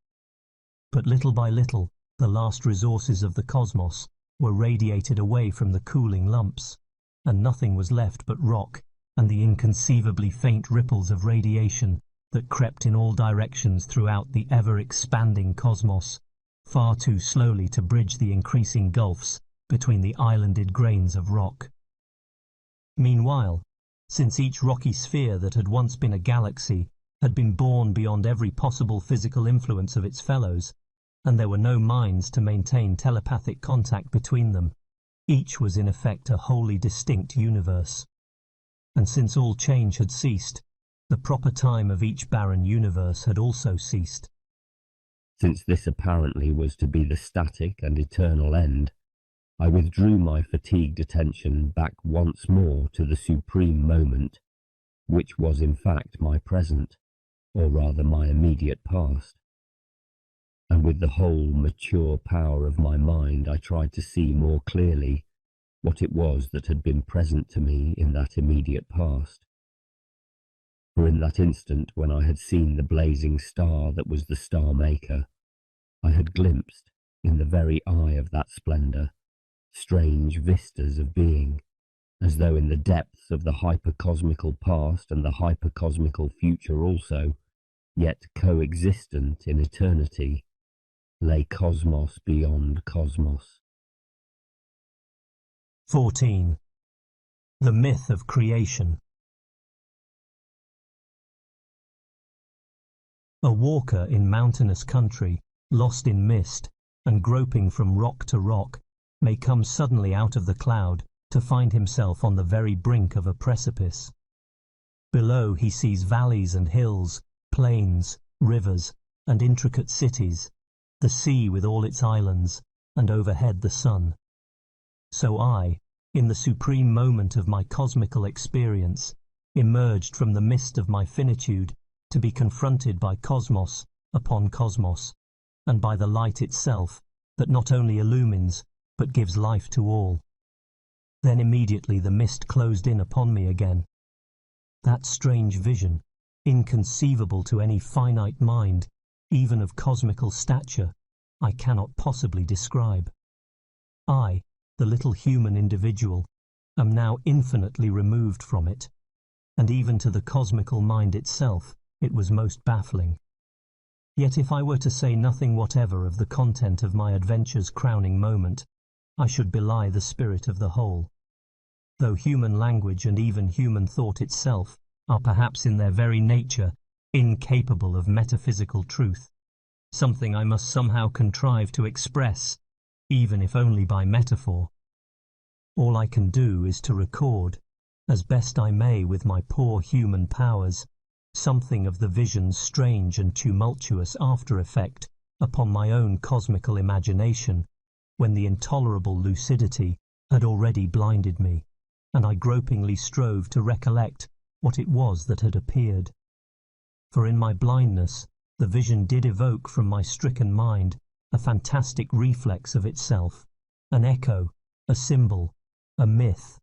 But little by little, the last resources of the cosmos were radiated away from the cooling lumps, and nothing was left but rock and the inconceivably faint ripples of radiation that crept in all directions throughout the ever-expanding cosmos, far too slowly to bridge the increasing gulfs between the islanded grains of rock. Meanwhile, since each rocky sphere that had once been a galaxy had been borne beyond every possible physical influence of its fellows, and there were no minds to maintain telepathic contact between them, each was in effect a wholly distinct universe. And since all change had ceased, the proper time of each barren universe had also ceased. Since this apparently was to be the static and eternal end, I withdrew my fatigued attention back once more to the supreme moment, which was in fact my present, or rather my immediate past. And with the whole mature power of my mind I tried to see more clearly what it was that had been present to me in that immediate past. For in that instant when I had seen the blazing star that was the Star-Maker, I had glimpsed, in the very eye of that splendour, strange vistas of being, as though in the depths of the hypercosmical past and the hypercosmical future also, yet coexistent in eternity, lay cosmos beyond cosmos. 14. The myth of creation. A walker in mountainous country, lost in mist, and groping from rock to rock, may come suddenly out of the cloud to find himself on the very brink of a precipice. Below he sees valleys and hills, plains, rivers, and intricate cities, the sea with all its islands, and overhead the sun. So I, in the supreme moment of my cosmical experience, emerged from the mist of my finitude to be confronted by cosmos upon cosmos, and by the light itself that not only illumines but gives life to all. Then immediately the mist closed in upon me again. That strange vision, inconceivable to any finite mind, even of cosmical stature, I cannot possibly describe. I, the little human individual, am now infinitely removed from it, and even to the cosmical mind itself it was most baffling. Yet if I were to say nothing whatever of the content of my adventure's crowning moment, I should belie the spirit of the whole. Though human language and even human thought itself are perhaps in their very nature incapable of metaphysical truth, something I must somehow contrive to express, even if only by metaphor. All I can do is to record, as best I may with my poor human powers, something of the vision's strange and tumultuous after-effect upon my own cosmical imagination, when the intolerable lucidity had already blinded me, and I gropingly strove to recollect what it was that had appeared. For in my blindness, the vision did evoke from my stricken mind a fantastic reflex of itself, an echo, a symbol, a myth,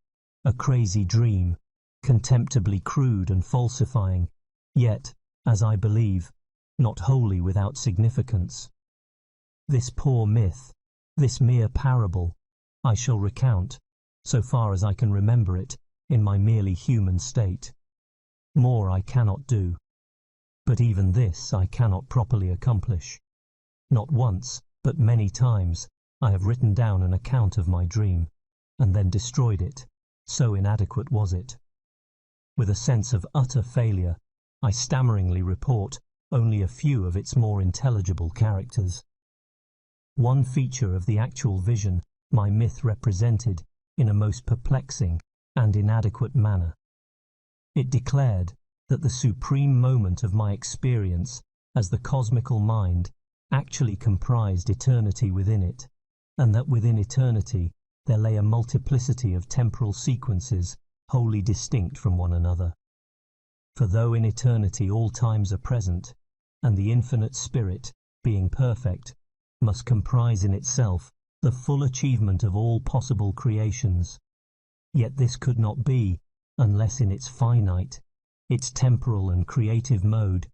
a crazy dream, contemptibly crude and falsifying, yet, as I believe, not wholly without significance. This poor myth, this mere parable, I shall recount, so far as I can remember it, in my merely human state. More I cannot do. But even this I cannot properly accomplish. Not once, but many times, I have written down an account of my dream, and then destroyed it, so inadequate was it. With a sense of utter failure, I stammeringly report only a few of its more intelligible characters. One feature of the actual vision my myth represented in a most perplexing and inadequate manner. It declared that the supreme moment of my experience as the cosmical mind actually comprised eternity within it, and that within eternity there lay a multiplicity of temporal sequences wholly distinct from one another. For though in eternity all times are present, and the infinite spirit, being perfect, must comprise in itself the full achievement of all possible creations, yet this could not be unless in its finite, its temporal and creative mode,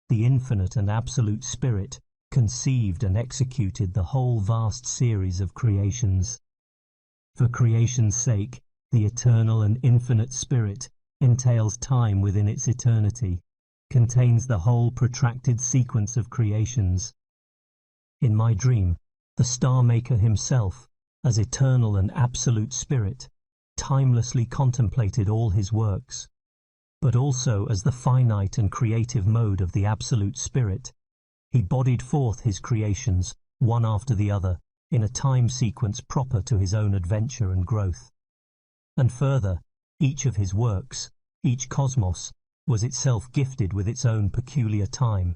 the infinite and absolute spirit conceived and executed the whole vast series of creations. For creation's sake, the eternal and infinite spirit entails time within its eternity, contains the whole protracted sequence of creations. In my dream, the Star Maker himself, as eternal and absolute spirit, timelessly contemplated all his works, but also as the finite and creative mode of the absolute spirit, he bodied forth his creations, one after the other, in a time sequence proper to his own adventure and growth. And further, each of his works, each cosmos, was itself gifted with its own peculiar time,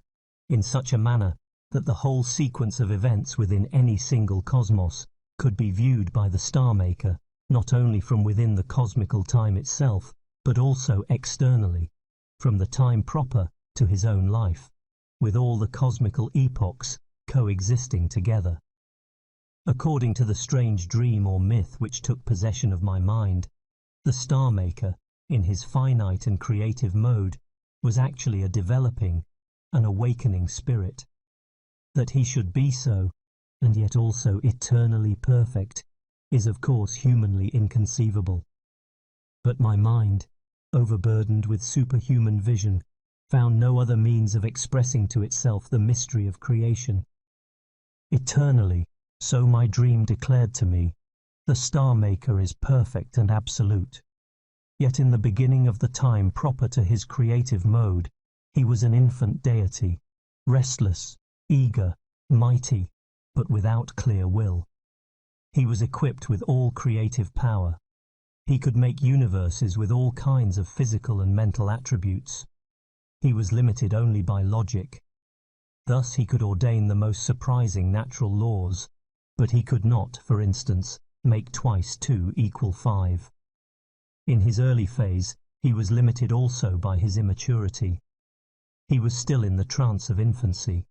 in such a manner that the whole sequence of events within any single cosmos could be viewed by the Star Maker, not only from within the cosmical time itself, but also externally, from the time proper to his own life, with all the cosmical epochs coexisting together. According to the strange dream or myth which took possession of my mind, the Star Maker, in his finite and creative mode, was actually a developing, an awakening spirit. That he should be so, and yet also eternally perfect, is of course humanly inconceivable. But my mind, overburdened with superhuman vision, found no other means of expressing to itself the mystery of creation. Eternally, so my dream declared to me, the Star Maker is perfect and absolute. Yet in the beginning of the time proper to his creative mode, he was an infant deity, restless, eager, mighty, but without clear will. He was equipped with all creative power. He could make universes with all kinds of physical and mental attributes. He was limited only by logic. Thus he could ordain the most surprising natural laws, but he could not, for instance, make twice 2 equal 5. In his early phase, he was limited also by his immaturity. He was still in the trance of infancy.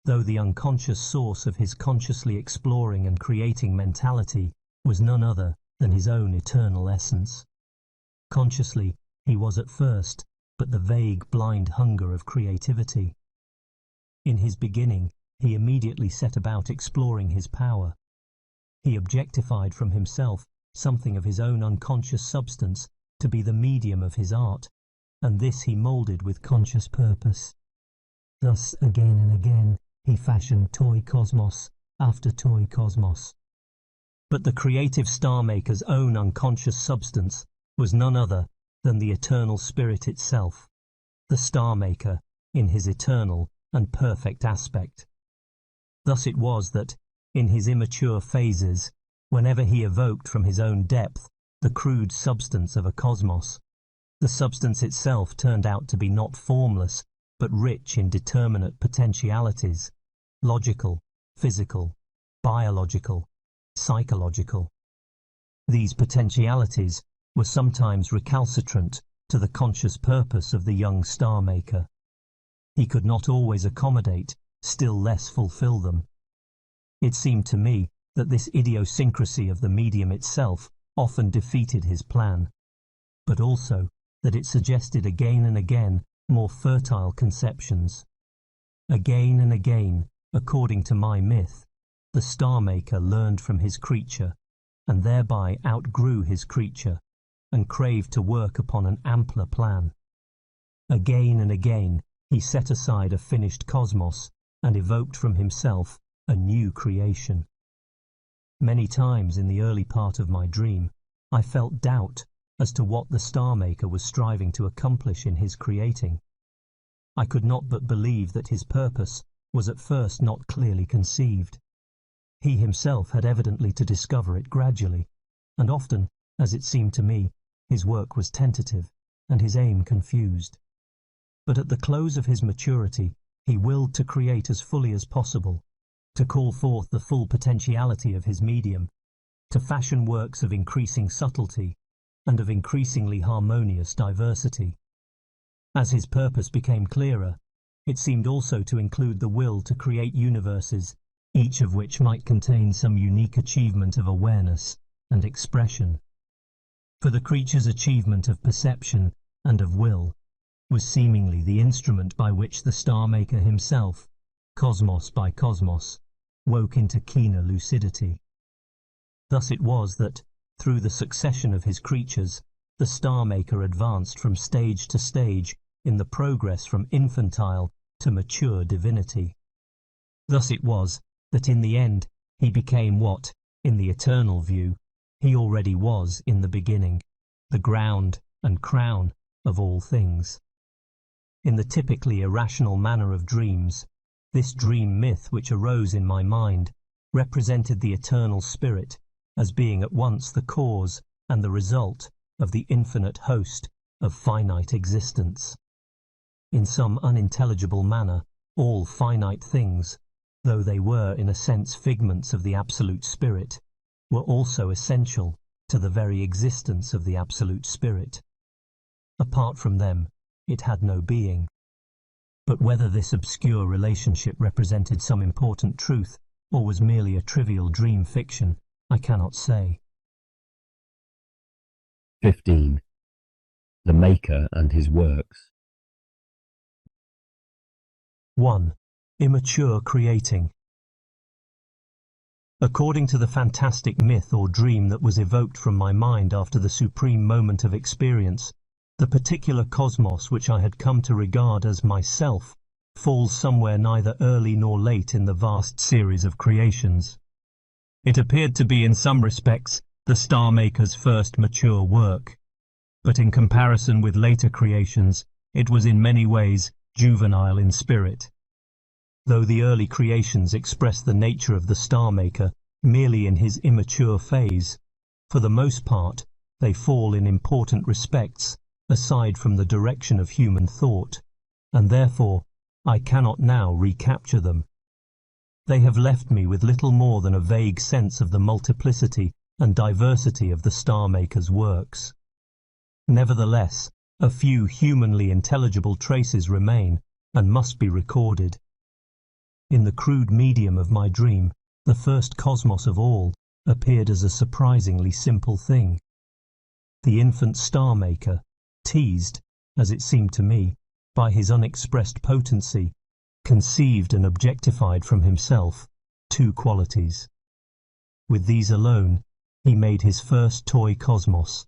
Though the unconscious source of his consciously exploring and creating mentality was none other than his own eternal essence. Consciously, he was at first but the vague, blind hunger of creativity. In his beginning, he immediately set about exploring his power. He objectified from himself something of his own unconscious substance to be the medium of his art, and this he moulded with conscious purpose. Thus, again and again, he fashioned toy cosmos after toy cosmos. But the creative Star Maker's own unconscious substance was none other than the eternal spirit itself, the Star Maker in his eternal and perfect aspect. Thus it was that, in his immature phases, whenever he evoked from his own depth the crude substance of a cosmos. The substance itself turned out to be not formless, but rich in determinate potentialities, logical, physical, biological, psychological. These potentialities were sometimes recalcitrant to the conscious purpose of the young star maker. He could not always accommodate, still less fulfill them. It seemed to me that this idiosyncrasy of the medium itself often defeated his plan, but also that it suggested again and again more fertile conceptions. Again and again, according to my myth, the star maker learned from his creature, and thereby outgrew his creature, and craved to work upon an ampler plan. Again and again, he set aside a finished cosmos and evoked from himself a new creation. Many times in the early part of my dream, I felt doubt as to what the star maker was striving to accomplish in his creating. I could not but believe that his purpose was at first not clearly conceived. He himself had evidently to discover it gradually, and often, as it seemed to me, his work was tentative and his aim confused. But at the close of his maturity, he willed to create as fully as possible, to call forth the full potentiality of his medium, to fashion works of increasing subtlety and of increasingly harmonious diversity. As his purpose became clearer, it seemed also to include the will to create universes, each of which might contain some unique achievement of awareness and expression. For the creature's achievement of perception and of will was seemingly the instrument by which the star maker himself, cosmos by cosmos, woke into keener lucidity. Thus it was that, through the succession of his creatures, the star maker advanced from stage to stage in the progress from infantile to mature divinity. Thus it was that in the end he became what, in the eternal view, he already was in the beginning, the ground and crown of all things. In the typically irrational manner of dreams, this dream myth which arose in my mind represented the eternal spirit as being at once the cause and the result of the infinite host of finite existence. In some unintelligible manner, all finite things, though they were in a sense figments of the Absolute Spirit, were also essential to the very existence of the Absolute Spirit. Apart from them, it had no being. But whether this obscure relationship represented some important truth or was merely a trivial dream fiction, I cannot say. 15. The Maker and his works. 1. Immature creating. According to the fantastic myth or dream that was evoked from my mind after the supreme moment of experience, the particular cosmos which I had come to regard as myself falls somewhere neither early nor late in the vast series of creations. It appeared to be in some respects the star maker's first mature work, but in comparison with later creations it was in many ways juvenile in spirit. Though the early creations express the nature of the star maker merely in his immature phase, for the most part they fall in important respects aside from the direction of human thought, and therefore I cannot now recapture them. They have left me with little more than a vague sense of the multiplicity and diversity of the star maker's works. Nevertheless, a few humanly intelligible traces remain and must be recorded. In the crude medium of my dream, the first cosmos of all appeared as a surprisingly simple thing. The infant star maker, teased, as it seemed to me, by his unexpressed potency, conceived and objectified from himself two qualities. With these alone, he made his first toy cosmos,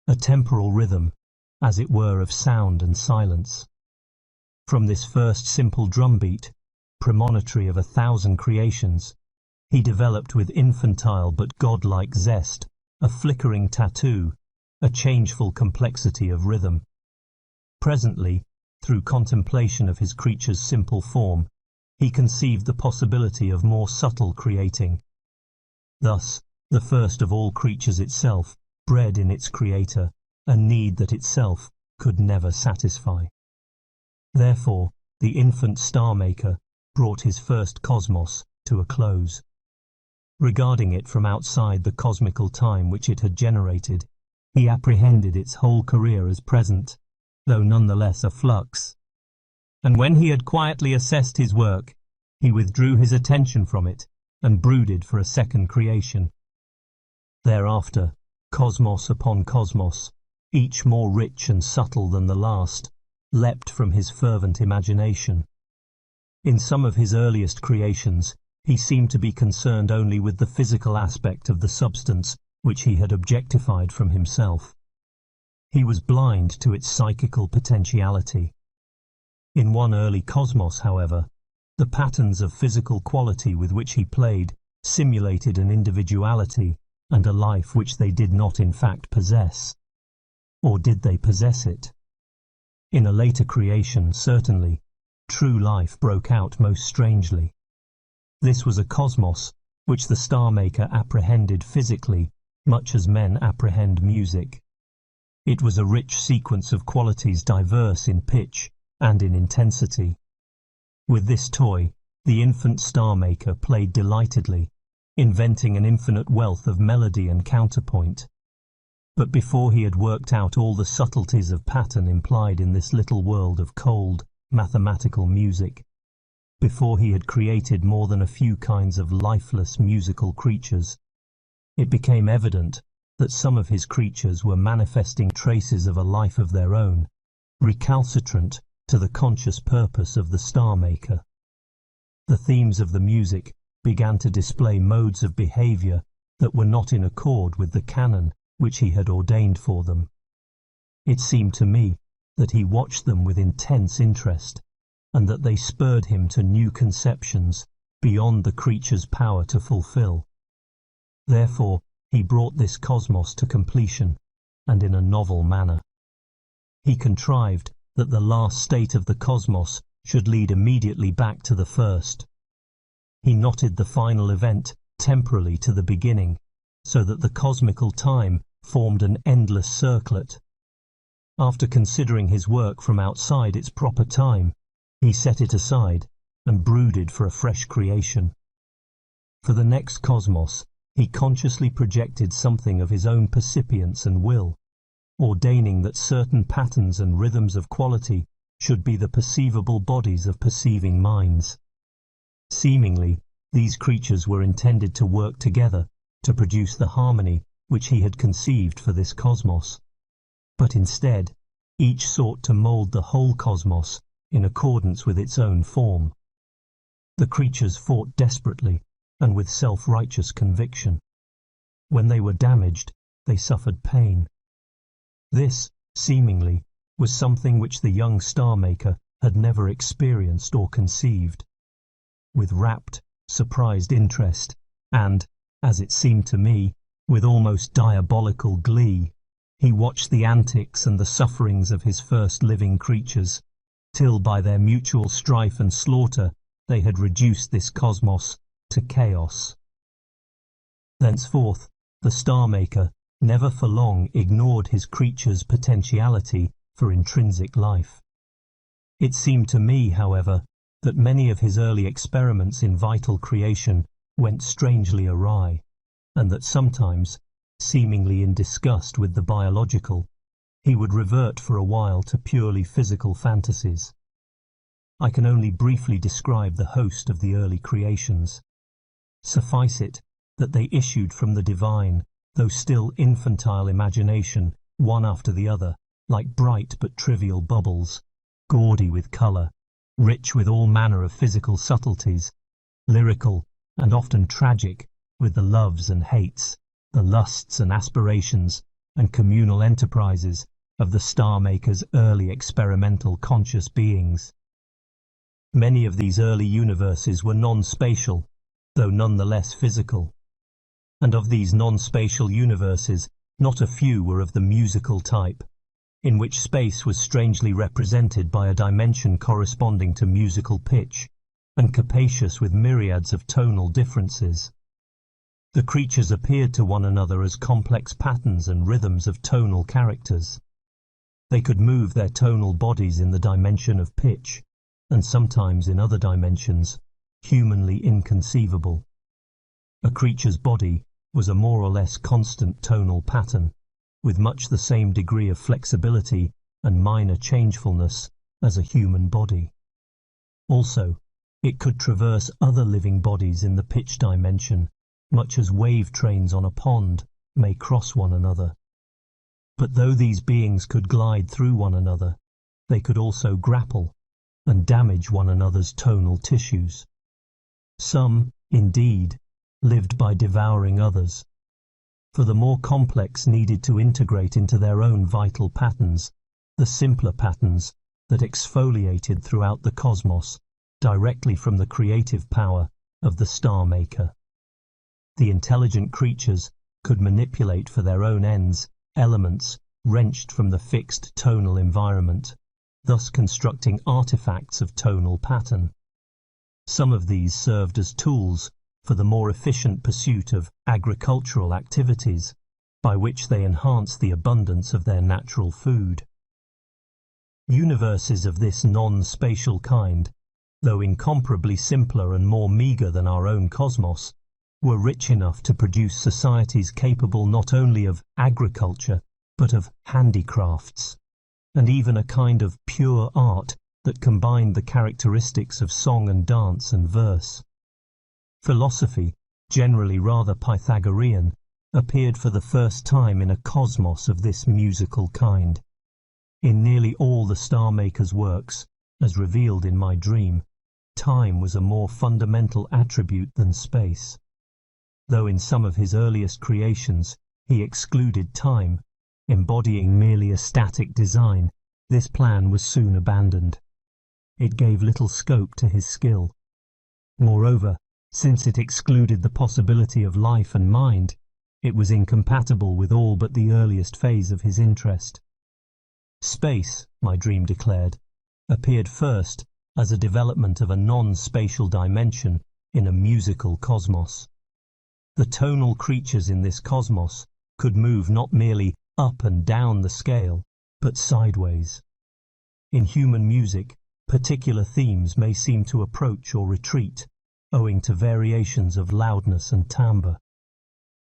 a temporal rhythm, as it were of sound and silence. From this first simple drumbeat, premonitory of 1,000 creations, he developed with infantile but godlike zest a flickering tattoo, a changeful complexity of rhythm. Presently, through contemplation of his creature's simple form, he conceived the possibility of more subtle creating. Thus, the first of all creatures itself bred in its creator a need that itself could never satisfy. Therefore, the infant star-maker brought his first cosmos to a close. Regarding it from outside the cosmical time which it had generated, he apprehended its whole career as present, though nonetheless a flux. And when he had quietly assessed his work, he withdrew his attention from it and brooded for a second creation. Thereafter, cosmos upon cosmos, each more rich and subtle than the last, leapt from his fervent imagination. In some of his earliest creations, he seemed to be concerned only with the physical aspect of the substance which he had objectified from himself. He was blind to its psychical potentiality. In one early cosmos, however, the patterns of physical quality with which he played simulated an individuality and a life which they did not in fact possess. Or did they possess it? In a later creation, certainly, true life broke out most strangely. This was a cosmos which the star-maker apprehended physically, much as men apprehend music. It was a rich sequence of qualities diverse in pitch and in intensity. With this toy, the infant star-maker played delightedly, inventing an infinite wealth of melody and counterpoint. But before he had worked out all the subtleties of pattern implied in this little world of cold, mathematical music, before he had created more than a few kinds of lifeless musical creatures, it became evident that some of his creatures were manifesting traces of a life of their own, recalcitrant to the conscious purpose of the star-maker. The themes of the music began to display modes of behavior that were not in accord with the canon which he had ordained for them. It seemed to me that he watched them with intense interest, and that they spurred him to new conceptions beyond the creature's power to fulfill. Therefore, he brought this cosmos to completion, and in a novel manner. He contrived that the last state of the cosmos should lead immediately back to the first. He knotted the final event temporally to the beginning, so that the cosmical time formed an endless circlet. After considering his work from outside its proper time, he set it aside and brooded for a fresh creation. For the next cosmos, he consciously projected something of his own percipience and will, ordaining that certain patterns and rhythms of quality should be the perceivable bodies of perceiving minds. Seemingly, these creatures were intended to work together to produce the harmony which he had conceived for this cosmos. But instead, each sought to mould the whole cosmos in accordance with its own form. The creatures fought desperately and with self-righteous conviction. When they were damaged, they suffered pain. This, seemingly, was something which the young star-maker had never experienced or conceived. With rapt, surprised interest, and, as it seemed to me, with almost diabolical glee, he watched the antics and the sufferings of his first living creatures, till by their mutual strife and slaughter they had reduced this cosmos to chaos. Thenceforth, the star-maker never for long ignored his creature's potentiality for intrinsic life. It seemed to me, however, that many of his early experiments in vital creation went strangely awry, and that sometimes, seemingly in disgust with the biological, he would revert for a while to purely physical fantasies. I can only briefly describe the host of the early creations. Suffice it that they issued from the divine, though still infantile imagination, one after the other, like bright but trivial bubbles, gaudy with colour, rich with all manner of physical subtleties, lyrical and often tragic with the loves and hates, the lusts and aspirations and communal enterprises of the star-maker's early experimental conscious beings. Many of these early universes were non-spatial, though nonetheless physical. And of these non-spatial universes, not a few were of the musical type, in which space was strangely represented by a dimension corresponding to musical pitch, and capacious with myriads of tonal differences. The creatures appeared to one another as complex patterns and rhythms of tonal characters. They could move their tonal bodies in the dimension of pitch, and sometimes in other dimensions, humanly inconceivable. A creature's body was a more or less constant tonal pattern, with much the same degree of flexibility and minor changefulness as a human body. Also, it could traverse other living bodies in the pitch dimension, much as wave trains on a pond may cross one another. But though these beings could glide through one another, they could also grapple and damage one another's tonal tissues. Some, indeed, lived by devouring others, for the more complex needed to integrate into their own vital patterns the simpler patterns that exfoliated throughout the cosmos directly from the creative power of the Star Maker. The intelligent creatures could manipulate for their own ends elements wrenched from the fixed tonal environment, thus constructing artifacts of tonal pattern. Some of these served as tools for the more efficient pursuit of agricultural activities, by which they enhanced the abundance of their natural food. Universes of this non-spatial kind, though incomparably simpler and more meagre than our own cosmos, were rich enough to produce societies capable not only of agriculture, but of handicrafts, and even a kind of pure art that combined the characteristics of song and dance and verse. Philosophy, generally rather Pythagorean, appeared for the first time in a cosmos of this musical kind. In nearly all the Star Maker's works, as revealed in my dream, time was a more fundamental attribute than space. Though in some of his earliest creations he excluded time, embodying merely a static design, this plan was soon abandoned. It gave little scope to his skill. Moreover, since it excluded the possibility of life and mind, it was incompatible with all but the earliest phase of his interest. Space, my dream declared, appeared first as a development of a non-spatial dimension in a musical cosmos. The tonal creatures in this cosmos could move not merely up and down the scale, but sideways. In human music, particular themes may seem to approach or retreat, owing to variations of loudness and timbre.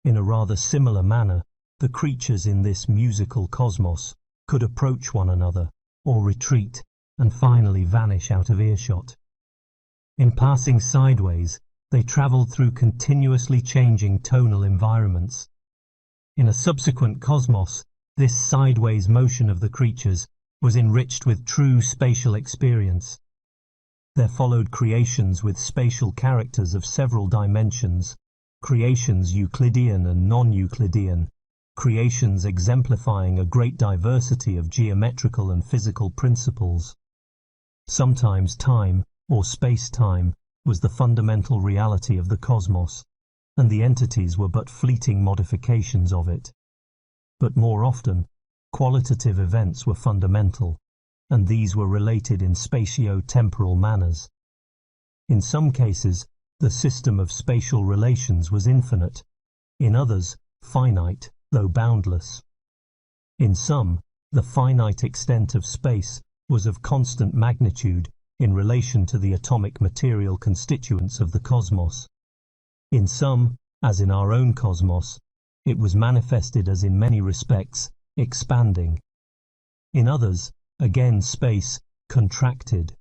In a rather similar manner, the creatures in this musical cosmos could approach one another, or retreat, and finally vanish out of earshot. In passing sideways, they travelled through continuously changing tonal environments. In a subsequent cosmos, this sideways motion of the creatures was enriched with true spatial experience. There followed creations with spatial characters of several dimensions, creations Euclidean and non-Euclidean, creations exemplifying a great diversity of geometrical and physical principles. Sometimes time, or space-time, was the fundamental reality of the cosmos, and the entities were but fleeting modifications of it. But more often, qualitative events were fundamental, and these were related in spatio-temporal manners. In some cases, the system of spatial relations was infinite, in others, finite, though boundless. In some, the finite extent of space was of constant magnitude in relation to the atomic material constituents of the cosmos. In some, as in our own cosmos, it was manifested as in many respects expanding. In others, again space contracted,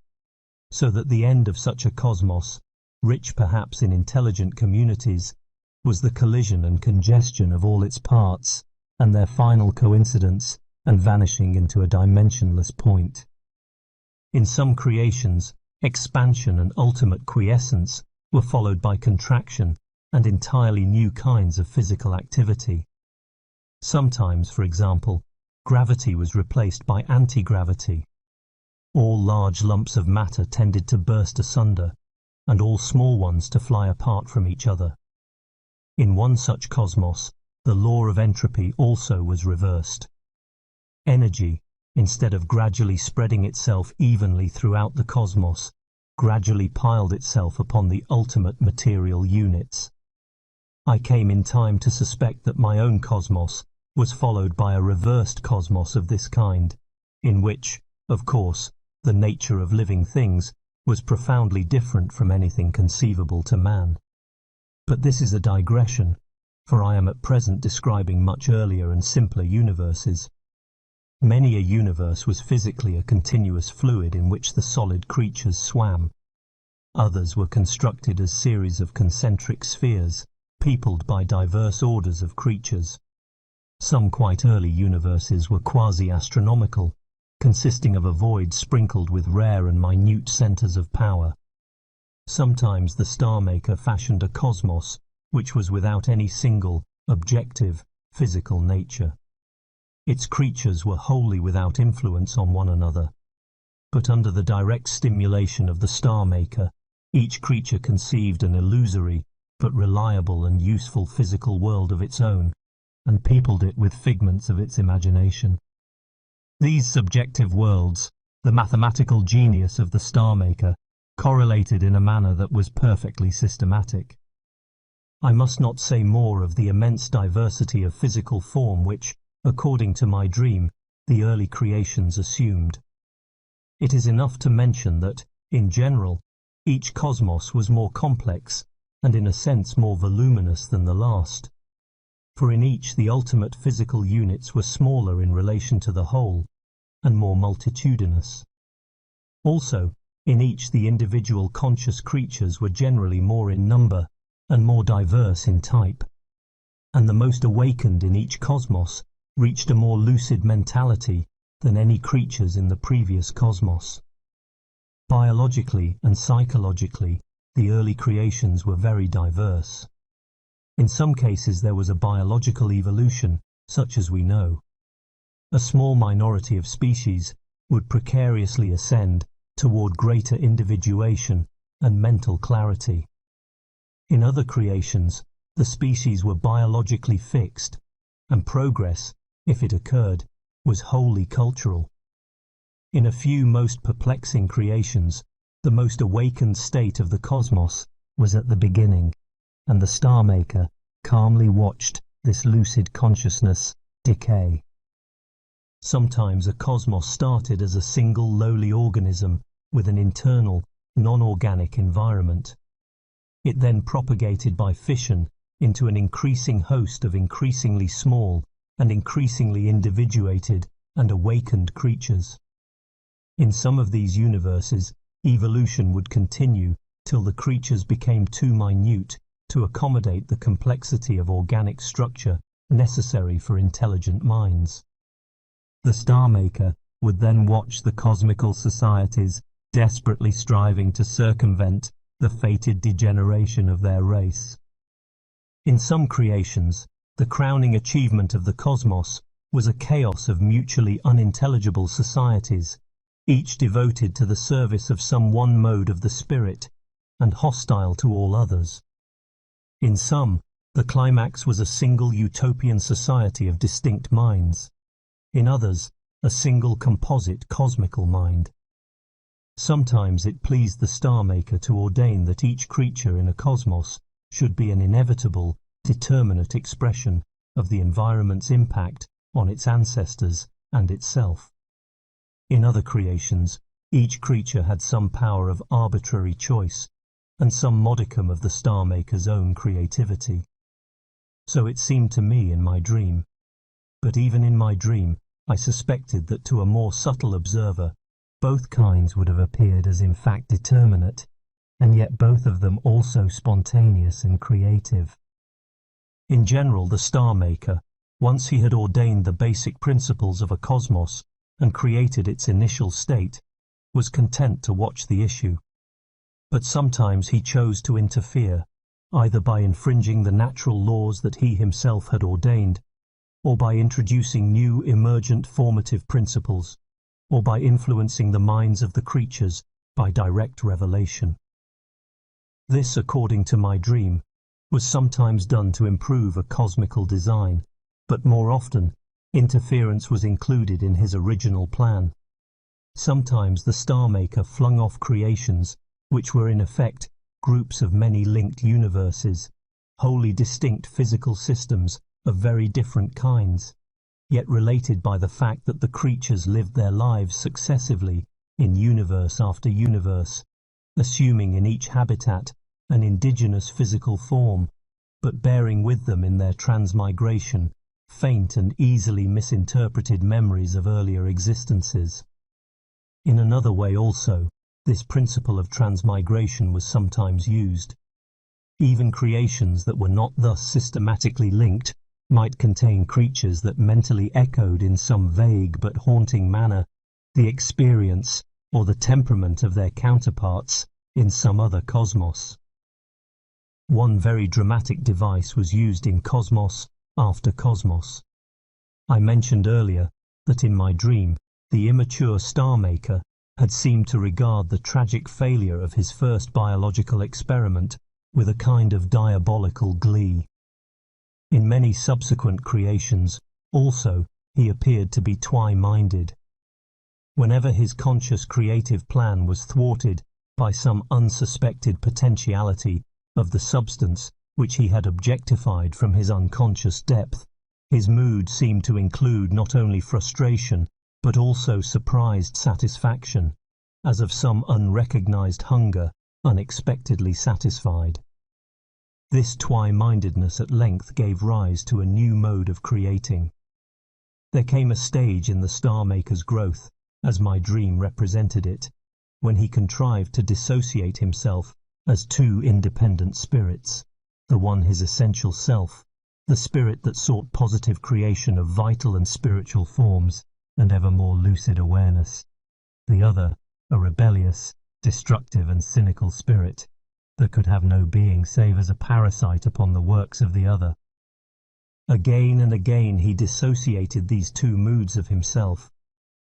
so that the end of such a cosmos, rich perhaps in intelligent communities, was the collision and congestion of all its parts, and their final coincidence and vanishing into a dimensionless point. In some creations, expansion and ultimate quiescence were followed by contraction and entirely new kinds of physical activity. Sometimes, for example, gravity was replaced by anti-gravity. All large lumps of matter tended to burst asunder, and all small ones to fly apart from each other. In one such cosmos, the law of entropy also was reversed. Energy, instead of gradually spreading itself evenly throughout the cosmos, gradually piled itself upon the ultimate material units. I came in time to suspect that my own cosmos was followed by a reversed cosmos of this kind, in which, of course, the nature of living things was profoundly different from anything conceivable to man. But this is a digression, for I am at present describing much earlier and simpler universes. Many a universe was physically a continuous fluid in which the solid creatures swam. Others were constructed as series of concentric spheres, peopled by diverse orders of creatures. Some quite early universes were quasi-astronomical, consisting of a void sprinkled with rare and minute centers of power. Sometimes the Star Maker fashioned a cosmos which was without any single, objective, physical nature. Its creatures were wholly without influence on one another. But under the direct stimulation of the Star Maker, each creature conceived an illusory, but reliable and useful physical world of its own, and peopled it with figments of its imagination. These subjective worlds, the mathematical genius of the Star Maker, correlated in a manner that was perfectly systematic. I must not say more of the immense diversity of physical form which, according to my dream, the early creations assumed. It is enough to mention that, in general, each cosmos was more complex and in a sense more voluminous than the last, for in each the ultimate physical units were smaller in relation to the whole, and more multitudinous. Also, in each the individual conscious creatures were generally more in number and more diverse in type, and the most awakened in each cosmos reached a more lucid mentality than any creatures in the previous cosmos. Biologically and psychologically, the early creations were very diverse. In some cases there was a biological evolution, such as we know. A small minority of species would precariously ascend toward greater individuation and mental clarity. In other creations, the species were biologically fixed, and progress, if it occurred, was wholly cultural. In a few most perplexing creations, the most awakened state of the cosmos was at the beginning, and the Star Maker calmly watched this lucid consciousness decay. Sometimes a cosmos started as a single lowly organism with an internal, non-organic environment. It then propagated by fission into an increasing host of increasingly small and increasingly individuated and awakened creatures. In some of these universes, evolution would continue till the creatures became too minute to accommodate the complexity of organic structure necessary for intelligent minds. The Star Maker would then watch the cosmical societies desperately striving to circumvent the fated degeneration of their race. In some creations, the crowning achievement of the cosmos was a chaos of mutually unintelligible societies, each devoted to the service of some one mode of the spirit and hostile to all others. In some, the climax was a single utopian society of distinct minds. In others, a single composite cosmical mind. Sometimes it pleased the Star Maker to ordain that each creature in a cosmos should be an inevitable, determinate expression of the environment's impact on its ancestors and itself. In other creations, each creature had some power of arbitrary choice and some modicum of the Star Maker's own creativity. So it seemed to me in my dream. But even in my dream, I suspected that to a more subtle observer, both kinds would have appeared as in fact determinate, and yet both of them also spontaneous and creative. In general, the Star Maker, once he had ordained the basic principles of a cosmos and created its initial state, was content to watch the issue. But sometimes he chose to interfere, either by infringing the natural laws that he himself had ordained, or by introducing new emergent formative principles, or by influencing the minds of the creatures by direct revelation. This, according to my dream, was sometimes done to improve a cosmical design, but more often, interference was included in his original plan. Sometimes the Star Maker flung off creations which were in effect groups of many linked universes, wholly distinct physical systems of very different kinds, yet related by the fact that the creatures lived their lives successively in universe after universe, assuming in each habitat an indigenous physical form, but bearing with them in their transmigration faint and easily misinterpreted memories of earlier existences. In another way also, this principle of transmigration was sometimes used. Even creations that were not thus systematically linked might contain creatures that mentally echoed in some vague but haunting manner the experience or the temperament of their counterparts in some other cosmos. One very dramatic device was used in Cosmos after Cosmos. I mentioned earlier that in my dream the immature star maker had seemed to regard the tragic failure of his first biological experiment with a kind of diabolical glee. In many subsequent creations, also, he appeared to be twi-minded. Whenever his conscious creative plan was thwarted by some unsuspected potentiality of the substance which he had objectified from his unconscious depth, his mood seemed to include not only frustration, but also surprised satisfaction, as of some unrecognized hunger unexpectedly satisfied. This twi-mindedness at length gave rise to a new mode of creating. There came a stage in the star maker's growth, as my dream represented it, when he contrived to dissociate himself as two independent spirits, the one his essential self, the spirit that sought positive creation of vital and spiritual forms and ever more lucid awareness, the other, a rebellious, destructive and cynical spirit that could have no being save as a parasite upon the works of the other. Again and again he dissociated these two moods of himself,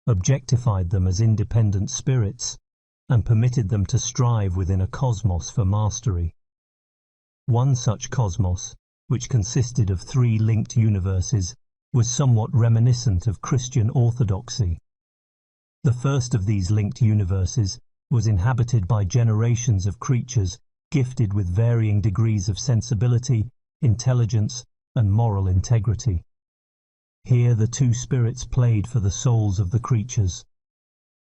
objectified them as independent spirits, and permitted them to strive within a cosmos for mastery. One such cosmos, which consisted of 3 linked universes, was somewhat reminiscent of Christian orthodoxy. The first of these linked universes was inhabited by generations of creatures gifted with varying degrees of sensibility, intelligence, and moral integrity. Here the two spirits played for the souls of the creatures.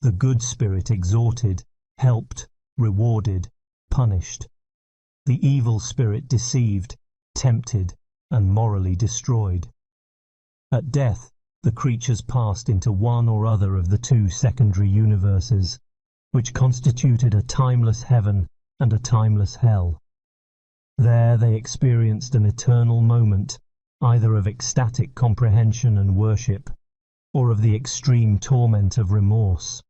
The good spirit exhorted, helped, rewarded, punished. The evil spirit deceived, tempted, and morally destroyed. At death, the creatures passed into one or other of the 2 secondary universes, which constituted a timeless heaven and a timeless hell. There they experienced an eternal moment, either of ecstatic comprehension and worship, or of the extreme torment of remorse.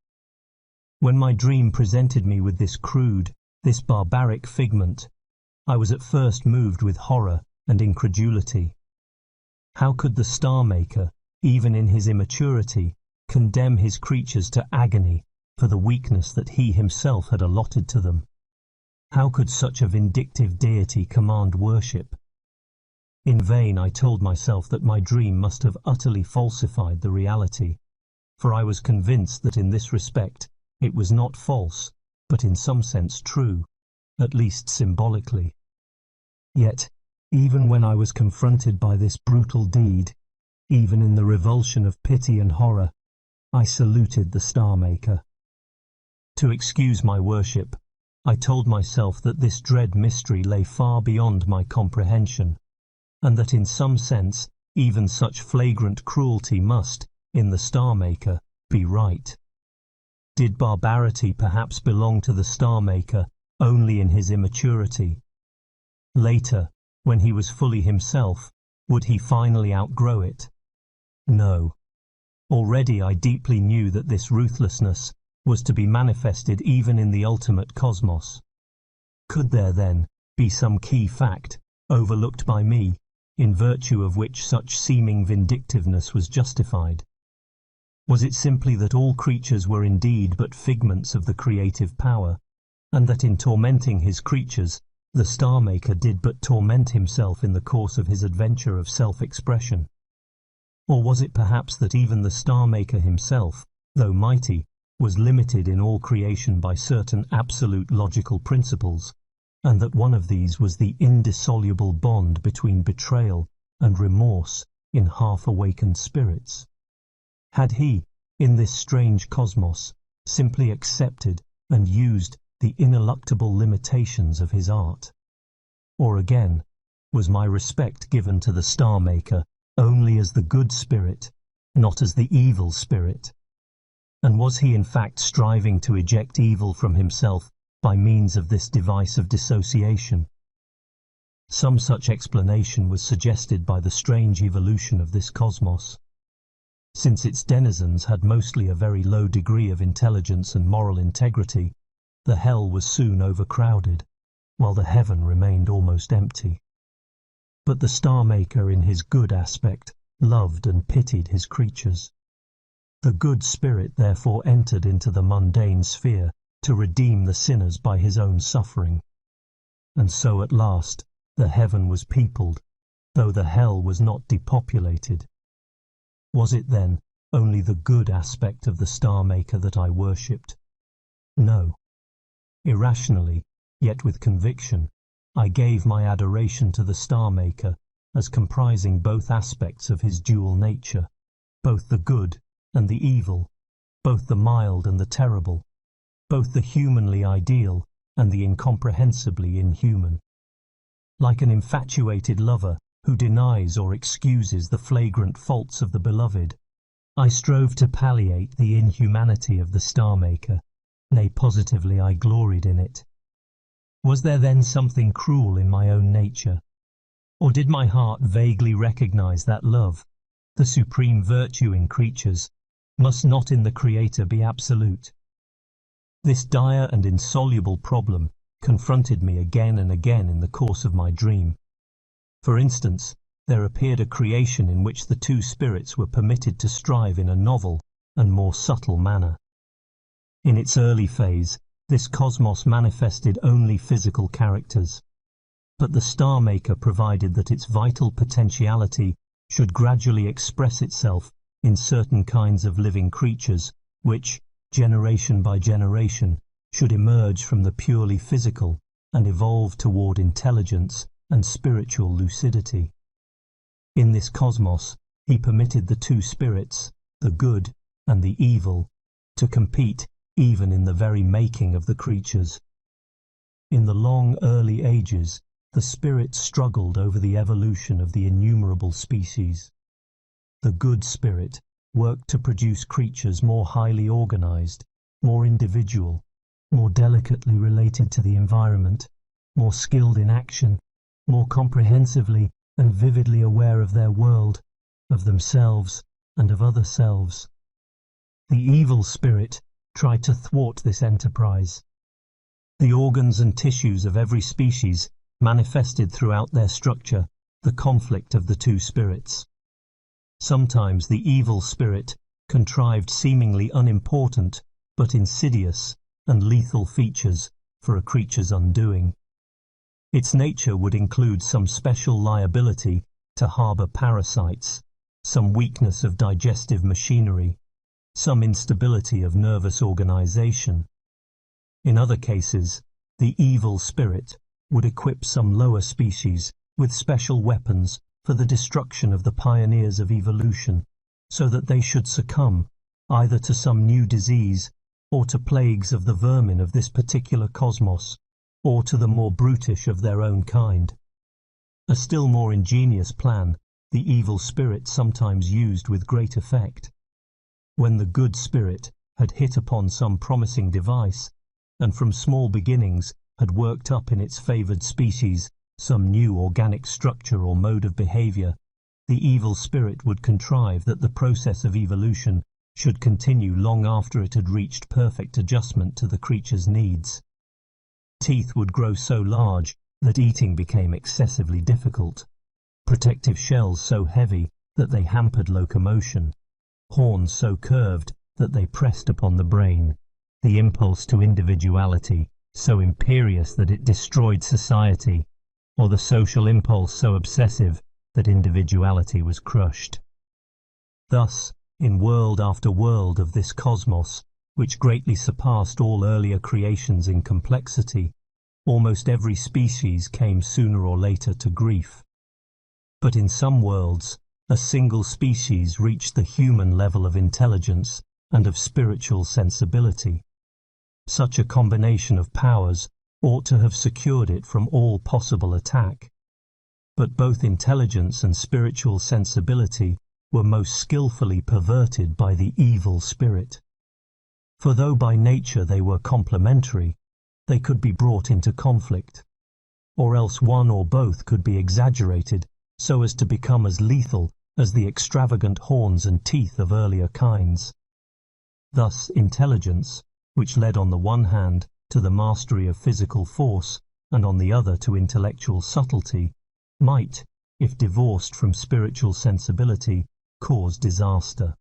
When my dream presented me with this crude, this barbaric figment, I was at first moved with horror and incredulity. How could the star maker, even in his immaturity, condemn his creatures to agony for the weakness that he himself had allotted to them? How could such a vindictive deity command worship? In vain I told myself that my dream must have utterly falsified the reality, for I was convinced that in this respect it was not false, but in some sense true, at least symbolically. Yet, even when I was confronted by this brutal deed, even in the revulsion of pity and horror, I saluted the star maker. To excuse my worship, I told myself that this dread mystery lay far beyond my comprehension, and that in some sense even such flagrant cruelty must, in the star maker, be right. Did barbarity perhaps belong to the star maker only in his immaturity? Later, when he was fully himself, would he finally outgrow it? No. Already I deeply knew that this ruthlessness was to be manifested even in the ultimate cosmos. Could there, then, be some key fact, overlooked by me, in virtue of which such seeming vindictiveness was justified? Was it simply that all creatures were indeed but figments of the creative power, and that in tormenting his creatures, the star maker did but torment himself in the course of his adventure of self-expression? Or was it perhaps that even the star maker himself, though mighty, was limited in all creation by certain absolute logical principles, and that one of these was the indissoluble bond between betrayal and remorse in half-awakened spirits? Had he, in this strange cosmos, simply accepted and used the ineluctable limitations of his art? Or again, was my respect given to the Star Maker only as the good spirit, not as the evil spirit? And was he in fact striving to eject evil from himself by means of this device of dissociation? Some such explanation was suggested by the strange evolution of this cosmos. Since its denizens had mostly a very low degree of intelligence and moral integrity, the hell was soon overcrowded, while the heaven remained almost empty. But the Star Maker in his good aspect loved and pitied his creatures. The good spirit therefore entered into the mundane sphere to redeem the sinners by his own suffering. And so at last the heaven was peopled, though the hell was not depopulated. Was it then only the good aspect of the Star Maker that I worshipped? No. Irrationally, yet with conviction, I gave my adoration to the Star Maker as comprising both aspects of his dual nature, both the good and the evil, both the mild and the terrible, both the humanly ideal and the incomprehensibly inhuman. Like an infatuated lover who denies or excuses the flagrant faults of the beloved, I strove to palliate the inhumanity of the Star Maker, nay, positively I gloried in it. Was there then something cruel in my own nature? Or did my heart vaguely recognize that love, the supreme virtue in creatures, must not in the Creator be absolute? This dire and insoluble problem confronted me again and again in the course of my dream. For instance, there appeared a creation in which the two spirits were permitted to strive in a novel and more subtle manner. In its early phase, this cosmos manifested only physical characters, but the Star Maker provided that its vital potentiality should gradually express itself in certain kinds of living creatures which, generation by generation, should emerge from the purely physical and evolve toward intelligence and spiritual lucidity. In this cosmos, he permitted the two spirits, the good and the evil, to compete even in the very making of the creatures. In the long early ages, the spirits struggled over the evolution of the innumerable species. The good spirit worked to produce creatures more highly organized, more individual, more delicately related to the environment, more skilled in action, more comprehensively and vividly aware of their world, of themselves and of other selves. The evil spirit tried to thwart this enterprise. The organs and tissues of every species manifested throughout their structure the conflict of the two spirits. Sometimes the evil spirit contrived seemingly unimportant but insidious and lethal features for a creature's undoing. Its nature would include some special liability to harbour parasites, some weakness of digestive machinery, some instability of nervous organization. In other cases, the evil spirit would equip some lower species with special weapons for the destruction of the pioneers of evolution, so that they should succumb either to some new disease or to plagues of the vermin of this particular cosmos, or to the more brutish of their own kind. A still more ingenious plan the evil spirit sometimes used with great effect. When the good spirit had hit upon some promising device, and from small beginnings had worked up in its favoured species some new organic structure or mode of behaviour, the evil spirit would contrive that the process of evolution should continue long after it had reached perfect adjustment to the creature's needs. Teeth would grow so large that eating became excessively difficult, protective shells so heavy that they hampered locomotion, horns so curved that they pressed upon the brain, the impulse to individuality so imperious that it destroyed society, or the social impulse so obsessive that individuality was crushed. Thus, in world after world of this cosmos, which greatly surpassed all earlier creations in complexity, Almost every species came sooner or later to grief. But in some worlds, a single species reached the human level of intelligence and of spiritual sensibility. Such a combination of powers ought to have secured it from all possible attack. But both intelligence and spiritual sensibility were most skillfully perverted by the evil spirit. For though by nature they were complementary, they could be brought into conflict, or else one or both could be exaggerated so as to become as lethal as the extravagant horns and teeth of earlier kinds. Thus intelligence, which led on the one hand to the mastery of physical force and on the other to intellectual subtlety, might, if divorced from spiritual sensibility, cause disaster.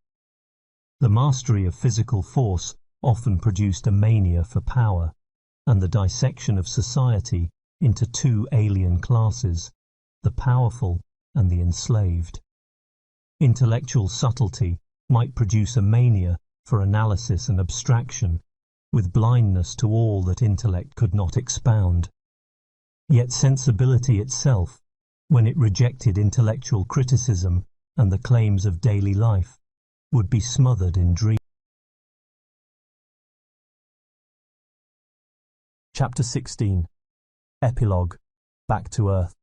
The mastery of physical force often produced a mania for power, and the dissection of society into two alien classes, the powerful and the enslaved. Intellectual subtlety might produce a mania for analysis and abstraction, with blindness to all that intellect could not expound. Yet sensibility itself, when it rejected intellectual criticism and the claims of daily life, would be smothered in dreams. Chapter 16. Epilogue. Back to Earth.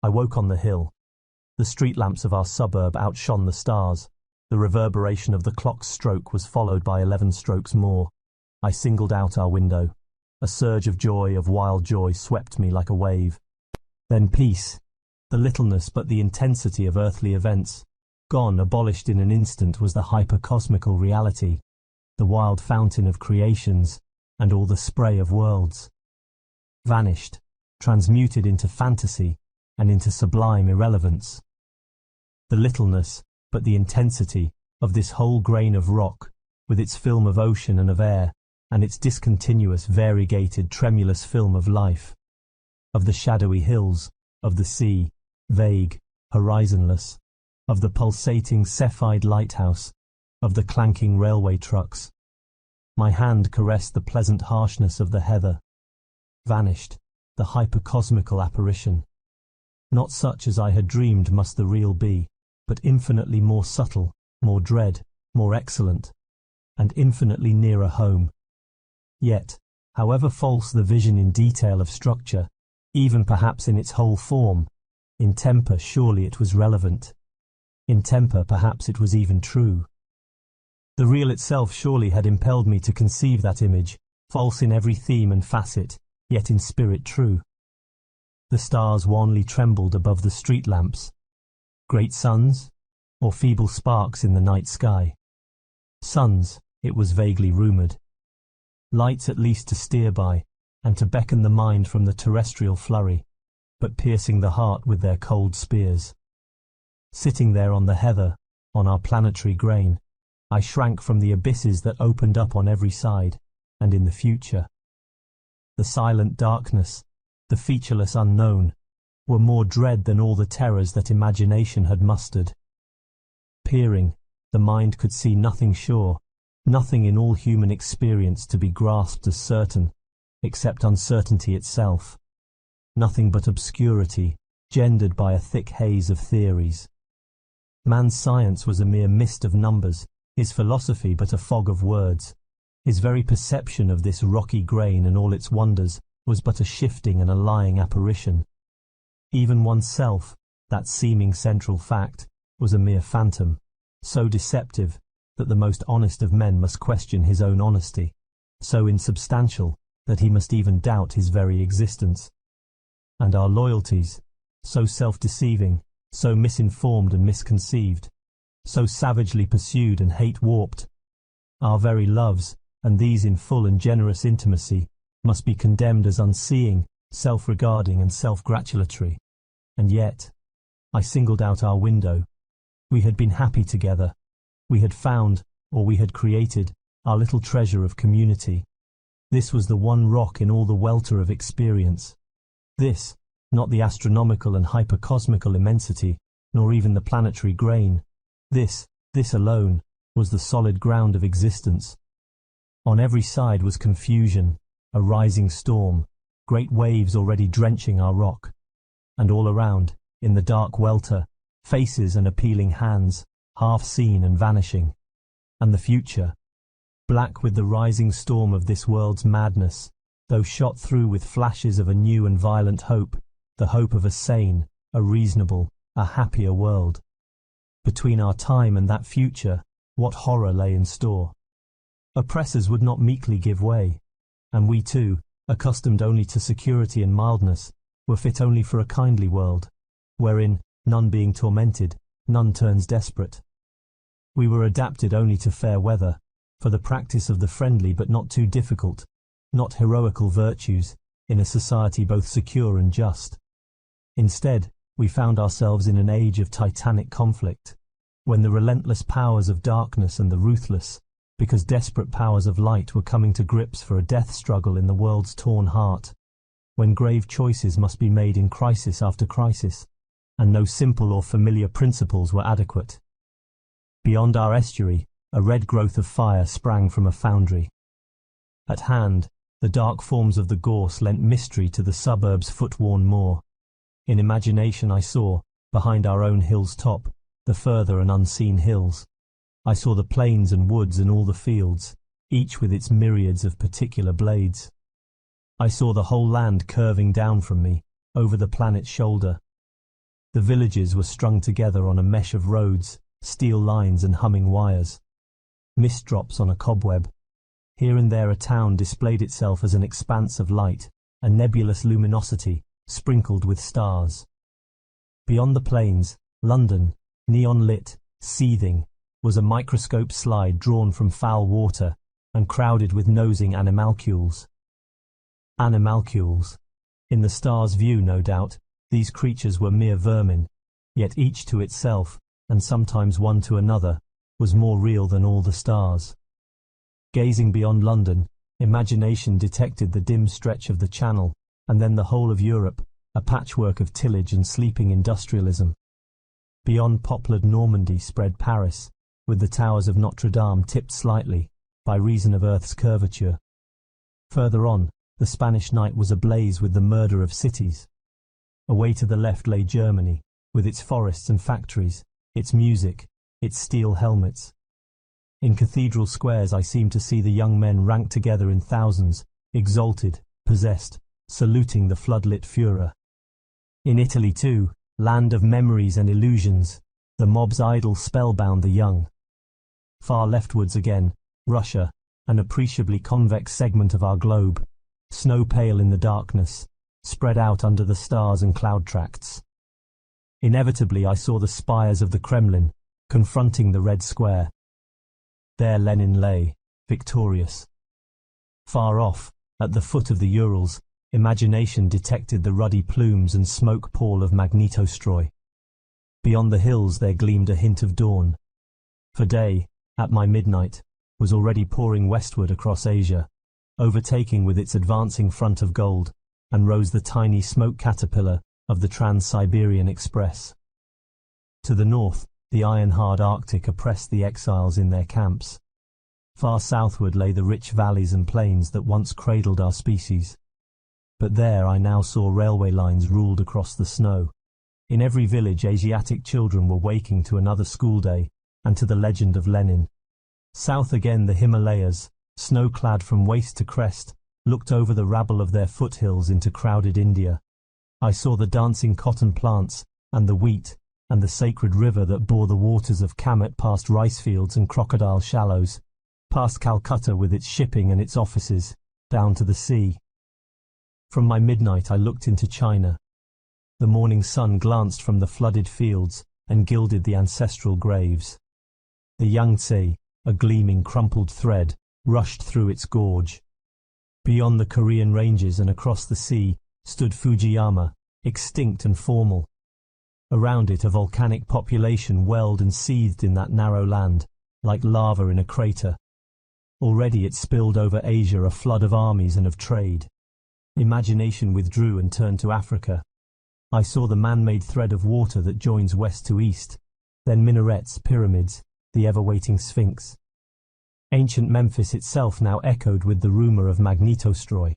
I woke on the hill. The street lamps of our suburb outshone the stars. The reverberation of the clock's stroke was followed by 11 strokes more. I singled out our window. A surge of joy, of wild joy, swept me like a wave. Then peace, the littleness but the intensity of earthly events. Gone, abolished in an instant, was the hypercosmical reality, the wild fountain of creations, and all the spray of worlds. Vanished, transmuted into fantasy and into sublime irrelevance. The littleness, but the intensity, of this whole grain of rock, with its film of ocean and of air, and its discontinuous, variegated, tremulous film of life. Of the shadowy hills, of the sea, vague, horizonless, of the pulsating Cephide lighthouse, of the clanking railway trucks. My hand caressed the pleasant harshness of the heather. Vanished, the hypercosmical apparition. Not such as I had dreamed must the real be, but infinitely more subtle, more dread, more excellent, and infinitely nearer home. Yet, however false the vision in detail of structure, even perhaps in its whole form, in temper surely it was relevant. In temper perhaps it was even true. The real itself surely had impelled me to conceive that image, false in every theme and facet, yet in spirit true. The stars wanly trembled above the street lamps. Great suns, or feeble sparks in the night sky? Suns, it was vaguely rumoured. Lights at least to steer by, and to beckon the mind from the terrestrial flurry, but piercing the heart with their cold spears. Sitting there on the heather, on our planetary grain, I shrank from the abysses that opened up on every side, and in the future. The silent darkness, the featureless unknown, were more dread than all the terrors that imagination had mustered. Peering, the mind could see nothing sure, nothing in all human experience to be grasped as certain, except uncertainty itself. Nothing but obscurity, gendered by a thick haze of theories. Man's science was a mere mist of numbers, his philosophy but a fog of words. His very perception of this rocky grain and all its wonders was but a shifting and a lying apparition. Even oneself, that seeming central fact, was a mere phantom, so deceptive that the most honest of men must question his own honesty, so insubstantial that he must even doubt his very existence. And our loyalties, so self-deceiving, so misinformed and misconceived, so savagely pursued and hate-warped. Our very loves, and these in full and generous intimacy, must be condemned as unseeing, self-regarding and self-gratulatory. And yet, I singled out our window. We had been happy together. We had found, or we had created, our little treasure of community. This was the one rock in all the welter of experience. This, not the astronomical and hypercosmical immensity, nor even the planetary grain. This alone, was the solid ground of existence. On every side was confusion, a rising storm, great waves already drenching our rock. And all around, in the dark welter, faces and appealing hands, half seen and vanishing. And the future, black with the rising storm of this world's madness, though shot through with flashes of a new and violent hope, the hope of a sane, a reasonable, a happier world. Between our time and that future, what horror lay in store? Oppressors would not meekly give way, and we too, accustomed only to security and mildness, were fit only for a kindly world, wherein, none being tormented, none turns desperate. We were adapted only to fair weather, for the practice of the friendly but not too difficult, not heroical virtues, in a society both secure and just. Instead, we found ourselves in an age of titanic conflict, when the relentless powers of darkness and the ruthless, because desperate powers of light were coming to grips for a death struggle in the world's torn heart, when grave choices must be made in crisis after crisis, and no simple or familiar principles were adequate. Beyond our estuary, a red growth of fire sprang from a foundry. At hand, the dark forms of the gorse lent mystery to the suburb's foot-worn moor. In imagination I saw, behind our own hill's top, the further and unseen hills. I saw the plains and woods and all the fields, each with its myriads of particular blades. I saw the whole land curving down from me, over the planet's shoulder. The villages were strung together on a mesh of roads, steel lines and humming wires. Mist drops on a cobweb. Here and there a town displayed itself as an expanse of light, a nebulous luminosity, sprinkled with stars. Beyond the plains, London, neon-lit, seething, was a microscope slide drawn from foul water and crowded with nosing animalcules. Animalcules. In the star's view, no doubt, these creatures were mere vermin, yet each to itself, and sometimes one to another, was more real than all the stars. Gazing beyond London, imagination detected the dim stretch of the Channel, and then the whole of Europe, a patchwork of tillage and sleeping industrialism. Beyond poplared Normandy spread Paris, with the towers of Notre Dame tipped slightly, by reason of Earth's curvature. Further on, the Spanish night was ablaze with the murder of cities. Away to the left lay Germany, with its forests and factories, its music, its steel helmets. In cathedral squares I seemed to see the young men ranked together in thousands, exalted, possessed, saluting the floodlit Führer. In Italy too, land of memories and illusions, the mob's idol spellbound the young. Far leftwards again, Russia, an appreciably convex segment of our globe, snow-pale in the darkness, spread out under the stars and cloud tracts. Inevitably I saw the spires of the Kremlin, confronting the Red Square. There Lenin lay, victorious. Far off, at the foot of the Urals, imagination detected the ruddy plumes and smoke pall of Magnitostroy. Beyond the hills there gleamed a hint of dawn. For day, at my midnight, was already pouring westward across Asia, overtaking with its advancing front of gold, and rose the tiny smoke caterpillar of the Trans-Siberian Express. To the north, the iron-hard Arctic oppressed the exiles in their camps. Far southward lay the rich valleys and plains that once cradled our species. But there I now saw railway lines ruled across the snow. In every village Asiatic children were waking to another school day, and to the legend of Lenin. South again the Himalayas, snow-clad from waist to crest, looked over the rabble of their foothills into crowded India. I saw the dancing cotton plants, and the wheat, and the sacred river that bore the waters of Kamet past rice fields and crocodile shallows, past Calcutta with its shipping and its offices, down to the sea. From my midnight I looked into China. The morning sun glanced from the flooded fields and gilded the ancestral graves. The Yangtze, a gleaming crumpled thread, rushed through its gorge. Beyond the Korean ranges and across the sea stood Fujiyama, extinct and formal. Around it a volcanic population welled and seethed in that narrow land, like lava in a crater. Already it spilled over Asia a flood of armies and of trade. Imagination withdrew and turned to Africa. I saw the man-made thread of water that joins west to east, then minarets, pyramids, the ever-waiting Sphinx. Ancient Memphis itself now echoed with the rumour of Magnitostroy.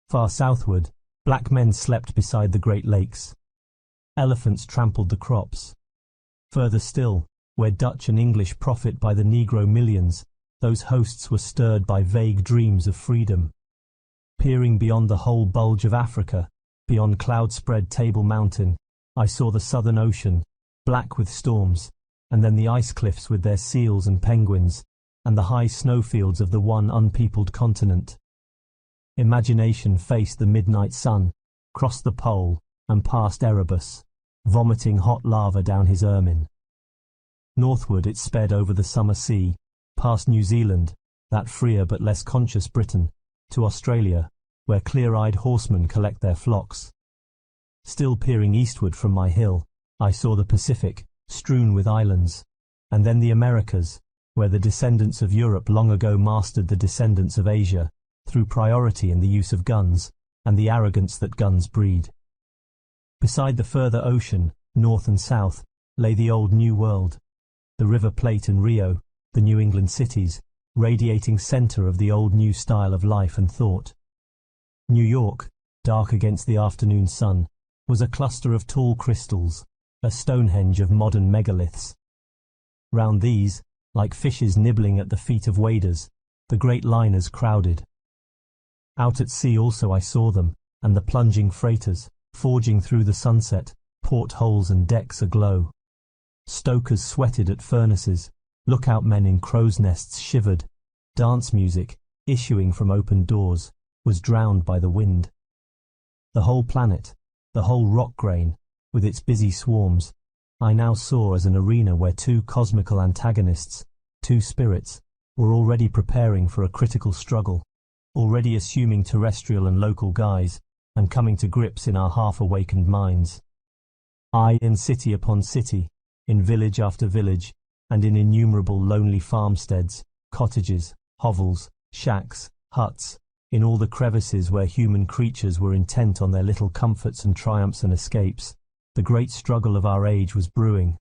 Far southward, black men slept beside the Great Lakes. Elephants trampled the crops. Further still, where Dutch and English profit by the Negro millions, those hosts were stirred by vague dreams of freedom. Peering beyond the whole bulge of Africa, beyond cloud-spread Table Mountain, I saw the Southern Ocean, black with storms, and then the ice cliffs with their seals and penguins, and the high snowfields of the one unpeopled continent. Imagination faced the midnight sun, crossed the pole, and passed Erebus, vomiting hot lava down his ermine. Northward it sped over the summer sea, past New Zealand, that freer but less conscious Britain, to Australia, where clear-eyed horsemen collect their flocks. Still peering eastward from my hill, I saw the Pacific, strewn with islands, and then the Americas, where the descendants of Europe long ago mastered the descendants of Asia, through priority in the use of guns, and the arrogance that guns breed. Beside the further ocean, north and south, lay the old New World, the River Plate and Rio, the New England cities, radiating center of the old new style of life and thought. New York, dark against the afternoon sun, was a cluster of tall crystals, a Stonehenge of modern megaliths. Round these, like fishes nibbling at the feet of waders, the great liners crowded. Out at sea also I saw them, and the plunging freighters, forging through the sunset, portholes and decks aglow. Stokers sweated at furnaces, lookout men in crow's nests shivered, dance music, issuing from open doors, was drowned by the wind. The whole planet, the whole rock grain, with its busy swarms, I now saw as an arena where two cosmical antagonists, two spirits, were already preparing for a critical struggle, already assuming terrestrial and local guise, and coming to grips in our half-awakened minds. I in city upon city, in village after village, and in innumerable lonely farmsteads, cottages, hovels, shacks, huts, in all the crevices where human creatures were intent on their little comforts and triumphs and escapes, the great struggle of our age was brewing.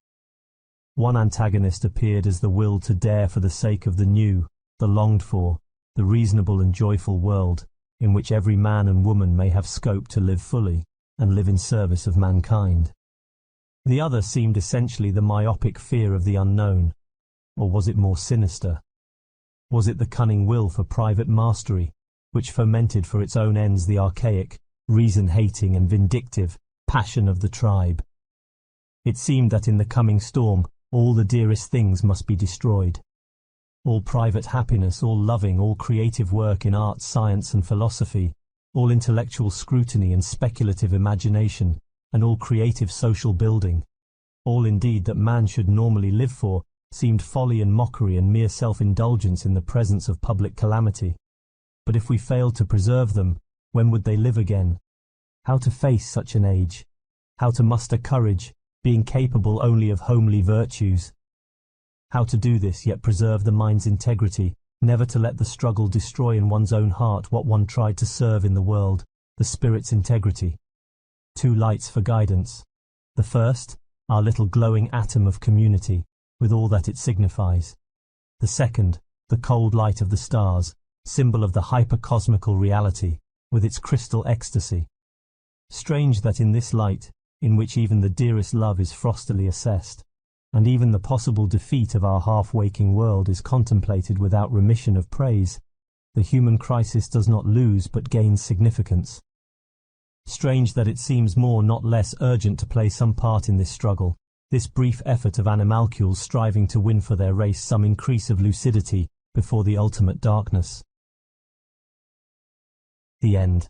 One antagonist appeared as the will to dare for the sake of the new, the longed for, the reasonable and joyful world, in which every man and woman may have scope to live fully, and live in service of mankind. The other seemed essentially the myopic fear of the unknown, or was it more sinister? Was it the cunning will for private mastery, which fomented for its own ends the archaic, reason-hating and vindictive passion of the tribe? It seemed that in the coming storm all the dearest things must be destroyed. All private happiness, all loving, all creative work in art, science and philosophy, all intellectual scrutiny and speculative imagination, and all creative social building, all indeed that man should normally live for, seemed folly and mockery and mere self-indulgence in the presence of public calamity. But if we failed to preserve them, when would they live again? How to face such an age? How to muster courage, being capable only of homely virtues? How to do this yet preserve the mind's integrity, never to let the struggle destroy in one's own heart what one tried to serve in the world, the spirit's integrity? Two lights for guidance. The first, our little glowing atom of community, with all that it signifies. The second, the cold light of the stars, symbol of the hypercosmical reality, with its crystal ecstasy. Strange that in this light, in which even the dearest love is frostily assessed, and even the possible defeat of our half-waking world is contemplated without remission of praise, the human crisis does not lose but gains significance. Strange that it seems more not less urgent to play some part in this struggle, this brief effort of animalcules striving to win for their race some increase of lucidity before the ultimate darkness. The end.